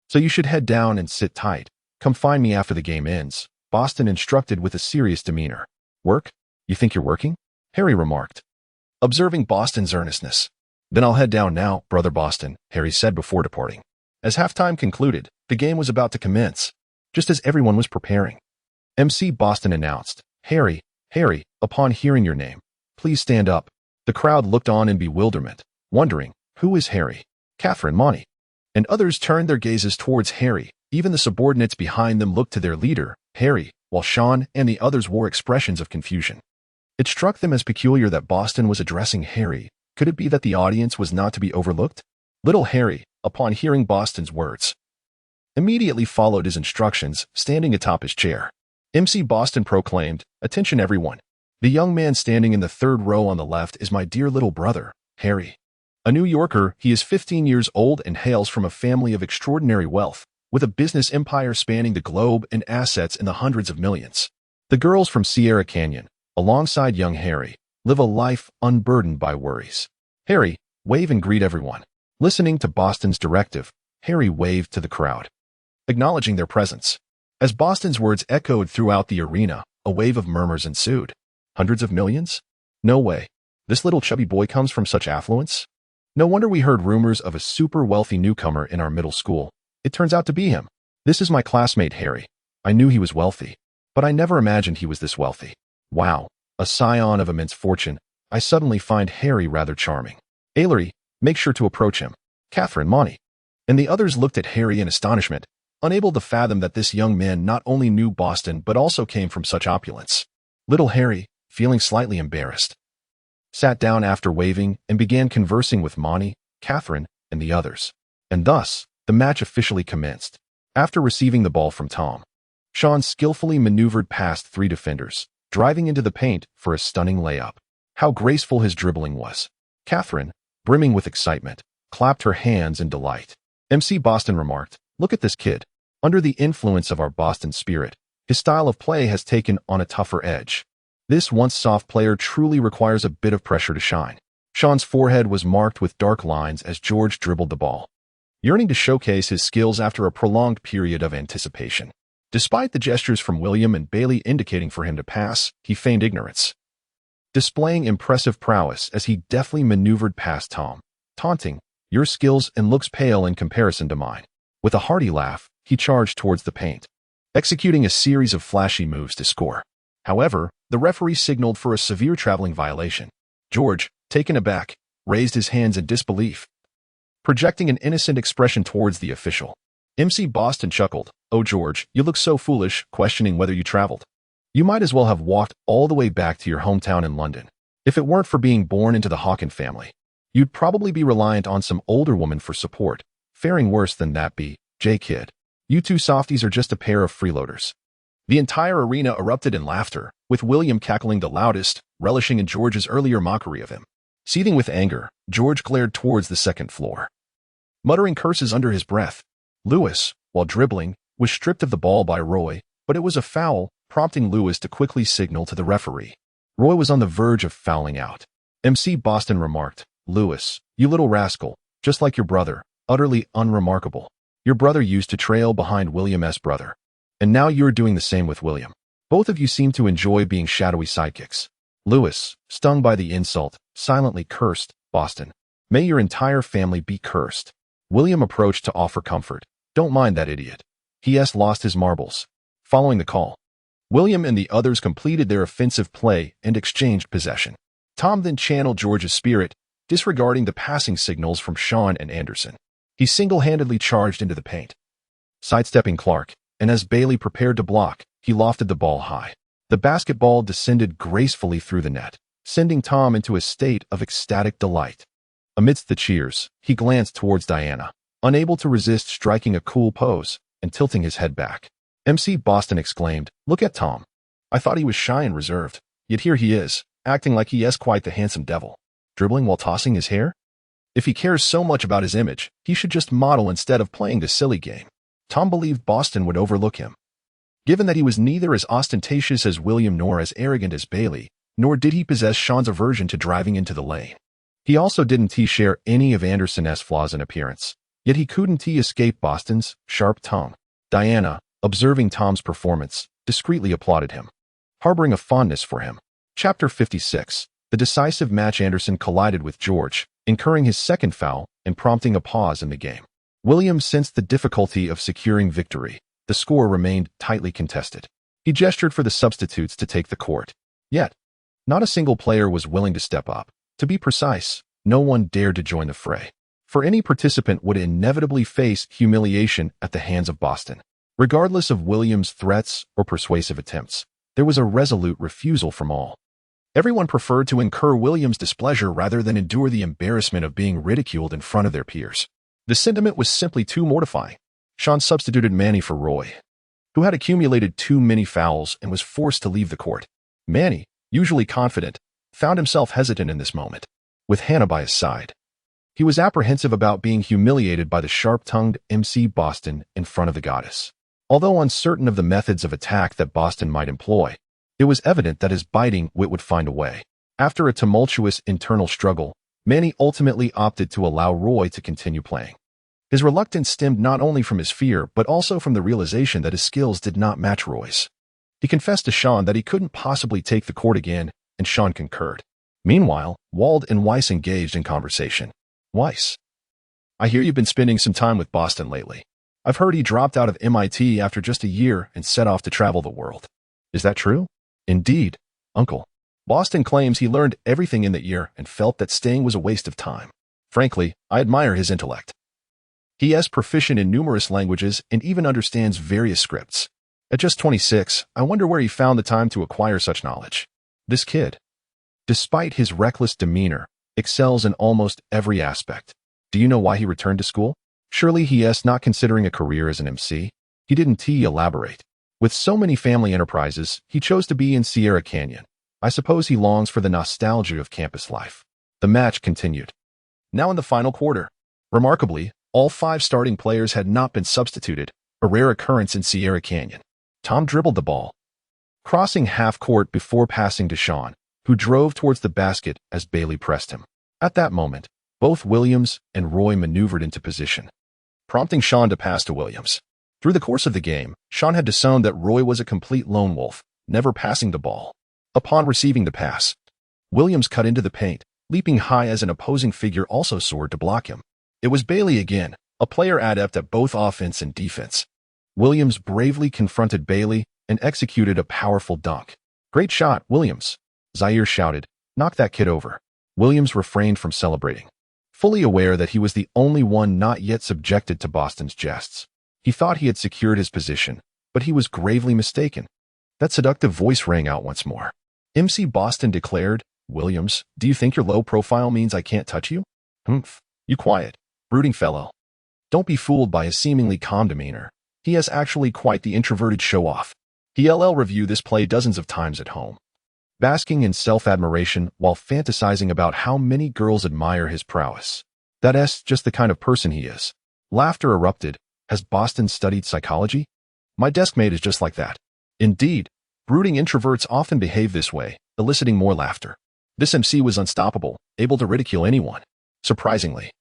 So you should head down and sit tight. Come find me after the game ends," Boston instructed with a serious demeanor. "Work? You think you're working?" Harry remarked, observing Boston's earnestness. "Then I'll head down now, Brother Boston," Harry said before departing. As halftime concluded, the game was about to commence, just as everyone was preparing. MC Boston announced, Harry, upon hearing your name, please stand up." The crowd looked on in bewilderment, wondering, who is Harry? Catherine, Monty. And others turned their gazes towards Harry. Even the subordinates behind them looked to their leader, Harry, while Shawn and the others wore expressions of confusion. It struck them as peculiar that Boston was addressing Harry. Could it be that the audience was not to be overlooked? Little Harry, upon hearing Boston's words, immediately followed his instructions, standing atop his chair. MC Boston proclaimed, "Attention everyone. The young man standing in the third row on the left is my dear little brother, Harry. A New Yorker, he is 15 years old and hails from a family of extraordinary wealth, with a business empire spanning the globe and assets in the hundreds of millions. The girls from Sierra Canyon, alongside young Harry, live a life unburdened by worries. Harry, wave and greet everyone." Listening to Boston's directive, Harry waved to the crowd, acknowledging their presence. As Boston's words echoed throughout the arena, a wave of murmurs ensued. Hundreds of millions? No way. This little chubby boy comes from such affluence? No wonder we heard rumors of a super wealthy newcomer in our middle school. It turns out to be him. This is my classmate Harry. I knew he was wealthy, but I never imagined he was this wealthy. Wow, a scion of immense fortune. I suddenly find Harry rather charming. Ailery, make sure to approach him. Catherine, Monty. And the others looked at Harry in astonishment, unable to fathom that this young man not only knew Boston but also came from such opulence. Little Harry, feeling slightly embarrassed, sat down after waving and began conversing with Monty, Catherine, and the others. And thus, the match officially commenced. After receiving the ball from Tom, Shawn skillfully maneuvered past 3 defenders, driving into the paint for a stunning layup. How graceful his dribbling was. Catherine, brimming with excitement, clapped her hands in delight. MC Boston remarked, "Look at this kid. Under the influence of our Boston spirit, his style of play has taken on a tougher edge. This once soft player truly requires a bit of pressure to shine." Shawn's forehead was marked with dark lines as George dribbled the ball, yearning to showcase his skills after a prolonged period of anticipation. Despite the gestures from William and Bailey indicating for him to pass, he feigned ignorance, displaying impressive prowess as he deftly maneuvered past Tom, taunting, "Your skills and looks pale in comparison to mine." With a hearty laugh, he charged towards the paint, executing a series of flashy moves to score. However, the referee signaled for a severe traveling violation. George, taken aback, raised his hands in disbelief, projecting an innocent expression towards the official. MC Boston chuckled, "Oh George, you look so foolish, questioning whether you traveled. You might as well have walked all the way back to your hometown in London. If it weren't for being born into the Hawken family, you'd probably be reliant on some older woman for support. Faring worse than that J kid. You two softies are just a pair of freeloaders." The entire arena erupted in laughter, with William cackling the loudest, relishing in George's earlier mockery of him. Seething with anger, George glared towards the second floor, muttering curses under his breath. Lewis, while dribbling, was stripped of the ball by Roy, but it was a foul, prompting Lewis to quickly signal to the referee. Roy was on the verge of fouling out. MC Boston remarked, "Lewis, you little rascal, just like your brother, utterly unremarkable. Your brother used to trail behind William's brother, and now you're doing the same with William. Both of you seem to enjoy being shadowy sidekicks." Lewis, stung by the insult, silently cursed, "Boston, may your entire family be cursed." William approached to offer comfort. "Don't mind that idiot. He has lost his marbles." Following the call, William and the others completed their offensive play and exchanged possession. Tom then channeled George's spirit, disregarding the passing signals from Shawn and Anderson. He single-handedly charged into the paint, sidestepping Clark, and as Bailey prepared to block, he lofted the ball high. The basketball descended gracefully through the net, sending Tom into a state of ecstatic delight. Amidst the cheers, he glanced towards Diana, unable to resist striking a cool pose and tilting his head back. MC Boston exclaimed, "Look at Tom. I thought he was shy and reserved, yet here he is, acting like he is quite the handsome devil, dribbling while tossing his hair. If he cares so much about his image, he should just model instead of playing the silly game." Tom believed Boston would overlook him, given that he was neither as ostentatious as William nor as arrogant as Bailey, nor did he possess Shawn's aversion to driving into the lane. He also didn't share any of Anderson's flaws in appearance, yet he couldn't escape Boston's sharp tongue. Diana, observing Tom's performance, discreetly applauded him, harboring a fondness for him. Chapter 56. The decisive match. Anderson collided with George, incurring his second foul and prompting a pause in the game. William sensed the difficulty of securing victory. The score remained tightly contested. He gestured for the substitutes to take the court. Yet, Not a single player was willing to step up. To be precise, no one dared to join the fray. For any participant would inevitably face humiliation at the hands of Boston. Regardless of Williams' threats or persuasive attempts, there was a resolute refusal from all. Everyone preferred to incur Williams' displeasure rather than endure the embarrassment of being ridiculed in front of their peers. The sentiment was simply too mortifying. Shawn substituted Manny for Roy, who had accumulated too many fouls and was forced to leave the court. Manny, usually confident, found himself hesitant in this moment, with Hannah by his side. He was apprehensive about being humiliated by the sharp-tongued MC Boston in front of the goddess. Although uncertain of the methods of attack that Boston might employ, it was evident that his biting wit would find a way. After a tumultuous internal struggle, Manny ultimately opted to allow Roy to continue playing. His reluctance stemmed not only from his fear but also from the realization that his skills did not match Roy's. He confessed to Shawn that he couldn't possibly take the court again, and Shawn concurred. Meanwhile, Wald and Weiss engaged in conversation. Weiss: I hear you've been spending some time with Boston lately. I've heard he dropped out of MIT after just a year and set off to travel the world. Is that true? Indeed, Uncle. Boston claims he learned everything in that year and felt that staying was a waste of time. Frankly, I admire his intellect. He is proficient in numerous languages and even understands various scripts. At just 26, I wonder where he found the time to acquire such knowledge. This kid, despite his reckless demeanor, excels in almost every aspect. Do you know why he returned to school? Surely he is not considering a career as an MC. He didn't elaborate. With so many family enterprises, he chose to be in Sierra Canyon. I suppose he longs for the nostalgia of campus life. The match continued. Now in the final quarter. Remarkably, all 5 starting players had not been substituted, a rare occurrence in Sierra Canyon. Tom dribbled the ball, crossing half court before passing to Shawn, who drove towards the basket as Bailey pressed him. At that moment, both Williams and Roy maneuvered into position, prompting Shawn to pass to Williams. Through the course of the game, Shawn had discerned that Roy was a complete lone wolf, never passing the ball. Upon receiving the pass, Williams cut into the paint, leaping high as an opposing figure also soared to block him. It was Bailey again, a player adept at both offense and defense. Williams bravely confronted Bailey and executed a powerful dunk. Great shot, Williams, Zaire shouted. Knock that kid over. Williams refrained from celebrating, fully aware that he was the only one not yet subjected to Boston's jests. He thought he had secured his position, but he was gravely mistaken. That seductive voice rang out once more. MC Boston declared, Williams, do you think your low profile means I can't touch you? Humph. You quiet, brooding fellow. Don't be fooled by his seemingly calm demeanor. He is actually quite the introverted show-off. He'll review this play dozens of times at home, basking in self-admiration while fantasizing about how many girls admire his prowess. That's just the kind of person he is. Laughter erupted. Has Boston studied psychology? My deskmate is just like that. Indeed, brooding introverts often behave this way, eliciting more laughter. This MC was unstoppable, able to ridicule anyone. Surprisingly,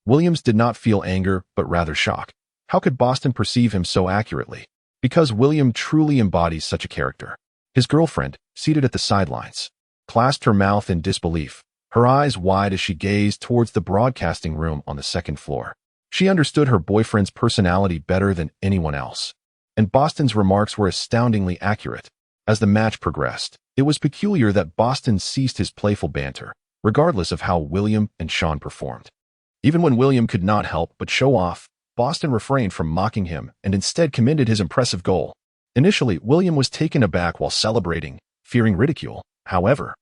Williams did not feel anger, but rather shock. How could Boston perceive him so accurately? Because William truly embodies such a character. His girlfriend, seated at the sidelines, clasped her mouth in disbelief, her eyes wide as she gazed towards the broadcasting room on the second floor. She understood her boyfriend's personality better than anyone else, and Boston's remarks were astoundingly accurate. As the match progressed, it was peculiar that Boston ceased his playful banter, regardless of how William and Shawn performed. Even when William could not help but show off, Boston refrained from mocking him and instead commended his impressive goal. Initially, William was taken aback while celebrating, fearing ridicule. However,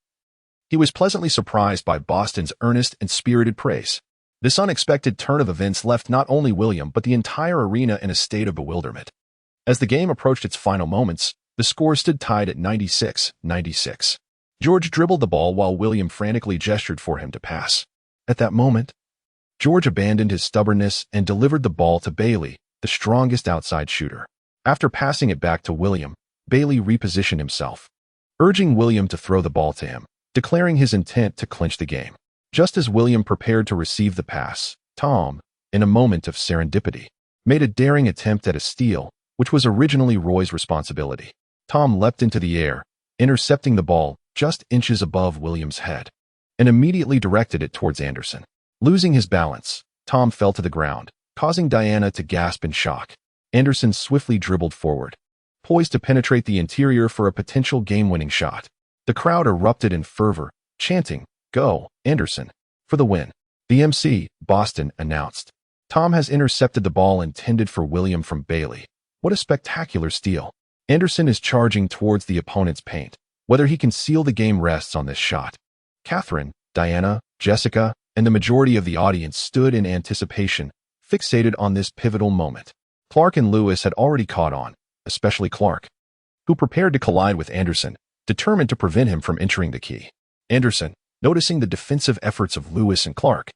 he was pleasantly surprised by Boston's earnest and spirited praise. This unexpected turn of events left not only William but the entire arena in a state of bewilderment. As the game approached its final moments, the score stood tied at 96-96. George dribbled the ball while William frantically gestured for him to pass. At that moment, George abandoned his stubbornness and delivered the ball to Bailey, the strongest outside shooter. After passing it back to William, Bailey repositioned himself, urging William to throw the ball to him, declaring his intent to clinch the game. Just as William prepared to receive the pass, Tom, in a moment of serendipity, made a daring attempt at a steal, which was originally Roy's responsibility. Tom leapt into the air, intercepting the ball just inches above William's head, and immediately directed it towards Anderson. Losing his balance, Tom fell to the ground, causing Diana to gasp in shock. Anderson swiftly dribbled forward, poised to penetrate the interior for a potential game-winning shot. The crowd erupted in fervor, chanting, "Go, Anderson!" for the win. The MC, Boston, announced, "Tom has intercepted the ball intended for William from Bailey. What a spectacular steal. Anderson is charging towards the opponent's paint. Whether he can seal the game rests on this shot." Catherine, Diana, Jessica, and the majority of the audience stood in anticipation, fixated on this pivotal moment. Clark and Lewis had already caught on, especially Clark, who prepared to collide with Anderson, determined to prevent him from entering the key. Anderson, noticing the defensive efforts of Lewis and Clark,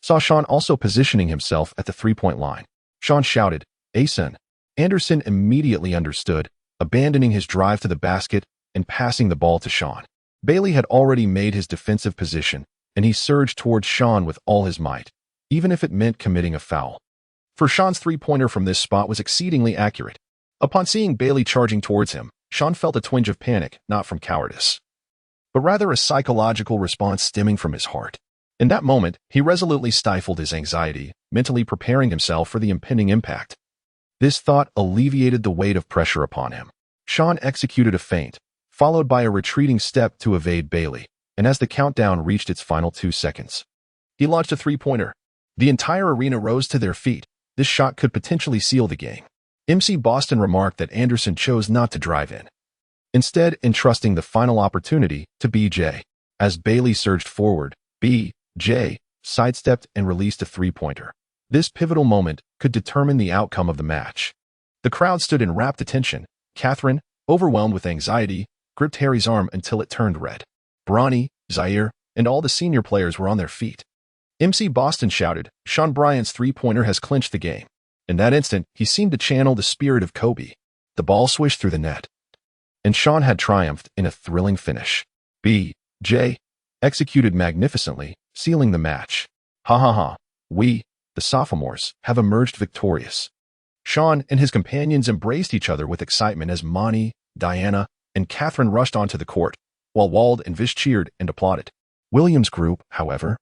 saw Shawn also positioning himself at the three-point line. Shawn shouted, "Asen." Anderson immediately understood, abandoning his drive to the basket and passing the ball to Shawn. Bailey had already made his defensive position, and he surged towards Shawn with all his might, even if it meant committing a foul. For Shawn's three-pointer from this spot was exceedingly accurate. Upon seeing Bailey charging towards him, Shawn felt a twinge of panic, not from cowardice, but rather a psychological response stemming from his heart. In that moment, he resolutely stifled his anxiety, mentally preparing himself for the impending impact. This thought alleviated the weight of pressure upon him. Shawn executed a feint, followed by a retreating step to evade Bailey, and as the countdown reached its final 2 seconds, he launched a three-pointer. The entire arena rose to their feet. This shot could potentially seal the game. MC Boston remarked that Anderson chose not to drive in, instead entrusting the final opportunity to BJ. As Bailey surged forward, BJ sidestepped and released a three-pointer. This pivotal moment could determine the outcome of the match. The crowd stood in rapt attention. Catherine, overwhelmed with anxiety, gripped Harry's arm until it turned red. Bronny, Zaire, and all the senior players were on their feet. MC Boston shouted, "Shawn Bryant's three-pointer has clinched the game." In that instant, he seemed to channel the spirit of Kobe. The ball swished through the net, and Shawn had triumphed in a thrilling finish. BJ executed magnificently, sealing the match. Ha ha ha. We, the sophomores, have emerged victorious. Shawn and his companions embraced each other with excitement as Monty, Diana, and Catherine rushed onto the court, while Wald and Vish cheered and applauded. William's group, however,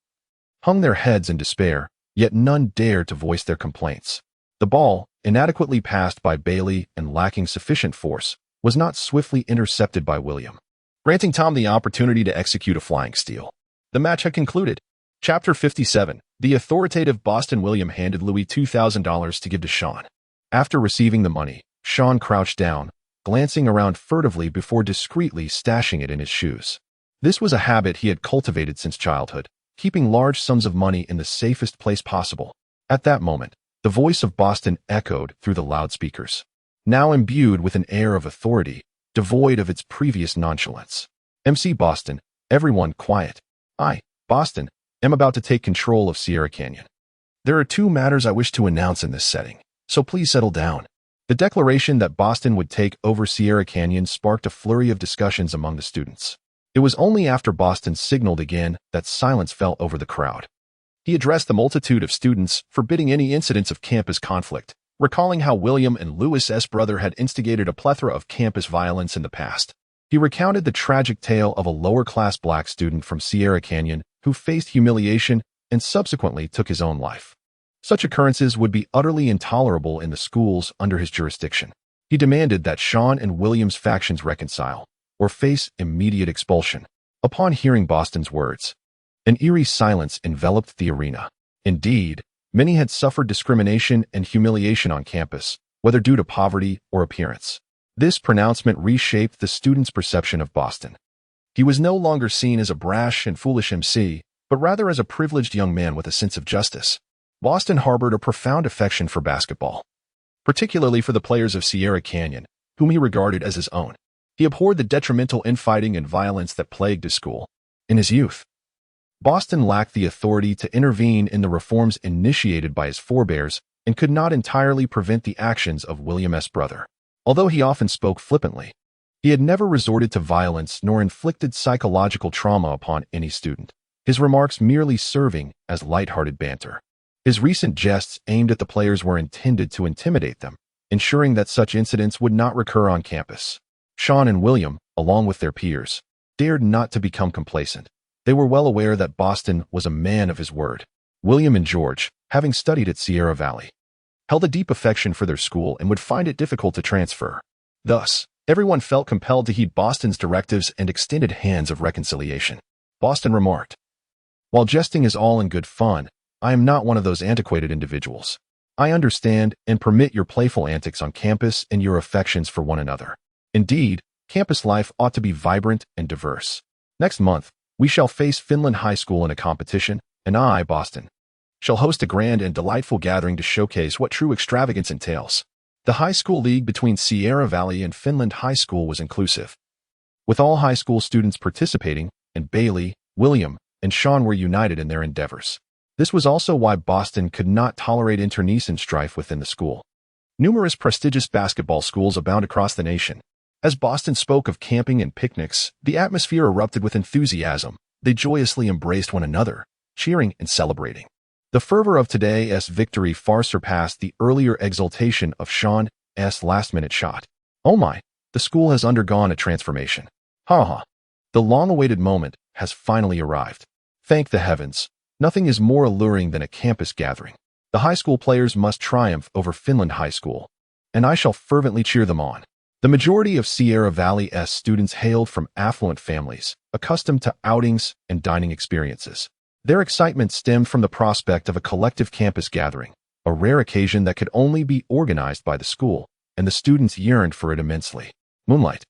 hung their heads in despair, yet none dared to voice their complaints. The ball, inadequately passed by Bailey and lacking sufficient force, was not swiftly intercepted by William, granting Tom the opportunity to execute a flying steal. The match had concluded. Chapter 57. The authoritative Boston William handed Louis $2,000 to give to Shawn. After receiving the money, Shawn crouched down, glancing around furtively before discreetly stashing it in his shoes. This was a habit he had cultivated since childhood, keeping large sums of money in the safest place possible. At that moment, the voice of Boston echoed through the loudspeakers, now imbued with an air of authority, devoid of its previous nonchalance. MC Boston, everyone quiet. I, Boston, am about to take control of Sierra Canyon. There are 2 matters I wish to announce in this setting, so please settle down. The declaration that Boston would take over Sierra Canyon sparked a flurry of discussions among the students. It was only after Boston signaled again that silence fell over the crowd. He addressed the multitude of students, forbidding any incidents of campus conflict, recalling how William and Lewis S. brother had instigated a plethora of campus violence in the past. He recounted the tragic tale of a lower-class black student from Sierra Canyon who faced humiliation and subsequently took his own life. Such occurrences would be utterly intolerable in the schools under his jurisdiction. He demanded that Shawn and William's factions reconcile, or face immediate expulsion. Upon hearing Boston's words, an eerie silence enveloped the arena. Indeed, many had suffered discrimination and humiliation on campus, whether due to poverty or appearance. This pronouncement reshaped the students' perception of Boston. He was no longer seen as a brash and foolish MC, but rather as a privileged young man with a sense of justice. Boston harbored a profound affection for basketball, particularly for the players of Sierra Canyon, whom he regarded as his own. He abhorred the detrimental infighting and violence that plagued his school. In his youth, Boston lacked the authority to intervene in the reforms initiated by his forebears and could not entirely prevent the actions of William S. brother. Although he often spoke flippantly, he had never resorted to violence nor inflicted psychological trauma upon any student, his remarks merely serving as lighthearted banter. His recent jests aimed at the players were intended to intimidate them, ensuring that such incidents would not recur on campus. Shawn and William, along with their peers, dared not to become complacent. They were well aware that Boston was a man of his word. William and George, having studied at Sierra Valley, held a deep affection for their school and would find it difficult to transfer. Thus, Everyone felt compelled to heed Boston's directives and extended hands of reconciliation. Boston remarked, "While jesting is all in good fun, I am not one of those antiquated individuals. I understand and permit your playful antics on campus and your affections for one another. Indeed, campus life ought to be vibrant and diverse. Next month, we shall face Finland High School in a competition, and I, Boston, shall host a grand and delightful gathering to showcase what true extravagance entails." The high school league between Sierra Valley and Finland High School was inclusive, with all high school students participating, and Bailey, William, and Shawn were united in their endeavors. This was also why Boston could not tolerate internecine strife within the school. Numerous prestigious basketball schools abound across the nation. As Boston spoke of camping and picnics, the atmosphere erupted with enthusiasm. They joyously embraced one another, cheering and celebrating. The fervor of today's victory far surpassed the earlier exultation of Shawn's last-minute shot. "Oh my, the school has undergone a transformation. Ha ha. The long-awaited moment has finally arrived. Thank the heavens. Nothing is more alluring than a campus gathering. The high school players must triumph over Finland High School, and I shall fervently cheer them on." The majority of Sierra Valley's students hailed from affluent families, accustomed to outings and dining experiences. Their excitement stemmed from the prospect of a collective campus gathering, a rare occasion that could only be organized by the school, and the students yearned for it immensely. Moonlight,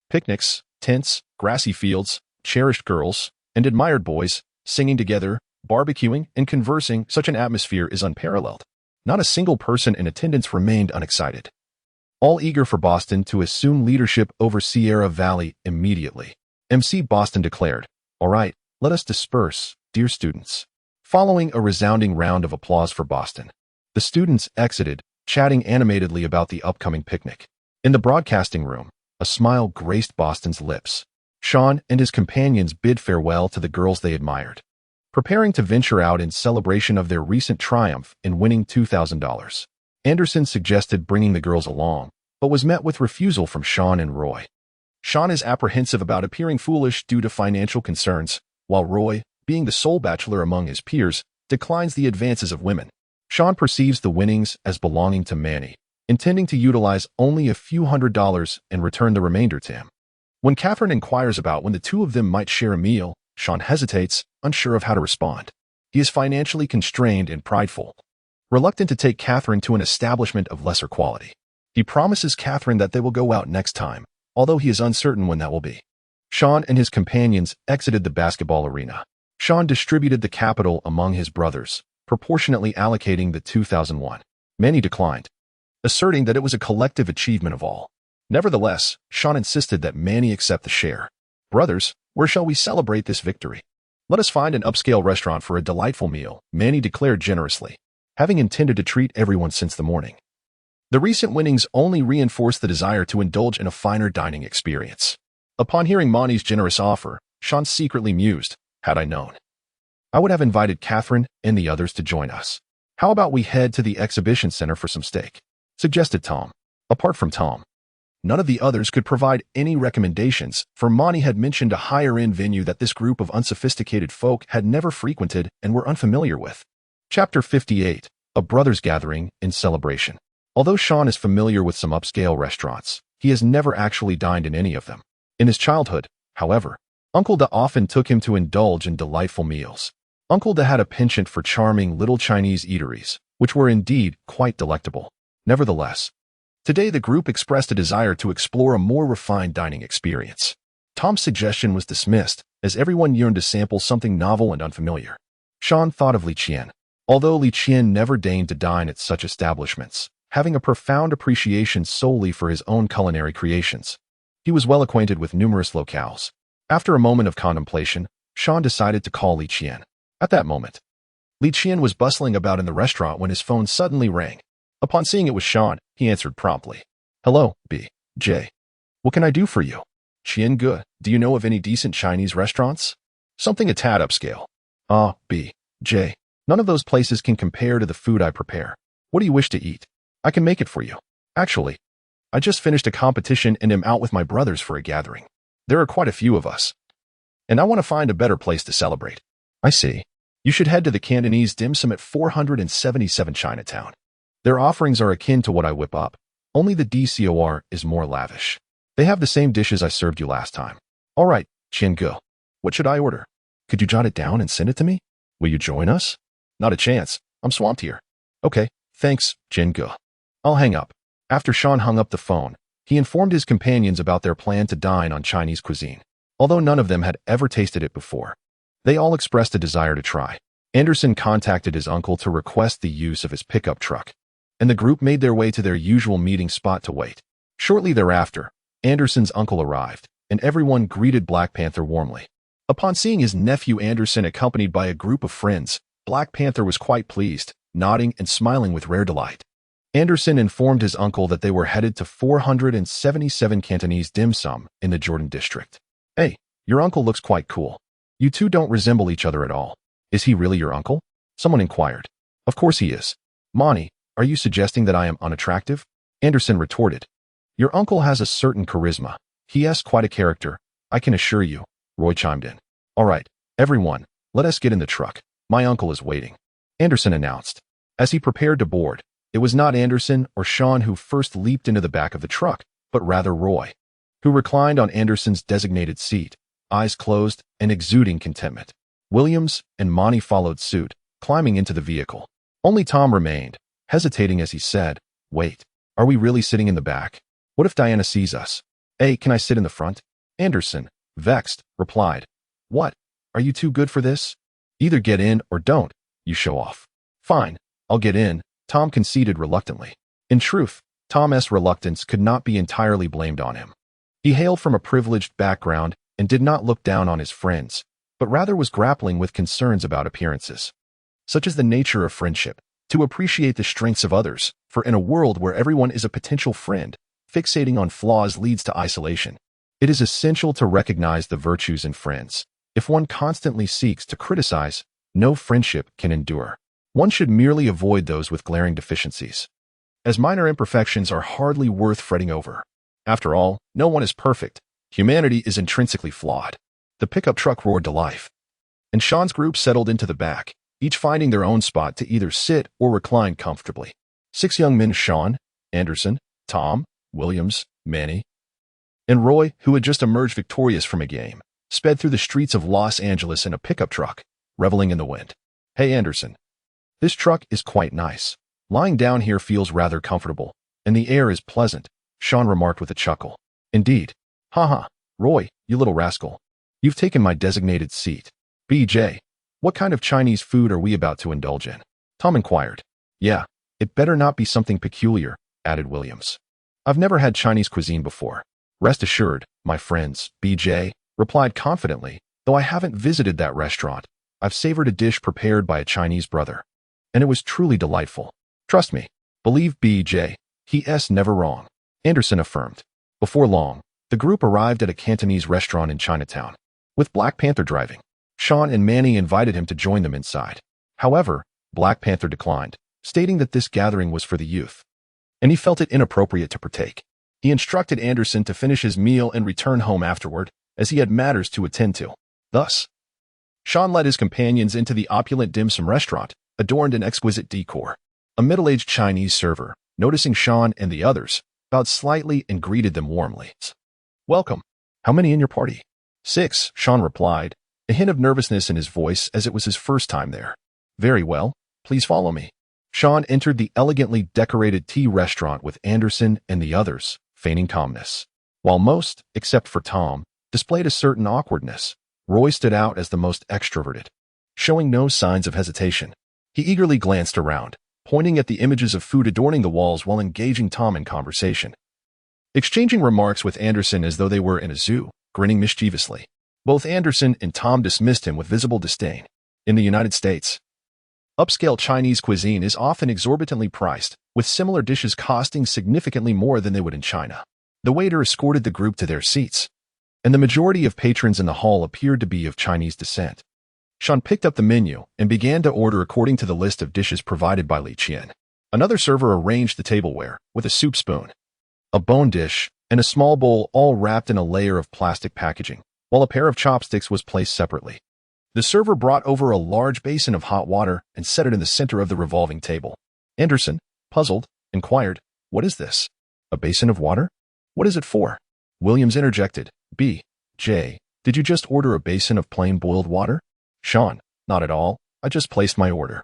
picnics, tents, grassy fields, cherished girls, and admired boys, singing together, barbecuing, and conversing, such an atmosphere is unparalleled. Not a single person in attendance remained unexcited, all eager for Boston to assume leadership over Sierra Valley immediately. MC Boston declared, "All right, let us disperse, dear students." Following a resounding round of applause for Boston, the students exited, chatting animatedly about the upcoming picnic. In the broadcasting room, a smile graced Boston's lips. Shawn and his companions bid farewell to the girls they admired, preparing to venture out in celebration of their recent triumph in winning $2,000. Anderson suggested bringing the girls along, but was met with refusal from Shawn and Roy. Shawn is apprehensive about appearing foolish due to financial concerns, while Roy, being the sole bachelor among his peers, declines the advances of women. Shawn perceives the winnings as belonging to Manny, intending to utilize only a few $100s and return the remainder to him. When Catherine inquires about when the two of them might share a meal, Shawn hesitates, unsure of how to respond. He is financially constrained and prideful, reluctant to take Catherine to an establishment of lesser quality. He promises Catherine that they will go out next time, although he is uncertain when that will be. Shawn and his companions exited the basketball arena. Shawn distributed the capital among his brothers, proportionately allocating the $2,001. Many declined, asserting that it was a collective achievement of all. Nevertheless, Shawn insisted that Manny accept the share. "Brothers, where shall we celebrate this victory?" "Let us find an upscale restaurant for a delightful meal," Manny declared generously, having intended to treat everyone since the morning. The recent winnings only reinforced the desire to indulge in a finer dining experience. Upon hearing Manny's generous offer, Shawn secretly mused, "Had I known, I would have invited Catherine and the others to join us. How about we head to the exhibition center for some steak?" suggested Tom. Apart from Tom, none of the others could provide any recommendations, for Manny had mentioned a higher-end venue that this group of unsophisticated folk had never frequented and were unfamiliar with. Chapter 58, A Brothers' Gathering in Celebration. Although Shawn is familiar with some upscale restaurants, he has never actually dined in any of them. In his childhood, however, Uncle Da often took him to indulge in delightful meals. Uncle Da had a penchant for charming little Chinese eateries, which were indeed quite delectable. Nevertheless, today the group expressed a desire to explore a more refined dining experience. Tom's suggestion was dismissed, as everyone yearned to sample something novel and unfamiliar. Shawn thought of Li Qian. Although Li Qian never deigned to dine at such establishments, having a profound appreciation solely for his own culinary creations, he was well acquainted with numerous locales. After a moment of contemplation, Shawn decided to call Li Qian. At that moment, Li Qian was bustling about in the restaurant when his phone suddenly rang. Upon seeing it was Shawn, he answered promptly. "Hello, B.J. What can I do for you?" "Qian, good. Do you know of any decent Chinese restaurants? Something a tad upscale." "Ah, B.J. None of those places can compare to the food I prepare. What do you wish to eat? I can make it for you. Actually, I just finished a competition and am out with my brothers for a gathering. There are quite a few of us, and I want to find a better place to celebrate." "I see. You should head to the Cantonese dim sum at 477 Chinatown. Their offerings are akin to what I whip up, only the decor is more lavish." They have the same dishes I served you last time. All right, Qian. What should I order? Could you jot it down and send it to me? Will you join us? Not a chance. I'm swamped here. Okay, thanks, Qian. I'll hang up. After Shawn hung up the phone, he informed his companions about their plan to dine on Chinese cuisine. Although none of them had ever tasted it before, they all expressed a desire to try. Anderson contacted his uncle to request the use of his pickup truck, and the group made their way to their usual meeting spot to wait. Shortly thereafter, Anderson's uncle arrived, and everyone greeted Black Panther warmly. Upon seeing his nephew Anderson accompanied by a group of friends, Black Panther was quite pleased, nodding and smiling with rare delight. Anderson informed his uncle that they were headed to 477 Cantonese dim sum in the Jordan district. Hey, your uncle looks quite cool. You two don't resemble each other at all. Is he really your uncle? Someone inquired. Of course he is. Monty, are you suggesting that I am unattractive? Anderson retorted. Your uncle has a certain charisma. He has quite a character, I can assure you, Roy chimed in. All right, everyone, let us get in the truck. My uncle is waiting, Anderson announced. As he prepared to board, it was not Anderson or Shawn who first leaped into the back of the truck, but rather Roy, who reclined on Anderson's designated seat, eyes closed and exuding contentment. Williams and Monty followed suit, climbing into the vehicle. Only Tom remained, hesitating as he said, Wait, are we really sitting in the back? What if Diana sees us? Hey, can I sit in the front? Anderson, vexed, replied, What? Are you too good for this? Either get in or don't, you show off. Fine, I'll get in, Tom conceded reluctantly. In truth, Tom's reluctance could not be entirely blamed on him. He hailed from a privileged background and did not look down on his friends, but rather was grappling with concerns about appearances. Such is the nature of friendship, to appreciate the strengths of others, for in a world where everyone is a potential friend, fixating on flaws leads to isolation. It is essential to recognize the virtues in friends. If one constantly seeks to criticize, no friendship can endure. One should merely avoid those with glaring deficiencies, as minor imperfections are hardly worth fretting over. After all, no one is perfect. Humanity is intrinsically flawed. The pickup truck roared to life, and Shawn's group settled into the back, each finding their own spot to either sit or recline comfortably. 6 young men, Shawn, Anderson, Tom, Williams, Manny, and Roy, who had just emerged victorious from a game, sped through the streets of Los Angeles in a pickup truck, reveling in the wind. Hey, Anderson. This truck is quite nice. Lying down here feels rather comfortable, and the air is pleasant, Shawn remarked with a chuckle. Indeed. Haha, Roy, you little rascal. You've taken my designated seat. BJ, what kind of Chinese food are we about to indulge in? Tom inquired. Yeah, it better not be something peculiar, added Williams. I've never had Chinese cuisine before. Rest assured, my friends, BJ replied confidently, though I haven't visited that restaurant, I've savored a dish prepared by a Chinese brother, and it was truly delightful. Trust me, believe BJ, he's never wrong, Anderson affirmed. Before long, the group arrived at a Cantonese restaurant in Chinatown. With Black Panther driving, Shawn and Manny invited him to join them inside. However, Black Panther declined, stating that this gathering was for the youth, and he felt it inappropriate to partake. He instructed Anderson to finish his meal and return home afterward, as he had matters to attend to. Thus, Shawn led his companions into the opulent dim sum restaurant, adorned in exquisite decor. A middle-aged Chinese server, noticing Shawn and the others, bowed slightly and greeted them warmly. Welcome. How many in your party? 6, Shawn replied, a hint of nervousness in his voice as it was his first time there. Very well, please follow me. Shawn entered the elegantly decorated tea restaurant with Anderson and the others, feigning calmness. While most, except for Tom, displayed a certain awkwardness, Roy stood out as the most extroverted. Showing no signs of hesitation, he eagerly glanced around, pointing at the images of food adorning the walls while engaging Tom in conversation. Exchanging remarks with Anderson as though they were in a zoo, grinning mischievously. Both Anderson and Tom dismissed him with visible disdain. In the United States, upscale Chinese cuisine is often exorbitantly priced, with similar dishes costing significantly more than they would in China. The waiter escorted the group to their seats, and the majority of patrons in the hall appeared to be of Chinese descent. Shawn picked up the menu and began to order according to the list of dishes provided by Li Qian. Another server arranged the tableware with a soup spoon, a bone dish, and a small bowl, all wrapped in a layer of plastic packaging, while a pair of chopsticks was placed separately. The server brought over a large basin of hot water and set it in the center of the revolving table. Anderson, puzzled, inquired, What is this? A basin of water? What is it for? Williams interjected, "B.J., did you just order a basin of plain boiled water?" Shawn, "Not at all. I just placed my order.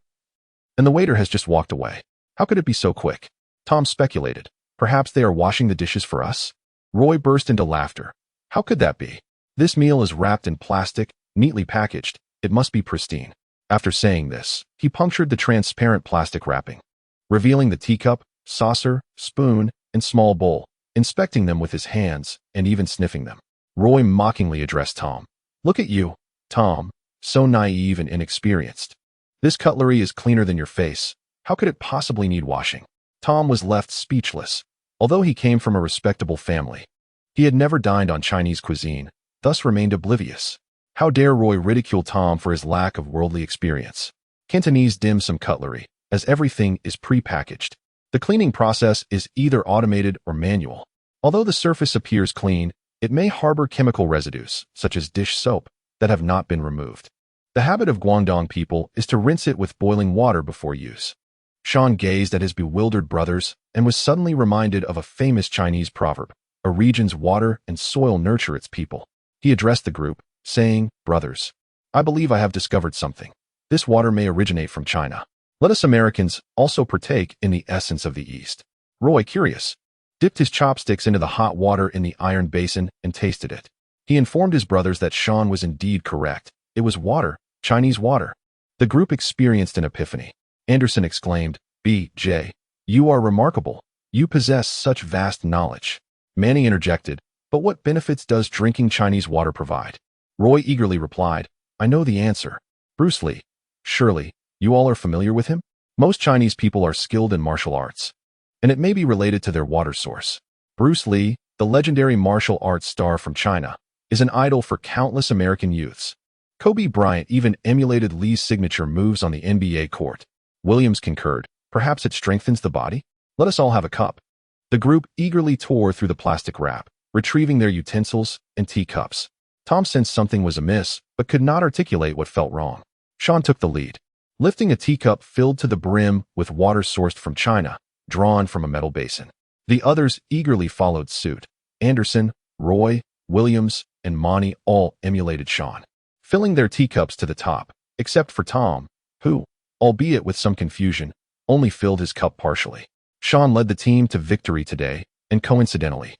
And the waiter has just walked away. How could it be so quick?" Tom speculated. "Perhaps they are washing the dishes for us?" Roy burst into laughter. "How could that be? This meal is wrapped in plastic, neatly packaged. It must be pristine." After saying this, he punctured the transparent plastic wrapping, revealing the teacup, saucer, spoon, and small bowl, inspecting them with his hands and even sniffing them. Roy mockingly addressed Tom. "Look at you, Tom, so naive and inexperienced. This cutlery is cleaner than your face. How could it possibly need washing?" Tom was left speechless. Although he came from a respectable family, he had never dined on Chinese cuisine, thus remained oblivious. How dare Roy ridicule Tom for his lack of worldly experience? Cantonese dim sum cutlery, as everything is pre-packaged. The cleaning process is either automated or manual. Although the surface appears clean, it may harbor chemical residues, such as dish soap, that have not been removed. The habit of Guangdong people is to rinse it with boiling water before use. Shawn gazed at his bewildered brothers and was suddenly reminded of a famous Chinese proverb, "A region's water and soil nurture its people." He addressed the group, saying, "Brothers, I believe I have discovered something. This water may originate from China. Let us Americans also partake in the essence of the East." Roy, curious, dipped his chopsticks into the hot water in the iron basin and tasted it. He informed his brothers that Shawn was indeed correct. It was water, Chinese water. The group experienced an epiphany. Anderson exclaimed, "B.J., you are remarkable. You possess such vast knowledge." Manny interjected, "But what benefits does drinking Chinese water provide?" Roy eagerly replied, "I know the answer. Bruce Lee. Surely, you all are familiar with him? Most Chinese people are skilled in martial arts, and it may be related to their water source. Bruce Lee, the legendary martial arts star from China, is an idol for countless American youths. Kobe Bryant even emulated Lee's signature moves on the NBA court." Williams concurred, "Perhaps it strengthens the body? Let us all have a cup." The group eagerly tore through the plastic wrap, retrieving their utensils and teacups. Tom sensed something was amiss, but could not articulate what felt wrong. Shawn took the lead, lifting a teacup filled to the brim with water sourced from China, drawn from a metal basin. The others eagerly followed suit. Anderson, Roy, Williams, and Manny all emulated Shawn, filling their teacups to the top, except for Tom, who, albeit with some confusion, only filled his cup partially. Shawn led the team to victory today, and coincidentally,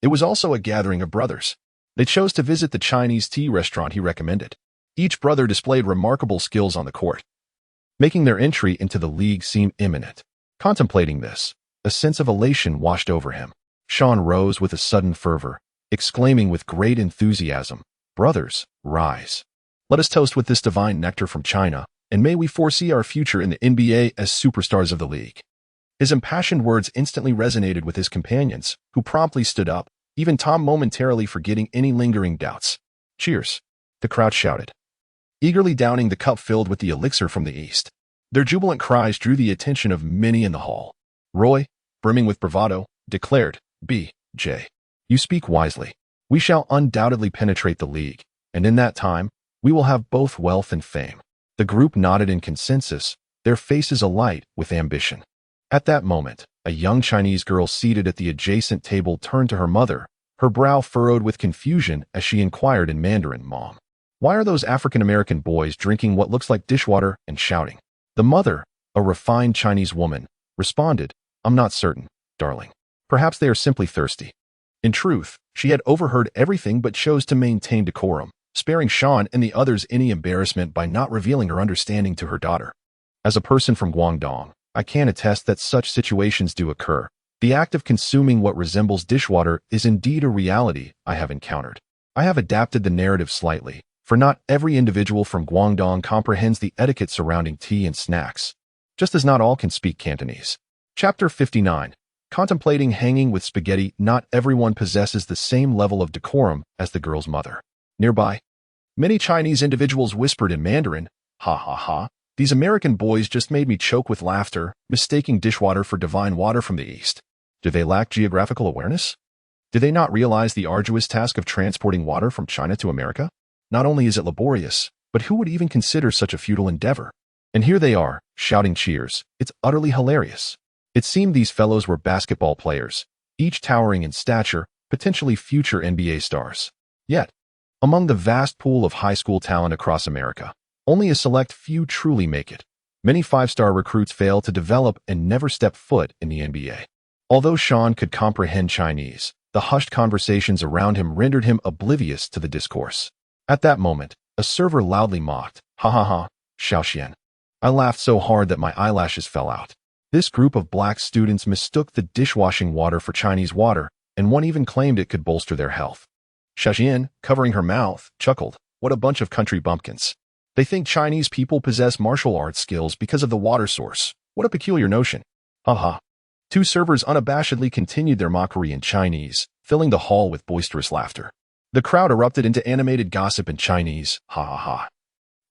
it was also a gathering of brothers. They chose to visit the Chinese tea restaurant he recommended. Each brother displayed remarkable skills on the court, making their entry into the league seem imminent. Contemplating this, a sense of elation washed over him. Shawn rose with a sudden fervor, exclaiming with great enthusiasm, "Brothers, rise. Let us toast with this divine nectar from China, and may we foresee our future in the NBA as superstars of the league." His impassioned words instantly resonated with his companions, who promptly stood up, even Tom momentarily forgetting any lingering doubts. "Cheers," the crowd shouted, eagerly downing the cup filled with the elixir from the East. Their jubilant cries drew the attention of many in the hall. Roy, brimming with bravado, declared, "B.J., you speak wisely. We shall undoubtedly penetrate the league, and in that time, we will have both wealth and fame." The group nodded in consensus, their faces alight with ambition. At that moment, a young Chinese girl seated at the adjacent table turned to her mother, her brow furrowed with confusion as she inquired in Mandarin, "Mom, why are those African-American boys drinking what looks like dishwater and shouting?" The mother, a refined Chinese woman, responded, "I'm not certain, darling. Perhaps they are simply thirsty." In truth, she had overheard everything but chose to maintain decorum, sparing Shawn and the others any embarrassment by not revealing her understanding to her daughter. As a person from Guangdong, I can attest that such situations do occur. The act of consuming what resembles dishwater is indeed a reality I have encountered. I have adapted the narrative slightly, for not every individual from Guangdong comprehends the etiquette surrounding tea and snacks, just as not all can speak Cantonese. Chapter 59. Contemplating hanging with spaghetti. Not everyone possesses the same level of decorum as the girl's mother. Nearby, many Chinese individuals whispered in Mandarin, "Ha ha ha, these American boys just made me choke with laughter, mistaking dishwater for divine water from the East. Do they lack geographical awareness? Do they not realize the arduous task of transporting water from China to America? Not only is it laborious, but who would even consider such a futile endeavor?" And here they are, shouting cheers. It's utterly hilarious. It seemed these fellows were basketball players, each towering in stature, potentially future NBA stars. Yet, among the vast pool of high school talent across America, only a select few truly make it. Many five-star recruits fail to develop and never step foot in the NBA. Although Shawn could comprehend Chinese, the hushed conversations around him rendered him oblivious to the discourse. At that moment, a server loudly mocked, "Ha ha ha, Xiaoxian." I laughed so hard that my eyelashes fell out. This group of black students mistook the dishwashing water for Chinese water, and one even claimed it could bolster their health. Xiaoxian, covering her mouth, chuckled, "What a bunch of country bumpkins. They think Chinese people possess martial arts skills because of the water source. What a peculiar notion. Ha ha." Two servers unabashedly continued their mockery in Chinese, filling the hall with boisterous laughter. The crowd erupted into animated gossip in Chinese, ha ha ha.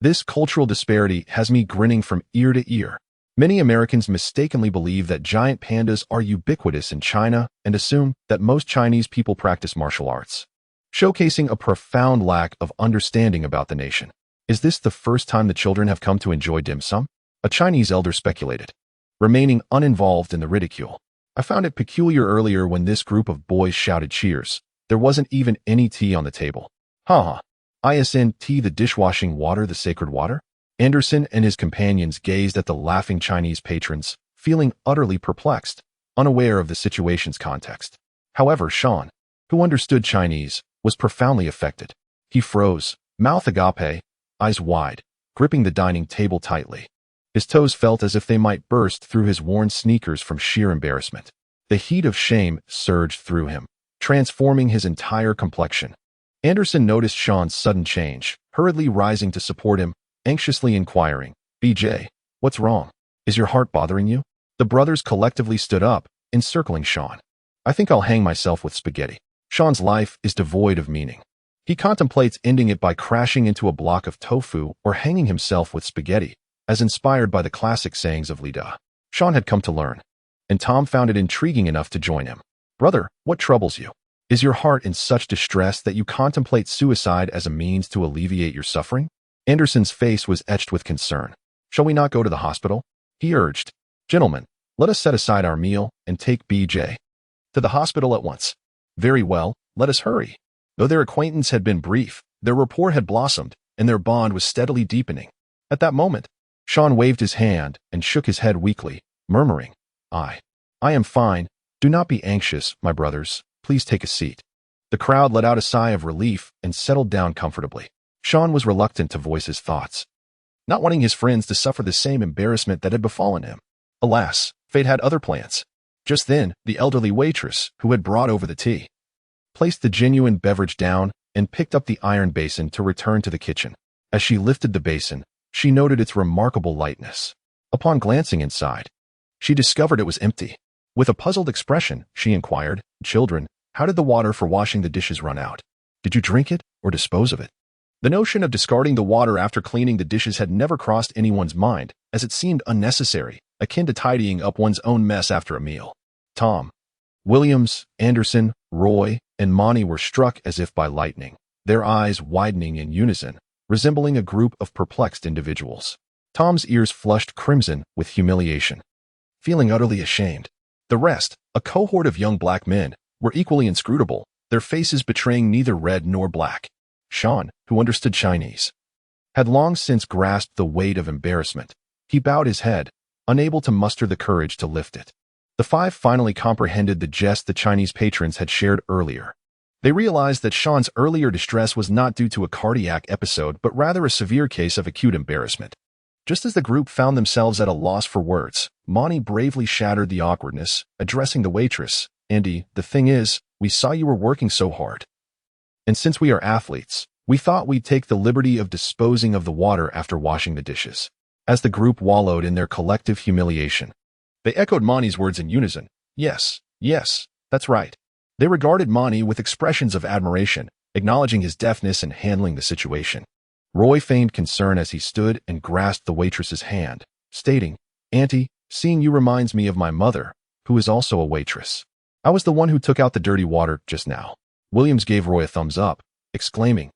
This cultural disparity has me grinning from ear to ear. Many Americans mistakenly believe that giant pandas are ubiquitous in China and assume that most Chinese people practice martial arts, showcasing a profound lack of understanding about the nation. Is this the first time the children have come to enjoy dim sum? A Chinese elder speculated, remaining uninvolved in the ridicule. I found it peculiar earlier when this group of boys shouted cheers. There wasn't even any tea on the table. Ha ha. Isn't tea the dishwashing water, the sacred water? Anderson and his companions gazed at the laughing Chinese patrons, feeling utterly perplexed, unaware of the situation's context. However, Shawn, who understood Chinese, was profoundly affected. He froze, mouth agape, eyes wide, gripping the dining table tightly. His toes felt as if they might burst through his worn sneakers from sheer embarrassment. The heat of shame surged through him, transforming his entire complexion. Anderson noticed Shawn's sudden change, hurriedly rising to support him, anxiously inquiring, "BJ, what's wrong? Is your heart bothering you?" The brothers collectively stood up, encircling Shawn. "I think I'll hang myself with spaghetti." Shawn's life is devoid of meaning. He contemplates ending it by crashing into a block of tofu or hanging himself with spaghetti, as inspired by the classic sayings of Lida. Shawn had come to learn, and Tom found it intriguing enough to join him. "Brother, what troubles you? Is your heart in such distress that you contemplate suicide as a means to alleviate your suffering?" Anderson's face was etched with concern. "Shall we not go to the hospital?" he urged. "Gentlemen, let us set aside our meal and take BJ to the hospital at once." "Very well, let us hurry." Though their acquaintance had been brief, their rapport had blossomed, and their bond was steadily deepening. At that moment, Shawn waved his hand and shook his head weakly, murmuring, I am fine. Do not be anxious, my brothers. Please take a seat." The crowd let out a sigh of relief and settled down comfortably. Shawn was reluctant to voice his thoughts, not wanting his friends to suffer the same embarrassment that had befallen him. Alas, fate had other plans. Just then, the elderly waitress, who had brought over the tea, placed the genuine beverage down and picked up the iron basin to return to the kitchen. As she lifted the basin, she noted its remarkable lightness. Upon glancing inside, she discovered it was empty. With a puzzled expression, she inquired, "Children, how did the water for washing the dishes run out? Did you drink it or dispose of it?" The notion of discarding the water after cleaning the dishes had never crossed anyone's mind, as it seemed unnecessary, akin to tidying up one's own mess after a meal. Tom, Williams, Anderson, Roy, and Monty were struck as if by lightning, their eyes widening in unison, resembling a group of perplexed individuals. Tom's ears flushed crimson with humiliation, feeling utterly ashamed. The rest, a cohort of young black men, were equally inscrutable, their faces betraying neither red nor black. Shawn, who understood Chinese, had long since grasped the weight of embarrassment. He bowed his head, unable to muster the courage to lift it. The five finally comprehended the jest the Chinese patrons had shared earlier. They realized that Shawn's earlier distress was not due to a cardiac episode, but rather a severe case of acute embarrassment. Just as the group found themselves at a loss for words, Monty bravely shattered the awkwardness, addressing the waitress, "Andy, the thing is, we saw you were working so hard. And since we are athletes, we thought we'd take the liberty of disposing of the water after washing the dishes." As the group wallowed in their collective humiliation, they echoed Monty's words in unison. Yes, that's right. They regarded Monty with expressions of admiration, acknowledging his deftness in handling the situation. Roy feigned concern as he stood and grasped the waitress's hand, stating, "Auntie, seeing you reminds me of my mother, who is also a waitress. I was the one who took out the dirty water just now." Williams gave Roy a thumbs up, exclaiming,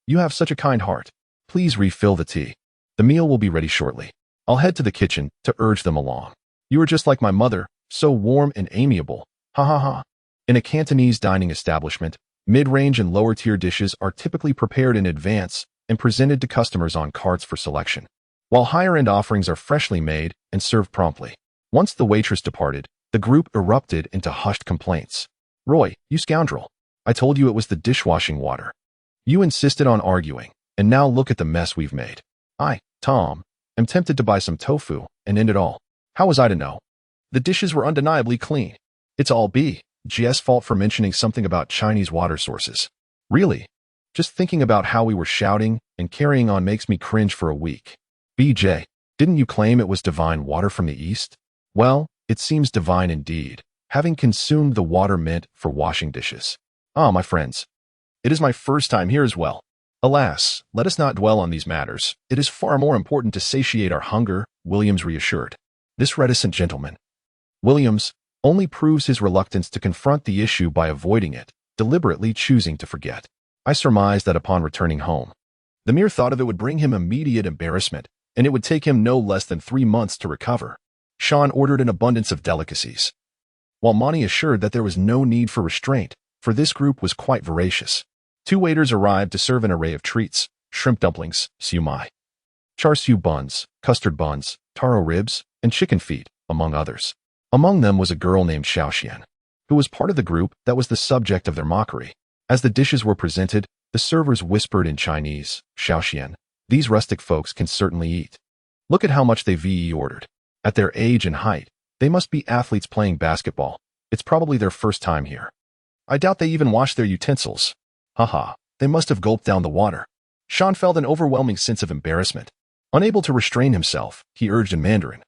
"You have such a kind heart. Please refill the tea. The meal will be ready shortly. I'll head to the kitchen to urge them along. You are just like my mother, so warm and amiable. Ha ha ha." In a Cantonese dining establishment, mid-range and lower-tier dishes are typically prepared in advance and presented to customers on carts for selection, while higher-end offerings are freshly made and served promptly. Once the waitress departed, the group erupted into hushed complaints. "Roy, you scoundrel. I told you it was the dishwashing water. You insisted on arguing, and now look at the mess we've made. I, Tom, am tempted to buy some tofu and end it all. How was I to know? The dishes were undeniably clean. It's all BG's fault for mentioning something about Chinese water sources. Really? Just thinking about how we were shouting and carrying on makes me cringe for a week. BJ, didn't you claim it was divine water from the east? Well, it seems divine indeed, having consumed the water meant for washing dishes. Ah, my friends, it is my first time here as well. Alas, let us not dwell on these matters. It is far more important to satiate our hunger," Williams reassured. This reticent gentleman, Williams, only proves his reluctance to confront the issue by avoiding it, deliberately choosing to forget. I surmised that upon returning home, the mere thought of it would bring him immediate embarrassment, and it would take him no less than 3 months to recover. Shawn ordered an abundance of delicacies, while Monty assured that there was no need for restraint, for this group was quite voracious. 2 waiters arrived to serve an array of treats: shrimp dumplings, siu-mai, char siu buns, custard buns, taro ribs, and chicken feet, among others. Among them was a girl named Shawn, who was part of the group that was the subject of their mockery. As the dishes were presented, the servers whispered in Chinese, "Shawn, these rustic folks can certainly eat. Look at how much they've ordered. At their age and height, they must be athletes playing basketball. It's probably their first time here. I doubt they even wash their utensils. Haha, they must have gulped down the water." Shawn felt an overwhelming sense of embarrassment. Unable to restrain himself, he urged in Mandarin,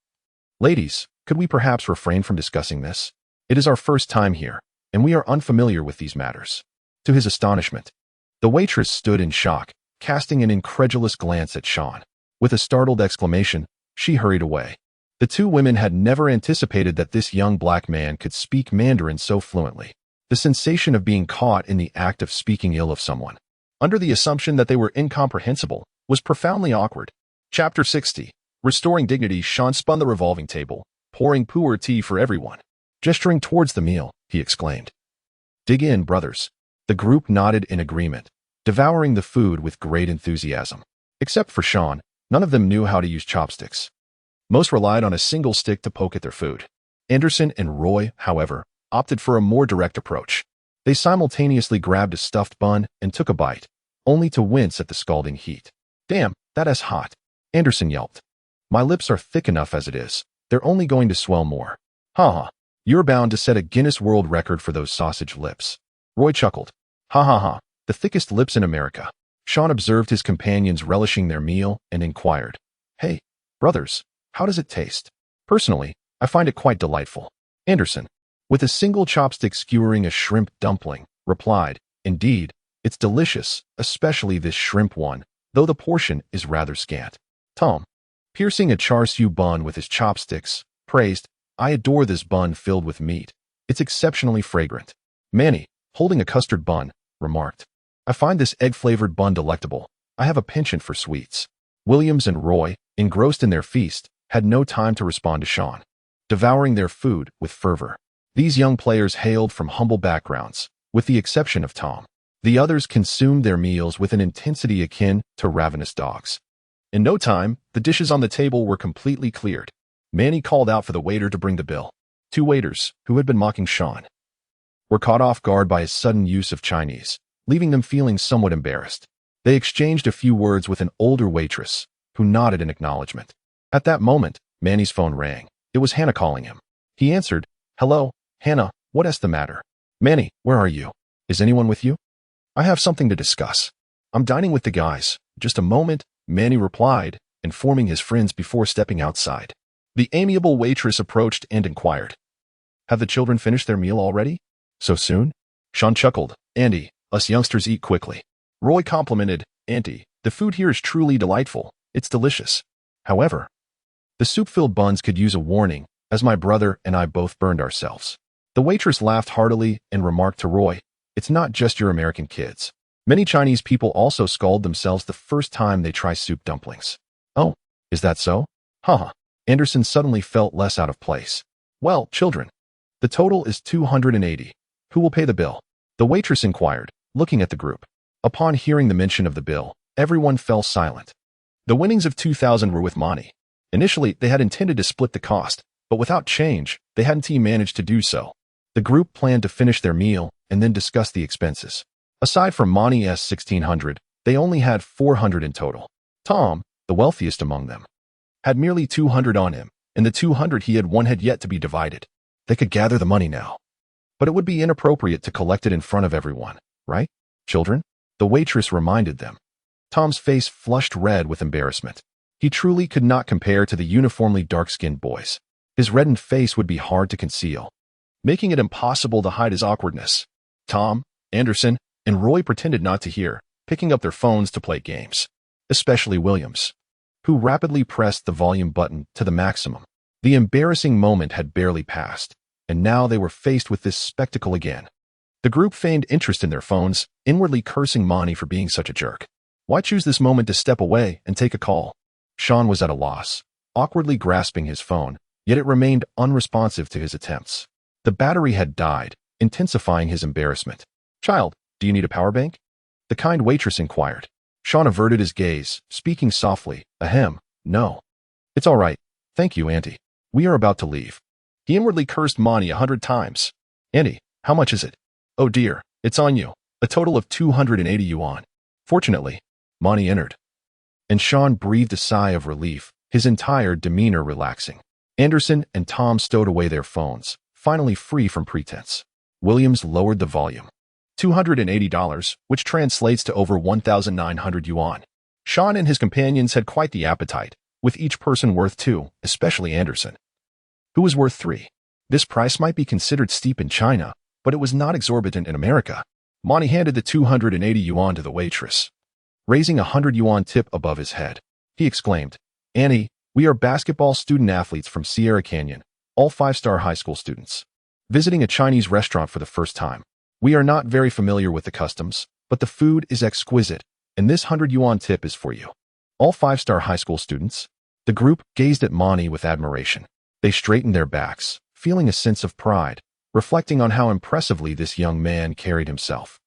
"Ladies, could we perhaps refrain from discussing this? It is our first time here, and we are unfamiliar with these matters." To his astonishment, the waitress stood in shock, casting an incredulous glance at Shawn. With a startled exclamation, she hurried away. The 2 women had never anticipated that this young black man could speak Mandarin so fluently. The sensation of being caught in the act of speaking ill of someone, under the assumption that they were incomprehensible, was profoundly awkward. Chapter 60. Restoring dignity. Shawn spun the revolving table, pouring pu'er tea for everyone. Gesturing towards the meal, he exclaimed, "Dig in, brothers." The group nodded in agreement, devouring the food with great enthusiasm. Except for Shawn, none of them knew how to use chopsticks. Most relied on a single stick to poke at their food. Anderson and Roy, however, opted for a more direct approach. They simultaneously grabbed a stuffed bun and took a bite, only to wince at the scalding heat. "Damn, that is hot," Anderson yelped. "My lips are thick enough as it is. They're only going to swell more." "Ha. You're bound to set a Guinness World Record for those sausage lips." Roy chuckled. Ha. The thickest lips in America." Shawn observed his companions relishing their meal and inquired, "Hey, brothers, how does it taste?" "Personally, I find it quite delightful." Anderson, with a single chopstick skewering a shrimp dumpling, replied, "Indeed, it's delicious, especially this shrimp one, though the portion is rather scant." Tom, piercing a char siu bun with his chopsticks, praised, "I adore this bun filled with meat. It's exceptionally fragrant." Manny, holding a custard bun, remarked, "I find this egg-flavored bun delectable. I have a penchant for sweets." Williams and Roy, engrossed in their feast, had no time to respond to Shawn, devouring their food with fervor. These young players hailed from humble backgrounds, with the exception of Tom. The others consumed their meals with an intensity akin to ravenous dogs. In no time, the dishes on the table were completely cleared. Manny called out for the waiter to bring the bill. 2 waiters, who had been mocking Shawn, were caught off guard by his sudden use of Chinese, leaving them feeling somewhat embarrassed. They exchanged a few words with an older waitress, who nodded in acknowledgement. At that moment, Manny's phone rang. It was Hannah calling him. He answered, "Hello, Hannah, what's the matter?" "Manny, where are you? Is anyone with you? I have something to discuss." "I'm dining with the guys. Just a moment," Manny replied, informing his friends before stepping outside. The amiable waitress approached and inquired, "Have the children finished their meal already? So soon?" Shawn chuckled. "Andy, us youngsters eat quickly." Roy complimented, "Auntie, the food here is truly delightful. It's delicious. However, the soup-filled buns could use a warning, as my brother and I both burned ourselves." The waitress laughed heartily and remarked to Roy, "It's not just your American kids. Many Chinese people also scald themselves the first time they try soup dumplings." "Oh, is that so?" Haha. Anderson suddenly felt less out of place. "Well, children, the total is 280. Who will pay the bill? The waitress inquired, looking at the group. Upon hearing the mention of the bill, everyone fell silent. The winnings of 2,000 were with Monty. Initially, they had intended to split the cost, but without change, they hadn't managed to do so. The group planned to finish their meal and then discuss the expenses. Aside from Monty's 1,600, they only had 400 in total. Tom, the wealthiest among them, had merely 200 on him, and the 200 he had won had yet to be divided. They could gather the money now. But it would be inappropriate to collect it in front of everyone, right, children? The waitress reminded them. Tom's face flushed red with embarrassment. He truly could not compare to the uniformly dark-skinned boys. His reddened face would be hard to conceal, making it impossible to hide his awkwardness. Tom, Anderson, and Roy pretended not to hear, picking up their phones to play games, especially Williams, who rapidly pressed the volume button to the maximum. The embarrassing moment had barely passed, and now they were faced with this spectacle again. The group feigned interest in their phones, inwardly cursing Monty for being such a jerk. Why choose this moment to step away and take a call? Shawn was at a loss, awkwardly grasping his phone, yet it remained unresponsive to his attempts. The battery had died, intensifying his embarrassment. Child, do you need a power bank? The kind waitress inquired. Shawn averted his gaze, speaking softly. Ahem, no. It's all right. Thank you, Auntie. We are about to leave. He inwardly cursed Monty 100 times. Auntie, how much is it? Oh dear, it's on you. A total of 280 yuan. Fortunately, Monty entered, and Shawn breathed a sigh of relief, his entire demeanor relaxing. Anderson and Tom stowed away their phones, finally free from pretense. Williams lowered the volume. $280, which translates to over 1,900 yuan. Shawn and his companions had quite the appetite, with each person worth 2, especially Anderson, who was worth 3. This price might be considered steep in China, but it was not exorbitant in America. Monty handed the 280 yuan to the waitress, raising a 100 yuan tip above his head. He exclaimed, Annie, we are basketball student-athletes from Sierra Canyon, all 5-star high school students, visiting a Chinese restaurant for the first time. We are not very familiar with the customs, but the food is exquisite, and this 100 yuan tip is for you. All 5-star high school students? The group gazed at Monty with admiration. They straightened their backs, feeling a sense of pride, reflecting on how impressively this young man carried himself.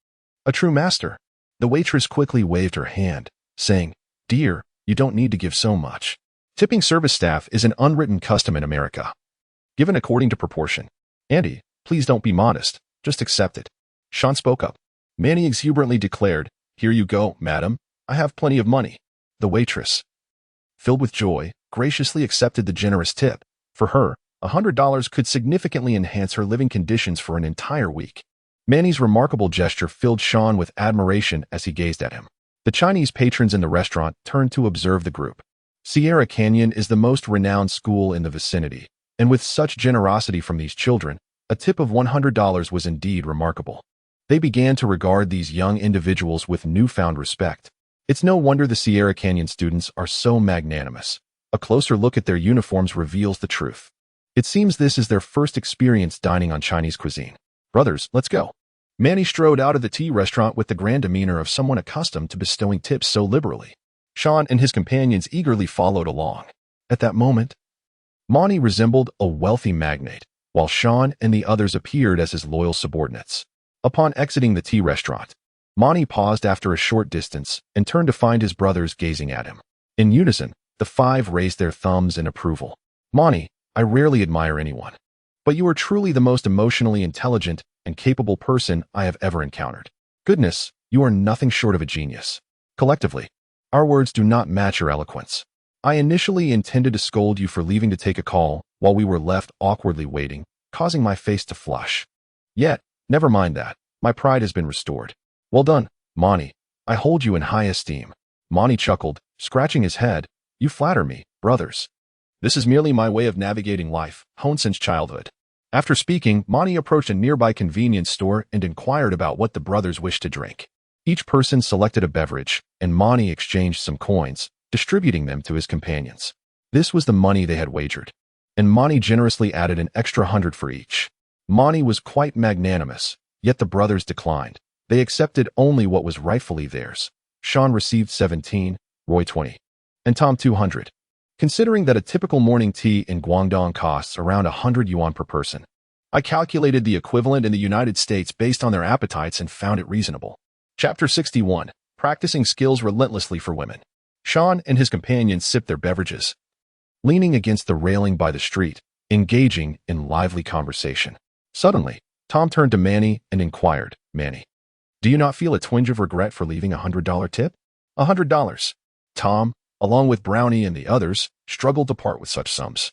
A true master. The waitress quickly waved her hand, saying, Dear, you don't need to give so much. Tipping service staff is an unwritten custom in America, given according to proportion. Andy, please don't be modest, just accept it. Shawn spoke up. Manny exuberantly declared, Here you go, madam. I have plenty of money. The waitress, filled with joy, graciously accepted the generous tip. For her, $100 could significantly enhance her living conditions for an entire week. Manny's remarkable gesture filled Shawn with admiration as he gazed at him. The Chinese patrons in the restaurant turned to observe the group. Sierra Canyon is the most renowned school in the vicinity, and with such generosity from these children, a tip of $100 was indeed remarkable. They began to regard these young individuals with newfound respect. It's no wonder the Sierra Canyon students are so magnanimous. A closer look at their uniforms reveals the truth. It seems this is their first experience dining on Chinese cuisine. Brothers, let's go. Manny strode out of the tea restaurant with the grand demeanor of someone accustomed to bestowing tips so liberally. Shawn and his companions eagerly followed along. At that moment, Monty resembled a wealthy magnate, while Shawn and the others appeared as his loyal subordinates. Upon exiting the tea restaurant, Monty paused after a short distance and turned to find his brothers gazing at him. In unison, the 5 raised their thumbs in approval. Monty, I rarely admire anyone, but you are truly the most emotionally intelligent and capable person I have ever encountered. Goodness, you are nothing short of a genius. Collectively, our words do not match your eloquence. I initially intended to scold you for leaving to take a call while we were left awkwardly waiting, causing my face to flush. Yet, never mind that. My pride has been restored. Well done, Monty. I hold you in high esteem. Monty chuckled, scratching his head. You flatter me, brothers. This is merely my way of navigating life, honed since childhood. After speaking, Monty approached a nearby convenience store and inquired about what the brothers wished to drink. Each person selected a beverage, and Monty exchanged some coins, distributing them to his companions. This was the money they had wagered, and Monty generously added an extra 100 for each. Monty was quite magnanimous, yet the brothers declined. They accepted only what was rightfully theirs. Shawn received 17, Roy 20, and Tom 200. Considering that a typical morning tea in Guangdong costs around 100 yuan per person, I calculated the equivalent in the United States based on their appetites and found it reasonable. Chapter 61. Practicing skills relentlessly for women. Shawn and his companions sipped their beverages, leaning against the railing by the street, engaging in lively conversation. Suddenly, Tom turned to Manny and inquired, "Manny, do you not feel a twinge of regret for leaving $100 tip?" $100. Tom, along with Brownie and the others, struggled to part with such sums,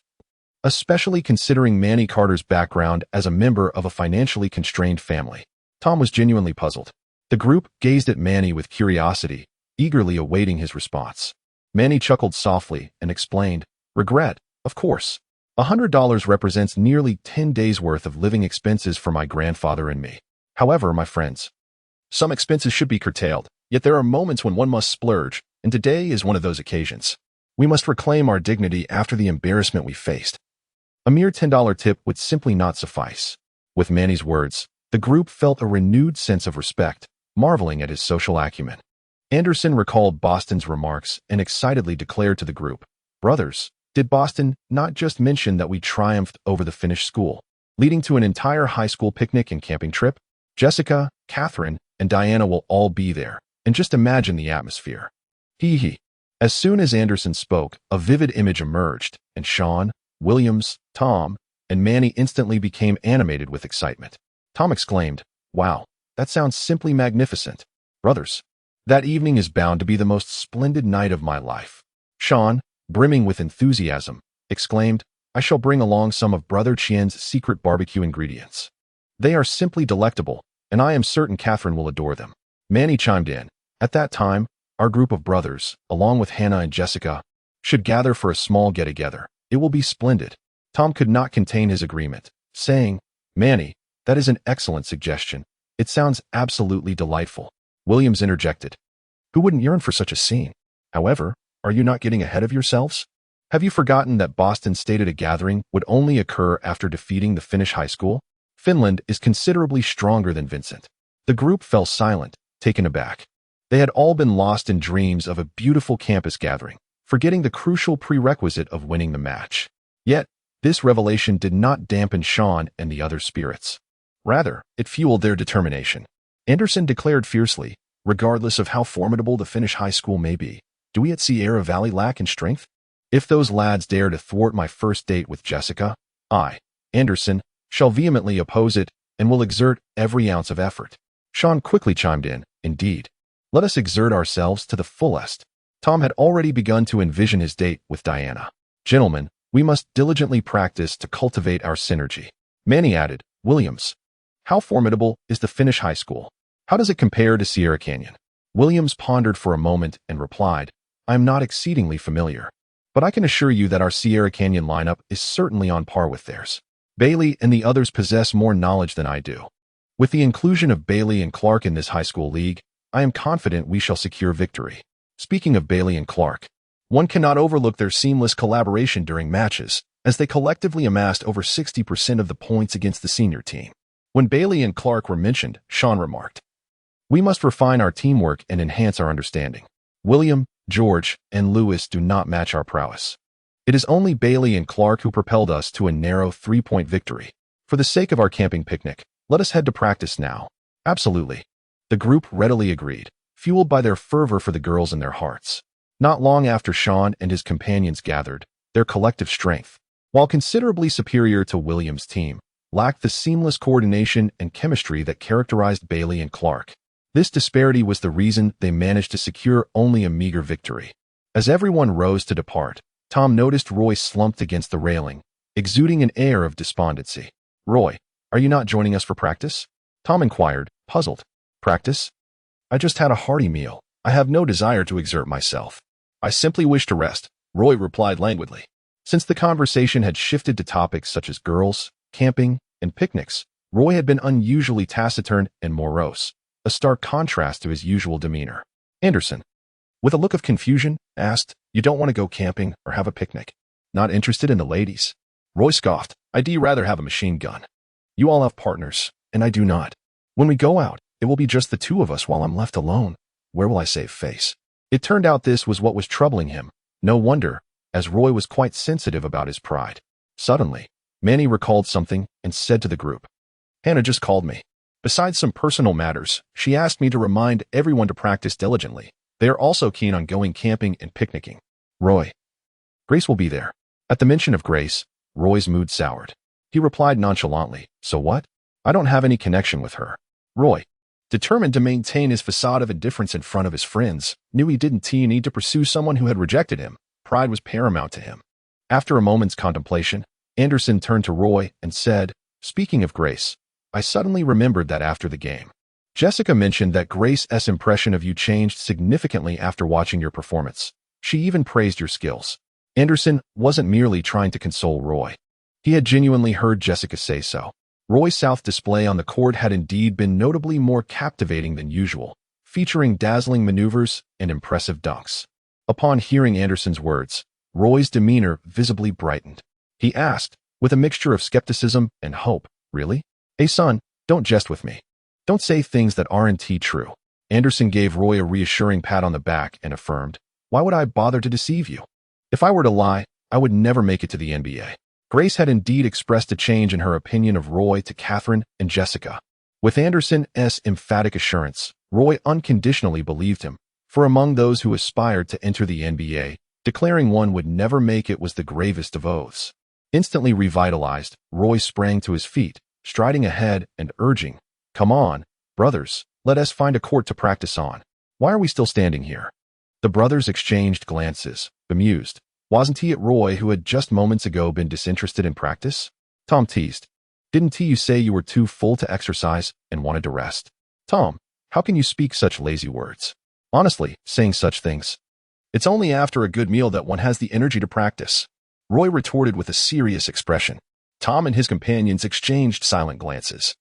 especially considering Manny Carter's background as a member of a financially constrained family. Tom was genuinely puzzled. The group gazed at Manny with curiosity, eagerly awaiting his response. Manny chuckled softly and explained, "Regret, of course. $100 represents nearly 10 days' worth of living expenses for my grandfather and me. However, my friends, some expenses should be curtailed, yet there are moments when one must splurge, and today is one of those occasions. We must reclaim our dignity after the embarrassment we faced. A mere $10 tip would simply not suffice." With Manny's words, the group felt a renewed sense of respect, marveling at his social acumen. Anderson recalled Boston's remarks and excitedly declared to the group, "Brothers, did Boston not just mention that we triumphed over the Finnish school, leading to an entire high school picnic and camping trip? Jessica, Catherine, and Diana will all be there, and just imagine the atmosphere." Hee hee. As soon as Anderson spoke, a vivid image emerged, and Shawn, Williams, Tom, and Manny instantly became animated with excitement. Tom exclaimed, "Wow, that sounds simply magnificent. Brothers, that evening is bound to be the most splendid night of my life." Shawn, brimming with enthusiasm, exclaimed, "I shall bring along some of Brother Chien's secret barbecue ingredients. They are simply delectable, and I am certain Catherine will adore them." Manny chimed in, "At that time, our group of brothers, along with Hannah and Jessica, should gather for a small get-together. It will be splendid." Tom could not contain his agreement, saying, "Manny, that is an excellent suggestion. It sounds absolutely delightful." Williams interjected, "Who wouldn't yearn for such a scene? However, are you not getting ahead of yourselves? Have you forgotten that Boston stated a gathering would only occur after defeating the Finnish high school? Finland is considerably stronger than Vincent." The group fell silent, taken aback. They had all been lost in dreams of a beautiful campus gathering, forgetting the crucial prerequisite of winning the match. Yet, this revelation did not dampen Shawn and the other spirits. Rather, it fueled their determination. Anderson declared fiercely, "Regardless of how formidable the Finnish high school may be, do we at Sierra Valley lack in strength? If those lads dare to thwart my first date with Jessica, I, Anderson, shall vehemently oppose it and will exert every ounce of effort." Shawn quickly chimed in, "Indeed. Let us exert ourselves to the fullest." Tom had already begun to envision his date with Diana. "Gentlemen, we must diligently practice to cultivate our synergy." Manny added, "Williams, how formidable is the Finnish high school? How does it compare to Sierra Canyon?" Williams pondered for a moment and replied, "I am not exceedingly familiar, but I can assure you that our Sierra Canyon lineup is certainly on par with theirs. Bailey and the others possess more knowledge than I do. With the inclusion of Bailey and Clark in this high school league, I am confident we shall secure victory." Speaking of Bailey and Clark, one cannot overlook their seamless collaboration during matches, as they collectively amassed over 60% of the points against the senior team. When Bailey and Clark were mentioned, Shawn remarked, "We must refine our teamwork and enhance our understanding. William, George, and Lewis do not match our prowess. It is only Bailey and Clark who propelled us to a narrow 3-point victory. For the sake of our camping picnic, let us head to practice now." "Absolutely." The group readily agreed, fueled by their fervor for the girls in their hearts. Not long after Shawn and his companions gathered, their collective strength, while considerably superior to Williams' team, lacked the seamless coordination and chemistry that characterized Bailey and Clark. This disparity was the reason they managed to secure only a meager victory. As everyone rose to depart, Tom noticed Roy slumped against the railing, exuding an air of despondency. "Roy, are you not joining us for practice?" Tom inquired, puzzled. "Practice? I just had a hearty meal. I have no desire to exert myself. I simply wish to rest," Roy replied languidly. Since the conversation had shifted to topics such as girls, camping, and picnics, Roy had been unusually taciturn and morose, a stark contrast to his usual demeanor. Anderson, with a look of confusion, asked, "You don't want to go camping or have a picnic? Not interested in the ladies?" Roy scoffed, "I'd rather have a machine gun. You all have partners, and I do not. When we go out, it will be just the two of us while I'm left alone. Where will I save face?" It turned out this was what was troubling him. No wonder, as Roy was quite sensitive about his pride. Suddenly, Manny recalled something and said to the group, Hannah just called me. Besides some personal matters, she asked me to remind everyone to practice diligently. They are also keen on going camping and picnicking. Roy. Grace will be there. At the mention of Grace, Roy's mood soured. He replied nonchalantly, So what? I don't have any connection with her. Roy, determined to maintain his facade of indifference in front of his friends, knew he didn't need to pursue someone who had rejected him. Pride was paramount to him. After a moment's contemplation, Anderson turned to Roy and said, Speaking of Grace, I suddenly remembered that after the game, Jessica mentioned that Grace's impression of you changed significantly after watching your performance. She even praised your skills. Anderson wasn't merely trying to console Roy. He had genuinely heard Jessica say so. Roy's South display on the court had indeed been notably more captivating than usual, featuring dazzling maneuvers and impressive dunks. Upon hearing Anderson's words, Roy's demeanor visibly brightened. He asked, with a mixture of skepticism and hope, Really? Hey son, don't jest with me. Don't say things that aren't true. Anderson gave Roy a reassuring pat on the back and affirmed, Why would I bother to deceive you? If I were to lie, I would never make it to the NBA. Grace had indeed expressed a change in her opinion of Roy to Catherine and Jessica. With Anderson's emphatic assurance, Roy unconditionally believed him, for among those who aspired to enter the NBA, declaring one would never make it was the gravest of oaths. Instantly revitalized, Roy sprang to his feet, striding ahead and urging, Come on, brothers, let us find a court to practice on. Why are we still standing here? The brothers exchanged glances, bemused. Wasn't he at Roy who had just moments ago been disinterested in practice? Tom teased. Didn't you say you were too full to exercise and wanted to rest? Tom, how can you speak such lazy words? Honestly, saying such things. It's only after a good meal that one has the energy to practice. Roy retorted with a serious expression. Tom and his companions exchanged silent glances,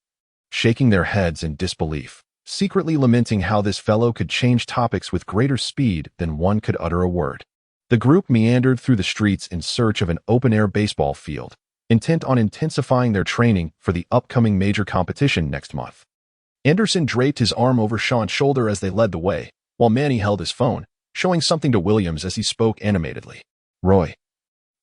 shaking their heads in disbelief, secretly lamenting how this fellow could change topics with greater speed than one could utter a word. The group meandered through the streets in search of an open-air baseball field, intent on intensifying their training for the upcoming major competition next month. Anderson draped his arm over Shawn's shoulder as they led the way, while Manny held his phone, showing something to Williams as he spoke animatedly. Roy,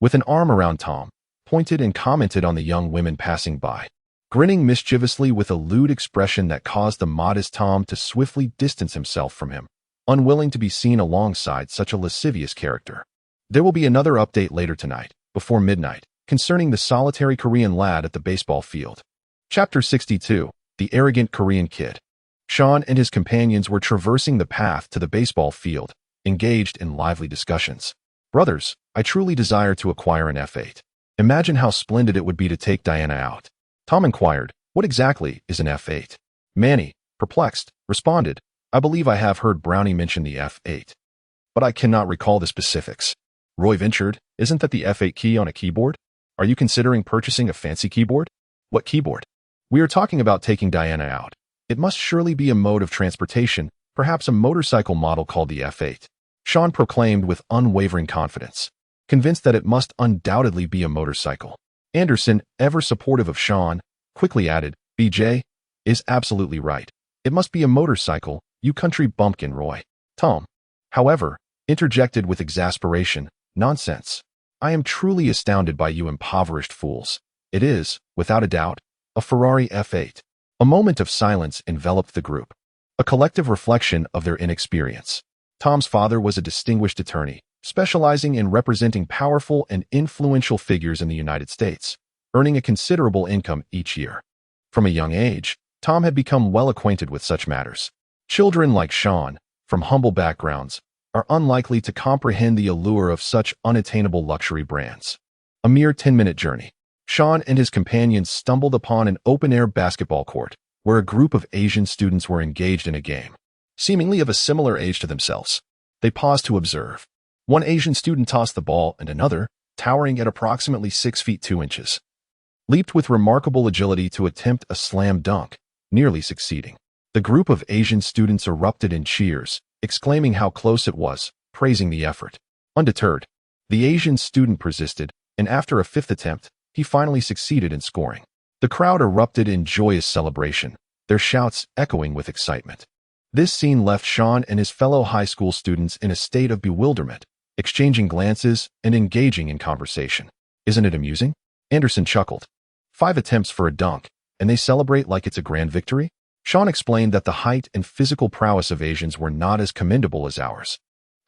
with an arm around Tom, pointed and commented on the young women passing by, grinning mischievously with a lewd expression that caused the modest Tom to swiftly distance himself from him, unwilling to be seen alongside such a lascivious character. There will be another update later tonight, before midnight, concerning the solitary Korean lad at the baseball field. Chapter 62, The Arrogant Korean Kid. Shawn and his companions were traversing the path to the baseball field, engaged in lively discussions. Brothers, I truly desire to acquire an F8. Imagine how splendid it would be to take Diana out. Tom inquired, What exactly is an F8? Manny, perplexed, responded, I believe I have heard Brownie mention the F8, but I cannot recall the specifics. Roy ventured, Isn't that the F8 key on a keyboard? Are you considering purchasing a fancy keyboard? What keyboard? We are talking about taking Diana out. It must surely be a mode of transportation, perhaps a motorcycle model called the F8. Shawn proclaimed with unwavering confidence, convinced that it must undoubtedly be a motorcycle. Anderson, ever supportive of Shawn, quickly added, BJ is absolutely right. It must be a motorcycle, you country bumpkin, Roy. Tom, however, interjected with exasperation, Nonsense. I am truly astounded by you impoverished fools. It is, without a doubt, a Ferrari F8. A moment of silence enveloped the group, a collective reflection of their inexperience. Tom's father was a distinguished attorney, specializing in representing powerful and influential figures in the United States, earning a considerable income each year. From a young age, Tom had become well acquainted with such matters. Children like Shawn, from humble backgrounds, are unlikely to comprehend the allure of such unattainable luxury brands. A mere 10-minute journey, Shawn and his companions stumbled upon an open-air basketball court, where a group of Asian students were engaged in a game, seemingly of a similar age to themselves. They paused to observe. One Asian student tossed the ball and another, towering at approximately 6 feet 2 inches, leaped with remarkable agility to attempt a slam dunk, nearly succeeding. The group of Asian students erupted in cheers, exclaiming how close it was, praising the effort. Undeterred, the Asian student persisted, and after a 5th attempt, he finally succeeded in scoring. The crowd erupted in joyous celebration, their shouts echoing with excitement. This scene left Shawn and his fellow high school students in a state of bewilderment, exchanging glances and engaging in conversation. Isn't it amusing? Anderson chuckled. 5 attempts for a dunk, and they celebrate like it's a grand victory? Shawn explained that the height and physical prowess of Asians were not as commendable as ours.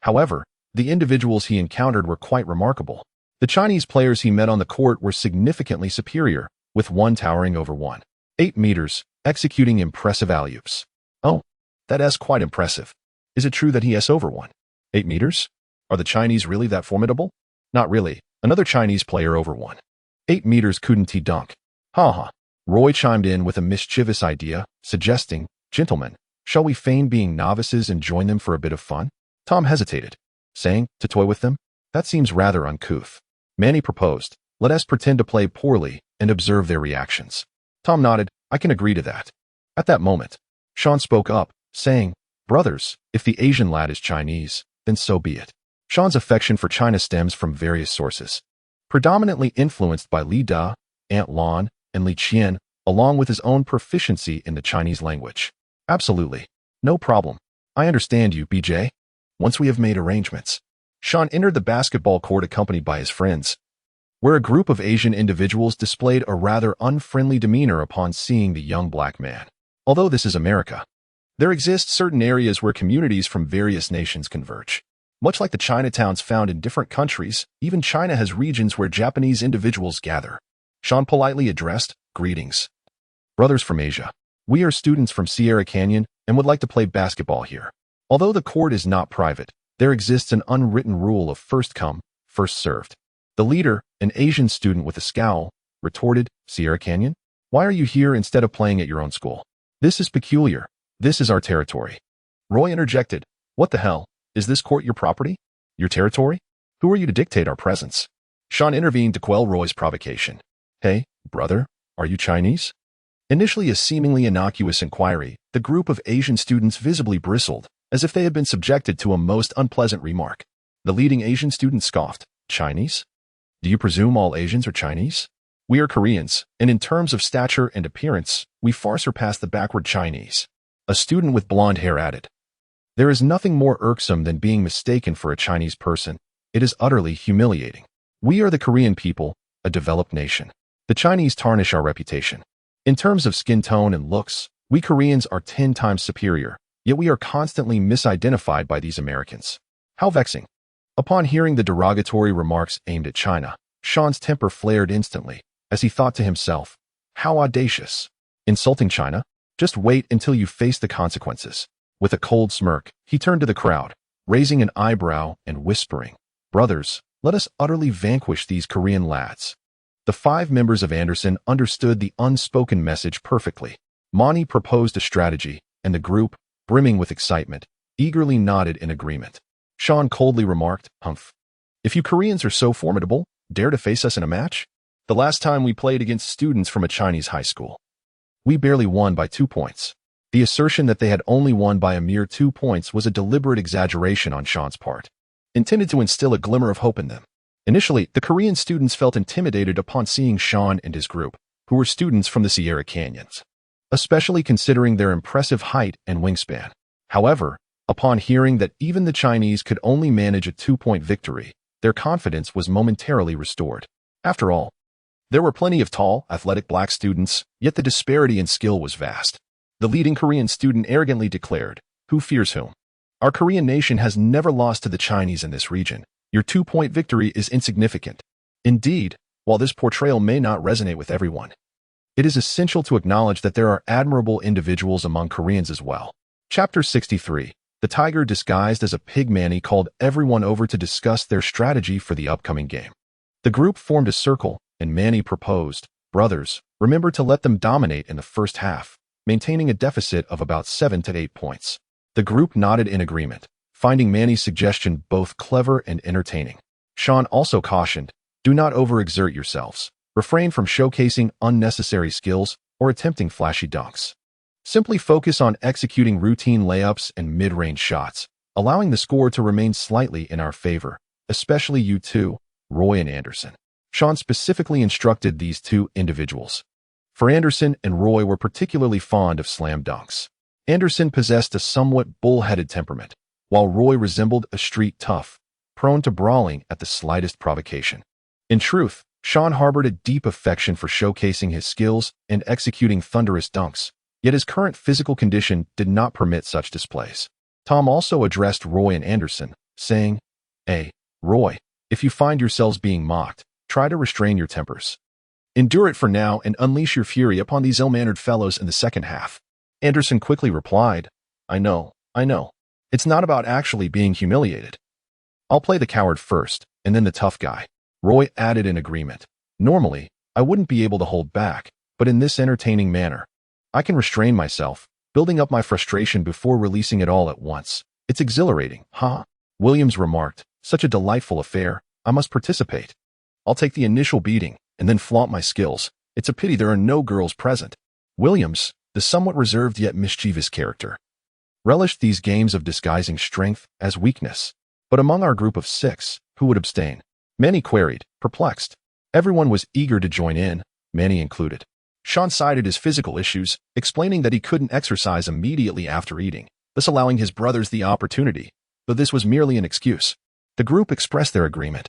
However, the individuals he encountered were quite remarkable. The Chinese players he met on the court were significantly superior, with one towering over 1.8 meters, executing impressive alley-oops. Oh, that's quite impressive. Is it true that he is over 1.8 meters? Are the Chinese really that formidable? Not really. Another Chinese player over 1.8 meters couldn't he dunk? Ha ha. Roy chimed in with a mischievous idea, suggesting, "Gentlemen, shall we feign being novices and join them for a bit of fun?" Tom hesitated, saying, "To toy with them? That seems rather uncouth." Manny proposed, "Let us pretend to play poorly and observe their reactions." Tom nodded, "I can agree to that." At that moment, Shawn spoke up, saying, "Brothers, if the Asian lad is Chinese, then so be it." Shawn's affection for China stems from various sources, predominantly influenced by Li Da, Aunt Lon, and Li Qian, along with his own proficiency in the Chinese language. "Absolutely. No problem. I understand you, BJ. Once we have made arrangements." Shawn entered the basketball court accompanied by his friends, where a group of Asian individuals displayed a rather unfriendly demeanor upon seeing the young black man. Although this is America, there exist certain areas where communities from various nations converge. Much like the Chinatowns found in different countries, even China has regions where Japanese individuals gather. Shawn politely addressed, "Greetings, brothers from Asia. We are students from Sierra Canyon and would like to play basketball here." Although the court is not private, there exists an unwritten rule of first come, first served. The leader, an Asian student with a scowl, retorted, "Sierra Canyon? Why are you here instead of playing at your own school? This is peculiar. This is our territory." Roy interjected, "What the hell? Is this court your property? Your territory? Who are you to dictate our presence?" Shawn intervened to quell Roy's provocation. "Hey, brother, are you Chinese?" Initially a seemingly innocuous inquiry, the group of Asian students visibly bristled, as if they had been subjected to a most unpleasant remark. The leading Asian student scoffed, "Chinese? Do you presume all Asians are Chinese? We are Koreans, and in terms of stature and appearance, we far surpass the backward Chinese." A student with blonde hair added, "There is nothing more irksome than being mistaken for a Chinese person. It is utterly humiliating. We are the Korean people, a developed nation. The Chinese tarnish our reputation. In terms of skin tone and looks, we Koreans are 10 times superior, yet we are constantly misidentified by these Americans. How vexing." Upon hearing the derogatory remarks aimed at China, Shawn's temper flared instantly, as he thought to himself, "How audacious. Insulting China? Just wait until you face the consequences." With a cold smirk, he turned to the crowd, raising an eyebrow and whispering, "Brothers, let us utterly vanquish these Korean lads." The 5 members of Anderson understood the unspoken message perfectly. Monty proposed a strategy, and the group, brimming with excitement, eagerly nodded in agreement. Shawn coldly remarked, "Humph. If you Koreans are so formidable, dare to face us in a match? The last time we played against students from a Chinese high school, we barely won by 2 points." The assertion that they had only won by a mere 2 points was a deliberate exaggeration on Shawn's part, intended to instill a glimmer of hope in them. Initially, the Korean students felt intimidated upon seeing Shawn and his group, who were students from the Sierra Canyons, especially considering their impressive height and wingspan. However, upon hearing that even the Chinese could only manage a 2-point victory, their confidence was momentarily restored. After all, there were plenty of tall, athletic black students, yet the disparity in skill was vast. The leading Korean student arrogantly declared, "Who fears whom? Our Korean nation has never lost to the Chinese in this region. Your 2-point victory is insignificant." Indeed, while this portrayal may not resonate with everyone, it is essential to acknowledge that there are admirable individuals among Koreans as well. Chapter 63. The tiger disguised as a pig. Manny called everyone over to discuss their strategy for the upcoming game. The group formed a circle, and Manny proposed, "Brothers, remember to let them dominate in the first half, maintaining a deficit of about 7 to 8 points." The group nodded in agreement, finding Manny's suggestion both clever and entertaining. Shawn also cautioned, "Do not overexert yourselves. Refrain from showcasing unnecessary skills or attempting flashy dunks. Simply focus on executing routine layups and mid-range shots, allowing the score to remain slightly in our favor, especially you two, Roy and Anderson." Shawn specifically instructed these 2 individuals, for Anderson and Roy were particularly fond of slam dunks. Anderson possessed a somewhat bull-headed temperament, while Roy resembled a street tough, prone to brawling at the slightest provocation. In truth, Shawn harbored a deep affection for showcasing his skills and executing thunderous dunks, yet his current physical condition did not permit such displays. Tom also addressed Roy and Anderson, saying, "Hey, Roy, if you find yourselves being mocked, try to restrain your tempers. Endure it for now and unleash your fury upon these ill-mannered fellows in the second half." Anderson quickly replied, I know. It's not about actually being humiliated. I'll play the coward first, and then the tough guy." Roy added in agreement. "Normally, I wouldn't be able to hold back, but in this entertaining manner, I can restrain myself, building up my frustration before releasing it all at once. It's exhilarating, huh?" Williams remarked, "Such a delightful affair. I must participate. I'll take the initial beating, and then flaunt my skills. It's a pity there are no girls present." Williams, the somewhat reserved yet mischievous character, relished these games of disguising strength as weakness. "But among our group of 6, who would abstain?" Manny queried, perplexed. Everyone was eager to join in, Manny included. Shawn cited his physical issues, explaining that he couldn't exercise immediately after eating, thus allowing his brothers the opportunity, though this was merely an excuse. The group expressed their agreement,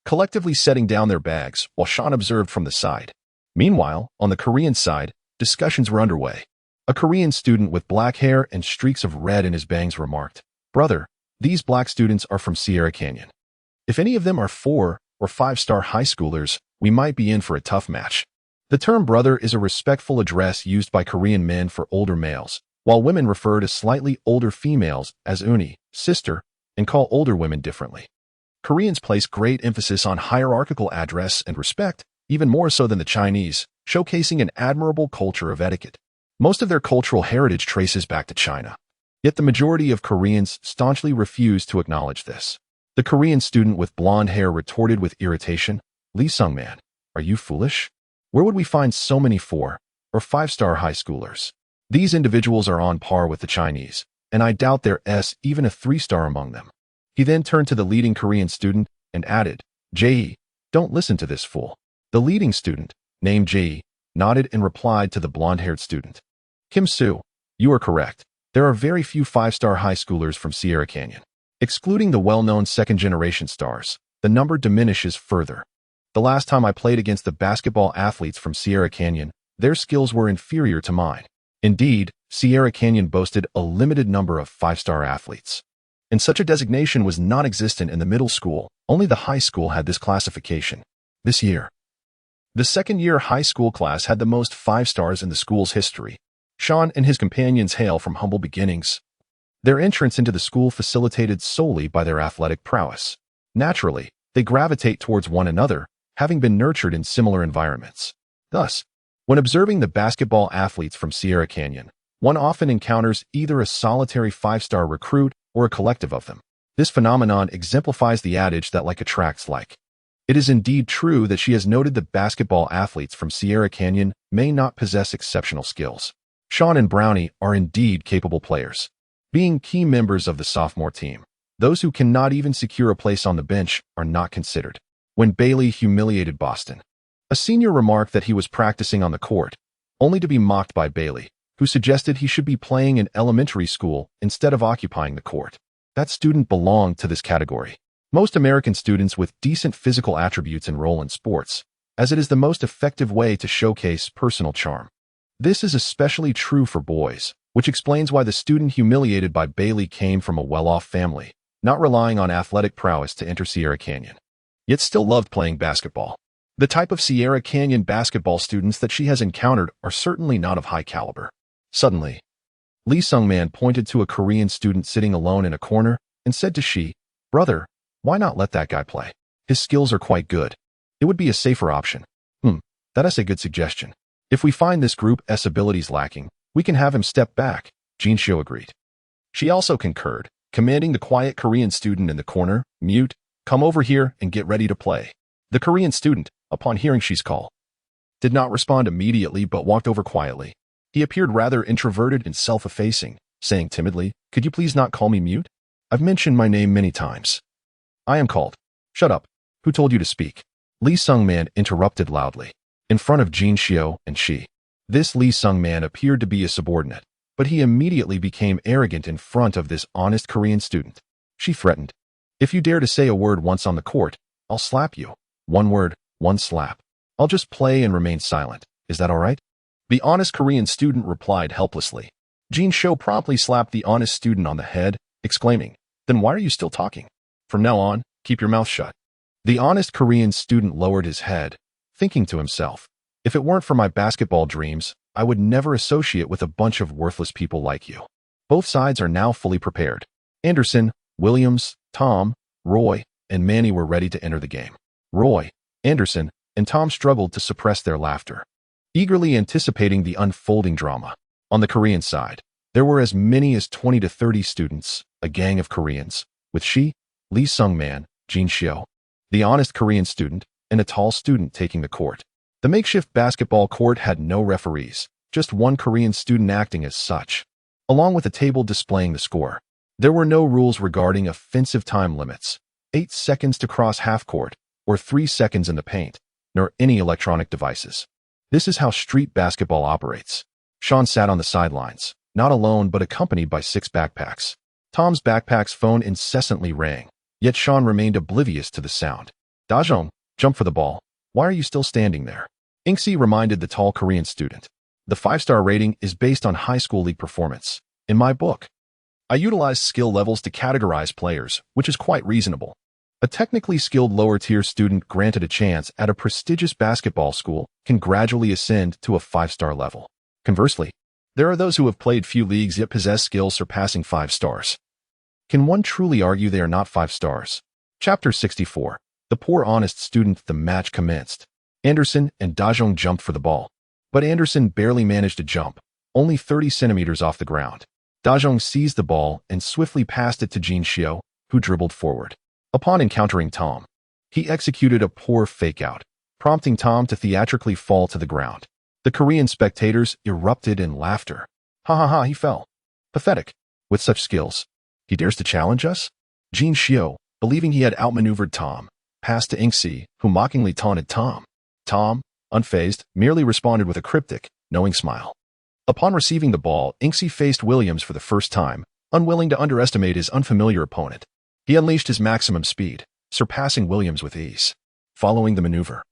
collectively setting down their bags while Shawn observed from the side. Meanwhile, on the Korean side, discussions were underway. A Korean student with black hair and streaks of red in his bangs remarked, "Brother, these black students are from Sierra Canyon. If any of them are 4- or 5-star high schoolers, we might be in for a tough match." The term brother is a respectful address used by Korean men for older males, while women refer to slightly older females as uni, sister, and call older women differently. Koreans place great emphasis on hierarchical address and respect, even more so than the Chinese, showcasing an admirable culture of etiquette. Most of their cultural heritage traces back to China. Yet the majority of Koreans staunchly refuse to acknowledge this. The Korean student with blonde hair retorted with irritation, "Lee Sung-man, are you foolish? Where would we find so many 4- or 5-star high schoolers? These individuals are on par with the Chinese, and I doubt there's even a 3-star among them." He then turned to the leading Korean student and added, "Jae, don't listen to this fool." The leading student, named Jae, nodded and replied to the blonde-haired student, "Kim Soo, you are correct. There are very few 5-star high schoolers from Sierra Canyon. Excluding the well-known second-generation stars, the number diminishes further. The last time I played against the basketball athletes from Sierra Canyon, their skills were inferior to mine. Indeed, Sierra Canyon boasted a limited number of 5-star athletes. And such a designation was non-existent in the middle school, only the high school had this classification. This year, the second-year high school class had the most 5-stars in the school's history. Shawn and his companions hail from humble beginnings. Their entrance into the school facilitated solely by their athletic prowess. Naturally, they gravitate towards one another, having been nurtured in similar environments. Thus, when observing the basketball athletes from Sierra Canyon, one often encounters either a solitary 5-star recruit or a collective of them. This phenomenon exemplifies the adage that like attracts like. It is indeed true that she has noted that basketball athletes from Sierra Canyon may not possess exceptional skills. Shawn and Brownie are indeed capable players, being key members of the sophomore team. Those who cannot even secure a place on the bench are not considered. When Bailey humiliated Boston, a senior remarked that he was practicing on the court, only to be mocked by Bailey, who suggested he should be playing in elementary school instead of occupying the court. That student belonged to this category. Most American students with decent physical attributes enroll in sports, as it is the most effective way to showcase personal charm. This is especially true for boys, which explains why the student humiliated by Bailey came from a well-off family, not relying on athletic prowess to enter Sierra Canyon, yet still loved playing basketball. The type of Sierra Canyon basketball students that she has encountered are certainly not of high caliber. Suddenly, Lee Sung-man pointed to a Korean student sitting alone in a corner and said to she, "Brother, why not let that guy play? His skills are quite good. It would be a safer option." That is a good suggestion. If we find this group's abilities lacking, we can have him step back, Jin Shio agreed. She also concurred, commanding the quiet Korean student in the corner, "Mute, come over here and get ready to play." The Korean student, upon hearing she's call, did not respond immediately but walked over quietly. He appeared rather introverted and self-effacing, saying timidly, "Could you please not call me Mute? I've mentioned my name many times. I am called." "Shut up. Who told you to speak?" Lee Sung-man interrupted loudly, in front of Jin Shio and she. This Lee Sung-man appeared to be a subordinate, but he immediately became arrogant in front of this honest Korean student. She threatened, "If you dare to say a word once on the court, I'll slap you. One word, One slap. I'll just play and remain silent. Is that all right? The honest Korean student replied helplessly. Jin Sho promptly slapped the honest student on the head, exclaiming, "Then why are you still talking? From now on, keep your mouth shut." The honest Korean student lowered his head, thinking to himself, "If it weren't for my basketball dreams, I would never associate with a bunch of worthless people like you." Both sides are now fully prepared. Anderson, Williams, Tom, Roy, and Manny were ready to enter the game. Roy, Anderson, and Tom struggled to suppress their laughter, eagerly anticipating the unfolding drama. On the Korean side, there were as many as 20 to 30 students, a gang of Koreans, with Lee Sung-man, Jin Shio, the honest Korean student, and a tall student taking the court. The makeshift basketball court had no referees, just one Korean student acting as such, along with a table displaying the score. There were no rules regarding offensive time limits, 8 seconds to cross half court, or 3 seconds in the paint, nor any electronic devices. This is how street basketball operates. Shawn sat on the sidelines, not alone but accompanied by 6 backpacks. Tom's backpack's phone incessantly rang, yet Shawn remained oblivious to the sound. "Dajong, jump for the ball. Why are you still standing there?" Inksy reminded the tall Korean student. "The 5-star rating is based on high school league performance. In my book, I utilize skill levels to categorize players, which is quite reasonable. A technically skilled lower-tier student granted a chance at a prestigious basketball school can gradually ascend to a 5-star level. Conversely, there are those who have played few leagues yet possess skills surpassing 5 stars. Can one truly argue they are not 5 stars? Chapter 64. The poor honest student. The match commenced. Anderson and Dajong jumped for the ball, but Anderson barely managed to jump, only 30 centimeters off the ground. Dajong seized the ball and swiftly passed it to Jin Shio, who dribbled forward. Upon encountering Tom, he executed a poor fake-out, prompting Tom to theatrically fall to the ground. The Korean spectators erupted in laughter. "Ha ha ha, he fell. Pathetic. With such skills, he dares to challenge us?" Jin Shio, believing he had outmaneuvered Tom, passed to Inksy, who mockingly taunted Tom. Tom, unfazed, merely responded with a cryptic, knowing smile. Upon receiving the ball, Inksy faced Williams for the first time, unwilling to underestimate his unfamiliar opponent. He unleashed his maximum speed, surpassing Williams with ease. Following the maneuver,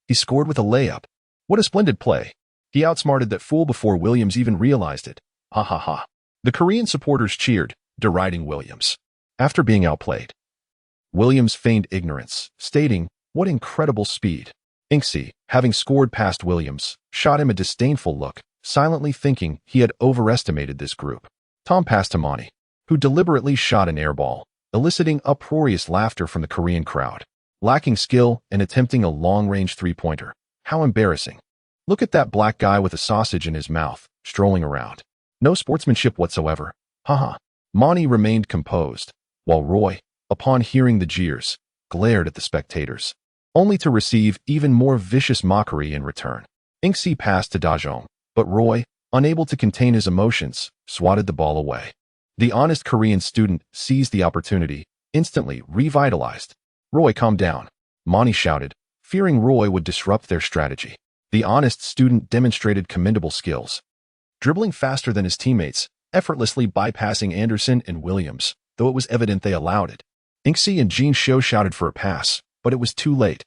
he scored with a layup. What a splendid play. He outsmarted that fool before Williams even realized it. Ha ha ha. The Korean supporters cheered, deriding Williams. After being outplayed, Williams feigned ignorance, stating, "What incredible speed." Inksy, having scored past Williams, shot him a disdainful look, silently thinking he had overestimated this group. Tom passed to Manny, who deliberately shot an air ball, eliciting uproarious laughter from the Korean crowd. Lacking skill and attempting a long-range three-pointer. How embarrassing. Look at that black guy with a sausage in his mouth, strolling around. No sportsmanship whatsoever. Haha. Manny remained composed, while Roy, upon hearing the jeers, glared at the spectators, only to receive even more vicious mockery in return. Inksy passed to Dajong, but Roy, unable to contain his emotions, swatted the ball away. The honest Korean student seized the opportunity, instantly revitalized. "Roy, calm down," Manny shouted, fearing Roy would disrupt their strategy. The honest student demonstrated commendable skills, dribbling faster than his teammates, effortlessly bypassing Anderson and Williams, though it was evident they allowed it. Inksy and Jin Shio shouted for a pass, but it was too late.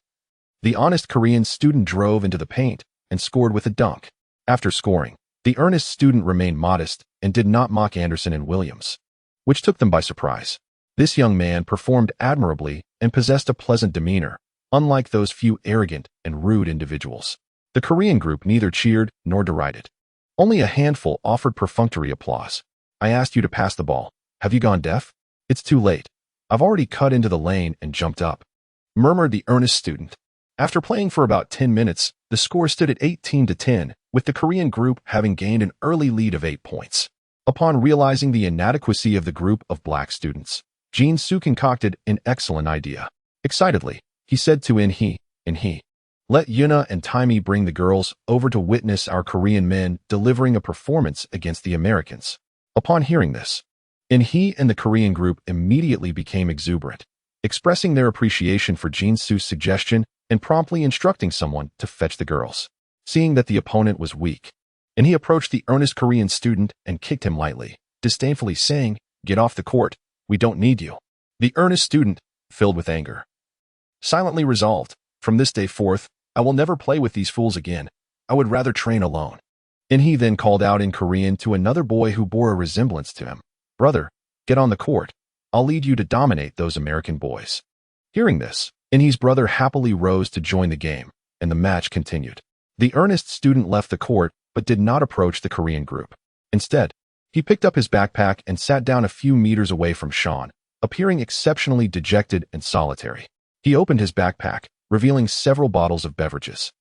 The honest Korean student drove into the paint and scored with a dunk. After scoring, the earnest student remained modest and did not mock Anderson and Williams, which took them by surprise. This young man performed admirably and possessed a pleasant demeanor, unlike those few arrogant and rude individuals. The Korean group neither cheered nor derided. Only a handful offered perfunctory applause. "I asked you to pass the ball. Have you gone deaf? It's too late. I've already cut into the lane and jumped up," murmured the earnest student. After playing for about 10 minutes, the score stood at 18-10, with the Korean group having gained an early lead of 8 points. Upon realizing the inadequacy of the group of black students, Jin Soo concocted an excellent idea. Excitedly, he said to In-hee, "Let Yuna and Taimi bring the girls over to witness our Korean men delivering a performance against the Americans." Upon hearing this, In-hee and the Korean group immediately became exuberant, expressing their appreciation for Jin Soo's suggestion and promptly instructing someone to fetch the girls. Seeing that the opponent was weak, and he approached the earnest Korean student and kicked him lightly, disdainfully saying, "Get off the court. We don't need you." The earnest student, filled with anger, silently resolved, From this day forth, I will never play with these fools again. I would rather train alone. And he then called out in Korean to another boy who bore a resemblance to him. Brother, get on the court. I'll lead you to dominate those American boys. Hearing this, Inhe's brother happily rose to join the game, and the match continued. The earnest student left the court, but did not approach the Korean group. Instead, he picked up his backpack and sat down a few meters away from Shawn, appearing exceptionally dejected and solitary. He opened his backpack, revealing several bottles of beverages,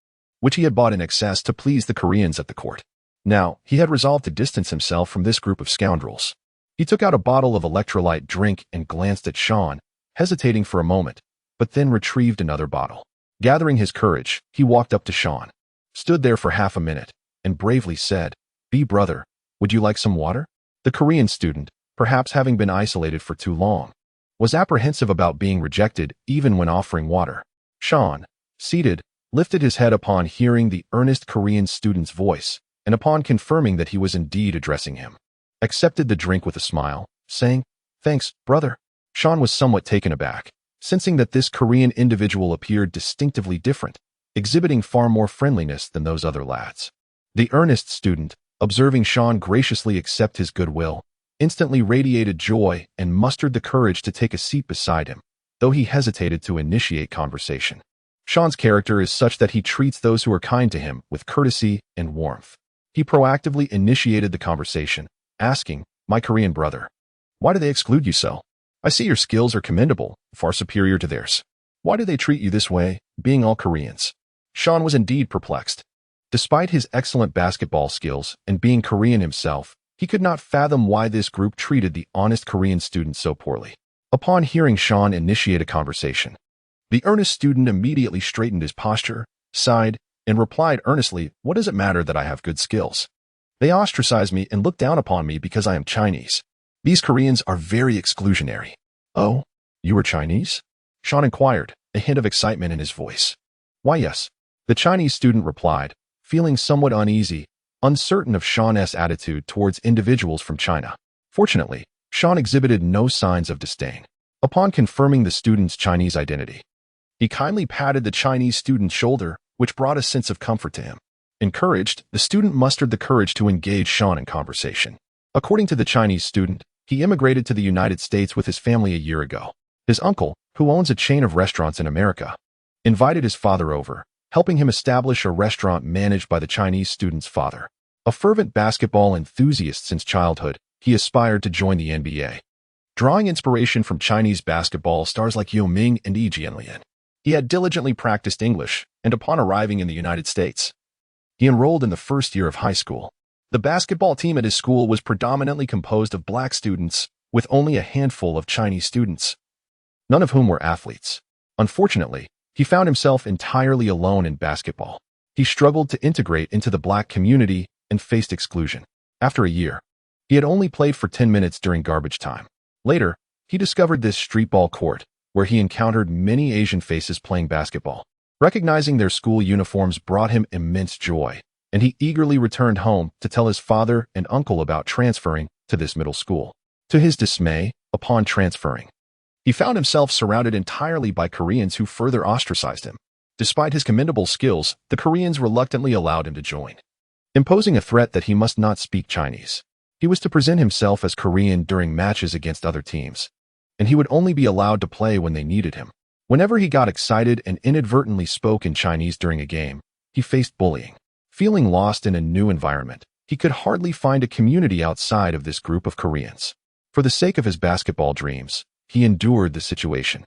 which he had bought in excess to please the Koreans at the court. Now, he had resolved to distance himself from this group of scoundrels. He took out a bottle of electrolyte drink and glanced at Shawn, hesitating for a moment, but then retrieved another bottle. Gathering his courage, he walked up to Shawn, stood there for half a minute, and bravely said, "B brother, would you like some water?" The Korean student, perhaps having been isolated for too long, was apprehensive about being rejected even when offering water. Shawn, seated, lifted his head upon hearing the earnest Korean student's voice, and upon confirming that he was indeed addressing him, accepted the drink with a smile, saying, "Thanks, brother." Shawn was somewhat taken aback, sensing that this Korean individual appeared distinctively different, exhibiting far more friendliness than those other lads. The earnest student, observing Shawn graciously accept his goodwill, instantly radiated joy and mustered the courage to take a seat beside him, though he hesitated to initiate conversation. Shawn's character is such that he treats those who are kind to him with courtesy and warmth. He proactively initiated the conversation, asking, "My Korean brother, why do they exclude you so? I see your skills are commendable, far superior to theirs. Why do they treat you this way, being all Koreans?" Shawn was indeed perplexed. Despite his excellent basketball skills and being Korean himself, he could not fathom why this group treated the honest Korean student so poorly. Upon hearing Shawn initiate a conversation, the earnest student immediately straightened his posture, sighed, and replied earnestly, "What does it matter that I have good skills? They ostracize me and look down upon me because I am Chinese. These Koreans are very exclusionary." "Oh, you are Chinese?" Shawn inquired, a hint of excitement in his voice. "Why, yes," the Chinese student replied, feeling somewhat uneasy, uncertain of Shawn's attitude towards individuals from China. Fortunately, Shawn exhibited no signs of disdain. Upon confirming the student's Chinese identity, he kindly patted the Chinese student's shoulder, which brought a sense of comfort to him. Encouraged, the student mustered the courage to engage Shawn in conversation. According to the Chinese student, he immigrated to the United States with his family a year ago. His uncle, who owns a chain of restaurants in America, invited his father over, helping him establish a restaurant managed by the Chinese student's father. A fervent basketball enthusiast since childhood, he aspired to join the NBA. Drawing inspiration from Chinese basketball stars like Yao Ming and Yi Jianlian, he had diligently practiced English, and upon arriving in the United States, he enrolled in the first year of high school. The basketball team at his school was predominantly composed of black students, with only a handful of Chinese students, none of whom were athletes. Unfortunately, he found himself entirely alone in basketball. He struggled to integrate into the black community and faced exclusion. After a year, he had only played for 10 minutes during garbage time. Later, he discovered this streetball court, where he encountered many Asian faces playing basketball. Recognizing their school uniforms brought him immense joy, and he eagerly returned home to tell his father and uncle about transferring to this middle school. To his dismay, upon transferring, he found himself surrounded entirely by Koreans who further ostracized him. Despite his commendable skills, the Koreans reluctantly allowed him to join, imposing a threat that he must not speak Chinese. He was to present himself as Korean during matches against other teams, and he would only be allowed to play when they needed him. Whenever he got excited and inadvertently spoke in Chinese during a game, he faced bullying. Feeling lost in a new environment, he could hardly find a community outside of this group of Koreans. For the sake of his basketball dreams, he endured the situation.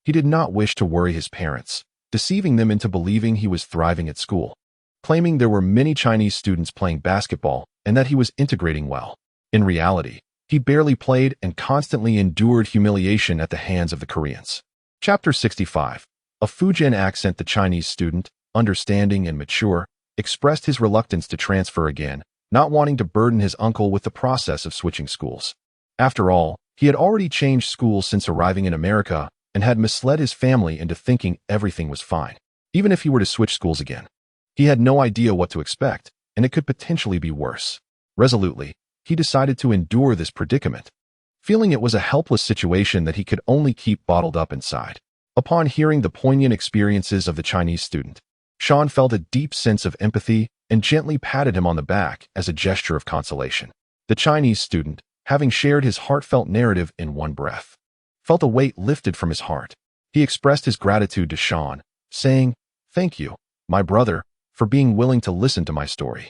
He did not wish to worry his parents, deceiving them into believing he was thriving at school, claiming there were many Chinese students playing basketball and that he was integrating well. In reality, he barely played and constantly endured humiliation at the hands of the Koreans. Chapter 65. A Fujian accent. The Chinese student, understanding and mature, expressed his reluctance to transfer again, not wanting to burden his uncle with the process of switching schools. After all, he had already changed schools since arriving in America and had misled his family into thinking everything was fine. Even if he were to switch schools again, he had no idea what to expect, and it could potentially be worse. Resolutely, he decided to endure this predicament, feeling it was a helpless situation that he could only keep bottled up inside. Upon hearing the poignant experiences of the Chinese student, Shawn felt a deep sense of empathy and gently patted him on the back as a gesture of consolation. The Chinese student, having shared his heartfelt narrative in one breath, felt a weight lifted from his heart. He expressed his gratitude to Shawn, saying, "Thank you, my brother, for being willing to listen to my story.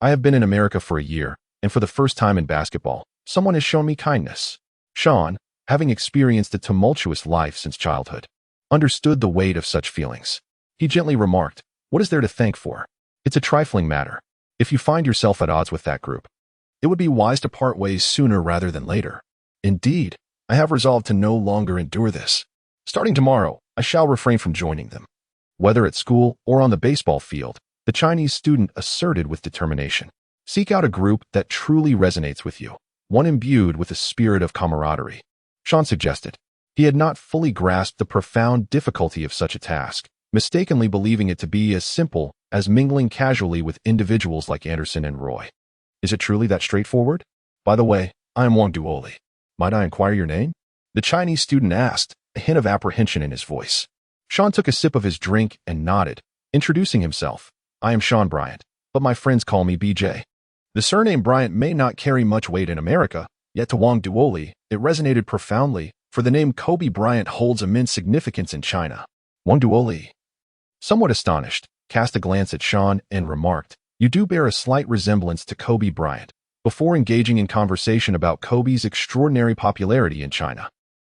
I have been in America for a year, and for the first time in basketball, someone has shown me kindness." Shawn, having experienced a tumultuous life since childhood, understood the weight of such feelings. He gently remarked, "What is there to thank for? It's a trifling matter. If you find yourself at odds with that group, it would be wise to part ways sooner rather than later. Indeed, I have resolved to no longer endure this. Starting tomorrow, I shall refrain from joining them." Whether at school or on the baseball field, the Chinese student asserted with determination, "Seek out a group that truly resonates with you, one imbued with a spirit of camaraderie." Shawn suggested. He had not fully grasped the profound difficulty of such a task, mistakenly believing it to be as simple as mingling casually with individuals like Anderson and Roy. "Is it truly that straightforward? By the way, I am Wang Duoli. Might I inquire your name?" the Chinese student asked, a hint of apprehension in his voice. Shawn took a sip of his drink and nodded, introducing himself. "I am Shawn Bryant, but my friends call me BJ." The surname Bryant may not carry much weight in America, yet to Wang Duoli, it resonated profoundly, for the name Kobe Bryant holds immense significance in China. Wang Duoli, somewhat astonished, cast a glance at Shawn and remarked, "You do bear a slight resemblance to Kobe Bryant," before engaging in conversation about Kobe's extraordinary popularity in China.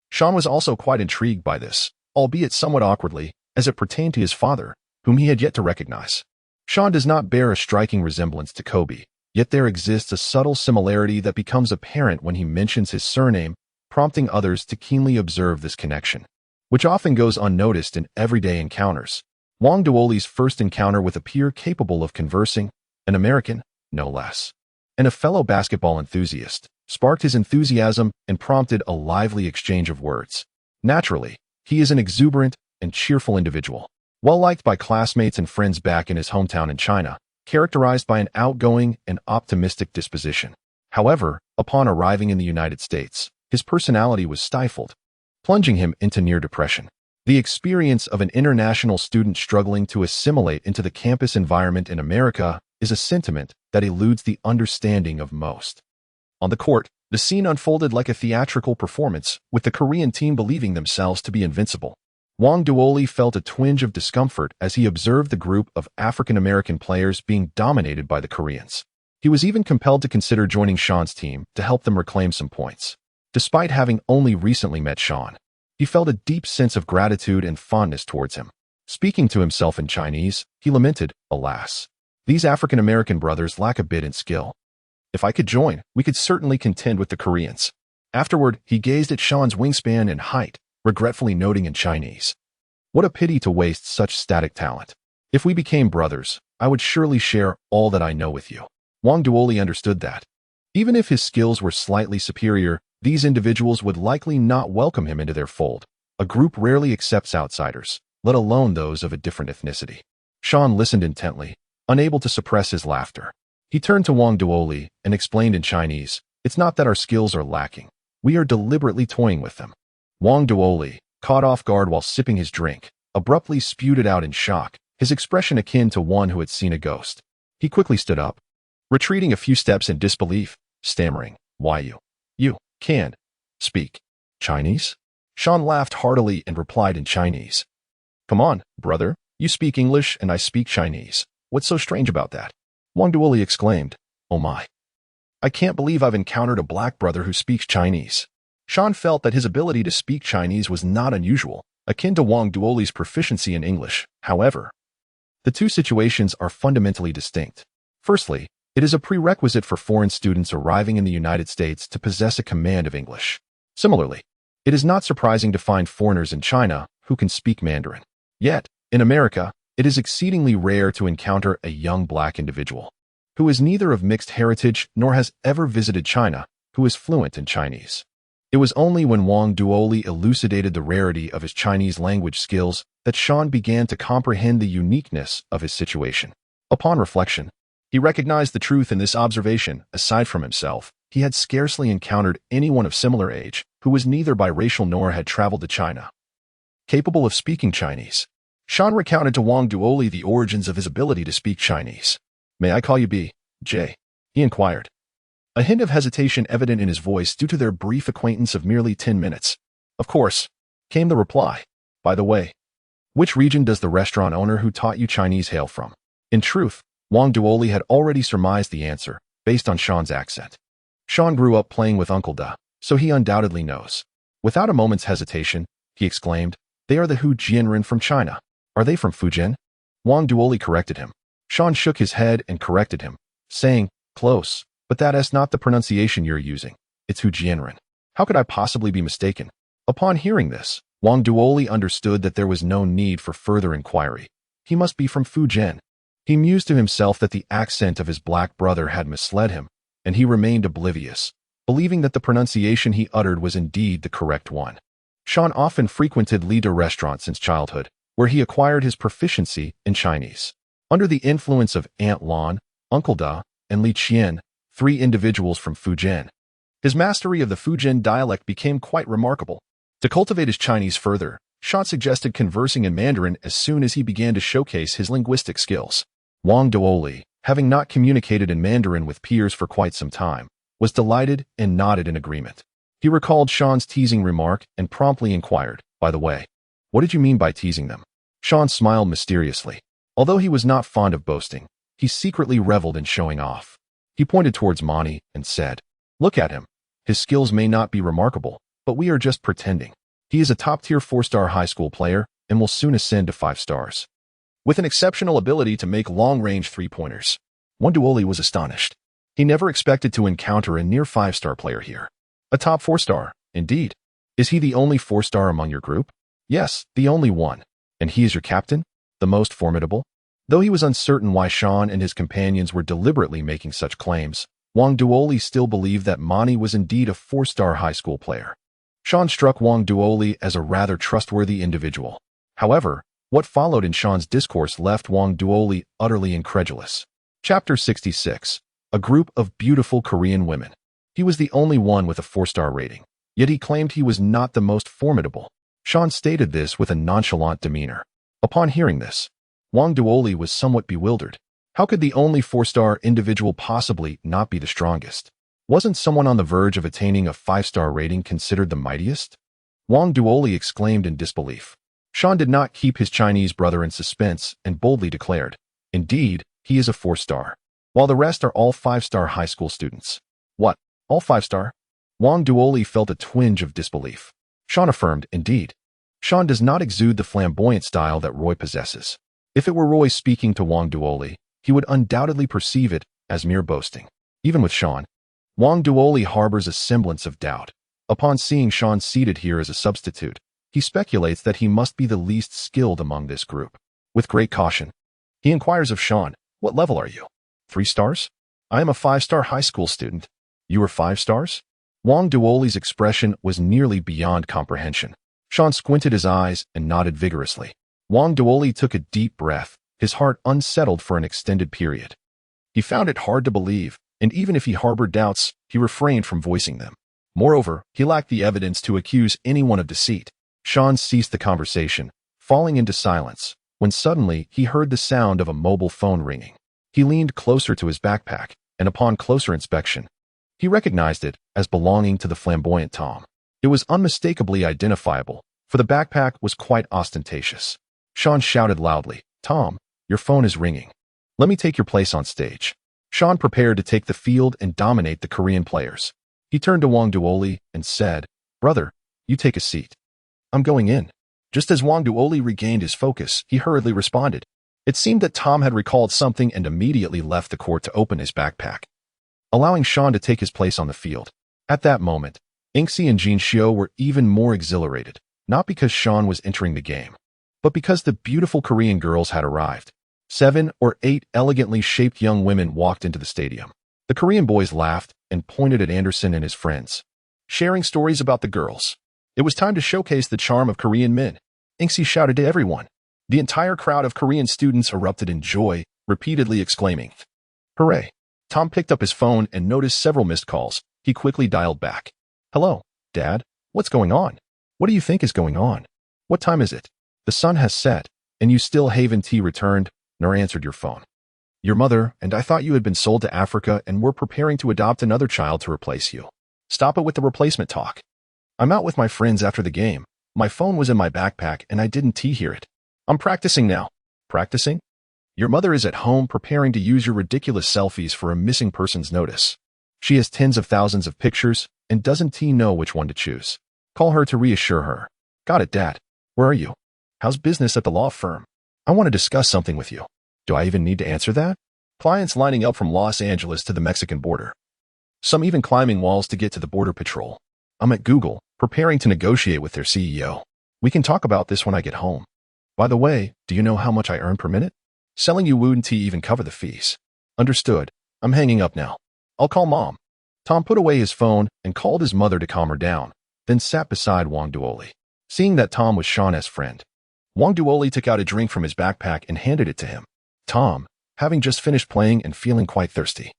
Shawn was also quite intrigued by this, albeit somewhat awkwardly, as it pertained to his father, whom he had yet to recognize. Shawn does not bear a striking resemblance to Kobe, yet there exists a subtle similarity that becomes apparent when he mentions his surname, prompting others to keenly observe this connection, which often goes unnoticed in everyday encounters. Wang Duoli's first encounter with a peer capable of conversing, an American, no less, and a fellow basketball enthusiast, sparked his enthusiasm and prompted a lively exchange of words. Naturally, he is an exuberant and cheerful individual, well-liked by classmates and friends back in his hometown in China, characterized by an outgoing and optimistic disposition. However, upon arriving in the United States, his personality was stifled, plunging him into near depression. The experience of an international student struggling to assimilate into the campus environment in America is a sentiment that eludes the understanding of most. On the court, the scene unfolded like a theatrical performance, with the Korean team believing themselves to be invincible. Wang Duoli felt a twinge of discomfort as he observed the group of African-American players being dominated by the Koreans. He was even compelled to consider joining Shawn's team to help them reclaim some points. Despite having only recently met Shawn, he felt a deep sense of gratitude and fondness towards him. Speaking to himself in Chinese, he lamented, "Alas, these African-American brothers lack a bit in skill. If I could join, we could certainly contend with the Koreans." Afterward, he gazed at Shawn's wingspan and height, regretfully noting in Chinese, "What a pity to waste such static talent. If we became brothers, I would surely share all that I know with you." Wang Duoli understood that, even if his skills were slightly superior, these individuals would likely not welcome him into their fold. A group rarely accepts outsiders, let alone those of a different ethnicity. Shawn listened intently, unable to suppress his laughter. He turned to Wang Duoli and explained in Chinese, "It's not that our skills are lacking. We are deliberately toying with them." Wang Duoli, caught off guard while sipping his drink, abruptly spewed it out in shock, his expression akin to one who had seen a ghost. He quickly stood up, retreating a few steps in disbelief, stammering, "Why you can speak Chinese?" Shawn laughed heartily and replied in Chinese, "Come on, brother, you speak English and I speak Chinese. What's so strange about that?" Wang Duoli exclaimed, "Oh my. I can't believe I've encountered a black brother who speaks Chinese." Shawn felt that his ability to speak Chinese was not unusual, akin to Wang Duoli's proficiency in English. However, the two situations are fundamentally distinct. Firstly, it is a prerequisite for foreign students arriving in the United States to possess a command of English. Similarly, it is not surprising to find foreigners in China who can speak Mandarin. Yet, in America, it is exceedingly rare to encounter a young black individual who is neither of mixed heritage nor has ever visited China who is fluent in Chinese. It was only when Wang Duoli elucidated the rarity of his Chinese language skills that Shawn began to comprehend the uniqueness of his situation. Upon reflection, he recognized the truth in this observation. Aside from himself, he had scarcely encountered anyone of similar age who was neither biracial nor had traveled to China. capable of speaking Chinese. Shawn recounted to Wang Duoli the origins of his ability to speak Chinese. May I call you B. J? He inquired. A hint of hesitation evident in his voice due to their brief acquaintance of merely 10 minutes. Of course, came the reply. By the way, which region does the restaurant owner who taught you Chinese hail from? In truth, Wang Duoli had already surmised the answer, based on Shawn's accent. Shawn grew up playing with Uncle Da, so he undoubtedly knows. Without a moment's hesitation, he exclaimed, they are the Hu Jianren from China. Are they from Fujian? Wang Duoli corrected him. Shawn shook his head and corrected him, saying, close, but that is not the pronunciation you're using. It's Hu Jianren. How could I possibly be mistaken? Upon hearing this, Wang Duoli understood that there was no need for further inquiry. He must be from Fujian. He mused to himself that the accent of his black brother had misled him, and he remained oblivious, believing that the pronunciation he uttered was indeed the correct one. Shawn often frequented Li Da restaurant since childhood, where he acquired his proficiency in Chinese. Under the influence of Aunt Lan, Uncle Da, and Li Qian, 3 individuals from Fujian, his mastery of the Fujian dialect became quite remarkable. To cultivate his Chinese further, Shawn suggested conversing in Mandarin as soon as he began to showcase his linguistic skills. Wang Duoli, having not communicated in Mandarin with peers for quite some time, was delighted and nodded in agreement. He recalled Shawn's teasing remark and promptly inquired, by the way, what did you mean by teasing them? Shawn smiled mysteriously. Although he was not fond of boasting, he secretly reveled in showing off. He pointed towards Mani and said, look at him. His skills may not be remarkable, but we are just pretending. He is a top-tier 4-star high school player and will soon ascend to 5 stars. With an exceptional ability to make long-range 3-pointers. Wang Duoli was astonished. He never expected to encounter a near 5-star player here. A top 4-star, indeed. Is he the only 4-star among your group? Yes, the only one. And he is your captain? The most formidable? Though he was uncertain why Shawn and his companions were deliberately making such claims, Wang Duoli still believed that Mani was indeed a 4-star high school player. Shawn struck Wang Duoli as a rather trustworthy individual. However, what followed in Shawn's discourse left Wang Duoli utterly incredulous. Chapter 66. A group of beautiful Korean women. He was the only one with a 4-star rating, yet he claimed he was not the most formidable. Shawn stated this with a nonchalant demeanor. Upon hearing this, Wang Duoli was somewhat bewildered. How could the only 4-star individual possibly not be the strongest? Wasn't someone on the verge of attaining a 5-star rating considered the mightiest? Wang Duoli exclaimed in disbelief. Shawn did not keep his Chinese brother in suspense and boldly declared, indeed, he is a 4-star, while the rest are all 5-star high school students. What, all 5-star? Wang Duoli felt a twinge of disbelief. Shawn affirmed, indeed. Shawn does not exude the flamboyant style that Roy possesses. If it were Roy speaking to Wang Duoli, he would undoubtedly perceive it as mere boasting. Even with Shawn, Wang Duoli harbors a semblance of doubt. Upon seeing Shawn seated here as a substitute, he speculates that he must be the least skilled among this group. With great caution, he inquires of Shawn, what level are you? 3 stars? I am a 5-star high school student. You are 5 stars? Wang Duoli's expression was nearly beyond comprehension. Shawn squinted his eyes and nodded vigorously. Wang Duoli took a deep breath, his heart unsettled for an extended period. He found it hard to believe, and even if he harbored doubts, he refrained from voicing them. Moreover, he lacked the evidence to accuse anyone of deceit. Shawn ceased the conversation, falling into silence, when suddenly he heard the sound of a mobile phone ringing. He leaned closer to his backpack, and upon closer inspection, he recognized it as belonging to the flamboyant Tom. It was unmistakably identifiable, for the backpack was quite ostentatious. Shawn shouted loudly, Tom, your phone is ringing. Let me take your place on stage. Shawn prepared to take the field and dominate the Korean players. He turned to Wang Duoli and said, Brother, you take a seat. I'm going in. Just as Wang Duoli regained his focus, he hurriedly responded. It seemed that Tom had recalled something and immediately left the court to open his backpack, allowing Shawn to take his place on the field. At that moment, Inxi and Jin Xiu were even more exhilarated, not because Shawn was entering the game, but because the beautiful Korean girls had arrived. 7 or 8 elegantly shaped young women walked into the stadium. The Korean boys laughed and pointed at Anderson and his friends, sharing stories about the girls. It was time to showcase the charm of Korean men. Inxi shouted to everyone. The entire crowd of Korean students erupted in joy, repeatedly exclaiming, Hooray! Tom picked up his phone and noticed several missed calls. He quickly dialed back. Hello, Dad. What's going on? What do you think is going on? What time is it? The sun has set, and you still haven't returned nor answered your phone. Your mother, and I thought you had been sold to Africa and were preparing to adopt another child to replace you. Stop it with the replacement talk. I'm out with my friends after the game. My phone was in my backpack and I didn't hear it. I'm practicing now. Practicing? Your mother is at home preparing to use your ridiculous selfies for a missing person's notice. She has tens of thousands of pictures and doesn't know which one to choose. Call her to reassure her. Got it, Dad. Where are you? How's business at the law firm? I want to discuss something with you. Do I even need to answer that? Clients lining up from Los Angeles to the Mexican border. Some even climbing walls to get to the border patrol. I'm at Google, preparing to negotiate with their CEO. We can talk about this when I get home. By the way, do you know how much I earn per minute? Selling you wouldn't even cover the fees. Understood. I'm hanging up now. I'll call Mom. Tom put away his phone and called his mother to calm her down, then sat beside Wang Duoli. Seeing that Tom was Shawn's friend, Wang Duoli took out a drink from his backpack and handed it to him. Tom, having just finished playing and feeling quite thirsty,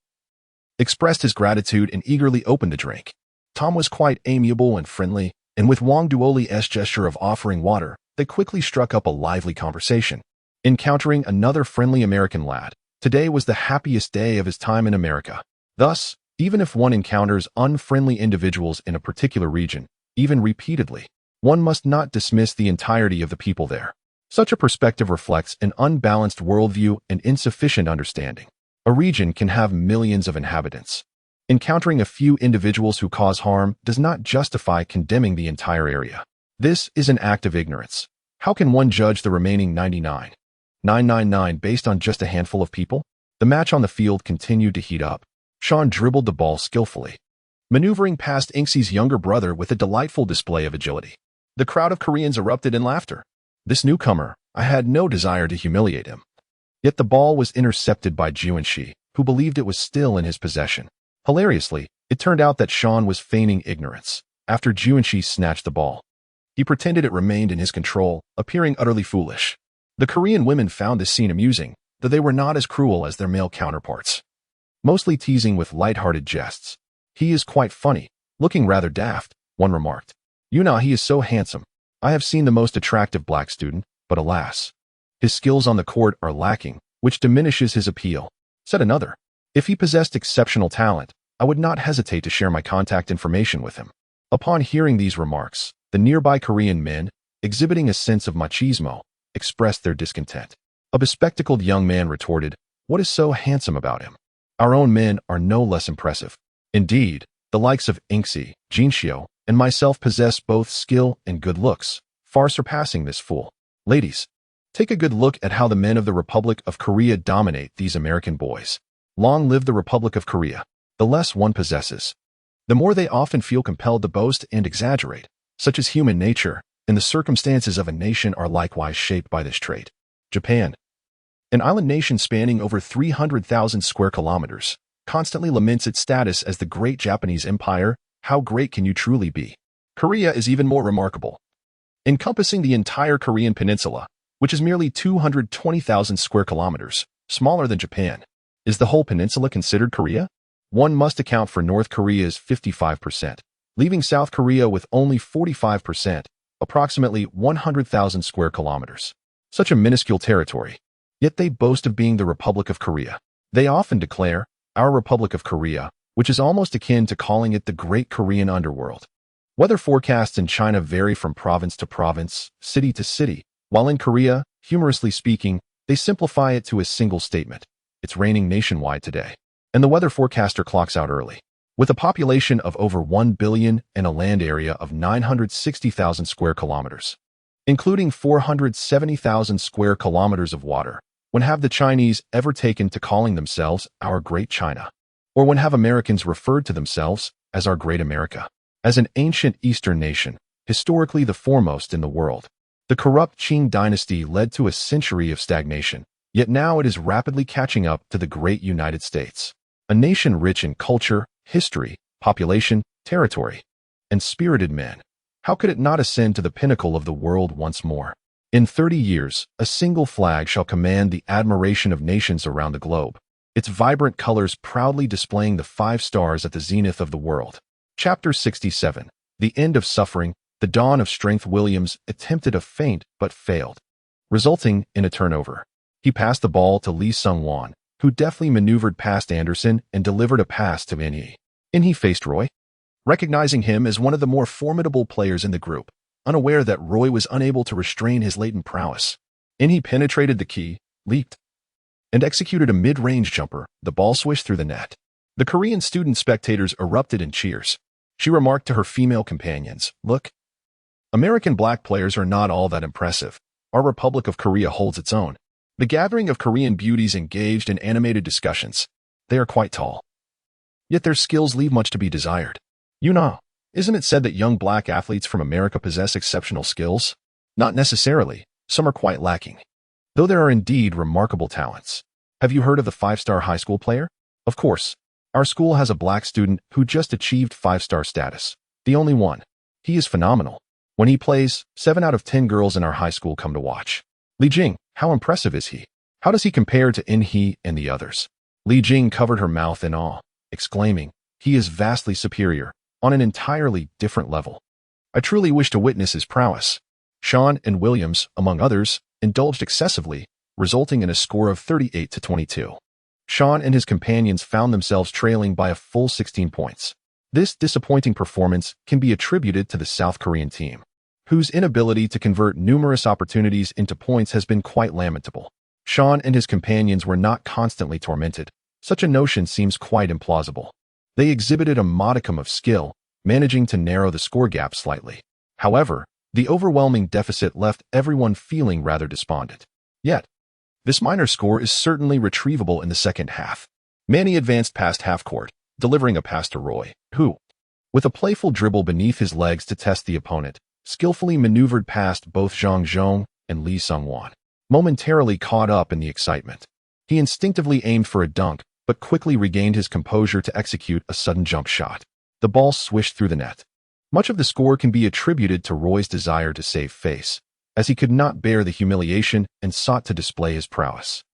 expressed his gratitude and eagerly opened the drink. Tom was quite amiable and friendly, and with Wang Duoli's gesture of offering water, they quickly struck up a lively conversation. Encountering another friendly American lad, today was the happiest day of his time in America. Thus, even if one encounters unfriendly individuals in a particular region, even repeatedly, one must not dismiss the entirety of the people there. Such a perspective reflects an unbalanced worldview and insufficient understanding. A region can have millions of inhabitants. Encountering a few individuals who cause harm does not justify condemning the entire area. This is an act of ignorance. How can one judge the remaining 99.999 based on just a handful of people? The match on the field continued to heat up. Shawn dribbled the ball skillfully, maneuvering past Inxie's younger brother with a delightful display of agility. The crowd of Koreans erupted in laughter. This newcomer, I had no desire to humiliate him. Yet the ball was intercepted by Juanshi, who believed it was still in his possession. Hilariously, it turned out that Shawn was feigning ignorance. After Juanshi snatched the ball, he pretended it remained in his control, appearing utterly foolish. The Korean women found this scene amusing, though they were not as cruel as their male counterparts, mostly teasing with light-hearted jests. He is quite funny, looking rather daft, one remarked. He is so handsome. I have seen the most attractive black student, but alas, his skills on the court are lacking, which diminishes his appeal, said another. If he possessed exceptional talent, I would not hesitate to share my contact information with him. Upon hearing these remarks, the nearby Korean men, exhibiting a sense of machismo, expressed their discontent. A bespectacled young man retorted, "What is so handsome about him? Our own men are no less impressive. Indeed, the likes of Inxie, Jinxiu, and myself possess both skill and good looks, far surpassing this fool. Ladies, take a good look at how the men of the Republic of Korea dominate these American boys. Long live the Republic of Korea. The less one possesses, the more they often feel compelled to boast and exaggerate. Such is human nature, and the circumstances of a nation are likewise shaped by this trait. Japan, an island nation spanning over 300,000 square kilometers, constantly laments its status as the great Japanese empire. How great can you truly be? Korea is even more remarkable. Encompassing the entire Korean peninsula, which is merely 220,000 square kilometers, smaller than Japan. Is the whole peninsula considered Korea? One must account for North Korea's 55%, leaving South Korea with only 45%, approximately 100,000 square kilometers. Such a minuscule territory. Yet they boast of being the Republic of Korea. They often declare, our Republic of Korea, which is almost akin to calling it the Great Korean Underworld. Weather forecasts in China vary from province to province, city to city, while in Korea, humorously speaking, they simplify it to a single statement. It's raining nationwide today. And the weather forecaster clocks out early. With a population of over 1 billion and a land area of 960,000 square kilometers, including 470,000 square kilometers of water, when have the Chinese ever taken to calling themselves our Great China? Or when have Americans referred to themselves as our Great America? As an ancient Eastern nation, historically the foremost in the world, the corrupt Qing dynasty led to a century of stagnation, yet now it is rapidly catching up to the great United States, a nation rich in culture, history, population, territory, and spirited men. How could it not ascend to the pinnacle of the world once more? In 30 years, a single flag shall command the admiration of nations around the globe, its vibrant colors proudly displaying the 5 stars at the zenith of the world. Chapter 67. The End of Suffering, The dawn of strength. Williams attempted a feint but failed, resulting in a turnover. He passed the ball to Lee Sung-won, who deftly maneuvered past Anderson and delivered a pass to In-hee. In-hee faced Roy, recognizing him as one of the more formidable players in the group, unaware that Roy was unable to restrain his latent prowess. In-hee penetrated the key, leaped, and executed a mid-range jumper. The ball swished through the net. The Korean student spectators erupted in cheers. She remarked to her female companions, "Look, American black players are not all that impressive. Our Republic of Korea holds its own." The gathering of Korean beauties engaged in animated discussions. They are quite tall, yet their skills leave much to be desired. You know, isn't it said that young black athletes from America possess exceptional skills? Not necessarily. Some are quite lacking, though there are indeed remarkable talents. Have you heard of the 5-star high school player? Of course. Our school has a black student who just achieved 5-star status. The only one. He is phenomenal. When he plays, 7 out of 10 girls in our high school come to watch. Li Jing, how impressive is he? How does he compare to In-hee and the others? Li Jing covered her mouth in awe, exclaiming, "He is vastly superior, on an entirely different level. I truly wish to witness his prowess." Shawn and Williams, among others, indulged excessively, resulting in a score of 38-22. Shawn and his companions found themselves trailing by a full 16 points. This disappointing performance can be attributed to the South Korean team, whose inability to convert numerous opportunities into points has been quite lamentable. Shawn and his companions were not constantly tormented. Such a notion seems quite implausible. They exhibited a modicum of skill, managing to narrow the score gap slightly. However, the overwhelming deficit left everyone feeling rather despondent. Yet, this minor score is certainly retrievable in the second half. Manny advanced past half-court, delivering a pass to Roy, who, with a playful dribble beneath his legs to test the opponent, skillfully maneuvered past both Zhang Zhong and Lee Sung-won. Momentarily caught up in the excitement, he instinctively aimed for a dunk, but quickly regained his composure to execute a sudden jump shot. The ball swished through the net. Much of the score can be attributed to Roy's desire to save face, as he could not bear the humiliation and sought to display his prowess.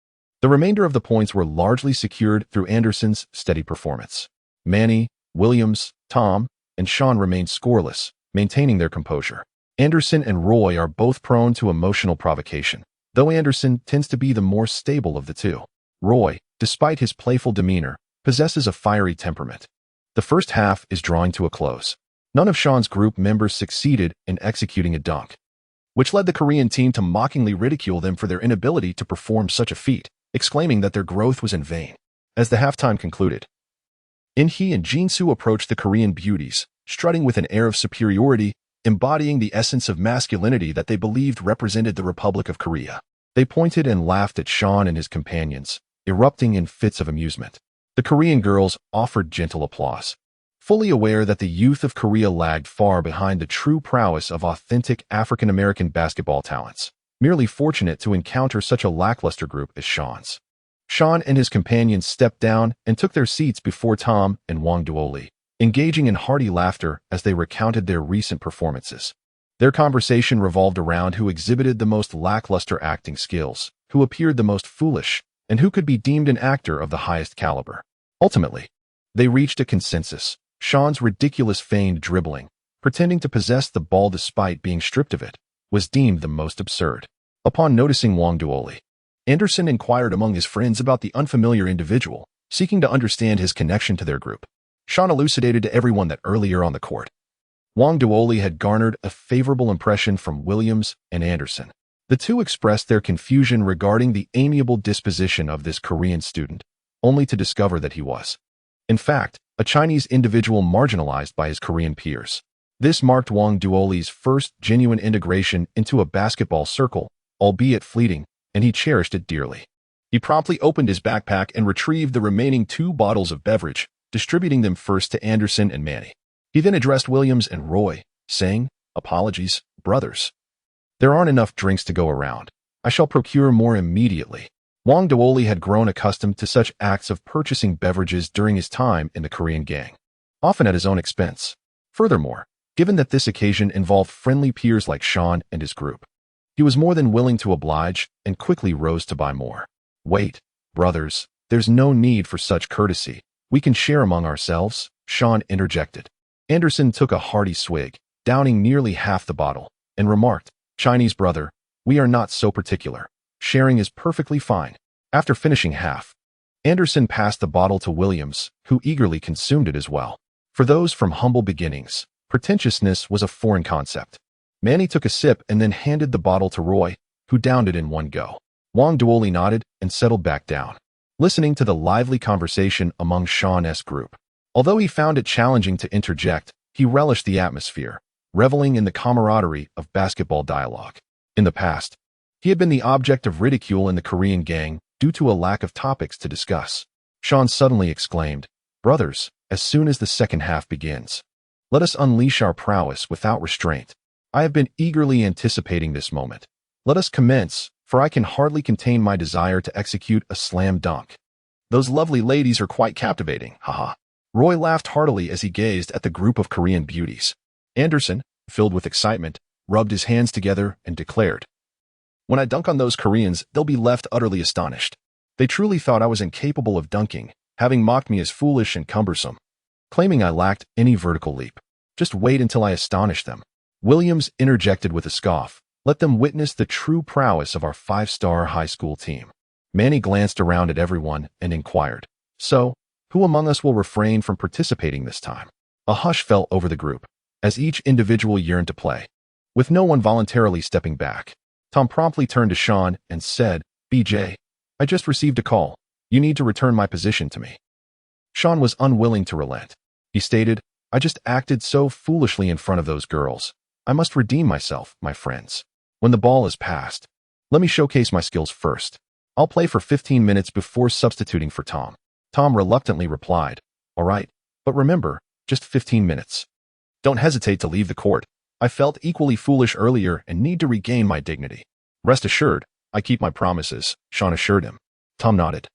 The remainder of the points were largely secured through Anderson's steady performance. Manny, Williams, Tom, and Shawn remained scoreless, maintaining their composure. Anderson and Roy are both prone to emotional provocation, though Anderson tends to be the more stable of the two. Roy, despite his playful demeanor, possesses a fiery temperament. The first half is drawing to a close. None of Shawn's group members succeeded in executing a dunk, which led the Korean team to mockingly ridicule them for their inability to perform such a feat, exclaiming that their growth was in vain. As the halftime concluded, In-hee and Jin-soo approached the Korean beauties, strutting with an air of superiority, embodying the essence of masculinity that they believed represented the Republic of Korea. They pointed and laughed at Shawn and his companions, erupting in fits of amusement. The Korean girls offered gentle applause, fully aware that the youth of Korea lagged far behind the true prowess of authentic African-American basketball talents, merely fortunate to encounter such a lackluster group as Shawn's. Shawn and his companions stepped down and took their seats before Tom and Wang Duoli, engaging in hearty laughter as they recounted their recent performances. Their conversation revolved around who exhibited the most lackluster acting skills, who appeared the most foolish, and who could be deemed an actor of the highest caliber. Ultimately, they reached a consensus. Shawn's ridiculous feigned dribbling, pretending to possess the ball despite being stripped of it, was deemed the most absurd. Upon noticing Wang Duoli, Anderson inquired among his friends about the unfamiliar individual, seeking to understand his connection to their group. Shawn elucidated to everyone that earlier on the court, Wang Duoli had garnered a favorable impression from Williams and Anderson. The two expressed their confusion regarding the amiable disposition of this Korean student, only to discover that he was, in fact, a Chinese individual marginalized by his Korean peers. This marked Wang Duoli's first genuine integration into a basketball circle, albeit fleeting, and he cherished it dearly. He promptly opened his backpack and retrieved the remaining 2 bottles of beverage, distributing them first to Anderson and Manny. He then addressed Williams and Roy, saying, "Apologies, brothers. There aren't enough drinks to go around. I shall procure more immediately." Wang Duoli had grown accustomed to such acts of purchasing beverages during his time in the Korean gang, often at his own expense. Furthermore, given that this occasion involved friendly peers like Shawn and his group, he was more than willing to oblige and quickly rose to buy more. "Wait, brothers, there's no need for such courtesy. We can share among ourselves," Shawn interjected. Anderson took a hearty swig, downing nearly half the bottle, and remarked, "Chinese brother, we are not so particular. Sharing is perfectly fine." After finishing half, Anderson passed the bottle to Williams, who eagerly consumed it as well. For those from humble beginnings, pretentiousness was a foreign concept. Manny took a sip and then handed the bottle to Roy, who downed it in one go. Wang Duoli nodded and settled back down, listening to the lively conversation among Shawn's group. Although he found it challenging to interject, he relished the atmosphere, reveling in the camaraderie of basketball dialogue. In the past, he had been the object of ridicule in the Korean gang due to a lack of topics to discuss. Shawn suddenly exclaimed, "Brothers, as soon as the second half begins, let us unleash our prowess without restraint. I have been eagerly anticipating this moment. Let us commence, for I can hardly contain my desire to execute a slam dunk. Those lovely ladies are quite captivating, haha." Roy laughed heartily as he gazed at the group of Korean beauties. Anderson, filled with excitement, rubbed his hands together and declared, "When I dunk on those Koreans, they'll be left utterly astonished. They truly thought I was incapable of dunking, having mocked me as foolish and cumbersome, claiming I lacked any vertical leap. Just wait until I astonish them." Williams interjected with a scoff, "Let them witness the true prowess of our five-star high school team." Manny glanced around at everyone and inquired, "So, who among us will refrain from participating this time?" A hush fell over the group, as each individual yearned to play, with no one voluntarily stepping back. Tom promptly turned to Shawn and said, "BJ, I just received a call. You need to return my position to me." Shawn was unwilling to relent. He stated, "I just acted so foolishly in front of those girls. I must redeem myself, my friends. When the ball is passed, let me showcase my skills first. I'll play for 15 minutes before substituting for Tom." Tom reluctantly replied, "All right, but remember, just 15 minutes. Don't hesitate to leave the court. I felt equally foolish earlier and need to regain my dignity." "Rest assured, I keep my promises," Shawn assured him. Tom nodded,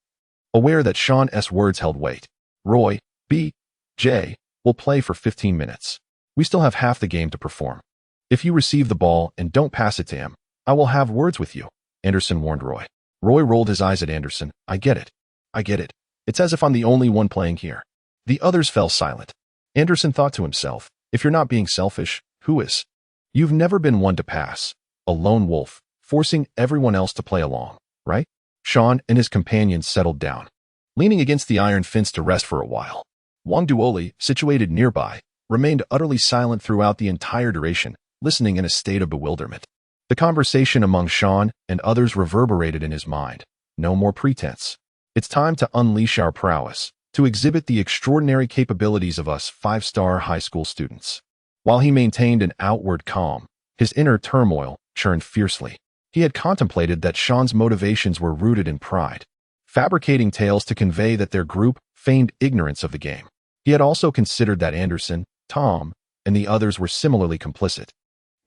aware that Shawn's words held weight. "Roy, B.J. will play for 15 minutes. We still have half the game to perform. If you receive the ball and don't pass it to him, I will have words with you," Anderson warned Roy. Roy rolled his eyes at Anderson. I get it. It's as if I'm the only one playing here." The others fell silent. Anderson thought to himself, "If you're not being selfish, who is? You've never been one to pass, a lone wolf, forcing everyone else to play along, right?" Shawn and his companions settled down, leaning against the iron fence to rest for a while. Wang Duoli, situated nearby, remained utterly silent throughout the entire duration, listening in a state of bewilderment. The conversation among Shawn and others reverberated in his mind. No more pretense. It's time to unleash our prowess, to exhibit the extraordinary capabilities of us five-star high school students. While he maintained an outward calm, his inner turmoil churned fiercely. He had contemplated that Shawn's motivations were rooted in pride, fabricating tales to convey that their group feigned ignorance of the game. He had also considered that Anderson, Tom, and the others were similarly complicit,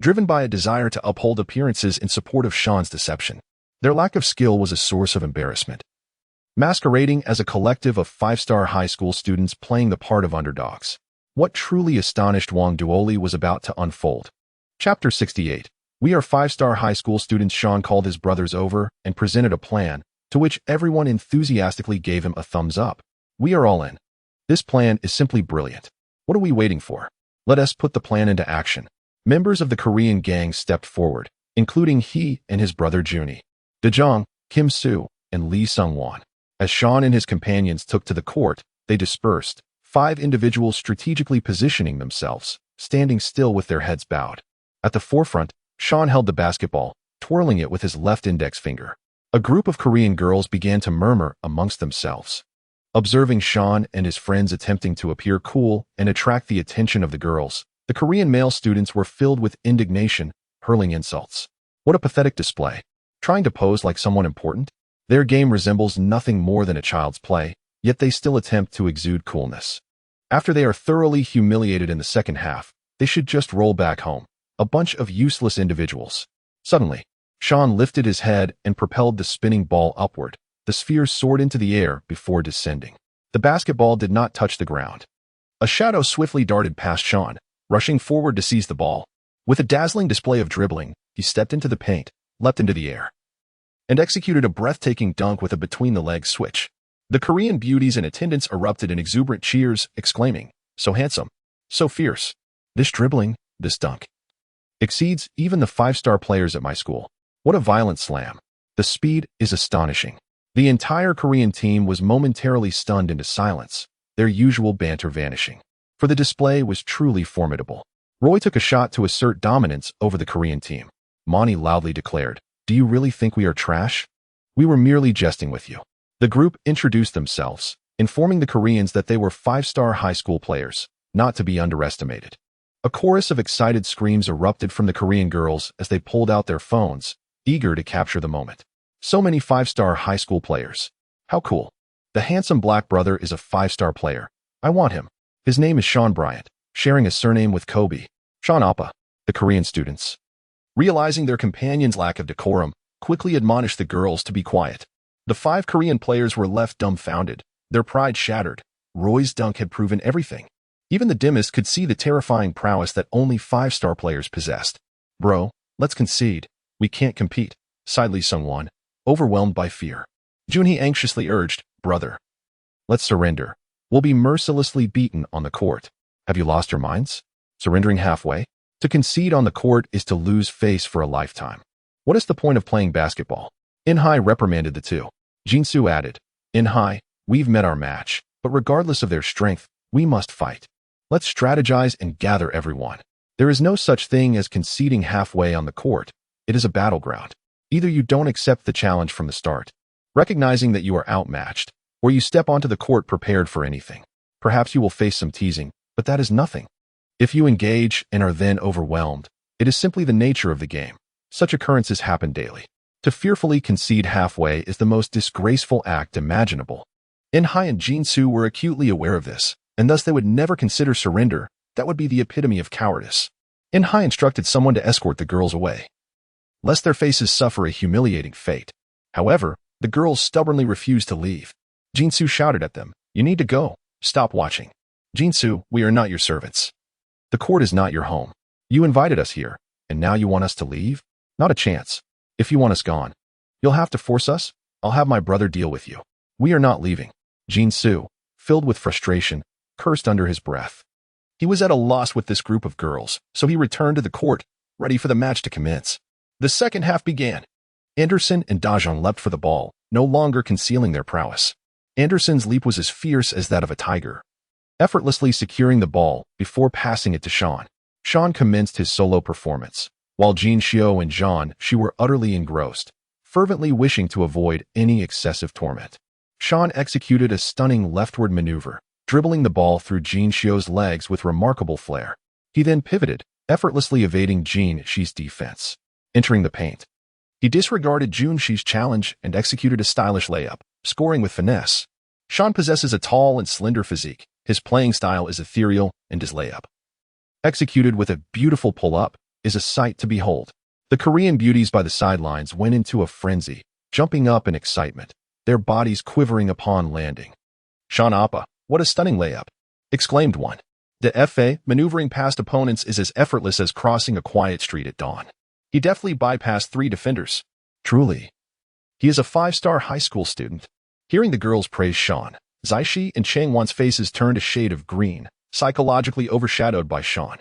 driven by a desire to uphold appearances in support of Shawn's deception. Their lack of skill was a source of embarrassment, masquerading as a collective of five-star high school students playing the part of underdogs. What truly astonished Wang Duoli was about to unfold. Chapter 68. We are five-star high school students. Shawn called his brothers over and presented a plan, to which everyone enthusiastically gave him a thumbs up. "We are all in. This plan is simply brilliant. What are we waiting for? Let us put the plan into action." Members of the Korean gang stepped forward, including he and his brother Juni, Dejong, Kim Soo, and Lee Sung-won. As Shawn and his companions took to the court, they dispersed, 5 individuals strategically positioning themselves, standing still with their heads bowed. At the forefront, Shawn held the basketball, twirling it with his left index finger. A group of Korean girls began to murmur amongst themselves. Observing Shawn and his friends attempting to appear cool and attract the attention of the girls, the Korean male students were filled with indignation, hurling insults. What a pathetic display. Trying to pose like someone important? Their game resembles nothing more than a child's play, yet they still attempt to exude coolness. After they are thoroughly humiliated in the second half, they should just roll back home. A bunch of useless individuals. Suddenly, Shawn lifted his head and propelled the spinning ball upward. The sphere soared into the air before descending. The basketball did not touch the ground. A shadow swiftly darted past Shawn, rushing forward to seize the ball. With a dazzling display of dribbling, he stepped into the paint, leapt into the air, and executed a breathtaking dunk with a between-the-legs switch. The Korean beauties in attendance erupted in exuberant cheers, exclaiming, "So handsome! So fierce! This dribbling, This dunk exceeds even the 5-star players at my school. What a violent slam. The speed is astonishing. The entire Korean team was momentarily stunned into silence, their usual banter vanishing. For the display was truly formidable. Roy took a shot to assert dominance over the Korean team. Monty loudly declared, "Do you really think we are trash? We were merely jesting with you." The group introduced themselves, informing the Koreans that they were 5-star high school players, not to be underestimated. A chorus of excited screams erupted from the Korean girls as they pulled out their phones, eager to capture the moment. So many 5-star high school players. How cool. The handsome black brother is a 5-star player. I want him. His name is Shawn Bryant, sharing a surname with Kobe. Showdown. The Korean students, realizing their companion's lack of decorum, quickly admonished the girls to be quiet. The 5 Korean players were left dumbfounded, their pride shattered. Roy's dunk had proven everything. Even the dimmest could see the terrifying prowess that only 5-star players possessed. "Bro, let's concede. We can't compete," sighed Lee Sung-won, overwhelmed by fear. Junhee anxiously urged, "Brother, let's surrender. We'll be mercilessly beaten on the court. Have you lost your minds? Surrendering halfway? To concede on the court is to lose face for a lifetime. What is the point of playing basketball?" In-hai reprimanded the two. Jin-soo added, "In-hai, we've met our match, but regardless of their strength, we must fight. Let's strategize and gather everyone. There is no such thing as conceding halfway on the court. It is a battleground. Either you don't accept the challenge from the start, recognizing that you are outmatched, or you step onto the court prepared for anything. Perhaps you will face some teasing, but that is nothing. If you engage and are then overwhelmed, it is simply the nature of the game. Such occurrences happen daily. To fearfully concede halfway is the most disgraceful act imaginable." In-hai and Jin-soo were acutely aware of this, and thus they would never consider surrender. That would be the epitome of cowardice. In-hai instructed someone to escort the girls away, lest their faces suffer a humiliating fate. However, the girls stubbornly refused to leave. Jin-soo shouted at them, "You need to go. Stop watching. Jin-soo, we are not your servants. The court is not your home. You invited us here, and now you want us to leave? Not a chance. If you want us gone, you'll have to force us. I'll have my brother deal with you. We are not leaving." Jin-soo, filled with frustration, cursed under his breath. He was at a loss with this group of girls, so he returned to the court, ready for the match to commence. The second half began. Anderson and Dajeon leapt for the ball, no longer concealing their prowess. Anderson's leap was as fierce as that of a tiger, effortlessly securing the ball before passing it to Shawn. Shawn commenced his solo performance, while Jin Shio and Jean Shi were utterly engrossed, fervently wishing to avoid any excessive torment. Shawn executed a stunning leftward maneuver, dribbling the ball through Jin Shio's legs with remarkable flair. He then pivoted, effortlessly evading Jin Shi's defense. Entering the paint, he disregarded Jun Shi's challenge and executed a stylish layup, scoring with finesse. Shawn possesses a tall and slender physique. His playing style is ethereal, and his layup, executed with a beautiful pull-up, is a sight to behold. The Korean beauties by the sidelines went into a frenzy, jumping up in excitement, their bodies quivering upon landing. "Shawn Appa, what a stunning layup!" exclaimed one. The FA maneuvering past opponents is as effortless as crossing a quiet street at dawn. He deftly bypassed 3 defenders. Truly, he is a 5-star high school student. Hearing the girls praise Shawn, Zaishi and Changwon's faces turned a shade of green, psychologically overshadowed by Shawn.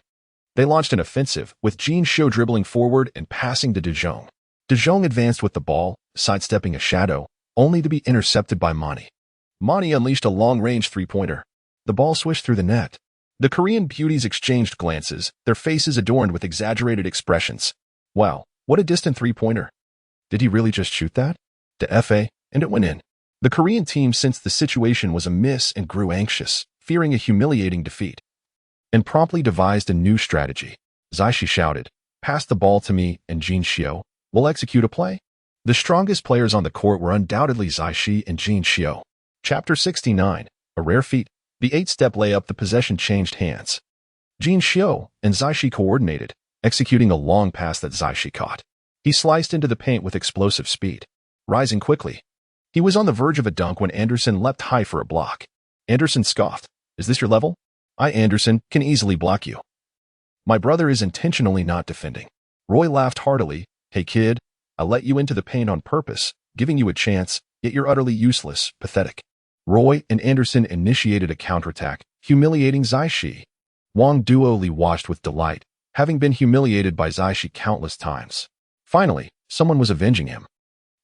They launched an offensive, with Jin Shio dribbling forward and passing to Dajeon. Dajeon advanced with the ball, sidestepping a shadow, only to be intercepted by Monty. Monty unleashed a long-range 3-pointer. The ball swished through the net. The Korean beauties exchanged glances, their faces adorned with exaggerated expressions. Wow, what a distant 3-pointer. Did he really just shoot that? The FA, and it went in. The Korean team sensed the situation was amiss and grew anxious, fearing a humiliating defeat, and promptly devised a new strategy. Zaishi shouted, "Pass the ball to me and Jin Shio. We'll execute a play." The strongest players on the court were undoubtedly Zaishi and Jin Shio. Chapter 69, a rare feat. The 8-step layup, the possession changed hands. Jin Shio and Zaishi coordinated, executing a long pass that Zaishi caught. He sliced into the paint with explosive speed, rising quickly. He was on the verge of a dunk when Anderson leapt high for a block. Anderson scoffed, "Is this your level? I, Anderson, can easily block you. My brother is intentionally not defending." Roy laughed heartily. "Hey kid, I let you into the paint on purpose, giving you a chance, yet you're utterly useless, pathetic." Roy and Anderson initiated a counterattack, humiliating Zaishi. Wang duoly watched with delight, having been humiliated by Zaishi countless times. Finally, someone was avenging him.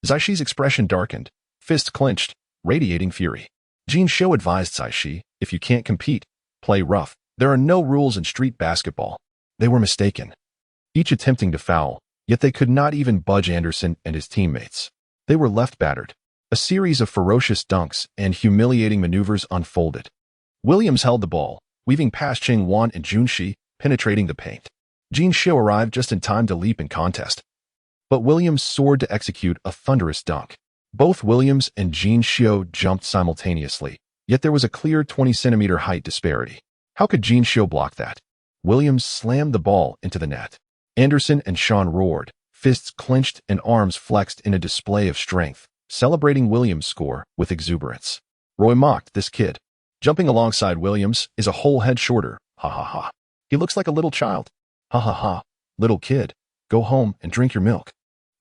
Zaishi's expression darkened, fists clenched, radiating fury. Jin Sho advised Zaishi, if you can't compete, play rough. There are no rules in street basketball. They were mistaken. Each attempting to foul, yet they could not even budge Anderson and his teammates. They were left battered. A series of ferocious dunks and humiliating maneuvers unfolded. Williams held the ball, weaving past Ching Wan and Junshi, penetrating the paint. Jin Sho arrived just in time to leap in contest. But Williams soared to execute a thunderous dunk. Both Williams and Jin Sho jumped simultaneously, yet there was a clear 20-centimeter height disparity. How could Jin Sho block that? Williams slammed the ball into the net. Anderson and Shawn roared, fists clenched and arms flexed in a display of strength, celebrating Williams' score with exuberance. Roy mocked this kid. Jumping alongside Williams is a whole head shorter. Ha ha ha. He looks like a little child. Ha ha ha. Little kid, go home and drink your milk.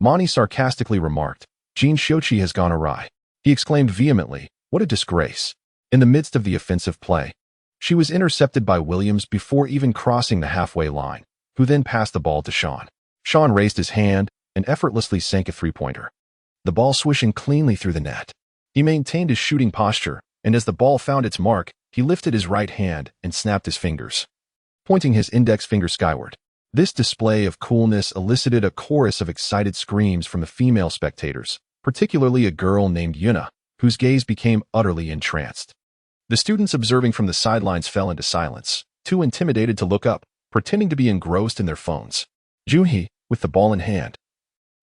Mani sarcastically remarked, Jin Shochi has gone awry. He exclaimed vehemently, what a disgrace. In the midst of the offensive play, she was intercepted by Williams before even crossing the halfway line, who then passed the ball to Shawn. Shawn raised his hand and effortlessly sank a three-pointer. The ball swishing cleanly through the net. He maintained his shooting posture, and as the ball found its mark, he lifted his right hand and snapped his fingers, pointing his index finger skyward. This display of coolness elicited a chorus of excited screams from the female spectators, particularly a girl named Yuna, whose gaze became utterly entranced. The students observing from the sidelines fell into silence, too intimidated to look up, pretending to be engrossed in their phones. Junhee, with the ball in hand,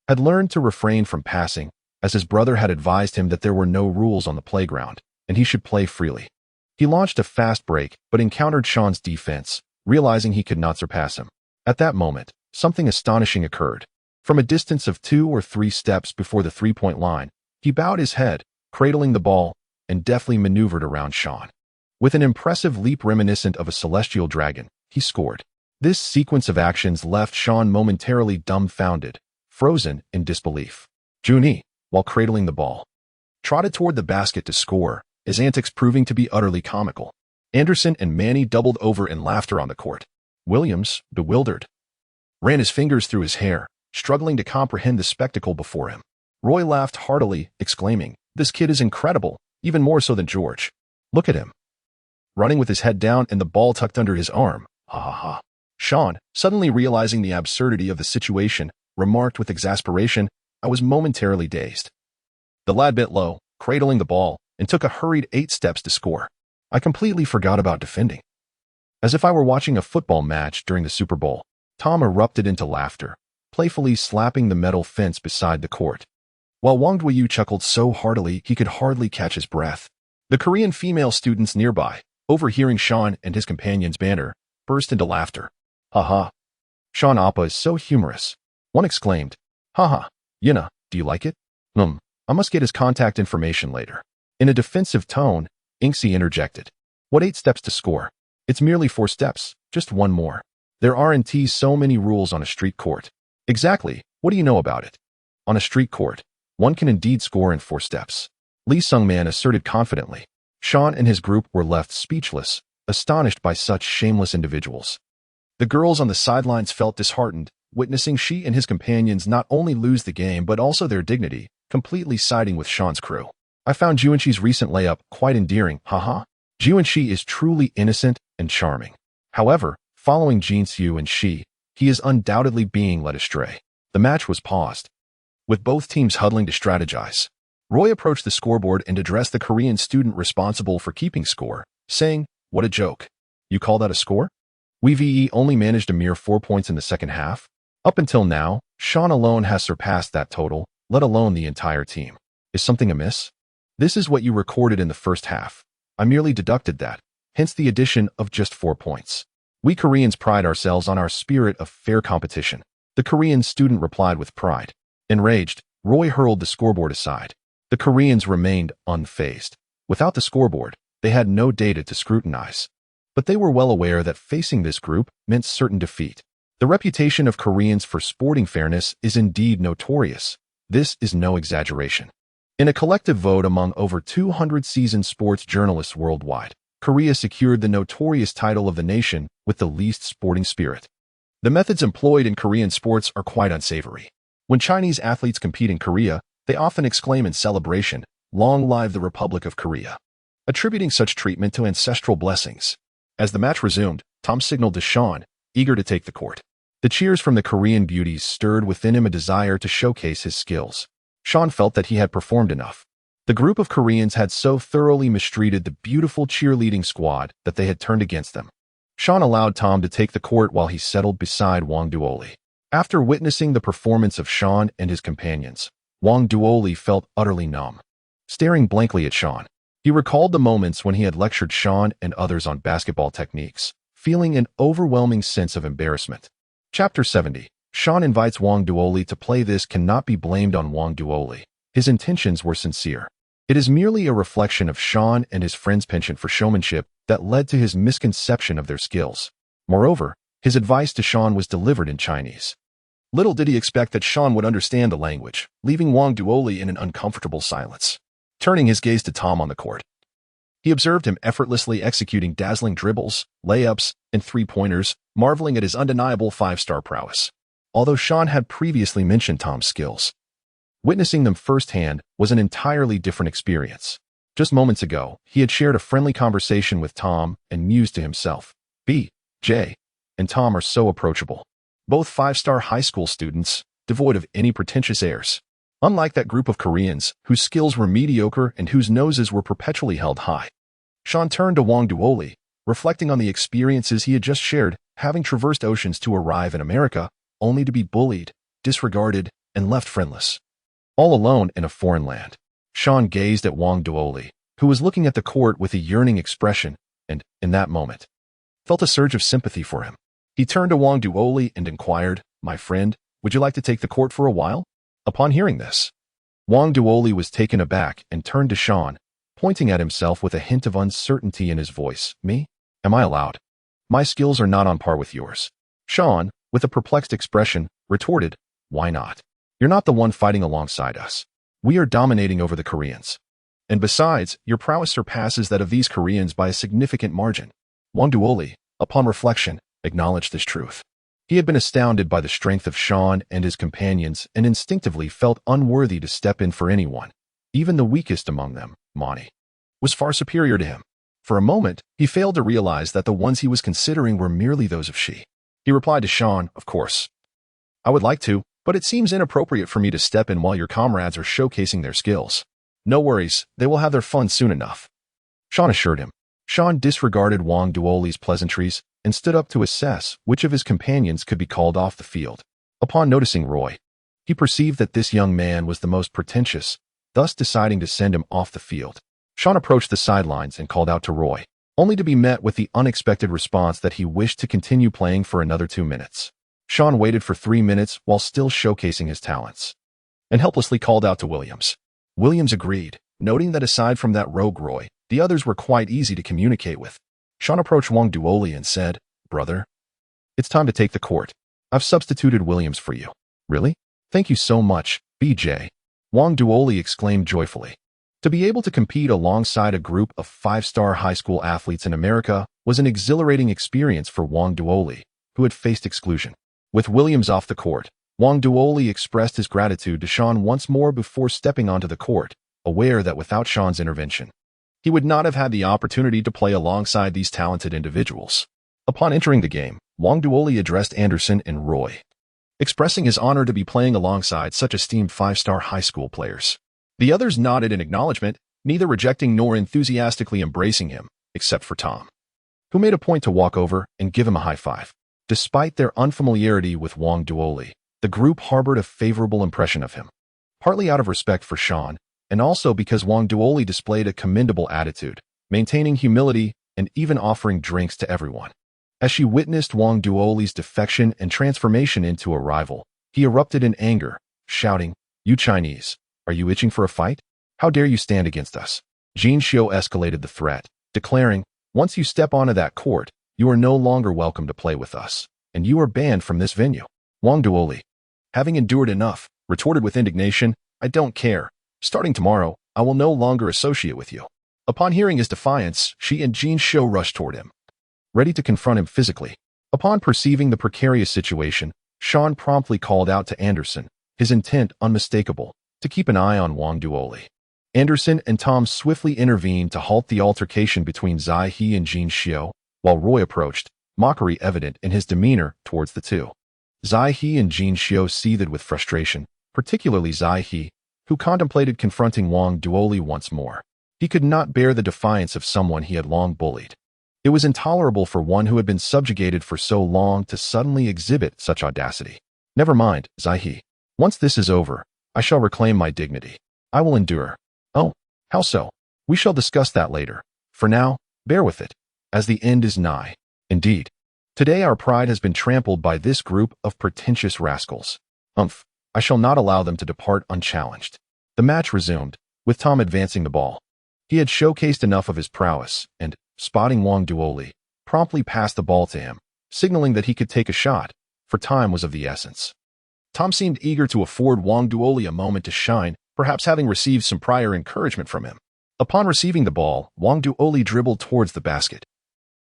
had learned to refrain from passing, as his brother had advised him that there were no rules on the playground, and he should play freely. He launched a fast break, but encountered Shawn's defense, realizing he could not surpass him. At that moment, something astonishing occurred. From a distance of 2 or 3 steps before the three-point line, he bowed his head, cradling the ball, and deftly maneuvered around Shawn. With an impressive leap reminiscent of a celestial dragon, he scored. This sequence of actions left Shawn momentarily dumbfounded, frozen in disbelief. Junhee, while cradling the ball, trotted toward the basket to score, his antics proving to be utterly comical. Anderson and Manny doubled over in laughter on the court. Williams, bewildered, ran his fingers through his hair, struggling to comprehend the spectacle before him. Roy laughed heartily, exclaiming, this kid is incredible, even more so than George. Look at him. Running with his head down and the ball tucked under his arm. Ha ha ha. Shawn, suddenly realizing the absurdity of the situation, remarked with exasperation, I was momentarily dazed. The lad bent low, cradling the ball, and took a hurried 8 steps to score. I completely forgot about defending. As if I were watching a football match during the Super Bowl, Tom erupted into laughter, playfully slapping the metal fence beside the court, while Wang Duiyu chuckled so heartily he could hardly catch his breath. The Korean female students nearby, overhearing Shawn and his companion's banter, burst into laughter. Ha ha. Shawn Appa is so humorous. One exclaimed, ha ha. Yuna, do you like it? I must get his contact information later. In a defensive tone, Inxie interjected. What 8 steps to score? It's merely 4 steps, just one more. There aren't so many rules on a street court. Exactly, what do you know about it? On a street court, one can indeed score in 4 steps. Lee Sung-man asserted confidently. Shawn and his group were left speechless, astonished by such shameless individuals. The girls on the sidelines felt disheartened, witnessing she and his companions not only lose the game but also their dignity, completely siding with Shawn's crew. I found Junshi's recent layup quite endearing, haha. Junshi is truly innocent and charming. However, following Jinsu and Shi, he is undoubtedly being led astray. The match was paused, with both teams huddling to strategize. Roy approached the scoreboard and addressed the Korean student responsible for keeping score, saying, what a joke. You call that a score? We only managed a mere 4 points in the second half. Up until now, Shawn alone has surpassed that total, let alone the entire team. Is something amiss? This is what you recorded in the first half. I merely deducted that, hence the addition of just 4 points. We Koreans pride ourselves on our spirit of fair competition. The Korean student replied with pride. Enraged, Roy hurled the scoreboard aside. The Koreans remained unfazed. Without the scoreboard, they had no data to scrutinize. But they were well aware that facing this group meant certain defeat. The reputation of Koreans for sporting fairness is indeed notorious. This is no exaggeration. In a collective vote among over 200 seasoned sports journalists worldwide, Korea secured the notorious title of the nation with the least sporting spirit. The methods employed in Korean sports are quite unsavory. When Chinese athletes compete in Korea, they often exclaim in celebration, "Long live the Republic of Korea," attributing such treatment to ancestral blessings. As the match resumed, Tom signaled to Shawn, eager to take the court. The cheers from the Korean beauties stirred within him a desire to showcase his skills. Shawn felt that he had performed enough. The group of Koreans had so thoroughly mistreated the beautiful cheerleading squad that they had turned against them. Shawn allowed Tom to take the court while he settled beside Wang Duoli. After witnessing the performance of Shawn and his companions, Wang Duoli felt utterly numb. Staring blankly at Shawn, he recalled the moments when he had lectured Shawn and others on basketball techniques, feeling an overwhelming sense of embarrassment. Chapter 70. Shawn invites Wang Duoli to play. This cannot be blamed on Wang Duoli. His intentions were sincere. It is merely a reflection of Shawn and his friend's penchant for showmanship that led to his misconception of their skills. Moreover, his advice to Shawn was delivered in Chinese. Little did he expect that Shawn would understand the language, leaving Wang Duoli in an uncomfortable silence. Turning his gaze to Tom on the court, he observed him effortlessly executing dazzling dribbles, layups, and three-pointers, marveling at his undeniable five-star prowess. Although Shawn had previously mentioned Tom's skills, witnessing them firsthand was an entirely different experience. Just moments ago, he had shared a friendly conversation with Tom and mused to himself, "B.J. and Tom are so approachable. Both five-star high school students, devoid of any pretentious airs. Unlike that group of Koreans, whose skills were mediocre and whose noses were perpetually held high." Shawn turned to Wang Duoli, reflecting on the experiences he had just shared, having traversed oceans to arrive in America, only to be bullied, disregarded, and left friendless. All alone in a foreign land. Shawn gazed at Wang Duoli, who was looking at the court with a yearning expression, and, in that moment, felt a surge of sympathy for him. He turned to Wang Duoli and inquired, "My friend, would you like to take the court for a while?" Upon hearing this, Wang Duoli was taken aback and turned to Shawn, pointing at himself with a hint of uncertainty in his voice. "Me? Am I allowed? My skills are not on par with yours." Shawn, with a perplexed expression, retorted, "Why not? You're not the one fighting alongside us. We are dominating over the Koreans. And besides, your prowess surpasses that of these Koreans by a significant margin." Wang Duoli, upon reflection, acknowledged this truth. He had been astounded by the strength of Shawn and his companions and instinctively felt unworthy to step in for anyone. Even the weakest among them, Monty, was far superior to him. For a moment, he failed to realize that the ones he was considering were merely those of she. He replied to Shawn, "Of course. I would like to, but it seems inappropriate for me to step in while your comrades are showcasing their skills." "No worries, they will have their fun soon enough," Shawn assured him. Shawn disregarded Wang Duoli's pleasantries and stood up to assess which of his companions could be called off the field. Upon noticing Roy, he perceived that this young man was the most pretentious, thus deciding to send him off the field. Shawn approached the sidelines and called out to Roy, only to be met with the unexpected response that he wished to continue playing for another 2 minutes. Shawn waited for 3 minutes while still showcasing his talents, and helplessly called out to Williams. Williams agreed, noting that aside from that rogue Roy, the others were quite easy to communicate with. Shawn approached Wang Duoli and said, "Brother, it's time to take the court. I've substituted Williams for you." "Really? Thank you so much, BJ." Wang Duoli exclaimed joyfully. To be able to compete alongside a group of 5-star high school athletes in America was an exhilarating experience for Wang Duoli, who had faced exclusion. With Williams off the court, Wang Duoli expressed his gratitude to Shawn once more before stepping onto the court, aware that without Shawn's intervention, he would not have had the opportunity to play alongside these talented individuals. Upon entering the game, Wang Duoli addressed Anderson and Roy, expressing his honor to be playing alongside such esteemed 5-star high school players. The others nodded in acknowledgement, neither rejecting nor enthusiastically embracing him, except for Tom, who made a point to walk over and give him a high five. Despite their unfamiliarity with Wang Duoli, the group harbored a favorable impression of him, partly out of respect for Shawn, and also because Wang Duoli displayed a commendable attitude, maintaining humility and even offering drinks to everyone. As she witnessed Wang Duoli's defection and transformation into a rival, he erupted in anger, shouting, "You Chinese, are you itching for a fight? How dare you stand against us?" Jin Xiu escalated the threat, declaring, "Once you step onto that court, you are no longer welcome to play with us, and you are banned from this venue." Wang Duoli, having endured enough, retorted with indignation, "I don't care. Starting tomorrow, I will no longer associate with you." Upon hearing his defiance, she and Jin Xiu rushed toward him, ready to confront him physically. Upon perceiving the precarious situation, Shawn promptly called out to Anderson, his intent unmistakable, to keep an eye on Wang Duoli. Anderson and Tom swiftly intervened to halt the altercation between Zai He and Jin Xiu, while Roy approached, mockery evident in his demeanor towards the two. Zai He and Jin Xiu seethed with frustration, particularly Zai He, who contemplated confronting Wang Duoli once more. He could not bear the defiance of someone he had long bullied. It was intolerable for one who had been subjugated for so long to suddenly exhibit such audacity. Never mind, Zai He. Once this is over, I shall reclaim my dignity. I will endure. Oh, how so? We shall discuss that later. For now, bear with it, as the end is nigh. Indeed. Today our pride has been trampled by this group of pretentious rascals. I shall not allow them to depart unchallenged. The match resumed, with Tom advancing the ball. He had showcased enough of his prowess, and, spotting Wang Duoli, promptly passed the ball to him, signaling that he could take a shot, for time was of the essence. Tom seemed eager to afford Wang Duoli a moment to shine, perhaps having received some prior encouragement from him. Upon receiving the ball, Wang Duoli dribbled towards the basket,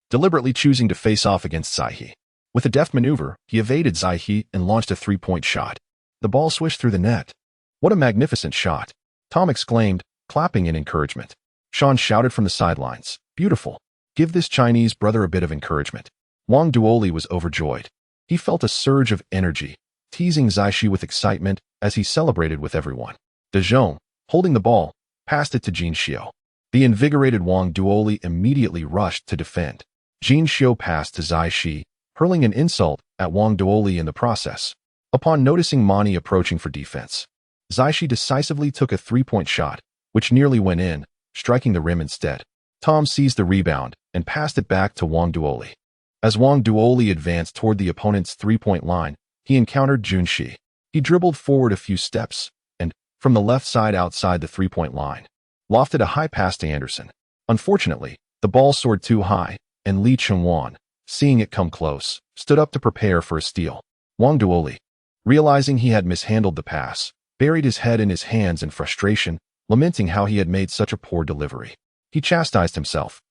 deliberately choosing to face off against Zai He. With a deft maneuver, he evaded Zai He and launched a three-point shot. The ball swished through the net. What a magnificent shot! Tom exclaimed, clapping in encouragement. Shawn shouted from the sidelines, beautiful. Give this Chinese brother a bit of encouragement. Wang Duoli was overjoyed. He felt a surge of energy, teasing Zai He with excitement as he celebrated with everyone. De Jong, holding the ball, passed it to Jin Xiu. The invigorated Wang Duoli immediately rushed to defend. Jin Xiu passed to Zai He, hurling an insult at Wang Duoli in the process. Upon noticing Mani approaching for defense, Zai He decisively took a three-point shot, which nearly went in, striking the rim instead. Tom seized the rebound and passed it back to Wang Duoli. As Wang Duoli advanced toward the opponent's three-point line, he encountered Jun Shi. He dribbled forward a few steps and, from the left side outside the three-point line, lofted a high pass to Anderson. Unfortunately, the ball soared too high, and Li Chengwan, seeing it come close, stood up to prepare for a steal. Wang Duoli, realizing he had mishandled the pass, buried his head in his hands in frustration, lamenting how he had made such a poor delivery. He chastised himself.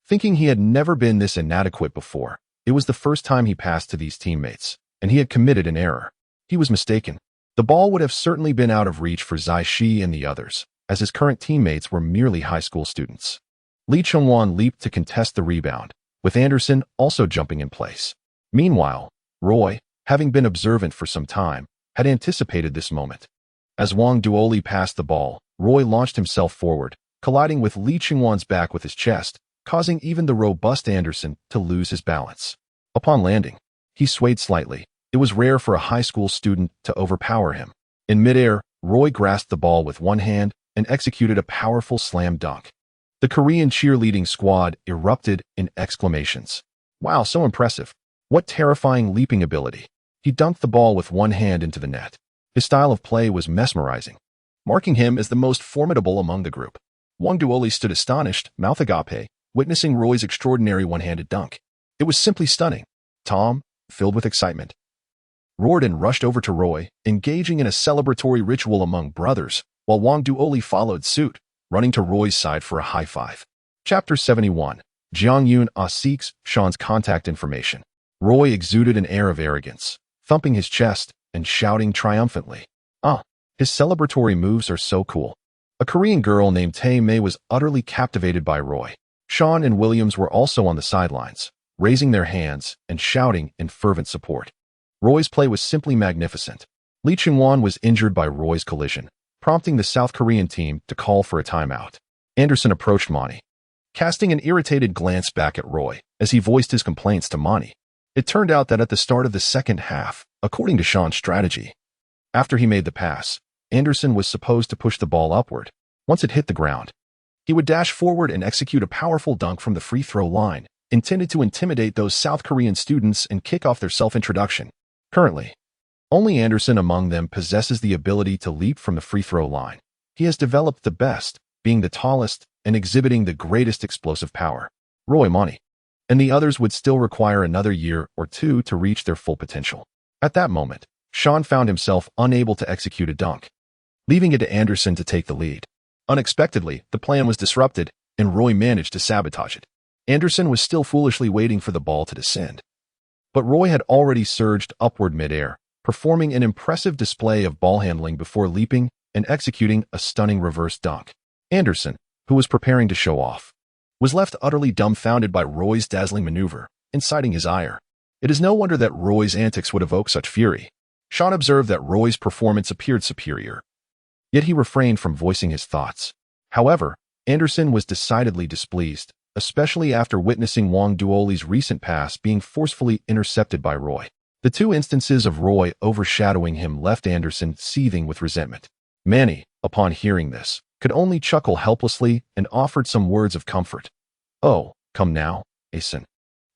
Thinking he had never been this inadequate before, it was the first time he passed to these teammates, and he had committed an error. He was mistaken. The ball would have certainly been out of reach for Zai He and the others, as his current teammates were merely high school students. Li Chengwan leaped to contest the rebound, with Anderson also jumping in place. Meanwhile, Roy, having been observant for some time, had anticipated this moment. As Wang Duoli passed the ball, Roy launched himself forward, colliding with Li Chengwan's back with his chest, causing even the robust Anderson to lose his balance. Upon landing, he swayed slightly. It was rare for a high school student to overpower him. In midair, Roy grasped the ball with one hand and executed a powerful slam dunk. The Korean cheerleading squad erupted in exclamations. Wow, so impressive. What terrifying leaping ability. He dunked the ball with one hand into the net. His style of play was mesmerizing, marking him as the most formidable among the group. Wang Duoli stood astonished, mouth agape, witnessing Roy's extraordinary one-handed dunk. It was simply stunning. Tom, filled with excitement, roared and rushed over to Roy, engaging in a celebratory ritual among brothers, while Wang Duoli followed suit, running to Roy's side for a high five. Chapter 71. Jiang Yun seeks Shawn's contact information. Roy exuded an air of arrogance, thumping his chest and shouting triumphantly. His celebratory moves are so cool. A Korean girl named Tae Mei was utterly captivated by Roy. Shawn and Williams were also on the sidelines, raising their hands and shouting in fervent support. Roy's play was simply magnificent. Li Chengwan was injured by Roy's collision, prompting the South Korean team to call for a timeout. Anderson approached Mani, casting an irritated glance back at Roy as he voiced his complaints to Mani. It turned out that at the start of the second half, according to Shawn's strategy, after he made the pass, Anderson was supposed to push the ball upward. Once it hit the ground, he would dash forward and execute a powerful dunk from the free throw line, intended to intimidate those South Korean students and kick off their self-introduction. Currently, only Anderson among them possesses the ability to leap from the free throw line. He has developed the best, being the tallest and exhibiting the greatest explosive power. Roy, Mani, and the others would still require another year or two to reach their full potential. At that moment, Shawn found himself unable to execute a dunk, leaving it to Anderson to take the lead. Unexpectedly, the plan was disrupted, and Roy managed to sabotage it. Anderson was still foolishly waiting for the ball to descend. But Roy had already surged upward midair, performing an impressive display of ball handling before leaping and executing a stunning reverse dunk. Anderson, who was preparing to show off, was left utterly dumbfounded by Roy's dazzling maneuver, inciting his ire. It is no wonder that Roy's antics would evoke such fury. Shawn observed that Roy's performance appeared superior, yet he refrained from voicing his thoughts. However, Anderson was decidedly displeased, especially after witnessing Wang Duoli's recent pass being forcefully intercepted by Roy. The two instances of Roy overshadowing him left Anderson seething with resentment. Manny, upon hearing this, could only chuckle helplessly and offered some words of comfort. "Oh, come now, Asen.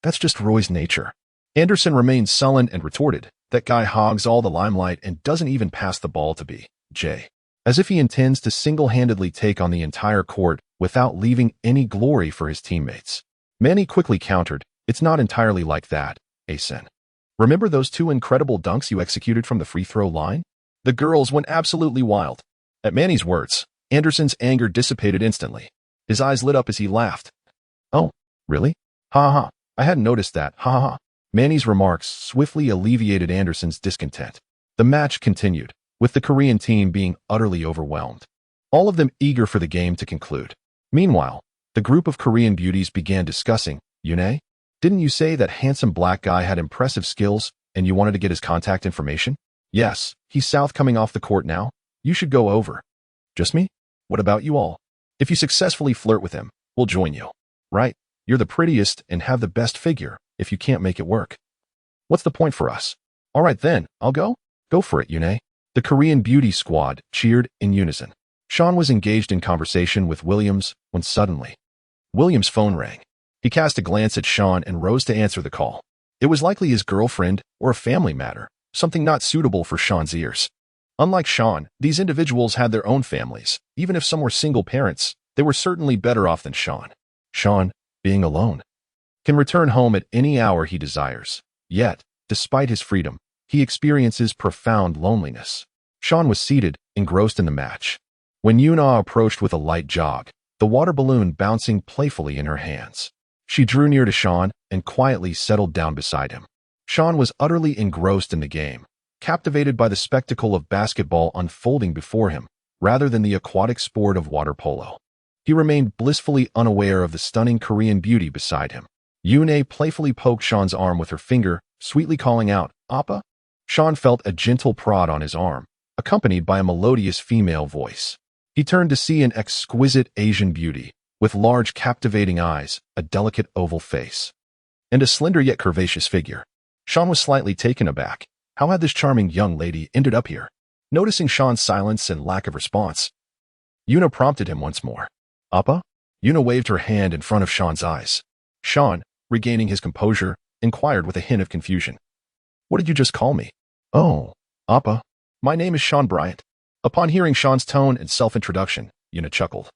That's just Roy's nature." Anderson remained sullen and retorted, "That guy hogs all the limelight and doesn't even pass the ball to B.J. As if he intends to single-handedly take on the entire court without leaving any glory for his teammates." Manny quickly countered, "It's not entirely like that, Asen. Remember those two incredible dunks you executed from the free throw line?" The girls went absolutely wild. At Manny's words, Anderson's anger dissipated instantly. His eyes lit up as he laughed. "Oh, really? Ha ha. I hadn't noticed that. Ha ha ha." Manny's remarks swiftly alleviated Anderson's discontent. The match continued, with the Korean team being utterly overwhelmed, all of them eager for the game to conclude. Meanwhile, the group of Korean beauties began discussing, "Yune, didn't you say that handsome black guy had impressive skills and you wanted to get his contact information?" "Yes, he's south coming off the court now. You should go over." "Just me? What about you all? If you successfully flirt with him, we'll join you. Right? You're the prettiest and have the best figure if you can't make it work. What's the point for us?" "All right then, I'll go." "Go for it, Yune." The Korean beauty squad cheered in unison. Shawn was engaged in conversation with Williams when suddenly, Williams' phone rang. He cast a glance at Shawn and rose to answer the call. It was likely his girlfriend or a family matter, something not suitable for Shawn's ears. Unlike Shawn, these individuals had their own families. Even if some were single parents, they were certainly better off than Shawn. Shawn, being alone, can return home at any hour he desires. Yet, despite his freedom, he experiences profound loneliness. Shawn was seated, engrossed in the match, when Yuna approached with a light jog, the water balloon bouncing playfully in her hands. She drew near to Shawn and quietly settled down beside him. Shawn was utterly engrossed in the game, captivated by the spectacle of basketball unfolding before him, rather than the aquatic sport of water polo. He remained blissfully unaware of the stunning Korean beauty beside him. Yune playfully poked Shawn's arm with her finger, sweetly calling out, "Appa?" Shawn felt a gentle prod on his arm, accompanied by a melodious female voice. He turned to see an exquisite Asian beauty, with large captivating eyes, a delicate oval face, and a slender yet curvaceous figure. Shawn was slightly taken aback. How had this charming young lady ended up here? Noticing Shawn's silence and lack of response, Yuna prompted him once more. "Appa?" Yuna waved her hand in front of Shawn's eyes. Shawn, regaining his composure, inquired with a hint of confusion, "What did you just call me?" "Oh, Appa. My name is Shawn Bryant." Upon hearing Shawn's tone and self-introduction, Yuna chuckled,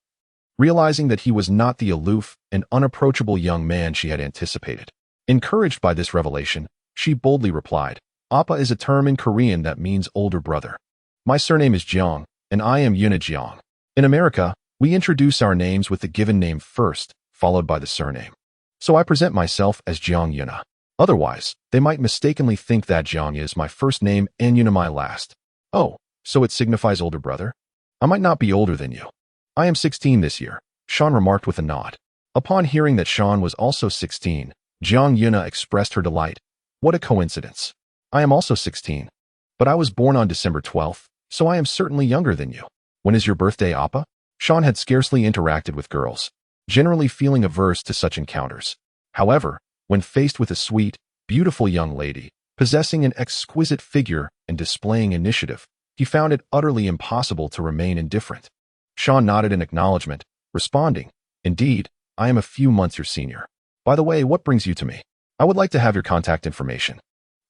realizing that he was not the aloof and unapproachable young man she had anticipated. Encouraged by this revelation, she boldly replied, "Appa is a term in Korean that means older brother. My surname is Jeong, and I am Yuna Jeong. In America, we introduce our names with the given name first, followed by the surname. So I present myself as Jeong Yuna. Otherwise, they might mistakenly think that Jeong is my first name and Yuna my last." "Oh, so it signifies older brother? I might not be older than you." "I am 16 this year," Shawn remarked with a nod. Upon hearing that Shawn was also 16, Jeong Yuna expressed her delight. "What a coincidence. I am also 16, but I was born on December 12th, so I am certainly younger than you. When is your birthday, Appa?" Shawn had scarcely interacted with girls, generally feeling averse to such encounters. However, when faced with a sweet, beautiful young lady, possessing an exquisite figure and displaying initiative, he found it utterly impossible to remain indifferent. Shawn nodded in acknowledgement, responding, "Indeed, I am a few months your senior. By the way, what brings you to me? I would like to have your contact information."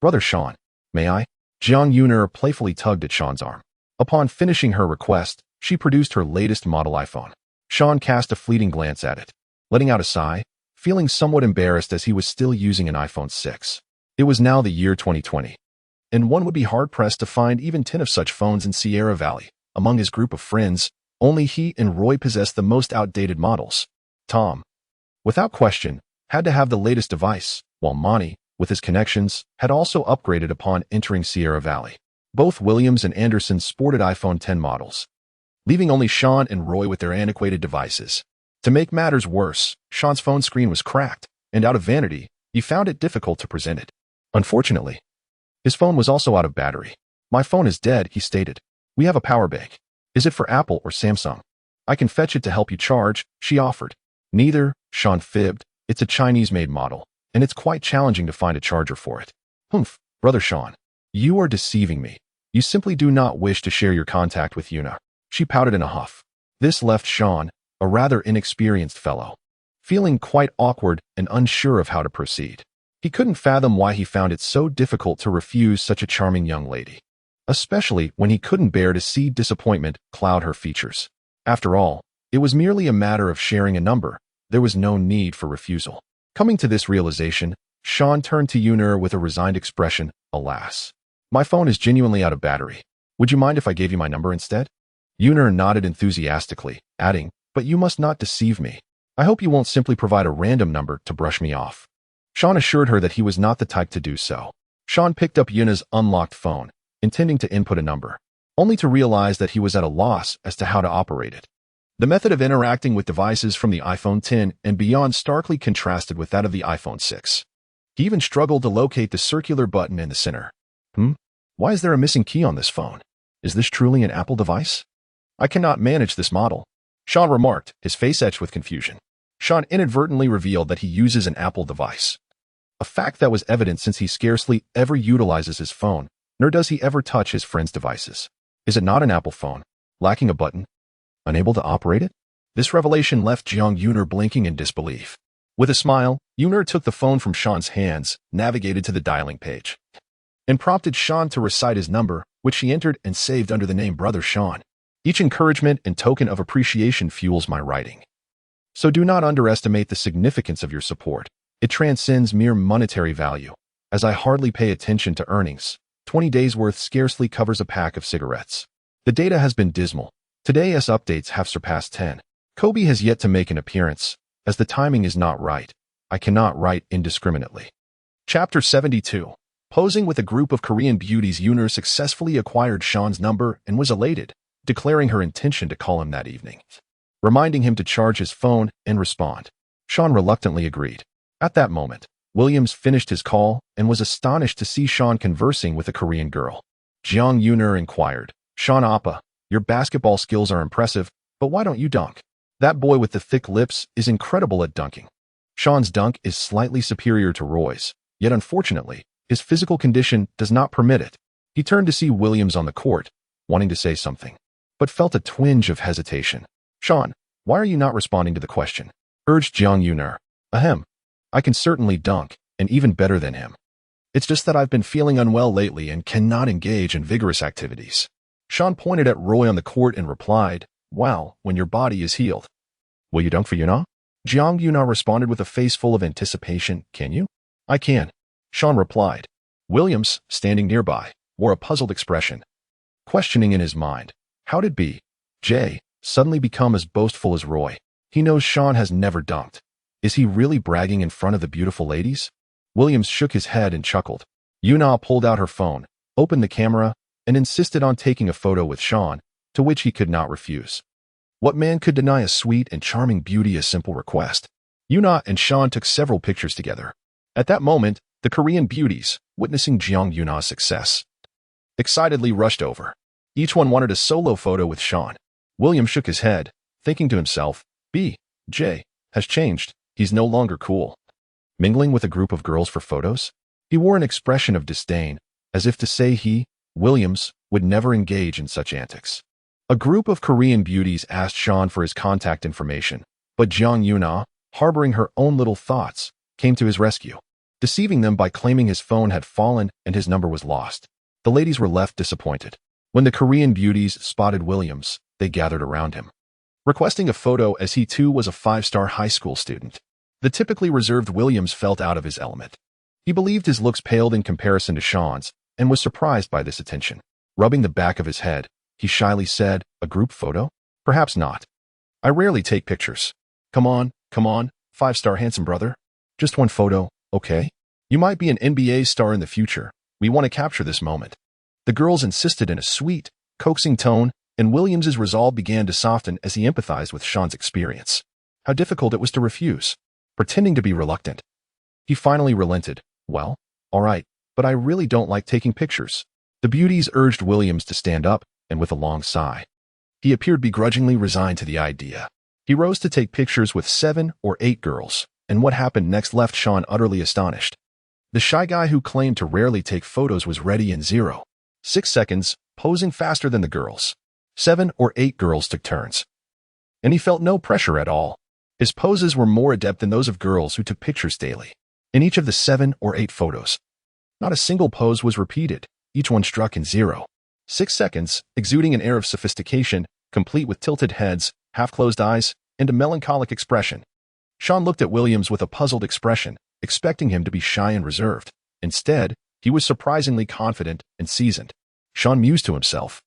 "Brother Shawn, may I?" Jeong Yuna playfully tugged at Shawn's arm. Upon finishing her request, she produced her latest model iPhone. Shawn cast a fleeting glance at it, letting out a sigh, feeling somewhat embarrassed as he was still using an iPhone 6. It was now the year 2020, and one would be hard-pressed to find even 10 of such phones in Sierra Valley. Among his group of friends, only he and Roy possessed the most outdated models. Tom, without question, had to have the latest device, while Monty, with his connections, had also upgraded upon entering Sierra Valley. Both Williams and Anderson sported iPhone X models, leaving only Shawn and Roy with their antiquated devices. To make matters worse, Shawn's phone screen was cracked, and out of vanity, he found it difficult to present it. Unfortunately, his phone was also out of battery. "My phone is dead," he stated. "We have a power bank. Is it for Apple or Samsung? I can fetch it to help you charge," she offered. "Neither," Shawn fibbed. "It's a Chinese-made model, and it's quite challenging to find a charger for it." "Humph, brother Shawn. You are deceiving me. You simply do not wish to share your contact with Yuna." She pouted in a huff. This left Shawn, a rather inexperienced fellow, feeling quite awkward and unsure of how to proceed. He couldn't fathom why he found it so difficult to refuse such a charming young lady, especially when he couldn't bear to see disappointment cloud her features. After all, it was merely a matter of sharing a number. There was no need for refusal. Coming to this realization, Shawn turned to Yuna with a resigned expression. "Alas, my phone is genuinely out of battery. Would you mind if I gave you my number instead?" Yuna nodded enthusiastically, adding, "But you must not deceive me. I hope you won't simply provide a random number to brush me off." Shawn assured her that he was not the type to do so. Shawn picked up Yuna's unlocked phone, intending to input a number, only to realize that he was at a loss as to how to operate it. The method of interacting with devices from the iPhone X and beyond starkly contrasted with that of the iPhone 6. He even struggled to locate the circular button in the center. Why is there a missing key on this phone? Is this truly an Apple device? I cannot manage this model," Shawn remarked, his face etched with confusion. Shawn inadvertently revealed that he uses an Apple device, a fact that was evident since he scarcely ever utilizes his phone, nor does he ever touch his friends' devices. Is it not an Apple phone? Lacking a button? Unable to operate it? This revelation left Yuna blinking in disbelief. With a smile, Yuna took the phone from Shawn's hands, navigated to the dialing page, and prompted Shawn to recite his number, which she entered and saved under the name Brother Shawn. "Each encouragement and token of appreciation fuels my writing. So do not underestimate the significance of your support. It transcends mere monetary value. As I hardly pay attention to earnings, 20 days' worth scarcely covers a pack of cigarettes. The data has been dismal. Today's updates have surpassed 10. Kobe has yet to make an appearance. As the timing is not right, I cannot write indiscriminately." Chapter 72. Posing with a group of Korean beauties, Yuna successfully acquired Shawn's number and was elated, declaring her intention to call him that evening, reminding him to charge his phone and respond. Shawn reluctantly agreed. At that moment, Williams finished his call and was astonished to see Shawn conversing with a Korean girl. Jeong Yuna inquired, "Shawn Appa, your basketball skills are impressive, but why don't you dunk? That boy with the thick lips is incredible at dunking." Shawn's dunk is slightly superior to Roy's, yet unfortunately, his physical condition does not permit it. He turned to see Williams on the court, wanting to say something, but felt a twinge of hesitation. "Shawn, why are you not responding to the question?" urged Jeong Yuna. "Ahem. I can certainly dunk, and even better than him. It's just that I've been feeling unwell lately and cannot engage in vigorous activities." Shawn pointed at Roy on the court and replied, "Well, when your body is healed." "Will you dunk for Yuna?" Jeong Yuna responded with a face full of anticipation. "Can you?" "I can," Shawn replied. Williams, standing nearby, wore a puzzled expression, questioning in his mind, how did B.J. suddenly become as boastful as Roy? He knows Shawn has never dunked. Is he really bragging in front of the beautiful ladies? Williams shook his head and chuckled. Yuna pulled out her phone, opened the camera, and insisted on taking a photo with Shawn, to which he could not refuse. What man could deny a sweet and charming beauty a simple request? Yuna and Shawn took several pictures together. At that moment, the Korean beauties, witnessing Jeong Yuna's success, excitedly rushed over. Each one wanted a solo photo with Shawn. William shook his head, thinking to himself, B.J. has changed. He's no longer cool. Mingling with a group of girls for photos? He wore an expression of disdain, as if to say he, Williams, would never engage in such antics. A group of Korean beauties asked Shawn for his contact information, but Jeong Yuna, harboring her own little thoughts, came to his rescue, deceiving them by claiming his phone had fallen and his number was lost. The ladies were left disappointed. When the Korean beauties spotted Williams, they gathered around him, requesting a photo as he too was a five-star high school student. The typically reserved Williams felt out of his element. He believed his looks paled in comparison to Shawn's and was surprised by this attention. Rubbing the back of his head, he shyly said, "A group photo? Perhaps not. I rarely take pictures. Come on, five-star handsome brother. Just one photo, okay?" You might be an NBA star in the future. We want to capture this moment. The girls insisted in a sweet, coaxing tone, and Williams's resolve began to soften as he empathized with Shawn's experience. How difficult it was to refuse, pretending to be reluctant. He finally relented. Well, all right, but I really don't like taking pictures. The beauties urged Williams to stand up, and with a long sigh, he appeared begrudgingly resigned to the idea. He rose to take pictures with 7 or 8 girls, and what happened next left Shawn utterly astonished. The shy guy who claimed to rarely take photos was ready in 0.6 seconds, posing faster than the girls. 7 or 8 girls took turns, and he felt no pressure at all. His poses were more adept than those of girls who took pictures daily. In each of the 7 or 8 photos, not a single pose was repeated, each one struck in 0.6 seconds, exuding an air of sophistication, complete with tilted heads, half-closed eyes, and a melancholic expression. Shawn looked at Williams with a puzzled expression, expecting him to be shy and reserved. Instead, he was surprisingly confident and seasoned. Shawn mused to himself.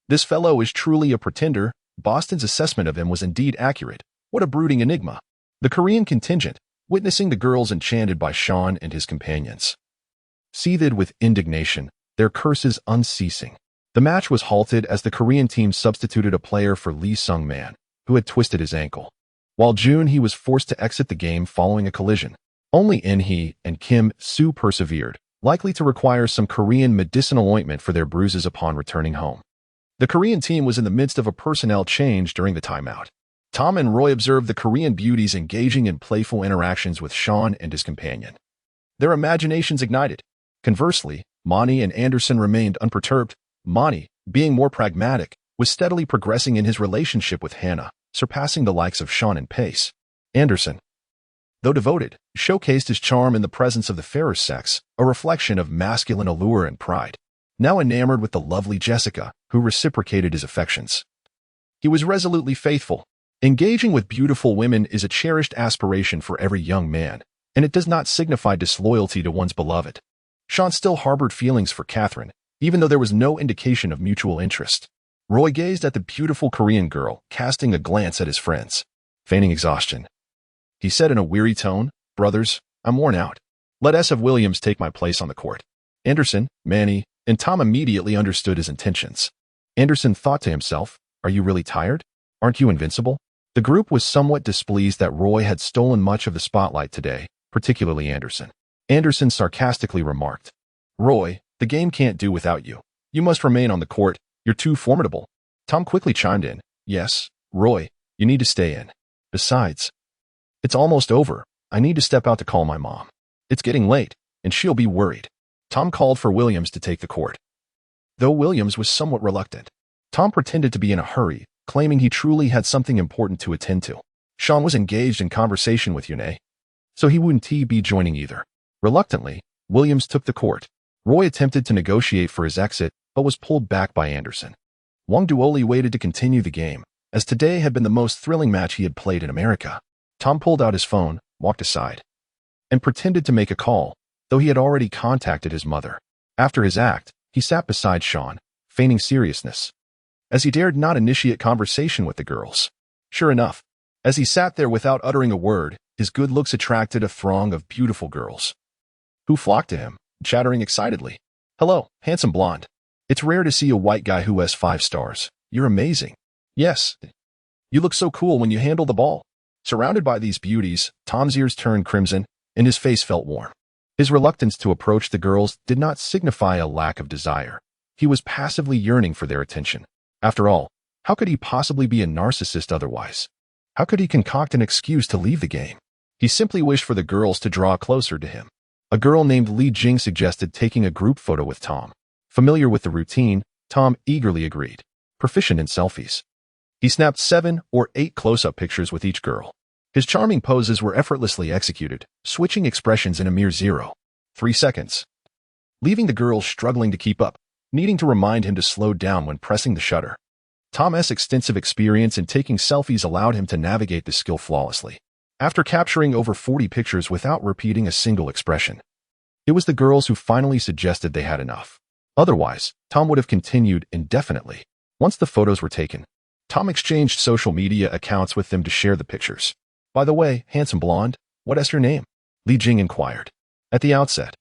This fellow is truly a pretender. Boston's assessment of him was indeed accurate. What a brooding enigma. The Korean contingent, witnessing the girls enchanted by Shawn and his companions, seethed with indignation, their curses unceasing. The match was halted as the Korean team substituted a player for Lee Sung-man, who had twisted his ankle. While June he was forced to exit the game following a collision. Only In-hee and Kim Soo persevered, likely to require some Korean medicinal ointment for their bruises upon returning home. The Korean team was in the midst of a personnel change during the timeout. Tom and Roy observed the Korean beauties engaging in playful interactions with Shawn and his companion. Their imaginations ignited. Conversely, Monty and Anderson remained unperturbed. Monty, being more pragmatic, was steadily progressing in his relationship with Hannah, surpassing the likes of Shawn in pace. Anderson, though devoted, showcased his charm in the presence of the fairer sex, a reflection of masculine allure and pride. Now enamored with the lovely Jessica, who reciprocated his affections, he was resolutely faithful. Engaging with beautiful women is a cherished aspiration for every young man, and it does not signify disloyalty to one's beloved. Shawn still harbored feelings for Catherine, even though there was no indication of mutual interest. Roy gazed at the beautiful Korean girl, casting a glance at his friends. Feigning exhaustion, he said in a weary tone, "Brothers, I'm worn out. Let S. of Williams take my place on the court." Anderson, Manny, and Tom immediately understood his intentions. Anderson thought to himself, "Are you really tired? Aren't you invincible?" The group was somewhat displeased that Roy had stolen much of the spotlight today, particularly Anderson. Anderson sarcastically remarked, "Roy, the game can't do without you. You must remain on the court. You're too formidable." Tom quickly chimed in, "Yes, Roy, you need to stay in. Besides, it's almost over. I need to step out to call my mom. It's getting late, and she'll be worried." Tom called for Williams to take the court. Though Williams was somewhat reluctant, Tom pretended to be in a hurry, claiming he truly had something important to attend to. Shawn was engaged in conversation with Yune, so he wouldn't be joining either. Reluctantly, Williams took the court. Roy attempted to negotiate for his exit, but was pulled back by Anderson. Wang Duoli waited to continue the game, as today had been the most thrilling match he had played in America. Tom pulled out his phone, walked aside, and pretended to make a call, though he had already contacted his mother. After his act, he sat beside Shawn, feigning seriousness, as he dared not initiate conversation with the girls. Sure enough, as he sat there without uttering a word, his good looks attracted a throng of beautiful girls, who flocked to him, chattering excitedly. "Hello, handsome blonde. It's rare to see a white guy who has 5 stars. You're amazing. Yes, you look so cool when you handle the ball." Surrounded by these beauties, Tom's ears turned crimson, and his face felt warm. His reluctance to approach the girls did not signify a lack of desire. He was passively yearning for their attention. After all, how could he possibly be a narcissist otherwise? How could he concoct an excuse to leave the game? He simply wished for the girls to draw closer to him. A girl named Li Jing suggested taking a group photo with Tom. Familiar with the routine, Tom eagerly agreed. Proficient in selfies, he snapped 7 or 8 close-up pictures with each girl. His charming poses were effortlessly executed, switching expressions in a mere 0.3 seconds, leaving the girls struggling to keep up, needing to remind him to slow down when pressing the shutter. Tom's extensive experience in taking selfies allowed him to navigate the skill flawlessly. After capturing over 40 pictures without repeating a single expression, it was the girls who finally suggested they had enough. Otherwise, Tom would have continued indefinitely. Once the photos were taken, Tom exchanged social media accounts with them to share the pictures. "By the way, handsome blonde, what is your name?" Li Jing inquired. At the outset,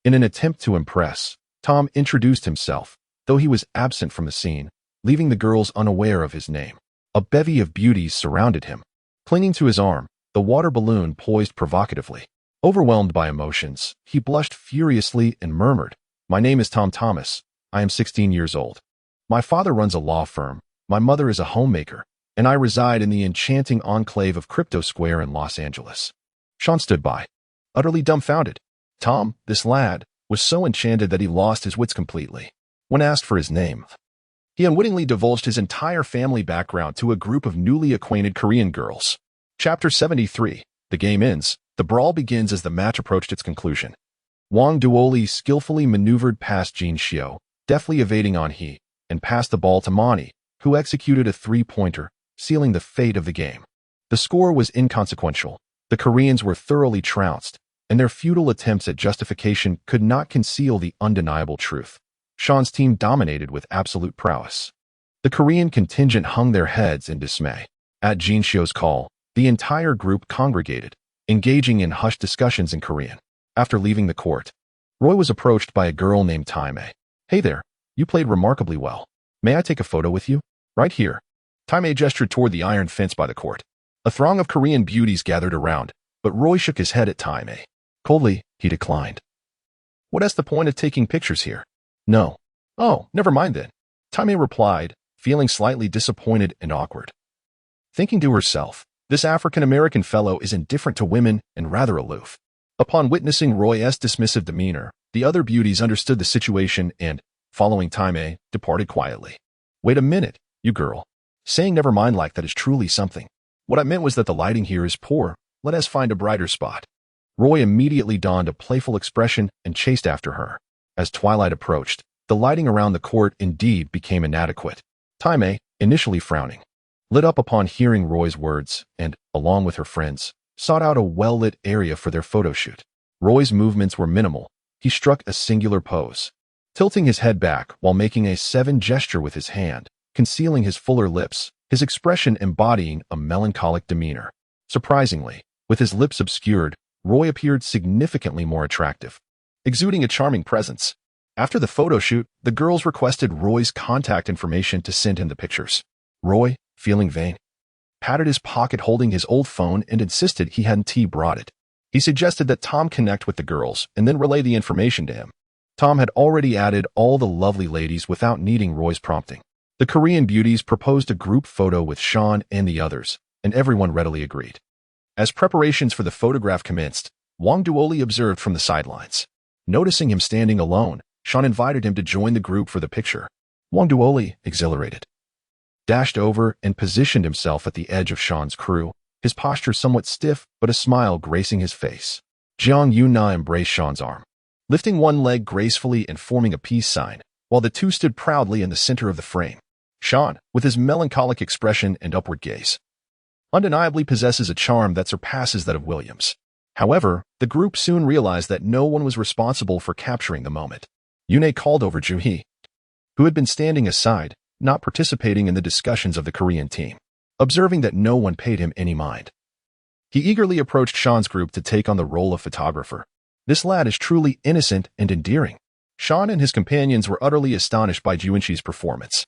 in an attempt to impress, Tom introduced himself, though he was absent from the scene, leaving the girls unaware of his name. A bevy of beauties surrounded him. Clinging to his arm, the water balloon poised provocatively. Overwhelmed by emotions, he blushed furiously and murmured, "My name is Tom Thomas. I am 16 years old. My father runs a law firm, my mother is a homemaker, and I reside in the enchanting enclave of Crypto Square in Los Angeles." Shawn stood by, utterly dumbfounded. Tom, this lad, was so enchanted that he lost his wits completely. When asked for his name, he unwittingly divulged his entire family background to a group of newly acquainted Korean girls. Chapter 73. The game ends. The brawl begins as the match approached its conclusion. Wang Duoli skillfully maneuvered past Jin Xiu, deftly evading on He, and passed the ball to Mani, who executed a three-pointer, sealing the fate of the game. The score was inconsequential. The Koreans were thoroughly trounced, and their futile attempts at justification could not conceal the undeniable truth. Shawn's team dominated with absolute prowess. The Korean contingent hung their heads in dismay. At Jin Xiu's call, the entire group congregated, engaging in hushed discussions in Korean. After leaving the court, Roy was approached by a girl named Time-A. "Hey there, you played remarkably well. May I take a photo with you? Right here." Time-A gestured toward the iron fence by the court. A throng of Korean beauties gathered around, but Roy shook his head at Time-A. Coldly, he declined. "What's the point of taking pictures here?" "No." "Oh, never mind then," Time-A replied, feeling slightly disappointed and awkward. Thinking to herself, this African-American fellow is indifferent to women and rather aloof. Upon witnessing Roy's dismissive demeanor, the other beauties understood the situation and, following Time-A, departed quietly. "Wait a minute, you girl. Saying never mind like that is truly something. What I meant was that the lighting here is poor. Let us find a brighter spot." Roy immediately donned a playful expression and chased after her. As twilight approached, the lighting around the court indeed became inadequate. Time-A, initially frowning, lit up upon hearing Roy's words and, along with her friends, sought out a well-lit area for their photo shoot. Roy's movements were minimal. He struck a singular pose, tilting his head back while making a 7 gesture with his hand, concealing his fuller lips, his expression embodying a melancholic demeanor. Surprisingly, with his lips obscured, Roy appeared significantly more attractive, exuding a charming presence. After the photo shoot, the girls requested Roy's contact information to send him the pictures. Roy, feeling vain, patted his pocket holding his old phone and insisted he hadn't brought it. He suggested that Tom connect with the girls and then relay the information to him. Tom had already added all the lovely ladies without needing Roy's prompting. The Korean beauties proposed a group photo with Shawn and the others, and everyone readily agreed. As preparations for the photograph commenced, Wang Duoli observed from the sidelines. Noticing him standing alone, Shawn invited him to join the group for the picture. Wang Duoli, exhilarated, dashed over and positioned himself at the edge of Shawn's crew, his posture somewhat stiff but a smile gracing his face. Jiang Yuna embraced Shawn's arm, lifting one leg gracefully and forming a peace sign, while the two stood proudly in the center of the frame. Shawn, with his melancholic expression and upward gaze, undeniably possesses a charm that surpasses that of Williams. However, the group soon realized that no one was responsible for capturing the moment. Yuna called over Joo-hee, who had been standing aside, not participating in the discussions of the Korean team. Observing that no one paid him any mind, he eagerly approached Shawn's group to take on the role of photographer. "This lad is truly innocent and endearing." Shawn and his companions were utterly astonished by Joo-hee performance.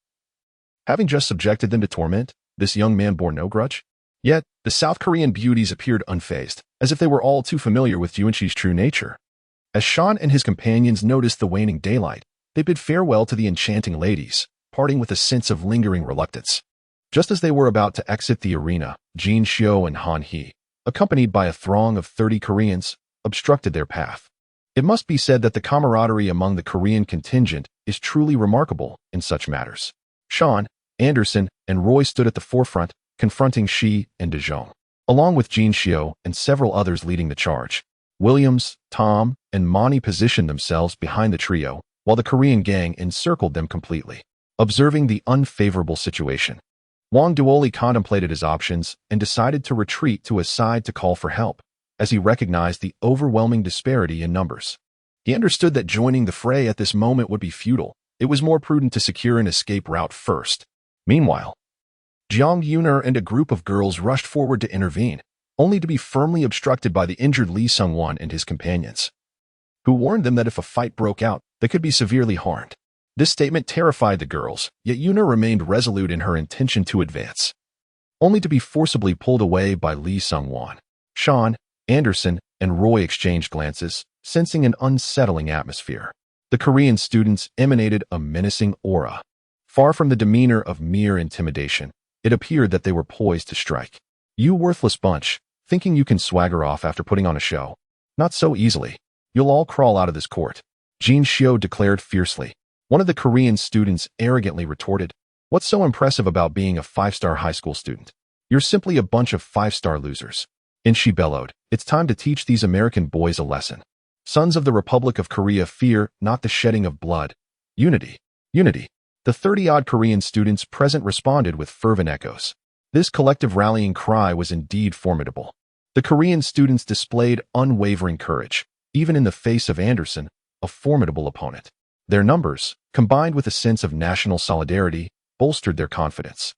Having just subjected them to torment, this young man bore no grudge. Yet, the South Korean beauties appeared unfazed, as if they were all too familiar with Joo-hee's true nature. As Shawn and his companions noticed the waning daylight, they bid farewell to the enchanting ladies, parting with a sense of lingering reluctance. Just as they were about to exit the arena, Jin Xiu and Han He, accompanied by a throng of 30 Koreans, obstructed their path. It must be said that the camaraderie among the Korean contingent is truly remarkable in such matters. Shawn, Anderson, and Roy stood at the forefront, confronting Shi and De Jong, along with Jin Xiu and several others leading the charge. Williams, Tom, and Mani positioned themselves behind the trio, while the Korean gang encircled them completely. Observing the unfavorable situation, Wang Duoli contemplated his options and decided to retreat to his side to call for help, as he recognized the overwhelming disparity in numbers. He understood that joining the fray at this moment would be futile. It was more prudent to secure an escape route first. Meanwhile, Jiang Yuna and a group of girls rushed forward to intervene, only to be firmly obstructed by the injured Lee Sung-won and his companions. who warned them that if a fight broke out, they could be severely harmed. This statement terrified the girls, yet Yuna remained resolute in her intention to advance, only to be forcibly pulled away by Lee Sung-won. Shawn, Anderson, and Roy exchanged glances, sensing an unsettling atmosphere. The Korean students emanated a menacing aura. Far from the demeanor of mere intimidation, it appeared that they were poised to strike. You worthless bunch, thinking you can swagger off after putting on a show? Not so easily. You'll all crawl out of this court, Jin Shio declared fiercely. One of the Korean students arrogantly retorted, "What's so impressive about being a 5-star high school student? You're simply a bunch of 5-star losers." And she bellowed, "It's time to teach these American boys a lesson. Sons of the Republic of Korea fear not the shedding of blood. Unity. Unity." The 30-odd Korean students present responded with fervent echoes. This collective rallying cry was indeed formidable. The Korean students displayed unwavering courage, even in the face of Anderson, a formidable opponent. Their numbers, combined with a sense of national solidarity, bolstered their confidence.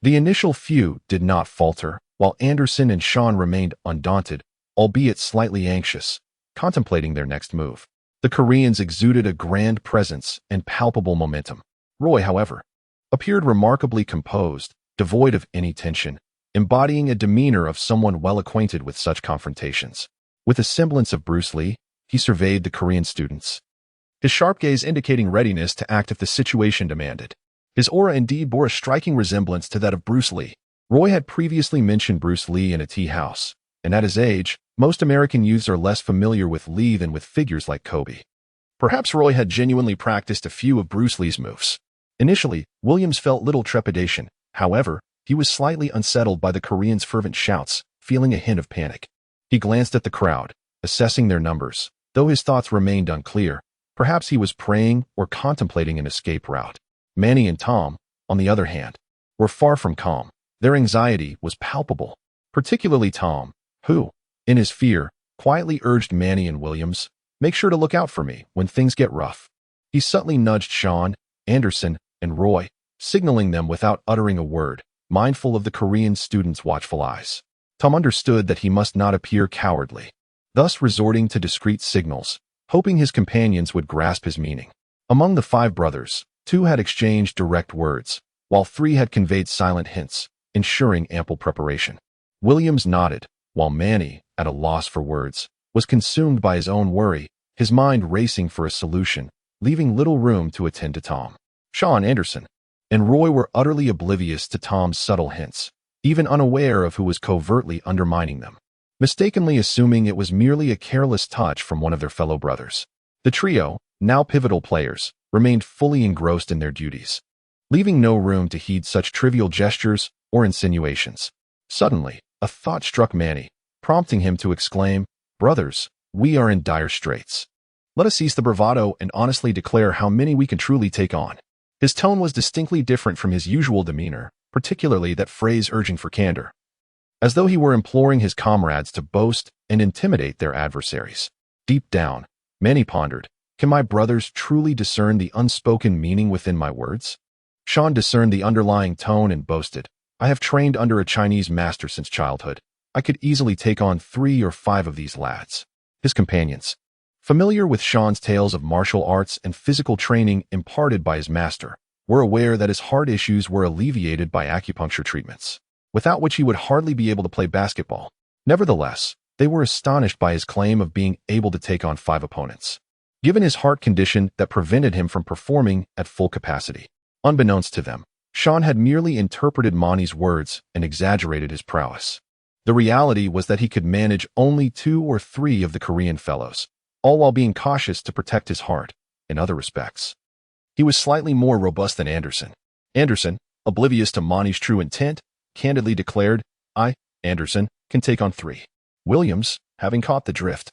The initial few did not falter, while Anderson and Shawn remained undaunted, albeit slightly anxious, contemplating their next move. The Koreans exuded a grand presence and palpable momentum. Roy, however, appeared remarkably composed, devoid of any tension, embodying a demeanor of someone well acquainted with such confrontations. With a semblance of Bruce Lee, he surveyed the Korean students, his sharp gaze indicating readiness to act if the situation demanded. His aura indeed bore a striking resemblance to that of Bruce Lee. Roy had previously mentioned Bruce Lee in a tea house, and at his age, most American youths are less familiar with Lee than with figures like Kobe. Perhaps Roy had genuinely practiced a few of Bruce Lee's moves. Initially, Williams felt little trepidation. However, he was slightly unsettled by the Koreans' fervent shouts, feeling a hint of panic. He glanced at the crowd, assessing their numbers. Though his thoughts remained unclear, perhaps he was praying or contemplating an escape route. Manny and Tom, on the other hand, were far from calm. Their anxiety was palpable, particularly Tom, who, in his fear, quietly urged Manny and Williams, "Make sure to look out for me when things get rough." He subtly nudged Shawn, Anderson, and Roy, signaling them without uttering a word, mindful of the Korean students' watchful eyes. Tom understood that he must not appear cowardly, thus resorting to discreet signals, hoping his companions would grasp his meaning. Among the 5 brothers, 2 had exchanged direct words, while 3 had conveyed silent hints, ensuring ample preparation. Williams nodded, while Manny, at a loss for words, was consumed by his own worry, his mind racing for a solution, leaving little room to attend to Tom. Shawn, Anderson, and Roy were utterly oblivious to Tom's subtle hints, even unaware of who was covertly undermining them, mistakenly assuming it was merely a careless touch from one of their fellow brothers. The trio, now pivotal players, remained fully engrossed in their duties, leaving no room to heed such trivial gestures or insinuations. Suddenly, a thought struck Manny, prompting him to exclaim, "Brothers, we are in dire straits. Let us seize the bravado and honestly declare how many we can truly take on." His tone was distinctly different from his usual demeanor, particularly that phrase urging for candor, as though he were imploring his comrades to boast and intimidate their adversaries. Deep down, Manny pondered, "Can my brothers truly discern the unspoken meaning within my words?" Shawn discerned the underlying tone and boasted, "I have trained under a Chinese master since childhood. I could easily take on 3 or 5 of these lads." His companions, familiar with Shawn's tales of martial arts and physical training imparted by his master, were aware that his heart issues were alleviated by acupuncture treatments, without which he would hardly be able to play basketball. Nevertheless, they were astonished by his claim of being able to take on 5 opponents, given his heart condition that prevented him from performing at full capacity. Unbeknownst to them, Shawn had merely interpreted Manny's words and exaggerated his prowess. The reality was that he could manage only 2 or 3 of the Korean fellows, all while being cautious to protect his heart. In other respects, he was slightly more robust than Anderson. Anderson, oblivious to Manny's true intent, candidly declared, "I, Anderson, can take on 3. Williams, having caught the drift,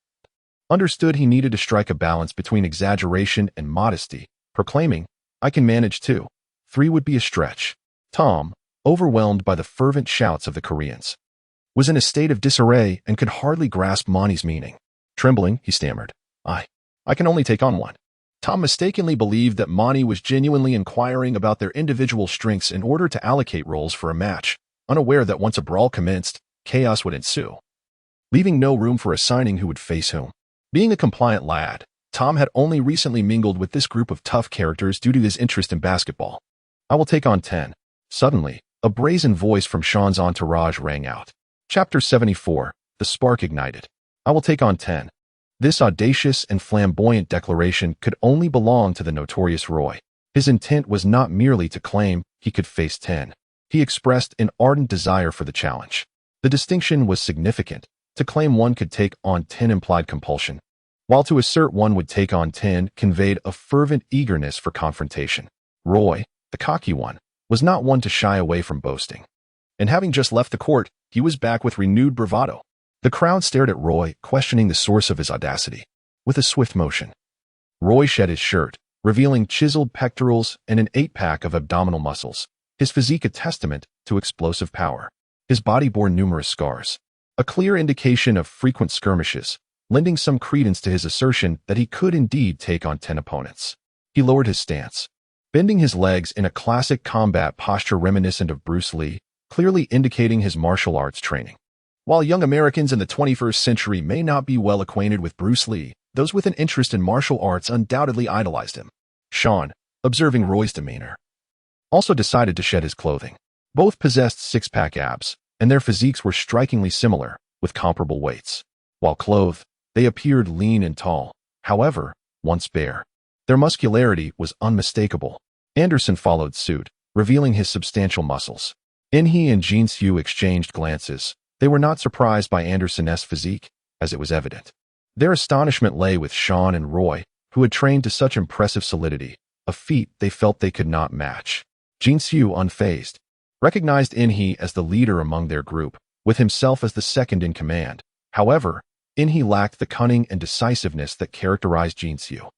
understood he needed to strike a balance between exaggeration and modesty, proclaiming, "I can manage 2. 3 would be a stretch." Tom, overwhelmed by the fervent shouts of the Koreans, was in a state of disarray and could hardly grasp Manny's meaning. Trembling, he stammered, I can only take on 1." Tom mistakenly believed that Manny was genuinely inquiring about their individual strengths in order to allocate roles for a match, unaware that once a brawl commenced, chaos would ensue, leaving no room for assigning who would face whom. Being a compliant lad, Tom had only recently mingled with this group of tough characters due to his interest in basketball. I will take on 10. Suddenly, a brazen voice from Shawn's entourage rang out. Chapter 74. The spark ignited. I will take on 10. This audacious and flamboyant declaration could only belong to the notorious Roy. His intent was not merely to claim he could face 10. He expressed an ardent desire for the challenge. The distinction was significant. To claim one could take on 10 implied compulsion, while to assert one would take on 10 conveyed a fervent eagerness for confrontation. Roy, the cocky one, was not one to shy away from boasting. And having just left the court, he was back with renewed bravado. The crowd stared at Roy, questioning the source of his audacity. With a swift motion, Roy shed his shirt, revealing chiseled pectorals and an 8-pack of abdominal muscles, his physique a testament to explosive power. His body bore numerous scars, a clear indication of frequent skirmishes, lending some credence to his assertion that he could indeed take on 10 opponents. He lowered his stance, bending his legs in a classic combat posture reminiscent of Bruce Lee, clearly indicating his martial arts training. While young Americans in the 21st century may not be well acquainted with Bruce Lee, those with an interest in martial arts undoubtedly idolized him. Shawn, observing Roy's demeanor, also decided to shed his clothing. Both possessed 6-pack abs, and their physiques were strikingly similar, with comparable weights. While clothed, they appeared lean and tall. However, once bare, their muscularity was unmistakable. Anderson followed suit, revealing his substantial muscles. In-he and Jean-Hsu exchanged glances. They were not surprised by Anderson's physique, as it was evident. Their astonishment lay with Shawn and Roy, who had trained to such impressive solidity, a feat they felt they could not match. Jean-Hsu, unfazed, recognized In-he as the leader among their group, with himself as the second in command. However, In-he lacked the cunning and decisiveness that characterized Jean-Hsu.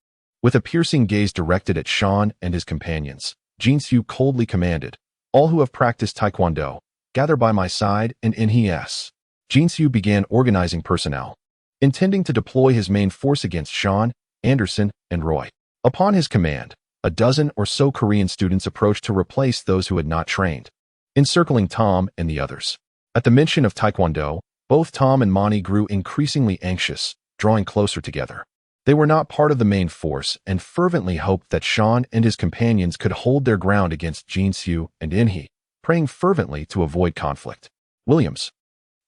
With a piercing gaze directed at Shawn and his companions, Jean-Hsu coldly commanded, "All who have practiced Taekwondo, gather by my side and In-he's." Jean-Hsu began organizing personnel, intending to deploy his main force against Shawn, Anderson, and Roy. Upon his command, a dozen or so Korean students approached to replace those who had not trained, encircling Tom and the others. At the mention of Taekwondo, both Tom and Monty grew increasingly anxious, drawing closer together. They were not part of the main force and fervently hoped that Shawn and his companions could hold their ground against Jean-Hsu and In-he, praying fervently to avoid conflict. Williams,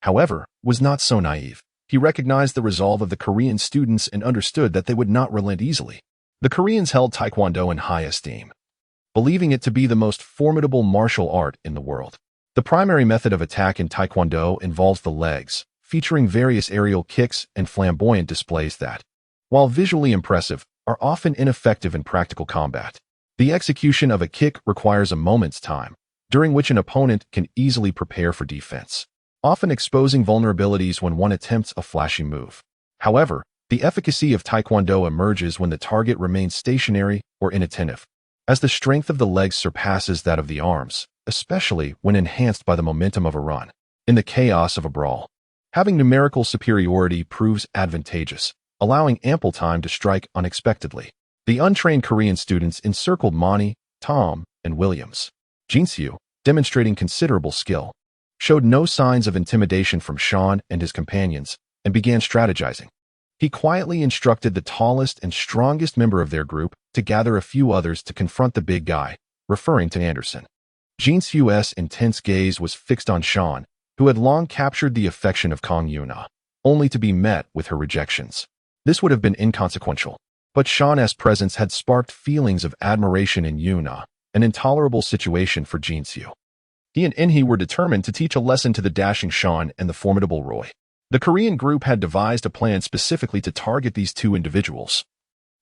however, was not so naive. He recognized the resolve of the Korean students and understood that they would not relent easily. The Koreans held Taekwondo in high esteem, believing it to be the most formidable martial art in the world. The primary method of attack in Taekwondo involves the legs, featuring various aerial kicks and flamboyant displays that, while visually impressive, are often ineffective in practical combat. The execution of a kick requires a moment's time, during which an opponent can easily prepare for defense, often exposing vulnerabilities when one attempts a flashy move. However, the efficacy of Taekwondo emerges when the target remains stationary or inattentive, as the strength of the legs surpasses that of the arms, especially when enhanced by the momentum of a run. In the chaos of a brawl, having numerical superiority proves advantageous, allowing ample time to strike unexpectedly. The untrained Korean students encircled Monty, Tom, and Williams. Jean-Hsu, demonstrating considerable skill, showed no signs of intimidation from Shawn and his companions and began strategizing. He quietly instructed the tallest and strongest member of their group to gather a few others to confront the big guy, referring to Anderson. Jean-Hsu's intense gaze was fixed on Shawn, who had long captured the affection of Kang Yuna, only to be met with her rejections. This would have been inconsequential, but Shawn's presence had sparked feelings of admiration in Yuna, an intolerable situation for Jean-Hsu. He and In-he were determined to teach a lesson to the dashing Shawn and the formidable Roy. The Korean group had devised a plan specifically to target these two individuals,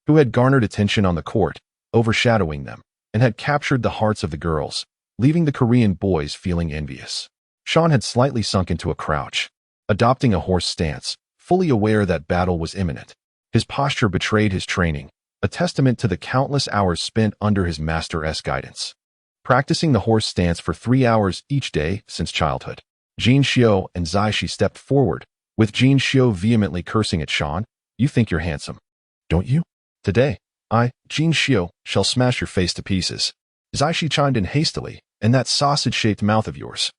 who had garnered attention on the court, overshadowing them, and had captured the hearts of the girls, leaving the Korean boys feeling envious. Shawn had slightly sunk into a crouch, adopting a horse stance, fully aware that battle was imminent. His posture betrayed his training, a testament to the countless hours spent under his master's guidance. Practicing the horse stance for 3 hours each day since childhood, Jean-Hsu and Zai-shi stepped forward, with Jean-Hsu vehemently cursing at Shawn. "You think you're handsome, don't you? Today, I, Jean-Hsu, shall smash your face to pieces." Zai-shi chimed in hastily, "And that sausage-shaped mouth of yours,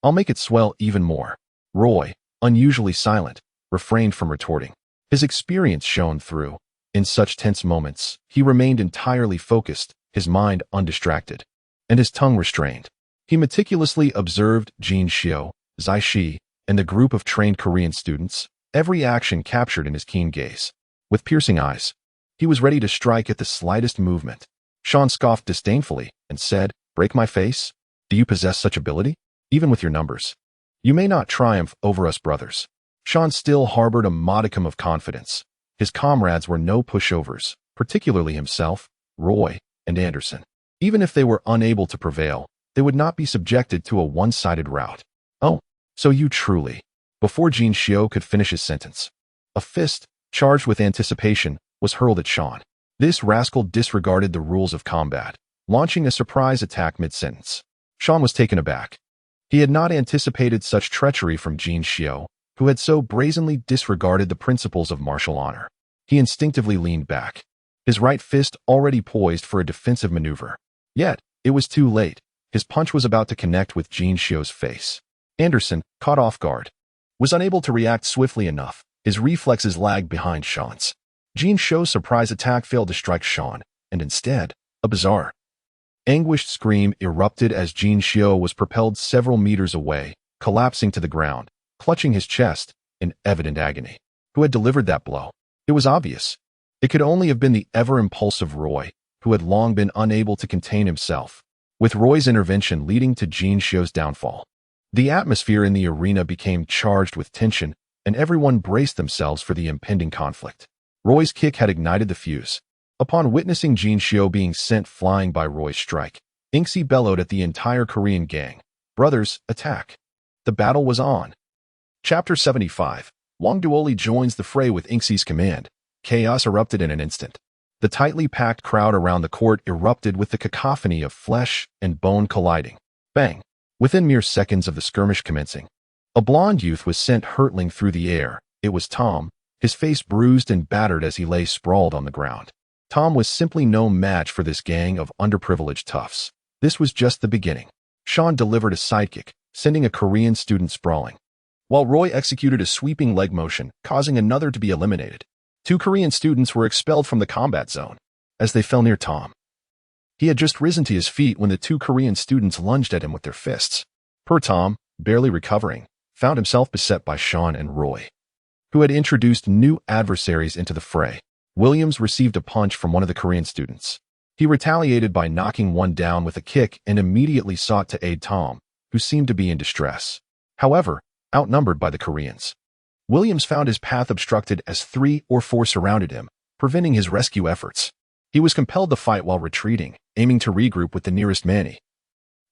I'll make it swell even more." Roy, unusually silent, refrained from retorting. His experience shone through. In such tense moments, he remained entirely focused, his mind undistracted, and his tongue restrained. He meticulously observed Jin Xiao, Zai Shi, and the group of trained Korean students, every action captured in his keen gaze. With piercing eyes, he was ready to strike at the slightest movement. Shawn scoffed disdainfully and said, "Break my face? Do you possess such ability? Even with your numbers, you may not triumph over us brothers." Shawn still harbored a modicum of confidence. His comrades were no pushovers, particularly himself, Roy, and Anderson. Even if they were unable to prevail, they would not be subjected to a one-sided rout. "Oh, so you truly..." Before Jin Xiao could finish his sentence, a fist, charged with anticipation, was hurled at Shawn. This rascal disregarded the rules of combat, launching a surprise attack mid-sentence. Shawn was taken aback. He had not anticipated such treachery from Jin Xiao, who had so brazenly disregarded the principles of martial honor. He instinctively leaned back, his right fist already poised for a defensive maneuver. Yet, it was too late. His punch was about to connect with Jin Xiao's face. Anderson, caught off guard, was unable to react swiftly enough. His reflexes lagged behind Shawn's. Jin Xiao's surprise attack failed to strike Shawn, and instead, a bizarre, anguished scream erupted as Jin Xiao was propelled several meters away, collapsing to the ground, clutching his chest in evident agony. Who had delivered that blow? It was obvious. It could only have been the ever-impulsive Roy, who had long been unable to contain himself, with Roy's intervention leading to Jin Xiao's downfall. The atmosphere in the arena became charged with tension, and everyone braced themselves for the impending conflict. Roy's kick had ignited the fuse. Upon witnessing Jin Xiao being sent flying by Roy's strike, Inxi bellowed at the entire Korean gang, "Brothers, attack!" The battle was on. Chapter 75. Wang Duoli joins the fray with Inxi's command. Chaos erupted in an instant. The tightly packed crowd around the court erupted with the cacophony of flesh and bone colliding. Bang! Within mere seconds of the skirmish commencing, a blond youth was sent hurtling through the air. It was Tom, his face bruised and battered as he lay sprawled on the ground. Tom was simply no match for this gang of underprivileged toughs. This was just the beginning. Shawn delivered a sidekick, sending a Korean student sprawling, while Roy executed a sweeping leg motion, causing another to be eliminated. 2 Korean students were expelled from the combat zone as they fell near Tom. He had just risen to his feet when the 2 Korean students lunged at him with their fists. Poor Tom, barely recovering, found himself beset by Shawn and Roy, who had introduced new adversaries into the fray. Williams received a punch from one of the Korean students. He retaliated by knocking one down with a kick and immediately sought to aid Tom, who seemed to be in distress. However, outnumbered by the Koreans, Williams found his path obstructed as 3 or 4 surrounded him, preventing his rescue efforts. He was compelled to fight while retreating, aiming to regroup with the nearest Manny.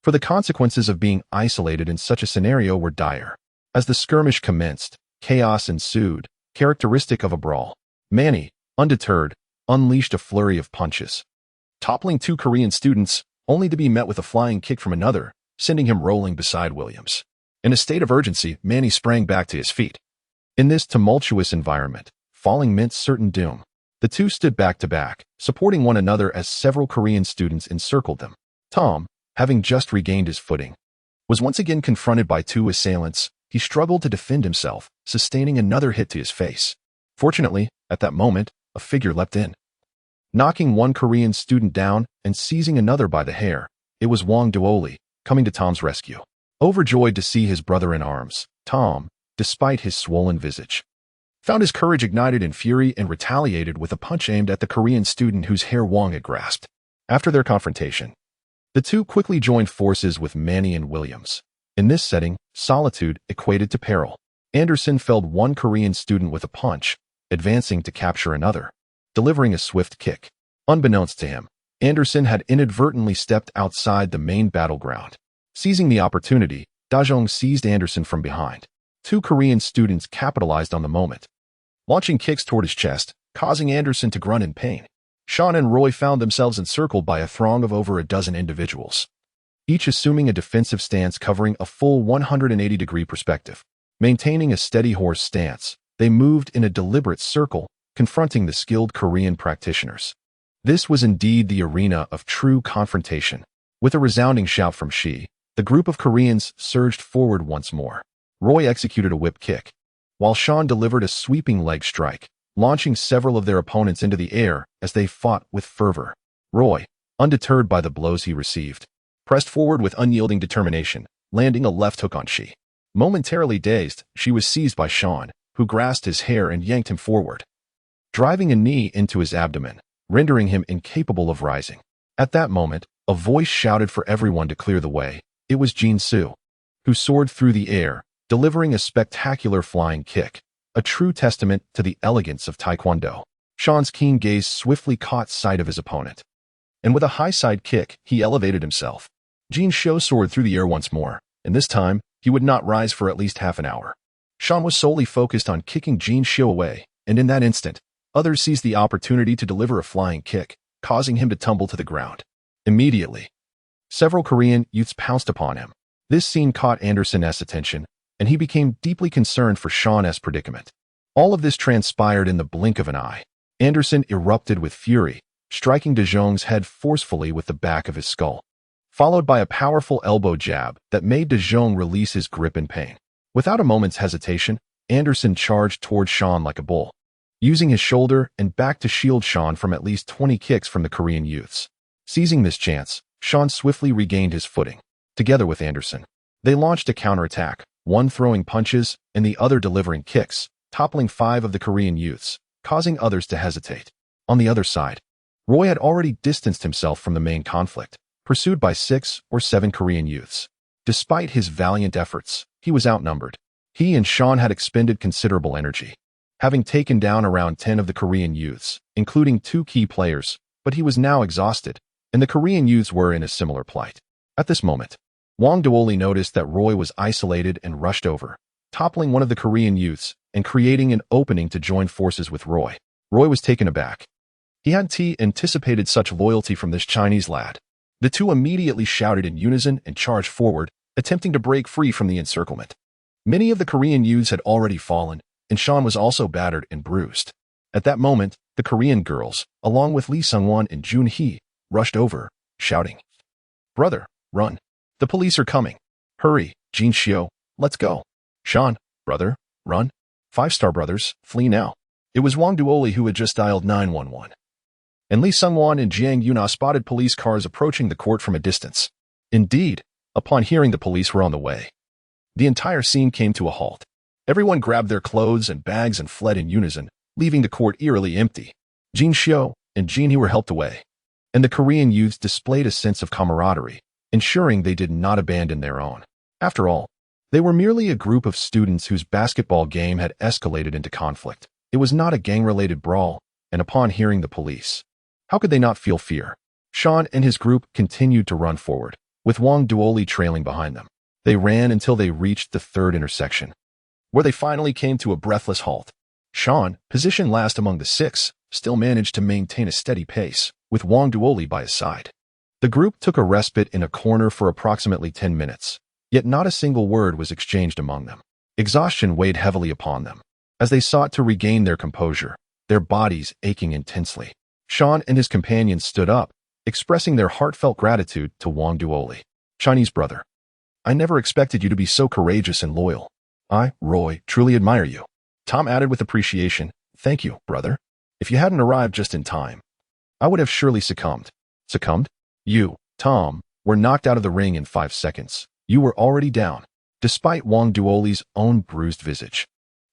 For the consequences of being isolated in such a scenario were dire. As the skirmish commenced, chaos ensued, characteristic of a brawl. Manny, undeterred, unleashed a flurry of punches, toppling 2 Korean students, only to be met with a flying kick from another, sending him rolling beside Williams. In a state of urgency, Manny sprang back to his feet. In this tumultuous environment, falling meant certain doom. The 2 stood back to back, supporting one another as several Korean students encircled them. Tom, having just regained his footing, was once again confronted by 2 assailants. He struggled to defend himself, sustaining another hit to his face. Fortunately, at that moment, a figure leapt in, knocking one Korean student down and seizing another by the hair. It was Wang Duoli, coming to Tom's rescue. Overjoyed to see his brother in arms, Tom, despite his swollen visage, found his courage ignited in fury and retaliated with a punch aimed at the Korean student whose hair Wang had grasped. After their confrontation, the 2 quickly joined forces with Manny and Williams. In this setting, solitude equated to peril. Anderson felled one Korean student with a punch, advancing to capture another, delivering a swift kick. Unbeknownst to him, Anderson had inadvertently stepped outside the main battleground. Seizing the opportunity, Dajong seized Anderson from behind. 2 Korean students capitalized on the moment, launching kicks toward his chest, causing Anderson to grunt in pain. Shawn and Roy found themselves encircled by a throng of over a dozen individuals, each assuming a defensive stance covering a full 180-degree perspective. Maintaining a steady horse stance, they moved in a deliberate circle, confronting the skilled Korean practitioners. This was indeed the arena of true confrontation. With a resounding shout from Shi, the group of Koreans surged forward once more. Roy executed a whip kick, while Shawn delivered a sweeping leg strike. launching several of their opponents into the air as they fought with fervor. Roy, undeterred by the blows he received, pressed forward with unyielding determination, landing a left hook on She. Momentarily dazed, she was seized by Shawn, who grasped his hair and yanked him forward, driving a knee into his abdomen, rendering him incapable of rising. At that moment, a voice shouted for everyone to clear the way. It was Jin-Soo, who soared through the air, delivering a spectacular flying kick, a true testament to the elegance of Taekwondo. Shawn's keen gaze swiftly caught sight of his opponent, and with a high side kick, he elevated himself. Jin-Soo soared through the air once more, and this time, he would not rise for at least half an hour. Shawn was solely focused on kicking Jin-Soo away, and in that instant, others seized the opportunity to deliver a flying kick, causing him to tumble to the ground. Immediately, several Korean youths pounced upon him. This scene caught Anderson's attention, and he became deeply concerned for Shawn's predicament. All of this transpired in the blink of an eye. Anderson erupted with fury, striking De Jong's head forcefully with the back of his skull, followed by a powerful elbow jab that made De Jong release his grip in pain. Without a moment's hesitation, Anderson charged toward Shawn like a bull, using his shoulder and back to shield Shawn from at least 20 kicks from the Korean youths. Seizing this chance, Shawn swiftly regained his footing. Together with Anderson, they launched a counterattack, one throwing punches and the other delivering kicks, toppling 5 of the Korean youths, causing others to hesitate. On the other side, Roy had already distanced himself from the main conflict, pursued by 6 or 7 Korean youths. Despite his valiant efforts, he was outnumbered. He and Shawn had expended considerable energy, having taken down around 10 of the Korean youths, including 2 key players, but he was now exhausted, and the Korean youths were in a similar plight. At this moment, Wang Duoli noticed that Roy was isolated and rushed over, toppling one of the Korean youths and creating an opening to join forces with Roy. Roy was taken aback. He hadn't anticipated such loyalty from this Chinese lad. The two immediately shouted in unison and charged forward, attempting to break free from the encirclement. Many of the Korean youths had already fallen, and Shawn was also battered and bruised. At that moment, the Korean girls, along with Lee Sung-won and Jun-hee, rushed over, shouting, "Brother, run. The police are coming. Hurry, Jin-Soo, let's go. Shawn, brother, run. 5-star brothers, flee now." It was Wang Duoli who had just dialed 911. And Lee Sung-won and Jiang Yuna spotted police cars approaching the court from a distance. Indeed, upon hearing the police were on the way, the entire scene came to a halt. Everyone grabbed their clothes and bags and fled in unison, leaving the court eerily empty. Jin-Soo and Jin-hee were helped away, and the Korean youths displayed a sense of camaraderie, ensuring they did not abandon their own. After all, they were merely a group of students whose basketball game had escalated into conflict. It was not a gang-related brawl, and upon hearing the police, how could they not feel fear? Shawn and his group continued to run forward, with Wang Duoli trailing behind them. They ran until they reached the 3rd intersection, where they finally came to a breathless halt. Shawn, positioned last among the 6, still managed to maintain a steady pace, with Wang Duoli by his side. The group took a respite in a corner for approximately 10 minutes, yet not a single word was exchanged among them. Exhaustion weighed heavily upon them, as they sought to regain their composure, their bodies aching intensely. Shawn and his companions stood up, expressing their heartfelt gratitude to Wang Duoli. "Chinese brother, I never expected you to be so courageous and loyal. I, Roy, truly admire you." Tom added with appreciation, "Thank you, brother. If you hadn't arrived just in time, I would have surely succumbed." "Succumbed? You, Tom, were knocked out of the ring in 5 seconds. You were already down." Despite Wang Duoli's own bruised visage,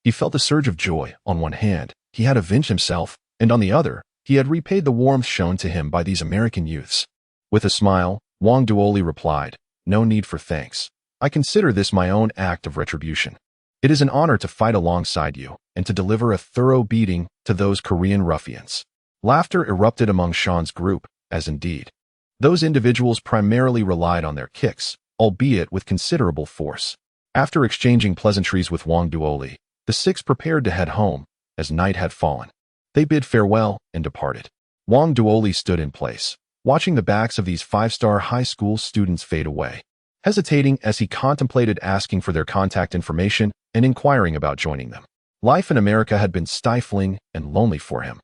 he felt a surge of joy. On one hand, he had avenged himself, and on the other, he had repaid the warmth shown to him by these American youths. With a smile, Wang Duoli replied, "No need for thanks. I consider this my own act of retribution. It is an honor to fight alongside you and to deliver a thorough beating to those Korean ruffians." Laughter erupted among Shawn's group, as indeed, those individuals primarily relied on their kicks, albeit with considerable force. After exchanging pleasantries with Wang Duoli, the 6 prepared to head home, as night had fallen. They bid farewell and departed. Wang Duoli stood in place, watching the backs of these 5-star high school students fade away, hesitating as he contemplated asking for their contact information and inquiring about joining them. Life in America had been stifling and lonely for him,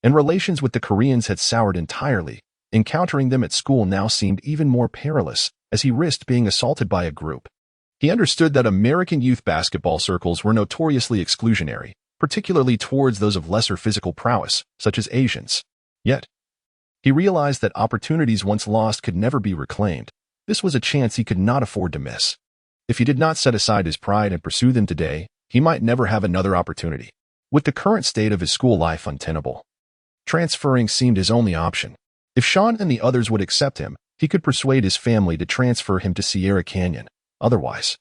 and relations with the Koreans had soured entirely. Encountering them at school now seemed even more perilous, as he risked being assaulted by a group. He understood that American youth basketball circles were notoriously exclusionary, particularly towards those of lesser physical prowess, such as Asians. Yet, he realized that opportunities once lost could never be reclaimed. This was a chance he could not afford to miss. If he did not set aside his pride and pursue them today, he might never have another opportunity. With the current state of his school life untenable, transferring seemed his only option. If Shawn and the others would accept him, he could persuade his family to transfer him to Sierra Canyon. Otherwise,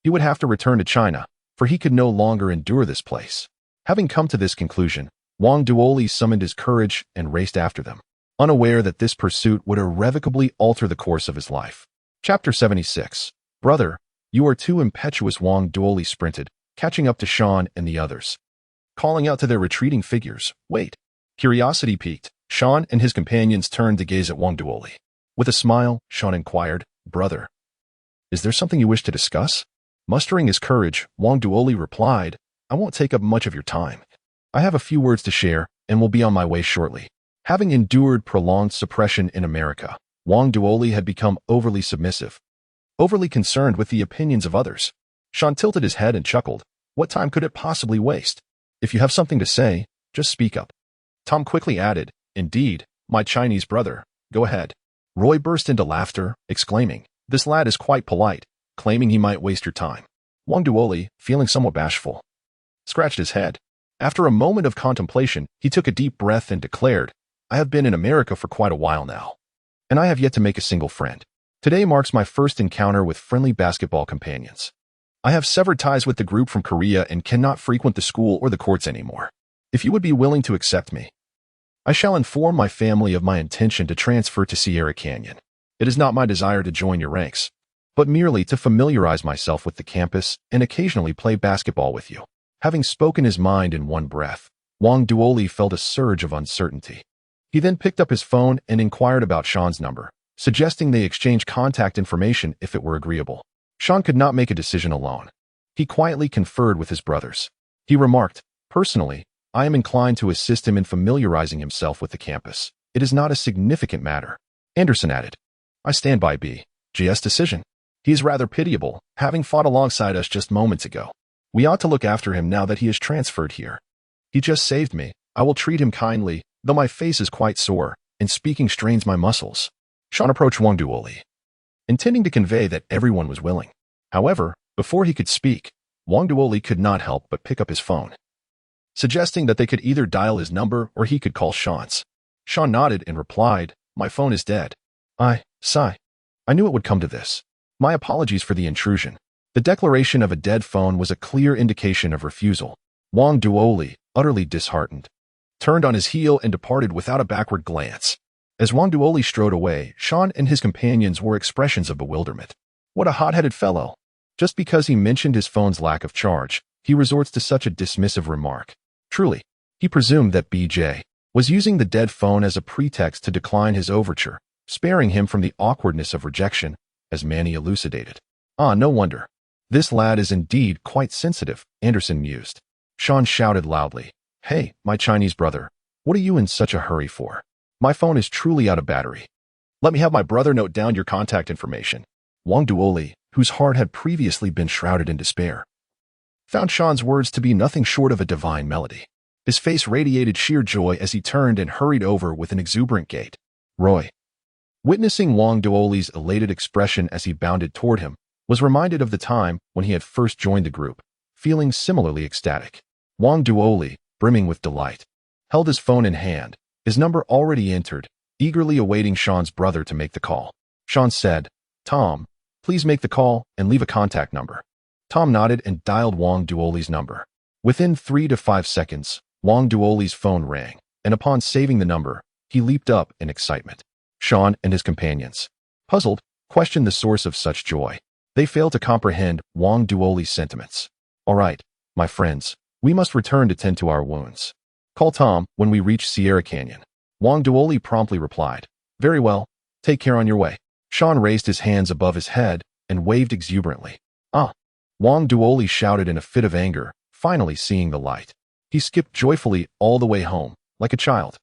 he would have to return to China, for he could no longer endure this place. Having come to this conclusion, Wang Duoli summoned his courage and raced after them, unaware that this pursuit would irrevocably alter the course of his life. Chapter 76. Brother, you are too impetuous. Wang Duoli sprinted, catching up to Shawn and the others, calling out to their retreating figures, "Wait!" Curiosity piqued, Shawn and his companions turned to gaze at Wang Duoli. With a smile, Shawn inquired, "Brother, is there something you wish to discuss?" Mustering his courage, Wang Duoli replied, "I won't take up much of your time. I have a few words to share and will be on my way shortly." Having endured prolonged suppression in America, Wang Duoli had become overly submissive, overly concerned with the opinions of others. Shawn tilted his head and chuckled. What time could it possibly waste? If you have something to say, just speak up. Tom quickly added, "Indeed, my Chinese brother, go ahead." Roy burst into laughter, exclaiming, "This lad is quite polite, claiming he might waste your time." Wang Duoli, feeling somewhat bashful, scratched his head. After a moment of contemplation, he took a deep breath and declared, "I have been in America for quite a while now, and I have yet to make a single friend. Today marks my first encounter with friendly basketball companions. I have severed ties with the group from Korea and cannot frequent the school or the courts anymore. If you would be willing to accept me, I shall inform my family of my intention to transfer to Sierra Canyon. It is not my desire to join your ranks, but merely to familiarize myself with the campus and occasionally play basketball with you." Having spoken his mind in one breath, Wang Duoli felt a surge of uncertainty. He then picked up his phone and inquired about Shawn's number, suggesting they exchange contact information if it were agreeable. Shawn could not make a decision alone. He quietly conferred with his brothers. He remarked, "Personally, I am inclined to assist him in familiarizing himself with the campus. It is not a significant matter." Anderson added, "I stand by BG's decision. He is rather pitiable, having fought alongside us just moments ago. We ought to look after him now that he is transferred here. He just saved me. I will treat him kindly, though my face is quite sore, and speaking strains my muscles." Shawn approached Wang Duoli, intending to convey that everyone was willing. However, before he could speak, Wang Duoli could not help but pick up his phone, suggesting that they could either dial his number or he could call Shawn's. Shawn nodded and replied, "My phone is dead." Sigh. I knew it would come to this. My apologies for the intrusion." The declaration of a dead phone was a clear indication of refusal. Wang Duoli, utterly disheartened, turned on his heel and departed without a backward glance. As Wang Duoli strode away, Shawn and his companions wore expressions of bewilderment. What a hot-headed fellow. Just because he mentioned his phone's lack of charge, he resorts to such a dismissive remark. Truly, he presumed that BJ was using the dead phone as a pretext to decline his overture, sparing him from the awkwardness of rejection, as Manny elucidated. No wonder. This lad is indeed quite sensitive, Anderson mused. Shawn shouted loudly, "Hey, my Chinese brother, what are you in such a hurry for? My phone is truly out of battery. Let me have my brother note down your contact information." Wang Duoli, whose heart had previously been shrouded in despair, found Shawn's words to be nothing short of a divine melody. His face radiated sheer joy as he turned and hurried over with an exuberant gait. Roy, witnessing Wang Duoli's elated expression as he bounded toward him, was reminded of the time when he had first joined the group, feeling similarly ecstatic. Wang Duoli, brimming with delight, held his phone in hand, his number already entered, eagerly awaiting Shawn's brother to make the call. Shawn said, "Tom, please make the call and leave a contact number." Tom nodded and dialed Wang Duoli's number. Within 3 to 5 seconds, Wang Duoli's phone rang, and upon saving the number, he leaped up in excitement. Shawn and his companions, puzzled, questioned the source of such joy. They failed to comprehend Wang Duoli's sentiments. "All right, my friends, we must return to tend to our wounds. Call Tom when we reach Sierra Canyon." Wang Duoli promptly replied, "Very well, take care on your way." Shawn raised his hands above his head and waved exuberantly. Wang Duoli shouted in a fit of anger, finally seeing the light. He skipped joyfully all the way home, like a child.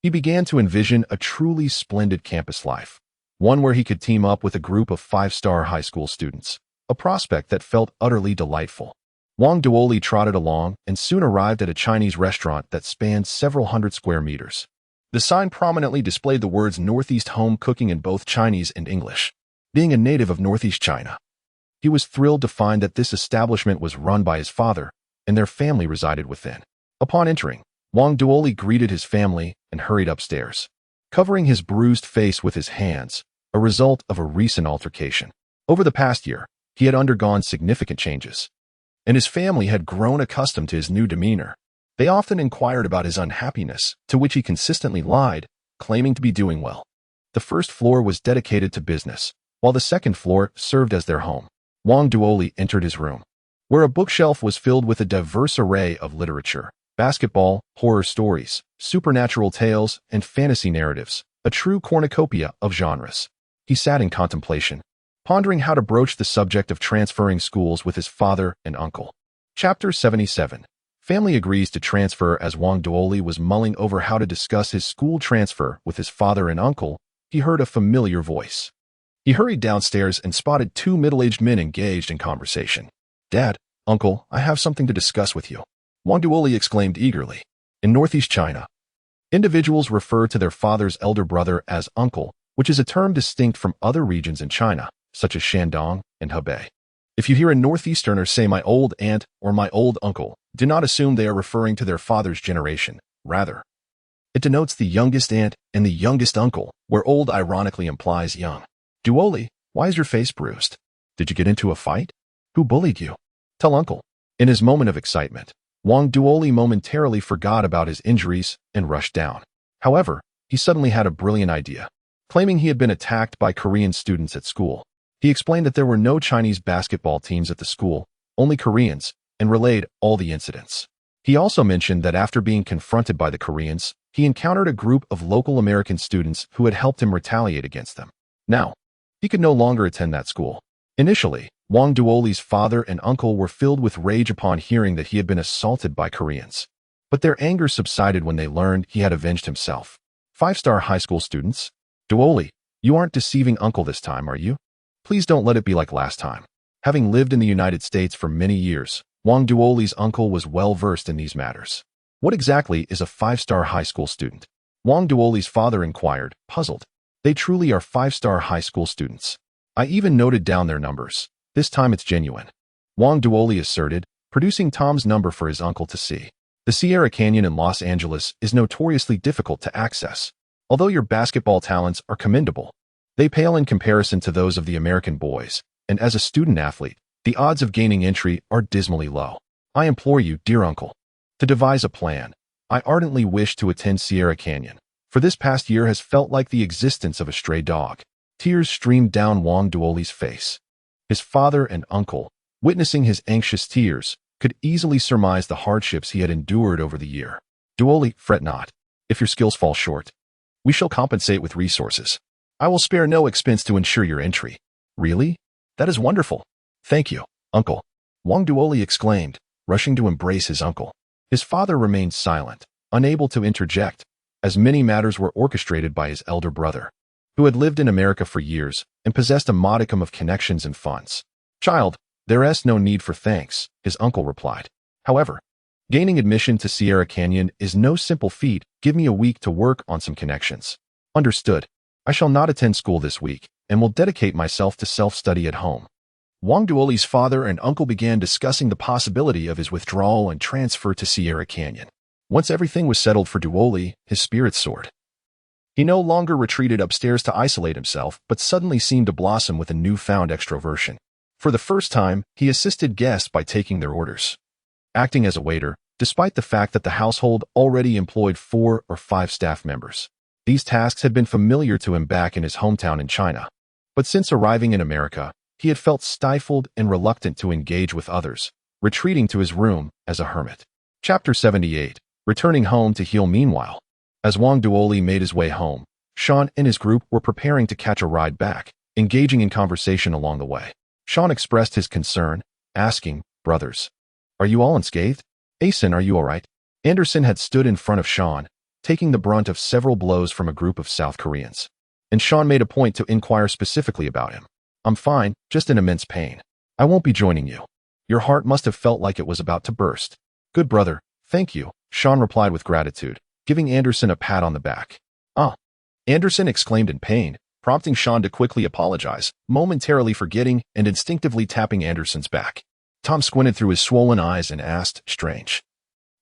He began to envision a truly splendid campus life, one where he could team up with a group of 5-star high school students, a prospect that felt utterly delightful. Wang Duoli trotted along and soon arrived at a Chinese restaurant that spanned several hundred square meters. The sign prominently displayed the words Northeast Home Cooking in both Chinese and English. Being a native of Northeast China, he was thrilled to find that this establishment was run by his father, and their family resided within. Upon entering, Wang Duoli greeted his family and hurried upstairs, covering his bruised face with his hands, a result of a recent altercation. Over the past year, he had undergone significant changes, and his family had grown accustomed to his new demeanor. They often inquired about his unhappiness, to which he consistently lied, claiming to be doing well. The first floor was dedicated to business, while the second floor served as their home. Wang Duoli entered his room, where a bookshelf was filled with a diverse array of literature: basketball, horror stories, supernatural tales, and fantasy narratives, a true cornucopia of genres. He sat in contemplation, pondering how to broach the subject of transferring schools with his father and uncle. Chapter 77. Family agrees to transfer. As Wang Duoli was mulling over how to discuss his school transfer with his father and uncle, he heard a familiar voice. He hurried downstairs and spotted two middle-aged men engaged in conversation. "Dad, Uncle, I have something to discuss with you," Wang Duoli exclaimed eagerly. In Northeast China, individuals refer to their father's elder brother as uncle, which is a term distinct from other regions in China, such as Shandong and Hebei. If you hear a Northeasterner say "my old aunt" or "my old uncle," do not assume they are referring to their father's generation. Rather, it denotes the youngest aunt and the youngest uncle, where old ironically implies young. "Duoli, why is your face bruised? Did you get into a fight? Who bullied you? Tell Uncle." In his moment of excitement, Wang Duoli momentarily forgot about his injuries and rushed down. However, he suddenly had a brilliant idea. Claiming he had been attacked by Korean students at school, he explained that there were no Chinese basketball teams at the school, only Koreans, and relayed all the incidents. He also mentioned that after being confronted by the Koreans, he encountered a group of local American students who had helped him retaliate against them. Now, he could no longer attend that school. Initially, Wang Duoli's father and uncle were filled with rage upon hearing that he had been assaulted by Koreans. But their anger subsided when they learned he had avenged himself. Five-star high school students? "Duoli, you aren't deceiving Uncle this time, are you? Please don't let it be like last time." Having lived in the United States for many years, Wang Duoli's uncle was well-versed in these matters. "What exactly is a five-star high school student?" Wang Duoli's father inquired, puzzled. "They truly are five-star high school students. I even noted down their numbers. This time it's genuine," Wang Duoli asserted, producing Tom's number for his uncle to see. The Sierra Canyon in Los Angeles is notoriously difficult to access. Although your basketball talents are commendable, they pale in comparison to those of the American boys, and as a student athlete, the odds of gaining entry are dismally low. I implore you, dear uncle, to devise a plan. I ardently wish to attend Sierra Canyon. For this past year has felt like the existence of a stray dog. Tears streamed down Wang Duoli's face. His father and uncle, witnessing his anxious tears, could easily surmise the hardships he had endured over the year. "Duoli, fret not. If your skills fall short, we shall compensate with resources. I will spare no expense to ensure your entry." "Really? That is wonderful. Thank you, Uncle," Wang Duoli exclaimed, rushing to embrace his uncle. His father remained silent, unable to interject, as many matters were orchestrated by his elder brother, who had lived in America for years and possessed a modicum of connections and funds. "Child, there is no need for thanks," his uncle replied. "However, gaining admission to Sierra Canyon is no simple feat. Give me a week to work on some connections." "Understood. I shall not attend school this week and will dedicate myself to self-study at home." Wang Duoli's father and uncle began discussing the possibility of his withdrawal and transfer to Sierra Canyon. Once everything was settled for Duoli, his spirits soared. He no longer retreated upstairs to isolate himself, but suddenly seemed to blossom with a newfound extroversion. For the first time, he assisted guests by taking their orders, acting as a waiter, despite the fact that the household already employed 4 or 5 staff members. These tasks had been familiar to him back in his hometown in China. But since arriving in America, he had felt stifled and reluctant to engage with others, retreating to his room as a hermit. Chapter 78. Returning home to heal. Meanwhile, as Wang Duoli made his way home, Shawn and his group were preparing to catch a ride back, engaging in conversation along the way. Shawn expressed his concern, asking, "Brothers, are you all unscathed? Asen, are you all right?" Anderson had stood in front of Shawn, taking the brunt of several blows from a group of South Koreans. And Shawn made a point to inquire specifically about him. "I'm fine, just in immense pain. I won't be joining you. Your heart must have felt like it was about to burst. Good brother, thank you, Shawn replied with gratitude, giving Anderson a pat on the back. Ah! Anderson exclaimed in pain, prompting Shawn to quickly apologize, momentarily forgetting and instinctively tapping Anderson's back. Tom squinted through his swollen eyes and asked, strange.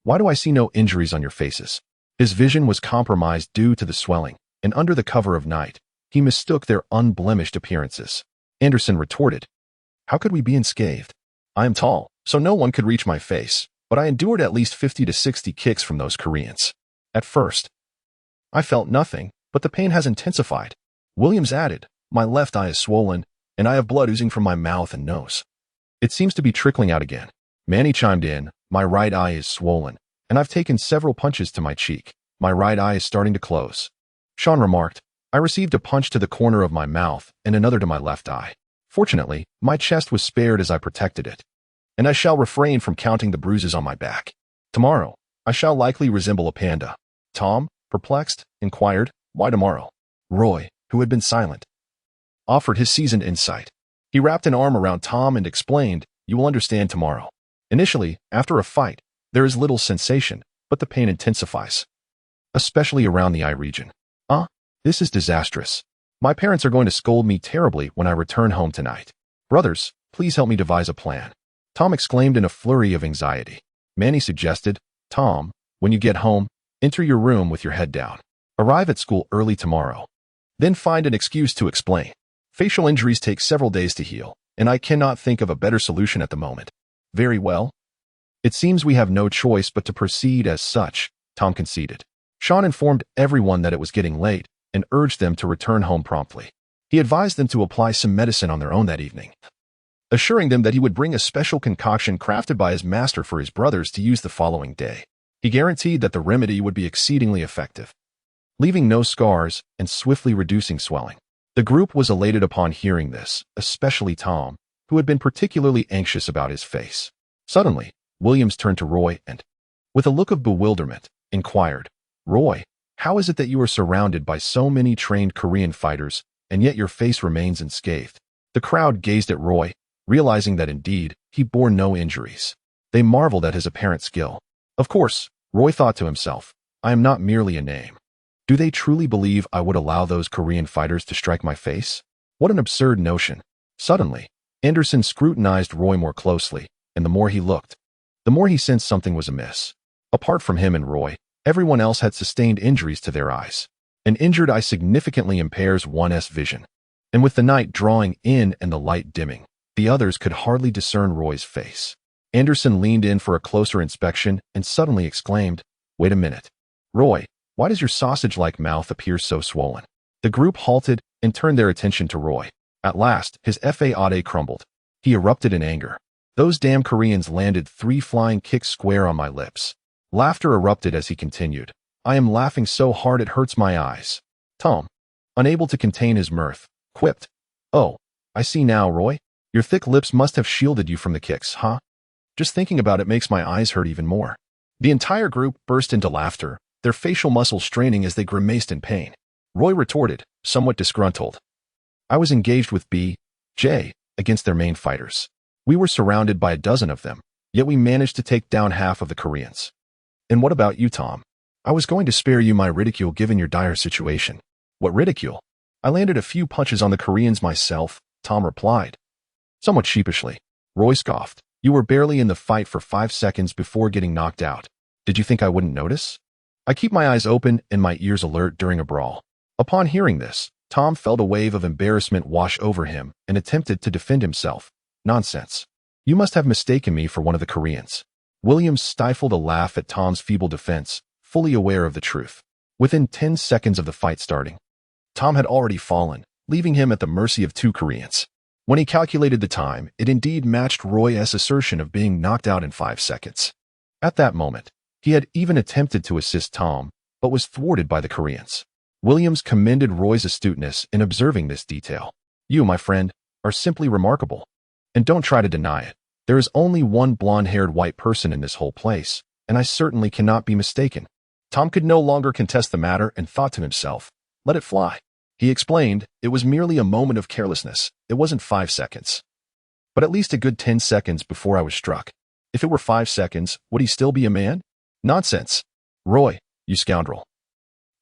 Why do I see no injuries on your faces? His vision was compromised due to the swelling, and under the cover of night, he mistook their unblemished appearances. Anderson retorted, how could we be unscathed? I am tall, so no one could reach my face, but I endured at least 50 to 60 kicks from those Koreans. At first, I felt nothing, but the pain has intensified. Williams added, my left eye is swollen, and I have blood oozing from my mouth and nose. It seems to be trickling out again. Manny chimed in, my right eye is swollen, and I've taken several punches to my cheek. My right eye is starting to close. Shawn remarked, I received a punch to the corner of my mouth and another to my left eye. Fortunately, my chest was spared as I protected it, and I shall refrain from counting the bruises on my back. Tomorrow, I shall likely resemble a panda. Tom, perplexed, inquired, why tomorrow? Roy, who had been silent, offered his seasoned insight. He wrapped an arm around Tom and explained, you will understand tomorrow. Initially, after a fight, there is little sensation, but the pain intensifies, especially around the eye region. This is disastrous. My parents are going to scold me terribly when I return home tonight. Brothers, please help me devise a plan. Tom exclaimed in a flurry of anxiety. Manny suggested, Tom, when you get home, enter your room with your head down. Arrive at school early tomorrow. Then find an excuse to explain. Facial injuries take several days to heal, and I cannot think of a better solution at the moment. Very well. It seems we have no choice but to proceed as such, Tom conceded. Shawn informed everyone that it was getting late and urged them to return home promptly. He advised them to apply some medicine on their own that evening, assuring them that he would bring a special concoction crafted by his master for his brothers to use the following day. He guaranteed that the remedy would be exceedingly effective, leaving no scars and swiftly reducing swelling. The group was elated upon hearing this, especially Tom, who had been particularly anxious about his face. Suddenly, Williams turned to Roy and, with a look of bewilderment, inquired, Roy, how is it that you are surrounded by so many trained Korean fighters, and yet your face remains unscathed? The crowd gazed at Roy, realizing that indeed, he bore no injuries. They marveled at his apparent skill. Of course, Roy thought to himself, I am not merely a name. Do they truly believe I would allow those Korean fighters to strike my face? What an absurd notion. Suddenly, Anderson scrutinized Roy more closely, and the more he looked, the more he sensed something was amiss. Apart from him and Roy, everyone else had sustained injuries to their eyes. An injured eye significantly impairs one's vision. And with the night drawing in and the light dimming, the others could hardly discern Roy's face. Anderson leaned in for a closer inspection and suddenly exclaimed, wait a minute. Roy, why does your sausage-like mouth appear so swollen? The group halted and turned their attention to Roy. At last, his faade crumbled. He erupted in anger. Those damn Koreans landed 3 flying kicks square on my lips. Laughter erupted as he continued. I am laughing so hard it hurts my eyes. Tom, unable to contain his mirth, quipped, oh, I see now, Roy. Your thick lips must have shielded you from the kicks, huh? Just thinking about it makes my eyes hurt even more. The entire group burst into laughter, their facial muscles straining as they grimaced in pain. Roy retorted, somewhat disgruntled. I was engaged with B.J. against their main fighters. We were surrounded by a dozen of them, yet we managed to take down half of the Koreans. And what about you, Tom? I was going to spare you my ridicule given your dire situation. What ridicule? I landed a few punches on the Koreans myself, Tom replied. Somewhat sheepishly, Roy scoffed. You were barely in the fight for 5 seconds before getting knocked out. Did you think I wouldn't notice? I keep my eyes open and my ears alert during a brawl. Upon hearing this, Tom felt a wave of embarrassment wash over him and attempted to defend himself. Nonsense. You must have mistaken me for one of the Koreans. Williams stifled a laugh at Tom's feeble defense, fully aware of the truth. Within 10 seconds of the fight starting, Tom had already fallen, leaving him at the mercy of 2 Koreans. When he calculated the time, it indeed matched Roy's assertion of being knocked out in 5 seconds. At that moment, he had even attempted to assist Tom, but was thwarted by the Koreans. Williams commended Roy's astuteness in observing this detail. You, my friend, are simply remarkable. And don't try to deny it. There is only one blonde-haired white person in this whole place, and I certainly cannot be mistaken. Tom could no longer contest the matter and thought to himself, let it fly. He explained, it was merely a moment of carelessness. It wasn't 5 seconds. but at least a good 10 seconds before I was struck. If it were 5 seconds, would he still be a man? Nonsense. Roy, you scoundrel.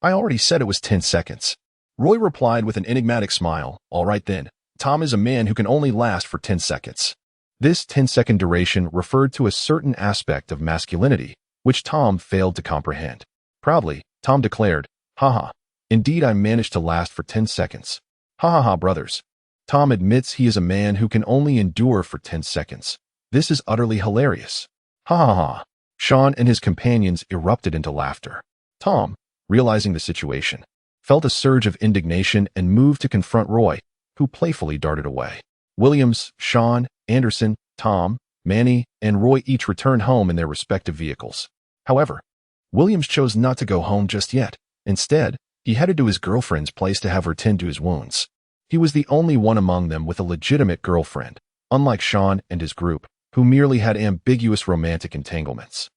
I already said it was 10 seconds. Roy replied with an enigmatic smile. All right then, Tom is a man who can only last for 10 seconds. This 10-second duration referred to a certain aspect of masculinity, which Tom failed to comprehend. Proudly, Tom declared, "Haha, indeed I managed to last for 10 seconds. Ha ha ha, brothers." Tom admits he is a man who can only endure for 10 seconds. This is utterly hilarious. Ha ha ha. Shawn and his companions erupted into laughter. Tom, realizing the situation, felt a surge of indignation and moved to confront Roy, who playfully darted away. Williams, Shawn, Anderson, Tom, Manny, and Roy each returned home in their respective vehicles. However, Williams chose not to go home just yet. Instead, he headed to his girlfriend's place to have her tend to his wounds. He was the only one among them with a legitimate girlfriend, unlike Shawn and his group, who merely had ambiguous romantic entanglements.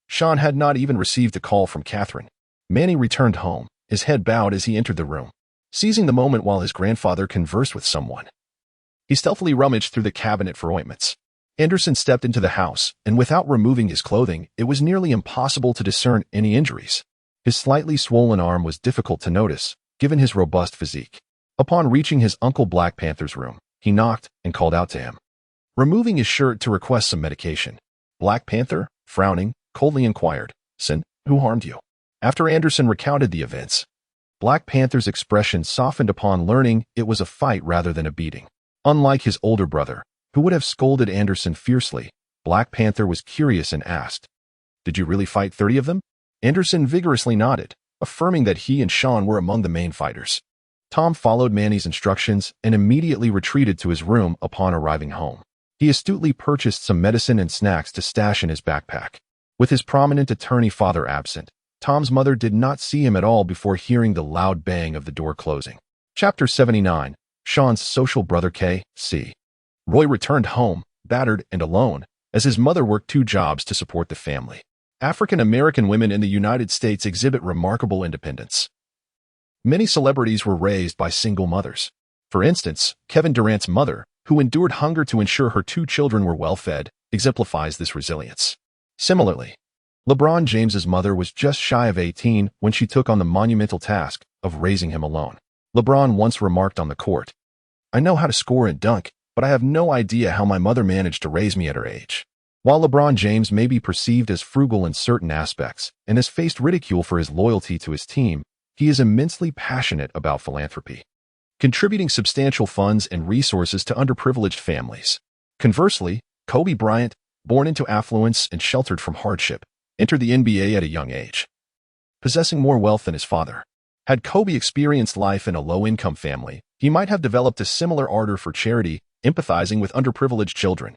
Shawn had not even received a call from Catherine. Manny returned home, his head bowed as he entered the room, seizing the moment while his grandfather conversed with someone. He stealthily rummaged through the cabinet for ointments. Anderson stepped into the house, and without removing his clothing, it was nearly impossible to discern any injuries. His slightly swollen arm was difficult to notice, given his robust physique. Upon reaching his Uncle Black Panther's room, he knocked and called out to him, removing his shirt to request some medication. Black Panther, frowning, coldly inquired, "Son, who harmed you?" After Anderson recounted the events, Black Panther's expression softened upon learning it was a fight rather than a beating. Unlike his older brother, who would have scolded Anderson fiercely, Black Panther was curious and asked, "Did you really fight 30 of them?" Anderson vigorously nodded, affirming that he and Shawn were among the main fighters. Tom followed Manny's instructions and immediately retreated to his room upon arriving home. He astutely purchased some medicine and snacks to stash in his backpack. With his prominent attorney father absent, Tom's mother did not see him at all before hearing the loud bang of the door closing. Chapter 79. Shawn's social brother K.C. Roy returned home, battered and alone, as his mother worked 2 jobs to support the family. African American women in the United States exhibit remarkable independence. Many celebrities were raised by single mothers. For instance, Kevin Durant's mother, who endured hunger to ensure her 2 children were well fed, exemplifies this resilience. Similarly, LeBron James's mother was just shy of 18 when she took on the monumental task of raising him alone. LeBron once remarked on the court, "I know how to score and dunk, but I have no idea how my mother managed to raise me at her age." While LeBron James may be perceived as frugal in certain aspects and has faced ridicule for his loyalty to his team, he is immensely passionate about philanthropy, contributing substantial funds and resources to underprivileged families. Conversely, Kobe Bryant, born into affluence and sheltered from hardship, entered the NBA at a young age, possessing more wealth than his father. Had Kobe experienced life in a low-income family, he might have developed a similar ardor for charity, empathizing with underprivileged children.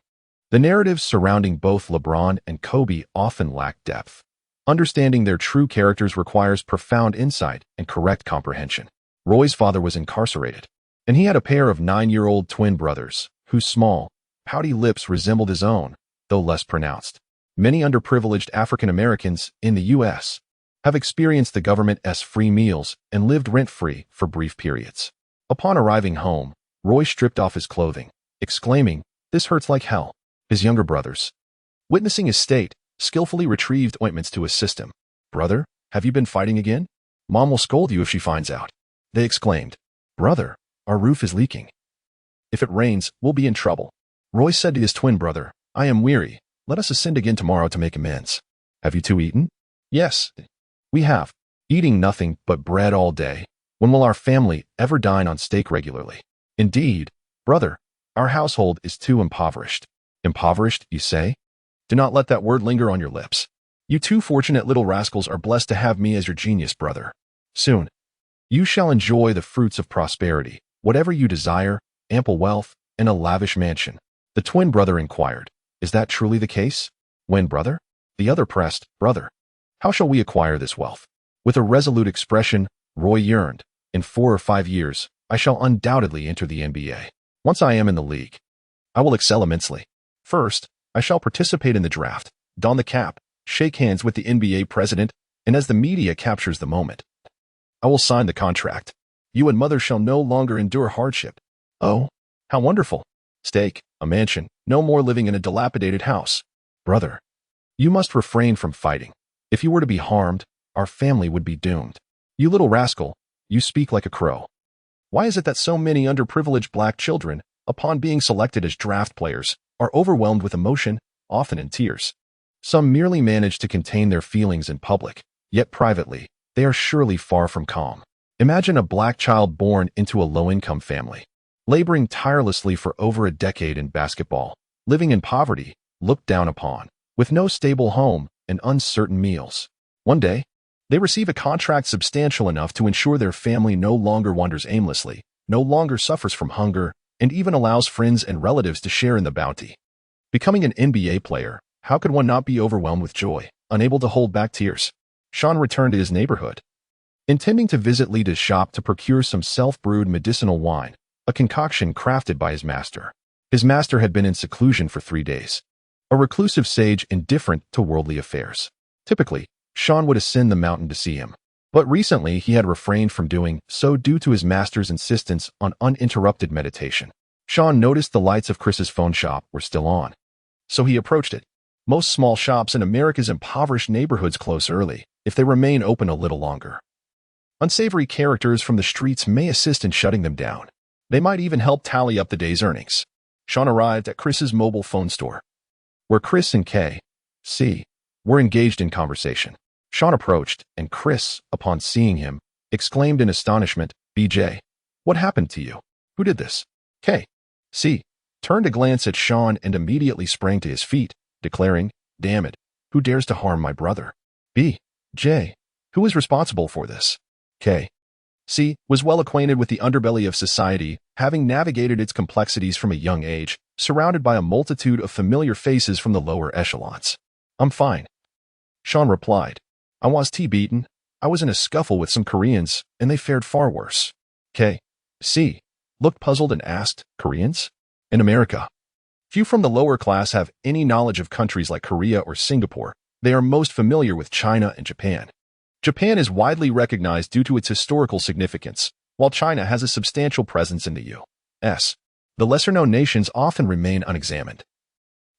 The narratives surrounding both LeBron and Kobe often lack depth. Understanding their true characters requires profound insight and correct comprehension. Roy's father was incarcerated, and he had a pair of 9-year-old twin brothers, whose small, pouty lips resembled his own, though less pronounced. Many underprivileged African Americans in the U.S. have experienced the government's free meals and lived rent-free for brief periods. Upon arriving home, Roy stripped off his clothing, exclaiming, "This hurts like hell." His younger brothers, witnessing his state, skillfully retrieved ointments to assist him. "Brother, have you been fighting again? Mom will scold you if she finds out." They exclaimed, "Brother, our roof is leaking. If it rains, we'll be in trouble." Roy said to his twin brother, "I am weary. Let us ascend again tomorrow to make amends." "Have you 2 eaten?" "Yes, we have. Eating nothing but bread all day. When will our family ever dine on steak regularly?" "Indeed, brother, our household is too impoverished." "Impoverished, you say? Do not let that word linger on your lips. You 2 fortunate little rascals are blessed to have me as your genius, brother. Soon, you shall enjoy the fruits of prosperity, whatever you desire, ample wealth, and a lavish mansion." The twin brother inquired, "Is that truly the case?" "When, brother?" The other pressed, "Brother, how shall we acquire this wealth?" With a resolute expression, Roy yearned, "In 4 or 5 years, I shall undoubtedly enter the NBA. Once I am in the league, I will excel immensely. First, I shall participate in the draft, don the cap, shake hands with the NBA president, and as the media captures the moment, I will sign the contract. You and mother shall no longer endure hardship." "Oh, how wonderful. Steak, a mansion, No more living in a dilapidated house. Brother, you must refrain from fighting. If you were to be harmed, our family would be doomed. You little rascal, you speak like a crow. Why is it that so many underprivileged black children, upon being selected as draft players, are overwhelmed with emotion, often in tears? Some merely manage to contain their feelings in public, yet privately, they are surely far from calm. Imagine a black child born into a low-income family, laboring tirelessly for over a decade in basketball, living in poverty, looked down upon, with no stable home and uncertain meals. One day, they receive a contract substantial enough to ensure their family no longer wanders aimlessly, no longer suffers from hunger, and even allows friends and relatives to share in the bounty. Becoming an NBA player, how could one not be overwhelmed with joy, unable to hold back tears? Shawn returned to his neighborhood, intending to visit Lida's shop to procure some self-brewed medicinal wine, a concoction crafted by his master. His master had been in seclusion for 3 days, a reclusive sage indifferent to worldly affairs. Typically, Shawn would ascend the mountain to see him, but recently he had refrained from doing so due to his master's insistence on uninterrupted meditation. Shawn noticed the lights of Chris's phone shop were still on, so he approached it. Most small shops in America's impoverished neighborhoods close early, if they remain open a little longer. Unsavory characters from the streets may assist in shutting them down. They might even help tally up the day's earnings. Shawn arrived at Chris's mobile phone store, where Chris and K.C. were engaged in conversation. Shawn approached, and Chris, upon seeing him, exclaimed in astonishment, "BJ, what happened to you? Who did this?" K.C. turned to glance at Shawn and immediately sprang to his feet, declaring, "Damn it, who dares to harm my brother?" "BJ, who is responsible for this?" K.C. was well acquainted with the underbelly of society, having navigated its complexities from a young age, surrounded by a multitude of familiar faces from the lower echelons. "I'm fine," Shawn replied. "I was beaten. I was in a scuffle with some Koreans, and they fared far worse." K.C. looked puzzled and asked, "Koreans? In America, few from the lower class have any knowledge of countries like Korea or Singapore. They are most familiar with China and Japan. Japan is widely recognized due to its historical significance, while China has a substantial presence in the U.S. The lesser-known nations often remain unexamined,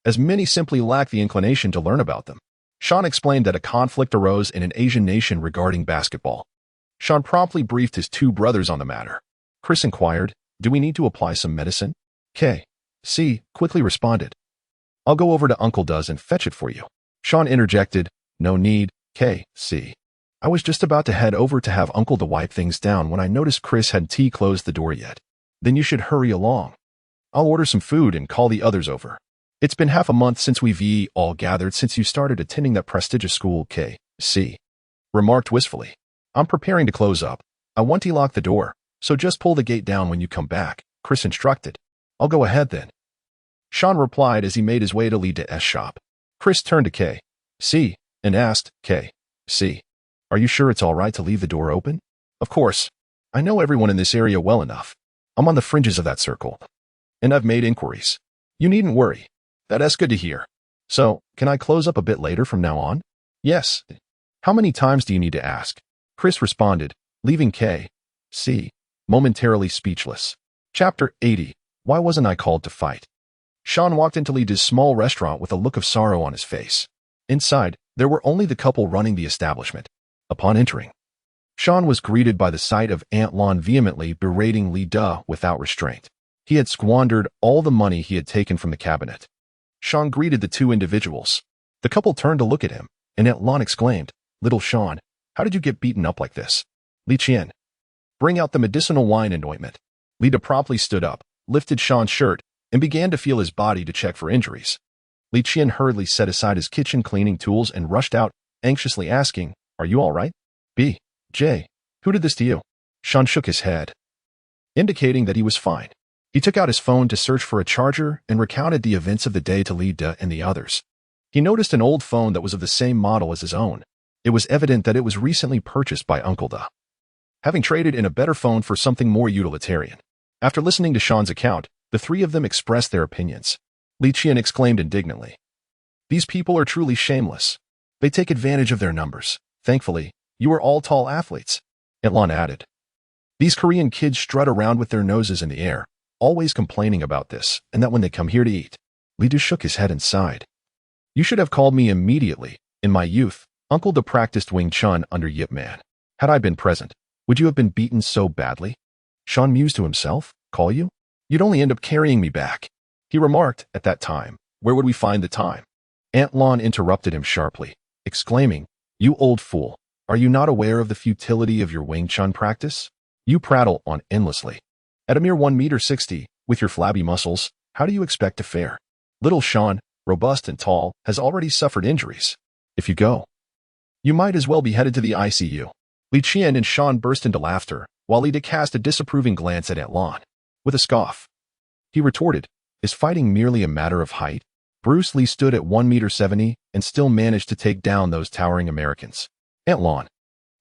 as many simply lack the inclination to learn about them." Shawn explained that a conflict arose in an Asian nation regarding basketball. Shawn promptly briefed his 2 brothers on the matter. Chris inquired, "Do we need to apply some medicine?" K.C. quickly responded, "I'll go over to Uncle Does and fetch it for you." Shawn interjected, "No need, K.C. I was just about to head over to have Uncle to wipe things down when I noticed Chris hadn't closed the door yet." "Then you should hurry along. I'll order some food and call the others over. It's been half a month since we've all gathered since you started attending that prestigious school," K.C. remarked wistfully. "I'm preparing to close up. I want to lock the door, so just pull the gate down when you come back," Chris instructed. "I'll go ahead then," Shawn replied as he made his way to Lida's shop. Chris turned to K.C. and asked, "K.C., are you sure it's all right to leave the door open?" "Of course. I know everyone in this area well enough. I'm on the fringes of that circle, and I've made inquiries. You needn't worry. That's good to hear. So, can I close up a bit later from now on?" "Yes. How many times do you need to ask?" Chris responded, leaving K.C. momentarily speechless. Chapter 80. Why wasn't I called to fight? Shawn walked into Lida's small restaurant with a look of sorrow on his face. Inside, there were only the couple running the establishment. Upon entering, Shawn was greeted by the sight of Aunt Lon vehemently berating Lida without restraint. He had squandered all the money he had taken from the cabinet. Shawn greeted the 2 individuals. The couple turned to look at him, and Aunt Lon exclaimed, "Little Shawn, how did you get beaten up like this?" "Li Qian, bring out the medicinal wine and ointment." Lida promptly stood up, lifted Shawn's shirt, and began to feel his body to check for injuries. Li Qian hurriedly set aside his kitchen cleaning tools and rushed out, anxiously asking, "Are you all right?" "BJ, who did this to you?" Shawn shook his head, indicating that he was fine. He took out his phone to search for a charger and recounted the events of the day to Lida and the others. He noticed an old phone that was of the same model as his own. It was evident that it was recently purchased by Uncle Da, having traded in a better phone for something more utilitarian. After listening to Shawn's account, the 3 of them expressed their opinions. Li Qian exclaimed indignantly, "These people are truly shameless. They take advantage of their numbers. Thankfully, you are all tall athletes." Aunt Lon added, "These Korean kids strut around with their noses in the air, always complaining about this and that when they come here to eat, Li De shook his head and sighed. You should have called me immediately. In my youth, Uncle De practiced Wing Chun under Yip Man. Had I been present, would you have been beaten so badly? Shawn mused to himself. Call you? You'd only end up carrying me back. He remarked, at that time, where would we find the time? Aunt Lon interrupted him sharply, exclaiming, You old fool, are you not aware of the futility of your Wing Chun practice? You prattle on endlessly. At a mere 1.60 meters, with your flabby muscles, how do you expect to fare? Little Shawn, robust and tall, has already suffered injuries. If you go, you might as well be headed to the ICU. Li Qian and Shawn burst into laughter, while Li De cast a disapproving glance at Aunt Lon. With a scoff, he retorted, Is fighting merely a matter of height? Bruce Lee stood at 1.70 meters and still managed to take down those towering Americans. Aunt Lon,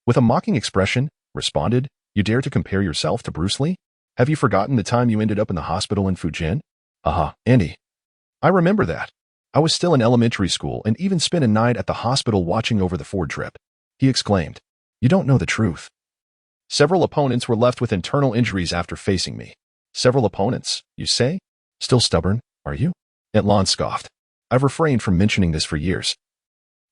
with a mocking expression, responded, You dare to compare yourself to Bruce Lee? Have you forgotten the time you ended up in the hospital in Fujian? Andy. I remember that. I was still in elementary school and even spent a night at the hospital watching over the Ford trip. He exclaimed, You don't know the truth. Several opponents were left with internal injuries after facing me. Several opponents, you say? Still stubborn, are you? Aunt Lon scoffed. I've refrained from mentioning this for years.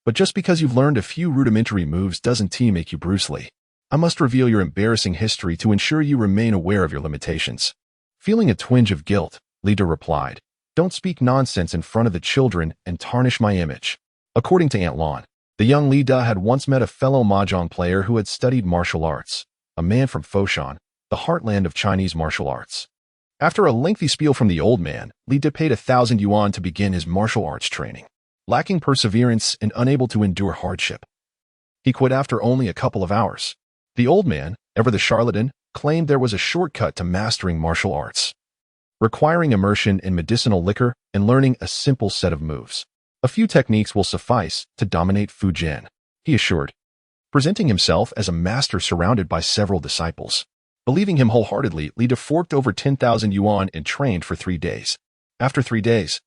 But just because you've learned a few rudimentary moves doesn't make you Bruce Lee. I must reveal your embarrassing history to ensure you remain aware of your limitations. Feeling a twinge of guilt, Li De replied, Don't speak nonsense in front of the children and tarnish my image. According to Aunt Lon, the young Li De had once met a fellow mahjong player who had studied martial arts, a man from Foshan, the heartland of Chinese martial arts. After a lengthy spiel from the old man, Li De paid 1,000 yuan to begin his martial arts training. Lacking perseverance and unable to endure hardship, he quit after only a couple of hours. The old man, ever the charlatan, claimed there was a shortcut to mastering martial arts, requiring immersion in medicinal liquor and learning a simple set of moves. A few techniques will suffice to dominate Fujian, he assured, presenting himself as a master surrounded by several disciples. Believing him wholeheartedly, Li De forked over 10,000 yuan and trained for 3 days. After 3 days,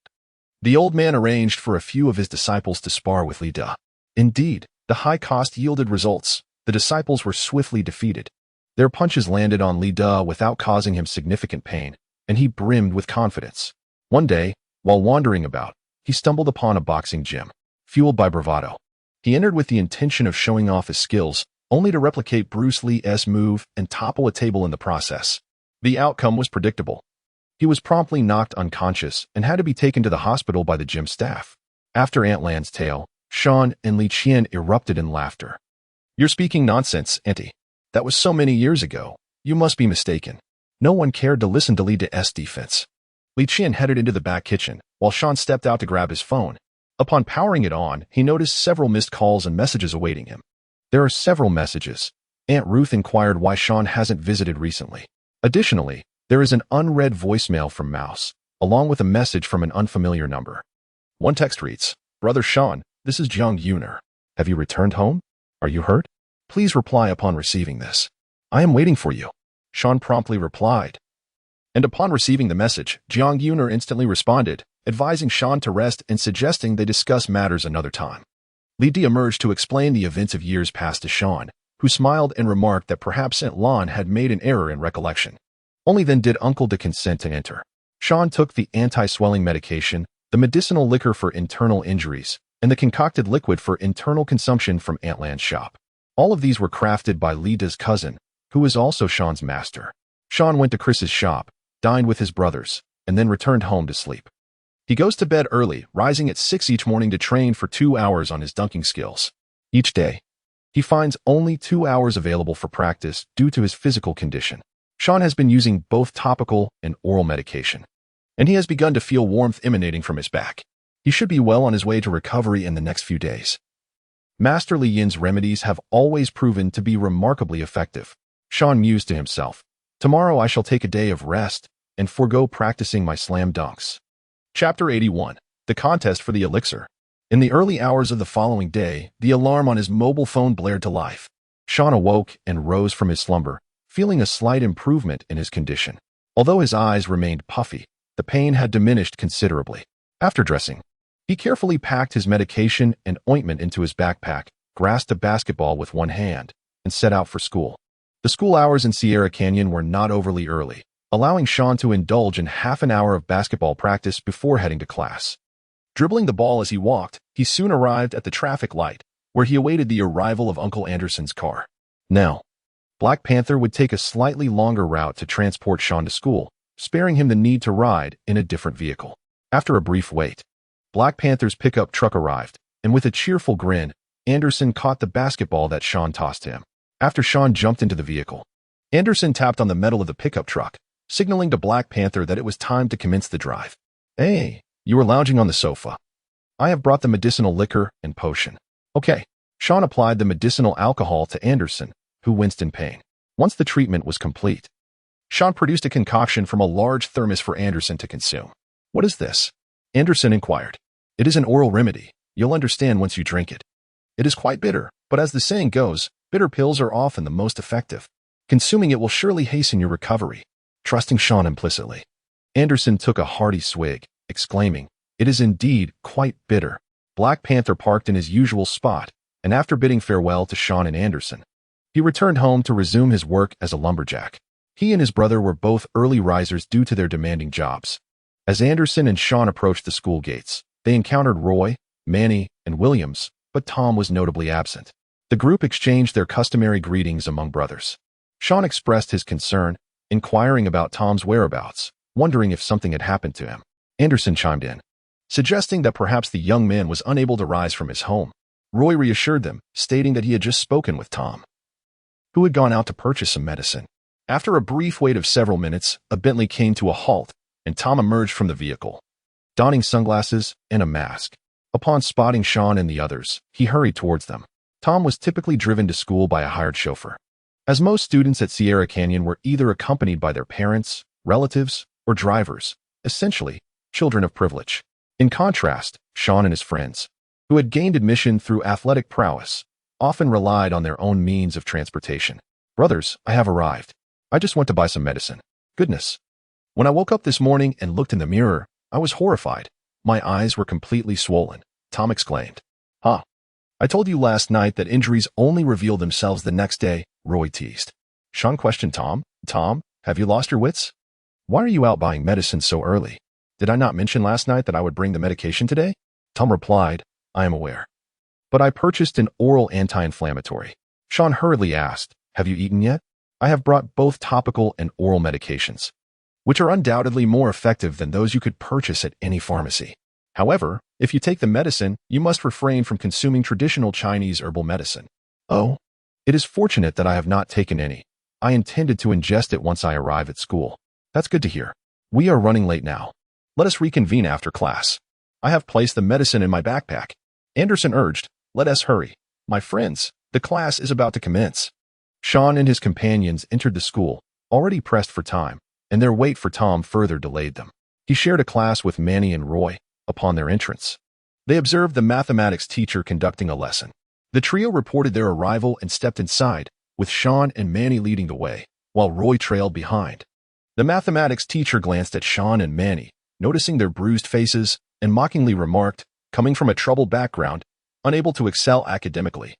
the old man arranged for a few of his disciples to spar with Li De. Indeed, the high cost yielded results. The disciples were swiftly defeated. Their punches landed on Li De without causing him significant pain, and he brimmed with confidence. One day, while wandering about, he stumbled upon a boxing gym. Fueled by bravado, he entered with the intention of showing off his skills, only to replicate Bruce Lee's move and topple a table in the process. The outcome was predictable. He was promptly knocked unconscious and had to be taken to the hospital by the gym staff. After Aunt Lan's tale, Shawn and Li Qian erupted in laughter. You're speaking nonsense, Auntie. That was so many years ago. You must be mistaken. No one cared to listen to Li De's defense. Li Qian headed into the back kitchen, while Shawn stepped out to grab his phone. Upon powering it on, he noticed several missed calls and messages awaiting him. There are several messages. Aunt Ruth inquired why Shawn hasn't visited recently. Additionally, there is an unread voicemail from Mouse, along with a message from an unfamiliar number. One text reads, Brother Shawn, this is Jiang Yuner. Have you returned home? Are you hurt? Please reply upon receiving this. I am waiting for you. Shawn promptly replied. And upon receiving the message, Jiang Yuner instantly responded, advising Shawn to rest and suggesting they discuss matters another time. Li De emerged to explain the events of years past to Shawn, who smiled and remarked that perhaps Aunt Lon had made an error in recollection. Only then did Uncle De consent to enter. Shawn took the anti-swelling medication, the medicinal liquor for internal injuries, and the concocted liquid for internal consumption from Aunt Lan's shop. All of these were crafted by Li De's cousin, who is also Shawn's master. Shawn went to Chris's shop, dined with his brothers, and then returned home to sleep. He goes to bed early, rising at 6 each morning to train for 2 hours on his dunking skills. Each day, he finds only 2 hours available for practice due to his physical condition. Shawn has been using both topical and oral medication, and he has begun to feel warmth emanating from his back. He should be well on his way to recovery in the next few days. Master Li Yin's remedies have always proven to be remarkably effective. Shawn mused to himself, Tomorrow I shall take a day of rest and forego practicing my slam dunks. Chapter 81. The Contest for the Elixir. In the early hours of the following day, the alarm on his mobile phone blared to life. Shawn awoke and rose from his slumber, feeling a slight improvement in his condition. Although his eyes remained puffy, the pain had diminished considerably. After dressing, he carefully packed his medication and ointment into his backpack, grasped a basketball with one hand, and set out for school. The school hours in Sierra Canyon were not overly early, allowing Shawn to indulge in half an hour of basketball practice before heading to class. Dribbling the ball as he walked, he soon arrived at the traffic light, where he awaited the arrival of Uncle Anderson's car. Now, Black Panther would take a slightly longer route to transport Shawn to school, sparing him the need to ride in a different vehicle. After a brief wait, Black Panther's pickup truck arrived, and with a cheerful grin, Anderson caught the basketball that Shawn tossed him. After Shawn jumped into the vehicle, Anderson tapped on the metal of the pickup truck, signaling to Black Panther that it was time to commence the drive. "Hey, you were lounging on the sofa. I have brought the medicinal liquor and potion." "Okay." Shawn applied the medicinal alcohol to Anderson, who winced in pain. Once the treatment was complete, Shawn produced a concoction from a large thermos for Anderson to consume. "What is this?" Anderson inquired. "It is an oral remedy. You'll understand once you drink it. It is quite bitter, but as the saying goes, bitter pills are often the most effective. Consuming it will surely hasten your recovery." Trusting Shawn implicitly, Anderson took a hearty swig, exclaiming, "It is indeed quite bitter." Black Panther parked in his usual spot, and after bidding farewell to Shawn and Anderson, he returned home to resume his work as a lumberjack. He and his brother were both early risers due to their demanding jobs. As Anderson and Shawn approached the school gates, they encountered Roy, Manny, and Williams, but Tom was notably absent. The group exchanged their customary greetings among brothers. Shawn expressed his concern, inquiring about Tom's whereabouts, wondering if something had happened to him. Anderson chimed in, suggesting that perhaps the young man was unable to rise from his home. Roy reassured them, stating that he had just spoken with Tom, who had gone out to purchase some medicine. After a brief wait of several minutes, a Bentley came to a halt, and Tom emerged from the vehicle, donning sunglasses and a mask. Upon spotting Shawn and the others, he hurried towards them. Tom was typically driven to school by a hired chauffeur, as most students at Sierra Canyon were either accompanied by their parents, relatives, or drivers, essentially children of privilege. In contrast, Shawn and his friends, who had gained admission through athletic prowess, often relied on their own means of transportation. "Brothers, I have arrived. I just went to buy some medicine. Goodness. When I woke up this morning and looked in the mirror, I was horrified. My eyes were completely swollen," Tom exclaimed. "Huh. I told you last night that injuries only reveal themselves the next day," Roy teased. Shawn questioned Tom. "Tom, have you lost your wits? Why are you out buying medicine so early? Did I not mention last night that I would bring the medication today?" Tom replied, "I am aware. But I purchased an oral anti-inflammatory." Shawn hurriedly asked, "Have you eaten yet?" "I have brought both topical and oral medications, which are undoubtedly more effective than those you could purchase at any pharmacy. However, if you take the medicine, you must refrain from consuming traditional Chinese herbal medicine." "Oh, it is fortunate that I have not taken any. I intended to ingest it once I arrive at school." "That's good to hear. We are running late now. Let us reconvene after class. I have placed the medicine in my backpack." Anderson urged, "Let us hurry. My friends, the class is about to commence." Shawn and his companions entered the school, already pressed for time, and their wait for Tom further delayed them. He shared a class with Manny and Roy. Upon their entrance, they observed the mathematics teacher conducting a lesson. The trio reported their arrival and stepped inside, with Shawn and Manny leading the way, while Roy trailed behind. The mathematics teacher glanced at Shawn and Manny, noticing their bruised faces, and mockingly remarked, "Coming from a troubled background, unable to excel academically,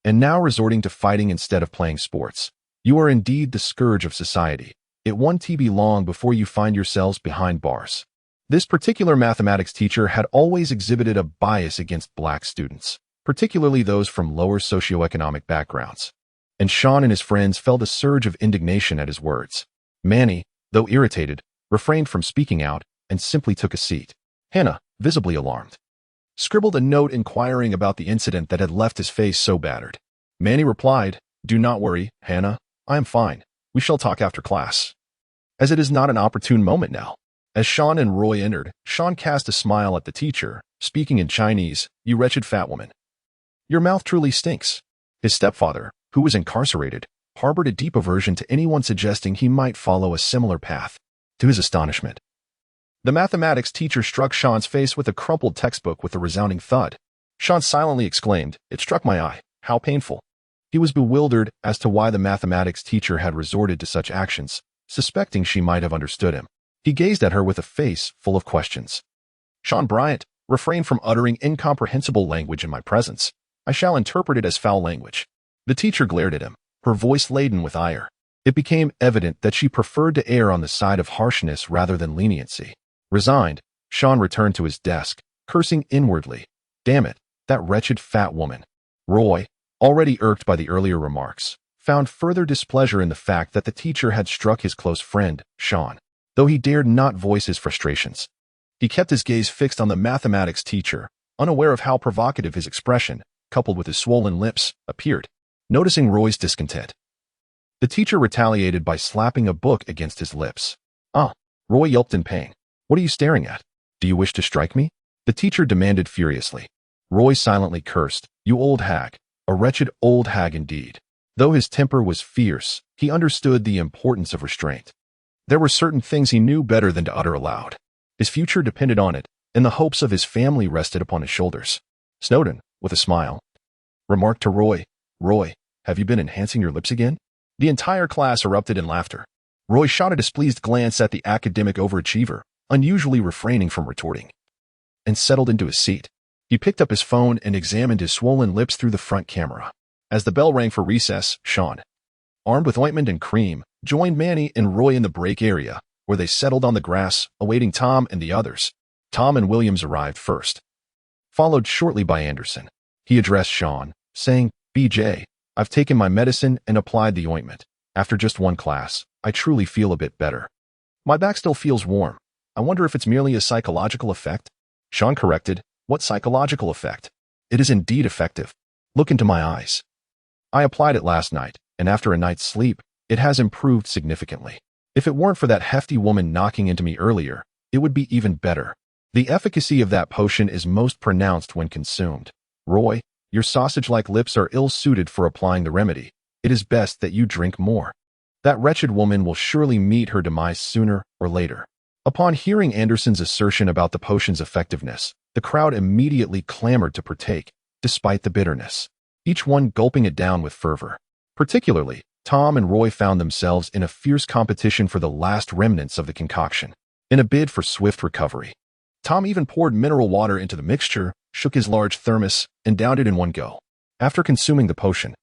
and now resorting to fighting instead of playing sports, you are indeed the scourge of society. It won't be long before you find yourselves behind bars." This particular mathematics teacher had always exhibited a bias against black students, particularly those from lower socioeconomic backgrounds, and Shawn and his friends felt a surge of indignation at his words. Manny, though irritated, refrained from speaking out and simply took a seat. Hannah, visibly alarmed, scribbled a note inquiring about the incident that had left his face so battered. Manny replied, "Do not worry, Hannah. I am fine. We shall talk after class, as it is not an opportune moment now." As Shawn and Roy entered, Shawn cast a smile at the teacher, speaking in Chinese, "You wretched fat woman. Your mouth truly stinks." His stepfather, who was incarcerated, harbored a deep aversion to anyone suggesting he might follow a similar path. To his astonishment, the mathematics teacher struck Shawn's face with a crumpled textbook with a resounding thud. Shawn silently exclaimed, "It struck my eye. How painful." He was bewildered as to why the mathematics teacher had resorted to such actions, suspecting she might have understood him. He gazed at her with a face full of questions. "Shawn Bryant, refrain from uttering incomprehensible language in my presence. I shall interpret it as foul language." The teacher glared at him, her voice laden with ire. It became evident that she preferred to err on the side of harshness rather than leniency. Resigned, Shawn returned to his desk, cursing inwardly. Damn it, that wretched fat woman. Roy, already irked by the earlier remarks, found further displeasure in the fact that the teacher had struck his close friend, Shawn, though he dared not voice his frustrations. He kept his gaze fixed on the mathematics teacher, unaware of how provocative his expression, coupled with his swollen lips, appeared. Noticing Roy's discontent, the teacher retaliated by slapping a book against his lips. Ah, Roy yelped in pain. What are you staring at? Do you wish to strike me? The teacher demanded furiously. Roy silently cursed. You old hag. A wretched old hag indeed. Though his temper was fierce, he understood the importance of restraint. There were certain things he knew better than to utter aloud. His future depended on it, and the hopes of his family rested upon his shoulders. Snowden, with a smile, remarked to Roy, Roy, have you been enhancing your lips again? The entire class erupted in laughter. Roy shot a displeased glance at the academic overachiever, unusually refraining from retorting, and settled into his seat. He picked up his phone and examined his swollen lips through the front camera. As the bell rang for recess, Shawn, armed with ointment and cream, joined Manny and Roy in the break area, where they settled on the grass, awaiting Tom and the others. Tom and Williams arrived first, followed shortly by Anderson. He addressed Shawn, saying, BJ, I've taken my medicine and applied the ointment. After just one class, I truly feel a bit better. My back still feels warm. I wonder if it's merely a psychological effect? Shawn corrected, what psychological effect? It is indeed effective. Look into my eyes. I applied it last night, and after a night's sleep, it has improved significantly. If it weren't for that hefty woman knocking into me earlier, it would be even better. The efficacy of that potion is most pronounced when consumed. Roy, your sausage-like lips are ill-suited for applying the remedy. It is best that you drink more. That wretched woman will surely meet her demise sooner or later. Upon hearing Anderson's assertion about the potion's effectiveness, the crowd immediately clamored to partake, despite the bitterness, each one gulping it down with fervor. Particularly, Tom and Roy found themselves in a fierce competition for the last remnants of the concoction, in a bid for swift recovery. Tom even poured mineral water into the mixture, shook his large thermos, and downed it in one go. After consuming the potion,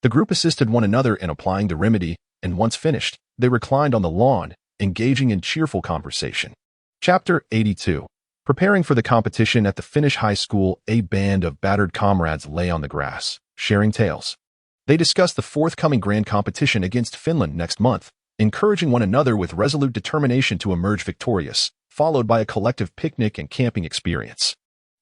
the group assisted one another in applying the remedy, and once finished, they reclined on the lawn, engaging in cheerful conversation. Chapter 82. Preparing for the competition at the Finnish high school, a band of battered comrades lay on the grass, sharing tales. They discussed the forthcoming grand competition against Finland next month, encouraging one another with resolute determination to emerge victorious, followed by a collective picnic and camping experience.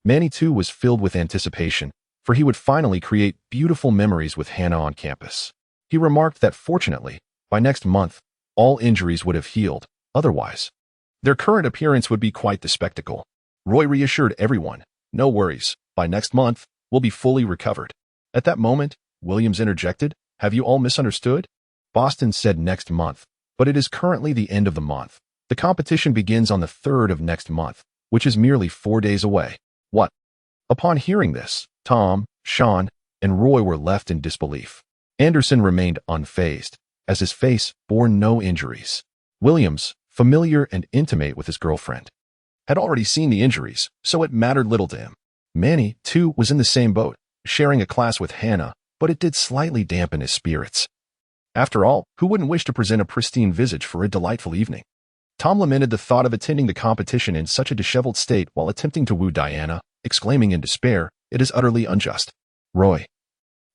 Manny, too, was filled with anticipation, for he would finally create beautiful memories with Hannah on campus. He remarked that, fortunately, by next month, all injuries would have healed. Otherwise, their current appearance would be quite the spectacle. Roy reassured everyone, no worries, by next month, we'll be fully recovered. At that moment, Williams interjected, have you all misunderstood? Boston said next month, but it is currently the end of the month. The competition begins on the 3rd of next month, which is merely 4 days away. What? Upon hearing this, Tom, Shawn, and Roy were left in disbelief. Anderson remained unfazed, as his face bore no injuries. Williams, familiar and intimate with his girlfriend, had already seen the injuries, so it mattered little to him. Manny, too, was in the same boat, sharing a class with Hannah, but it did slightly dampen his spirits. After all, who wouldn't wish to present a pristine visage for a delightful evening? Tom lamented the thought of attending the competition in such a disheveled state while attempting to woo Diana, exclaiming in despair, it is utterly unjust. Roy,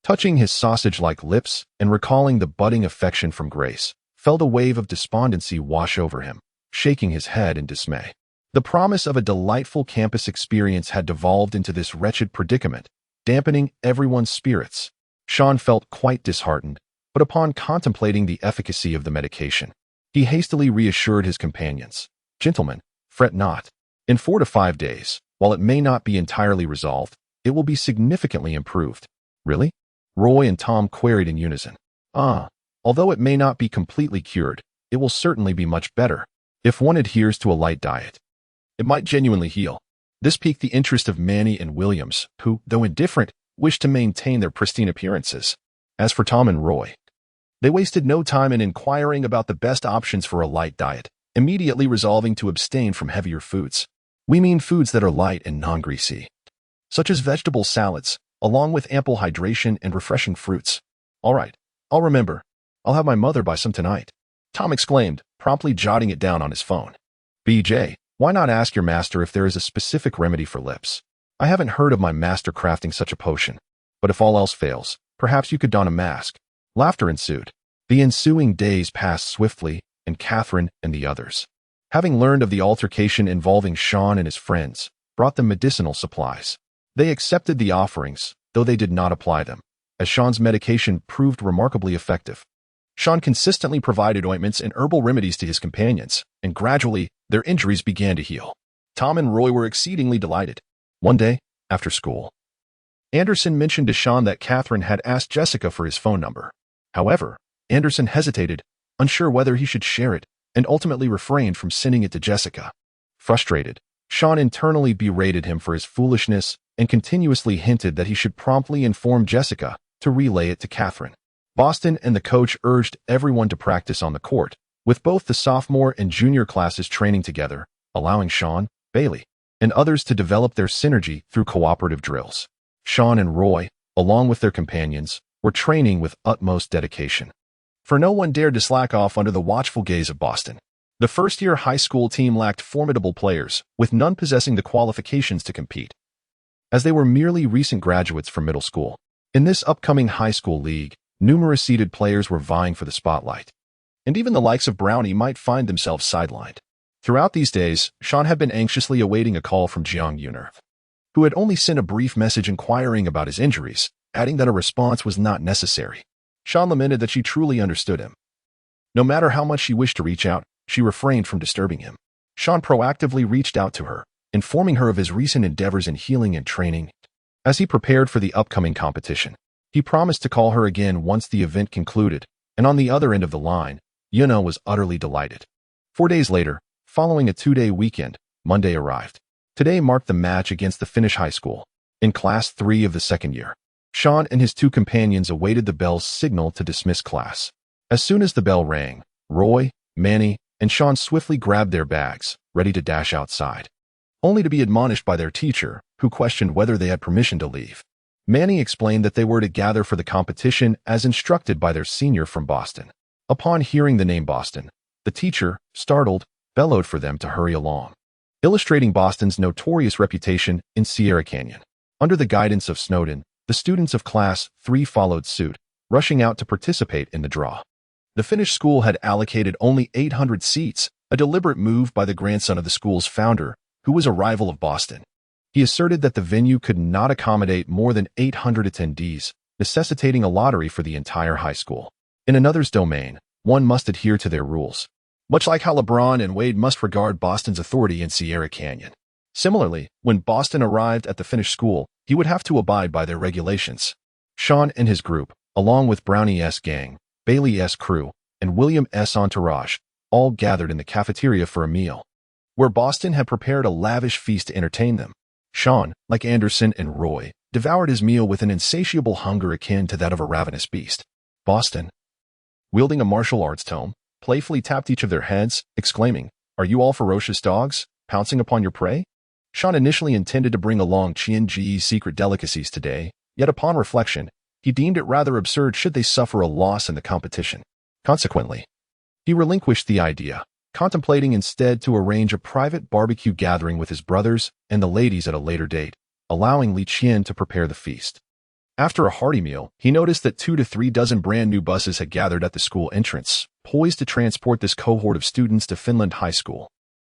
touching his sausage-like lips and recalling the budding affection from Grace, felt a wave of despondency wash over him, shaking his head in dismay. The promise of a delightful campus experience had devolved into this wretched predicament, dampening everyone's spirits. Shawn felt quite disheartened, but upon contemplating the efficacy of the medication, he hastily reassured his companions. Gentlemen, fret not. In 4 to 5 days, while it may not be entirely resolved, it will be significantly improved. Really? Roy and Tom queried in unison. Although it may not be completely cured, it will certainly be much better. If one adheres to a light diet, it might genuinely heal. This piqued the interest of Manny and Williams, who, though indifferent, wished to maintain their pristine appearances. As for Tom and Roy, they wasted no time in inquiring about the best options for a light diet, immediately resolving to abstain from heavier foods. We mean foods that are light and non-greasy, such as vegetable salads, along with ample hydration and refreshing fruits. All right, I'll remember. I'll have my mother buy some tonight," Tom exclaimed, promptly jotting it down on his phone. "BJ, why not ask your master if there is a specific remedy for lips? I haven't heard of my master crafting such a potion. But if all else fails, perhaps you could don a mask." Laughter ensued. The ensuing days passed swiftly, and Catherine and the others, having learned of the altercation involving Shawn and his friends, brought them medicinal supplies. They accepted the offerings, though they did not apply them, as Shawn's medication proved remarkably effective. Shawn consistently provided ointments and herbal remedies to his companions, and gradually, their injuries began to heal. Tom and Roy were exceedingly delighted. One day, after school, Anderson mentioned to Shawn that Catherine had asked Jessica for his phone number. However, Anderson hesitated, unsure whether he should share it, and ultimately refrained from sending it to Jessica. Frustrated, Shawn internally berated him for his foolishness and continuously hinted that he should promptly inform Jessica to relay it to Catherine. Boston and the coach urged everyone to practice on the court, with both the sophomore and junior classes training together, allowing Shawn, Bailey, and others to develop their synergy through cooperative drills. Shawn and Roy, along with their companions, were training with utmost dedication. For no one dared to slack off under the watchful gaze of Boston. The first-year high school team lacked formidable players, with none possessing the qualifications to compete, as they were merely recent graduates from middle school. In this upcoming high school league, numerous seeded players were vying for the spotlight, and even the likes of Brownie might find themselves sidelined. Throughout these days, Shawn had been anxiously awaiting a call from Jiang Yuner, who had only sent a brief message inquiring about his injuries, adding that a response was not necessary. Shawn lamented that she truly understood him. No matter how much she wished to reach out, she refrained from disturbing him. Shawn proactively reached out to her, informing her of his recent endeavors in healing and training. As he prepared for the upcoming competition, he promised to call her again once the event concluded, and on the other end of the line, Yuna was utterly delighted. 4 days later, following a 2-day weekend, Monday arrived. Today marked the match against the Finnish high school, in Class 3 of the second year. Shawn and his 2 companions awaited the bell's signal to dismiss class. As soon as the bell rang, Roy, Manny, and Shawn swiftly grabbed their bags, ready to dash outside, only to be admonished by their teacher, who questioned whether they had permission to leave. Manny explained that they were to gather for the competition as instructed by their senior from Boston. Upon hearing the name Boston, the teacher, startled, bellowed for them to hurry along, illustrating Boston's notorious reputation in Sierra Canyon. Under the guidance of Snowden, the students of Class 3 followed suit, rushing out to participate in the draw. The Finnish school had allocated only 800 seats, a deliberate move by the grandson of the school's founder, who was a rival of Boston. He asserted that the venue could not accommodate more than 800 attendees, necessitating a lottery for the entire high school. In another's domain, one must adhere to their rules, much like how LeBron and Wade must regard Boston's authority in Sierra Canyon. Similarly, when Boston arrived at the Finnish school, he would have to abide by their regulations. Shawn and his group, along with Brownie's gang, Bailey's crew, and William's entourage, all gathered in the cafeteria for a meal, where Boston had prepared a lavish feast to entertain them. Shawn, like Anderson and Roy, devoured his meal with an insatiable hunger akin to that of a ravenous beast. Boston, wielding a martial arts tome, playfully tapped each of their heads, exclaiming, "Are you all ferocious dogs, pouncing upon your prey?" Shawn initially intended to bring along Chien-Ji's secret delicacies today, yet upon reflection, he deemed it rather absurd should they suffer a loss in the competition. Consequently, he relinquished the idea, contemplating instead to arrange a private barbecue gathering with his brothers and the ladies at a later date, allowing Li Chien to prepare the feast. After a hearty meal, he noticed that 2 to 3 dozen brand new buses had gathered at the school entrance, poised to transport this cohort of students to Finland High School.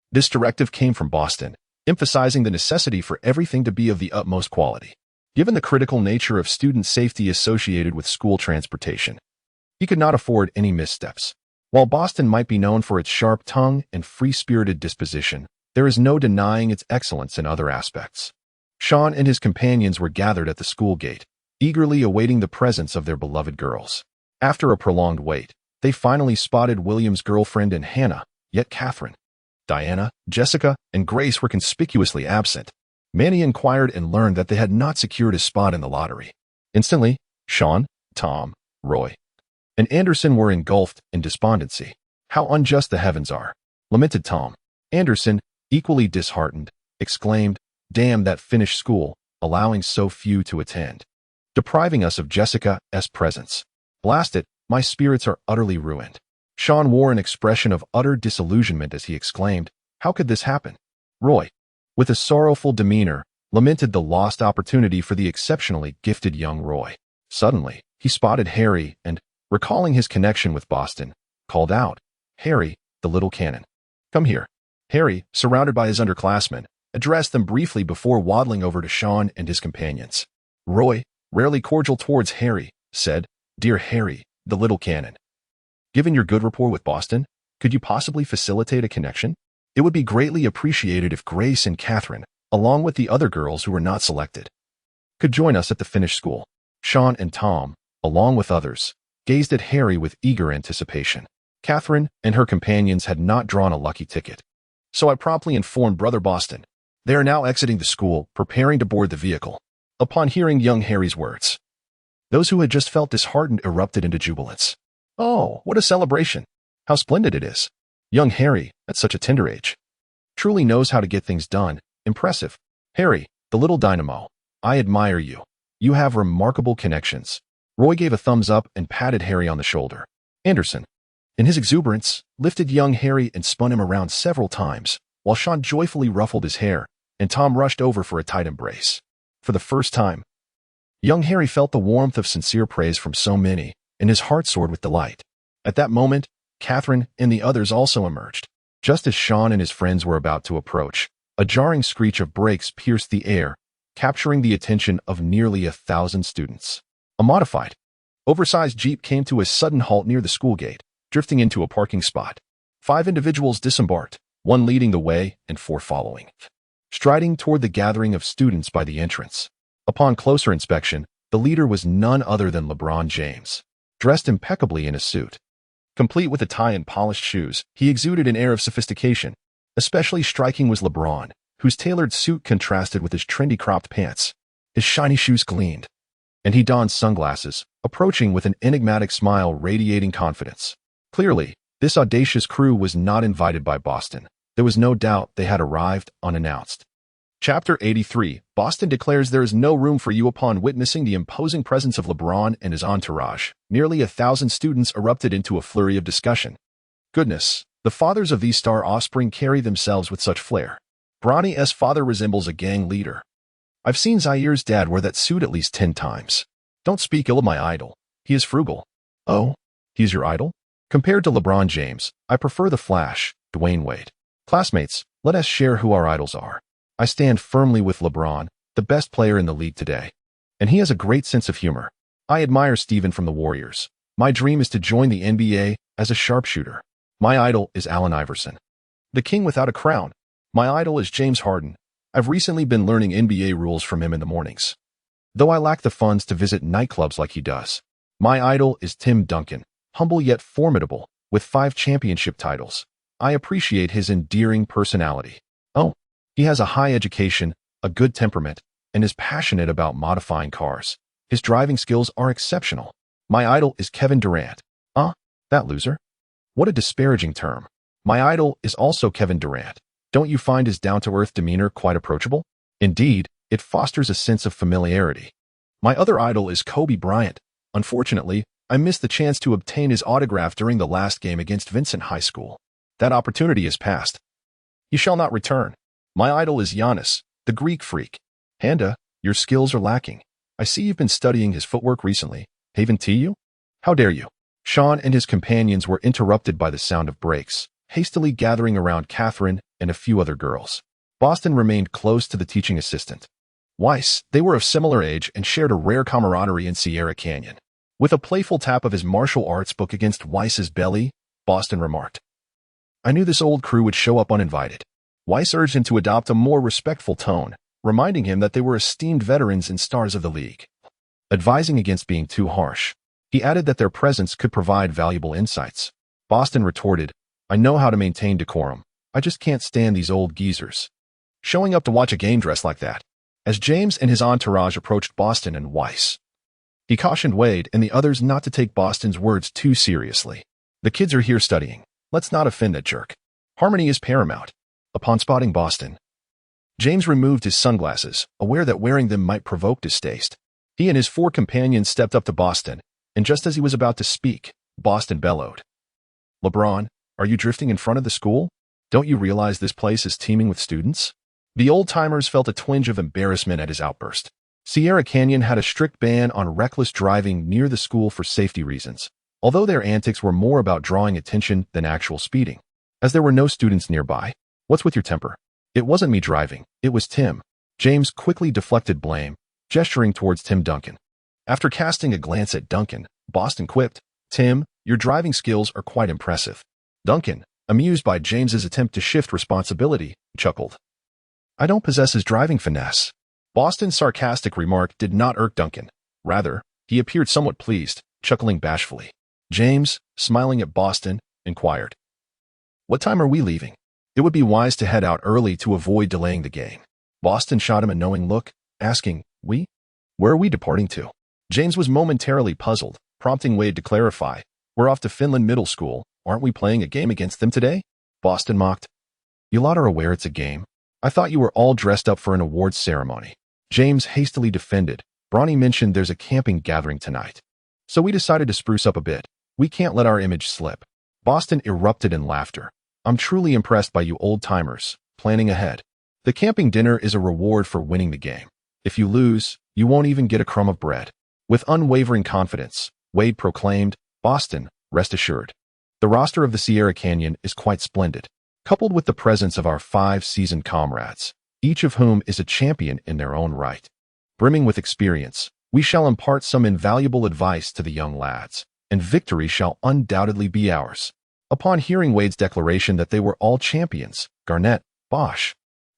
This directive came from Boston, emphasizing the necessity for everything to be of the utmost quality, given the critical nature of student safety associated with school transportation. He could not afford any missteps. While Boston might be known for its sharp tongue and free-spirited disposition, there is no denying its excellence in other aspects. Shawn and his companions were gathered at the school gate, eagerly awaiting the presence of their beloved girls. After a prolonged wait, they finally spotted William's girlfriend and Hannah, yet Catherine, Diana, Jessica, and Grace were conspicuously absent. Manny inquired and learned that they had not secured a spot in the lottery. Instantly, Shawn, Tom, Roy, and Anderson were engulfed in despondency. "How unjust the heavens are," lamented Tom. Anderson, equally disheartened, exclaimed, "Damn that Finnish school, allowing so few to attend, depriving us of Jessica's presence. Blast it, My spirits are utterly ruined. Shawn wore an expression of utter disillusionment as he exclaimed, "How could this happen?" Roy, with a sorrowful demeanor, lamented the lost opportunity for the exceptionally gifted young Roy. Suddenly, he spotted Harry and, recalling his connection with Boston, called out, "Harry, the little cannon. Come here." Harry, surrounded by his underclassmen, addressed them briefly before waddling over to Shawn and his companions. Roy, rarely cordial towards Harry, said, "Dear Harry, the little cannon. Given your good rapport with Boston, could you possibly facilitate a connection? It would be greatly appreciated if Grace and Catherine, along with the other girls who were not selected, could join us at the finished school." Shawn and Tom, along with others, gazed at Harry with eager anticipation. Catherine and her companions had not drawn a lucky ticket, so I promptly informed Brother Boston. They are now exiting the school, preparing to board the vehicle. Upon hearing young Harry's words, those who had just felt disheartened erupted into jubilance. "Oh, what a celebration! How splendid it is! Young Harry, at such a tender age, truly knows how to get things done. Impressive. Harry, the little dynamo, I admire you. You have remarkable connections." Roy gave a thumbs up and patted Harry on the shoulder. Anderson, in his exuberance, lifted young Harry and spun him around several times, while Shawn joyfully ruffled his hair, and Tom rushed over for a tight embrace. For the first time, young Harry felt the warmth of sincere praise from so many, and his heart soared with delight. At that moment, Catherine and the others also emerged. Just as Shawn and his friends were about to approach, a jarring screech of brakes pierced the air, capturing the attention of nearly 1,000 students. A modified, oversized Jeep came to a sudden halt near the school gate, drifting into a parking spot. 5 individuals disembarked, 1 leading the way and 4 following, striding toward the gathering of students by the entrance. Upon closer inspection, the leader was none other than LeBron James. Dressed impeccably in a suit, complete with a tie and polished shoes, he exuded an air of sophistication. Especially striking was LeBron, whose tailored suit contrasted with his trendy cropped pants. His shiny shoes gleamed, and he donned sunglasses, approaching with an enigmatic smile radiating confidence. Clearly, this audacious crew was not invited by Boston. There was no doubt they had arrived unannounced. Chapter 83, Boston declares there is no room for you. Upon witnessing the imposing presence of LeBron and his entourage, nearly 1,000 students erupted into a flurry of discussion. Goodness, the fathers of these star offspring carry themselves with such flair. Bronny's father resembles a gang leader. I've seen Zaire's dad wear that suit at least 10 times. Don't speak ill of my idol. He is frugal. Oh, he's your idol? Compared to LeBron James, I prefer the Flash, Dwayne Wade. Classmates, let us share who our idols are. I stand firmly with LeBron, the best player in the league today. And he has a great sense of humor. I admire Steven from the Warriors. My dream is to join the NBA as a sharpshooter. My idol is Allen Iverson, the king without a crown. My idol is James Harden. I've recently been learning NBA rules from him in the mornings, though I lack the funds to visit nightclubs like he does. My idol is Tim Duncan, humble yet formidable, with 5 championship titles. I appreciate his endearing personality. Oh, he has a high education, a good temperament, and is passionate about modifying cars. His driving skills are exceptional. My idol is Kevin Durant. That loser? What a disparaging term. My idol is also Kevin Durant. Don't you find his down-to-earth demeanor quite approachable? Indeed, it fosters a sense of familiarity. My other idol is Kobe Bryant. Unfortunately, I missed the chance to obtain his autograph during the last game against Vincent High School. That opportunity is past. He shall not return. My idol is Giannis, the Greek freak. Handa, your skills are lacking. I see you've been studying his footwork recently. Haven't you? How dare you? Shawn and his companions were interrupted by the sound of brakes, hastily gathering around Catherine and a few other girls. Boston remained close to the teaching assistant. Weiss, they were of similar age and shared a rare camaraderie in Sierra Canyon. With a playful tap of his martial arts book against Weiss's belly, Boston remarked, "I knew this old crew would show up uninvited." Weiss urged him to adopt a more respectful tone, reminding him that they were esteemed veterans and stars of the league. Advising against being too harsh, he added that their presence could provide valuable insights. Boston retorted, "I know how to maintain decorum. I just can't stand these old geezers showing up to watch a game dressed like that." As James and his entourage approached Boston and Weiss, he cautioned Wade and the others not to take Boston's words too seriously. "The kids are here studying. Let's not offend that jerk. Harmony is paramount." Upon spotting Boston, James removed his sunglasses, aware that wearing them might provoke distaste. He and his 4 companions stepped up to Boston, and just as he was about to speak, Boston bellowed. LeBron, are you drifting in front of the school? Don't you realize this place is teeming with students? The old-timers felt a twinge of embarrassment at his outburst. Sierra Canyon had a strict ban on reckless driving near the school for safety reasons, although their antics were more about drawing attention than actual speeding. As there were no students nearby, what's with your temper? It wasn't me driving, it was Tim. James quickly deflected blame, gesturing towards Tim Duncan. After casting a glance at Duncan, Boston quipped, Tim, your driving skills are quite impressive. Duncan, amused by James's attempt to shift responsibility, chuckled. I don't possess his driving finesse. Boston's sarcastic remark did not irk Duncan. Rather, he appeared somewhat pleased, chuckling bashfully. James, smiling at Boston, inquired, what time are we leaving? It would be wise to head out early to avoid delaying the game. Boston shot him a knowing look, asking, we? Where are we departing to? James was momentarily puzzled, prompting Wade to clarify, we're off to Finland Middle School, aren't we playing a game against them today? Boston mocked. You lot are aware it's a game? I thought you were all dressed up for an awards ceremony. James hastily defended, Bronny mentioned there's a camping gathering tonight. So we decided to spruce up a bit. We can't let our image slip. Boston erupted in laughter. I'm truly impressed by you old-timers, planning ahead. The camping dinner is a reward for winning the game. If you lose, you won't even get a crumb of bread. With unwavering confidence, Wade proclaimed, Boston, rest assured. The roster of the Sierra Canyon is quite splendid, coupled with the presence of our 5 seasoned comrades, each of whom is a champion in their own right. Brimming with experience, we shall impart some invaluable advice to the young lads, and victory shall undoubtedly be ours. Upon hearing Wade's declaration that they were all champions, Garnett, Bosch,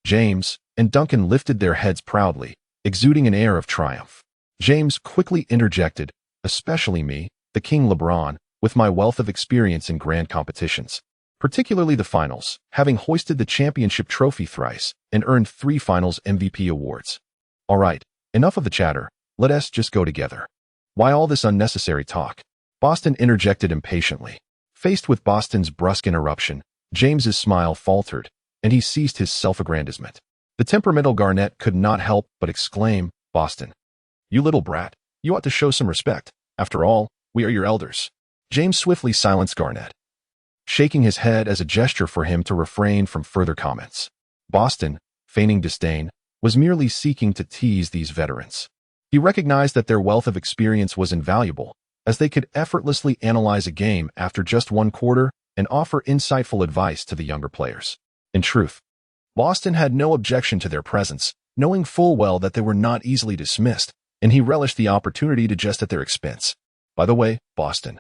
James, and Duncan lifted their heads proudly, exuding an air of triumph. James quickly interjected, especially me, the King LeBron, with my wealth of experience in grand competitions, particularly the finals, having hoisted the championship trophy thrice and earned 3 finals MVP awards. All right, enough of the chatter, let us just go together. Why all this unnecessary talk? Boston interjected impatiently. Faced with Boston's brusque interruption, James's smile faltered, and he ceased his self-aggrandizement. The temperamental Garnett could not help but exclaim, Boston, you little brat, you ought to show some respect. After all, we are your elders. James swiftly silenced Garnett, shaking his head as a gesture for him to refrain from further comments. Boston, feigning disdain, was merely seeking to tease these veterans. He recognized that their wealth of experience was invaluable, as they could effortlessly analyze a game after just 1 quarter and offer insightful advice to the younger players. In truth, Boston had no objection to their presence, knowing full well that they were not easily dismissed, and he relished the opportunity to jest at their expense. By the way, Boston,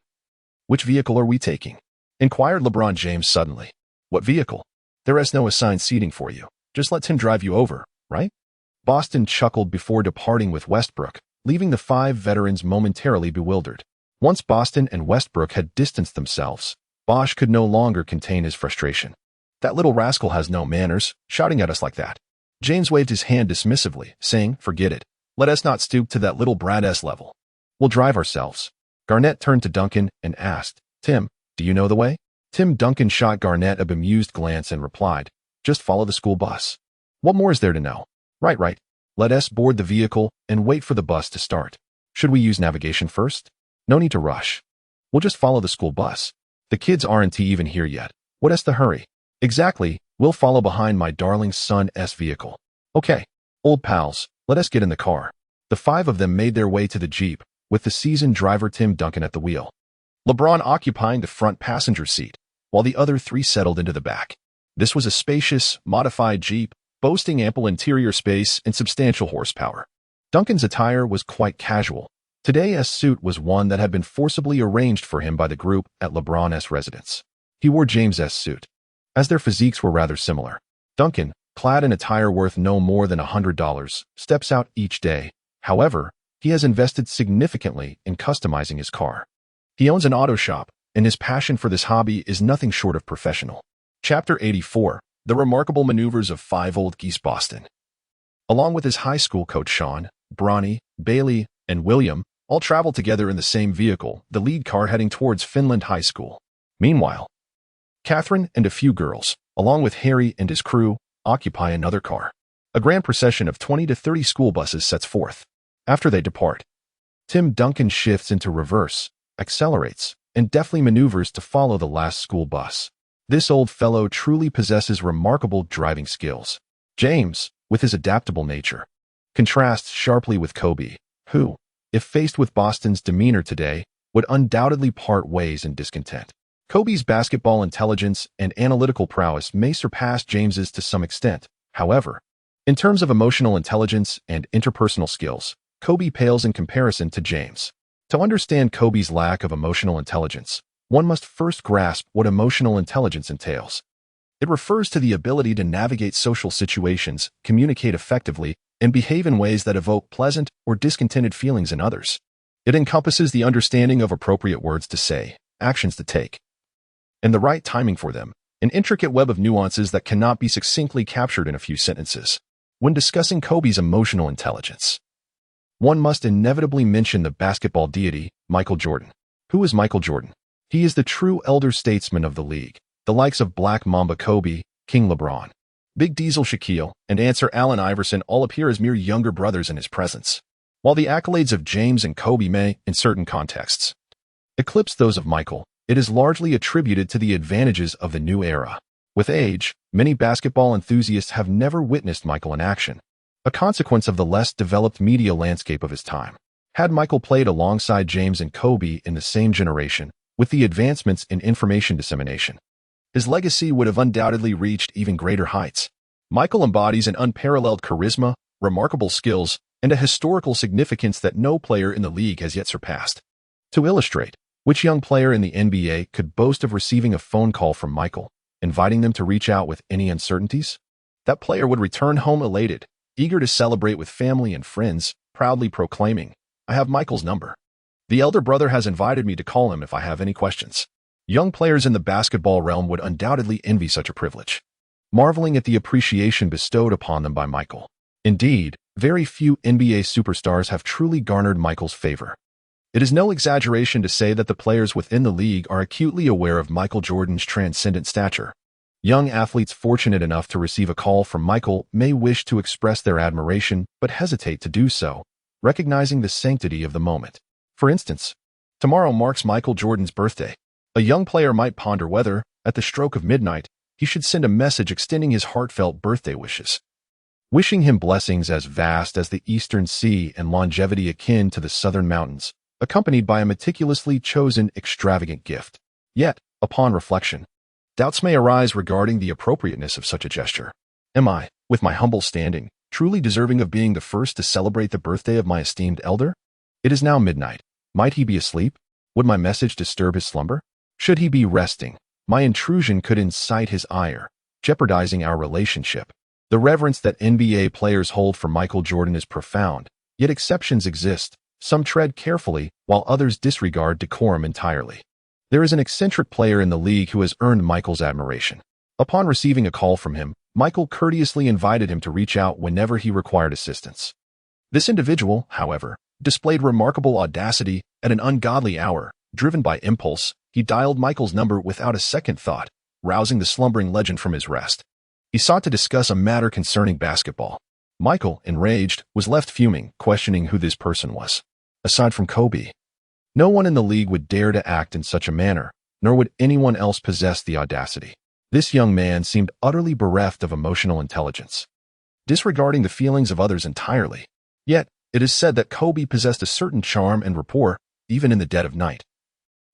which vehicle are we taking? Inquired LeBron James suddenly. What vehicle? There is no assigned seating for you. Just let Tim drive you over, right? Boston chuckled before departing with Westbrook, leaving the 5 veterans momentarily bewildered. Once Boston and Westbrook had distanced themselves, Bosch could no longer contain his frustration. That little rascal has no manners, shouting at us like that. James waved his hand dismissively, saying, forget it. Let us not stoop to that little brat-s level. We'll drive ourselves. Garnett turned to Duncan and asked, Tim, do you know the way? Tim Duncan shot Garnett a bemused glance and replied, just follow the school bus. What more is there to know? Right. Let us board the vehicle and wait for the bus to start. Should we use navigation first? No need to rush. We'll just follow the school bus. The kids aren't even here yet. What is the hurry? Exactly, we'll follow behind my darling son's vehicle. Okay, old pals, let us get in the car. The 5 of them made their way to the Jeep, with the seasoned driver Tim Duncan at the wheel, LeBron occupying the front passenger seat, while the other 3 settled into the back. This was a spacious, modified Jeep, boasting ample interior space and substantial horsepower. Duncan's attire was quite casual. Today's suit was one that had been forcibly arranged for him by the group at LeBron's residence. He wore James's suit, as their physiques were rather similar. Duncan, clad in attire worth no more than $100, steps out each day. However, he has invested significantly in customizing his car. He owns an auto shop, and his passion for this hobby is nothing short of professional. Chapter 84, The Remarkable Maneuvers of 5 Old Geese Boston. Along with his high school coach Shawn, Bronny, Bailey, and William, all travel together in the same vehicle, the lead car heading towards Finland High School. Meanwhile, Catherine and a few girls, along with Harry and his crew, occupy another car. A grand procession of 20 to 30 school buses sets forth. After they depart, Tim Duncan shifts into reverse, accelerates, and deftly maneuvers to follow the last school bus. This old fellow truly possesses remarkable driving skills. James, with his adaptable nature, contrasts sharply with Kobe, who, if faced with Boston's demeanor today, would undoubtedly part ways in discontent. Kobe's basketball intelligence and analytical prowess may surpass James's to some extent. However, in terms of emotional intelligence and interpersonal skills, Kobe pales in comparison to James. To understand Kobe's lack of emotional intelligence, one must first grasp what emotional intelligence entails. It refers to the ability to navigate social situations, communicate effectively, and behave in ways that evoke pleasant or discontented feelings in others. It encompasses the understanding of appropriate words to say, actions to take, and the right timing for them, an intricate web of nuances that cannot be succinctly captured in a few sentences. When discussing Kobe's emotional intelligence, one must inevitably mention the basketball deity, Michael Jordan. Who is Michael Jordan? He is the true elder statesman of the league, the likes of Black Mamba Kobe, King LeBron, Big Diesel Shaquille, and Answer Allen Iverson all appear as mere younger brothers in his presence, while the accolades of James and Kobe may, in certain contexts, eclipse those of Michael. It is largely attributed to the advantages of the new era. With age, many basketball enthusiasts have never witnessed Michael in action, a consequence of the less developed media landscape of his time. Had Michael played alongside James and Kobe in the same generation, with the advancements in information dissemination, his legacy would have undoubtedly reached even greater heights. Michael embodies an unparalleled charisma, remarkable skills, and a historical significance that no player in the league has yet surpassed. To illustrate, which young player in the NBA could boast of receiving a phone call from Michael, inviting them to reach out with any uncertainties? That player would return home elated, eager to celebrate with family and friends, proudly proclaiming, "I have Michael's number. The elder brother has invited me to call him if I have any questions." Young players in the basketball realm would undoubtedly envy such a privilege, marveling at the appreciation bestowed upon them by Michael. Indeed, very few NBA superstars have truly garnered Michael's favor. It is no exaggeration to say that the players within the league are acutely aware of Michael Jordan's transcendent stature. Young athletes fortunate enough to receive a call from Michael may wish to express their admiration but hesitate to do so, recognizing the sanctity of the moment. For instance, tomorrow marks Michael Jordan's birthday. A young player might ponder whether, at the stroke of midnight, he should send a message extending his heartfelt birthday wishes, wishing him blessings as vast as the eastern sea and longevity akin to the southern mountains, accompanied by a meticulously chosen extravagant gift. Yet, upon reflection, doubts may arise regarding the appropriateness of such a gesture. Am I, with my humble standing, truly deserving of being the first to celebrate the birthday of my esteemed elder? It is now midnight. Might he be asleep? Would my message disturb his slumber? Should he be resting, my intrusion could incite his ire, jeopardizing our relationship. The reverence that NBA players hold for Michael Jordan is profound, yet exceptions exist. Some tread carefully, while others disregard decorum entirely. There is an eccentric player in the league who has earned Michael's admiration. Upon receiving a call from him, Michael courteously invited him to reach out whenever he required assistance. This individual, however, displayed remarkable audacity. At an ungodly hour, driven by impulse, he dialed Michael's number without a second thought, rousing the slumbering legend from his rest. He sought to discuss a matter concerning basketball. Michael, enraged, was left fuming, questioning who this person was. Aside from Kobe, no one in the league would dare to act in such a manner, nor would anyone else possess the audacity. This young man seemed utterly bereft of emotional intelligence, disregarding the feelings of others entirely. Yet, it is said that Kobe possessed a certain charm and rapport, even in the dead of night.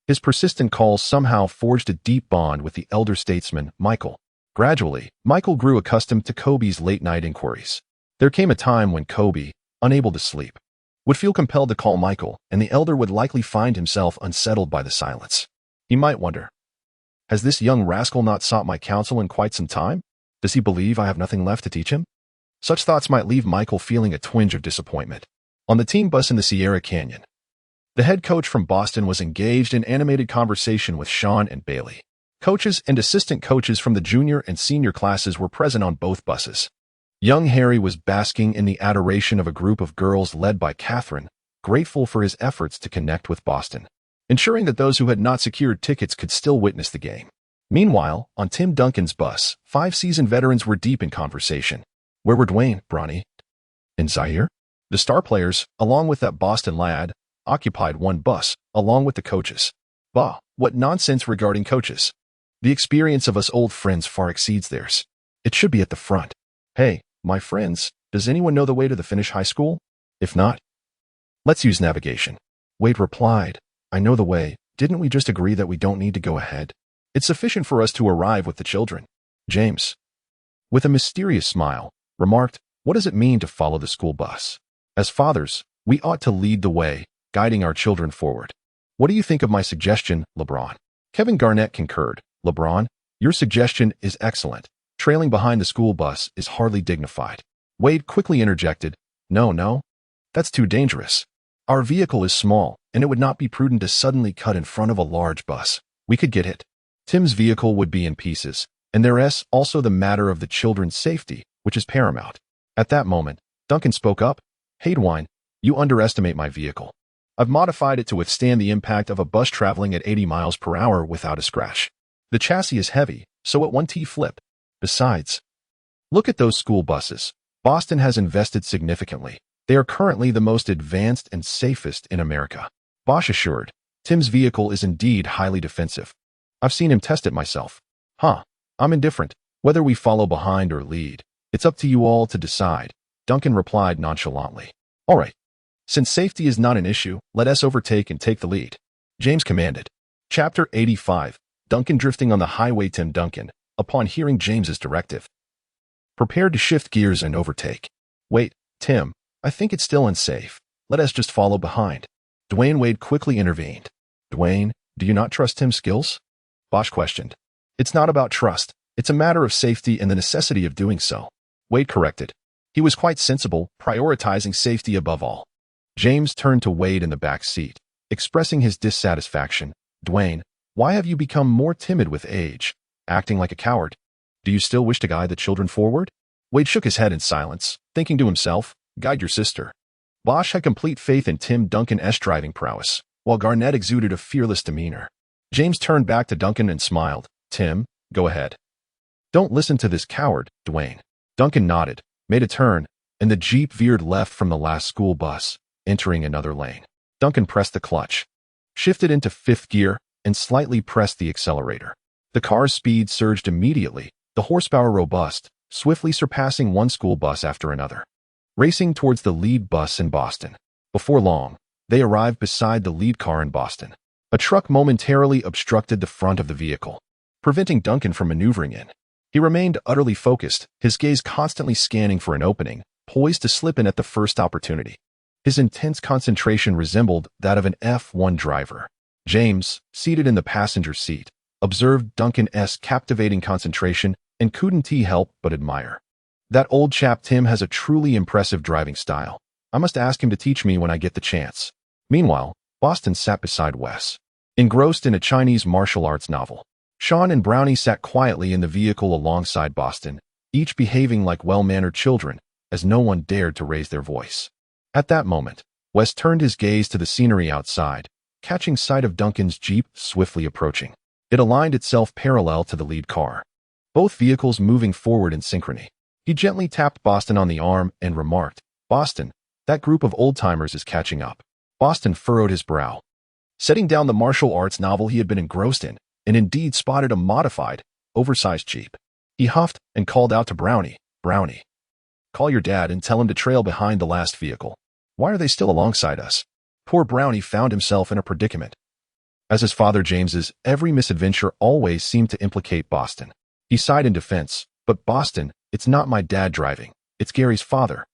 His persistent calls somehow forged a deep bond with the elder statesman, Michael. Gradually, Michael grew accustomed to Kobe's late-night inquiries. There came a time when Kobe, unable to sleep, would feel compelled to call Michael, and the elder would likely find himself unsettled by the silence. He might wonder, has this young rascal not sought my counsel in quite some time? Does he believe I have nothing left to teach him? Such thoughts might leave Michael feeling a twinge of disappointment. On the team bus in the Sierra Canyon, the head coach from Boston was engaged in animated conversation with Shawn and Bailey. Coaches and assistant coaches from the junior and senior classes were present on both buses. Young Harry was basking in the adoration of a group of girls led by Catherine, grateful for his efforts to connect with Boston, ensuring that those who had not secured tickets could still witness the game. Meanwhile, on Tim Duncan's bus, 5 seasoned veterans were deep in conversation. Where were Dwayne, Bronny, and Zaire? The star players, along with that Boston lad, occupied one bus, along with the coaches. Bah, what nonsense regarding coaches. The experience of us old friends far exceeds theirs. It should be at the front. Hey, my friends, does anyone know the way to the Finnish high school? If not, let's use navigation. Wade replied, I know the way. Didn't we just agree that we don't need to go ahead? It's sufficient for us to arrive with the children. James, with a mysterious smile, remarked, what does it mean to follow the school bus? As fathers, we ought to lead the way, guiding our children forward. What do you think of my suggestion, LeBron? Kevin Garnett concurred. LeBron, your suggestion is excellent. Trailing behind the school bus is hardly dignified. Wade quickly interjected, No, that's too dangerous. Our vehicle is small, and it would not be prudent to suddenly cut in front of a large bus. We could get hit. Tim's vehicle would be in pieces, and there's also the matter of the children's safety, which is paramount. At that moment, Duncan spoke up, Hey Dwayne, you underestimate my vehicle. I've modified it to withstand the impact of a bus traveling at 80 miles per hour without a scratch. The chassis is heavy, so it won't flip. Besides, look at those school buses. Boston has invested significantly. They are currently the most advanced and safest in America. Bosch assured, Tim's vehicle is indeed highly defensive. I've seen him test it myself. I'm indifferent. Whether we follow behind or lead, it's up to you all to decide, Duncan replied nonchalantly. All right. Since safety is not an issue, let us overtake and take the lead, James commanded. Chapter 85, Duncan drifting on the highway. Tim Duncan, upon hearing James's directive, prepared to shift gears and overtake. Wait, Tim, I think it's still unsafe. Let us just follow behind. Dwayne Wade quickly intervened. Dwayne, do you not trust Tim's skills? Bosch questioned. It's not about trust. It's a matter of safety and the necessity of doing so, Wade corrected. He was quite sensible, prioritizing safety above all. James turned to Wade in the back seat, expressing his dissatisfaction. Dwayne, why have you become more timid with age, acting like a coward? Do you still wish to guide the children forward? Wade shook his head in silence, thinking to himself, guide your sister. Bosch had complete faith in Tim Duncan's driving prowess, while Garnett exuded a fearless demeanor. James turned back to Duncan and smiled. Tim, go ahead. Don't listen to this coward, Dwayne. Duncan nodded, made a turn, and the Jeep veered left from the last school bus, entering another lane. Duncan pressed the clutch, shifted into fifth gear, and slightly pressed the accelerator. The car's speed surged immediately, the horsepower robust, swiftly surpassing one school bus after another. Racing towards the lead bus in Boston. Before long, they arrived beside the lead car in Boston. A truck momentarily obstructed the front of the vehicle, preventing Duncan from maneuvering in. He remained utterly focused, his gaze constantly scanning for an opening, poised to slip in at the first opportunity. His intense concentration resembled that of an F1 driver. James, seated in the passenger seat, observed Duncan's captivating concentration and couldn't help but admire. That old chap Tim has a truly impressive driving style. I must ask him to teach me when I get the chance. Meanwhile, Boston sat beside Wes, engrossed in a Chinese martial arts novel. Shawn and Brownie sat quietly in the vehicle alongside Boston, each behaving like well-mannered children, as no one dared to raise their voice. At that moment, Wes turned his gaze to the scenery outside, catching sight of Duncan's Jeep swiftly approaching. It aligned itself parallel to the lead car, both vehicles moving forward in synchrony. He gently tapped Boston on the arm and remarked, Boston, that group of old-timers is catching up. Boston furrowed his brow, setting down the martial arts novel he had been engrossed in, and indeed spotted a modified, oversized Jeep. He huffed and called out to Brownie, Brownie, call your dad and tell him to trail behind the last vehicle. Why are they still alongside us? Poor Brownie found himself in a predicament. As his father James's, every misadventure always seemed to implicate Boston. He sighed in defense, but Boston, it's not my dad driving, it's Gary's father.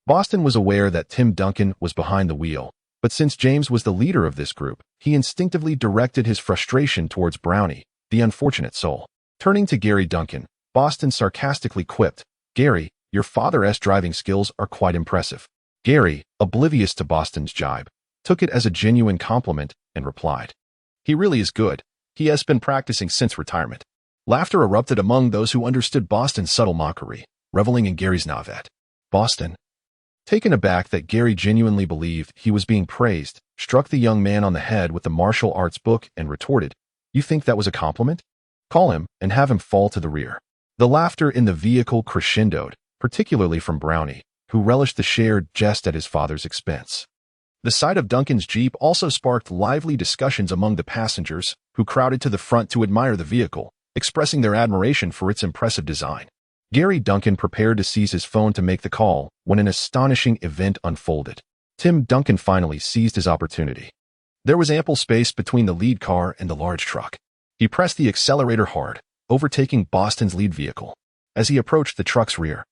Boston was aware that Tim Duncan was behind the wheel, but since James was the leader of this group, he instinctively directed his frustration towards Brownie, the unfortunate soul. Turning to Gary Duncan, Boston sarcastically quipped, Gary, your father's driving skills are quite impressive. Gary, oblivious to Boston's jibe, took it as a genuine compliment and replied, he really is good. He has been practicing since retirement. Laughter erupted among those who understood Boston's subtle mockery, reveling in Gary's navet. Boston, taken aback that Gary genuinely believed he was being praised, struck the young man on the head with the martial arts book and retorted, you think that was a compliment? Call him and have him fall to the rear. The laughter in the vehicle crescendoed, particularly from Brownie, who relished the shared jest at his father's expense. The sight of Duncan's Jeep also sparked lively discussions among the passengers, who crowded to the front to admire the vehicle, expressing their admiration for its impressive design. Gary Duncan prepared to seize his phone to make the call when an astonishing event unfolded. Tim Duncan finally seized his opportunity. There was ample space between the lead car and the large truck. He pressed the accelerator hard, overtaking Boston's lead vehicle. As he approached the truck's rear,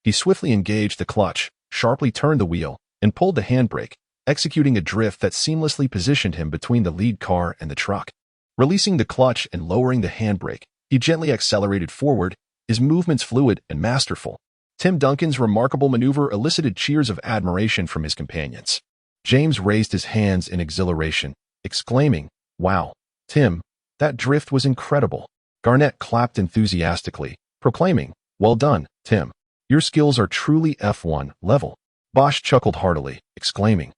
he swiftly engaged the clutch, sharply turned the wheel, and pulled the handbrake, executing a drift that seamlessly positioned him between the lead car and the truck. Releasing the clutch and lowering the handbrake, he gently accelerated forward, his movements fluid and masterful. Tim Duncan's remarkable maneuver elicited cheers of admiration from his companions. James raised his hands in exhilaration, exclaiming, "Wow, Tim, that drift was incredible." Garnett clapped enthusiastically, proclaiming, "Well done, Tim. Your skills are truly F1 level." Bosch chuckled heartily, exclaiming,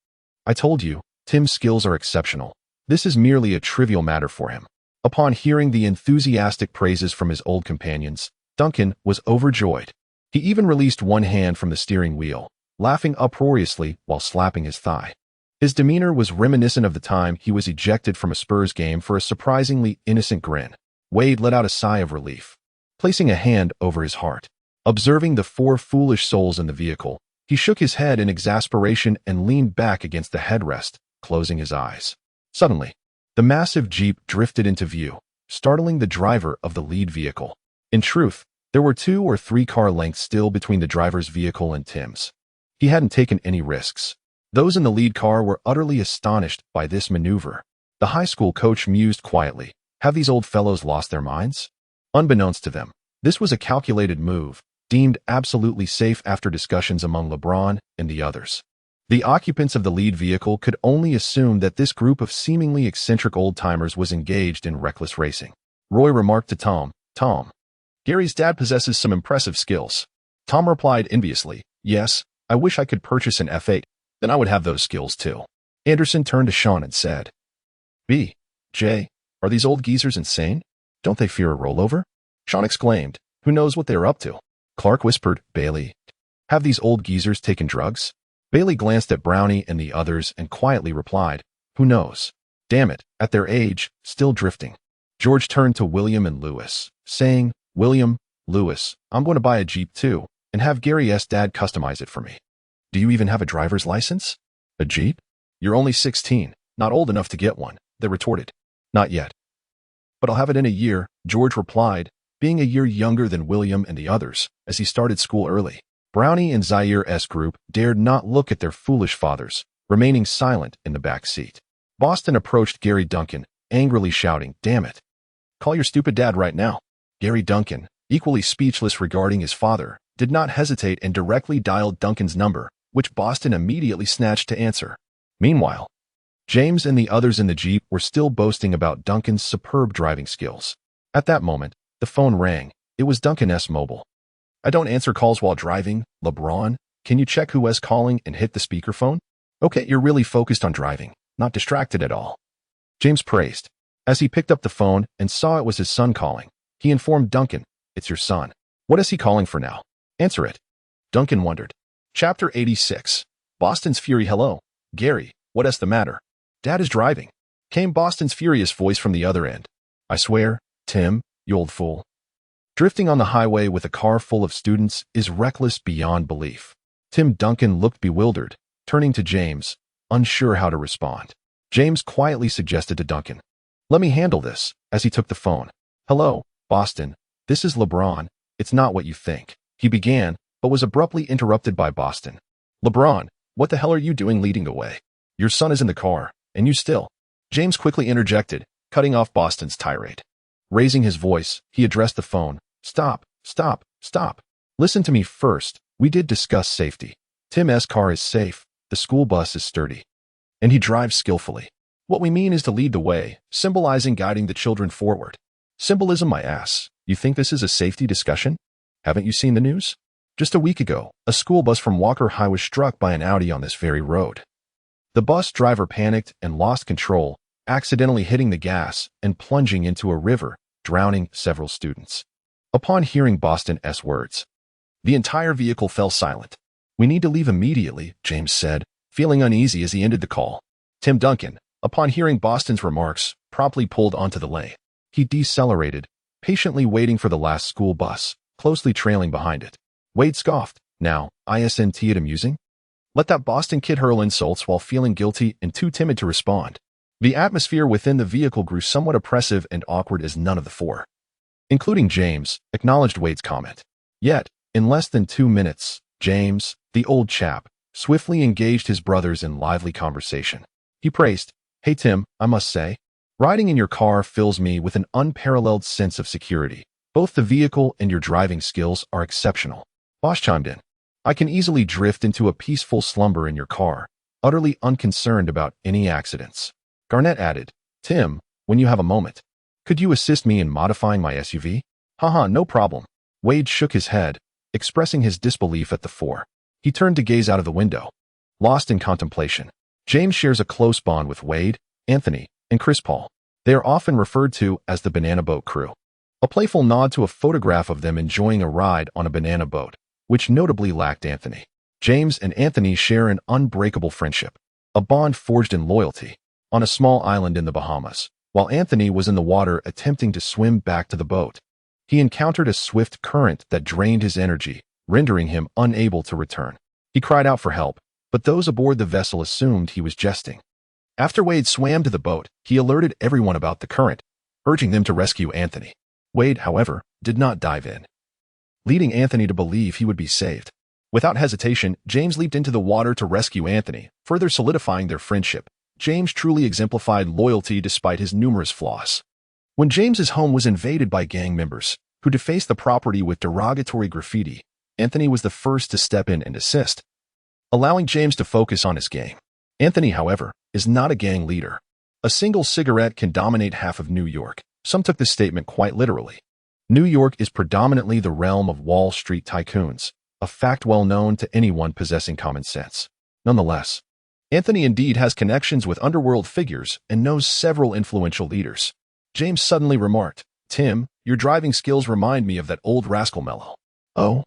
"I told you, Tim's skills are exceptional. This is merely a trivial matter for him." Upon hearing the enthusiastic praises from his old companions, Duncan was overjoyed. He even released one hand from the steering wheel, laughing uproariously while slapping his thigh. His demeanor was reminiscent of the time he was ejected from a Spurs game for a surprisingly innocent grin. Wade let out a sigh of relief, placing a hand over his heart. Observing the four foolish souls in the vehicle, he shook his head in exasperation and leaned back against the headrest, closing his eyes. Suddenly, the massive Jeep drifted into view, startling the driver of the lead vehicle. In truth, there were 2 or 3 car lengths still between the driver's vehicle and Tim's. He hadn't taken any risks. Those in the lead car were utterly astonished by this maneuver. The high school coach mused quietly, "Have these old fellows lost their minds?" Unbeknownst to them, this was a calculated move, deemed absolutely safe after discussions among LeBron and the others. The occupants of the lead vehicle could only assume that this group of seemingly eccentric old-timers was engaged in reckless racing. Roy remarked to Tom, "Tom, Gary's dad possesses some impressive skills." Tom replied enviously, "Yes, I wish I could purchase an F8, then I would have those skills too." Anderson turned to Shawn and said, "Jay, are these old geezers insane? Don't they fear a rollover?" Shawn exclaimed, "Who knows what they are up to?" Clark whispered, "Bailey, have these old geezers taken drugs?" Bailey glanced at Brownie and the others and quietly replied, "Who knows? Damn it, at their age, still drifting." George turned to William and Lewis, saying, "William, Lewis, I'm going to buy a Jeep too, and have Gary's dad customize it for me." "Do you even have a driver's license?" "A Jeep? You're only 16, not old enough to get one," they retorted. "Not yet. But I'll have it in a year," George replied, being a year younger than William and the others, as he started school early. Brownie and Zaire's group dared not look at their foolish fathers, remaining silent in the back seat. Boston approached Gary Duncan, angrily shouting, "Damn it. Call your stupid dad right now." Gary Duncan, equally speechless regarding his father, did not hesitate and directly dialed Duncan's number, which Boston immediately snatched to answer. Meanwhile, James and the others in the Jeep were still boasting about Duncan's superb driving skills. At that moment, the phone rang. It was Duncan's mobile. "I don't answer calls while driving, LeBron. Can you check who is calling and hit the speakerphone?" "Okay, you're really focused on driving, not distracted at all," James praised. As he picked up the phone and saw it was his son calling, he informed Duncan, "It's your son. What is he calling for now? Answer it." Duncan wondered. Chapter 86. Boston's Fury. "Hello, Gary, what is the matter?" "Dad is driving," came Boston's furious voice from the other end. "I swear, Tim, you old fool. Drifting on the highway with a car full of students is reckless beyond belief." Tim Duncan looked bewildered, turning to James, unsure how to respond. James quietly suggested to Duncan, "Let me handle this," as he took the phone. "Hello, Boston, this is LeBron. It's not what you think," he began, but was abruptly interrupted by Boston. "LeBron, what the hell are you doing leading the way? Your son is in the car, and you still..." James quickly interjected, cutting off Boston's tirade. Raising his voice, he addressed the phone. "Stop, stop, stop. Listen to me first. We did discuss safety. Tim's car is safe, the school bus is sturdy, and he drives skillfully. What we mean is to lead the way, symbolizing guiding the children forward." "Symbolism, my ass. You think this is a safety discussion? Haven't you seen the news? Just a week ago, a school bus from Walker High was struck by an Audi on this very road. The bus driver panicked and lost control, accidentally hitting the gas and plunging into a river, drowning several students." Upon hearing Boston's words, the entire vehicle fell silent. "We need to leave immediately," James said, feeling uneasy as he ended the call. Tim Duncan, upon hearing Boston's remarks, promptly pulled onto the lane. He decelerated, patiently waiting for the last school bus, closely trailing behind it. Wade scoffed. Now, isn't it amusing? Let that Boston kid hurl insults while feeling guilty and too timid to respond. The atmosphere within the vehicle grew somewhat oppressive and awkward as none of the four, including James, acknowledged Wade's comment. Yet, in less than 2 minutes, James, the old chap, swiftly engaged his brothers in lively conversation. He praised, "Hey Tim, I must say, riding in your car fills me with an unparalleled sense of security. Both the vehicle and your driving skills are exceptional." Bosch chimed in, "I can easily drift into a peaceful slumber in your car, utterly unconcerned about any accidents." Garnett added, "Tim, when you have a moment, could you assist me in modifying my SUV?" "Haha, no problem." Wade shook his head, expressing his disbelief at the four. He turned to gaze out of the window, lost in contemplation. James shares a close bond with Wade, Anthony, and Chris Paul. They are often referred to as the Banana Boat Crew, a playful nod to a photograph of them enjoying a ride on a banana boat, which notably lacked Anthony. James and Anthony share an unbreakable friendship, a bond forged in loyalty, on a small island in the Bahamas. While Anthony was in the water attempting to swim back to the boat, he encountered a swift current that drained his energy, rendering him unable to return. He cried out for help, but those aboard the vessel assumed he was jesting. After Wade swam to the boat, he alerted everyone about the current, urging them to rescue Anthony. Wade, however, did not dive in, leading Anthony to believe he would be saved. Without hesitation, James leaped into the water to rescue Anthony, further solidifying their friendship. James truly exemplified loyalty despite his numerous flaws. When James's home was invaded by gang members, who defaced the property with derogatory graffiti, Anthony was the first to step in and assist, allowing James to focus on his game. Anthony, however, is not a gang leader. A single cigarette can dominate half of New York. Some took this statement quite literally. New York is predominantly the realm of Wall Street tycoons, a fact well known to anyone possessing common sense. Nonetheless, Anthony indeed has connections with underworld figures and knows several influential leaders. James suddenly remarked, "Tim, your driving skills remind me of that old rascal Mello." "Oh?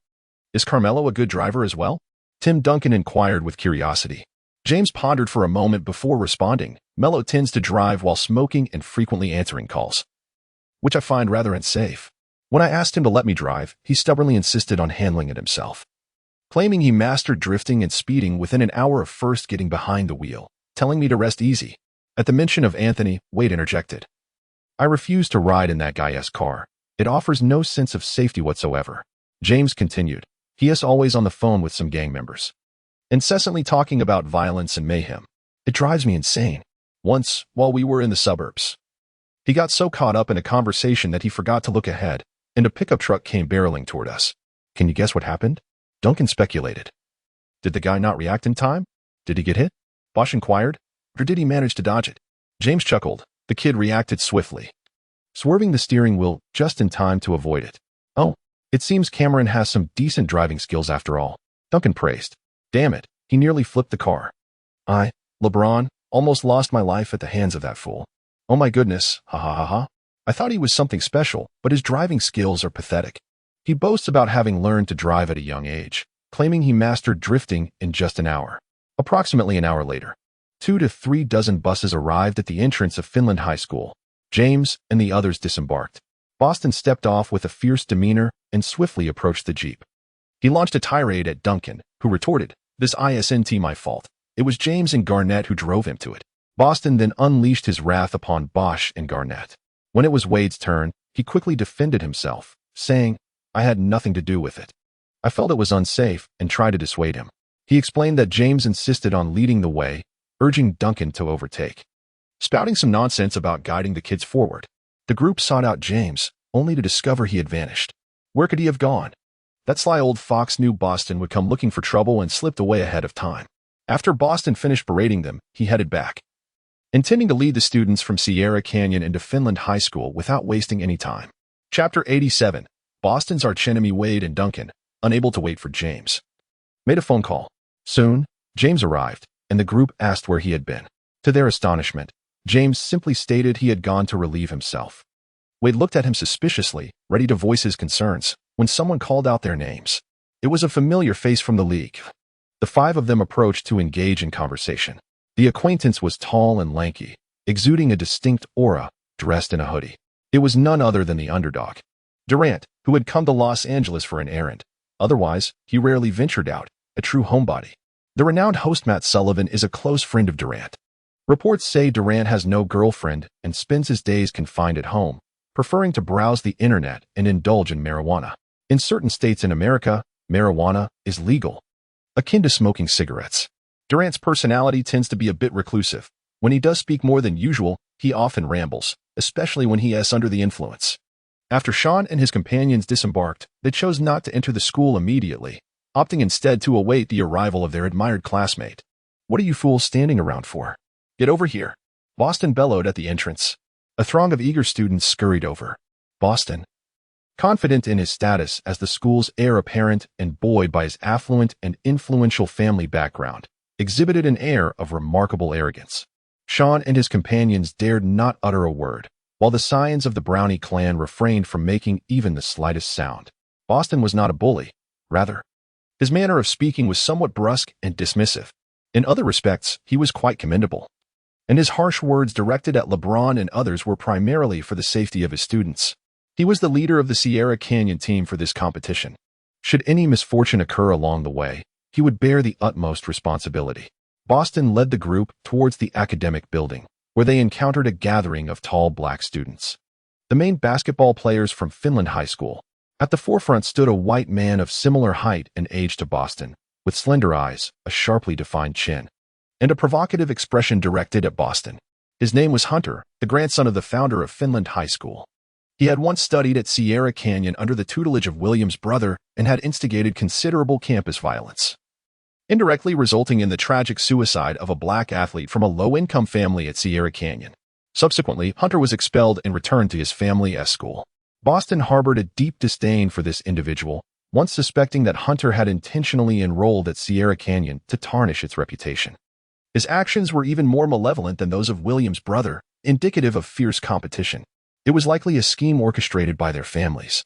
Is Carmelo a good driver as well?" Tim Duncan inquired with curiosity. James pondered for a moment before responding. "Mello tends to drive while smoking and frequently answering calls, which I find rather unsafe. When I asked him to let me drive, he stubbornly insisted on handling it himself, claiming he mastered drifting and speeding within an hour of first getting behind the wheel, telling me to rest easy." At the mention of Anthony, Wade interjected, "I refuse to ride in that guy's car. It offers no sense of safety whatsoever." James continued, "He is always on the phone with some gang members, incessantly talking about violence and mayhem. It drives me insane. Once, while we were in the suburbs, he got so caught up in a conversation that he forgot to look ahead, and a pickup truck came barreling toward us. Can you guess what happened?" Duncan speculated. "Did the guy not react in time? Did he get hit?" Bosch inquired. "Or did he manage to dodge it?" James chuckled. "The kid reacted swiftly, swerving the steering wheel just in time to avoid it." "Oh, it seems Cameron has some decent driving skills after all," Duncan praised. "Damn it, he nearly flipped the car. LeBron, almost lost my life at the hands of that fool. Oh my goodness, ha ha ha ha. I thought he was something special, but his driving skills are pathetic. He boasts about having learned to drive at a young age, claiming he mastered drifting in just an hour." Approximately an hour later, 2 to 3 dozen buses arrived at the entrance of Finland High School. James and the others disembarked. Boston stepped off with a fierce demeanor and swiftly approached the Jeep. He launched a tirade at Duncan, who retorted, "This isn't my fault. It was James and Garnett who drove him to it." Boston then unleashed his wrath upon Bosch and Garnett. When it was Wade's turn, he quickly defended himself, saying, "I had nothing to do with it. I felt it was unsafe and tried to dissuade him." He explained that James insisted on leading the way, urging Duncan to overtake, spouting some nonsense about guiding the kids forward. The group sought out James, only to discover he had vanished. Where could he have gone? That sly old fox knew Boston would come looking for trouble and slipped away ahead of time. After Boston finished berating them, he headed back, intending to lead the students from Sierra Canyon into Finland High School without wasting any time. Chapter 87. Boston's archenemy Wade and Duncan, unable to wait for James, made a phone call. Soon, James arrived, and the group asked where he had been. To their astonishment, James simply stated he had gone to relieve himself. Wade looked at him suspiciously, ready to voice his concerns, when someone called out their names. It was a familiar face from the league. The five of them approached to engage in conversation. The acquaintance was tall and lanky, exuding a distinct aura, dressed in a hoodie. It was none other than the underdog, Durant, who had come to Los Angeles for an errand. Otherwise, he rarely ventured out, a true homebody. The renowned host Matt Sullivan is a close friend of Durant. Reports say Durant has no girlfriend and spends his days confined at home, preferring to browse the internet and indulge in marijuana. In certain states in America, marijuana is legal, akin to smoking cigarettes. Durant's personality tends to be a bit reclusive. When he does speak more than usual, he often rambles, especially when he is under the influence. After Shawn and his companions disembarked, they chose not to enter the school immediately, opting instead to await the arrival of their admired classmate. "What are you fools standing around for? Get over here," Boston bellowed at the entrance. A throng of eager students scurried over. Boston, confident in his status as the school's heir apparent and buoyed by his affluent and influential family background, exhibited an air of remarkable arrogance. Shawn and his companions dared not utter a word, while the scions of the Brownie clan refrained from making even the slightest sound. Boston was not a bully. Rather, his manner of speaking was somewhat brusque and dismissive. In other respects, he was quite commendable, and his harsh words directed at LeBron and others were primarily for the safety of his students. He was the leader of the Sierra Canyon team for this competition. Should any misfortune occur along the way, he would bear the utmost responsibility. Boston led the group towards the academic building, where they encountered a gathering of tall black students. The main basketball players from Finland High School. At the forefront stood a white man of similar height and age to Boston, with slender eyes, a sharply defined chin, and a provocative expression directed at Boston. His name was Hunter, the grandson of the founder of Finland High School. He had once studied at Sierra Canyon under the tutelage of William's brother and had instigated considerable campus violence, indirectly resulting in the tragic suicide of a black athlete from a low-income family at Sierra Canyon. Subsequently, Hunter was expelled and returned to his family's school. Boston harbored a deep disdain for this individual, once suspecting that Hunter had intentionally enrolled at Sierra Canyon to tarnish its reputation. His actions were even more malevolent than those of William's brother, indicative of fierce competition. It was likely a scheme orchestrated by their families,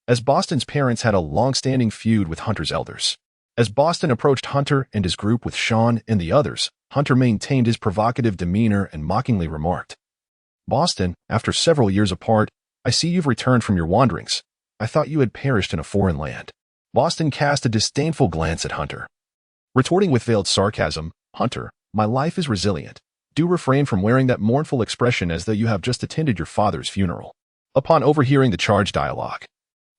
as Boston's parents had a long-standing feud with Hunter's elders. As Boston approached Hunter and his group with Shawn and the others, Hunter maintained his provocative demeanor and mockingly remarked, "Boston, after several years apart, I see you've returned from your wanderings. I thought you had perished in a foreign land." Boston cast a disdainful glance at Hunter, retorting with veiled sarcasm, "Hunter, my life is resilient. Do refrain from wearing that mournful expression as though you have just attended your father's funeral." Upon overhearing the charged dialogue,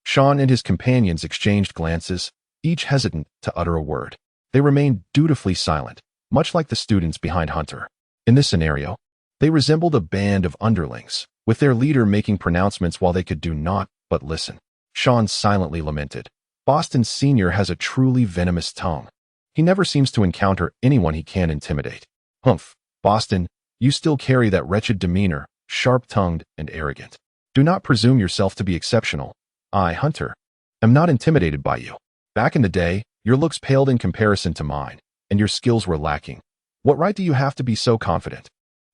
Shawn and his companions exchanged glances, each hesitant to utter a word. They remained dutifully silent, much like the students behind Hunter. In this scenario, they resembled a band of underlings, with their leader making pronouncements while they could do naught but listen. Shawn silently lamented, "Boston Sr. has a truly venomous tongue. He never seems to encounter anyone he can intimidate." "Humph, Boston, you still carry that wretched demeanor, sharp-tongued and arrogant. Do not presume yourself to be exceptional. I, Hunter, am not intimidated by you. Back in the day, your looks paled in comparison to mine, and your skills were lacking. What right do you have to be so confident?"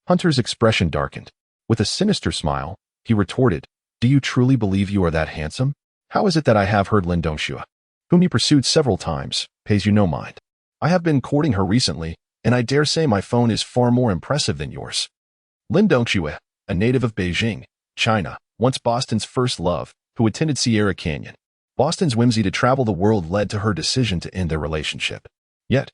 Hunter's expression darkened. With a sinister smile, he retorted, "Do you truly believe you are that handsome? How is it that I have heard Lin Dongxue, whom you pursued several times, pays you no mind? I have been courting her recently, and I dare say my phone is far more impressive than yours." Lin Dongxue, a native of Beijing, China, once Boston's first love, who attended Sierra Canyon. Boston's whimsy to travel the world led to her decision to end their relationship. Yet,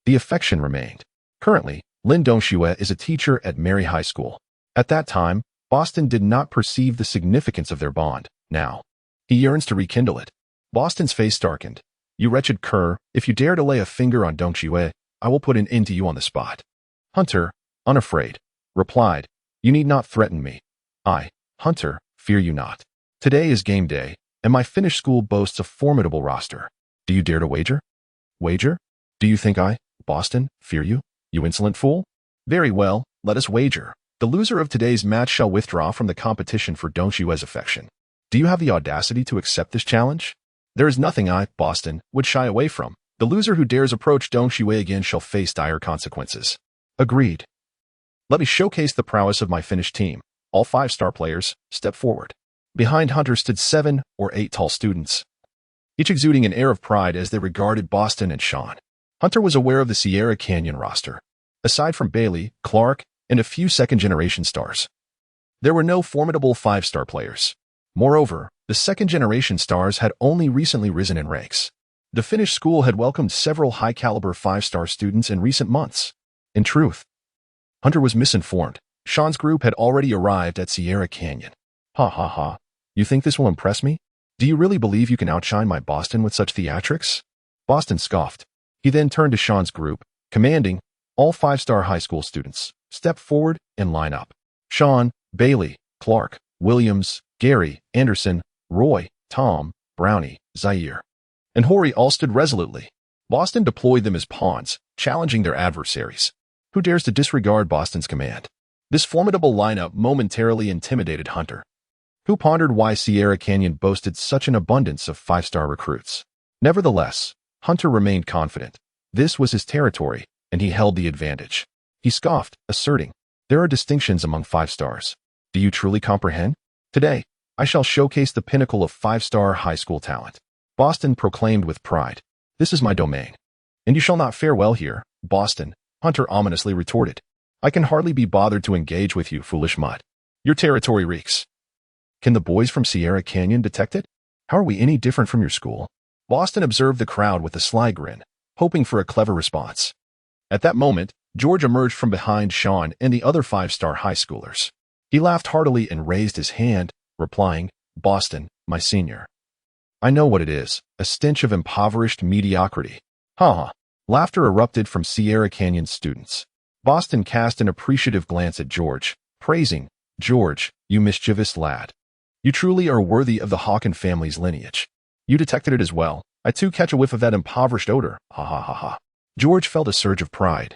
the affection remained. Currently, Lin Dongxue is a teacher at Mary High School. At that time, Boston did not perceive the significance of their bond. Now, he yearns to rekindle it. Boston's face darkened. "You wretched cur, if you dare to lay a finger on Dongxue, I will put an end to you on the spot." Hunter, unafraid, replied, "You need not threaten me. I, Hunter, fear you not. Today is game day, and my Finnish school boasts a formidable roster. Do you dare to wager?" "Wager? Do you think I, Boston, fear you, you insolent fool? Very well, let us wager. The loser of today's match shall withdraw from the competition for Dongxue's affection. Do you have the audacity to accept this challenge? There is nothing I, Boston, would shy away from. The loser who dares approach Dongxue again shall face dire consequences." "Agreed. Let me showcase the prowess of my Finnish team. All 5 star players, step forward." Behind Hunter stood 7 or 8 tall students, each exuding an air of pride as they regarded Boston and Shawn. Hunter was aware of the Sierra Canyon roster. Aside from Bailey, Clark, and a few second-generation stars, there were no formidable five-star players. Moreover, the second-generation stars had only recently risen in ranks. The Finnish school had welcomed several high-caliber five-star students in recent months. In truth, Hunter was misinformed. Shawn's group had already arrived at Sierra Canyon. Ha ha ha. You think this will impress me? Do you really believe you can outshine my Boston with such theatrics? Boston scoffed. He then turned to Shawn's group, commanding, all five-star high school students, step forward and line up. Shawn, Bailey, Clark, Williams, Gary, Anderson, Roy, Tom, Brownie, Zaire, and Horry all stood resolutely. Boston deployed them as pawns, challenging their adversaries. Who dares to disregard Boston's command? This formidable lineup momentarily intimidated Hunter, who pondered why Sierra Canyon boasted such an abundance of five-star recruits. Nevertheless, Hunter remained confident. This was his territory, and he held the advantage. He scoffed, asserting, there are distinctions among five stars. Do you truly comprehend? Today, I shall showcase the pinnacle of five-star high school talent. Boston proclaimed with pride, this is my domain. And you shall not fare well here, Boston, Hunter ominously retorted. I can hardly be bothered to engage with you, foolish mud. Your territory reeks. Can the boys from Sierra Canyon detect it? How are we any different from your school? Boston observed the crowd with a sly grin, hoping for a clever response. At that moment, George emerged from behind Shawn and the other five-star high schoolers. He laughed heartily and raised his hand, replying, Boston, my senior. I know what it is, a stench of impoverished mediocrity. Ha ha. Laughter erupted from Sierra Canyon students. Boston cast an appreciative glance at George, praising, George, you mischievous lad. You truly are worthy of the Hawken family's lineage. You detected it as well. I too catch a whiff of that impoverished odor. Ha ha ha ha. George felt a surge of pride.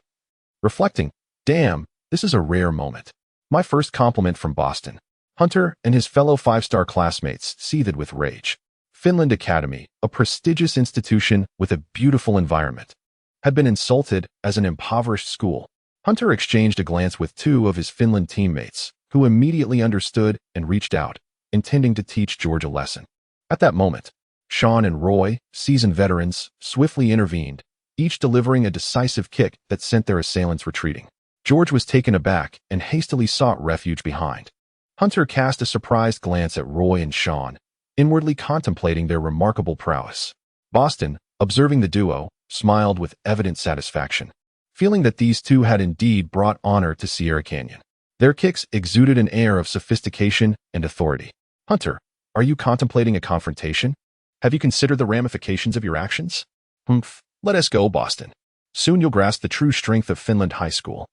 Reflecting, damn, this is a rare moment. My first compliment from Boston. Hunter and his fellow five-star classmates seethed with rage. Finland Academy, a prestigious institution with a beautiful environment, had been insulted as an impoverished school. Hunter exchanged a glance with two of his Finland teammates, who immediately understood and reached out, intending to teach George a lesson. At that moment, Shawn and Roy, seasoned veterans, swiftly intervened, each delivering a decisive kick that sent their assailants retreating. George was taken aback and hastily sought refuge behind. Hunter cast a surprised glance at Roy and Shawn, inwardly contemplating their remarkable prowess. Boston, observing the duo, smiled with evident satisfaction, feeling that these two had indeed brought honor to Sierra Canyon. Their kicks exuded an air of sophistication and authority. Hunter, are you contemplating a confrontation? Have you considered the ramifications of your actions? Humph, let us go, Boston. Soon you'll grasp the true strength of Finland High School.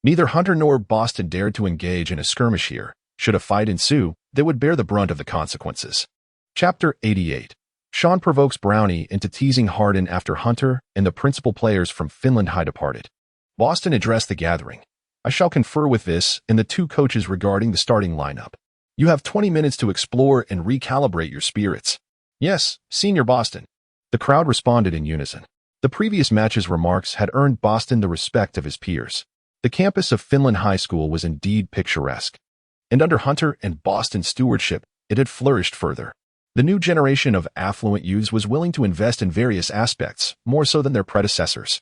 Neither Hunter nor Boston dared to engage in a skirmish here. Should a fight ensue, they would bear the brunt of the consequences. Chapter 88. Shawn provokes Brownie into teasing Hardin after Hunter and the principal players from Finland High departed. Boston addressed the gathering. I shall confer with this and the two coaches regarding the starting lineup. You have 20 minutes to explore and recalibrate your spirits. Yes, Senior Boston. The crowd responded in unison. The previous match's remarks had earned Boston the respect of his peers. The campus of Finland High School was indeed picturesque, and under Hunter and Boston's stewardship, it had flourished further. The new generation of affluent youths was willing to invest in various aspects, more so than their predecessors.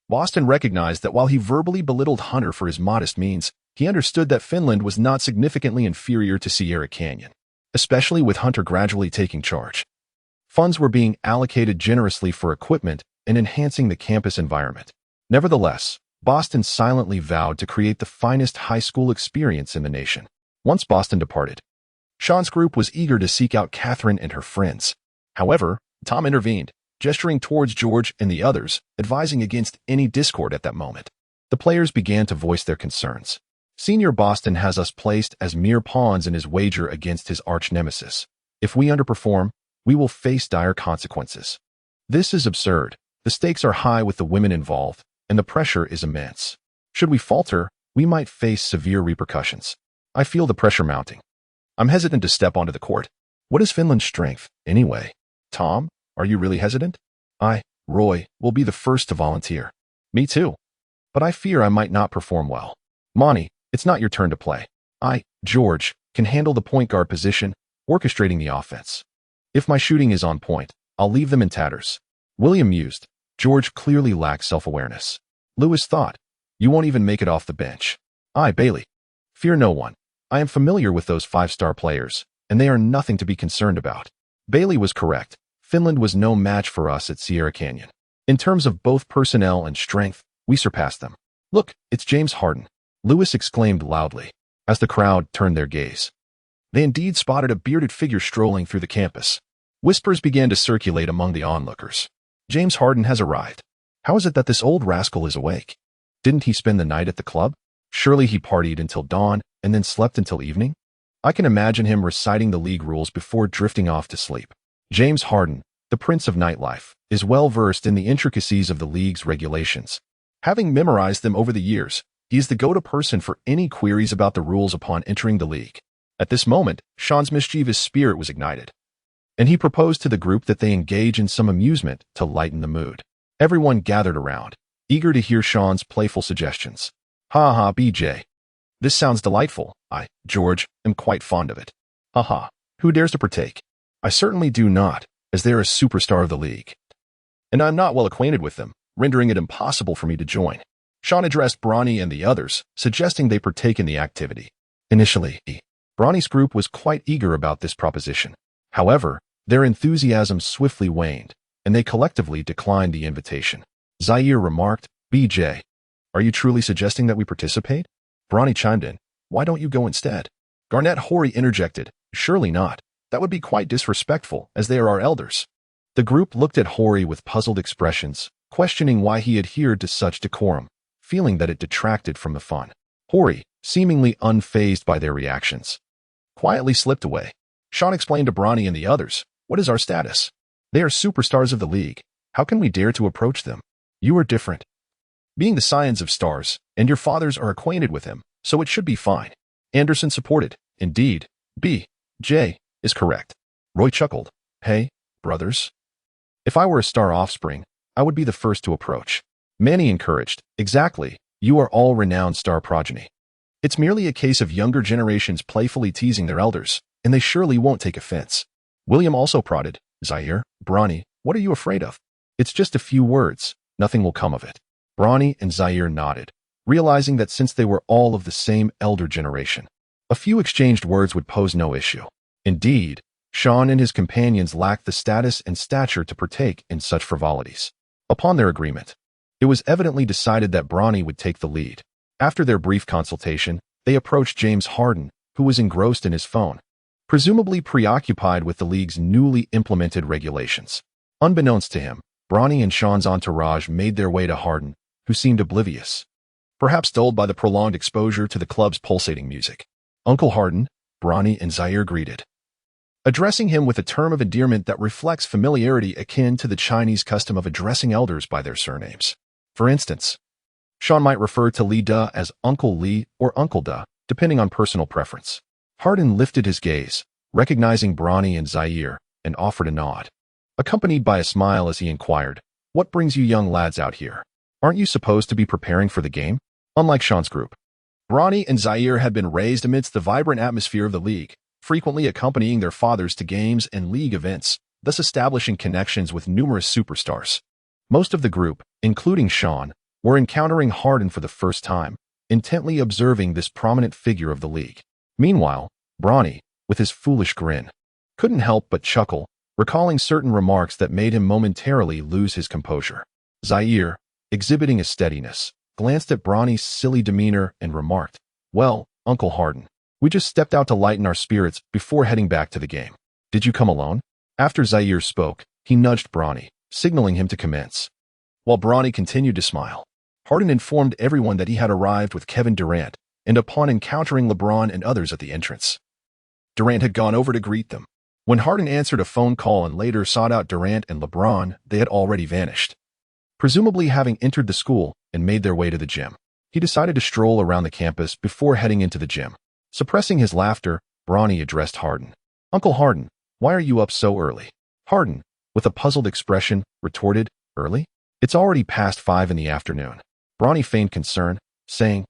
Boston recognized that while he verbally belittled Hunter for his modest means, he understood that Finland was not significantly inferior to Sierra Canyon, especially with Hunter gradually taking charge. Funds were being allocated generously for equipment and enhancing the campus environment. Nevertheless, Boston silently vowed to create the finest high school experience in the nation. Once Boston departed, Shawn's group was eager to seek out Catherine and her friends. However, Tom intervened, gesturing towards George and the others, advising against any discord at that moment. The players began to voice their concerns. Senior Boston has us placed as mere pawns in his wager against his arch-nemesis. If we underperform, we will face dire consequences. This is absurd. The stakes are high with the women involved, and the pressure is immense. Should we falter, we might face severe repercussions. I feel the pressure mounting. I'm hesitant to step onto the court. What is Finland's strength, anyway? Tom, are you really hesitant? Roy, will be the first to volunteer. Me too. But I fear I might not perform well. Monty, it's not your turn to play. George, can handle the point guard position, orchestrating the offense. If my shooting is on point, I'll leave them in tatters. William mused. George clearly lacked self-awareness. Lewis thought, "You won't even make it off the bench." Bailey. "Fear no one. I am familiar with those five-star players, and they are nothing to be concerned about." Bailey was correct. Finland was no match for us at Sierra Canyon. In terms of both personnel and strength, we surpassed them. "Look, it's James Harden," Lewis exclaimed loudly, as the crowd turned their gaze. They indeed spotted a bearded figure strolling through the campus. Whispers began to circulate among the onlookers. "James Harden has arrived. How is it that this old rascal is awake? Didn't he spend the night at the club? Surely he partied until dawn and then slept until evening?" I can imagine him reciting the league rules before drifting off to sleep. James Harden, the prince of nightlife, is well versed in the intricacies of the league's regulations. Having memorized them over the years, he is the go-to person for any queries about the rules upon entering the league. At this moment, Shawn's mischievous spirit was ignited, and he proposed to the group that they engage in some amusement to lighten the mood. Everyone gathered around, eager to hear Shawn's playful suggestions. "Ha ha, BJ. This sounds delightful. I, George, am quite fond of it. Ha ha. Who dares to partake? I certainly do not, as they are a superstar of the league. And I am not well acquainted with them, rendering it impossible for me to join." Shawn addressed Bronny and the others, suggesting they partake in the activity. Initially, Bronny's group was quite eager about this proposition. However, their enthusiasm swiftly waned, and they collectively declined the invitation. Zaire remarked, "BJ, are you truly suggesting that we participate?" Bronny chimed in, "Why don't you go instead?" Garnett Horry interjected, "Surely not. That would be quite disrespectful, as they are our elders." The group looked at Horry with puzzled expressions, questioning why he adhered to such decorum, feeling that it detracted from the fun. Horry, seemingly unfazed by their reactions, quietly slipped away. Shawn explained to Bronny and the others, "What is our status? They are superstars of the league. How can we dare to approach them? You are different. Being the scions of stars, and your fathers are acquainted with him, so it should be fine." Anderson supported, "Indeed, B.J. is correct." Roy chuckled, "Hey, brothers. If I were a star offspring, I would be the first to approach." Manny encouraged, "Exactly, you are all renowned star progeny. It's merely a case of younger generations playfully teasing their elders, and they surely won't take offense." William also prodded, "Zaire, Bronny, what are you afraid of? It's just a few words, nothing will come of it." Bronny and Zaire nodded, realizing that since they were all of the same elder generation, a few exchanged words would pose no issue. Indeed, Shawn and his companions lacked the status and stature to partake in such frivolities. Upon their agreement, it was evidently decided that Bronny would take the lead. After their brief consultation, they approached James Harden, who was engrossed in his phone, presumably preoccupied with the league's newly implemented regulations. Unbeknownst to him, Bronny and Shawn's entourage made their way to Harden, who seemed oblivious, perhaps dulled by the prolonged exposure to the club's pulsating music. "Uncle Harden," Bronny and Zaire greeted, addressing him with a term of endearment that reflects familiarity akin to the Chinese custom of addressing elders by their surnames. For instance, Shawn might refer to Lee Da as Uncle Lee or Uncle Da, depending on personal preference. Harden lifted his gaze, recognizing Bronny and Zaire, and offered a nod, accompanied by a smile as he inquired, "What brings you young lads out here? Aren't you supposed to be preparing for the game?" Unlike Shawn's group, Bronny and Zaire had been raised amidst the vibrant atmosphere of the league, frequently accompanying their fathers to games and league events, thus establishing connections with numerous superstars. Most of the group, including Shawn, were encountering Harden for the first time, intently observing this prominent figure of the league. Meanwhile, Bronny, with his foolish grin, couldn't help but chuckle, recalling certain remarks that made him momentarily lose his composure. Zaire, exhibiting a steadiness, glanced at Bronny's silly demeanor and remarked, "Well, Uncle Harden, we just stepped out to lighten our spirits before heading back to the game. Did you come alone?" After Zaire spoke, he nudged Bronny, signaling him to commence. While Bronny continued to smile, Harden informed everyone that he had arrived with Kevin Durant, and upon encountering LeBron and others at the entrance, Durant had gone over to greet them. When Harden answered a phone call and later sought out Durant and LeBron, they had already vanished, presumably having entered the school and made their way to the gym. He decided to stroll around the campus before heading into the gym. Suppressing his laughter, Bronny addressed Harden. "Uncle Harden, why are you up so early?" Harden, with a puzzled expression, retorted, "Early? It's already past 5 in the afternoon." Bronny feigned concern, saying,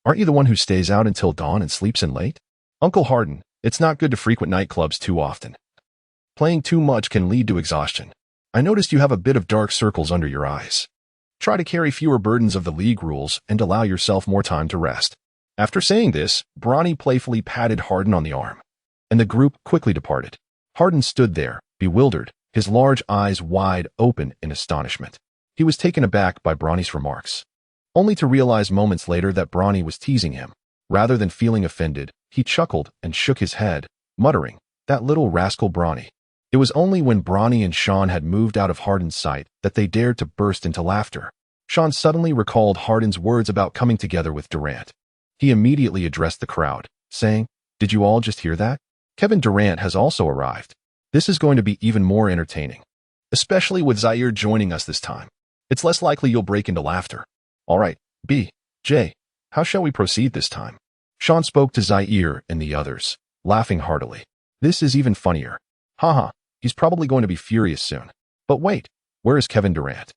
"Aren't you the one who stays out until dawn and sleeps in late?" "Uncle Harden, it's not good to frequent nightclubs too often. Playing too much can lead to exhaustion. I noticed you have a bit of dark circles under your eyes. Try to carry fewer burdens of the league rules and allow yourself more time to rest. After saying this, Bronny playfully patted Hardin on the arm, and the group quickly departed. Hardin stood there, bewildered, his large eyes wide open in astonishment. He was taken aback by Bronny's remarks, only to realize moments later that Bronny was teasing him. Rather than feeling offended, he chuckled and shook his head, muttering, "That little rascal Bronny." It was only when Bronny and Shawn had moved out of Hardin's sight that they dared to burst into laughter. Shawn suddenly recalled Hardin's words about coming together with Durant. He immediately addressed the crowd, saying, "Did you all just hear that? Kevin Durant has also arrived. This is going to be even more entertaining, especially with Zaire joining us this time. It's less likely you'll break into laughter. All right, B, J, how shall we proceed this time?" Shawn spoke to Zaire and the others, laughing heartily. "This is even funnier. Haha, he's probably going to be furious soon. But wait, where is Kevin Durant?"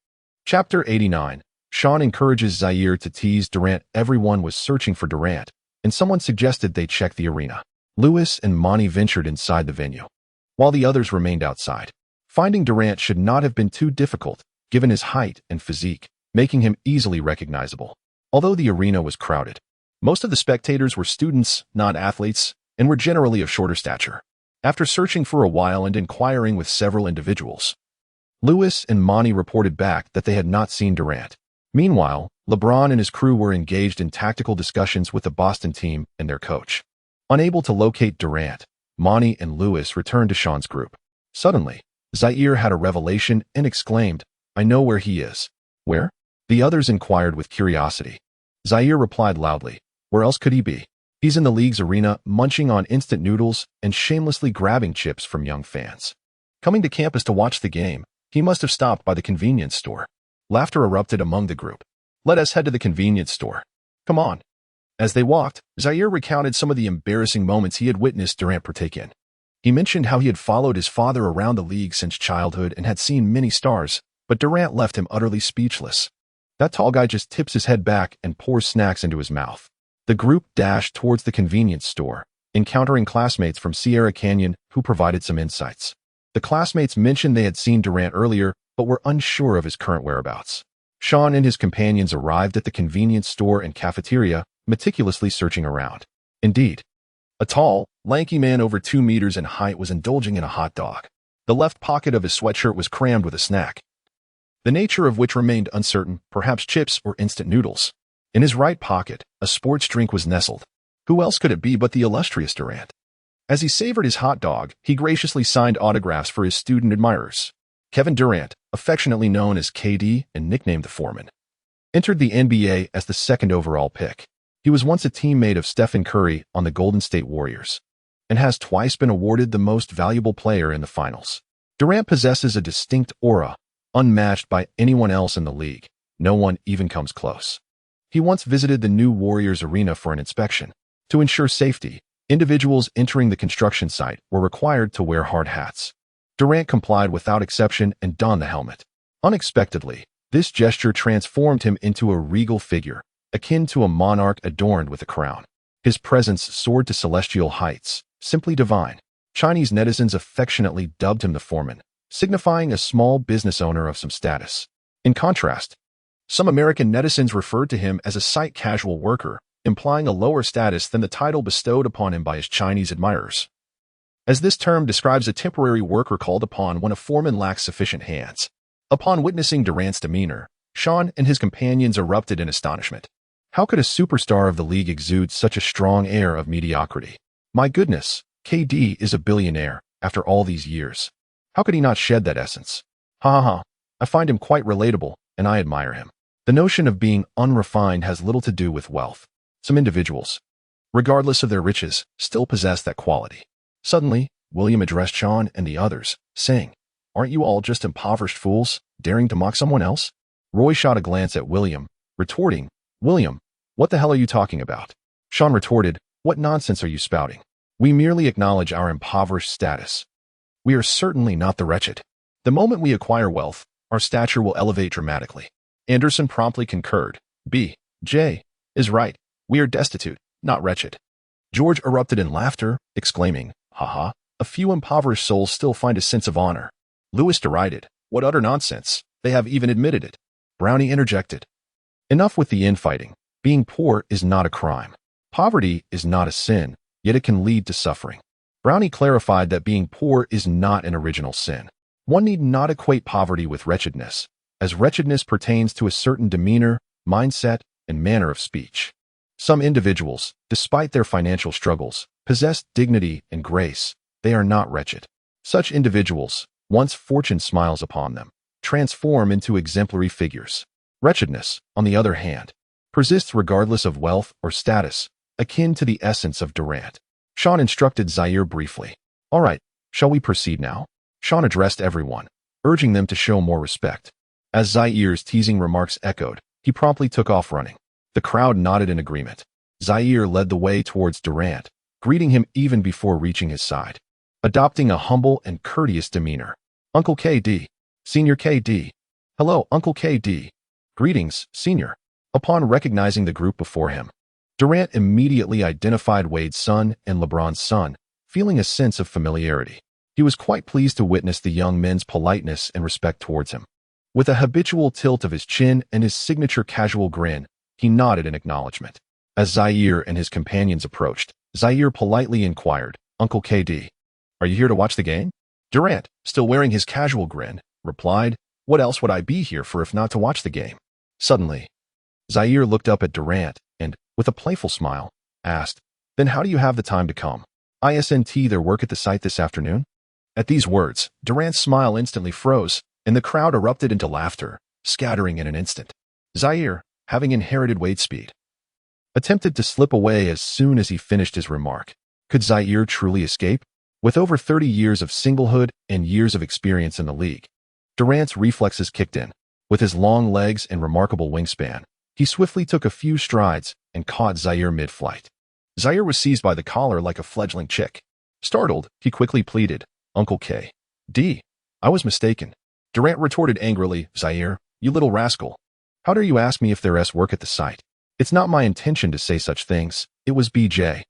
Chapter 89. Shawn encourages Zaire to tease Durant. Everyone was searching for Durant, and someone suggested they check the arena. Lewis and Monty ventured inside the venue, while the others remained outside. Finding Durant should not have been too difficult, given his height and physique, making him easily recognizable. Although the arena was crowded, most of the spectators were students, not athletes, and were generally of shorter stature. After searching for a while and inquiring with several individuals, Lewis and Monty reported back that they had not seen Durant. Meanwhile, LeBron and his crew were engaged in tactical discussions with the Boston team and their coach. Unable to locate Durant, Monty and Lewis returned to Shawn's group. Suddenly, Zaire had a revelation and exclaimed, "I know where he is." "Where?" the others inquired with curiosity. Zaire replied loudly, "Where else could he be? He's in the league's arena, munching on instant noodles and shamelessly grabbing chips from young fans. Coming to campus to watch the game, he must have stopped by the convenience store." Laughter erupted among the group. "Let us head to the convenience store. Come on." As they walked, Zaire recounted some of the embarrassing moments he had witnessed Durant partake in. He mentioned how he had followed his father around the league since childhood and had seen many stars, but Durant left him utterly speechless. "That tall guy just tips his head back and pours snacks into his mouth." The group dashed towards the convenience store, encountering classmates from Sierra Canyon who provided some insights. The classmates mentioned they had seen Durant earlier, but were unsure of his current whereabouts. Shawn and his companions arrived at the convenience store and cafeteria, meticulously searching around. Indeed, a tall, lanky man over 2 meters in height was indulging in a hot dog. The left pocket of his sweatshirt was crammed with a snack, the nature of which remained uncertain, perhaps chips or instant noodles. In his right pocket, a sports drink was nestled. Who else could it be but the illustrious Durant? As he savored his hot dog, he graciously signed autographs for his student admirers. Kevin Durant, affectionately known as KD and nicknamed the Foreman, entered the NBA as the second overall pick. He was once a teammate of Stephen Curry on the Golden State Warriors, and has twice been awarded the most valuable player in the finals. Durant possesses a distinct aura, unmatched by anyone else in the league. No one even comes close. He once visited the new Warriors arena for an inspection. To ensure safety, individuals entering the construction site were required to wear hard hats. Durant complied without exception and donned the helmet. Unexpectedly, this gesture transformed him into a regal figure, akin to a monarch adorned with a crown. His presence soared to celestial heights, simply divine. Chinese netizens affectionately dubbed him the Foreman, signifying a small business owner of some status. In contrast, some American netizens referred to him as a site casual worker, implying a lower status than the title bestowed upon him by his Chinese admirers, as this term describes a temporary worker called upon when a foreman lacks sufficient hands. Upon witnessing Durant's demeanor, Shawn and his companions erupted in astonishment. How could a superstar of the league exude such a strong air of mediocrity? My goodness, KD is a billionaire after all these years. How could he not shed that essence? Ha ha ha, I find him quite relatable, and I admire him. The notion of being unrefined has little to do with wealth. Some individuals, regardless of their riches, still possess that quality. Suddenly, William addressed Shawn and the others, saying, "Aren't you all just impoverished fools, daring to mock someone else?" Roy shot a glance at William, retorting, "William, what the hell are you talking about?" Shawn retorted, "What nonsense are you spouting? We merely acknowledge our impoverished status. We are certainly not the wretched. The moment we acquire wealth, our stature will elevate dramatically." Anderson promptly concurred. "B. J. is right. We are destitute, not wretched." George erupted in laughter, exclaiming, "Haha, a few impoverished souls still find a sense of honor." Lewis derided, What utter nonsense. They have even admitted it. Brownie interjected. Enough with the infighting. Being poor is not a crime. Poverty is not a sin, yet it can lead to suffering. Brownie clarified that being poor is not an original sin. One need not equate poverty with wretchedness, as wretchedness pertains to a certain demeanor, mindset, and manner of speech. Some individuals, despite their financial struggles, possess dignity and grace. They are not wretched. Such individuals, once fortune smiles upon them, transform into exemplary figures. Wretchedness, on the other hand, persists regardless of wealth or status, akin to the essence of Durant. Shawn instructed Zaire briefly. All right, shall we proceed now? Shawn addressed everyone, urging them to show more respect. As Zaire's teasing remarks echoed, he promptly took off running. The crowd nodded in agreement. Zaire led the way towards Durant, greeting him even before reaching his side. Adopting a humble and courteous demeanor. Uncle KD. Senior KD. Hello, Uncle KD. Greetings, Senior. Upon recognizing the group before him, Durant immediately identified Wade's son and LeBron's son, feeling a sense of familiarity. He was quite pleased to witness the young men's politeness and respect towards him. With a habitual tilt of his chin and his signature casual grin, he nodded in acknowledgement. As Zaire and his companions approached, Zaire politely inquired, Uncle KD, are you here to watch the game? Durant, still wearing his casual grin, replied, what else would I be here for if not to watch the game? Suddenly, Zaire looked up at Durant and, with a playful smile, asked, then how do you have the time to come? Isn't there work at the site this afternoon? At these words, Durant's smile instantly froze, and the crowd erupted into laughter, scattering in an instant. Zaire, having inherited Wade's speed, attempted to slip away as soon as he finished his remark. Could Zaire truly escape? With over 30 years of singlehood and years of experience in the league, Durant's reflexes kicked in. With his long legs and remarkable wingspan, he swiftly took a few strides and caught Zaire mid-flight. Zaire was seized by the collar like a fledgling chick. Startled, he quickly pleaded, Uncle K.D. I was mistaken. Durant retorted angrily, Zaire, you little rascal. How dare you ask me if there's work at the site? It's not my intention to say such things. It was BJ.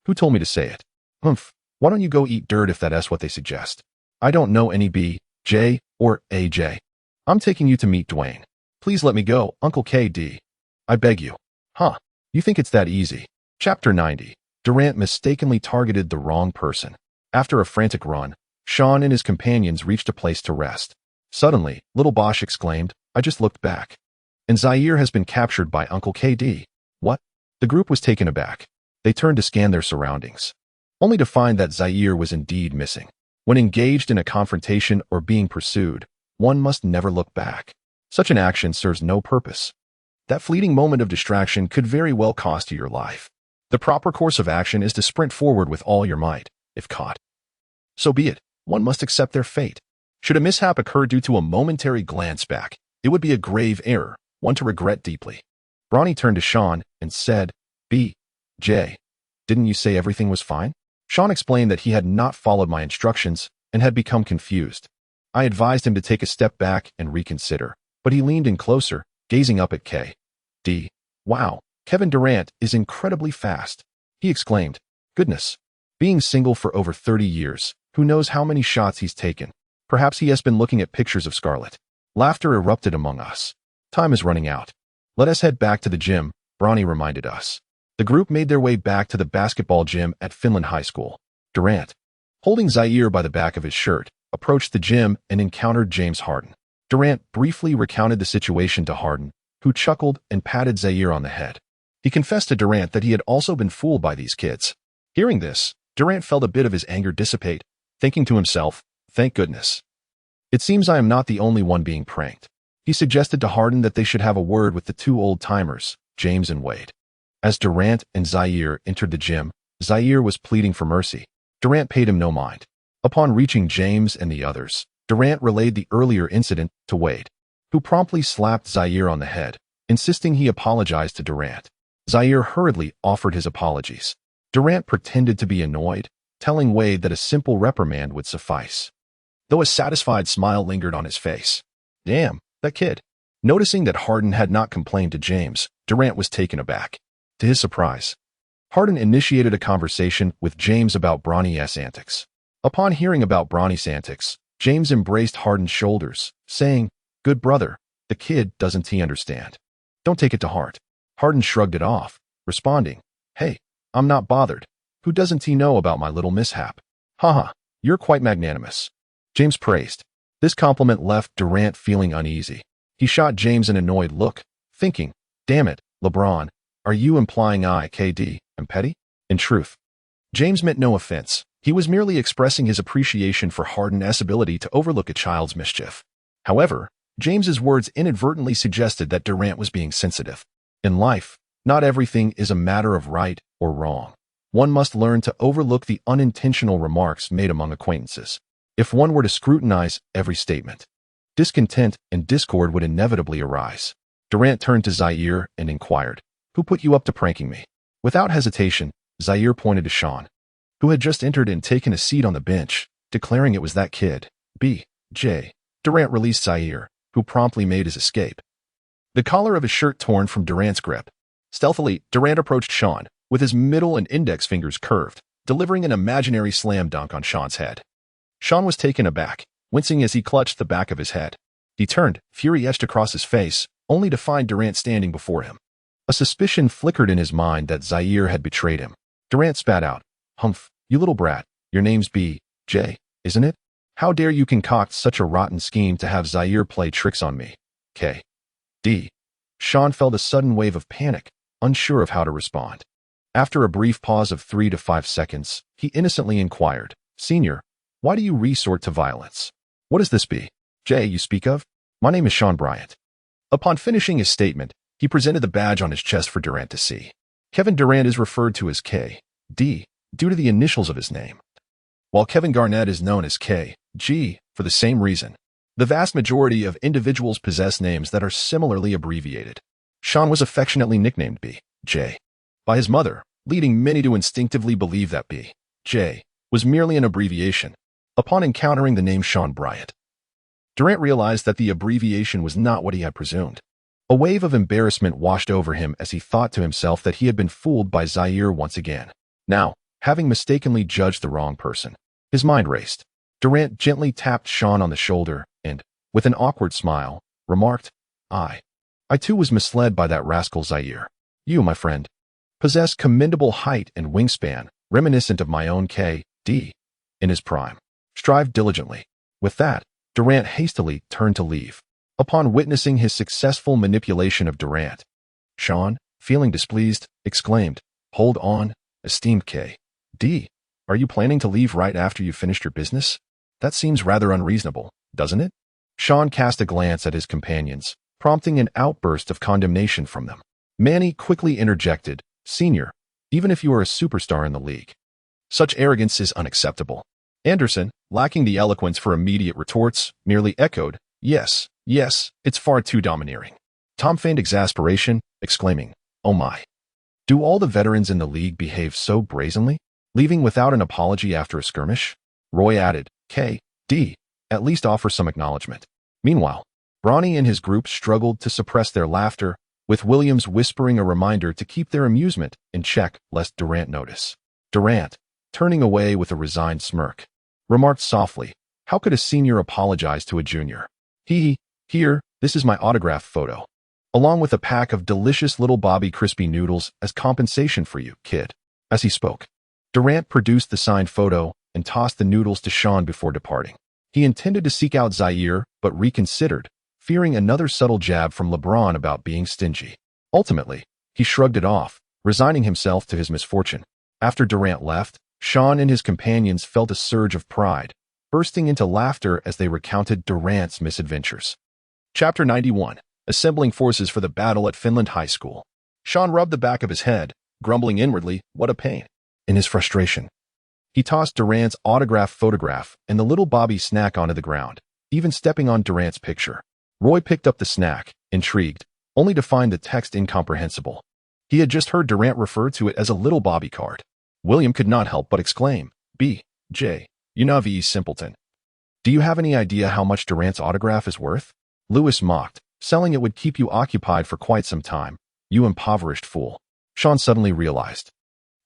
Who told me to say it? Humph. Why don't you go eat dirt if that's what they suggest? I don't know any B, J, or AJ. I'm taking you to meet Dwayne. Please let me go, Uncle KD. I beg you. Huh. You think it's that easy? Chapter 90. Durant mistakenly targeted the wrong person. After a frantic run, Shawn and his companions reached a place to rest. Suddenly, little Bosch exclaimed, I just looked back. And Zaire has been captured by Uncle KD. What? The group was taken aback. They turned to scan their surroundings, only to find that Zaire was indeed missing. When engaged in a confrontation or being pursued, one must never look back. Such an action serves no purpose. That fleeting moment of distraction could very well cost you your life. The proper course of action is to sprint forward with all your might, if caught. So be it. One must accept their fate. Should a mishap occur due to a momentary glance back, it would be a grave error, one to regret deeply. Bronny turned to Shawn and said, B.J., didn't you say everything was fine? Shawn explained that he had not followed my instructions and had become confused. I advised him to take a step back and reconsider, but he leaned in closer, gazing up at K.D. Wow, Kevin Durant is incredibly fast, he exclaimed. Goodness. Being single for over 30 years, who knows how many shots he's taken? Perhaps he has been looking at pictures of Scarlett. Laughter erupted among us. Time is running out. Let us head back to the gym, Bronny reminded us. The group made their way back to the basketball gym at Finland High School. Durant, holding Zaire by the back of his shirt, approached the gym and encountered James Harden. Durant briefly recounted the situation to Harden, who chuckled and patted Zaire on the head. He confessed to Durant that he had also been fooled by these kids. Hearing this, Durant felt a bit of his anger dissipate, thinking to himself, thank goodness. It seems I am not the only one being pranked. He suggested to Harden that they should have a word with the two old-timers, James and Wade. As Durant and Zaire entered the gym, Zaire was pleading for mercy. Durant paid him no mind. Upon reaching James and the others, Durant relayed the earlier incident to Wade, who promptly slapped Zaire on the head, insisting he apologize to Durant. Zaire hurriedly offered his apologies. Durant pretended to be annoyed, telling Wade that a simple reprimand would suffice, though a satisfied smile lingered on his face. Damn, that kid. Noticing that Harden had not complained to James, Durant was taken aback. To his surprise, Harden initiated a conversation with James about Bronny's antics. Upon hearing about Bronny's antics, James embraced Harden's shoulders, saying, "Good brother, the kid doesn't he understand? Don't take it to heart." Hardin shrugged it off, responding, "Hey, I'm not bothered. Who doesn't he know about my little mishap? Haha, you're quite magnanimous." James praised. This compliment left Durant feeling uneasy. He shot James an annoyed look, thinking, "Damn it, LeBron, are you implying I, KD, am petty?" In truth, James meant no offense. He was merely expressing his appreciation for Hardin's ability to overlook a child's mischief. However, James's words inadvertently suggested that Durant was being sensitive. In life, not everything is a matter of right or wrong. One must learn to overlook the unintentional remarks made among acquaintances. If one were to scrutinize every statement, discontent and discord would inevitably arise. Durant turned to Zaire and inquired, "Who put you up to pranking me?" Without hesitation, Zaire pointed to Shawn, who had just entered and taken a seat on the bench, declaring it was that kid, B.J. Durant released Zaire, who promptly made his escape. The collar of his shirt torn from Durant's grip. Stealthily, Durant approached Shawn, with his middle and index fingers curved, delivering an imaginary slam dunk on Shawn's head. Shawn was taken aback, wincing as he clutched the back of his head. He turned, fury etched across his face, only to find Durant standing before him. A suspicion flickered in his mind that Zaire had betrayed him. Durant spat out, "Humph, you little brat, your name's B.J., isn't it? How dare you concoct such a rotten scheme to have Zaire play tricks on me? K.D." Shawn felt a sudden wave of panic, unsure of how to respond. After a brief pause of 3 to 5 seconds, he innocently inquired, "Senior, why do you resort to violence? What is this B.J. you speak of? My name is Shawn Bryant." Upon finishing his statement, he presented the badge on his chest for Durant to see. Kevin Durant is referred to as K.D. due to the initials of his name, while Kevin Garnett is known as K.G. for the same reason. The vast majority of individuals possess names that are similarly abbreviated. Shawn was affectionately nicknamed B.J. by his mother, leading many to instinctively believe that B.J. was merely an abbreviation. Upon encountering the name Shawn Bryant, Durant realized that the abbreviation was not what he had presumed. A wave of embarrassment washed over him as he thought to himself that he had been fooled by Zaire once again. Now, having mistakenly judged the wrong person, his mind raced. Durant gently tapped Shawn on the shoulder and, with an awkward smile, remarked, I too was misled by that rascal Zaire. You, my friend, possess commendable height and wingspan, reminiscent of my own K.D. in his prime. Strive diligently." With that, Durant hastily turned to leave. Upon witnessing his successful manipulation of Durant, Shawn, feeling displeased, exclaimed, "Hold on, esteemed K.D. Are you planning to leave right after you've finished your business? That seems rather unreasonable, doesn't it?" Shawn cast a glance at his companions, prompting an outburst of condemnation from them. Manny quickly interjected, "Senior, even if you are a superstar in the league, such arrogance is unacceptable." Anderson, lacking the eloquence for immediate retorts, merely echoed, Yes, it's far too domineering." Tom feigned exasperation, exclaiming, "Oh my. Do all the veterans in the league behave so brazenly, leaving without an apology after a skirmish?" Roy added, K.D. at least offer some acknowledgement. Meanwhile, Bronny and his group struggled to suppress their laughter, with Williams whispering a reminder to keep their amusement in check lest Durant notice. Durant, turning away with a resigned smirk, remarked softly, "How could a senior apologize to a junior? Here, this is my autograph photo, along with a pack of delicious little Bobby Crispy noodles as compensation for you, kid." As he spoke, Durant produced the signed photo and tossed the noodles to Shawn before departing. He intended to seek out Zaire, but reconsidered, fearing another subtle jab from LeBron about being stingy. Ultimately, he shrugged it off, resigning himself to his misfortune. After Durant left, Shawn and his companions felt a surge of pride, bursting into laughter as they recounted Durant's misadventures. Chapter 91. Assembling forces for the battle at Finland High School. Shawn rubbed the back of his head, grumbling inwardly, what a pain. In his frustration, he tossed Durant's autographed photograph and the little Bobby snack onto the ground, even stepping on Durant's picture. Roy picked up the snack, intrigued, only to find the text incomprehensible. He had just heard Durant refer to it as a little Bobby card. William could not help but exclaim, B.J., you Navi simpleton. Do you have any idea how much Durant's autograph is worth? Lewis mocked, selling it would keep you occupied for quite some time, you impoverished fool. Shawn suddenly realized,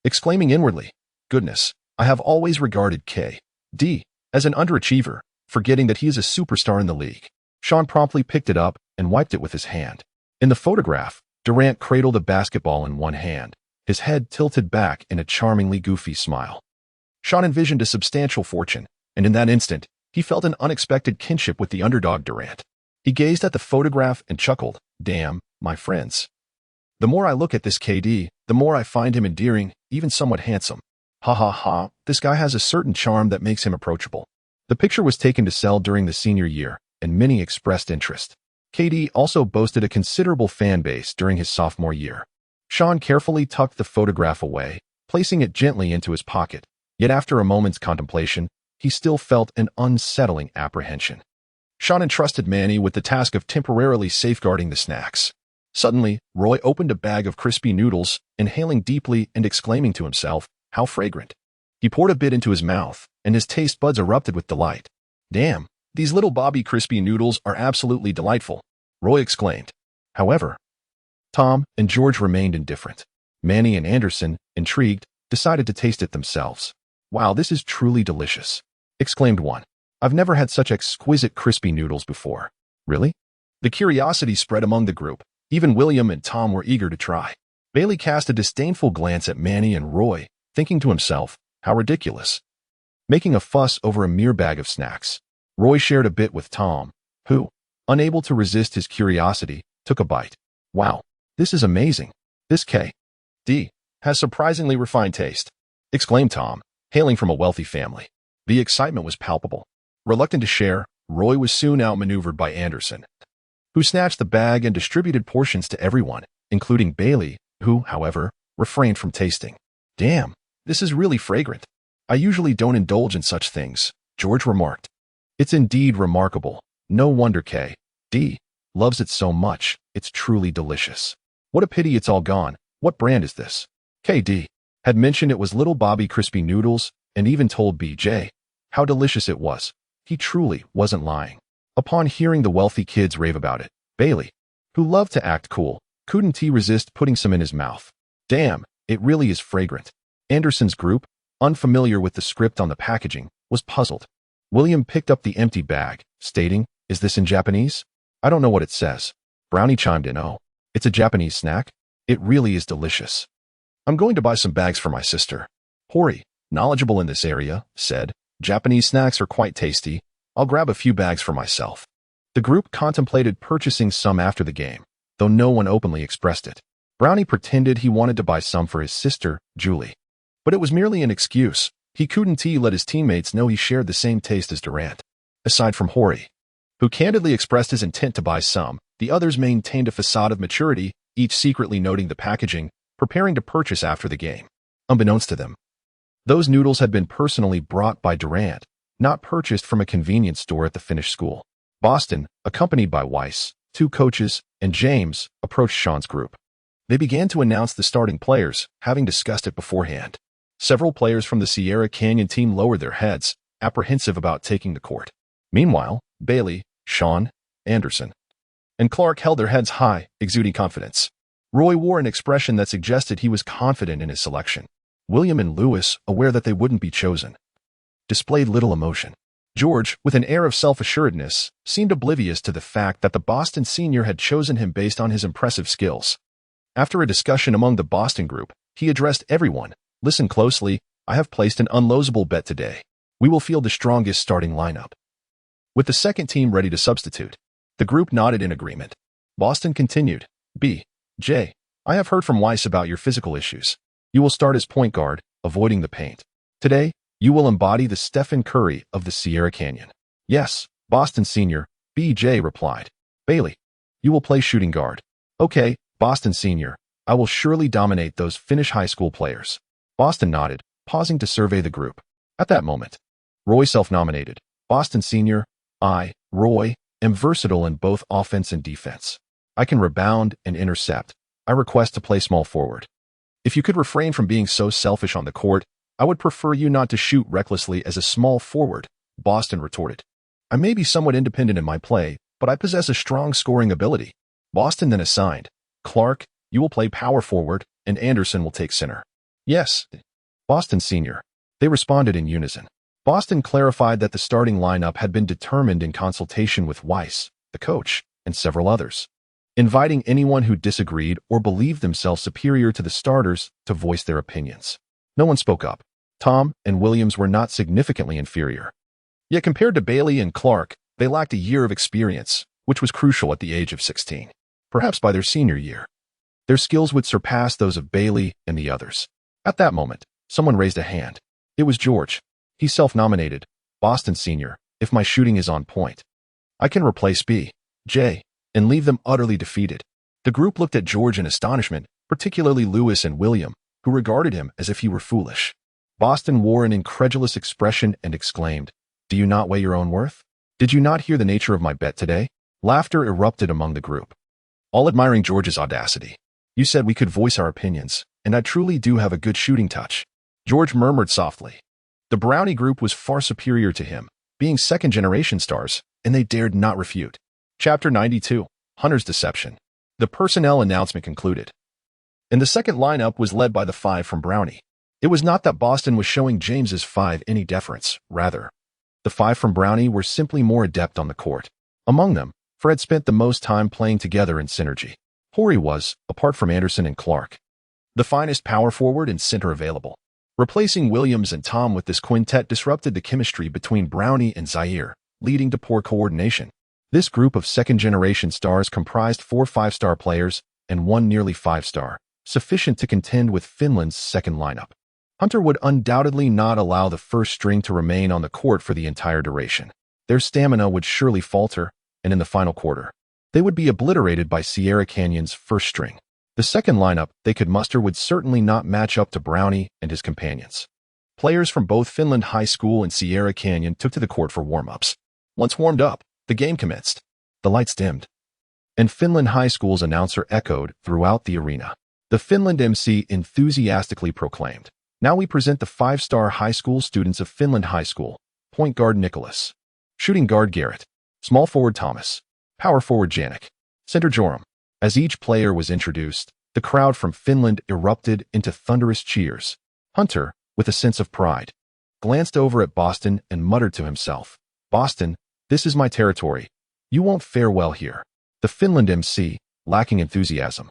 exclaiming inwardly, goodness, I have always regarded K.D. as an underachiever, forgetting that he is a superstar in the league. Shawn promptly picked it up and wiped it with his hand. In the photograph, Durant cradled a basketball in one hand, his head tilted back in a charmingly goofy smile. Shawn envisioned a substantial fortune, and in that instant, he felt an unexpected kinship with the underdog Durant. He gazed at the photograph and chuckled, "Damn, my friends. The more I look at this KD, the more I find him endearing, even somewhat handsome. Ha ha ha, this guy has a certain charm that makes him approachable." The picture was taken to sell during the senior year, and many expressed interest. KD also boasted a considerable fan base during his sophomore year. Shawn carefully tucked the photograph away, placing it gently into his pocket, yet after a moment's contemplation, he still felt an unsettling apprehension. Shawn entrusted Manny with the task of temporarily safeguarding the snacks. Suddenly, Roy opened a bag of crispy noodles, inhaling deeply and exclaiming to himself, "How fragrant." He poured a bit into his mouth, and his taste buds erupted with delight. "Damn, these little Bobby crispy noodles are absolutely delightful," Roy exclaimed. However, Tom and George remained indifferent. Manny and Anderson, intrigued, decided to taste it themselves. "Wow, this is truly delicious," exclaimed one. "I've never had such exquisite crispy noodles before." "Really?" The curiosity spread among the group. Even William and Tom were eager to try. Bailey cast a disdainful glance at Manny and Roy, thinking to himself, "How ridiculous." Making a fuss over a mere bag of snacks, Roy shared a bit with Tom, who, unable to resist his curiosity, took a bite. "Wow, this is amazing. This KD has surprisingly refined taste," exclaimed Tom, hailing from a wealthy family. The excitement was palpable. Reluctant to share, Roy was soon outmaneuvered by Anderson, who snatched the bag and distributed portions to everyone, including Bailey, who, however, refrained from tasting. "Damn, this is really fragrant. I usually don't indulge in such things," George remarked. "It's indeed remarkable. No wonder KD loves it so much. It's truly delicious. What a pity it's all gone. What brand is this?" KD had mentioned it was Little Bobby Crispy Noodles and even told BJ how delicious it was. He truly wasn't lying. Upon hearing the wealthy kids rave about it, Bailey, who loved to act cool, couldn't resist putting some in his mouth. "Damn, it really is fragrant." Anderson's group, unfamiliar with the script on the packaging, was puzzled. William picked up the empty bag, stating, "Is this in Japanese?" "I don't know what it says." Brownie chimed in, "Oh, it's a Japanese snack? It really is delicious. I'm going to buy some bags for my sister." Hori, knowledgeable in this area, said, "Japanese snacks are quite tasty. I'll grab a few bags for myself." The group contemplated purchasing some after the game, though no one openly expressed it. Brownie pretended he wanted to buy some for his sister, Julie. But it was merely an excuse. He couldn't let his teammates know he shared the same taste as Durant. Aside from Hori, who candidly expressed his intent to buy some, the others maintained a facade of maturity, each secretly noting the packaging, preparing to purchase after the game. Unbeknownst to them, those noodles had been personally brought by Durant, not purchased from a convenience store at the Finnish school. Boston, accompanied by Weiss, two coaches, and James, approached Shawn's group. They began to announce the starting players, having discussed it beforehand. Several players from the Sierra Canyon team lowered their heads, apprehensive about taking the court. Meanwhile, Bailey, Shawn, Anderson, and Clark held their heads high, exuding confidence. Roy wore an expression that suggested he was confident in his selection. William and Lewis, aware that they wouldn't be chosen, displayed little emotion. George, with an air of self-assuredness, seemed oblivious to the fact that the Boston senior had chosen him based on his impressive skills. After a discussion among the Boston group, he addressed everyone. "Listen closely, I have placed an unlosable bet today. We will field the strongest starting lineup, with the second team ready to substitute." The group nodded in agreement. Boston continued, "B.J., I have heard from Weiss about your physical issues. You will start as point guard, avoiding the paint. Today, you will embody the Stephen Curry of the Sierra Canyon." "Yes, Boston Senior," B.J. replied. "Bailey, you will play shooting guard." "Okay, Boston Senior, I will surely dominate those Finnish high school players." Boston nodded, pausing to survey the group. At that moment, Roy self-nominated. "Boston Senior, I, Roy, am versatile in both offense and defense. I can rebound and intercept. I request to play small forward. If you could refrain from being so selfish on the court, I would prefer you not to shoot recklessly as a small forward," Boston retorted. "I may be somewhat independent in my play, but I possess a strong scoring ability." Boston then assigned, "Clark, you will play power forward, and Anderson will take center." "Yes, Boston Senior." They responded in unison. Boston clarified that the starting lineup had been determined in consultation with Weiss, the the coach, and several others, inviting anyone who disagreed or believed themselves superior to the starters to voice their opinions. No one spoke up. Tom and Williams were not significantly inferior. Yet compared to Bailey and Clark, they lacked a year of experience, which was crucial at the age of 16. Perhaps by their senior year, their skills would surpass those of Bailey and the others. At that moment, someone raised a hand. It was George. He self-nominated, Boston Senior, if my shooting is on point. I can replace B.J. and leave them utterly defeated. The group looked at George in astonishment, particularly Lewis and William, who regarded him as if he were foolish. Boston wore an incredulous expression and exclaimed, "Do you not weigh your own worth? Did you not hear the nature of my bet today?" Laughter erupted among the group, all admiring George's audacity. "You said we could voice our opinions, and I truly do have a good shooting touch," George murmured softly. The Brownie group was far superior to him, being second-generation stars, and they dared not refute. Chapter 92, Hunter's Deception. The personnel announcement concluded, and the second lineup was led by the five from Brownie. It was not that Boston was showing James's five any deference, rather. The five from Brownie were simply more adept on the court. Among them, Fred spent the most time playing together in synergy. Horry was, apart from Anderson and Clark, the finest power forward and center available. Replacing Williams and Tom with this quintet disrupted the chemistry between Brownie and Zaire, leading to poor coordination. This group of second-generation stars comprised 4 5-star players and 1 nearly 5-star, sufficient to contend with Finland's second lineup. Hunter would undoubtedly not allow the first string to remain on the court for the entire duration. Their stamina would surely falter, and in the final quarter, they would be obliterated by Sierra Canyon's first string. The second lineup they could muster would certainly not match up to Brownie and his companions. Players from both Finland High School and Sierra Canyon took to the court for warm-ups. Once warmed up, the game commenced. The lights dimmed, and Finland High School's announcer echoed throughout the arena. The Finland MC enthusiastically proclaimed, "Now we present the 5-star high school students of Finland High School. Point guard Nicholas, shooting guard Garrett, small forward Thomas, power forward Janik, center Joram." As each player was introduced, the crowd from Finland erupted into thunderous cheers. Hunter, with a sense of pride, glanced over at Boston and muttered to himself, "Boston, this is my territory. You won't fare well here." The Finland MC, lacking enthusiasm,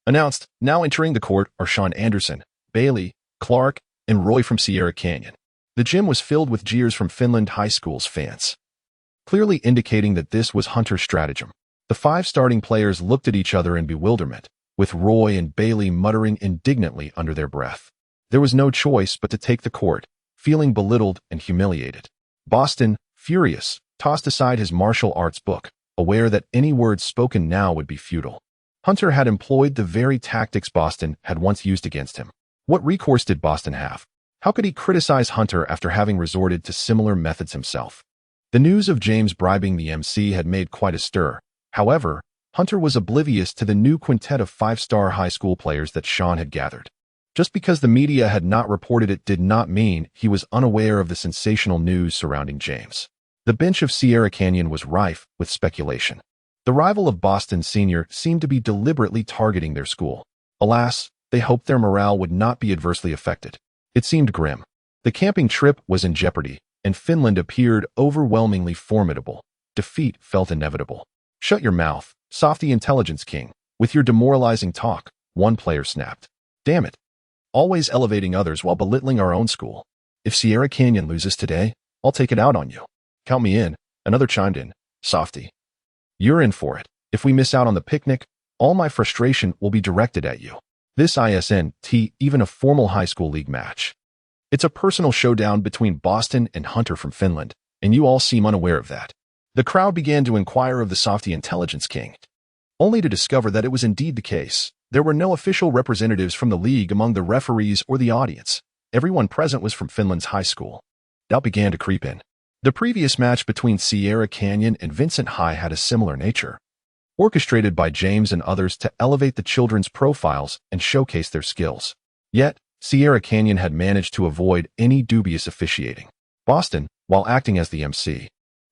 announced, "Now entering the court are Shawn Anderson, Bailey, Clark, and Roy from Sierra Canyon." The gym was filled with jeers from Finland High School's fans, clearly indicating that this was Hunter's stratagem. The 5 starting players looked at each other in bewilderment, with Roy and Bailey muttering indignantly under their breath. There was no choice but to take the court, feeling belittled and humiliated. Boston, furious, tossed aside his martial arts book, aware that any words spoken now would be futile. Hunter had employed the very tactics Boston had once used against him. What recourse did Boston have? How could he criticize Hunter after having resorted to similar methods himself? The news of James bribing the MC had made quite a stir. However, Hunter was oblivious to the new quintet of 5-star high school players that Shawn had gathered. Just because the media had not reported it did not mean he was unaware of the sensational news surrounding James. The bench of Sierra Canyon was rife with speculation. The rival of Boston Senior seemed to be deliberately targeting their school. Alas, they hoped their morale would not be adversely affected. It seemed grim. The camping trip was in jeopardy, and Finland appeared overwhelmingly formidable. Defeat felt inevitable. "Shut your mouth, softy intelligence king, with your demoralizing talk," one player snapped. "Damn it. Always elevating others while belittling our own school. If Sierra Canyon loses today, I'll take it out on you." "Count me in," another chimed in. "Softy. You're in for it. If we miss out on the picnic, all my frustration will be directed at you." This isn't even a formal high school league match. It's a personal showdown between Boston and Hunter from Finland, and you all seem unaware of that. The crowd began to inquire of the softy intelligence king, only to discover that it was indeed the case. There were no official representatives from the league among the referees or the audience. Everyone present was from Finland's high school. Doubt began to creep in. The previous match between Sierra Canyon and Vincent High had a similar nature, orchestrated by James and others to elevate the children's profiles and showcase their skills. Yet, Sierra Canyon had managed to avoid any dubious officiating. Boston, while acting as the MC,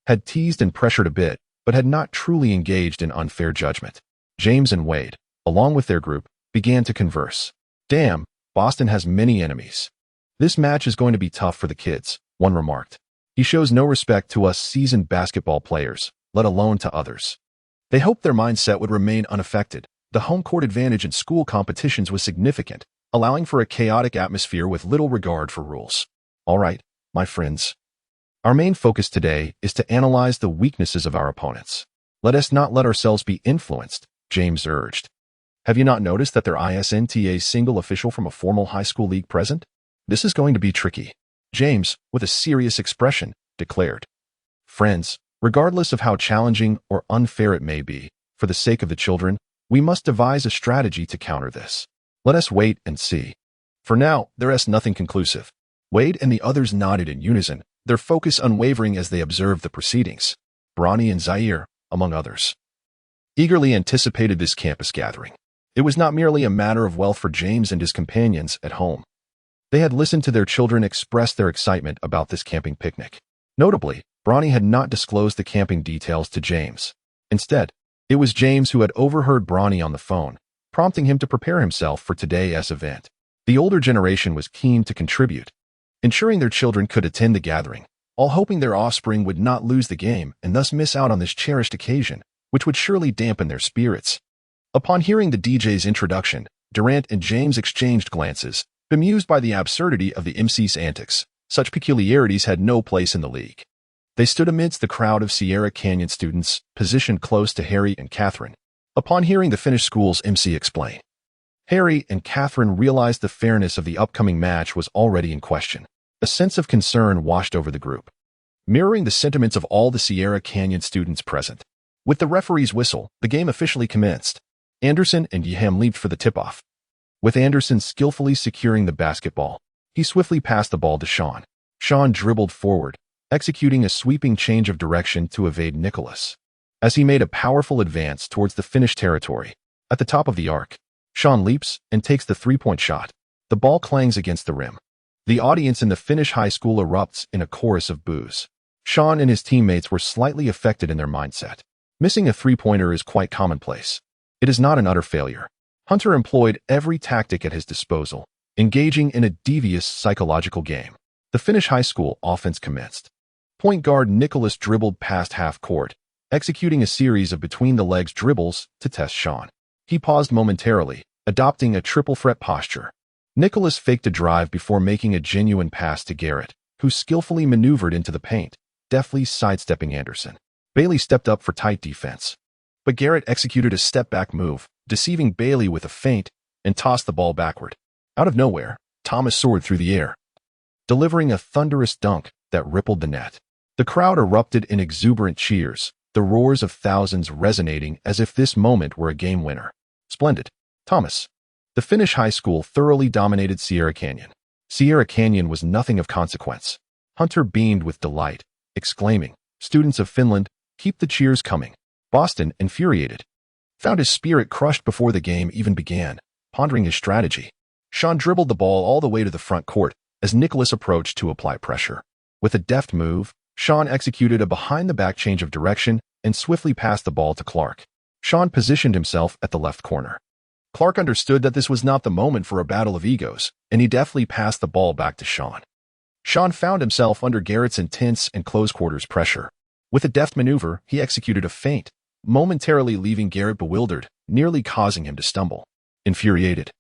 had teased and pressured a bit, but had not truly engaged in unfair judgment. James and Wade, along with their group, began to converse. "Damn, Boston has many enemies. This match is going to be tough for the kids," one remarked. "He shows no respect to us seasoned basketball players, let alone to others." They hoped their mindset would remain unaffected. The home court advantage in school competitions was significant, allowing for a chaotic atmosphere with little regard for rules. All right, my friends. Our main focus today is to analyze the weaknesses of our opponents. Let us not let ourselves be influenced, James urged. Have you not noticed that there isn't a single official from a formal high school league present? This is going to be tricky. James, with a serious expression, declared. Friends, regardless of how challenging or unfair it may be, for the sake of the children, we must devise a strategy to counter this. Let us wait and see. For now, there is nothing conclusive. Wade and the others nodded in unison, their focus unwavering as they observed the proceedings. Bronny and Zaire, among others, eagerly anticipated this campus gathering. It was not merely a matter of wealth for James and his companions at home. They had listened to their children express their excitement about this camping picnic. Notably, Bronny had not disclosed the camping details to James. Instead, it was James who had overheard Bronny on the phone, prompting him to prepare himself for today's event. The older generation was keen to contribute, ensuring their children could attend the gathering, all hoping their offspring would not lose the game and thus miss out on this cherished occasion, which would surely dampen their spirits. Upon hearing the DJ's introduction, Durant and James exchanged glances, bemused by the absurdity of the MC's antics. Such peculiarities had no place in the league. They stood amidst the crowd of Sierra Canyon students, positioned close to Harry and Catherine. Upon hearing the finished school's MC explain, Harry and Catherine realized the fairness of the upcoming match was already in question. A sense of concern washed over the group, mirroring the sentiments of all the Sierra Canyon students present. With the referee's whistle, the game officially commenced. Anderson and Yeham leaped for the tip-off. With Anderson skillfully securing the basketball, he swiftly passed the ball to Shawn. Shawn dribbled forward, executing a sweeping change of direction to evade Nicholas. As he made a powerful advance towards the finished territory, at the top of the arc, Shawn leaps and takes the three-point shot. The ball clangs against the rim. The audience in the Finnish high school erupts in a chorus of boos. Shawn and his teammates were slightly affected in their mindset. Missing a three-pointer is quite commonplace. It is not an utter failure. Hunter employed every tactic at his disposal, engaging in a devious psychological game. The Finnish high school offense commenced. Point guard Nicholas dribbled past half court, executing a series of between-the-legs dribbles to test Shawn. He paused momentarily, adopting a triple threat posture. Nicholas faked a drive before making a genuine pass to Garrett, who skillfully maneuvered into the paint, deftly sidestepping Anderson. Bailey stepped up for tight defense, but Garrett executed a step-back move, deceiving Bailey with a feint, and tossed the ball backward. Out of nowhere, Thomas soared through the air, delivering a thunderous dunk that rippled the net. The crowd erupted in exuberant cheers, the roars of thousands resonating as if this moment were a game winner. Splendid, Thomas. The Finnish high school thoroughly dominated Sierra Canyon. Sierra Canyon was nothing of consequence. Hunter beamed with delight, exclaiming, "Students of Finland, keep the cheers coming." Boston, infuriated, found his spirit crushed before the game even began, pondering his strategy. Shawn dribbled the ball all the way to the front court as Nicholas approached to apply pressure. With a deft move, Shawn executed a behind-the-back change of direction and swiftly passed the ball to Clark. Shawn positioned himself at the left corner. Clark understood that this was not the moment for a battle of egos, and he deftly passed the ball back to Shawn. Shawn found himself under Garrett's intense and close-quarters pressure. With a deft maneuver, he executed a feint, momentarily leaving Garrett bewildered, nearly causing him to stumble. Infuriated,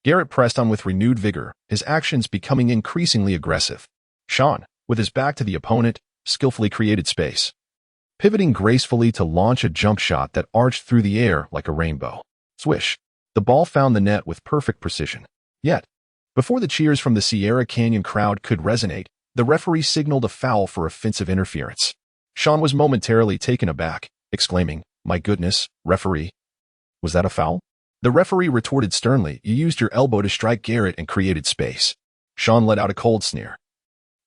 Garrett pressed on with renewed vigor, his actions becoming increasingly aggressive. Shawn, with his back to the opponent, skillfully created space, pivoting gracefully to launch a jump shot that arched through the air like a rainbow. Swish! The ball found the net with perfect precision. Yet, before the cheers from the Sierra Canyon crowd could resonate, the referee signaled a foul for offensive interference. Shawn was momentarily taken aback, exclaiming, "My goodness, referee. Was that a foul?" The referee retorted sternly, "You used your elbow to strike Garrett and created space." Shawn let out a cold sneer,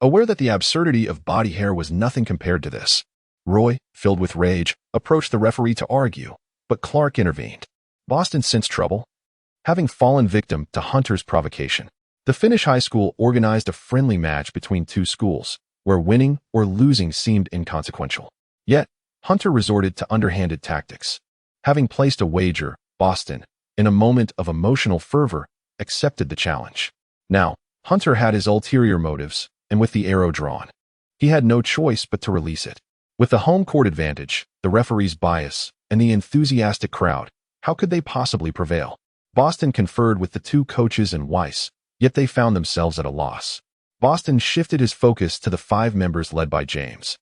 aware that the absurdity of body hair was nothing compared to this. Roy, filled with rage, approached the referee to argue, but Clark intervened. Boston sensed trouble, having fallen victim to Hunter's provocation. The Finnish high school organized a friendly match between two schools, where winning or losing seemed inconsequential. Yet, Hunter resorted to underhanded tactics. Having placed a wager, Boston, in a moment of emotional fervor, accepted the challenge. Now, Hunter had his ulterior motives, and with the arrow drawn, he had no choice but to release it. With the home court advantage, the referee's bias, and the enthusiastic crowd. How could they possibly prevail? Boston conferred with the two coaches and Weiss, yet they found themselves at a loss. Boston shifted his focus to the 5 members led by James.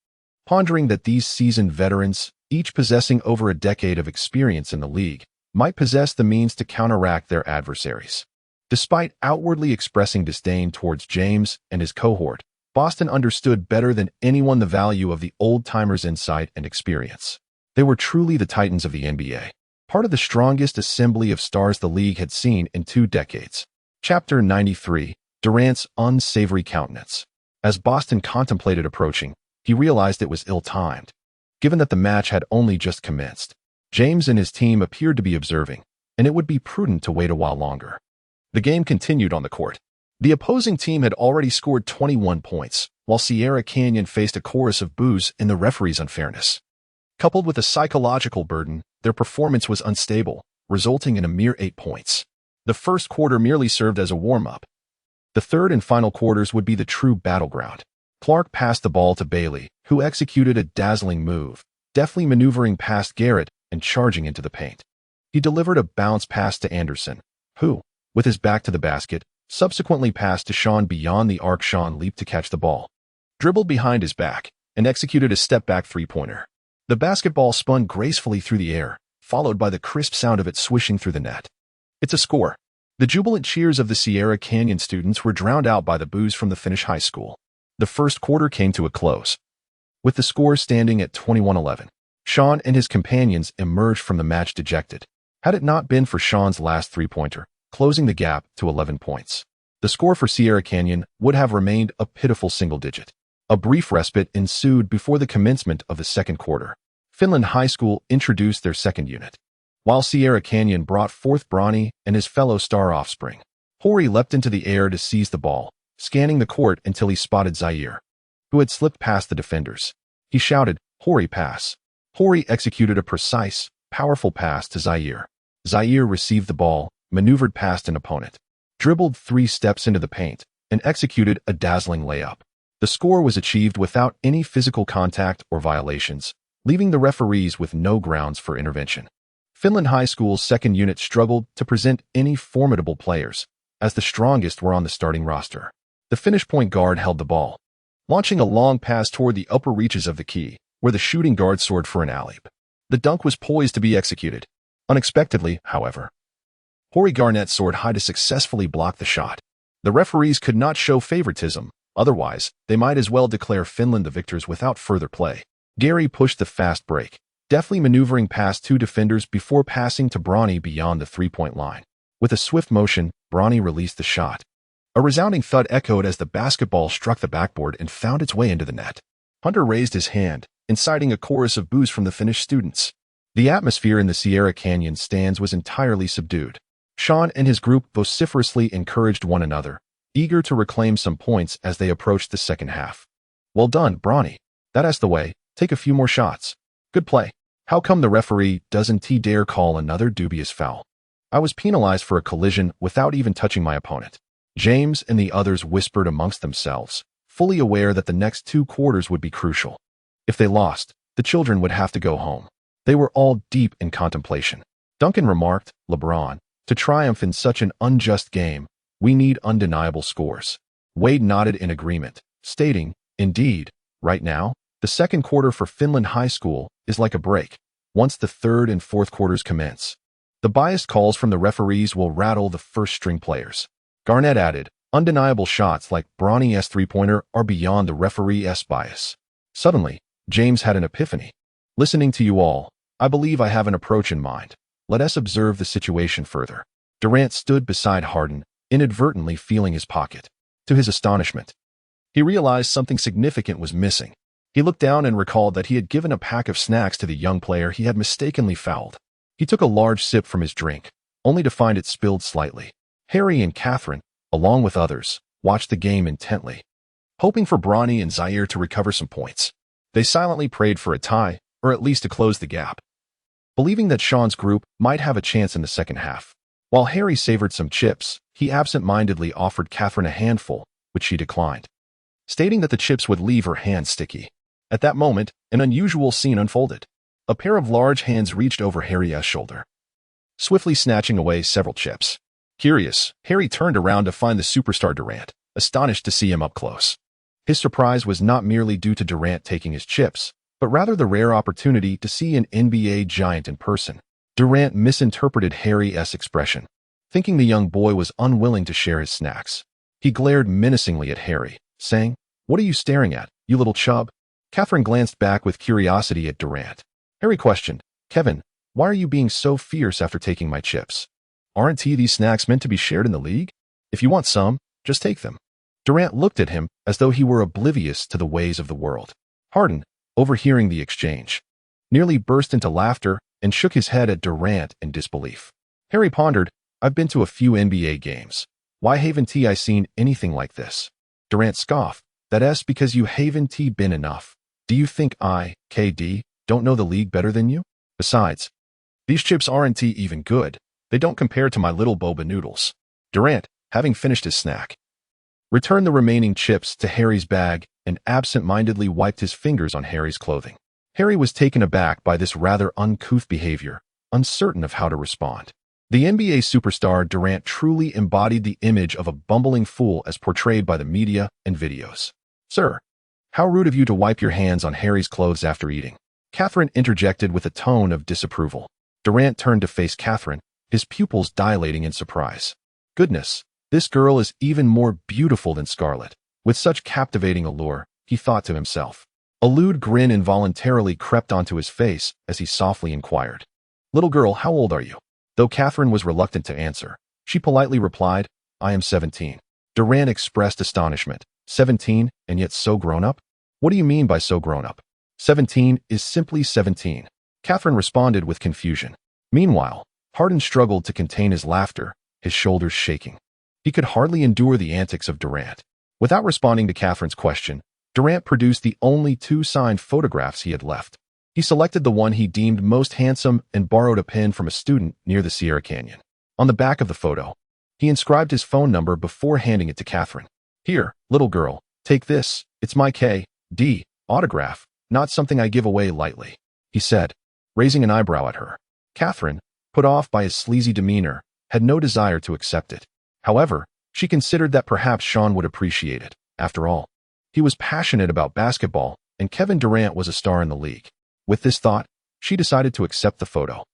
Pondering that these seasoned veterans, each possessing over a decade of experience in the league, might possess the means to counteract their adversaries. Despite outwardly expressing disdain towards James and his cohort, Boston understood better than anyone the value of the old-timers' insight and experience. They were truly the titans of the NBA, part of the strongest assembly of stars the league had seen in 2 decades. Chapter 93, Durant's Unsavory Countenance. As Boston contemplated approaching, he realized it was ill-timed. Given that the match had only just commenced, James and his team appeared to be observing, and it would be prudent to wait a while longer. The game continued on the court. The opposing team had already scored 21 points, while Sierra Canyon faced a chorus of boos in the referee's unfairness. Coupled with a psychological burden, their performance was unstable, resulting in a mere 8 points. The first quarter merely served as a warm-up. The third and final quarters would be the true battleground. Clark passed the ball to Bailey, who executed a dazzling move, deftly maneuvering past Garrett and charging into the paint. He delivered a bounce pass to Anderson, who, with his back to the basket, subsequently passed to Shawn beyond the arc. Shawn leaped to catch the ball, dribbled behind his back, and executed a step-back three-pointer. The basketball spun gracefully through the air, followed by the crisp sound of it swishing through the net. It's a score. The jubilant cheers of the Sierra Canyon students were drowned out by the boos from the Finnish high school. The first quarter came to a close, with the score standing at 21-11. Shawn and his companions emerged from the match dejected. Had it not been for Shawn's last three-pointer, closing the gap to 11 points, the score for Sierra Canyon would have remained a pitiful single digit. A brief respite ensued before the commencement of the second quarter. Finland High School introduced their second unit, while Sierra Canyon brought forth Bronny and his fellow star offspring. Horry leapt into the air to seize the ball, scanning the court until he spotted Zaire, who had slipped past the defenders. He shouted, "Horry, pass." Horry executed a precise, powerful pass to Zaire. Zaire received the ball, maneuvered past an opponent, dribbled 3 steps into the paint, and executed a dazzling layup. The score was achieved without any physical contact or violations, leaving the referees with no grounds for intervention. Finland High School's second unit struggled to present any formidable players, as the strongest were on the starting roster. The Finnish point guard held the ball, launching a long pass toward the upper reaches of the key, where the shooting guard soared for an alley-oop. The dunk was poised to be executed. Unexpectedly, however, Horry Garnett soared high to successfully block the shot. The referees could not show favoritism, otherwise, they might as well declare Finland the victors without further play. Gary pushed the fast break, deftly maneuvering past 2 defenders before passing to Bronny beyond the three-point line. With a swift motion, Bronny released the shot. A resounding thud echoed as the basketball struck the backboard and found its way into the net. Hunter raised his hand, inciting a chorus of boos from the Finnish students. The atmosphere in the Sierra Canyon stands was entirely subdued. Shawn and his group vociferously encouraged one another, eager to reclaim some points as they approached the second half. "Well done, Bronny. That's the way. Take a few more shots. Good play. How come the referee doesn't dare call another dubious foul? I was penalized for a collision without even touching my opponent." James and the others whispered amongst themselves, fully aware that the next 2 quarters would be crucial. If they lost, the children would have to go home. They were all deep in contemplation. Duncan remarked, "LeBron, to triumph in such an unjust game, we need undeniable scores." Wade nodded in agreement, stating, "Indeed, right now, the second quarter for Finland High School is like a break. Once the third and fourth quarters commence, the biased calls from the referees will rattle the first-string players." Garnett added, "Undeniable shots like Bronny's three-pointer are beyond the referee's bias." Suddenly, James had an epiphany. "Listening to you all, I believe I have an approach in mind. Let us observe the situation further." Durant stood beside Harden, inadvertently feeling his pocket. To his astonishment, he realized something significant was missing. He looked down and recalled that he had given a pack of snacks to the young player he had mistakenly fouled. He took a large sip from his drink, only to find it spilled slightly. Harry and Catherine, along with others, watched the game intently, hoping for Bronny and Zaire to recover some points. They silently prayed for a tie, or at least to close the gap, believing that Shawn's group might have a chance in the second half. While Harry savored some chips, he absent-mindedly offered Catherine a handful, which she declined, stating that the chips would leave her hands sticky. At that moment, an unusual scene unfolded. A pair of large hands reached over Harry's shoulder, swiftly snatching away several chips. Curious, Harry turned around to find the superstar Durant, astonished to see him up close. His surprise was not merely due to Durant taking his chips, but rather the rare opportunity to see an NBA giant in person. Durant misinterpreted Harry's expression, thinking the young boy was unwilling to share his snacks. He glared menacingly at Harry, saying, "What are you staring at, you little chub?" Catherine glanced back with curiosity at Durant. Harry questioned, "Kevin, why are you being so fierce after taking my chips? Aren't these snacks meant to be shared in the league? If you want some, just take them." Durant looked at him as though he were oblivious to the ways of the world. Harden, overhearing the exchange, nearly burst into laughter and shook his head at Durant in disbelief. Harry pondered, "I've been to a few NBA games. Why haven't I seen anything like this?" Durant scoffed, "That's because you haven't been enough. Do you think I, KD, don't know the league better than you? Besides, these chips aren't even good. They don't compare to my little boba noodles." Durant, having finished his snack, returned the remaining chips to Harry's bag and absent-mindedly wiped his fingers on Harry's clothing. Harry was taken aback by this rather uncouth behavior, uncertain of how to respond. The NBA superstar Durant truly embodied the image of a bumbling fool as portrayed by the media and videos. "Sir, how rude of you to wipe your hands on Harry's clothes after eating." Catherine interjected with a tone of disapproval. Durant turned to face Catherine, his pupils dilating in surprise. "Goodness, this girl is even more beautiful than Scarlet. With such captivating allure," he thought to himself. A lewd grin involuntarily crept onto his face as he softly inquired, "Little girl, how old are you?" Though Catherine was reluctant to answer, she politely replied, "I am 17. Durant expressed astonishment. 17, and yet so grown up? What do you mean by so grown up? 17 is simply 17. Catherine responded with confusion. Meanwhile, Harden struggled to contain his laughter, his shoulders shaking. He could hardly endure the antics of Durant. Without responding to Catherine's question, Durant produced the only 2 signed photographs he had left. He selected the one he deemed most handsome and borrowed a pen from a student near the Sierra Canyon. On the back of the photo, he inscribed his phone number before handing it to Catherine. "Here, little girl, take this. It's my K.D. autograph, not something I give away lightly," he said, raising an eyebrow at her. Catherine, put off by his sleazy demeanor, had no desire to accept it. However, she considered that perhaps Shawn would appreciate it. After all, he was passionate about basketball, and Kevin Durant was a star in the league. With this thought, she decided to accept the photo,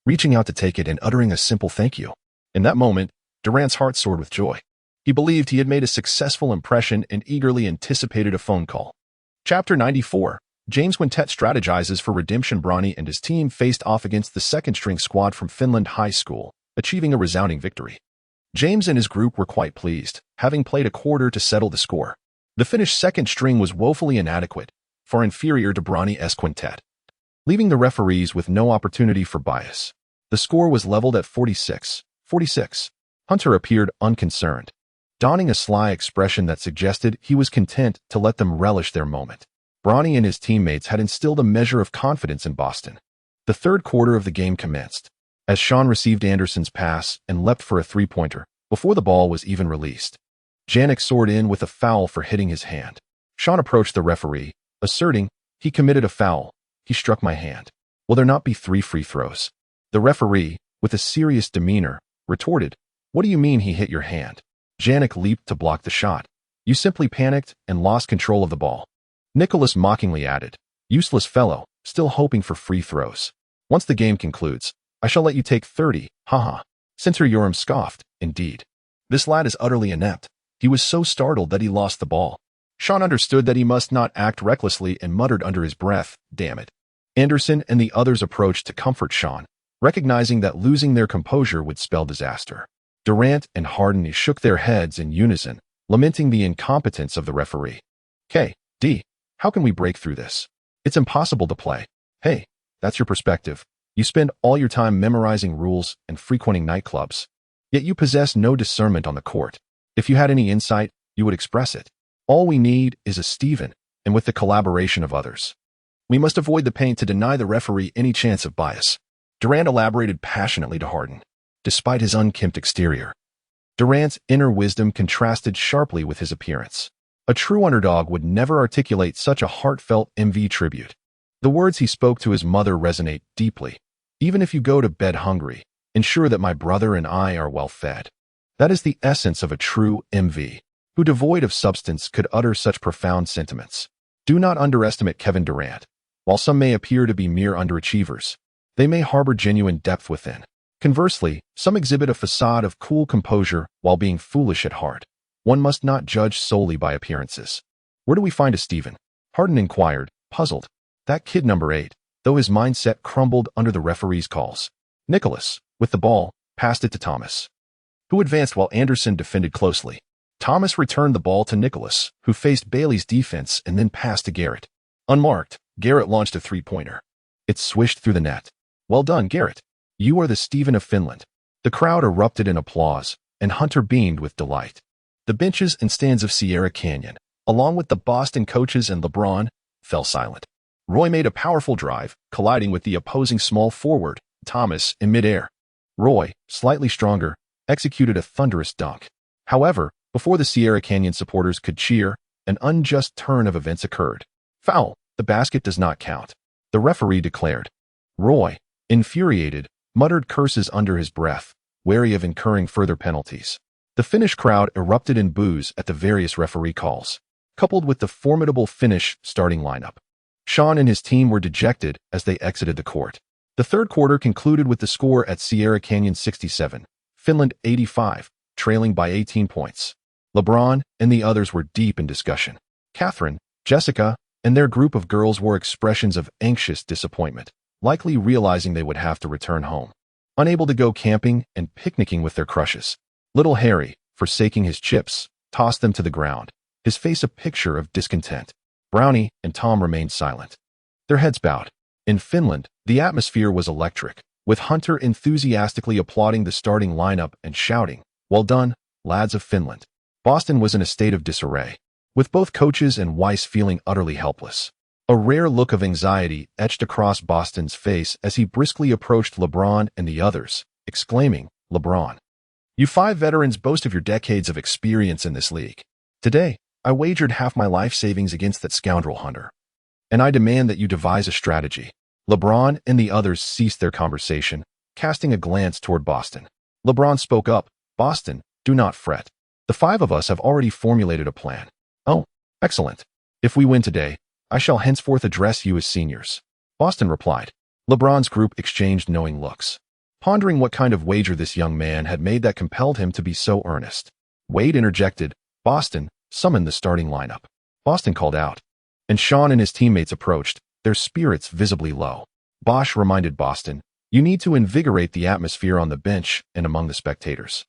reaching out to take it and uttering a simple thank you. In that moment, Durant's heart soared with joy. He believed he had made a successful impression and eagerly anticipated a phone call. Chapter 94. James Quintet strategizes for redemption. Bronny and his team faced off against the second-string squad from Finland High School, achieving a resounding victory. James and his group were quite pleased, having played a quarter to settle the score. The Finnish second string was woefully inadequate, far inferior to Bronny's quintet, leaving the referees with no opportunity for bias. The score was leveled at 46-46. Hunter appeared unconcerned, donning a sly expression that suggested he was content to let them relish their moment. Bronny and his teammates had instilled a measure of confidence in Boston. The third quarter of the game commenced, as Shawn received Anderson's pass and leapt for a three-pointer before the ball was even released. Janik soared in with a foul for hitting his hand. Shawn approached the referee, asserting, "He committed a foul. He struck my hand. Will there not be 3 free throws?" The referee, with a serious demeanor, retorted, "What do you mean he hit your hand?" Janik leaped to block the shot. "You simply panicked and lost control of the ball." Nicholas mockingly added, "Useless fellow, still hoping for free throws. Once the game concludes, I shall let you take 30, haha." Center Yoram scoffed, "Indeed. This lad is utterly inept." He was so startled that he lost the ball. Shawn understood that he must not act recklessly and muttered under his breath, "Damn it." Anderson and the others approached to comfort Shawn, recognizing that losing their composure would spell disaster. Durant and Harden shook their heads in unison, lamenting the incompetence of the referee. "K.D., how can we break through this? It's impossible to play." "Hey, that's your perspective. You spend all your time memorizing rules and frequenting nightclubs. Yet you possess no discernment on the court. If you had any insight, you would express it. All we need is a Steven, and with the collaboration of others. We must avoid the paint to deny the referee any chance of bias." Durant elaborated passionately to Harden. Despite his unkempt exterior, Durant's inner wisdom contrasted sharply with his appearance. A true underdog would never articulate such a heartfelt MV tribute. The words he spoke to his mother resonate deeply. Even if you go to bed hungry, ensure that my brother and I are well fed. That is the essence of a true MV, who devoid of substance could utter such profound sentiments. Do not underestimate Kevin Durant. While some may appear to be mere underachievers, they may harbor genuine depth within. Conversely, some exhibit a facade of cool composure while being foolish at heart. One must not judge solely by appearances. Where do we find a Steven? Harden inquired, puzzled. That kid number 8, though his mindset crumbled under the referee's calls. Nicholas, with the ball, passed it to Thomas, who advanced while Anderson defended closely. Thomas returned the ball to Nicholas, who faced Bailey's defense and then passed to Garrett. Unmarked, Garrett launched a three-pointer. It swished through the net. Well done, Garrett. You are the Steven of Finland. The crowd erupted in applause, and Hunter beamed with delight. The benches and stands of Sierra Canyon, along with the Boston coaches and LeBron, fell silent. Roy made a powerful drive, colliding with the opposing small forward, Thomas, in midair. Roy, slightly stronger, executed a thunderous dunk. However, before the Sierra Canyon supporters could cheer, an unjust turn of events occurred. Foul, the basket does not count, the referee declared. Roy, infuriated, muttered curses under his breath, wary of incurring further penalties. The Finnish crowd erupted in boos at the various referee calls, coupled with the formidable Finnish starting lineup. Shawn and his team were dejected as they exited the court. The third quarter concluded with the score at Sierra Canyon 67, Finland 85, trailing by 18 points. LeBron and the others were deep in discussion. Catherine, Jessica, and their group of girls wore expressions of anxious disappointment, likely realizing they would have to return home. Unable to go camping and picnicking with their crushes, little Harry, forsaking his chips, tossed them to the ground, his face a picture of discontent. Brownie and Tom remained silent, their heads bowed. In Finland, the atmosphere was electric, with Hunter enthusiastically applauding the starting lineup and shouting, "Well done, lads of Finland." Boston was in a state of disarray, with both coaches and Weiss feeling utterly helpless. A rare look of anxiety etched across Boston's face as he briskly approached LeBron and the others, exclaiming, "LeBron, you 5 veterans boast of your decades of experience in this league. Today, I wagered half my life savings against that scoundrel Hunter, and I demand that you devise a strategy." LeBron and the others ceased their conversation, casting a glance toward Boston. LeBron spoke up, "Boston, do not fret. The 5 of us have already formulated a plan." "Oh, excellent. If we win today, I shall henceforth address you as seniors," Boston replied. LeBron's group exchanged knowing looks, pondering what kind of wager this young man had made that compelled him to be so earnest. Wade interjected, "Boston, summon the starting lineup." Boston called out, and Shawn and his teammates approached, their spirits visibly low. Bosch reminded Boston, "You need to invigorate the atmosphere on the bench and among the spectators.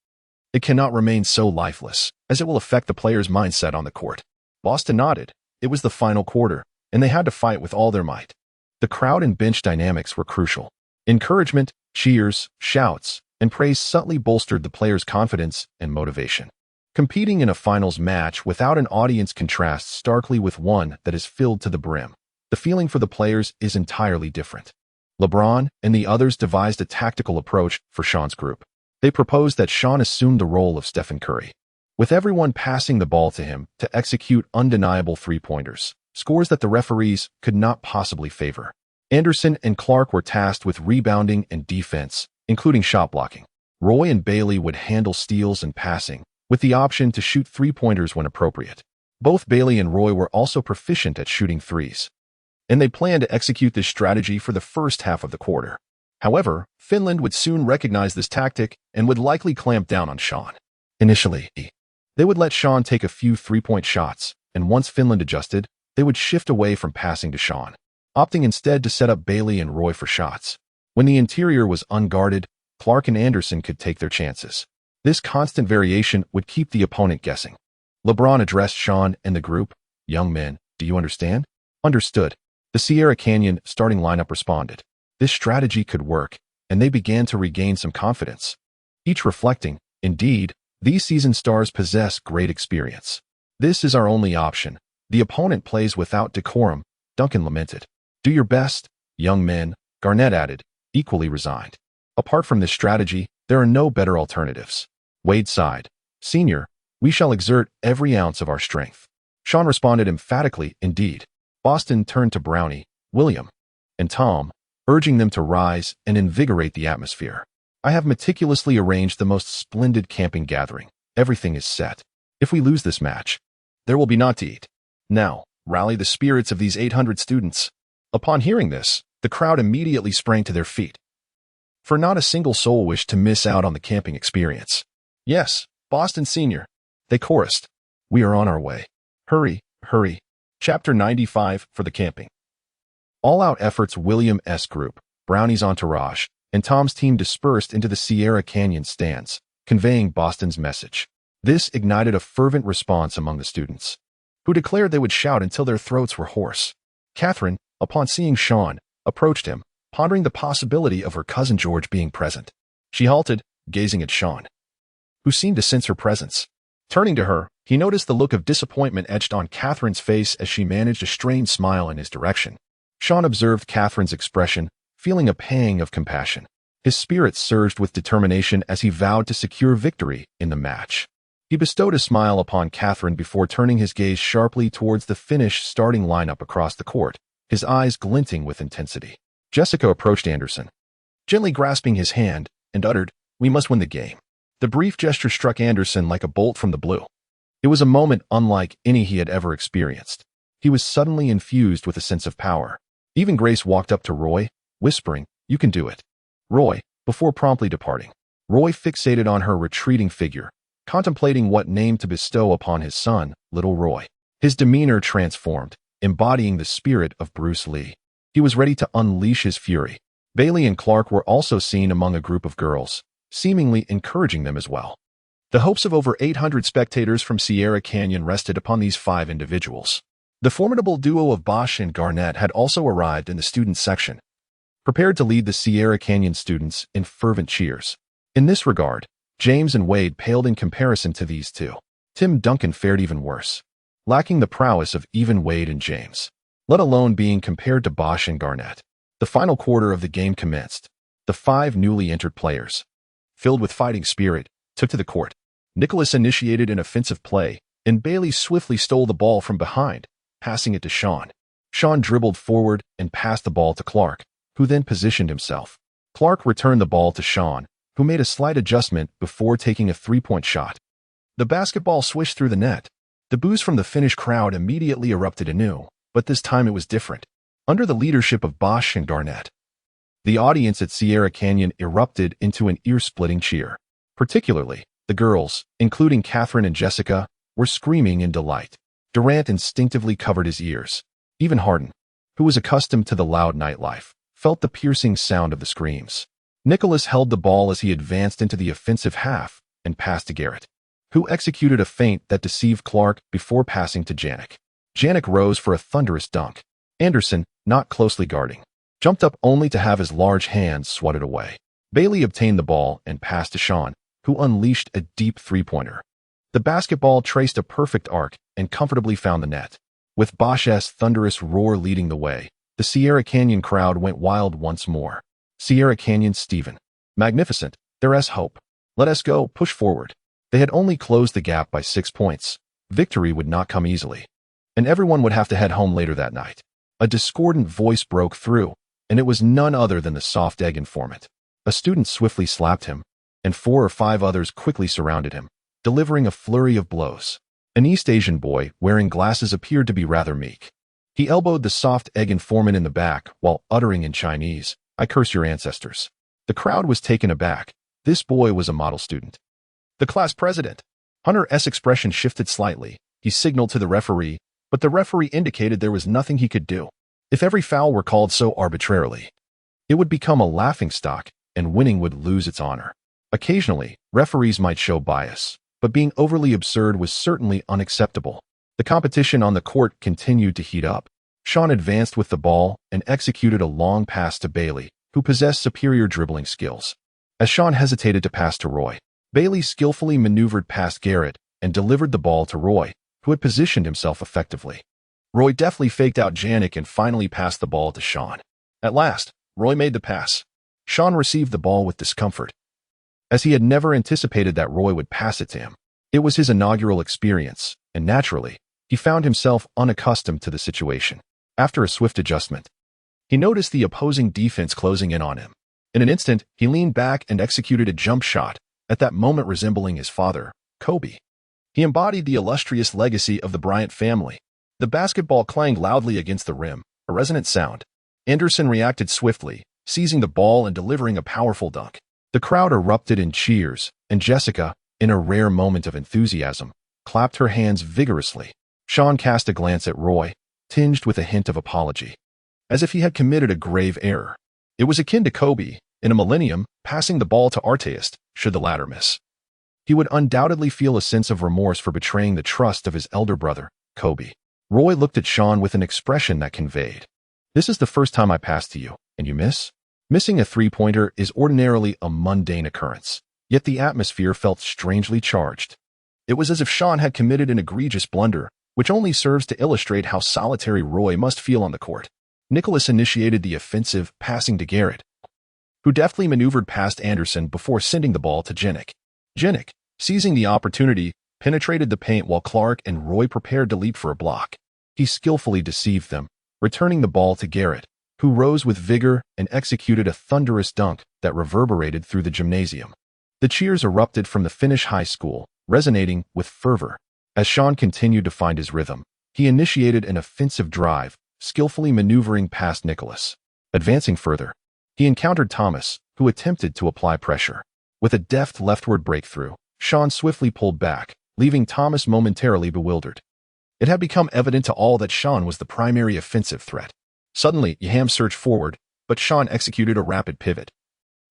It cannot remain so lifeless, as it will affect the players' mindset on the court." Boston nodded. It was the final quarter, and they had to fight with all their might. The crowd and bench dynamics were crucial. Encouragement, cheers, shouts, and praise subtly bolstered the players' confidence and motivation. Competing in a finals match without an audience contrasts starkly with one that is filled to the brim. The feeling for the players is entirely different. LeBron and the others devised a tactical approach for Shawn's group. They proposed that Shawn assume the role of Stephen Curry, with everyone passing the ball to him to execute undeniable three-pointers, scores that the referees could not possibly favor. Anderson and Clark were tasked with rebounding and defense, including shot blocking. Roy and Bailey would handle steals and passing, with the option to shoot three-pointers when appropriate. Both Bailey and Roy were also proficient at shooting threes, and they planned to execute this strategy for the first half of the quarter. However, Finland would soon recognize this tactic and would likely clamp down on Shawn. Initially, they would let Shawn take a few three-point shots, and once Finland adjusted, they would shift away from passing to Shawn, opting instead to set up Bailey and Roy for shots. When the interior was unguarded, Clark and Anderson could take their chances. This constant variation would keep the opponent guessing. LeBron addressed Shawn and the group, "Young men, do you understand?" "Understood." The Sierra Canyon starting lineup responded. This strategy could work, and they began to regain some confidence, each reflecting, "Indeed, these seasoned stars possess great experience. This is our only option. The opponent plays without decorum," Duncan lamented. "Do your best, young men," Garnett added, equally resigned. "Apart from this strategy, there are no better alternatives." Wade sighed. "Senior, we shall exert every ounce of our strength." Shawn responded emphatically, "Indeed." Boston turned to Brownie. "William, and Tom, urging them to rise and invigorate the atmosphere. I have meticulously arranged the most splendid camping gathering. Everything is set. If we lose this match, there will be naught to eat. Now, rally the spirits of these 800 students. Upon hearing this, the crowd immediately sprang to their feet. For not a single soul wished to miss out on the camping experience. Yes, Boston Senior, they chorused. We are on our way. Hurry, hurry. Chapter 95 for the camping. All-out efforts. William S. Group, Brownie's entourage, and Tom's team dispersed into the Sierra Canyon stands, conveying Boston's message. This ignited a fervent response among the students, who declared they would shout until their throats were hoarse. Catherine, upon seeing Shawn, approached him, pondering the possibility of her cousin George being present. She halted, gazing at Shawn, who seemed to sense her presence. Turning to her, he noticed the look of disappointment etched on Catherine's face as she managed a strained smile in his direction. Shawn observed Catherine's expression, feeling a pang of compassion. His spirits surged with determination as he vowed to secure victory in the match. He bestowed a smile upon Catherine before turning his gaze sharply towards the finished starting lineup across the court, his eyes glinting with intensity. Jessica approached Anderson, gently grasping his hand, and uttered, "We must win the game." The brief gesture struck Anderson like a bolt from the blue. It was a moment unlike any he had ever experienced. He was suddenly infused with a sense of power. Even Grace walked up to Roy, whispering, "You can do it, Roy," before promptly departing. Roy fixated on her retreating figure, contemplating what name to bestow upon his son, Little Roy. His demeanor transformed, embodying the spirit of Bruce Lee. He was ready to unleash his fury. Bailey and Clark were also seen among a group of girls, seemingly encouraging them as well. The hopes of over 800 spectators from Sierra Canyon rested upon these 5 individuals. The formidable duo of Bosch and Garnett had also arrived in the student section, prepared to lead the Sierra Canyon students in fervent cheers. In this regard, James and Wade paled in comparison to these two. Tim Duncan fared even worse, lacking the prowess of even Wade and James, let alone being compared to Bosch and Garnett. The final quarter of the game commenced. The 5 newly entered players, filled with fighting spirit, took to the court. Nicholas initiated an offensive play, and Bailey swiftly stole the ball from behind, passing it to Shawn. Shawn dribbled forward and passed the ball to Clark, who then positioned himself. Clark returned the ball to Shawn, who made a slight adjustment before taking a 3-point shot. The basketball swished through the net. The boos from the Finnish crowd immediately erupted anew, but this time it was different. Under the leadership of Bosch and Garnett, the audience at Sierra Canyon erupted into an ear-splitting cheer. Particularly, the girls, including Catherine and Jessica, were screaming in delight. Durant instinctively covered his ears. Even Harden, who was accustomed to the loud nightlife, felt the piercing sound of the screams. Nicholas held the ball as he advanced into the offensive half and passed to Garrett, who executed a feint that deceived Clark before passing to Janik. Janik rose for a thunderous dunk. Anderson, not closely guarding, jumped up only to have his large hands swatted away. Bailey obtained the ball and passed to Shawn, who unleashed a deep 3-pointer. The basketball traced a perfect arc and comfortably found the net. With Bosch's thunderous roar leading the way, the Sierra Canyon crowd went wild once more. Sierra Canyon Stephen. Magnificent. There's hope. Let us go, push forward. They had only closed the gap by 6 points. Victory would not come easily, and everyone would have to head home later that night. A discordant voice broke through, and it was none other than the soft egg informant. A student swiftly slapped him, and 4 or 5 others quickly surrounded him, delivering a flurry of blows. An East Asian boy wearing glasses appeared to be rather meek. He elbowed the soft egg informant in the back while uttering in Chinese, "I curse your ancestors." The crowd was taken aback. This boy was a model student. The class president. Hunter's expression shifted slightly. He signaled to the referee, but the referee indicated there was nothing he could do. If every foul were called so arbitrarily, it would become a laughingstock, and winning would lose its honor. Occasionally, referees might show bias, but being overly absurd was certainly unacceptable. The competition on the court continued to heat up. Shawn advanced with the ball and executed a long pass to Bailey, who possessed superior dribbling skills. As Shawn hesitated to pass to Roy, Bailey skillfully maneuvered past Garrett and delivered the ball to Roy, who had positioned himself effectively. Roy deftly faked out Janik and finally passed the ball to Shawn. At last, Roy made the pass. Shawn received the ball with discomfort, as he had never anticipated that Roy would pass it to him. It was his inaugural experience, and naturally, he found himself unaccustomed to the situation. After a swift adjustment, He noticed the opposing defense closing in on him. In an instant, he leaned back and executed a jump shot, at that moment resembling his father, Kobe. He embodied the illustrious legacy of the Bryant family. The basketball clanged loudly against the rim, a resonant sound. Anderson reacted swiftly, seizing the ball and delivering a powerful dunk. The crowd erupted in cheers, and Jessica, in a rare moment of enthusiasm, clapped her hands vigorously. Shawn cast a glance at Roy, tinged with a hint of apology, as if he had committed a grave error. It was akin to Kobe, in a millennium, passing the ball to Arteist, should the latter miss. He would undoubtedly feel a sense of remorse for betraying the trust of his elder brother, Kobe. Roy looked at Shawn with an expression that conveyed, "This is the first time I passed to you, and you miss?" Missing a three-pointer is ordinarily a mundane occurrence, yet the atmosphere felt strangely charged. It was as if Shawn had committed an egregious blunder, which only serves to illustrate how solitary Roy must feel on the court. Nicholas initiated the offensive, passing to Garrett, who deftly maneuvered past Anderson before sending the ball to Jennick. Jennick, seizing the opportunity, penetrated the paint while Clark and Roy prepared to leap for a block. He skillfully deceived them, returning the ball to Garrett, who rose with vigor and executed a thunderous dunk that reverberated through the gymnasium. The cheers erupted from the Finnish high school, resonating with fervor. As Shawn continued to find his rhythm, he initiated an offensive drive, skillfully maneuvering past Nicholas. Advancing further, he encountered Thomas, who attempted to apply pressure. With a deft leftward breakthrough, Shawn swiftly pulled back, leaving Thomas momentarily bewildered. It had become evident to all that Shawn was the primary offensive threat. Suddenly, Yaham surged forward, but Shawn executed a rapid pivot,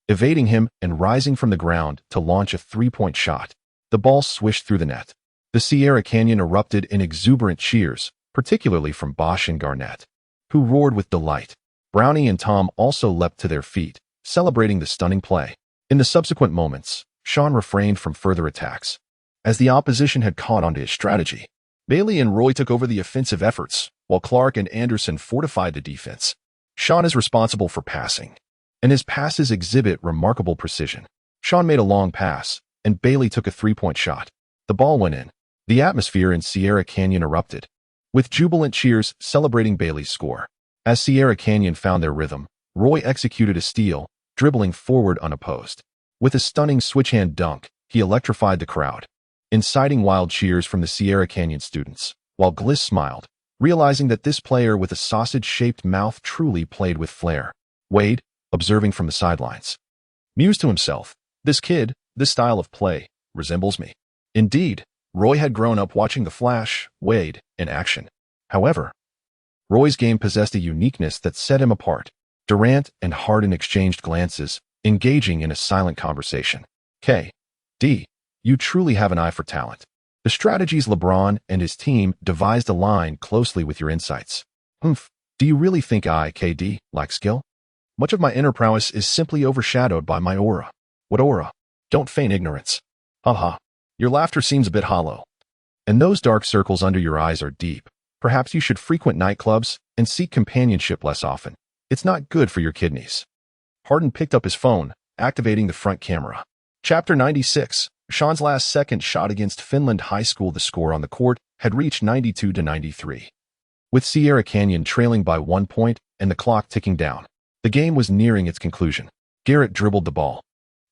evading him and rising from the ground to launch a three-point shot. The ball swished through the net. The Sierra Canyon erupted in exuberant cheers, particularly from Bosch and Garnett, who roared with delight. Brownie and Tom also leapt to their feet, celebrating the stunning play. In the subsequent moments, Shawn refrained from further attacks, as the opposition had caught on to his strategy. Bailey and Roy took over the offensive efforts, while Clark and Anderson fortified the defense. Shawn is responsible for passing, and his passes exhibit remarkable precision. Shawn made a long pass, and Bailey took a three-point shot. The ball went in. The atmosphere in Sierra Canyon erupted, with jubilant cheers celebrating Bailey's score. As Sierra Canyon found their rhythm, Roy executed a steal, dribbling forward unopposed. With a stunning switch-hand dunk, he electrified the crowd, inciting wild cheers from the Sierra Canyon students, while Gliss smiled, realizing that this player with a sausage-shaped mouth truly played with flair. Wade, observing from the sidelines, mused to himself, "This kid, this style of play, resembles me." Indeed, Roy had grown up watching the Flash, Wade, in action. However, Roy's game possessed a uniqueness that set him apart. Durant and Harden exchanged glances, engaging in a silent conversation. "K.D., you truly have an eye for talent." The strategies LeBron and his team devised align closely with your insights. Do you really think I, KD, lack skill? Much of my inner prowess is simply overshadowed by my aura. What aura? Don't feign ignorance. Haha. Your laughter seems a bit hollow. And those dark circles under your eyes are deep. Perhaps you should frequent nightclubs and seek companionship less often. It's not good for your kidneys. Harden picked up his phone, activating the front camera. Chapter 96. Shawn's last second shot against Finland High School. The score on the court had reached 92-93. With Sierra Canyon trailing by 1 point and the clock ticking down, the game was nearing its conclusion. Garrett dribbled the ball,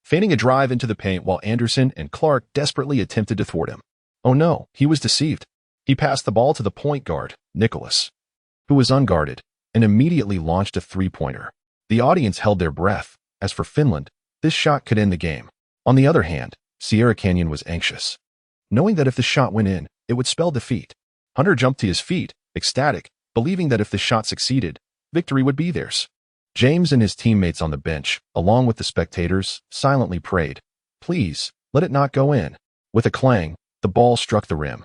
feigning a drive into the paint while Anderson and Clark desperately attempted to thwart him. Oh no, he was deceived. He passed the ball to the point guard, Nicholas, who was unguarded, and immediately launched a three-pointer. The audience held their breath. As for Finland, this shot could end the game. On the other hand, Sierra Canyon was anxious, knowing that if the shot went in, it would spell defeat. Hunter jumped to his feet, ecstatic, believing that if the shot succeeded, victory would be theirs. James and his teammates on the bench, along with the spectators, silently prayed, "Please, let it not go in." With a clang, the ball struck the rim,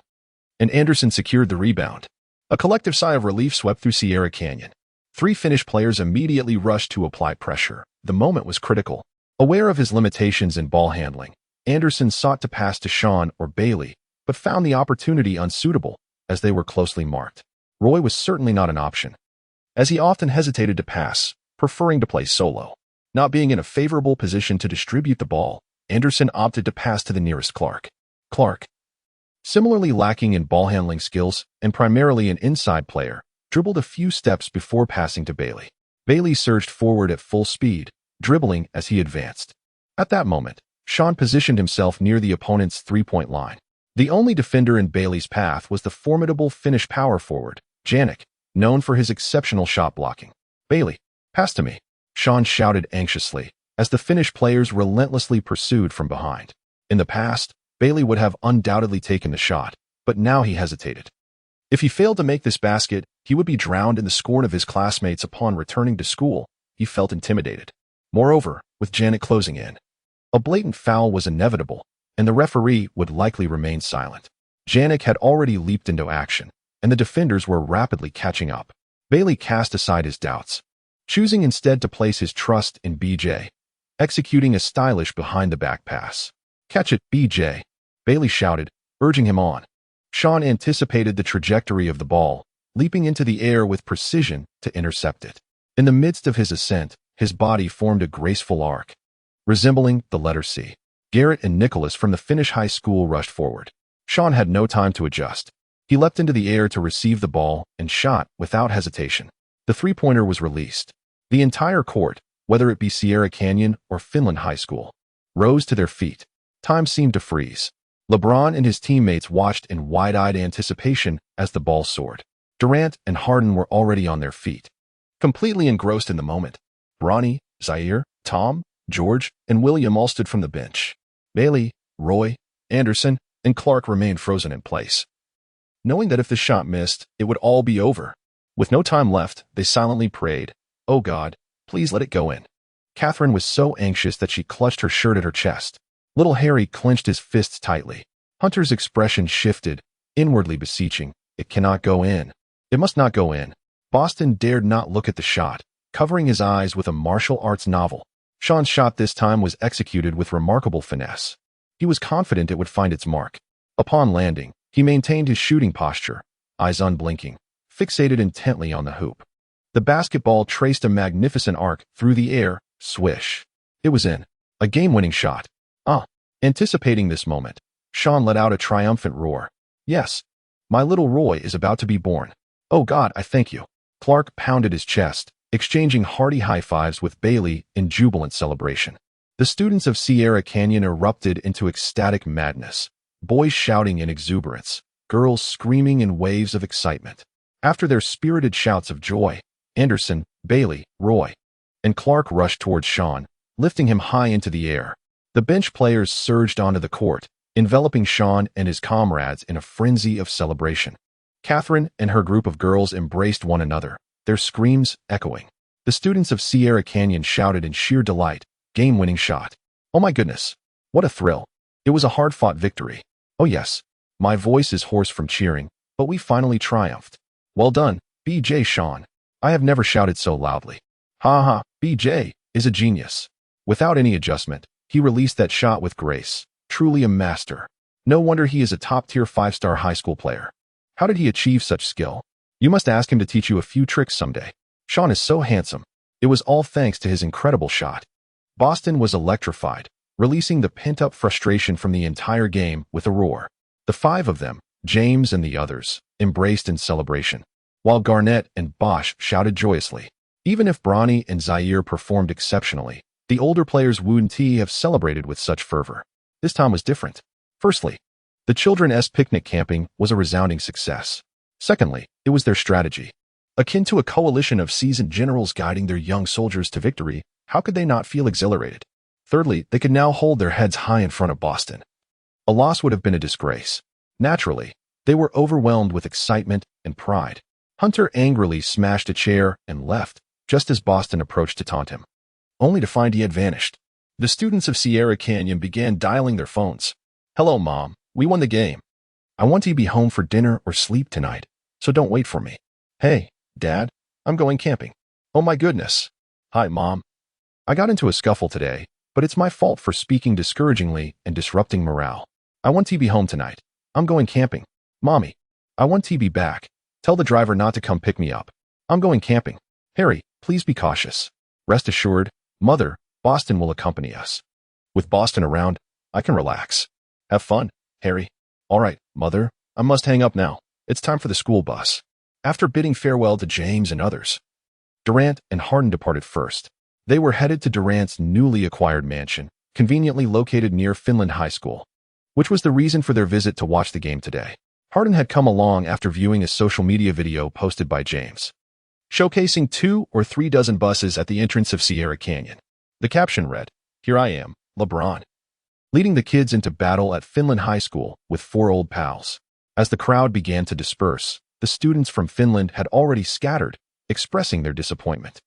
and Anderson secured the rebound. A collective sigh of relief swept through Sierra Canyon. 3 Finnish players immediately rushed to apply pressure. The moment was critical. Aware of his limitations in ball handling, Anderson sought to pass to Shawn or Bailey, but found the opportunity unsuitable, as they were closely marked. Roy was certainly not an option, as he often hesitated to pass, preferring to play solo. Not being in a favorable position to distribute the ball, Anderson opted to pass to the nearest Clark. Clark, similarly lacking in ball handling skills and primarily an inside player, dribbled a few steps before passing to Bailey. Bailey surged forward at full speed, dribbling as he advanced. At that moment, Shawn positioned himself near the opponent's three-point line. The only defender in Bailey's path was the formidable Finnish power forward, Janik, known for his exceptional shot blocking. "Bailey, pass to me," Shawn shouted anxiously, as the Finnish players relentlessly pursued from behind. In the past, Bailey would have undoubtedly taken the shot, but now he hesitated. If he failed to make this basket, he would be drowned in the scorn of his classmates upon returning to school. He felt intimidated. Moreover, with Janik closing in, a blatant foul was inevitable, and the referee would likely remain silent. Janik had already leaped into action, and the defenders were rapidly catching up. Bailey cast aside his doubts, choosing instead to place his trust in BJ, executing a stylish behind-the-back pass. "Catch it, BJ," Bailey shouted, urging him on. Shawn anticipated the trajectory of the ball, leaping into the air with precision to intercept it. In the midst of his ascent, his body formed a graceful arc, resembling the letter C. Garrett and Nicholas from the Finnish high school rushed forward. Shawn had no time to adjust. He leapt into the air to receive the ball and shot without hesitation. The three-pointer was released. The entire court, whether it be Sierra Canyon or Finland High School, rose to their feet. Time seemed to freeze. LeBron and his teammates watched in wide-eyed anticipation as the ball soared. Durant and Harden were already on their feet, completely engrossed in the moment. Bronny, Zaire, Tom, George, and William all stood from the bench. Bailey, Roy, Anderson, and Clark remained frozen in place, knowing that if the shot missed, it would all be over. With no time left, they silently prayed, "Oh God, please let it go in." Catherine was so anxious that she clutched her shirt at her chest. Little Harry clenched his fists tightly. Hunter's expression shifted, inwardly beseeching, "It cannot go in. It must not go in." Boston dared not look at the shot, covering his eyes with a martial arts novel. Shawn's shot this time was executed with remarkable finesse. He was confident it would find its mark. Upon landing, he maintained his shooting posture, eyes unblinking, fixated intently on the hoop. The basketball traced a magnificent arc through the air, swish. It was in. A game-winning shot. Anticipating this moment, Shawn let out a triumphant roar. "Yes, my little Roy is about to be born. Oh God, I thank you." Clark pounded his chest, exchanging hearty high-fives with Bailey in jubilant celebration. The students of Sierra Canyon erupted into ecstatic madness, boys shouting in exuberance, girls screaming in waves of excitement. After their spirited shouts of joy, Anderson, Bailey, Roy, and Clark rushed towards Shawn, lifting him high into the air. The bench players surged onto the court, enveloping Shawn and his comrades in a frenzy of celebration. Catherine and her group of girls embraced one another, their screams echoing. The students of Sierra Canyon shouted in sheer delight, "Game-winning shot. Oh my goodness. What a thrill. It was a hard-fought victory. Oh yes, my voice is hoarse from cheering, but we finally triumphed. Well done, BJ Shawn. I have never shouted so loudly. Ha ha, BJ is a genius." Without any adjustment, he released that shot with grace. Truly a master. No wonder he is a top-tier 5-star high school player. How did he achieve such skill? You must ask him to teach you a few tricks someday. Shawn is so handsome. It was all thanks to his incredible shot. Boston was electrified, releasing the pent-up frustration from the entire game with a roar. The five of them, James and the others, embraced in celebration, while Garnett and Bosch shouted joyously. Even if Bronny and Zaire performed exceptionally, the older players wouldn't have celebrated with such fervor. This time was different. Firstly, the children's picnic camping was a resounding success. Secondly, it was their strategy. Akin to a coalition of seasoned generals guiding their young soldiers to victory, how could they not feel exhilarated? Thirdly, they could now hold their heads high in front of Boston. A loss would have been a disgrace. Naturally, they were overwhelmed with excitement and pride. Hunter angrily smashed a chair and left, just as Boston approached to taunt him, only to find he had vanished. The students of Sierra Canyon began dialing their phones. "Hello, Mom. We won the game. I want to be home for dinner or sleep tonight, so don't wait for me." "Hey, Dad, I'm going camping." "Oh my goodness." "Hi, Mom. I got into a scuffle today, but it's my fault for speaking discouragingly and disrupting morale. I want to be home tonight. I'm going camping." "Mommy, I want to be back. Tell the driver not to come pick me up. I'm going camping." "Harry, please be cautious. Rest assured, Mother, Boston will accompany us. With Boston around, I can relax. Have fun, Harry." "All right, Mother, I must hang up now. It's time for the school bus." After bidding farewell to James and others, Durant and Harden departed first. They were headed to Durant's newly acquired mansion, conveniently located near Finland High School, which was the reason for their visit to watch the game today. Harden had come along after viewing a social media video posted by James, showcasing 2 or 3 dozen buses at the entrance of Sierra Canyon. The caption read, "Here I am, LeBron," leading the kids into battle at Finland High School with 4 old pals. As the crowd began to disperse, the students from Finland had already scattered, expressing their disappointment.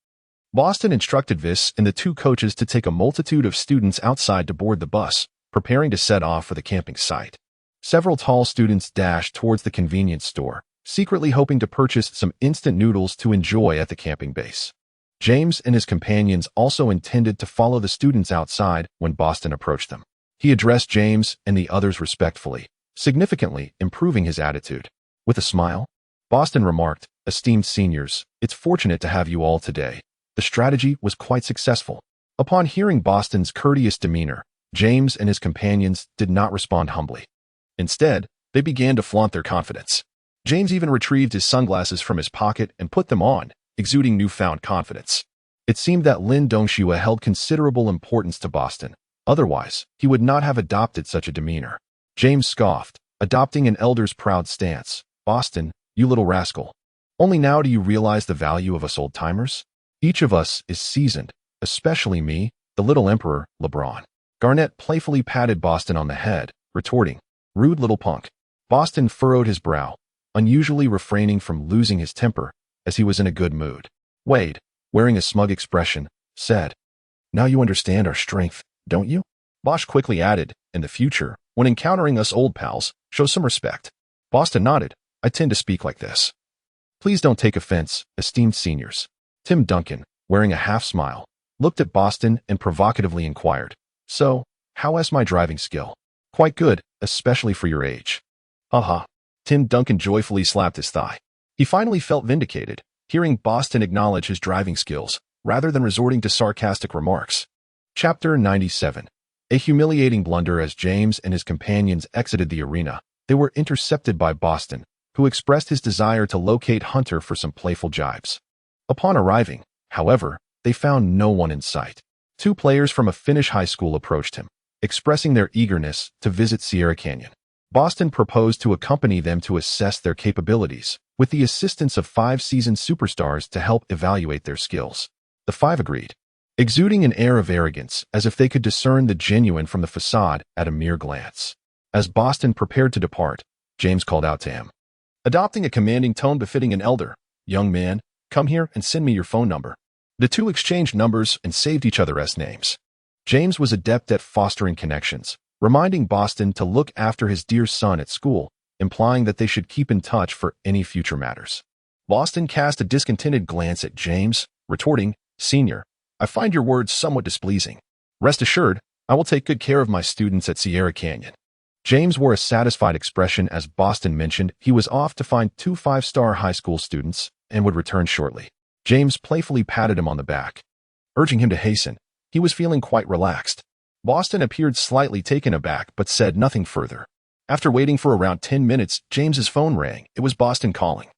Boston instructed Vis and the 2 coaches to take a multitude of students outside to board the bus, preparing to set off for the camping site. Several tall students dashed towards the convenience store, secretly hoping to purchase some instant noodles to enjoy at the camping base. James and his companions also intended to follow the students outside when Boston approached them. He addressed James and the others respectfully, significantly improving his attitude. With a smile, Boston remarked, "Esteemed seniors, it's fortunate to have you all today." The strategy was quite successful. Upon hearing Boston's courteous demeanor, James and his companions did not respond humbly. Instead, they began to flaunt their confidence. James even retrieved his sunglasses from his pocket and put them on, exuding newfound confidence. It seemed that Lin Dongxue held considerable importance to Boston. Otherwise, he would not have adopted such a demeanor. James scoffed, adopting an elder's proud stance. "Boston, you little rascal. Only now do you realize the value of us old-timers? Each of us is seasoned, especially me, the little emperor, LeBron." Garnett playfully patted Boston on the head, retorting, "Rude little punk." Boston furrowed his brow, unusually refraining from losing his temper, as he was in a good mood. Wade, wearing a smug expression, said, "Now you understand our strength, don't you?" Bosch quickly added, "In the future, when encountering us old pals, show some respect." Boston nodded, "I tend to speak like this. Please don't take offense, esteemed seniors." Tim Duncan, wearing a half-smile, looked at Boston and provocatively inquired, "So, how is my driving skill?" "Quite good, especially for your age." "Aha." Tim Duncan joyfully slapped his thigh. He finally felt vindicated, hearing Boston acknowledge his driving skills, rather than resorting to sarcastic remarks. Chapter 97. A humiliating blunder. As James and his companions exited the arena, they were intercepted by Boston, who expressed his desire to locate Hunter for some playful jibes. Upon arriving, however, they found no one in sight. 2 players from a Finnish high school approached him, expressing their eagerness to visit Sierra Canyon. Boston proposed to accompany them to assess their capabilities, with the assistance of 5 seasoned superstars to help evaluate their skills. The 5 agreed, exuding an air of arrogance as if they could discern the genuine from the facade at a mere glance. As Boston prepared to depart, James called out to him, adopting a commanding tone befitting an elder, "Young man, come here and send me your phone number." The 2 exchanged numbers and saved each other's names. James was adept at fostering connections, reminding Boston to look after his dear son at school, implying that they should keep in touch for any future matters. Boston cast a discontented glance at James, retorting, "Senior, I find your words somewhat displeasing. Rest assured, I will take good care of my students at Sierra Canyon." James wore a satisfied expression as Boston mentioned he was off to find 2 5-star high school students and would return shortly. James playfully patted him on the back, urging him to hasten. He was feeling quite relaxed. Boston appeared slightly taken aback but said nothing further. After waiting for around 10 minutes, James's phone rang. It was Boston calling.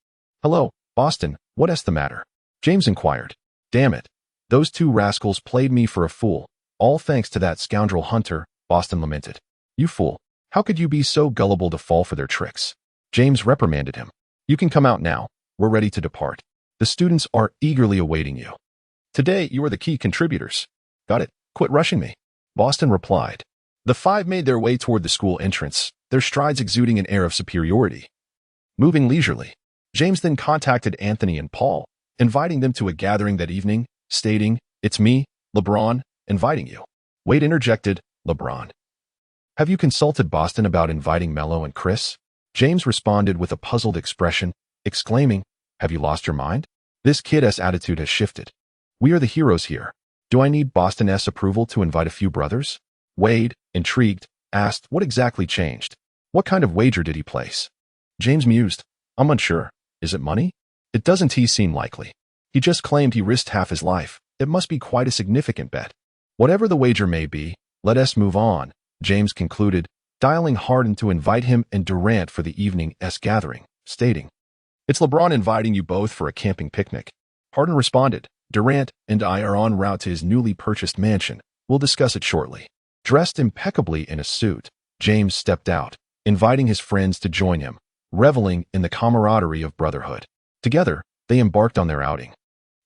"Hello, Boston, what's the matter?" James inquired. "Damn it. Those 2 rascals played me for a fool. All thanks to that scoundrel Hunter," Boston lamented. "You fool. How could you be so gullible to fall for their tricks?" James reprimanded him. "You can come out now. We're ready to depart. The students are eagerly awaiting you. Today, you are the key contributors." "Got it. Quit rushing me," Boston replied. The 5 made their way toward the school entrance, their strides exuding an air of superiority. Moving leisurely, James then contacted Anthony and Paul, inviting them to a gathering that evening, stating, "It's me, LeBron, inviting you." Wade interjected, "LeBron? Have you consulted Boston about inviting Mello and Chris?" James responded with a puzzled expression, exclaiming, "Have you lost your mind? This kid's attitude has shifted. We are the heroes here. Do I need Boston's approval to invite a few brothers?" Wade, intrigued, asked what exactly changed. What kind of wager did he place? James mused, "I'm unsure. Is it money? It doesn't seem likely. He just claimed he risked half his life. It must be quite a significant bet. Whatever the wager may be, let us move on," James concluded, dialing Harden to invite him and Durant for the evening's gathering, stating, "It's LeBron inviting you both for a camping picnic." Hardin responded, Durant and I are en route to his newly purchased mansion. We'll discuss it shortly. Dressed impeccably in a suit, James stepped out, inviting his friends to join him, reveling in the camaraderie of brotherhood. Together, they embarked on their outing.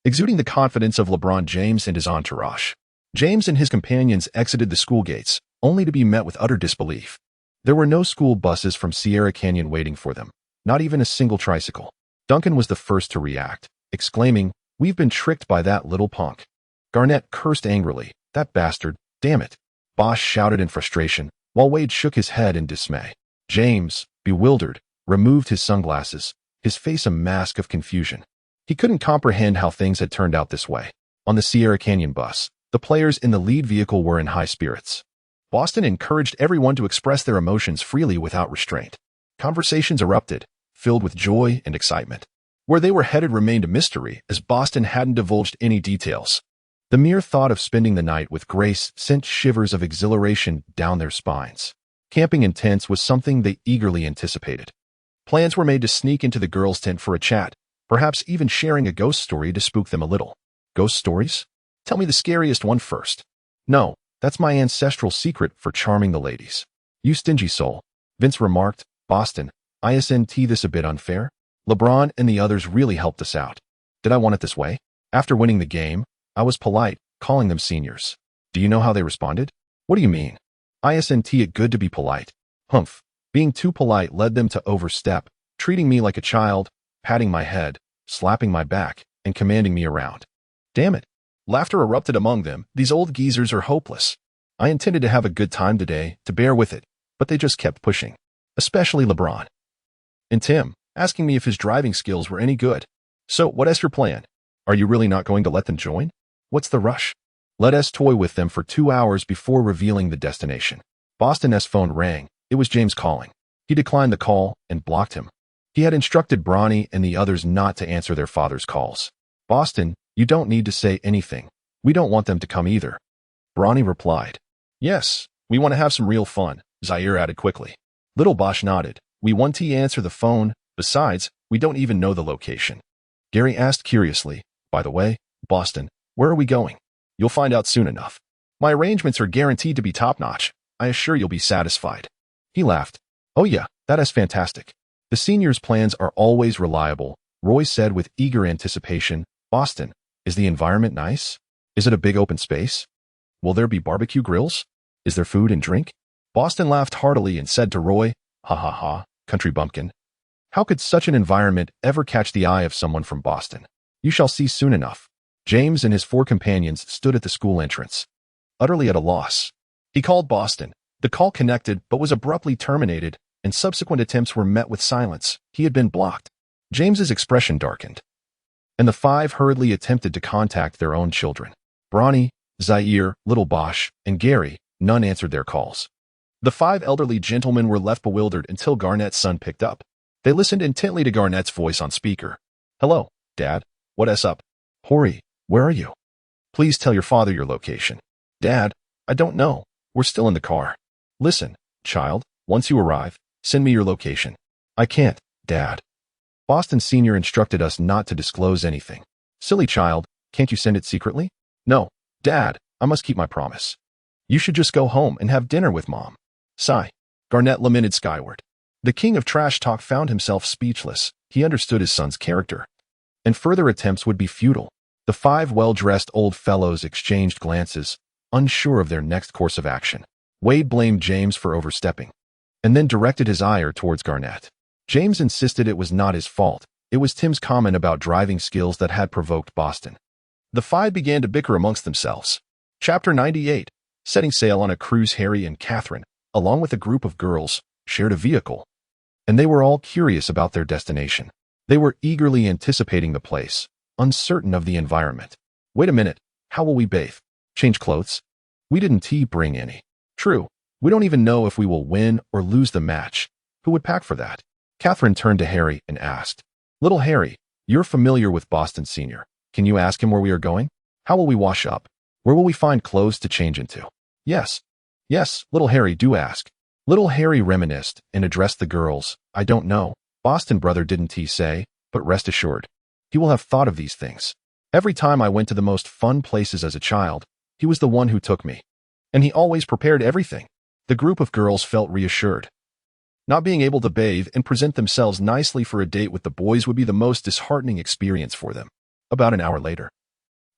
Exuding the confidence of LeBron James and his entourage, James and his companions exited the school gates, only to be met with utter disbelief. There were no school buses from Sierra Canyon waiting for them, not even a single tricycle. Duncan was the first to react, exclaiming, "We've been tricked by that little punk." Garnett cursed angrily, "That bastard, damn it." Bosch shouted in frustration, while Wade shook his head in dismay. James, bewildered, removed his sunglasses, his face a mask of confusion. He couldn't comprehend how things had turned out this way. On the Sierra Canyon bus, the players in the lead vehicle were in high spirits. Boston encouraged everyone to express their emotions freely without restraint. Conversations erupted, filled with joy and excitement. Where they were headed remained a mystery, as Boston hadn't divulged any details. The mere thought of spending the night with Grace sent shivers of exhilaration down their spines. Camping in tents was something they eagerly anticipated. Plans were made to sneak into the girls' tent for a chat, perhaps even sharing a ghost story to spook them a little. Ghost stories? Tell me the scariest one first. No, that's my ancestral secret for charming the ladies. You stingy soul, Vince remarked. Boston, isn't this a bit unfair? LeBron and the others really helped us out. Did I want it this way? After winning the game, I was polite, calling them seniors. Do you know how they responded? What do you mean? Isn't it good to be polite? Humph. Being too polite led them to overstep, treating me like a child, patting my head, slapping my back, and commanding me around. Damn it. Laughter erupted among them. These old geezers are hopeless. I intended to have a good time today, to bear with it, but they just kept pushing. Especially LeBron. And Tim, asking me if his driving skills were any good. So, what is your plan? Are you really not going to let them join? What's the rush? Let us toy with them for 2 hours before revealing the destination. Boston's phone rang. It was James calling. He declined the call and blocked him. He had instructed Bronny and the others not to answer their father's calls. Boston, you don't need to say anything. We don't want them to come either. Bronny replied. Yes, we want to have some real fun, Zaire added quickly. Little Bosch nodded. We want to answer the phone. Besides, we don't even know the location. Gary asked curiously, by the way, Boston, where are we going? You'll find out soon enough. My arrangements are guaranteed to be top-notch. I assure you'll be satisfied. He laughed. Oh yeah, that is fantastic. The seniors' plans are always reliable, Roy said with eager anticipation. Boston, is the environment nice? Is it a big open space? Will there be barbecue grills? Is there food and drink? Boston laughed heartily and said to Roy, ha ha ha, country bumpkin. How could such an environment ever catch the eye of someone from Boston? You shall see soon enough. James and his 4 companions stood at the school entrance, utterly at a loss. He called Boston. The call connected but was abruptly terminated, and subsequent attempts were met with silence. He had been blocked. James's expression darkened, and the 5 hurriedly attempted to contact their own children. Bronny, Zaire, Little Bosch, and Gary, none answered their calls. The 5 elderly gentlemen were left bewildered until Garnett's son picked up. They listened intently to Garnett's voice on speaker. Hello, Dad. What's up? Hori, where are you? Please tell your father your location. Dad, I don't know. We're still in the car. Listen, child, once you arrive, send me your location. I can't, Dad. Boston Sr. instructed us not to disclose anything. Silly child, can't you send it secretly? No, Dad, I must keep my promise. You should just go home and have dinner with Mom. Sigh. Garnett lamented skyward. The king of trash talk found himself speechless. He understood his son's character, and further attempts would be futile. The 5 well-dressed old fellows exchanged glances, unsure of their next course of action. Wade blamed James for overstepping, and then directed his ire towards Garnett. James insisted it was not his fault. It was Tim's comment about driving skills that had provoked Boston. The 5 began to bicker amongst themselves. Chapter 98. Setting sail on a cruise, Harry and Catherine, along with a group of girls, shared a vehicle, and they were all curious about their destination. They were eagerly anticipating the place, uncertain of the environment. Wait a minute, how will we bathe? Change clothes? We didn't bring any. True, we don't even know if we will win or lose the match. Who would pack for that? Catherine turned to Harry and asked, Little Harry, you're familiar with Boston Sr. Can you ask him where we are going? How will we wash up? Where will we find clothes to change into? Yes, little Harry, do ask. Little Harry reminisced and addressed the girls. I don't know. Boston brother didn't he say, but rest assured, he will have thought of these things. Every time I went to the most fun places as a child, he was the one who took me. And he always prepared everything. The group of girls felt reassured. Not being able to bathe and present themselves nicely for a date with the boys would be the most disheartening experience for them. About an hour later,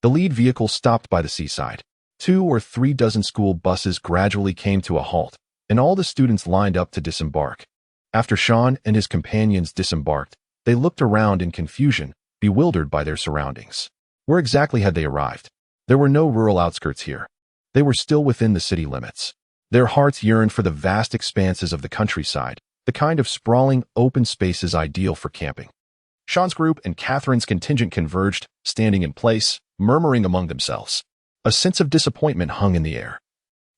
the lead vehicle stopped by the seaside. 2 or 3 dozen school buses gradually came to a halt, and all the students lined up to disembark. After Shawn and his companions disembarked, they looked around in confusion, bewildered by their surroundings. Where exactly had they arrived? There were no rural outskirts here. They were still within the city limits. Their hearts yearned for the vast expanses of the countryside, the kind of sprawling, open spaces ideal for camping. Shawn's group and Catherine's contingent converged, standing in place, murmuring among themselves. A sense of disappointment hung in the air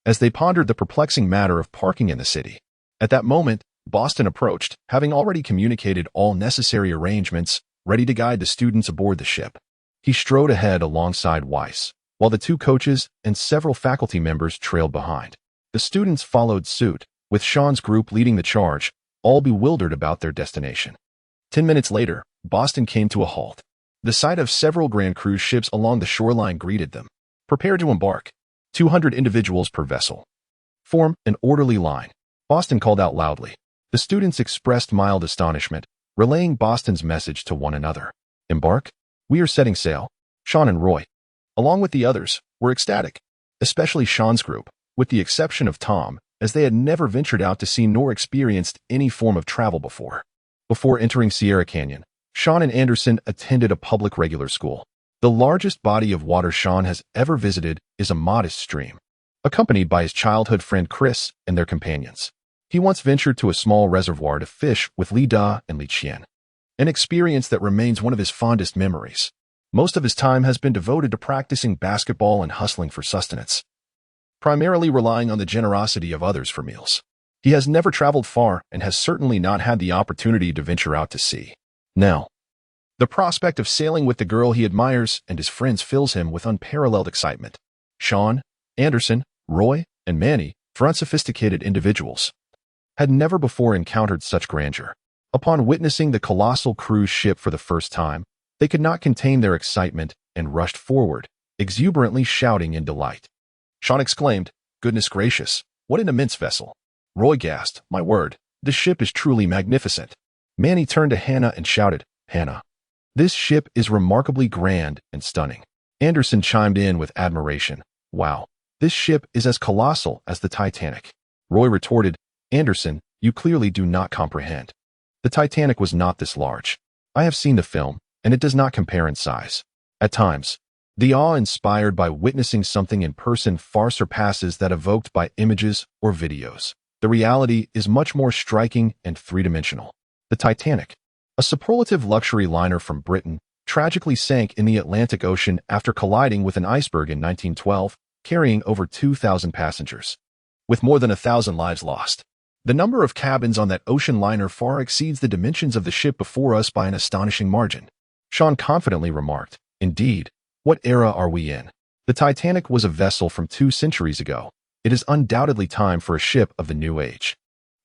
as they pondered the perplexing matter of parking in the city. At that moment, Boston approached, having already communicated all necessary arrangements, ready to guide the students aboard the ship. He strode ahead alongside Weiss, while the 2 coaches and several faculty members trailed behind. The students followed suit, with Shawn's group leading the charge, all bewildered about their destination. 10 minutes later, Boston came to a halt. The sight of several grand cruise ships along the shoreline greeted them. Prepare to embark. 200 individuals per vessel. Form an orderly line. Boston called out loudly. The students expressed mild astonishment, relaying Boston's message to one another. Embark? We are setting sail. Shawn and Roy, along with the others, were ecstatic, especially Shawn's group, with the exception of Tom, as they had never ventured out to sea nor experienced any form of travel before. Before entering Sierra Canyon, Shawn and Anderson attended a public regular school. The largest body of water Shawn has ever visited is a modest stream, accompanied by his childhood friend Chris and their companions. He once ventured to a small reservoir to fish with Li Da and Li Qian, an experience that remains one of his fondest memories. Most of his time has been devoted to practicing basketball and hustling for sustenance, primarily relying on the generosity of others for meals. He has never traveled far and has certainly not had the opportunity to venture out to sea. Now, the prospect of sailing with the girl he admires and his friends fills him with unparalleled excitement. Shawn, Anderson, Roy, and Manny, for unsophisticated individuals, had never before encountered such grandeur. Upon witnessing the colossal cruise ship for the first time, they could not contain their excitement and rushed forward, exuberantly shouting in delight. Shawn exclaimed, "Goodness gracious, what an immense vessel!" Roy gasped, "My word, this ship is truly magnificent." Manny turned to Hannah and shouted, "Hannah, this ship is remarkably grand and stunning." Anderson chimed in with admiration, "Wow, this ship is as colossal as the Titanic." Roy retorted, "Anderson, you clearly do not comprehend. The Titanic was not this large. I have seen the film, and it does not compare in size. At times, the awe inspired by witnessing something in person far surpasses that evoked by images or videos. The reality is much more striking and three-dimensional. The Titanic, a superlative luxury liner from Britain, tragically sank in the Atlantic Ocean after colliding with an iceberg in 1912, carrying over 2,000 passengers, with more than 1,000 lives lost. The number of cabins on that ocean liner far exceeds the dimensions of the ship before us by an astonishing margin. Shawn confidently remarked, "Indeed, what era are we in? The Titanic was a vessel from 2 centuries ago. It is undoubtedly time for a ship of the new age."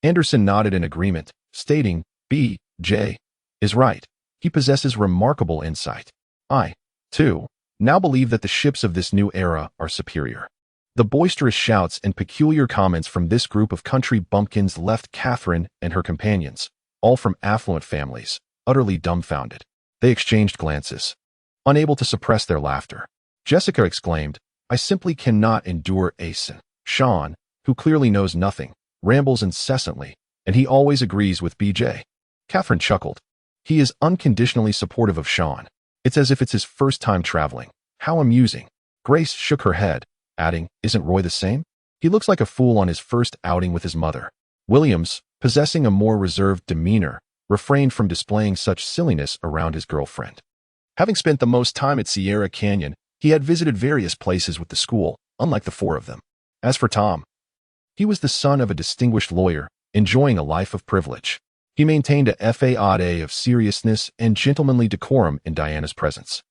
Anderson nodded in agreement, stating, "B.J. is right. He possesses remarkable insight. I, too, now believe that the ships of this new era are superior." The boisterous shouts and peculiar comments from this group of country bumpkins left Catherine and her companions, all from affluent families, utterly dumbfounded. They exchanged glances, unable to suppress their laughter. Jessica exclaimed, "I simply cannot endure Asen. Shawn, who clearly knows nothing, rambles incessantly, and he always agrees with BJ." Catherine chuckled. "He is unconditionally supportive of Shawn. It's as if it's his first time traveling. How amusing." Grace shook her head, adding, "Isn't Roy the same? He looks like a fool on his first outing with his mother." Williams, possessing a more reserved demeanor, refrained from displaying such silliness around his girlfriend. Having spent the most time at Sierra Canyon, he had visited various places with the school, unlike the 4 of them. As for Tom, he was the son of a distinguished lawyer, enjoying a life of privilege. He maintained a facade of seriousness and gentlemanly decorum in Diana's presence.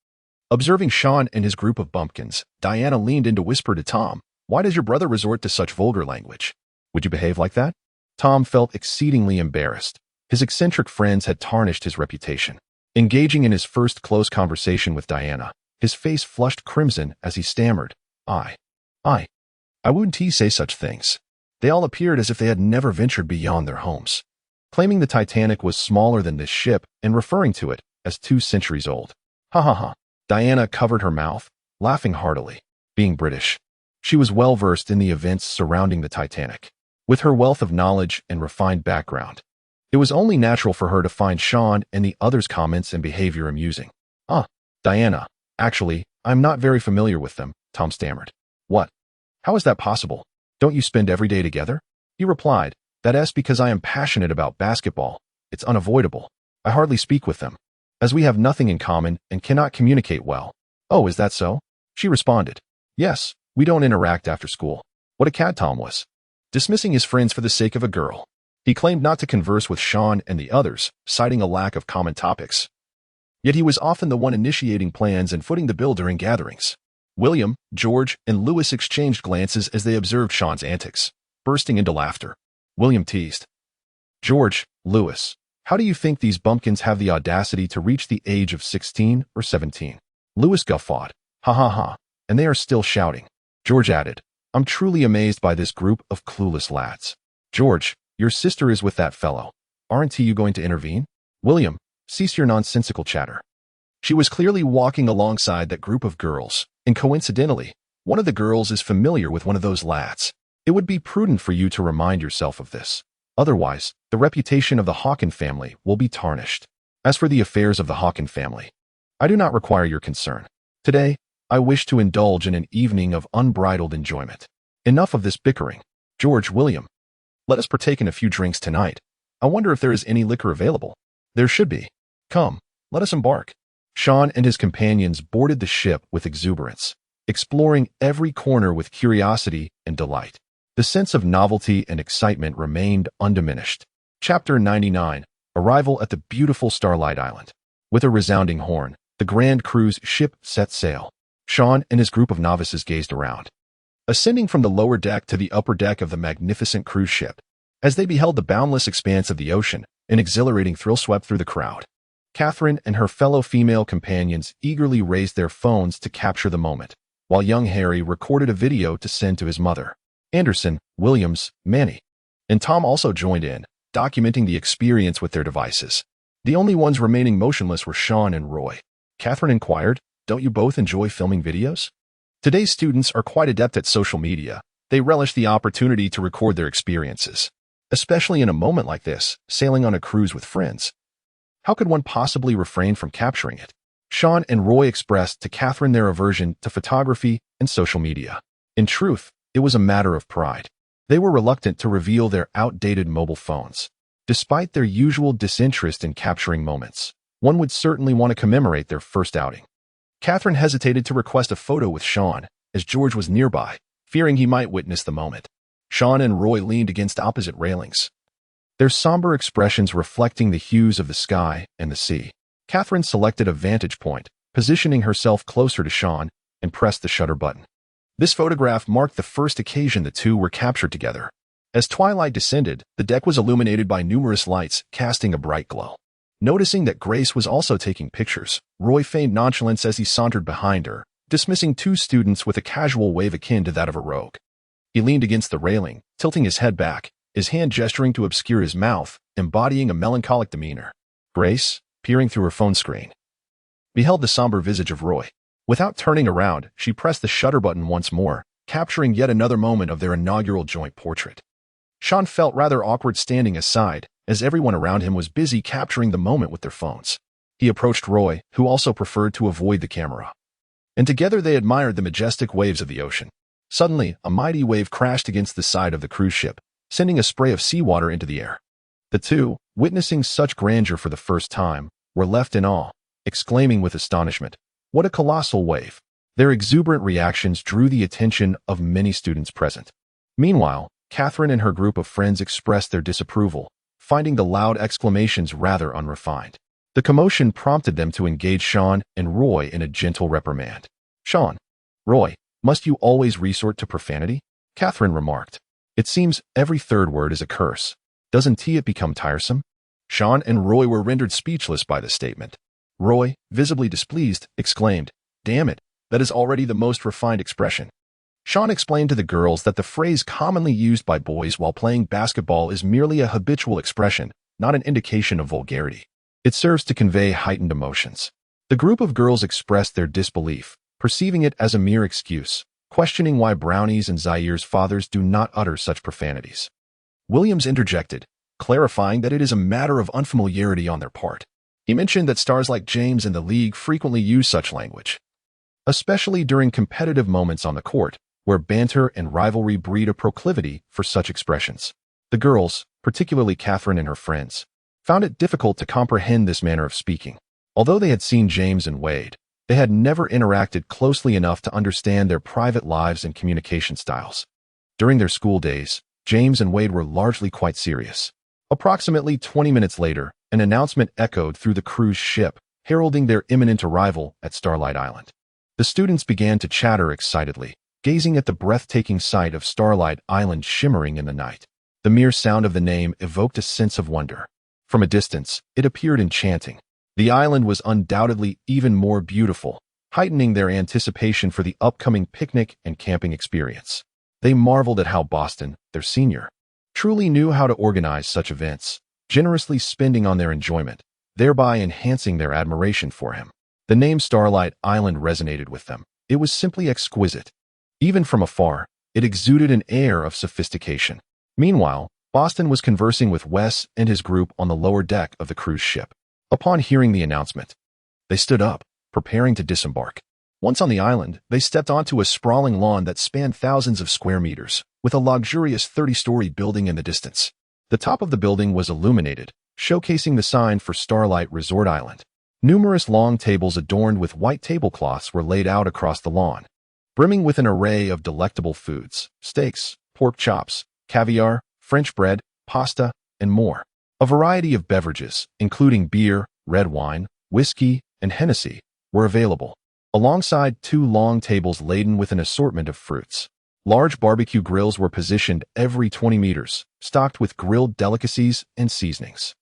Observing Shawn and his group of bumpkins, Diana leaned in to whisper to Tom, "Why does your brother resort to such vulgar language? Would you behave like that?" Tom felt exceedingly embarrassed. His eccentric friends had tarnished his reputation. Engaging in his first close conversation with Diana, His face flushed crimson as he stammered, I wouldn't say such things. They all appeared as if they had never ventured beyond their homes, claiming the Titanic was smaller than this ship and referring to it as 2 centuries old. Ha ha ha. Diana covered her mouth, laughing heartily. Being British, she was well versed in the events surrounding the Titanic. With her wealth of knowledge and refined background, it was only natural for her to find Shawn and the others' comments and behavior amusing. Diana, actually, I'm not very familiar with them, Tom stammered. What? How is that possible? Don't you spend every day together? He replied, That's because I am passionate about basketball. It's unavoidable. I hardly speak with them, as we have nothing in common and cannot communicate well. Oh, is that so? She responded. Yes, we don't interact after school. What a cad Tom was. Dismissing his friends for the sake of a girl. He claimed not to converse with Shawn and the others, citing a lack of common topics. Yet he was often the one initiating plans and footing the bill during gatherings. William, George, and Lewis exchanged glances as they observed Shawn's antics, bursting into laughter. William teased. George, Lewis, how do you think these bumpkins have the audacity to reach the age of 16 or 17? Lewis guffawed. Ha ha ha, and they are still shouting. George added, I'm truly amazed by this group of clueless lads. George, your sister is with that fellow. Aren't you going to intervene? William, cease your nonsensical chatter. She was clearly walking alongside that group of girls, and coincidentally, one of the girls is familiar with one of those lads. It would be prudent for you to remind yourself of this. Otherwise, the reputation of the Hawken family will be tarnished. As for the affairs of the Hawken family, I do not require your concern. Today, I wish to indulge in an evening of unbridled enjoyment. Enough of this bickering. George, William, let us partake in a few drinks tonight. I wonder if there is any liquor available. There should be. Come, let us embark. Shawn and his companions boarded the ship with exuberance, exploring every corner with curiosity and delight. The sense of novelty and excitement remained undiminished. Chapter 99, Arrival at the beautiful Starlight Island. With a resounding horn, the grand cruise ship set sail. Shawn and his group of novices gazed around, ascending from the lower deck to the upper deck of the magnificent cruise ship. As they beheld the boundless expanse of the ocean, an exhilarating thrill swept through the crowd. Catherine and her fellow female companions eagerly raised their phones to capture the moment, while young Harry recorded a video to send to his mother. Anderson, Williams, Manny, and Tom also joined in, documenting the experience with their devices. The only ones remaining motionless were Shawn and Roy. Catherine inquired, Don't you both enjoy filming videos? Today's students are quite adept at social media. They relish the opportunity to record their experiences, especially in a moment like this, sailing on a cruise with friends. How could one possibly refrain from capturing it? Shawn and Roy expressed to Catherine their aversion to photography and social media. In truth, it was a matter of pride. They were reluctant to reveal their outdated mobile phones. Despite their usual disinterest in capturing moments, one would certainly want to commemorate their first outing. Catherine hesitated to request a photo with Shawn, as George was nearby, fearing he might witness the moment. Shawn and Roy leaned against opposite railings, their somber expressions reflecting the hues of the sky and the sea. Catherine selected a vantage point, positioning herself closer to Shawn, and pressed the shutter button. This photograph marked the first occasion the two were captured together. As twilight descended, the deck was illuminated by numerous lights, casting a bright glow. Noticing that Grace was also taking pictures, Roy feigned nonchalance as he sauntered behind her, dismissing 2 students with a casual wave akin to that of a rogue. He leaned against the railing, tilting his head back, his hand gesturing to obscure his mouth, embodying a melancholic demeanor. Grace, peering through her phone screen, beheld the somber visage of Roy. Without turning around, she pressed the shutter button once more, capturing yet another moment of their inaugural joint portrait. Shawn felt rather awkward standing aside, as everyone around him was busy capturing the moment with their phones. He approached Roy, who also preferred to avoid the camera, and together they admired the majestic waves of the ocean. Suddenly, a mighty wave crashed against the side of the cruise ship, sending a spray of seawater into the air. The two, witnessing such grandeur for the first time, were left in awe, exclaiming with astonishment, What a colossal wave! Their exuberant reactions drew the attention of many students present. Meanwhile, Catherine and her group of friends expressed their disapproval, finding the loud exclamations rather unrefined. The commotion prompted them to engage Shawn and Roy in a gentle reprimand. Shawn, Roy, must you always resort to profanity? Catherine remarked. It seems every third word is a curse. Doesn't it become tiresome? Shawn and Roy were rendered speechless by the statement. Roy, visibly displeased, exclaimed, Damn it, that is already the most refined expression. Shawn explained to the girls that the phrase commonly used by boys while playing basketball is merely a habitual expression, not an indication of vulgarity. It serves to convey heightened emotions. The group of girls expressed their disbelief, perceiving it as a mere excuse, questioning why Brownie's and Zaire's fathers do not utter such profanities. Williams interjected, clarifying that it is a matter of unfamiliarity on their part. He mentioned that stars like James and the league frequently use such language, especially during competitive moments on the court, where banter and rivalry breed a proclivity for such expressions. The girls, particularly Catherine and her friends, found it difficult to comprehend this manner of speaking. Although they had seen James and Wade, they had never interacted closely enough to understand their private lives and communication styles. During their school days, James and Wade were largely quite serious. Approximately 20 minutes later, an announcement echoed through the cruise ship, heralding their imminent arrival at Starlight Island. The students began to chatter excitedly, gazing at the breathtaking sight of Starlight Island shimmering in the night. The mere sound of the name evoked a sense of wonder. From a distance, it appeared enchanting. The island was undoubtedly even more beautiful, heightening their anticipation for the upcoming picnic and camping experience. They marveled at how Boston, their senior, truly knew how to organize such events, generously spending on their enjoyment, thereby enhancing their admiration for him. The name Starlight Island resonated with them. It was simply exquisite. Even from afar, it exuded an air of sophistication. Meanwhile, Boston was conversing with Wes and his group on the lower deck of the cruise ship. Upon hearing the announcement, they stood up, preparing to disembark. Once on the island, they stepped onto a sprawling lawn that spanned thousands of square meters, with a luxurious 30-story building in the distance. The top of the building was illuminated, showcasing the sign for Starlight Resort Island. Numerous long tables adorned with white tablecloths were laid out across the lawn, brimming with an array of delectable foods: steaks, pork chops, caviar, French bread, pasta, and more. A variety of beverages, including beer, red wine, whiskey, and Hennessy, were available, alongside two long tables laden with an assortment of fruits. Large barbecue grills were positioned every 20 meters, stocked with grilled delicacies and seasonings.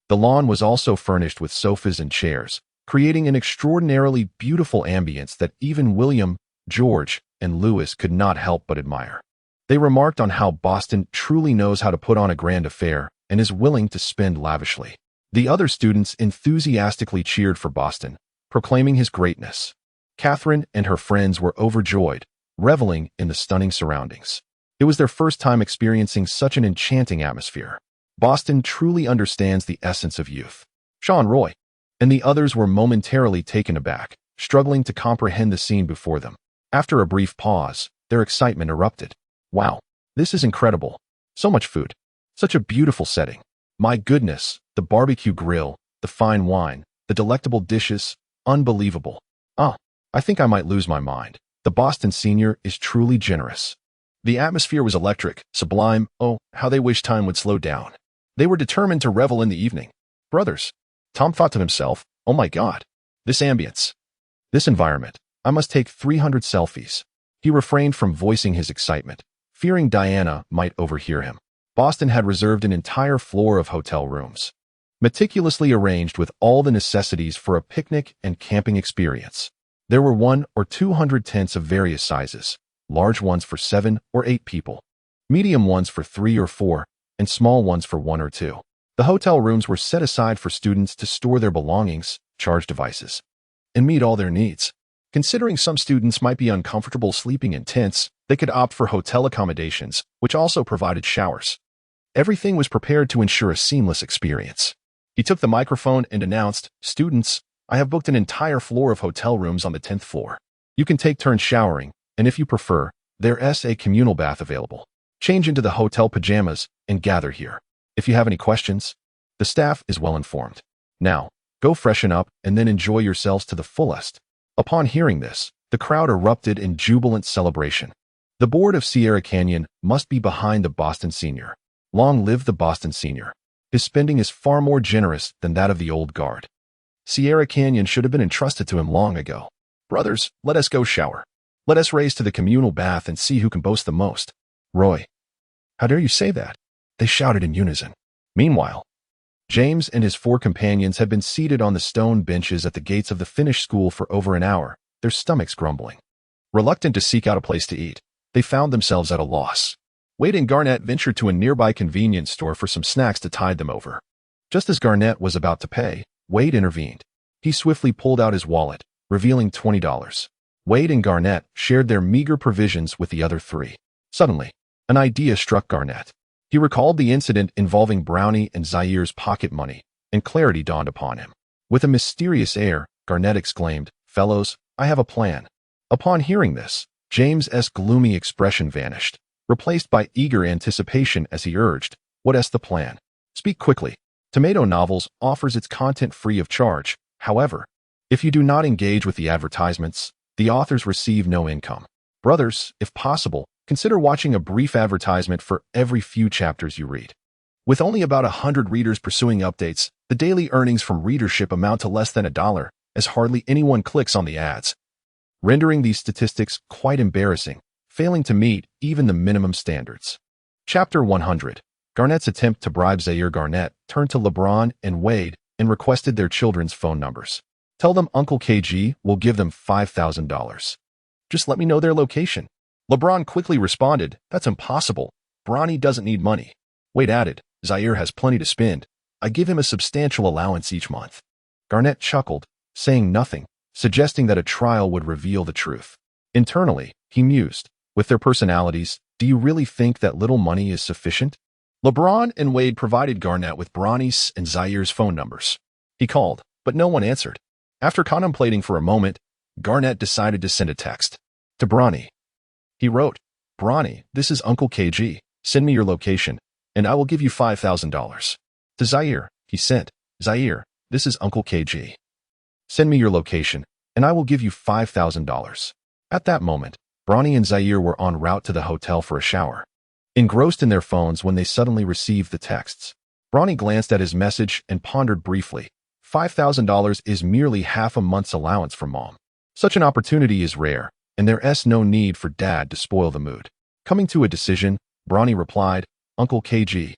The lawn was also furnished with sofas and chairs, creating an extraordinarily beautiful ambience that even William, George, and Lewis could not help but admire. They remarked on how Boston truly knows how to put on a grand affair and is willing to spend lavishly. The other students enthusiastically cheered for Boston, proclaiming his greatness. Catherine and her friends were overjoyed, reveling in the stunning surroundings. It was their first time experiencing such an enchanting atmosphere. Boston truly understands the essence of youth. Shawn, Roy, and the others were momentarily taken aback, struggling to comprehend the scene before them. After a brief pause, their excitement erupted. Wow, this is incredible. So much food. Such a beautiful setting. My goodness, the barbecue grill, the fine wine, the delectable dishes, unbelievable. I think I might lose my mind. The Boston senior is truly generous. The atmosphere was electric, sublime. Oh, how they wished time would slow down. They were determined to revel in the evening. Brothers, Tom thought to himself, oh my God, this ambience, this environment. I must take 300 selfies. He refrained from voicing his excitement, fearing Diana might overhear him. Boston had reserved an entire floor of hotel rooms, meticulously arranged with all the necessities for a picnic and camping experience. There were 100 or 200 tents of various sizes, large ones for 7 or 8 people, medium ones for 3 or 4, and small ones for 1 or 2. The hotel rooms were set aside for students to store their belongings, charge devices, and meet all their needs. Considering some students might be uncomfortable sleeping in tents, they could opt for hotel accommodations, which also provided showers. Everything was prepared to ensure a seamless experience. He took the microphone and announced, "Students, I have booked an entire floor of hotel rooms on the 10th floor. You can take turns showering, and if you prefer, there's a communal bath available. Change into the hotel pajamas and gather here. If you have any questions, the staff is well informed. Now, go freshen up and then enjoy yourselves to the fullest." Upon hearing this, the crowd erupted in jubilant celebration. The board of Sierra Canyon must be behind the Boston senior. Long live the Boston senior. His spending is far more generous than that of the old guard. Sierra Canyon should have been entrusted to him long ago. Brothers, let us go shower. Let us race to the communal bath and see who can boast the most. Roy, how dare you say that? They shouted in unison. Meanwhile, James and his 4 companions had been seated on the stone benches at the gates of the Finnish school for over an hour, their stomachs grumbling. Reluctant to seek out a place to eat, they found themselves at a loss. Wade and Garnett ventured to a nearby convenience store for some snacks to tide them over. Just as Garnett was about to pay, Wade intervened. He swiftly pulled out his wallet, revealing $20. Wade and Garnett shared their meager provisions with the other three. Suddenly, an idea struck Garnett. He recalled the incident involving Brownie and Zaire's pocket money, and clarity dawned upon him. With a mysterious air, Garnett exclaimed, "Fellows, I have a plan." Upon hearing this, James's gloomy expression vanished, replaced by eager anticipation as he urged, "What's the plan? Speak quickly." Tomato Novels offers its content free of charge. However, if you do not engage with the advertisements, the authors receive no income. Brothers, if possible, consider watching a brief advertisement for every few chapters you read. With only about 100 readers pursuing updates, the daily earnings from readership amount to less than $1, as hardly anyone clicks on the ads, rendering these statistics quite embarrassing, failing to meet even the minimum standards. Chapter 100. Garnett's attempt to bribe Zaire. Garnett turned to LeBron and Wade and requested their children's phone numbers. "Tell them Uncle KG will give them $5,000. Just let me know their location." LeBron quickly responded, "That's impossible. Bronny doesn't need money." Wade added, "Zaire has plenty to spend. I give him a substantial allowance each month." Garnett chuckled, saying nothing, suggesting that a trial would reveal the truth. Internally, he mused, "With their personalities, do you really think that little money is sufficient?" LeBron and Wade provided Garnett with Bronny's and Zaire's phone numbers. He called, but no one answered. After contemplating for a moment, Garnett decided to send a text. To Bronny. He wrote, "Bronny, this is Uncle KG. Send me your location, and I will give you $5,000. To Zaire, he sent, "Zaire, this is Uncle KG. Send me your location, and I will give you $5,000. At that moment, Bronny and Zaire were en route to the hotel for a shower, engrossed in their phones when they suddenly received the texts. Bronny glanced at his message and pondered briefly. $5,000 is merely half a month's allowance for Mom. Such an opportunity is rare, and there's no need for Dad to spoil the mood. Coming to a decision, Bronny replied, "Uncle KG,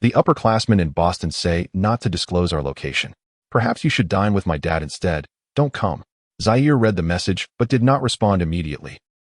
the upperclassmen in Boston say not to disclose our location. Perhaps you should dine with my dad instead. Don't come." Zaire read the message but did not respond immediately.